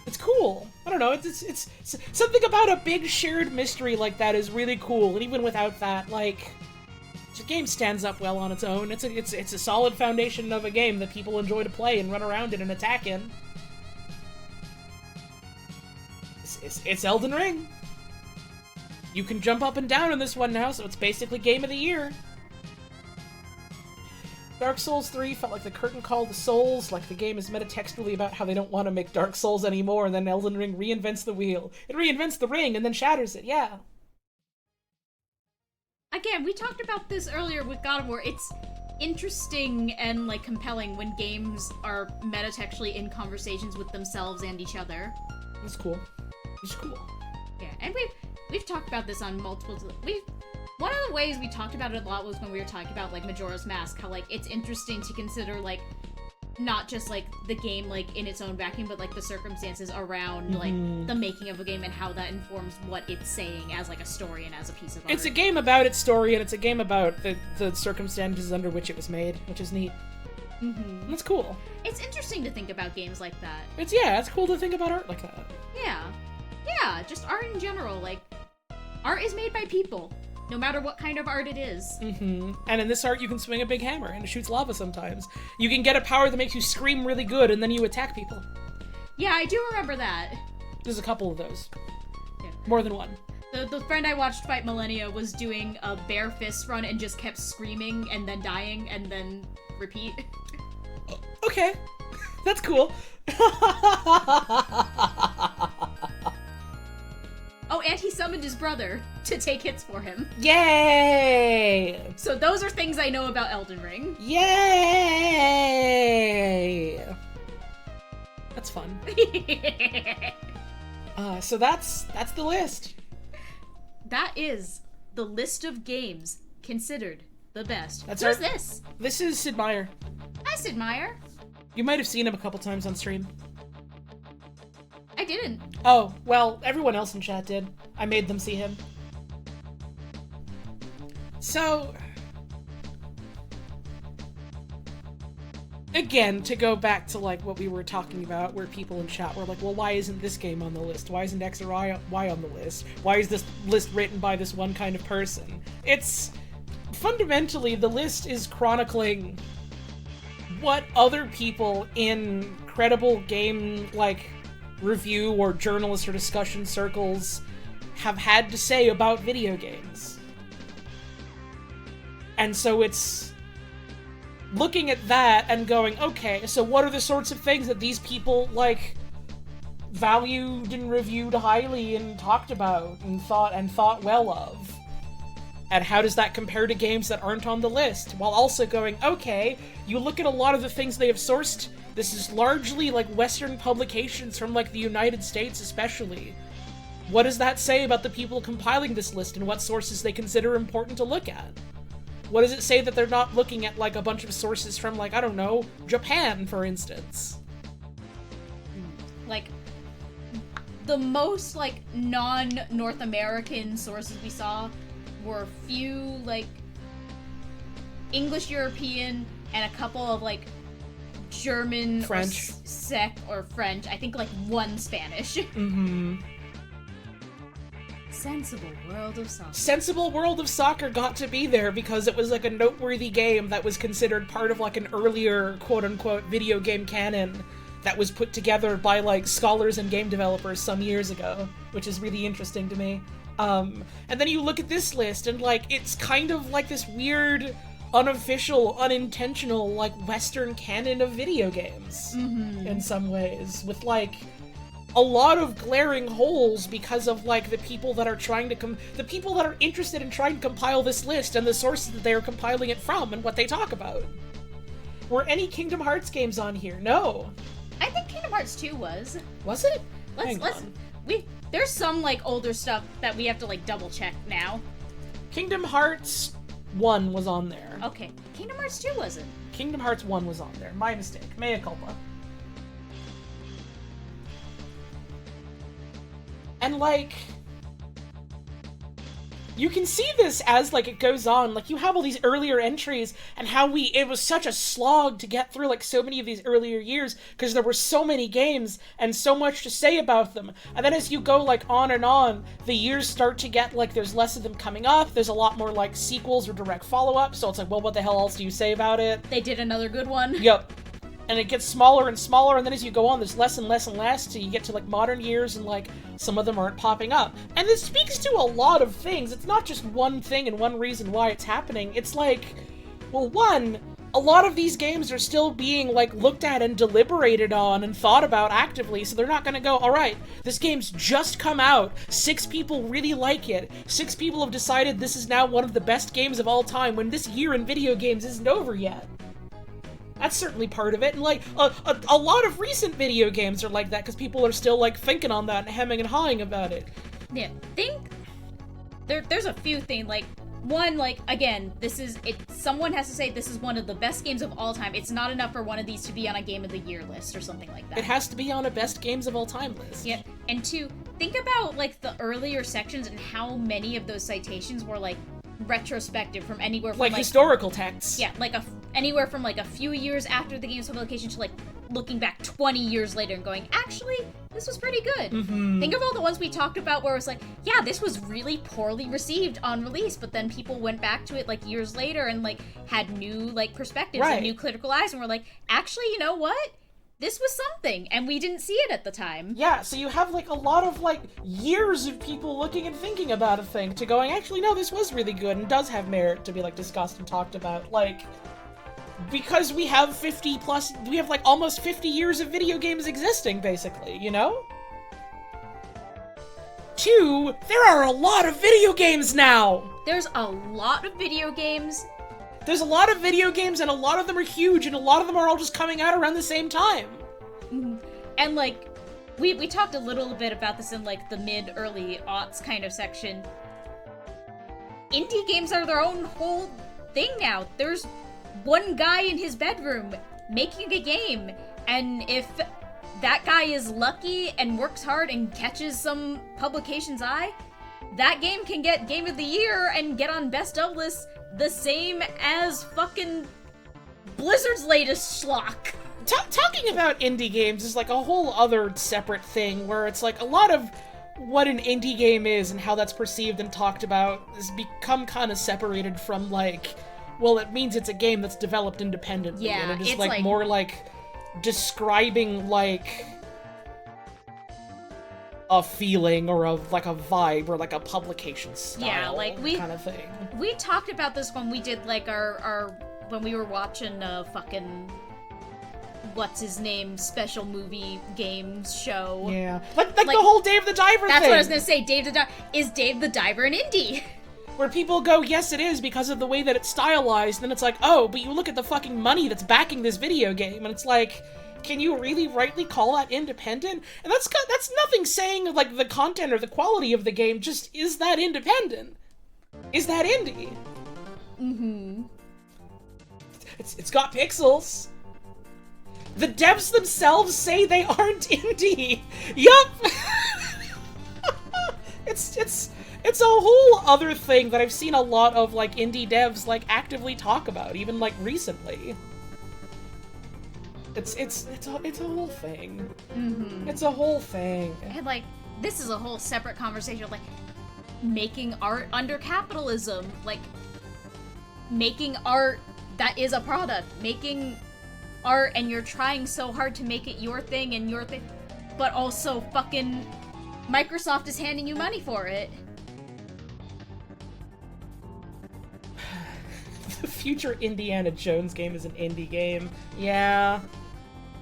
It's cool. I don't know. It's something about a big shared mystery like that is really cool. And even without that, like, the game stands up well on its own. It's a solid foundation of a game that people enjoy to play and run around in and attack in. It's Elden Ring. You can jump up and down in this one now, so it's basically Game of the Year. Dark Souls 3 felt like the curtain call to Souls, like the game is metatextually about how they don't want to make Dark Souls anymore, and then Elden Ring reinvents the wheel. It reinvents the ring and then shatters it, yeah. Again, we talked about this earlier with God of War. It's interesting and, like, compelling when games are metatextually in conversations with themselves and each other. It's cool. It's cool. Yeah, and we've talked about this on multiple... One of the ways we talked about it a lot was when we were talking about, like, Majora's Mask, how, like, it's interesting to consider, like, not just, like, the game, like, in its own vacuum, but, like, the circumstances around, like, the making of a game and how that informs what it's saying as, like, a story and as a piece of art. It's a game about its story, and it's a game about the circumstances under which it was made, which is neat. Mm-hmm. That's cool. It's interesting to think about games like that. It's cool to think about art like that. Yeah. Yeah, just art in general, like, art is made by people. No matter what kind of art it is. Mm-hmm. And in this art, you can swing a big hammer, and it shoots lava sometimes. You can get a power that makes you scream really good, and then you attack people. Yeah, I do remember that. There's a couple of those. Yeah. More than one. The friend I watched fight Molyneux was doing a bare fist run and just kept screaming and then dying and then repeat. Okay. That's cool. Oh, and he summoned his brother to take hits for him. Yay! So those are things I know about Elden Ring. Yay! That's fun. So that's the list. That is the list of games considered the best. That's Who's our- this? This is Sid Meier. Hi, Sid Meier. You might have seen him a couple times on stream. I didn't. Oh, well, everyone else in chat did. I made them see him. So... again, to go back to, like, what we were talking about, where people in chat were like, well, why isn't this game on the list? Why isn't X or Y on the list? Why is this list written by this one kind of person? It's... fundamentally, the list is chronicling what other people in credible game, like, review or journalist or discussion circles have had to say about video games. And so it's looking at that and going, okay, so what are the sorts of things that these people, like, valued and reviewed highly and talked about and thought well of? And how does that compare to games that aren't on the list? While also going, okay, you look at a lot of the things they have sourced, this is largely, like, Western publications from, like, the United States especially. What does that say about the people compiling this list and what sources they consider important to look at? What does it say that they're not looking at, like, a bunch of sources from, like, I don't know, Japan, for instance? Like, the most, like, non-North American sources we saw were few, like, English European and a couple of, like, German French. or French. I think, like, one Spanish. Mm-hmm. Sensible World of Soccer. Sensible World of Soccer got to be there because it was, like, a noteworthy game that was considered part of, like, an earlier, quote-unquote, video game canon that was put together by, like, scholars and game developers some years ago, which is really interesting to me. And then you look at this list, and, like, it's kind of like this weird, unofficial, unintentional, like, Western canon of video games, in some ways, with, like, a lot of glaring holes because of, like, the people that are trying to the people that are interested in trying to compile this list and the sources that they are compiling it from and what they talk about. Were any Kingdom Hearts games on here? No. I think Kingdom Hearts 2 was. Was it? There's some, like, older stuff that we have to, like, double check now. Kingdom Hearts 1 was on there. Okay. Kingdom Hearts 2 wasn't. Kingdom Hearts 1 was on there. My mistake. Mea culpa. And, like, you can see this as, like, it goes on. Like, you have all these earlier entries and how it was such a slog to get through, like, so many of these earlier years because there were so many games and so much to say about them. And then as you go, like, on and on, the years start to get, like, there's less of them coming up. There's a lot more, like, sequels or direct follow-ups. So it's like, well, what the hell else do you say about it? They did another good one. Yep. And it gets smaller and smaller, and then as you go on, there's less and less and less, till you get to, like, modern years, and, like, some of them aren't popping up. And this speaks to a lot of things. It's not just one thing and one reason why it's happening. It's like, well, one, a lot of these games are still being, like, looked at and deliberated on and thought about actively, so they're not gonna go, alright, this game's just come out, 6 people really like it, 6 people have decided this is now one of the best games of all time, when this year in video games isn't over yet. That's certainly part of it, and, like, a lot of recent video games are like that, because people are still, like, thinking on that and hemming and hawing about it. Yeah, there's a few things, like, one, like, again, someone has to say this is one of the best games of all time. It's not enough for one of these to be on a Game of the Year list or something like that. It has to be on a best games of all time list. Yeah, and two, think about, like, the earlier sections and how many of those citations were, like, retrospective from anywhere from, like, historical texts. Yeah, like, anywhere from, like, a few years after the game's publication to, like, looking back 20 years later and going, actually, this was pretty good. Mm-hmm. Think of all the ones we talked about where it was like, yeah, this was really poorly received on release, but then people went back to it, like, years later and, like, had new, like, perspectives and new critical eyes and were like, actually, you know what? This was something, and we didn't see it at the time. Yeah, so you have, like, a lot of, like, years of people looking and thinking about a thing to going, actually, no, this was really good and does have merit to be, like, discussed and talked about. Like, because we have we have, like, almost 50 years of video games existing, basically, you know? 2, there are a lot of video games now! There's a lot of video games. There's a lot of video games, and a lot of them are huge, and a lot of them are all just coming out around the same time. Mm-hmm. And, like, we talked a little bit about this in, like, the mid-early aughts kind of section. Indie games are their own whole thing now. There's one guy in his bedroom making a game, and if that guy is lucky and works hard and catches some publication's eye, that game can get Game of the Year and get on Best of lists the same as fucking Blizzard's latest schlock. Talking about indie games is like a whole other separate thing where it's like a lot of what an indie game is and how that's perceived and talked about has become kind of separated from like, well, it means it's a game that's developed independently. Yeah, and it is it's like more like describing like a feeling or like a vibe or like a publication style. Yeah, like kind of thing. We talked about this when we did like our when we were watching fucking what's his name special movie games show. Yeah, like the whole Dave the Diver That's thing. what I was gonna say. Is Dave the Diver an indie? Where people go, yes, it is because of the way that it's stylized. Then it's like, oh, but you look at the fucking money that's backing this video game, and it's like, can you really rightly call that independent? And that's nothing saying like the content or the quality of the game. Just is that independent? Is that indie? Mm-hmm. It's got pixels. The devs themselves say they aren't indie. Yup. It's a whole other thing that I've seen a lot of like indie devs like actively talk about, even like recently. It's a whole thing. Mm-hmm. It's a whole thing. And like this is a whole separate conversation of like making art under capitalism, like making art that is a product, making art and you're trying so hard to make it your thing and your thing, but also fucking Microsoft is handing you money for it. The future Indiana Jones game is an indie game. Yeah.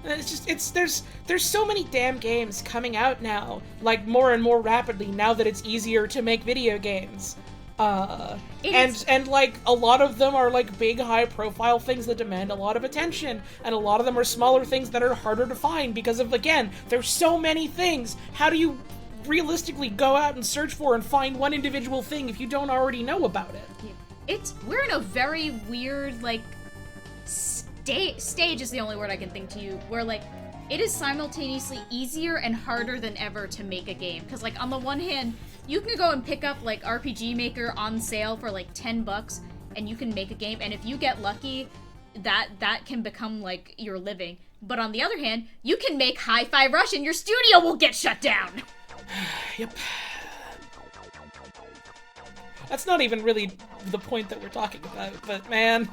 There's so many damn games coming out now, like more and more rapidly now that it's easier to make video games. And like a lot of them are like big high profile things that demand a lot of attention, and a lot of them are smaller things that are harder to find because of, again, there's so many things. How do you realistically go out and search for and find one individual thing if you don't already know about it? We're in a very weird like stage is the only word I can think to you, where like it is simultaneously easier and harder than ever to make a game, because like on the one hand you can go and pick up like RPG Maker on sale for like $10 and you can make a game, and if you get lucky that can become like your living. But on the other hand, you can make Hi-Fi Rush and your studio will get shut down. Yep. That's not even really the point that we're talking about, but man,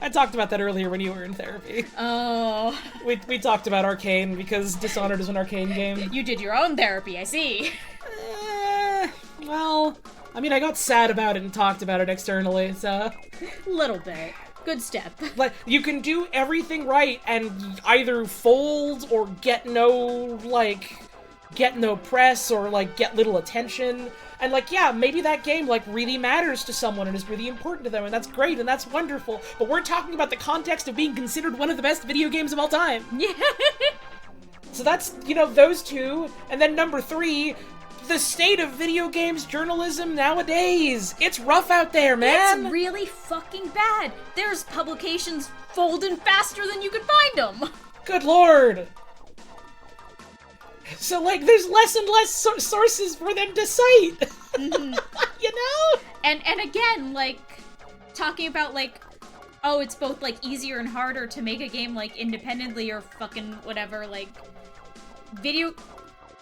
I talked about that earlier when you were in therapy. Oh. We talked about Arcane because Dishonored is an Arcane game. You did your own therapy, I see. Well, I mean, I got sad about it and talked about it externally, so... Little bit. Good step. Like, you can do everything right and either fold or get no press or, like, get little attention. And, like, yeah, maybe that game, like, really matters to someone and is really important to them, and that's great and that's wonderful. But we're talking about the context of being considered one of the best video games of all time. Yeah. So that's, those two. And then number 3, the state of video games journalism nowadays. It's rough out there, man. It's really fucking bad. There's publications folding faster than you can find them. Good lord. So, like, there's less and less sources for them to cite. Mm-hmm. And again, like, talking about, like, oh, it's both, like, easier and harder to make a game, like, independently or fucking whatever, like,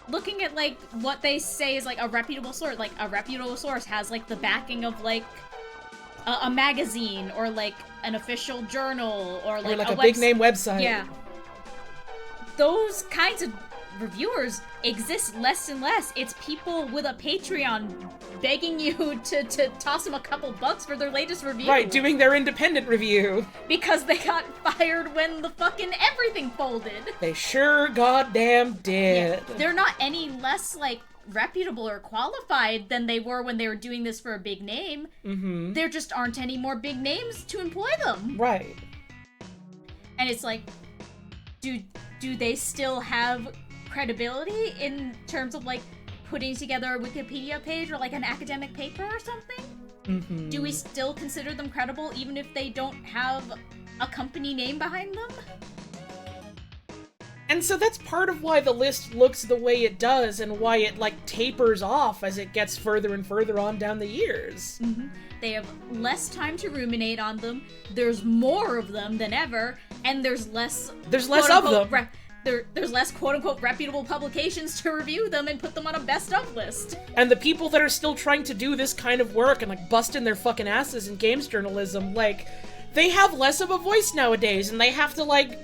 looking at, like, what they say is, like, a reputable source. Like, a reputable source has, like, the backing of, like, a magazine or, like, an official journal or, like a big-name website. Yeah. Those kinds of reviewers exist less and less. It's people with a Patreon begging you to toss them a couple bucks for their latest review. Right, doing their independent review. Because they got fired when the fucking everything folded. They sure goddamn did. Yeah, they're not any less, like, reputable or qualified than they were when they were doing this for a big name. Mm-hmm. There just aren't any more big names to employ them. Right. And it's like, do they still have credibility in terms of, like, putting together a Wikipedia page or, like, an academic paper or something? Mm-hmm. Do we still consider them credible even if they don't have a company name behind them? And so that's part of why the list looks the way it does and why it, like, tapers off as it gets further and further on down the years. Mm-hmm. They have less time to ruminate on them, there's more of them than ever, and there's less of them. There's less quote-unquote reputable publications to review them and put them on a best-of list. And the people that are still trying to do this kind of work and, like, busting their fucking asses in games journalism, like, they have less of a voice nowadays, and they have to, like,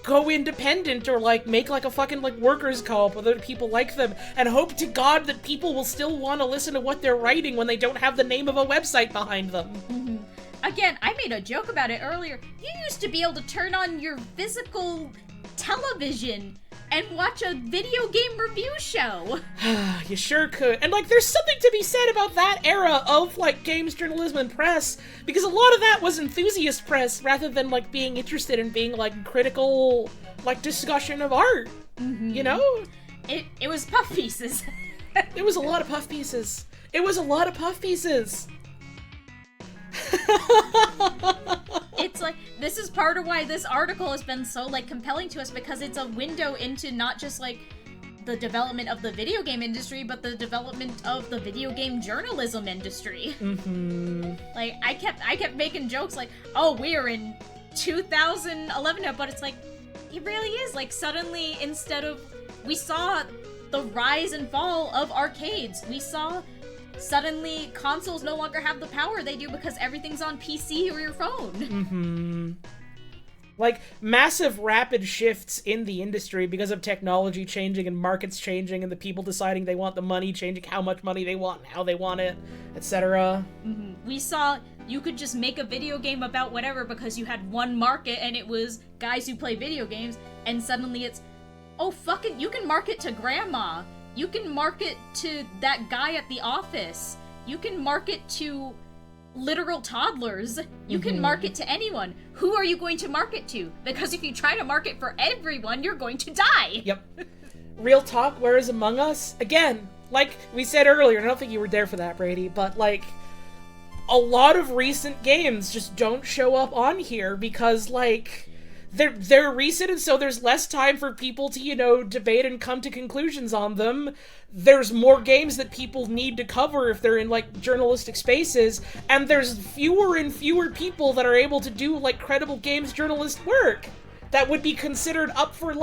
go independent or, like, make, like, a fucking, like, workers' co-op with other people like them, and hope to God that people will still want to listen to what they're writing when they don't have the name of a website behind them. Mm-hmm. Again, I made a joke about it earlier. You used to be able to turn on your physical television and watch a video game review show. You sure could. And, like, there's something to be said about that era of, like, games journalism and press, because a lot of that was enthusiast press rather than, like, being interested in being, like, critical, like, discussion of art. Mm-hmm. You know? It was puff pieces. It was a lot of puff pieces. It was a lot of puff pieces. It's like, this is part of why this article has been so, like, compelling to us, because it's a window into not just, like, the development of the video game industry, but the development of the video game journalism industry. Mm-hmm. Like, I kept making jokes like, oh, we're in 2011 now, but it's like, it really is. Like, suddenly, instead of, we saw the rise and fall of arcades. We saw suddenly consoles no longer have the power they do because everything's on PC or your phone. Mm-hmm. Like, massive rapid shifts in the industry because of technology changing and markets changing and the people deciding they want the money changing, how much money they want and how they want it, etc. Mm-hmm. We saw you could just make a video game about whatever because you had one market and it was guys who play video games, and suddenly it's, oh, fucking, you can market to grandma. You can market to that guy at the office. You can market to literal toddlers. You can market to anyone. Who are you going to market to? Because if you try to market for everyone, you're going to die. Yep. Real talk, where is Among Us? Again, like we said earlier, I don't think you were there for that, Brady, but, like, a lot of recent games just don't show up on here because, like, they're recent, and so there's less time for people to, you know, debate and come to conclusions on them. There's more games that people need to cover if they're in, like, journalistic spaces, and there's fewer and fewer people that are able to do, like, credible games journalist work that would be considered up for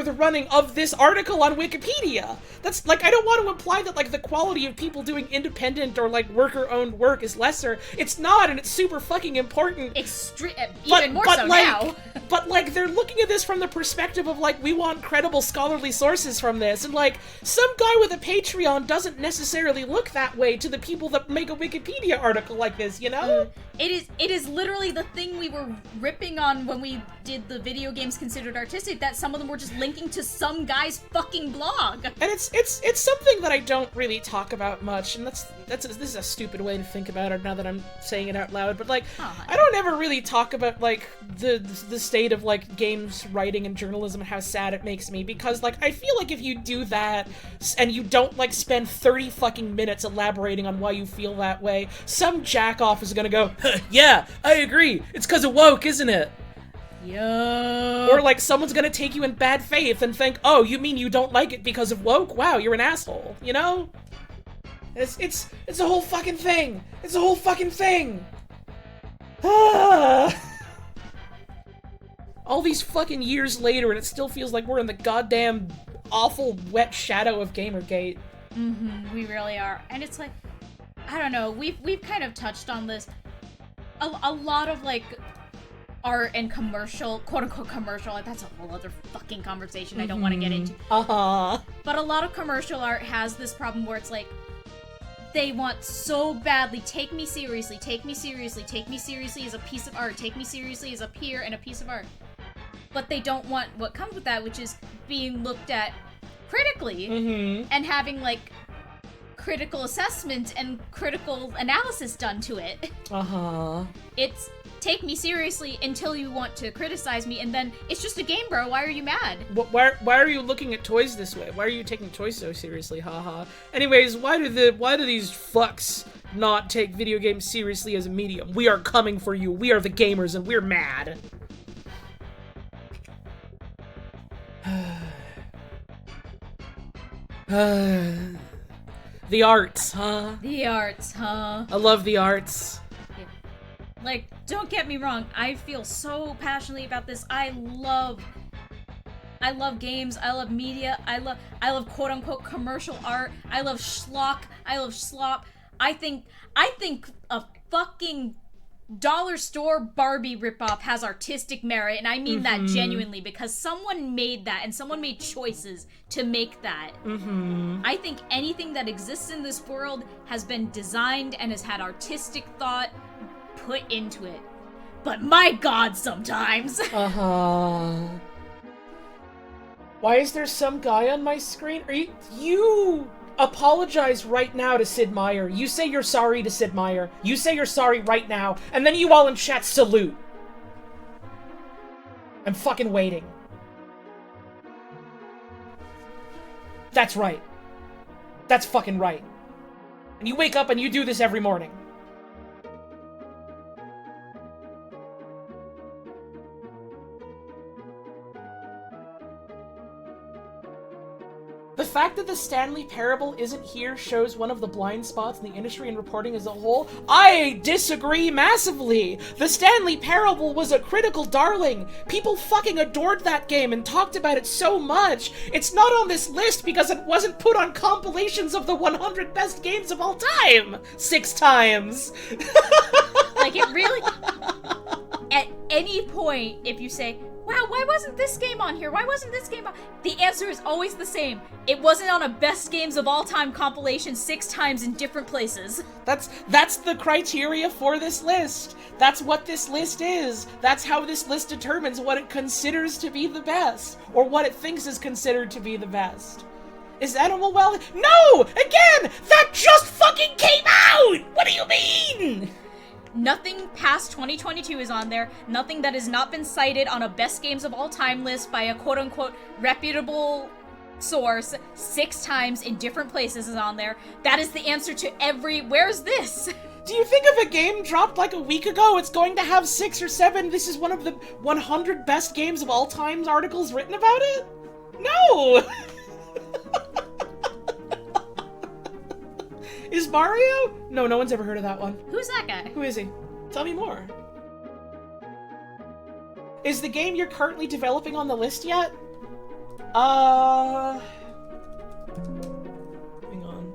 the running of this article on Wikipedia. That's, like, I don't want to imply that, like, the quality of people doing independent or, like, worker-owned work is lesser. It's not, and it's super fucking important. Even more so now. But, like, they're looking at this from the perspective of, like, we want credible scholarly sources from this, and, like, some guy with a Patreon doesn't necessarily look that way to the people that make a Wikipedia article like this, you know? It is literally the thing we were ripping on when we did the video games considered artistic, that some of them were just linking to some guy's fucking blog. And it's something that I don't really talk about much, and this is a stupid way to think about it now that I'm saying it out loud, but, like, I don't ever really talk about, like, the state of, like, games writing and journalism and how sad it makes me, because, like, I feel like if you do that and you don't, like, spend 30 fucking minutes elaborating on why you feel that way, some jackoff is gonna go, yeah, I agree, it's 'cause of woke, isn't it? Yeah. Or, like, someone's gonna take you in bad faith and think, oh, you mean you don't like it because of woke? Wow, you're an asshole, you know? It's a whole fucking thing! It's a whole fucking thing! Ah! All these fucking years later, and it still feels like we're in the goddamn awful wet shadow of Gamergate. Mm-hmm, we really are. And it's like, I don't know, we've kind of touched on this. A lot of, like, art and commercial, quote-unquote commercial, that's a whole other fucking conversation I don't want to get into. But a lot of commercial art has this problem where it's like, they want so badly, take me seriously, take me seriously, take me seriously as a piece of art, take me seriously as a peer and a piece of art. But they don't want what comes with that, which is being looked at critically and having, like, critical assessment and critical analysis done to it. It's take me seriously until you want to criticize me, and then it's just a game, bro. Why are you mad? Why are you looking at toys this way? Why are you taking toys so seriously? Haha. Anyways, why do these fucks not take video games seriously as a medium? We are coming for you. We are the gamers, and we're mad. The arts, huh? The arts, huh? I love the arts. Like, don't get me wrong, I feel so passionately about this. I love games, I love media, I love quote unquote commercial art, I love schlock, I love slop. I think a fucking dollar store Barbie ripoff has artistic merit, and I mean that genuinely, because someone made that and someone made choices to make that. I think anything that exists in this world has been designed and has had artistic thought put into it. But my god, sometimes. Why is there some guy on my screen? Are you apologize right now to Sid Meier. You say you're sorry to Sid Meier. You say you're sorry right now, and then you all in chat salute. I'm fucking waiting. That's right. That's fucking right. And you wake up and you do this every morning. The fact that the Stanley Parable isn't here shows one of the blind spots in the industry and reporting as a whole. I disagree massively! The Stanley Parable was a critical darling! People fucking adored that game and talked about it so much! It's not on this list because it wasn't put on compilations of the 100 best games of all time! 6 times! Like, it really... At any point, if you say, wow, why wasn't this game on here? Why wasn't this game on? The answer is always the same. It wasn't on a best games of all time compilation 6 times in different places. That's the criteria for this list. That's what this list is. That's how this list determines what it considers to be the best, or what it thinks is considered to be the best. Is Animal Well? No! Again! That just fucking came out! What do you mean? Nothing past 2022 is on there. Nothing that has not been cited on a best games of all time list by a quote-unquote reputable source 6 times in different places is on there. That is the answer to every... Where's this? Do you think if a game dropped like a week ago, it's going to have 6 or 7, this is one of the 100 best games of all time articles written about it? No! Is Mario? No, no one's ever heard of that one. Who's that guy? Who is he? Tell me more. Is the game you're currently developing on the list yet? Hang on.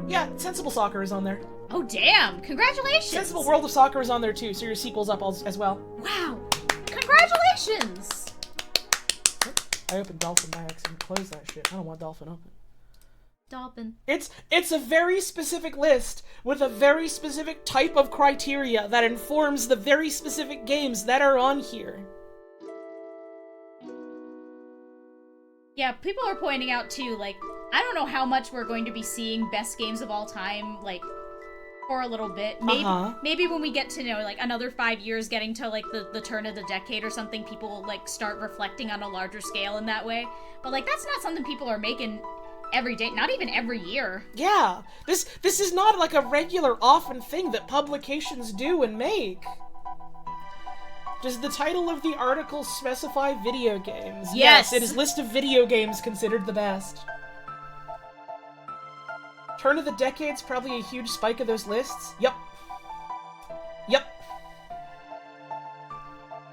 Yeah, Sensible Soccer is on there. Oh, damn! Congratulations! Sensible World of Soccer is on there too, so your sequel's up as well. Wow! Congratulations! I opened Dolphin by accident. Close that shit. I don't want Dolphin open. Dolphin. It's a very specific list with a very specific type of criteria that informs the very specific games that are on here. Yeah, people are pointing out too, like, I don't know how much we're going to be seeing best games of all time, like, for a little bit. Maybe when we get to, you know, like, another 5 years getting to, like, the turn of the decade or something, people will, like, start reflecting on a larger scale in that way. But, like, that's not something people are making every day, not even every year. Yeah, this is not like a regular, often thing that publications do and make. Does the title of the article specify video games? Yes, it is list of video games considered the best. Turn of the decade's probably a huge spike of those lists. Yep.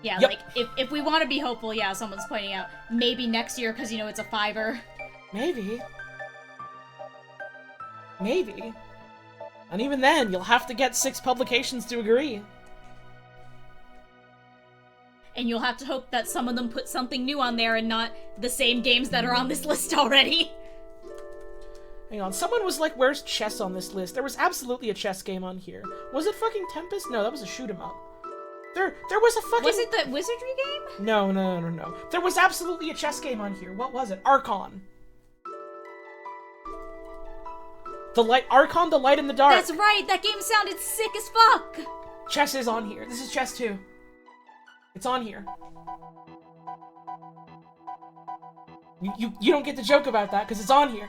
Yeah, like, if we want to be hopeful, yeah, someone's pointing out, maybe next year, because, you know, it's a $5. Maybe. And even then, you'll have to get 6 publications to agree. And you'll have to hope that some of them put something new on there and not the same games that are on this list already. Hang on, someone was like, where's chess on this list? There was absolutely a chess game on here. Was it fucking Tempest? No, that was a shoot 'em up. There was a fucking... Was it the wizardry game? No. There was absolutely a chess game on here. What was it? Archon. Archon, the Light in the Dark. That's right, that game sounded sick as fuck! Chess is on here. This is chess 2. It's on here. You don't get to joke about that, because it's on here.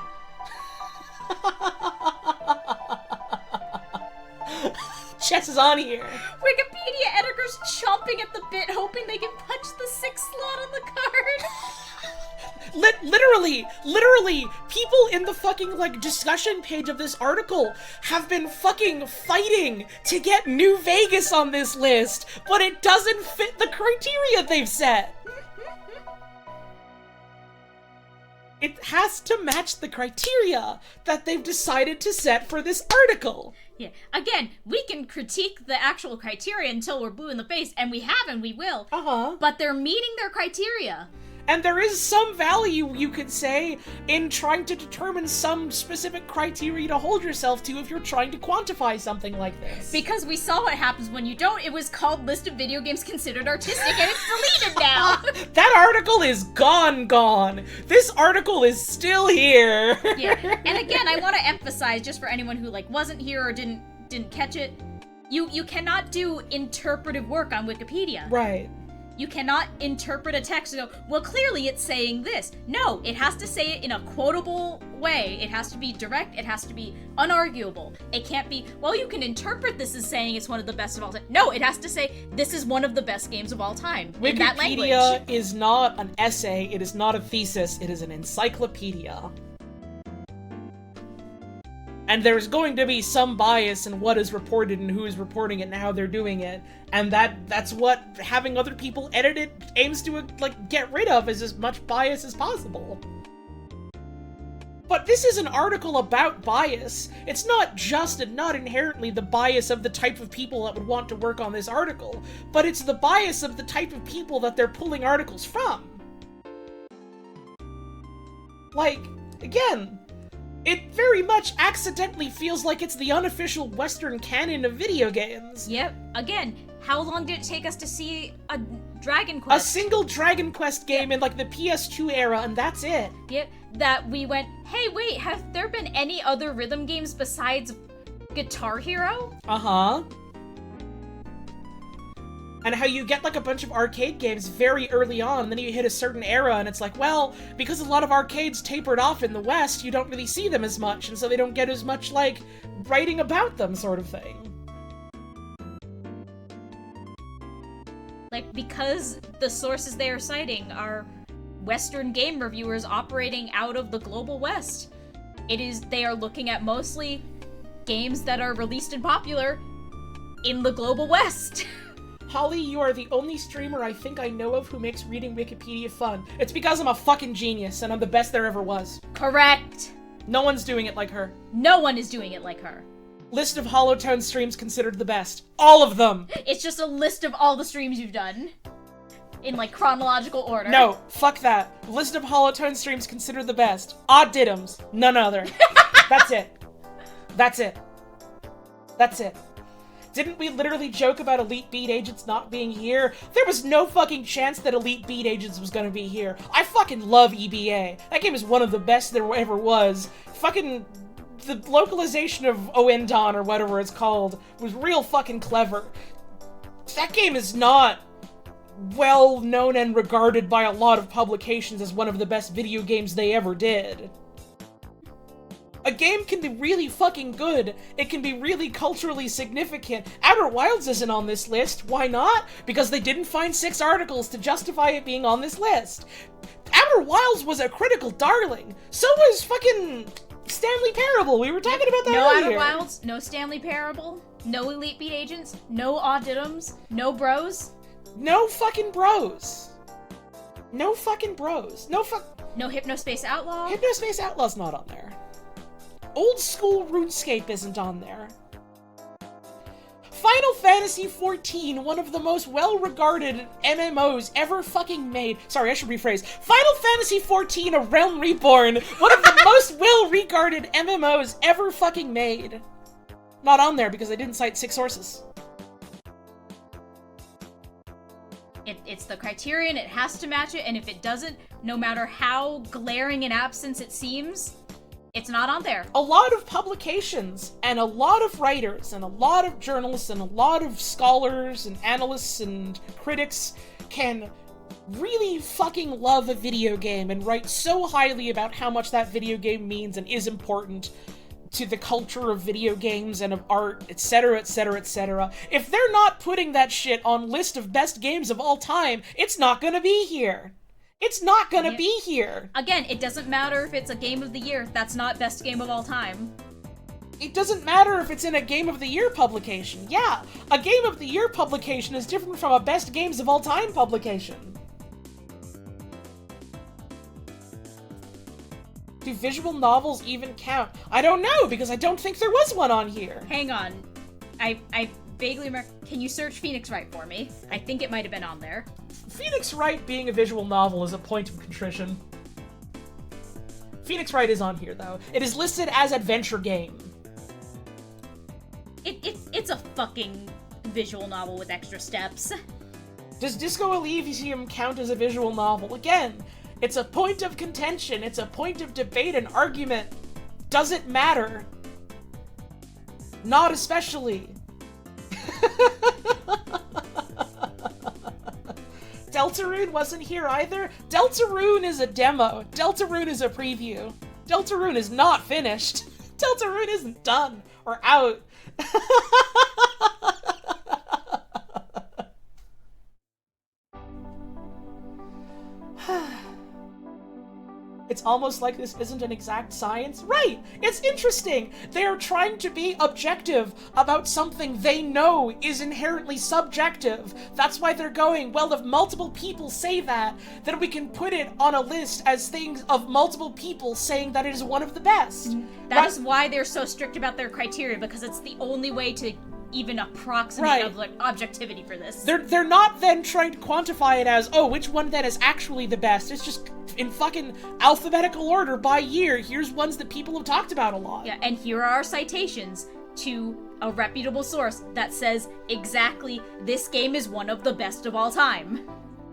Chess is on here. Wikipedia editors chomping at the bit, hoping they can punch the 6th slot on the card. Literally, people in the fucking, like, discussion page of this article have been fucking fighting to get New Vegas on this list, but it doesn't fit the criteria they've set. It has to match the criteria that they've decided to set for this article. Yeah. Again, we can critique the actual criteria until we're blue in the face, and we have and we will. But they're meeting their criteria. And there is some value, you could say, in trying to determine some specific criteria to hold yourself to if you're trying to quantify something like this. Because we saw what happens when you don't. It was called List of Video Games Considered Artistic, and it's deleted now. That article is gone. This article is still here. Yeah. And again, I want to emphasize, just for anyone who, like, wasn't here or didn't catch it, you cannot do interpretive work on Wikipedia. Right. You cannot interpret a text and go, well, clearly it's saying this. No, it has to say it in a quotable way. It has to be direct. It has to be unarguable. It can't be, well, you can interpret this as saying it's one of the best of all time. No, it has to say, this is one of the best games of all time. In that language. Wikipedia is not an essay. It is not a thesis. It is an encyclopedia. And there's going to be some bias in what is reported and who is reporting it and how they're doing it. And that's what having other people edit it aims to, like, get rid of, is as much bias as possible. But this is an article about bias. It's not just and not inherently the bias of the type of people that would want to work on this article, but it's the bias of the type of people that they're pulling articles from. Like, again, it very much accidentally feels like it's the unofficial Western canon of video games. Yep. Again, how long did it take us to see a Dragon Quest? A single Dragon Quest game in, like, the PS2 era, and that's it. Yep. That we went, hey, wait, have there been any other rhythm games besides Guitar Hero? Uh-huh. And how you get, like, a bunch of arcade games very early on, and then you hit a certain era, and it's like, well, because a lot of arcades tapered off in the West, you don't really see them as much, and so they don't get as much, like, writing about them sort of thing. Like, because the sources they are citing are Western game reviewers operating out of the global West. They are looking at mostly games that are released and popular in the global West. Holly, you are the only streamer I think I know of who makes reading Wikipedia fun. It's because I'm a fucking genius, and I'm the best there ever was. Correct. No one's doing it like her. No one is doing it like her. List of Hollowtone streams considered the best. All of them! It's just a list of all the streams you've done. In, like, chronological order. No, fuck that. List of Hollowtone streams considered the best. Odd Diddums. None other. That's it. That's it. That's it. Didn't we literally joke about Elite Beat Agents not being here? There was no fucking chance that Elite Beat Agents was gonna be here. I fucking love EBA. That game is one of the best there ever was. Fucking the localization of Oendon, or whatever it's called, was real fucking clever. That game is not well known and regarded by a lot of publications as one of the best video games they ever did. A game can be really fucking good. It can be really culturally significant. Outer Wilds isn't on this list. Why not? Because they didn't find 6 articles to justify it being on this list. Outer Wilds was a critical darling. So was fucking Stanley Parable. We were talking about that earlier. No Outer Wilds, no Stanley Parable, no Elite Beat Agents, no Auditums, no Bros. No fucking Bros. No fucking Bros. No Hypnospace Outlaw. Hypnospace Outlaw's not on there. Old school RuneScape isn't on there. Final Fantasy XIV, one of the most well-regarded MMOs ever fucking made. Sorry, I should rephrase. Final Fantasy XIV, A Realm Reborn, one of the most well-regarded MMOs ever fucking made. Not on there because I didn't cite 6 sources. It's the criterion, it has to match it, and if it doesn't, no matter how glaring an absence it seems, it's not on there. A lot of publications, and a lot of writers, and a lot of journalists, and a lot of scholars, and analysts, and critics can really fucking love a video game and write so highly about how much that video game means and is important to the culture of video games and of art, etc., etc., etc. If they're not putting that shit on list of best games of all time, it's not gonna be here. It's not gonna be here. Again, it doesn't matter if it's a game of the year. That's not best game of all time. It doesn't matter if it's in a Game of the Year publication. Yeah, a Game of the Year publication is different from a Best Games of All Time publication. Do visual novels even count? I don't know, because I don't think there was one on here. Hang on. I vaguely remember. Can you search Phoenix Wright for me? I think it might have been on there. Phoenix Wright being a visual novel is a point of contrition. Phoenix Wright is on here, though. It is listed as adventure game. It's a fucking visual novel with extra steps. Does Disco Elysium count as a visual novel? Again, it's a point of contention. It's a point of debate and argument. Does it matter? Not especially. Deltarune wasn't here either. Deltarune is a demo. Deltarune is a preview. Deltarune is not finished. Deltarune isn't done or out. It's almost like this isn't an exact science. Right! It's interesting! They are trying to be objective about something they know is inherently subjective. That's why they're going, well, if multiple people say that, then we can put it on a list as things of multiple people saying that it is one of the best. That is why they're so strict about their criteria, because it's the only way to even approximate of, like, objectivity for this. They're not then trying to quantify it as, oh, which one then is actually the best. It's just in fucking alphabetical order by year. Here's ones that people have talked about a lot. Yeah, and here are our citations to a reputable source that says exactly this game is one of the best of all time.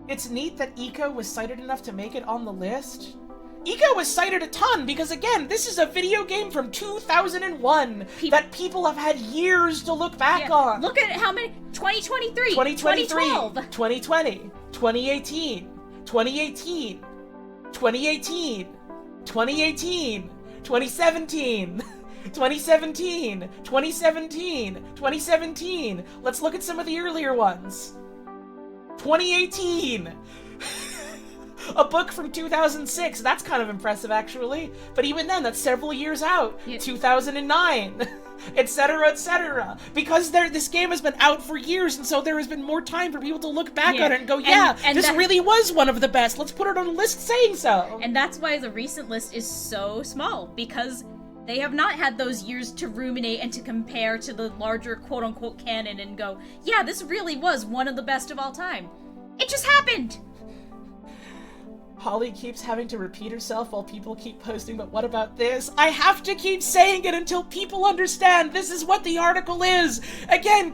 It's neat that Eco was cited enough to make it on the list. Eco was cited a ton because, again, this is a video game from 2001 that people have had years to look back on. Look at how many... 2023, 2012, 2012, 2020, 2018, 2018, 2018, 2018, 2017, 2017, 2017, 2017. Let's look at some of the earlier ones. 2018. A book from 2006. That's kind of impressive, actually. But even then, that's several years out. Yeah. 2009, etc., etc. Because this game has been out for years, and so there has been more time for people to look back on it and go, and this really was one of the best. Let's put it on a list saying so. And that's why the recent list is so small, because they have not had those years to ruminate and to compare to the larger quote-unquote canon and go, yeah, this really was one of the best of all time. It just happened! Holly keeps having to repeat herself while people keep posting, but what about this? I have to keep saying it until people understand this is what the article is! Again,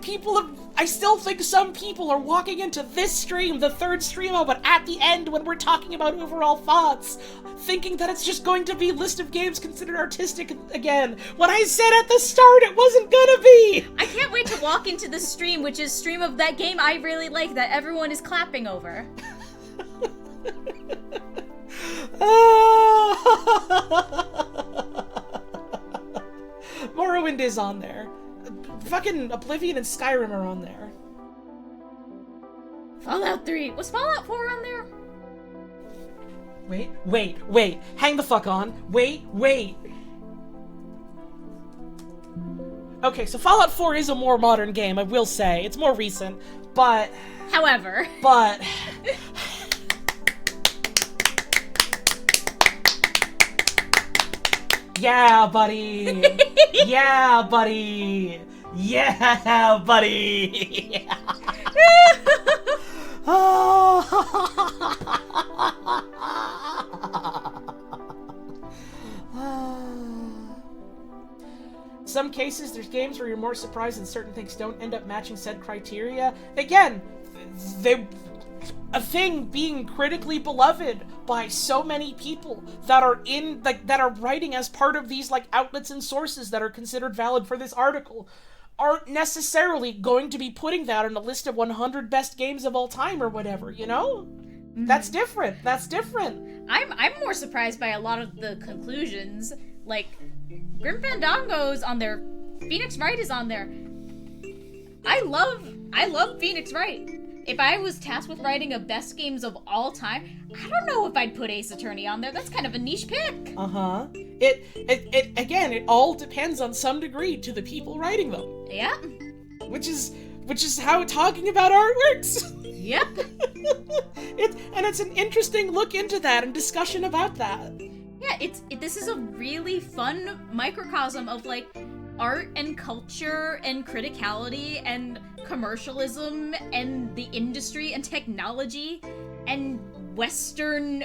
I still think some people are walking into this stream, the third stream, but at the end when we're talking about overall thoughts, thinking that it's just going to be list of games considered artistic again, when I said at the start it wasn't gonna be! I can't wait to walk into this stream, which is stream of that game I really like that everyone is clapping over. Morrowind is on there. Fucking Oblivion and Skyrim are on there. Fallout 3. Was Fallout 4 on there? Wait. Hang the fuck on. Wait. Okay, so Fallout 4 is a more modern game, I will say. It's more recent, but... However... Yeah, buddy! Yeah, buddy! Yeah, buddy! Some cases, there's games where you're more surprised and certain things don't end up matching said criteria. Again, a thing being critically beloved by so many people that are that are writing as part of these outlets and sources that are considered valid for this article aren't necessarily going to be putting that on a list of 100 best games of all time or whatever, you know? Mm-hmm. That's different. I'm more surprised by a lot of the conclusions. Like, Grim Fandango's on there, Phoenix Wright is on there. I love Phoenix Wright. if I was tasked with writing a best games of all time, I don't know if I'd put Ace Attorney on there. That's kind of a niche pick. Uh-huh. It again, it all depends on some degree to the people writing them. Yeah. Which is how talking about art works. Yep. It's an interesting look into that and discussion about that. Yeah, this is a really fun microcosm of like art and culture and criticality and commercialism and the industry and technology and Western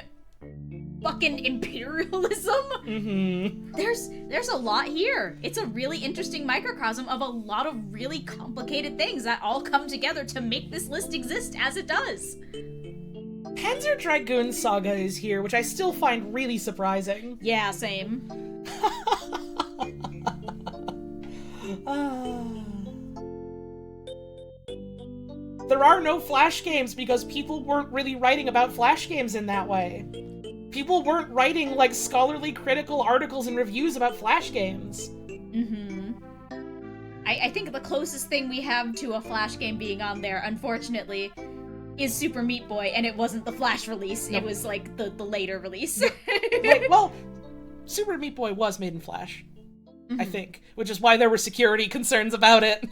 fucking imperialism. Mm-hmm. There's a lot here. It's a really interesting microcosm of a lot of really complicated things that all come together to make this list exist as it does. Panzer Dragoon Saga is here, which I still find really surprising. Yeah, same. There are no Flash games because people weren't really writing about Flash games in that way. People weren't writing, like, scholarly critical articles and reviews about Flash games. Mm-hmm. I think the closest thing we have to a Flash game being on there, unfortunately, is Super Meat Boy, and it wasn't the Flash release. Nope. It was, like, the later release. Well, Super Meat Boy was made in Flash, I think, which is why there were security concerns about it.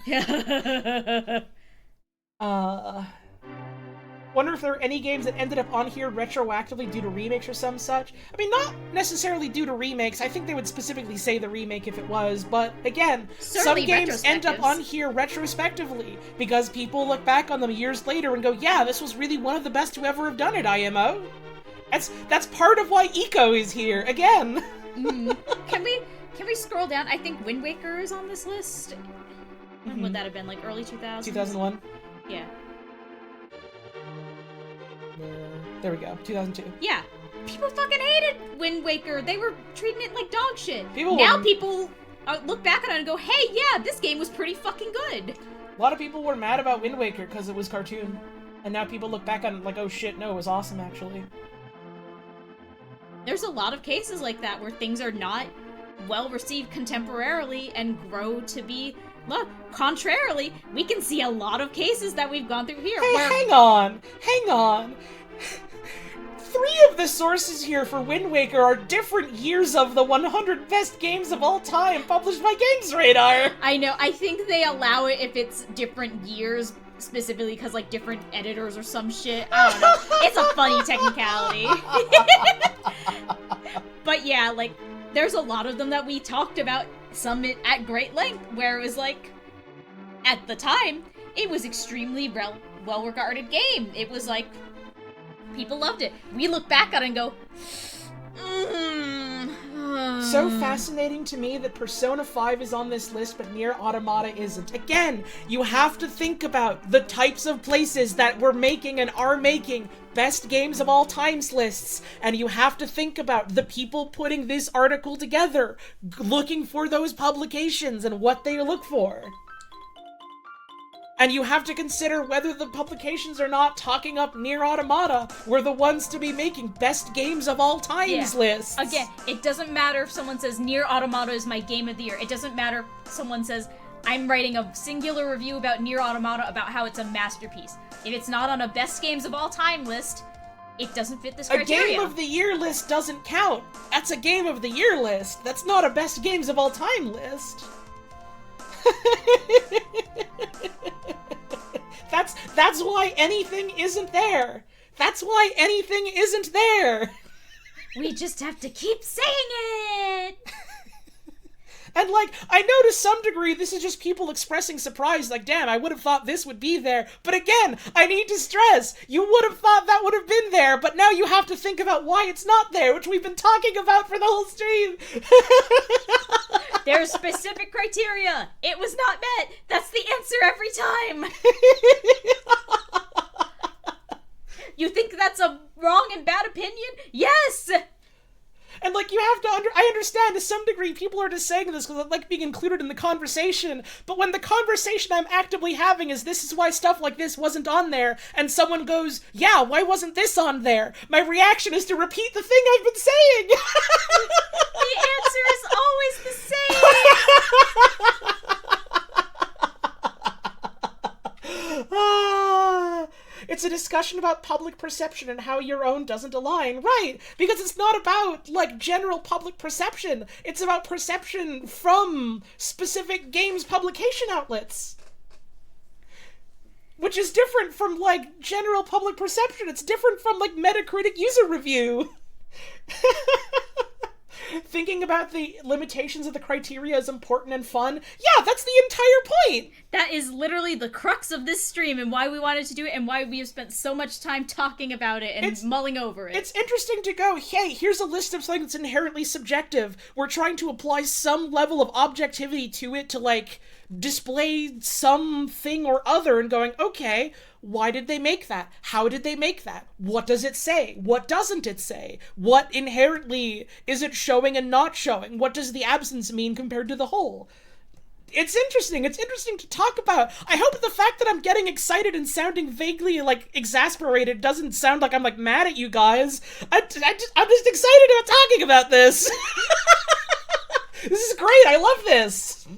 Wonder if there are any games that ended up on here retroactively due to remakes or some such. I mean, not necessarily due to remakes. I think they would specifically say the remake if it was, but again, Certainly some games end up on here retrospectively because people look back on them years later and go, yeah, this was really one of the best to ever have done it, IMO. That's part of why Eco is here, again. Can we scroll down? I think Wind Waker is on this list. When would that have been? Like early 2000s? 2001? Yeah. There we go, 2002. Yeah. People fucking hated Wind Waker. They were treating it like dog shit. People look back on it and go, hey, yeah, this game was pretty fucking good. A lot of people were mad about Wind Waker because it was cartoon. And now people look back on it like, oh shit, no, it was awesome, actually. There's a lot of cases like that where things are not well received contemporarily and grow to be... Look, contrarily, we can see a lot of cases that we've gone through here. Hey, where... hang on! 3 of the sources here for Wind Waker are different years of the 100 best games of all time published by Games Radar! I know, I think they allow it if it's different years, specifically because, like, different editors or some shit. I don't know. It's a funny technicality. But yeah, like, there's a lot of them that we talked about, some at great length, where it was like, at the time, it was extremely well-regarded game. It was like, people loved it. We look back on it and go, So fascinating to me that Persona 5 is on this list, but Nier Automata isn't. Again, you have to think about the types of places that were making and are making best games of all times lists, and you have to think about the people putting this article together, looking for those publications and what they look for. And you have to consider whether the publications are not talking up Nier Automata were the ones to be making best games of all times lists. Again, it doesn't matter if someone says Nier Automata is my game of the year. It doesn't matter if someone says I'm writing a singular review about Nier Automata about how it's a masterpiece. If it's not on a best games of all time list, it doesn't fit this criteria. A game of the year list doesn't count. That's a game of the year list. That's not a best games of all time list. That's why anything isn't there. That's why anything isn't there. We just have to keep saying it. And, like, I know to some degree this is just people expressing surprise, like, damn, I would have thought this would be there. But again, I need to stress, you would have thought that would have been there, but now you have to think about why it's not there, which we've been talking about for the whole stream. There's specific criteria. It was not met. That's the answer every time. You think that's a wrong and bad opinion? Yes! And, like, you have to I understand to some degree people are just saying this because I like being included in the conversation, but when the conversation I'm actively having is this is why stuff like this wasn't on there, and someone goes, yeah, why wasn't this on there? My reaction is to repeat the thing I've been saying! The answer is always the same! a discussion about public perception and how your own doesn't align. Right, because it's not about, like, general public perception. It's about perception from specific games publication outlets. Which is different from, like, general public perception. It's different from, like, Metacritic user review. Thinking about the limitations of the criteria is important and fun. Yeah, that's the entire point! That is literally the crux of this stream and why we wanted to do it and why we have spent so much time talking about it and mulling over it. It's interesting to go, hey, here's a list of something that's inherently subjective. We're trying to apply some level of objectivity to it to, like, display something or other and going, okay, why did they make that? How did they make that? What does it say? What doesn't it say? What inherently is it showing and not showing? What does the absence mean compared to the whole? It's interesting. It's interesting to talk about. I hope the fact that I'm getting excited and sounding vaguely, like, exasperated doesn't sound like I'm, like, mad at you guys. I'm just excited about talking about this. This is great. I love this.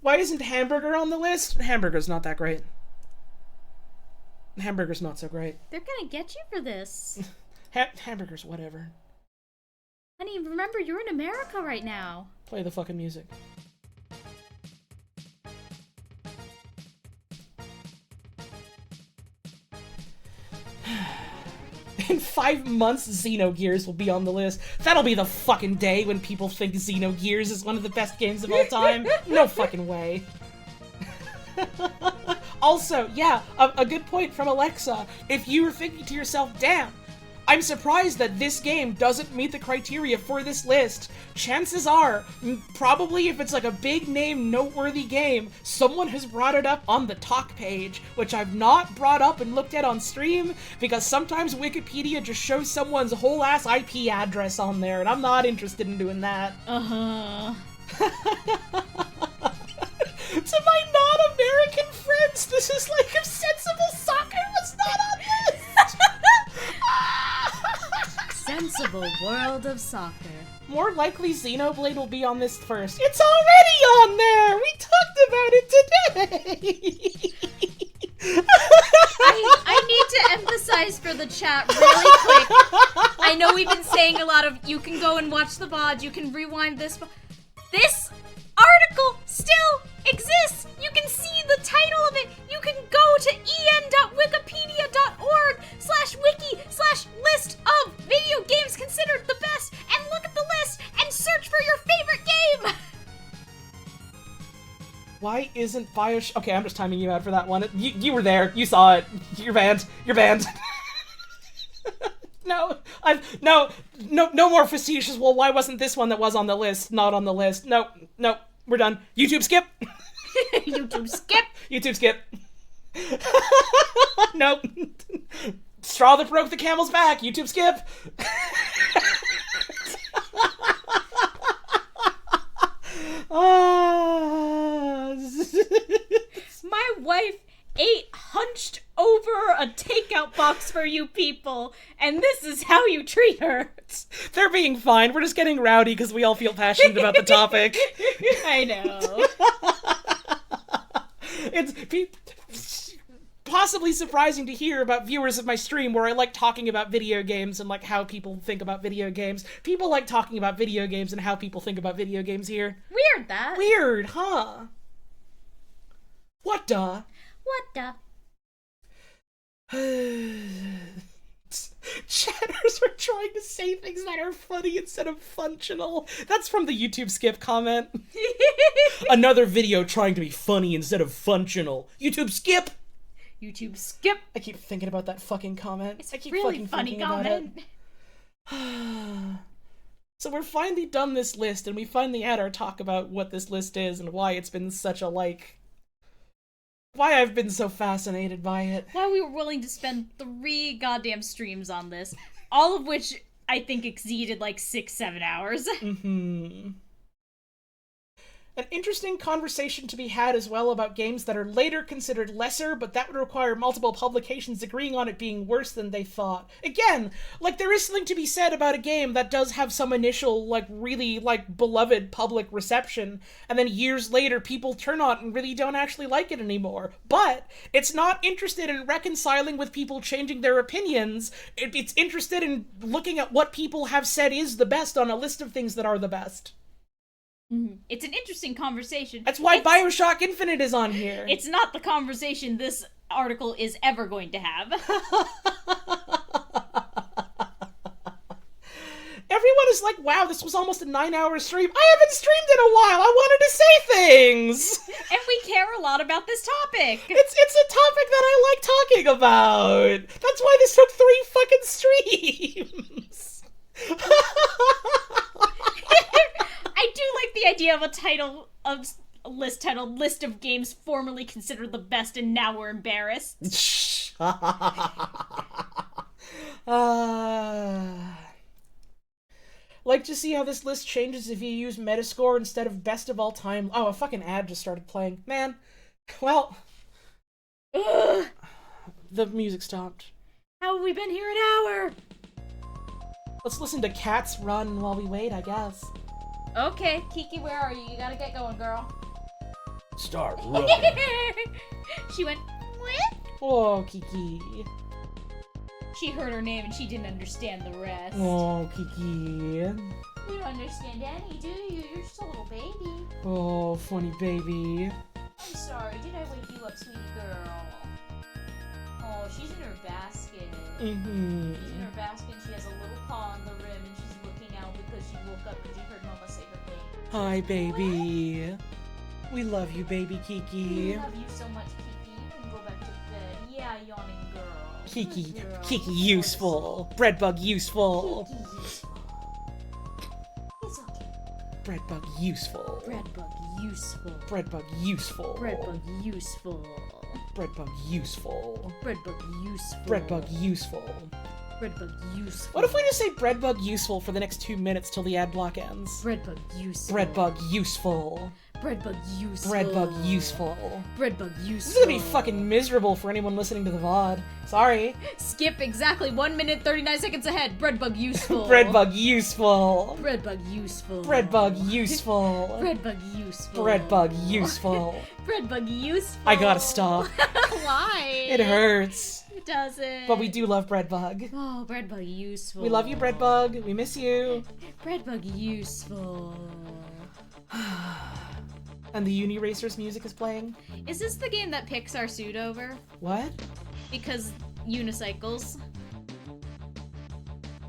Why isn't Hamburger on the list? Hamburger's not that great. Hamburger's not so great. They're gonna get you for this. Hamburger's whatever. Honey, remember, you're in America right now. Play the fucking music. In 5 months, Xenogears will be on the list. That'll be the fucking day when people think Xenogears is one of the best games of all time. No fucking way. Also, yeah, a good point from Alexa. If you were thinking to yourself, damn, I'm surprised that this game doesn't meet the criteria for this list, chances are, probably if it's like a big name, noteworthy game, someone has brought it up on the talk page, which I've not brought up and looked at on stream, because sometimes Wikipedia just shows someone's whole ass IP address on there, and I'm not interested in doing that. Uh-huh. To my non-American friends, this is like if Sensible Soccer was not on this! Sensible World of Soccer. More likely Xenoblade will be on this first. It's already on there! We talked about it today! I need to emphasize for the chat really quick. I know we've been saying a lot of, you can go and watch the VOD, you can rewind this. This article still exists! You can see the title of it! You can go to en.wikipedia.org/wiki/list of video games considered the best and look at the list and search for your favorite game! Why isn't Bioshock... Okay, I'm just timing you out for that one. You were there. You saw it. You're banned. You're banned. No, no more facetious. Well, why wasn't this one that was on the list not on the list? No, we're done. YouTube skip. YouTube skip. YouTube skip. Nope. Straw that broke the camel's back. YouTube skip. My wife ate hunched over a takeout box for you people, and this is how you treat her. They're being fine. We're just getting rowdy because we all feel passionate about the topic. I know. It's possibly surprising to hear about viewers of my stream where I like talking about video games and like how people think about video games. People like talking about video games and how people think about video games here. Weird, that. Weird, huh? What the? What the? Chatters are trying to say things that are funny instead of functional. That's from the YouTube skip comment. Another video trying to be funny instead of functional. YouTube skip! YouTube skip! I keep thinking about that fucking comment. It's I keep really fucking funny thinking comment. About it. So we're finally done this list, and we finally had our talk about what this list is and why it's been such a, why I've been so fascinated by it. Why we were willing to spend 3 goddamn streams on this, all of which I think exceeded 6-7 hours. Mm-hmm. An interesting conversation to be had as well about games that are later considered lesser, but that would require multiple publications agreeing on it being worse than they thought. Again, like, there is something to be said about a game that does have some initial, like, really, like, beloved public reception, and then years later people turn on it and really don't actually like it anymore. But it's not interested in reconciling with people changing their opinions. It's interested in looking at what people have said is the best on a list of things that are the best. Mm-hmm. It's an interesting conversation. That's why Bioshock Infinite is on here. It's not the conversation this article is ever going to have. Everyone is like, wow, this was almost a 9-hour stream. I haven't streamed in a while. I wanted to say things. And we care a lot about this topic. It's a topic that I like talking about. That's why this took 3 fucking streams. I do like the idea of a list titled List of Games Formerly Considered the Best and Now We're Embarrassed. Like to see how this list changes if you use Metascore instead of best of all time. Oh, a fucking ad just started playing. Man. Well. Ugh. The music stopped. How have we been here an hour? Let's listen to Cats Run while we wait, I guess. Okay, Kiki, where are you? You gotta get going, girl. Start rolling. She went, what? Oh, Kiki. She heard her name and she didn't understand the rest. Oh, Kiki. You don't understand any, do you? You're just a little baby. Oh, funny baby. I'm sorry, did I wake you up, sweetie girl? Oh, she's in her basket. Mm-hmm. She's in her basket and she has a little paw on the rim and she's looking out because she woke up because she heard Mama say her name. Hi, baby. We love you, baby Kiki. We love you so much, Kiki. You can go back to bed. Yeah, yawning girl. Kiki. Good girl. Kiki useful. Breadbug useful. Kiki useful. It's okay. Breadbug useful. Breadbug useful. Breadbug useful. Breadbug useful. Breadbug useful. Breadbug useful. Breadbug useful. Breadbug useful. What if we just say breadbug useful for the next 2 minutes till the ad block ends? Breadbug useful. Breadbug useful. Breadbug useful. Breadbug useful. Breadbug useful. This is gonna be fucking miserable for anyone listening to the VOD. Sorry. Skip exactly 1 minute 39 seconds ahead. Breadbug useful. Breadbug useful. Breadbug useful. Breadbug useful. Breadbug useful. Breadbug useful. Breadbug useful. I gotta stop. Why? It hurts. It doesn't. But we do love Breadbug. Oh, Breadbug useful. We love you, Breadbug. We miss you. Breadbug useful. And the Uni Racers music is playing. Is this the game that Pixar sued over? What? Because unicycles.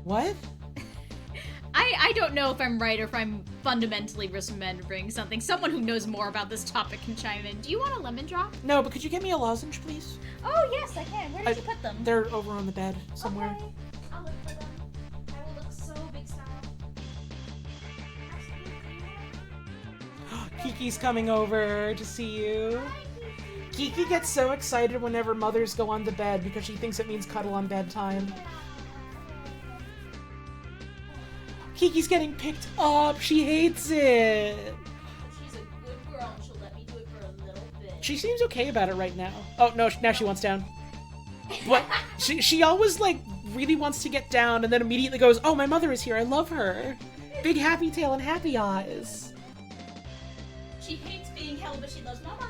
What? I don't know if I'm right or if I'm fundamentally misremembering something. Someone who knows more about this topic can chime in. Do you want a lemon drop? No, but could you get me a lozenge, please? Oh, yes, I can. Where did you put them? They're over on the bed somewhere. Okay. I'll look for them. I will look so big style. Kiki's coming over to see you. Kiki gets so excited whenever mothers go on to bed because she thinks it means cuddle on bedtime. Kiki's getting picked up. She hates it. She's a good girl and she'll let me do it for a little bit. She seems okay about it right now. Oh, no, now she wants down. But she always, like, really wants to get down and then immediately goes, oh, my mother is here. I love her. Big happy tail and happy eyes. She hates being held, but she loves Mama.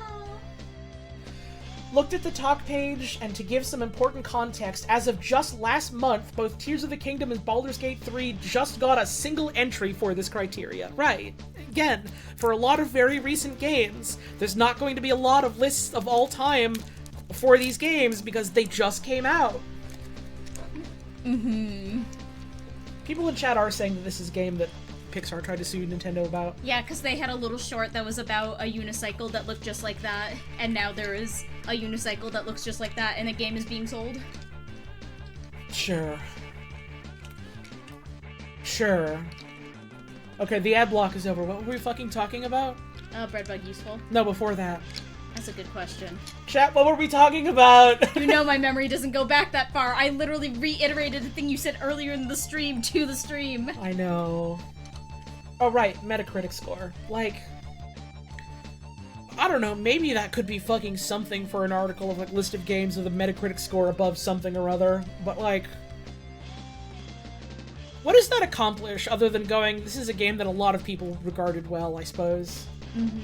Looked at the talk page, and to give some important context, as of just last month, both Tears of the Kingdom and Baldur's Gate 3 just got a single entry for this criteria. Right. Again, for a lot of very recent games, there's not going to be a lot of lists of all time for these games because they just came out. Mm-hmm. People in chat are saying that this is a game that Pixar tried to sue Nintendo about. Yeah, because they had a little short that was about a unicycle that looked just like that, and now there is a unicycle that looks just like that, and a game is being sold. Sure. Sure. Okay, the ad block is over. What were we fucking talking about? Breadbug useful? No, before that. That's a good question. Chat, what were we talking about? You know my memory doesn't go back that far. I literally reiterated the thing you said earlier in the stream to the stream. I know. Oh, right, Metacritic score. Like, I don't know, maybe that could be fucking something for an article of, like, list of games with a Metacritic score above something or other, but, like... What does that accomplish, other than going, this is a game that a lot of people regarded well, I suppose? Mm-hmm.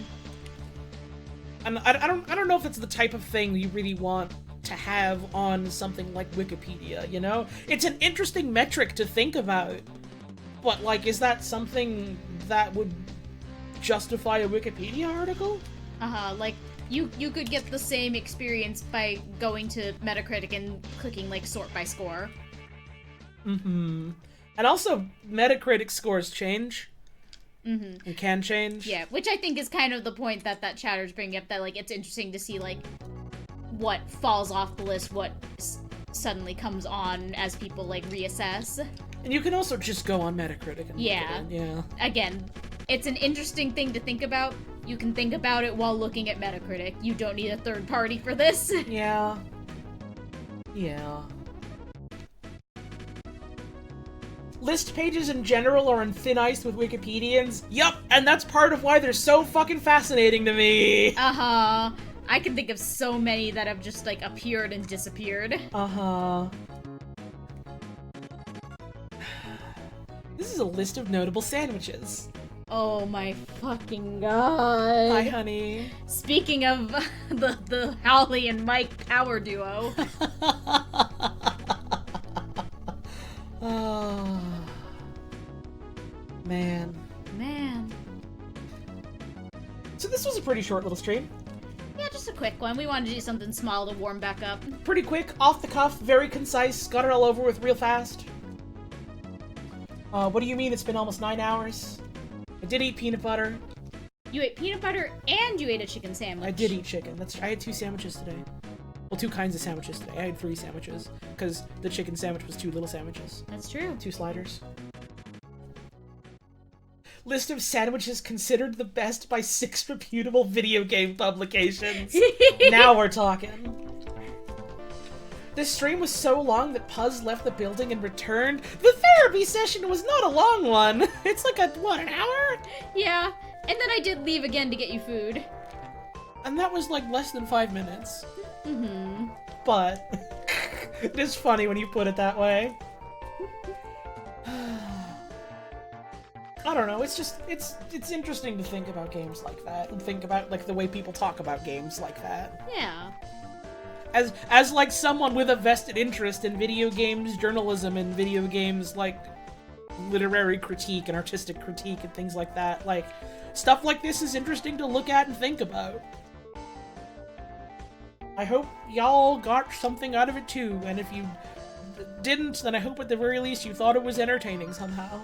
And I don't know if it's the type of thing you really want to have on something like Wikipedia, you know? It's an interesting metric to think about, but, like, is that something that would justify a Wikipedia article? Like, you could get the same experience by going to Metacritic and clicking, like, sort by score. Mm-hmm. And also, Metacritic scores change. Mm-hmm. And can change. Yeah, which I think is kind of the point that chatter's bringing up, that, like, it's interesting to see, like, what falls off the list, what suddenly comes on as people, like, reassess. And you can also just go on Metacritic and yeah. look at it. Yeah. Again, it's an interesting thing to think about. You can think about it while looking at Metacritic. You don't need a third party for this. Yeah. Yeah. List pages in general are on thin ice with Wikipedians. Yup, and that's part of why they're so fucking fascinating to me. Uh-huh. I can think of so many that have just, like, appeared and disappeared. Uh-huh. This is a list of notable sandwiches. Oh my fucking god. Hi, honey. Speaking of the Holly and Mike power duo. Oh. Man. So this was a pretty short little stream. Yeah, just a quick one. We wanted to do something small to warm back up. Pretty quick, off the cuff, very concise, got it all over with real fast. What do you mean it's been almost 9 hours? I did eat peanut butter. You ate peanut butter and you ate a chicken sandwich. I did eat chicken. I had 2 sandwiches today. Well, 2 kinds of sandwiches today. I had 3 sandwiches, because the chicken sandwich was 2 little sandwiches. That's true. 2 sliders. List of sandwiches considered the best by 6 reputable video game publications. Now we're talking. This stream was so long that Puzz left the building and returned. The therapy session was not a long one. It's like an hour? Yeah, and then I did leave again to get you food. And that was like less than 5 minutes. Mm-hmm. But it is funny when you put it that way. I don't know, it's interesting to think about games like that, and think about, like, the way people talk about games like that. Yeah. As like, someone with a vested interest in video games journalism and video games, like, literary critique and artistic critique and things like that, like, stuff like this is interesting to look at and think about. I hope y'all got something out of it too, and if you didn't, then I hope at the very least you thought it was entertaining somehow.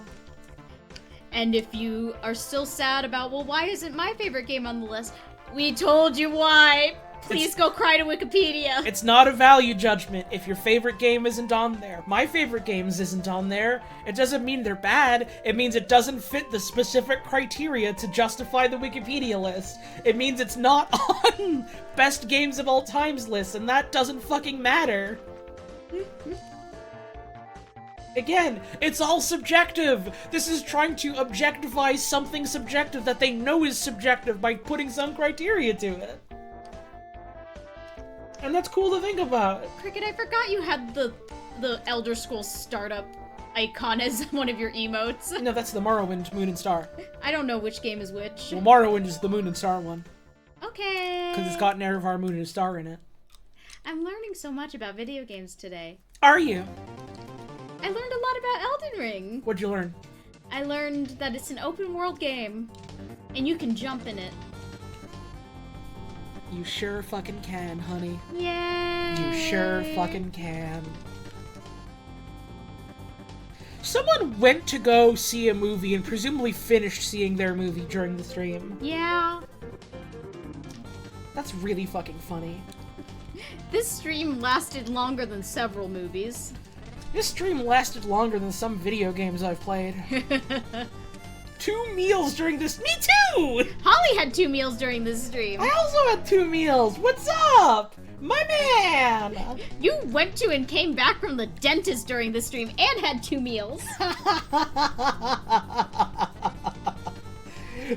And if you are still sad about, well, why isn't my favorite game on the list? We told you why! Please go cry to Wikipedia! It's not a value judgment if your favorite game isn't on there. My favorite games isn't on there. It doesn't mean they're bad. It means it doesn't fit the specific criteria to justify the Wikipedia list. It means it's not on best games of all times list, and that doesn't fucking matter. Again, it's all subjective! This is trying to objectify something subjective that they know is subjective by putting some criteria to it. And that's cool to think about. Cricket, I forgot you had the Elder Scrolls startup icon as one of your emotes. No, that's the Morrowind Moon and Star. I don't know which game is which. Well, Morrowind is the Moon and Star one. Okay. Because it's got Nerevar, Moon and Star in it. I'm learning so much about video games today. Are you? I learned a lot about Elden Ring. What'd you learn? I learned that it's an open world game, and you can jump in it. You sure fucking can, honey. Yay! You sure fucking can. Someone went to go see a movie and presumably finished seeing their movie during the stream. Yeah. That's really fucking funny. This stream lasted longer than several movies. This stream lasted longer than some video games I've played. 2 meals during this- Me too! Holly had 2 meals during this stream. I also had 2 meals! What's up? My man! You went to and came back from the dentist during the stream and had 2 meals.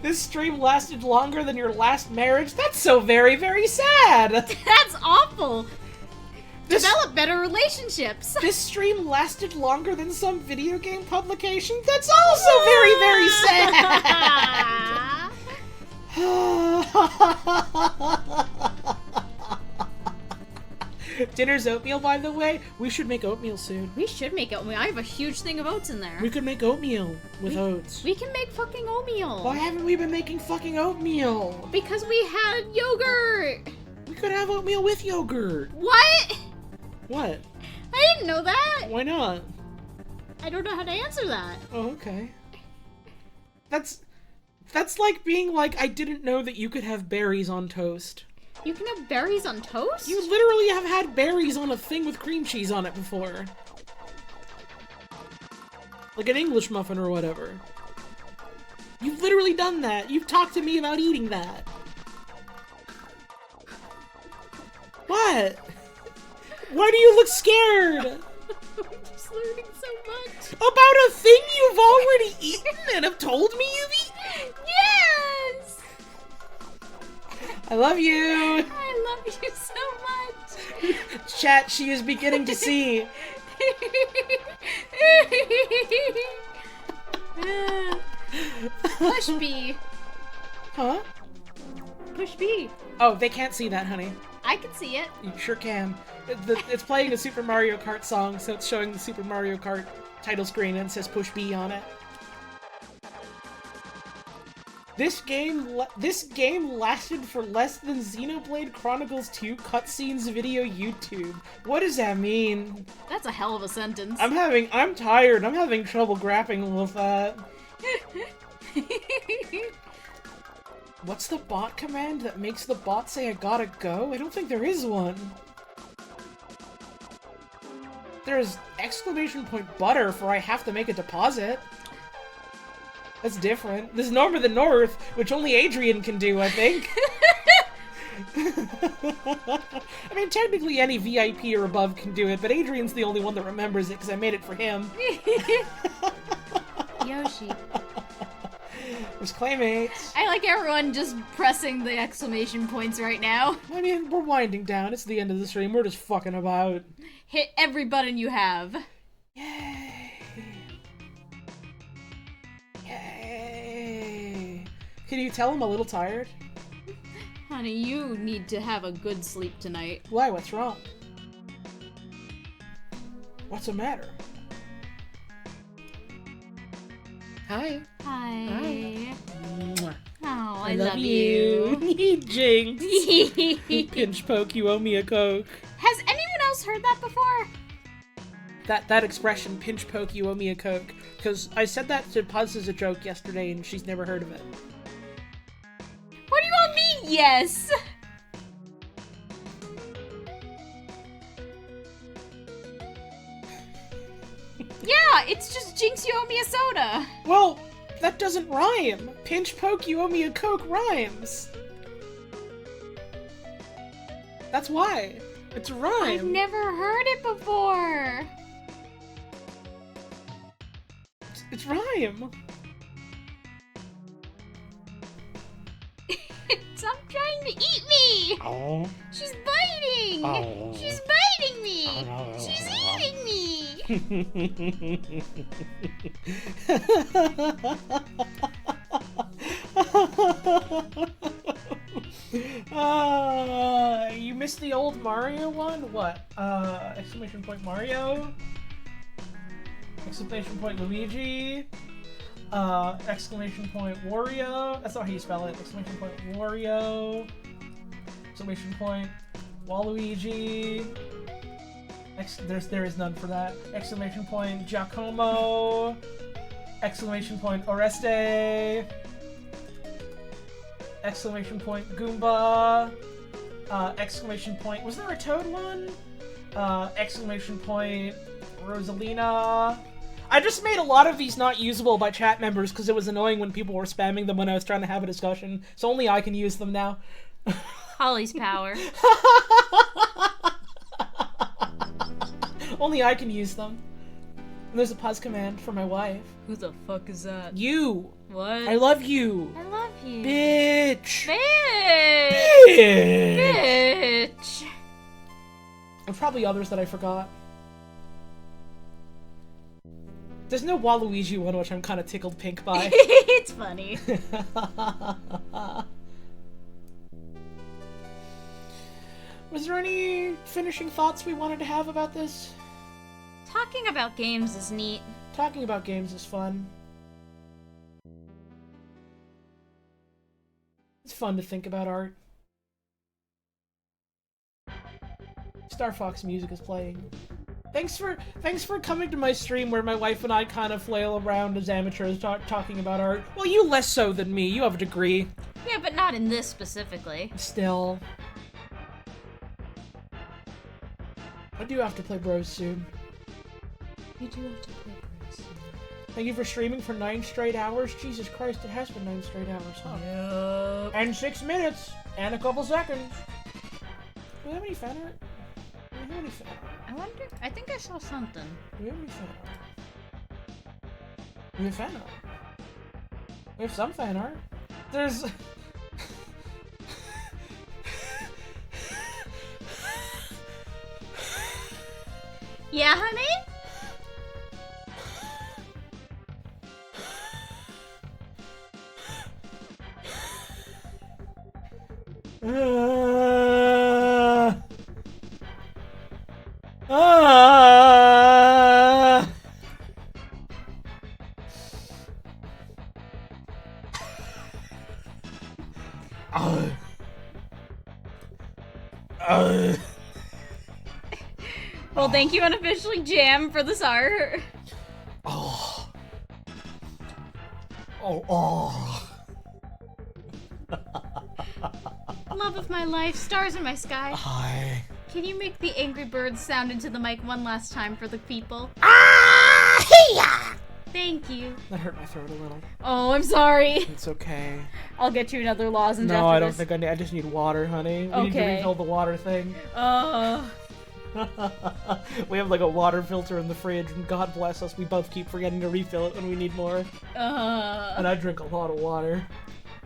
This stream lasted longer than your last marriage? That's so very, very sad! That's awful. This, Develop better relationships. this stream lasted longer than some video game publication? That's also very, very sad! Dinner's oatmeal, by the way. We should make oatmeal soon. We should make oatmeal. I have a huge thing of oats in there. We could make oatmeal with oats. We can make fucking oatmeal. Why haven't we been making fucking oatmeal? Because we had yogurt. We could have oatmeal with yogurt. What? What? I didn't know that. Why not? I don't know how to answer that. Oh, okay. That's like being like, I didn't know that you could have berries on toast. You can have berries on toast? You literally have had berries on a thing with cream cheese on it before. Like an English muffin or whatever. You've literally done that. You've talked to me about eating that. What? Why do you look scared? I'm just learning so much. About a thing you've already eaten and have told me you've eaten? Yes! I love you! I love you so much. Chat, she is beginning to see. Push B. Huh? Push B. Oh, they can't see that, honey. I can see it. You sure can. It's playing a Super Mario Kart song, so it's showing the Super Mario Kart title screen and it says Push B on it. This game lasted for less than Xenoblade Chronicles 2 cutscenes video YouTube. What does that mean? That's a hell of a sentence. I'm tired. I'm having trouble grappling with that. What's the bot command that makes the bot say I gotta go? I don't think there is one. There's !butter for I have to make a deposit. That's different. This is Norm of the North, which only Adrian can do, I think. I mean, technically any VIP or above can do it, but Adrian's the only one that remembers it because I made it for him. Yoshi. There's Claymates. I like everyone just pressing the exclamation points right now. I mean, we're winding down. It's the end of the stream. We're just fucking about. Hit every button you have. Yay. Yay. Can you tell I'm a little tired? Honey, you need to have a good sleep tonight. Why? What's wrong? What's the matter? Hi. Hi. Mwah. Oh, I love you. Jinx. Pinch poke, you owe me a Coke. Has anyone else heard that before? That expression, pinch poke, you owe me a Coke. Because I said that to Puz as a joke yesterday and she's never heard of it. What do you all mean, yes? Yeah, it's just Jinx, you owe me a soda. Well, that doesn't rhyme. Pinch poke, you owe me a Coke rhymes. That's why. It's a rhyme. I've never heard it before. It's rhyme. Stop trying to eat me. Oh. She's biting. Oh. She's biting me. She's eating me. You missed the old Mario one? What? Exclamation point Mario? Exclamation point Luigi? Exclamation point Wario? That's not how you spell it. Exclamation point Wario? Exclamation point Waluigi? There is none for that. Exclamation point Giacomo? Exclamation point Oreste? Exclamation point Goomba? Exclamation point... Was there a Toad one? Exclamation point Rosalina? I just made a lot of these not usable by chat members because it was annoying when people were spamming them when I was trying to have a discussion, so only I can use them now. Holly's power. Only I can use them. And there's a pause command for my wife. Who the fuck is that? You! What? I love you! I love you. Bitch! Bitch! Bitch! Bitch! And probably others that I forgot. There's no Waluigi one, which I'm kind of tickled pink by. It's funny. Was there any finishing thoughts we wanted to have about this? Talking about games is neat. Talking about games is fun. It's fun to think about art. Star Fox music is playing. Thanks for coming to my stream where my wife and I kind of flail around as amateurs talking about art. Well, you less so than me. You have a degree. Yeah, but not in this specifically. Still. I do have to play Bros soon. You do have to play Bros. Thank you for streaming for 9 straight hours. Jesus Christ, it has been 9 straight hours, huh? Yep. And 6 minutes. And a couple seconds. Do we have any fan art? Do we have any fan art? I wonder. I think I saw something. Do we have any fan art? We have fan art. We have some fan art. There's... Yeah, honey? Well, thank you, Unofficially Jam, for this art. Oh. Oh. Love of my life, stars in my sky. Hi. Can you make the Angry Birds sound into the mic one last time for the people? Thank you. That hurt my throat a little. Oh, I'm sorry. It's okay. I'll get you another lozenge No, after I don't this. think I need. I just need water, honey. We need to Okay. refill the water thing. We have like a water filter in the fridge, and God bless us, we both keep forgetting to refill it when we need more. And I drink a lot of water.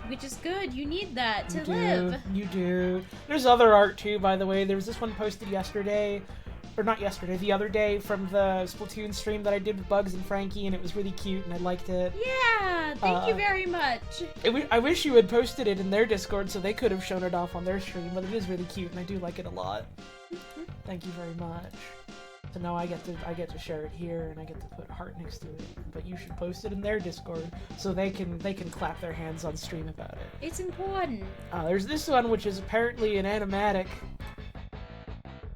Which is good. You need that to You do. live. You do. There's other art too, by the way. There was this one posted yesterday, or not yesterday, the other day from the Splatoon stream that I did with Bugs and Frankie, and it was really cute, and I liked it. Yeah, thank you very much. I wish you had posted it in their Discord so they could have shown it off on their stream, but it is really cute, and I do like it a lot. Thank you very much. So now I get to share it here, and I get to put heart next to it. But you should post it in their Discord so they can clap their hands on stream about it. It's important. There's this one which is apparently an animatic.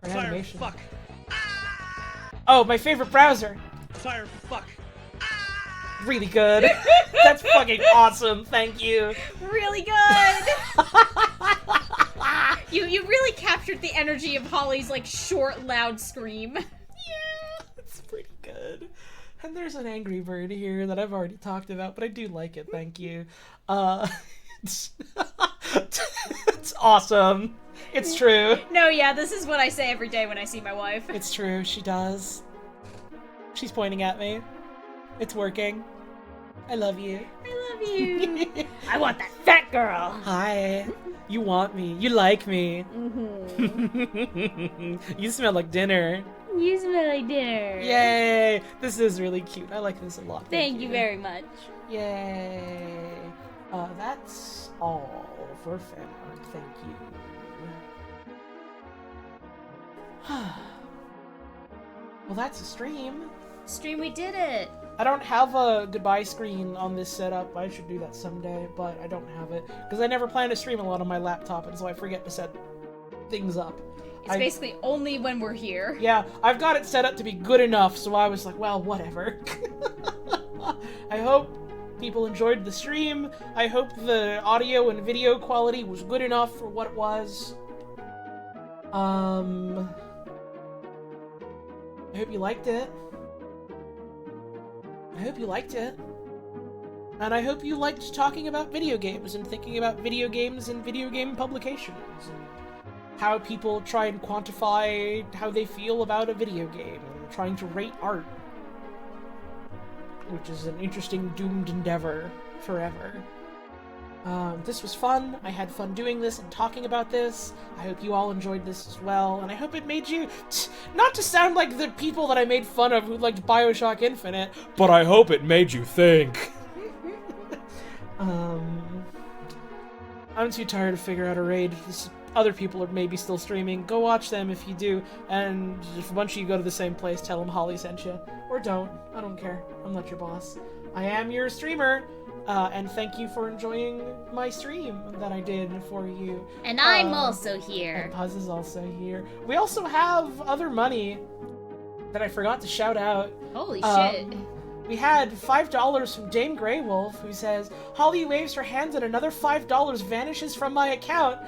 Or an animation. Fuck. Oh, my favorite browser. Fire fuck. Really good. That's fucking awesome. Thank you. Really good. You really captured the energy of Holly's like short, loud scream. Yeah, it's pretty good. And there's an Angry Bird here that I've already talked about, but I do like it. Thank you. It's, it's awesome. It's true. No, yeah, this is what I say every day when I see my wife. It's true. She does. She's pointing at me. It's working. I love you. I love you. I want that fat girl. Hi. You want me. You like me. Mm-hmm. You smell like dinner. You smell like dinner. Yay! This is really cute. I like this a lot. Thank you very much. Yay! That's all for fan art. Thank you. Well, that's a stream. Stream, we did it. I don't have a goodbye screen on this setup. I should do that someday, but I don't have it because I never plan to stream a lot on my laptop, and so I forget to set things up. It's basically only when we're here. Yeah, I've got it set up to be good enough, so I was like, well, whatever. I hope people enjoyed the stream. I hope the audio and video quality was good enough for what it was. I hope you liked it. I hope you liked it. And I hope you liked talking about video games and thinking about video games and video game publications and how people try and quantify how they feel about a video game and trying to rate art. which is an interesting doomed endeavor forever. This was fun. I had fun doing this and talking about this. I hope you all enjoyed this as well, and I hope it made you, not to sound like the people that I made fun of who liked BioShock Infinite, But I hope it made you think. I'm too tired to figure out a raid. Other people are maybe still streaming. Go watch them if you do, and if a bunch of you go to the same place, tell them Holly sent you. Or don't. I don't care. I'm not your boss. I am your streamer, and thank you for enjoying my stream that I did for you. And I'm also here. And Puz is also here. We also have other money that I forgot to shout out. Holy shit. We had $5 from Dame Greywolf, who says, Holly waves her hands and another $5 vanishes from my account.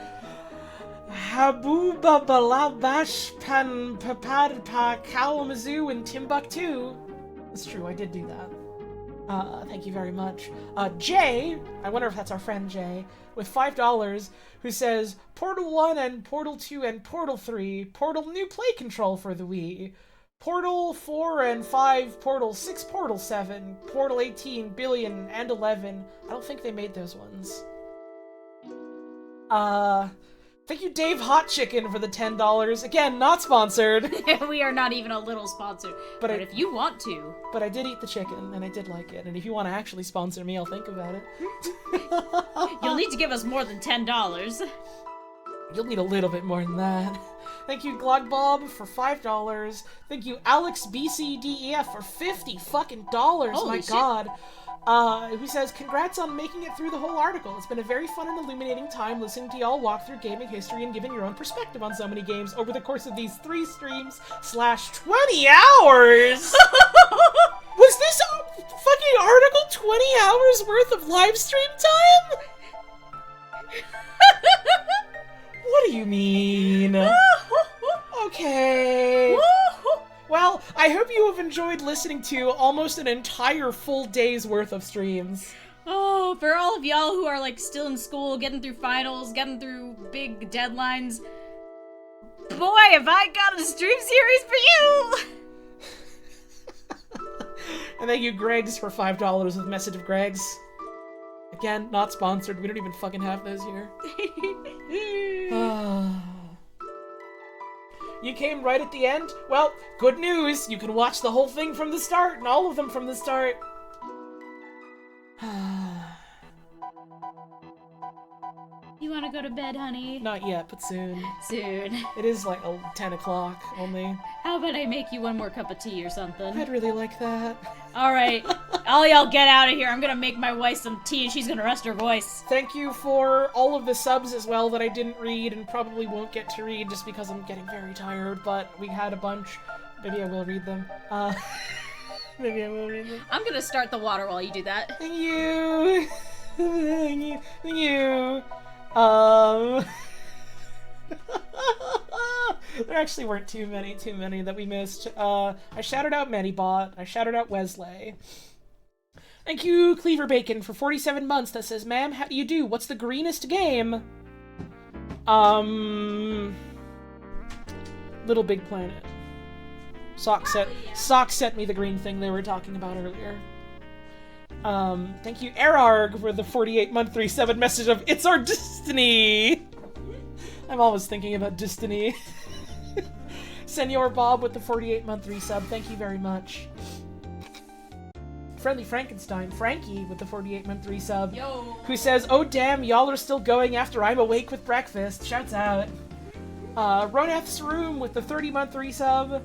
Habu Babalabash Pan Papadpa Kalamazoo in Timbuktu. That's true, I did do that. Thank you very much. Jay, I wonder if that's our friend Jay, with $5, who says, Portal 1 and Portal 2 and Portal 3, Portal new play control for the Wii. Portal 4 and 5, Portal 6, Portal 7, Portal 18, Billion, and 11. I don't think they made those ones. Thank you, Dave Hot Chicken, for the $10. Again, not sponsored. We are not even a little sponsored. But if you want to. But I did eat the chicken, and I did like it. And if you want to actually sponsor me, I'll think about it. You'll need to give us more than $10. You'll need a little bit more than that. Thank you, Glogbob, for $5. Thank you, Alex BCDEF, for $50 fucking dollars. Holy My shit. God. Who says, congrats on making it through the whole article. It's been a very fun and illuminating time listening to y'all walk through gaming history and giving your own perspective on so many games over the course of these 3 streams / 20 hours. Was this fucking article 20 hours worth of live stream time? What do you mean? Okay. Well, I hope you have enjoyed listening to almost an entire full day's worth of streams. Oh, for all of y'all who are like still in school, getting through finals, getting through big deadlines, boy, have I got a stream series for you! And thank you, Greg's, for $5 with Message of Greg's. Again, not sponsored. We don't even fucking have those here. You came right at the end? Well, good news! You can watch the whole thing from the start, and all of them from the start. You wanna go to bed, honey? Not yet, but soon. Soon. It is like 10 o'clock only. How about I make you one more cup of tea or something? I'd really like that. Alright, all y'all get out of here. I'm gonna make my wife some tea and she's gonna rest her voice. Thank you for all of the subs as well that I didn't read and probably won't get to read just because I'm getting very tired, but we had a bunch. Maybe I will read them. Maybe I will read them. I'm gonna start the water while you do that. Thank you! Thank you! Thank you! There actually weren't too many that we missed. I shouted out Manybot. I shouted out Wesley. Thank you, Cleaver Bacon, for 47 months. That says, ma'am, how do you do? What's the greenest game? Little Big Planet. Sock sent me the green thing they were talking about earlier. Thank you, Erarg, for the 48-month 3/7 message of It's Our Destiny! I'm always thinking about Destiny. Senor Bob with the 48-month resub, thank you very much. Friendly Frankenstein, Frankie with the 48-month resub, who says, oh damn, y'all are still going after I'm awake with breakfast. Shouts out. Roneth's Room with the 30-month resub.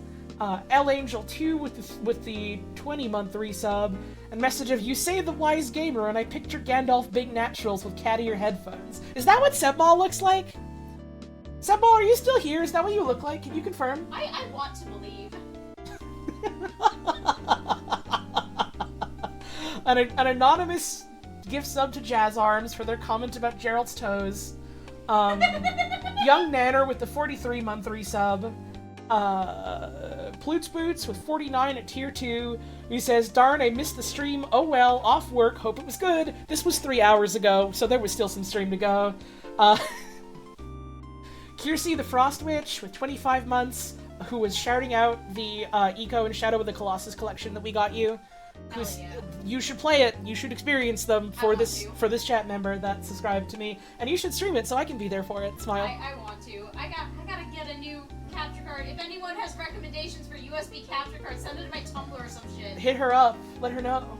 L Angel 2 with the 20-month resub, and message of you say the wise gamer, and I picture Gandalf Big Naturals with cat-ear headphones. Is that what Sebmall looks like? Sebmall, are you still here? Is that what you look like? Can you confirm? I want to believe. An anonymous gift sub to Jazz Arms for their comment about Gerald's toes. Young Nanner with the 43-month resub. Ploots Boots with 49 at tier 2, who says, darn, I missed the stream, oh well, off work, hope it was good. This was 3 hours ago, so there was still some stream to go. Kiersey the Frost Witch with 25 months, who was shouting out the Eco and Shadow of the Colossus collection that we got you. who's yeah. you should play it. You should experience them for want this to. for this chat member that subscribed to me, and you should stream it so I can be there for it. Smile. I want to. I gotta get a new capture card. If anyone has recommendations for USB capture cards, send it to my Tumblr or some shit. Hit her up. Let her know.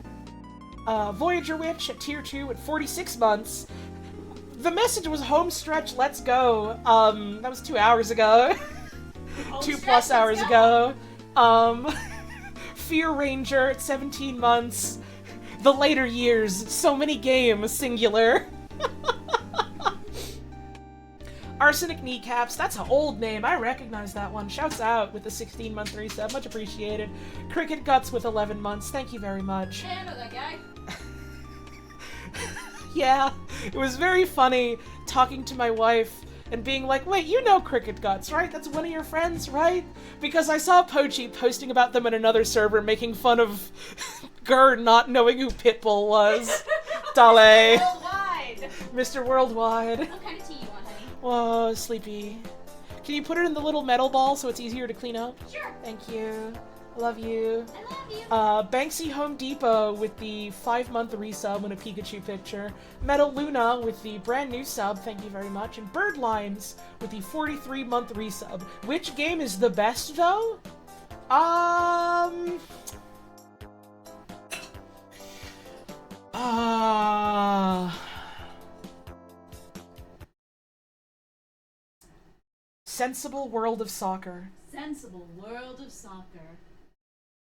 Voyager Witch at tier 2 at 46 months. The message was home stretch, let's go. That was 2 hours ago. 2+ hours ago. Fear Ranger at 17 months. The later years, so many games, singular. Arsenic Kneecaps, that's an old name, I recognize that one. Shouts out with the 16-month resub, much appreciated. Cricket Guts with 11 months, thank you very much. Hey, I know that guy. Yeah, it was very funny talking to my wife and being like, wait, you know Cricket Guts, right? That's one of your friends, right? Because I saw Pochi posting about them in another server making fun of Gur not knowing who Pitbull was. Dale. Worldwide. Mr. Worldwide. What kind of tea you want, honey? Whoa, sleepy. Can you put it in the little metal ball so it's easier to clean up? Sure. Thank you. I love you. I love you. Banksy Home Depot with the 5-month resub and a Pikachu picture. Metal Luna with the brand new sub, thank you very much. And Bird Limes with the 43-month resub. Which game is the best, though? Sensible World of Soccer. Sensible World of Soccer.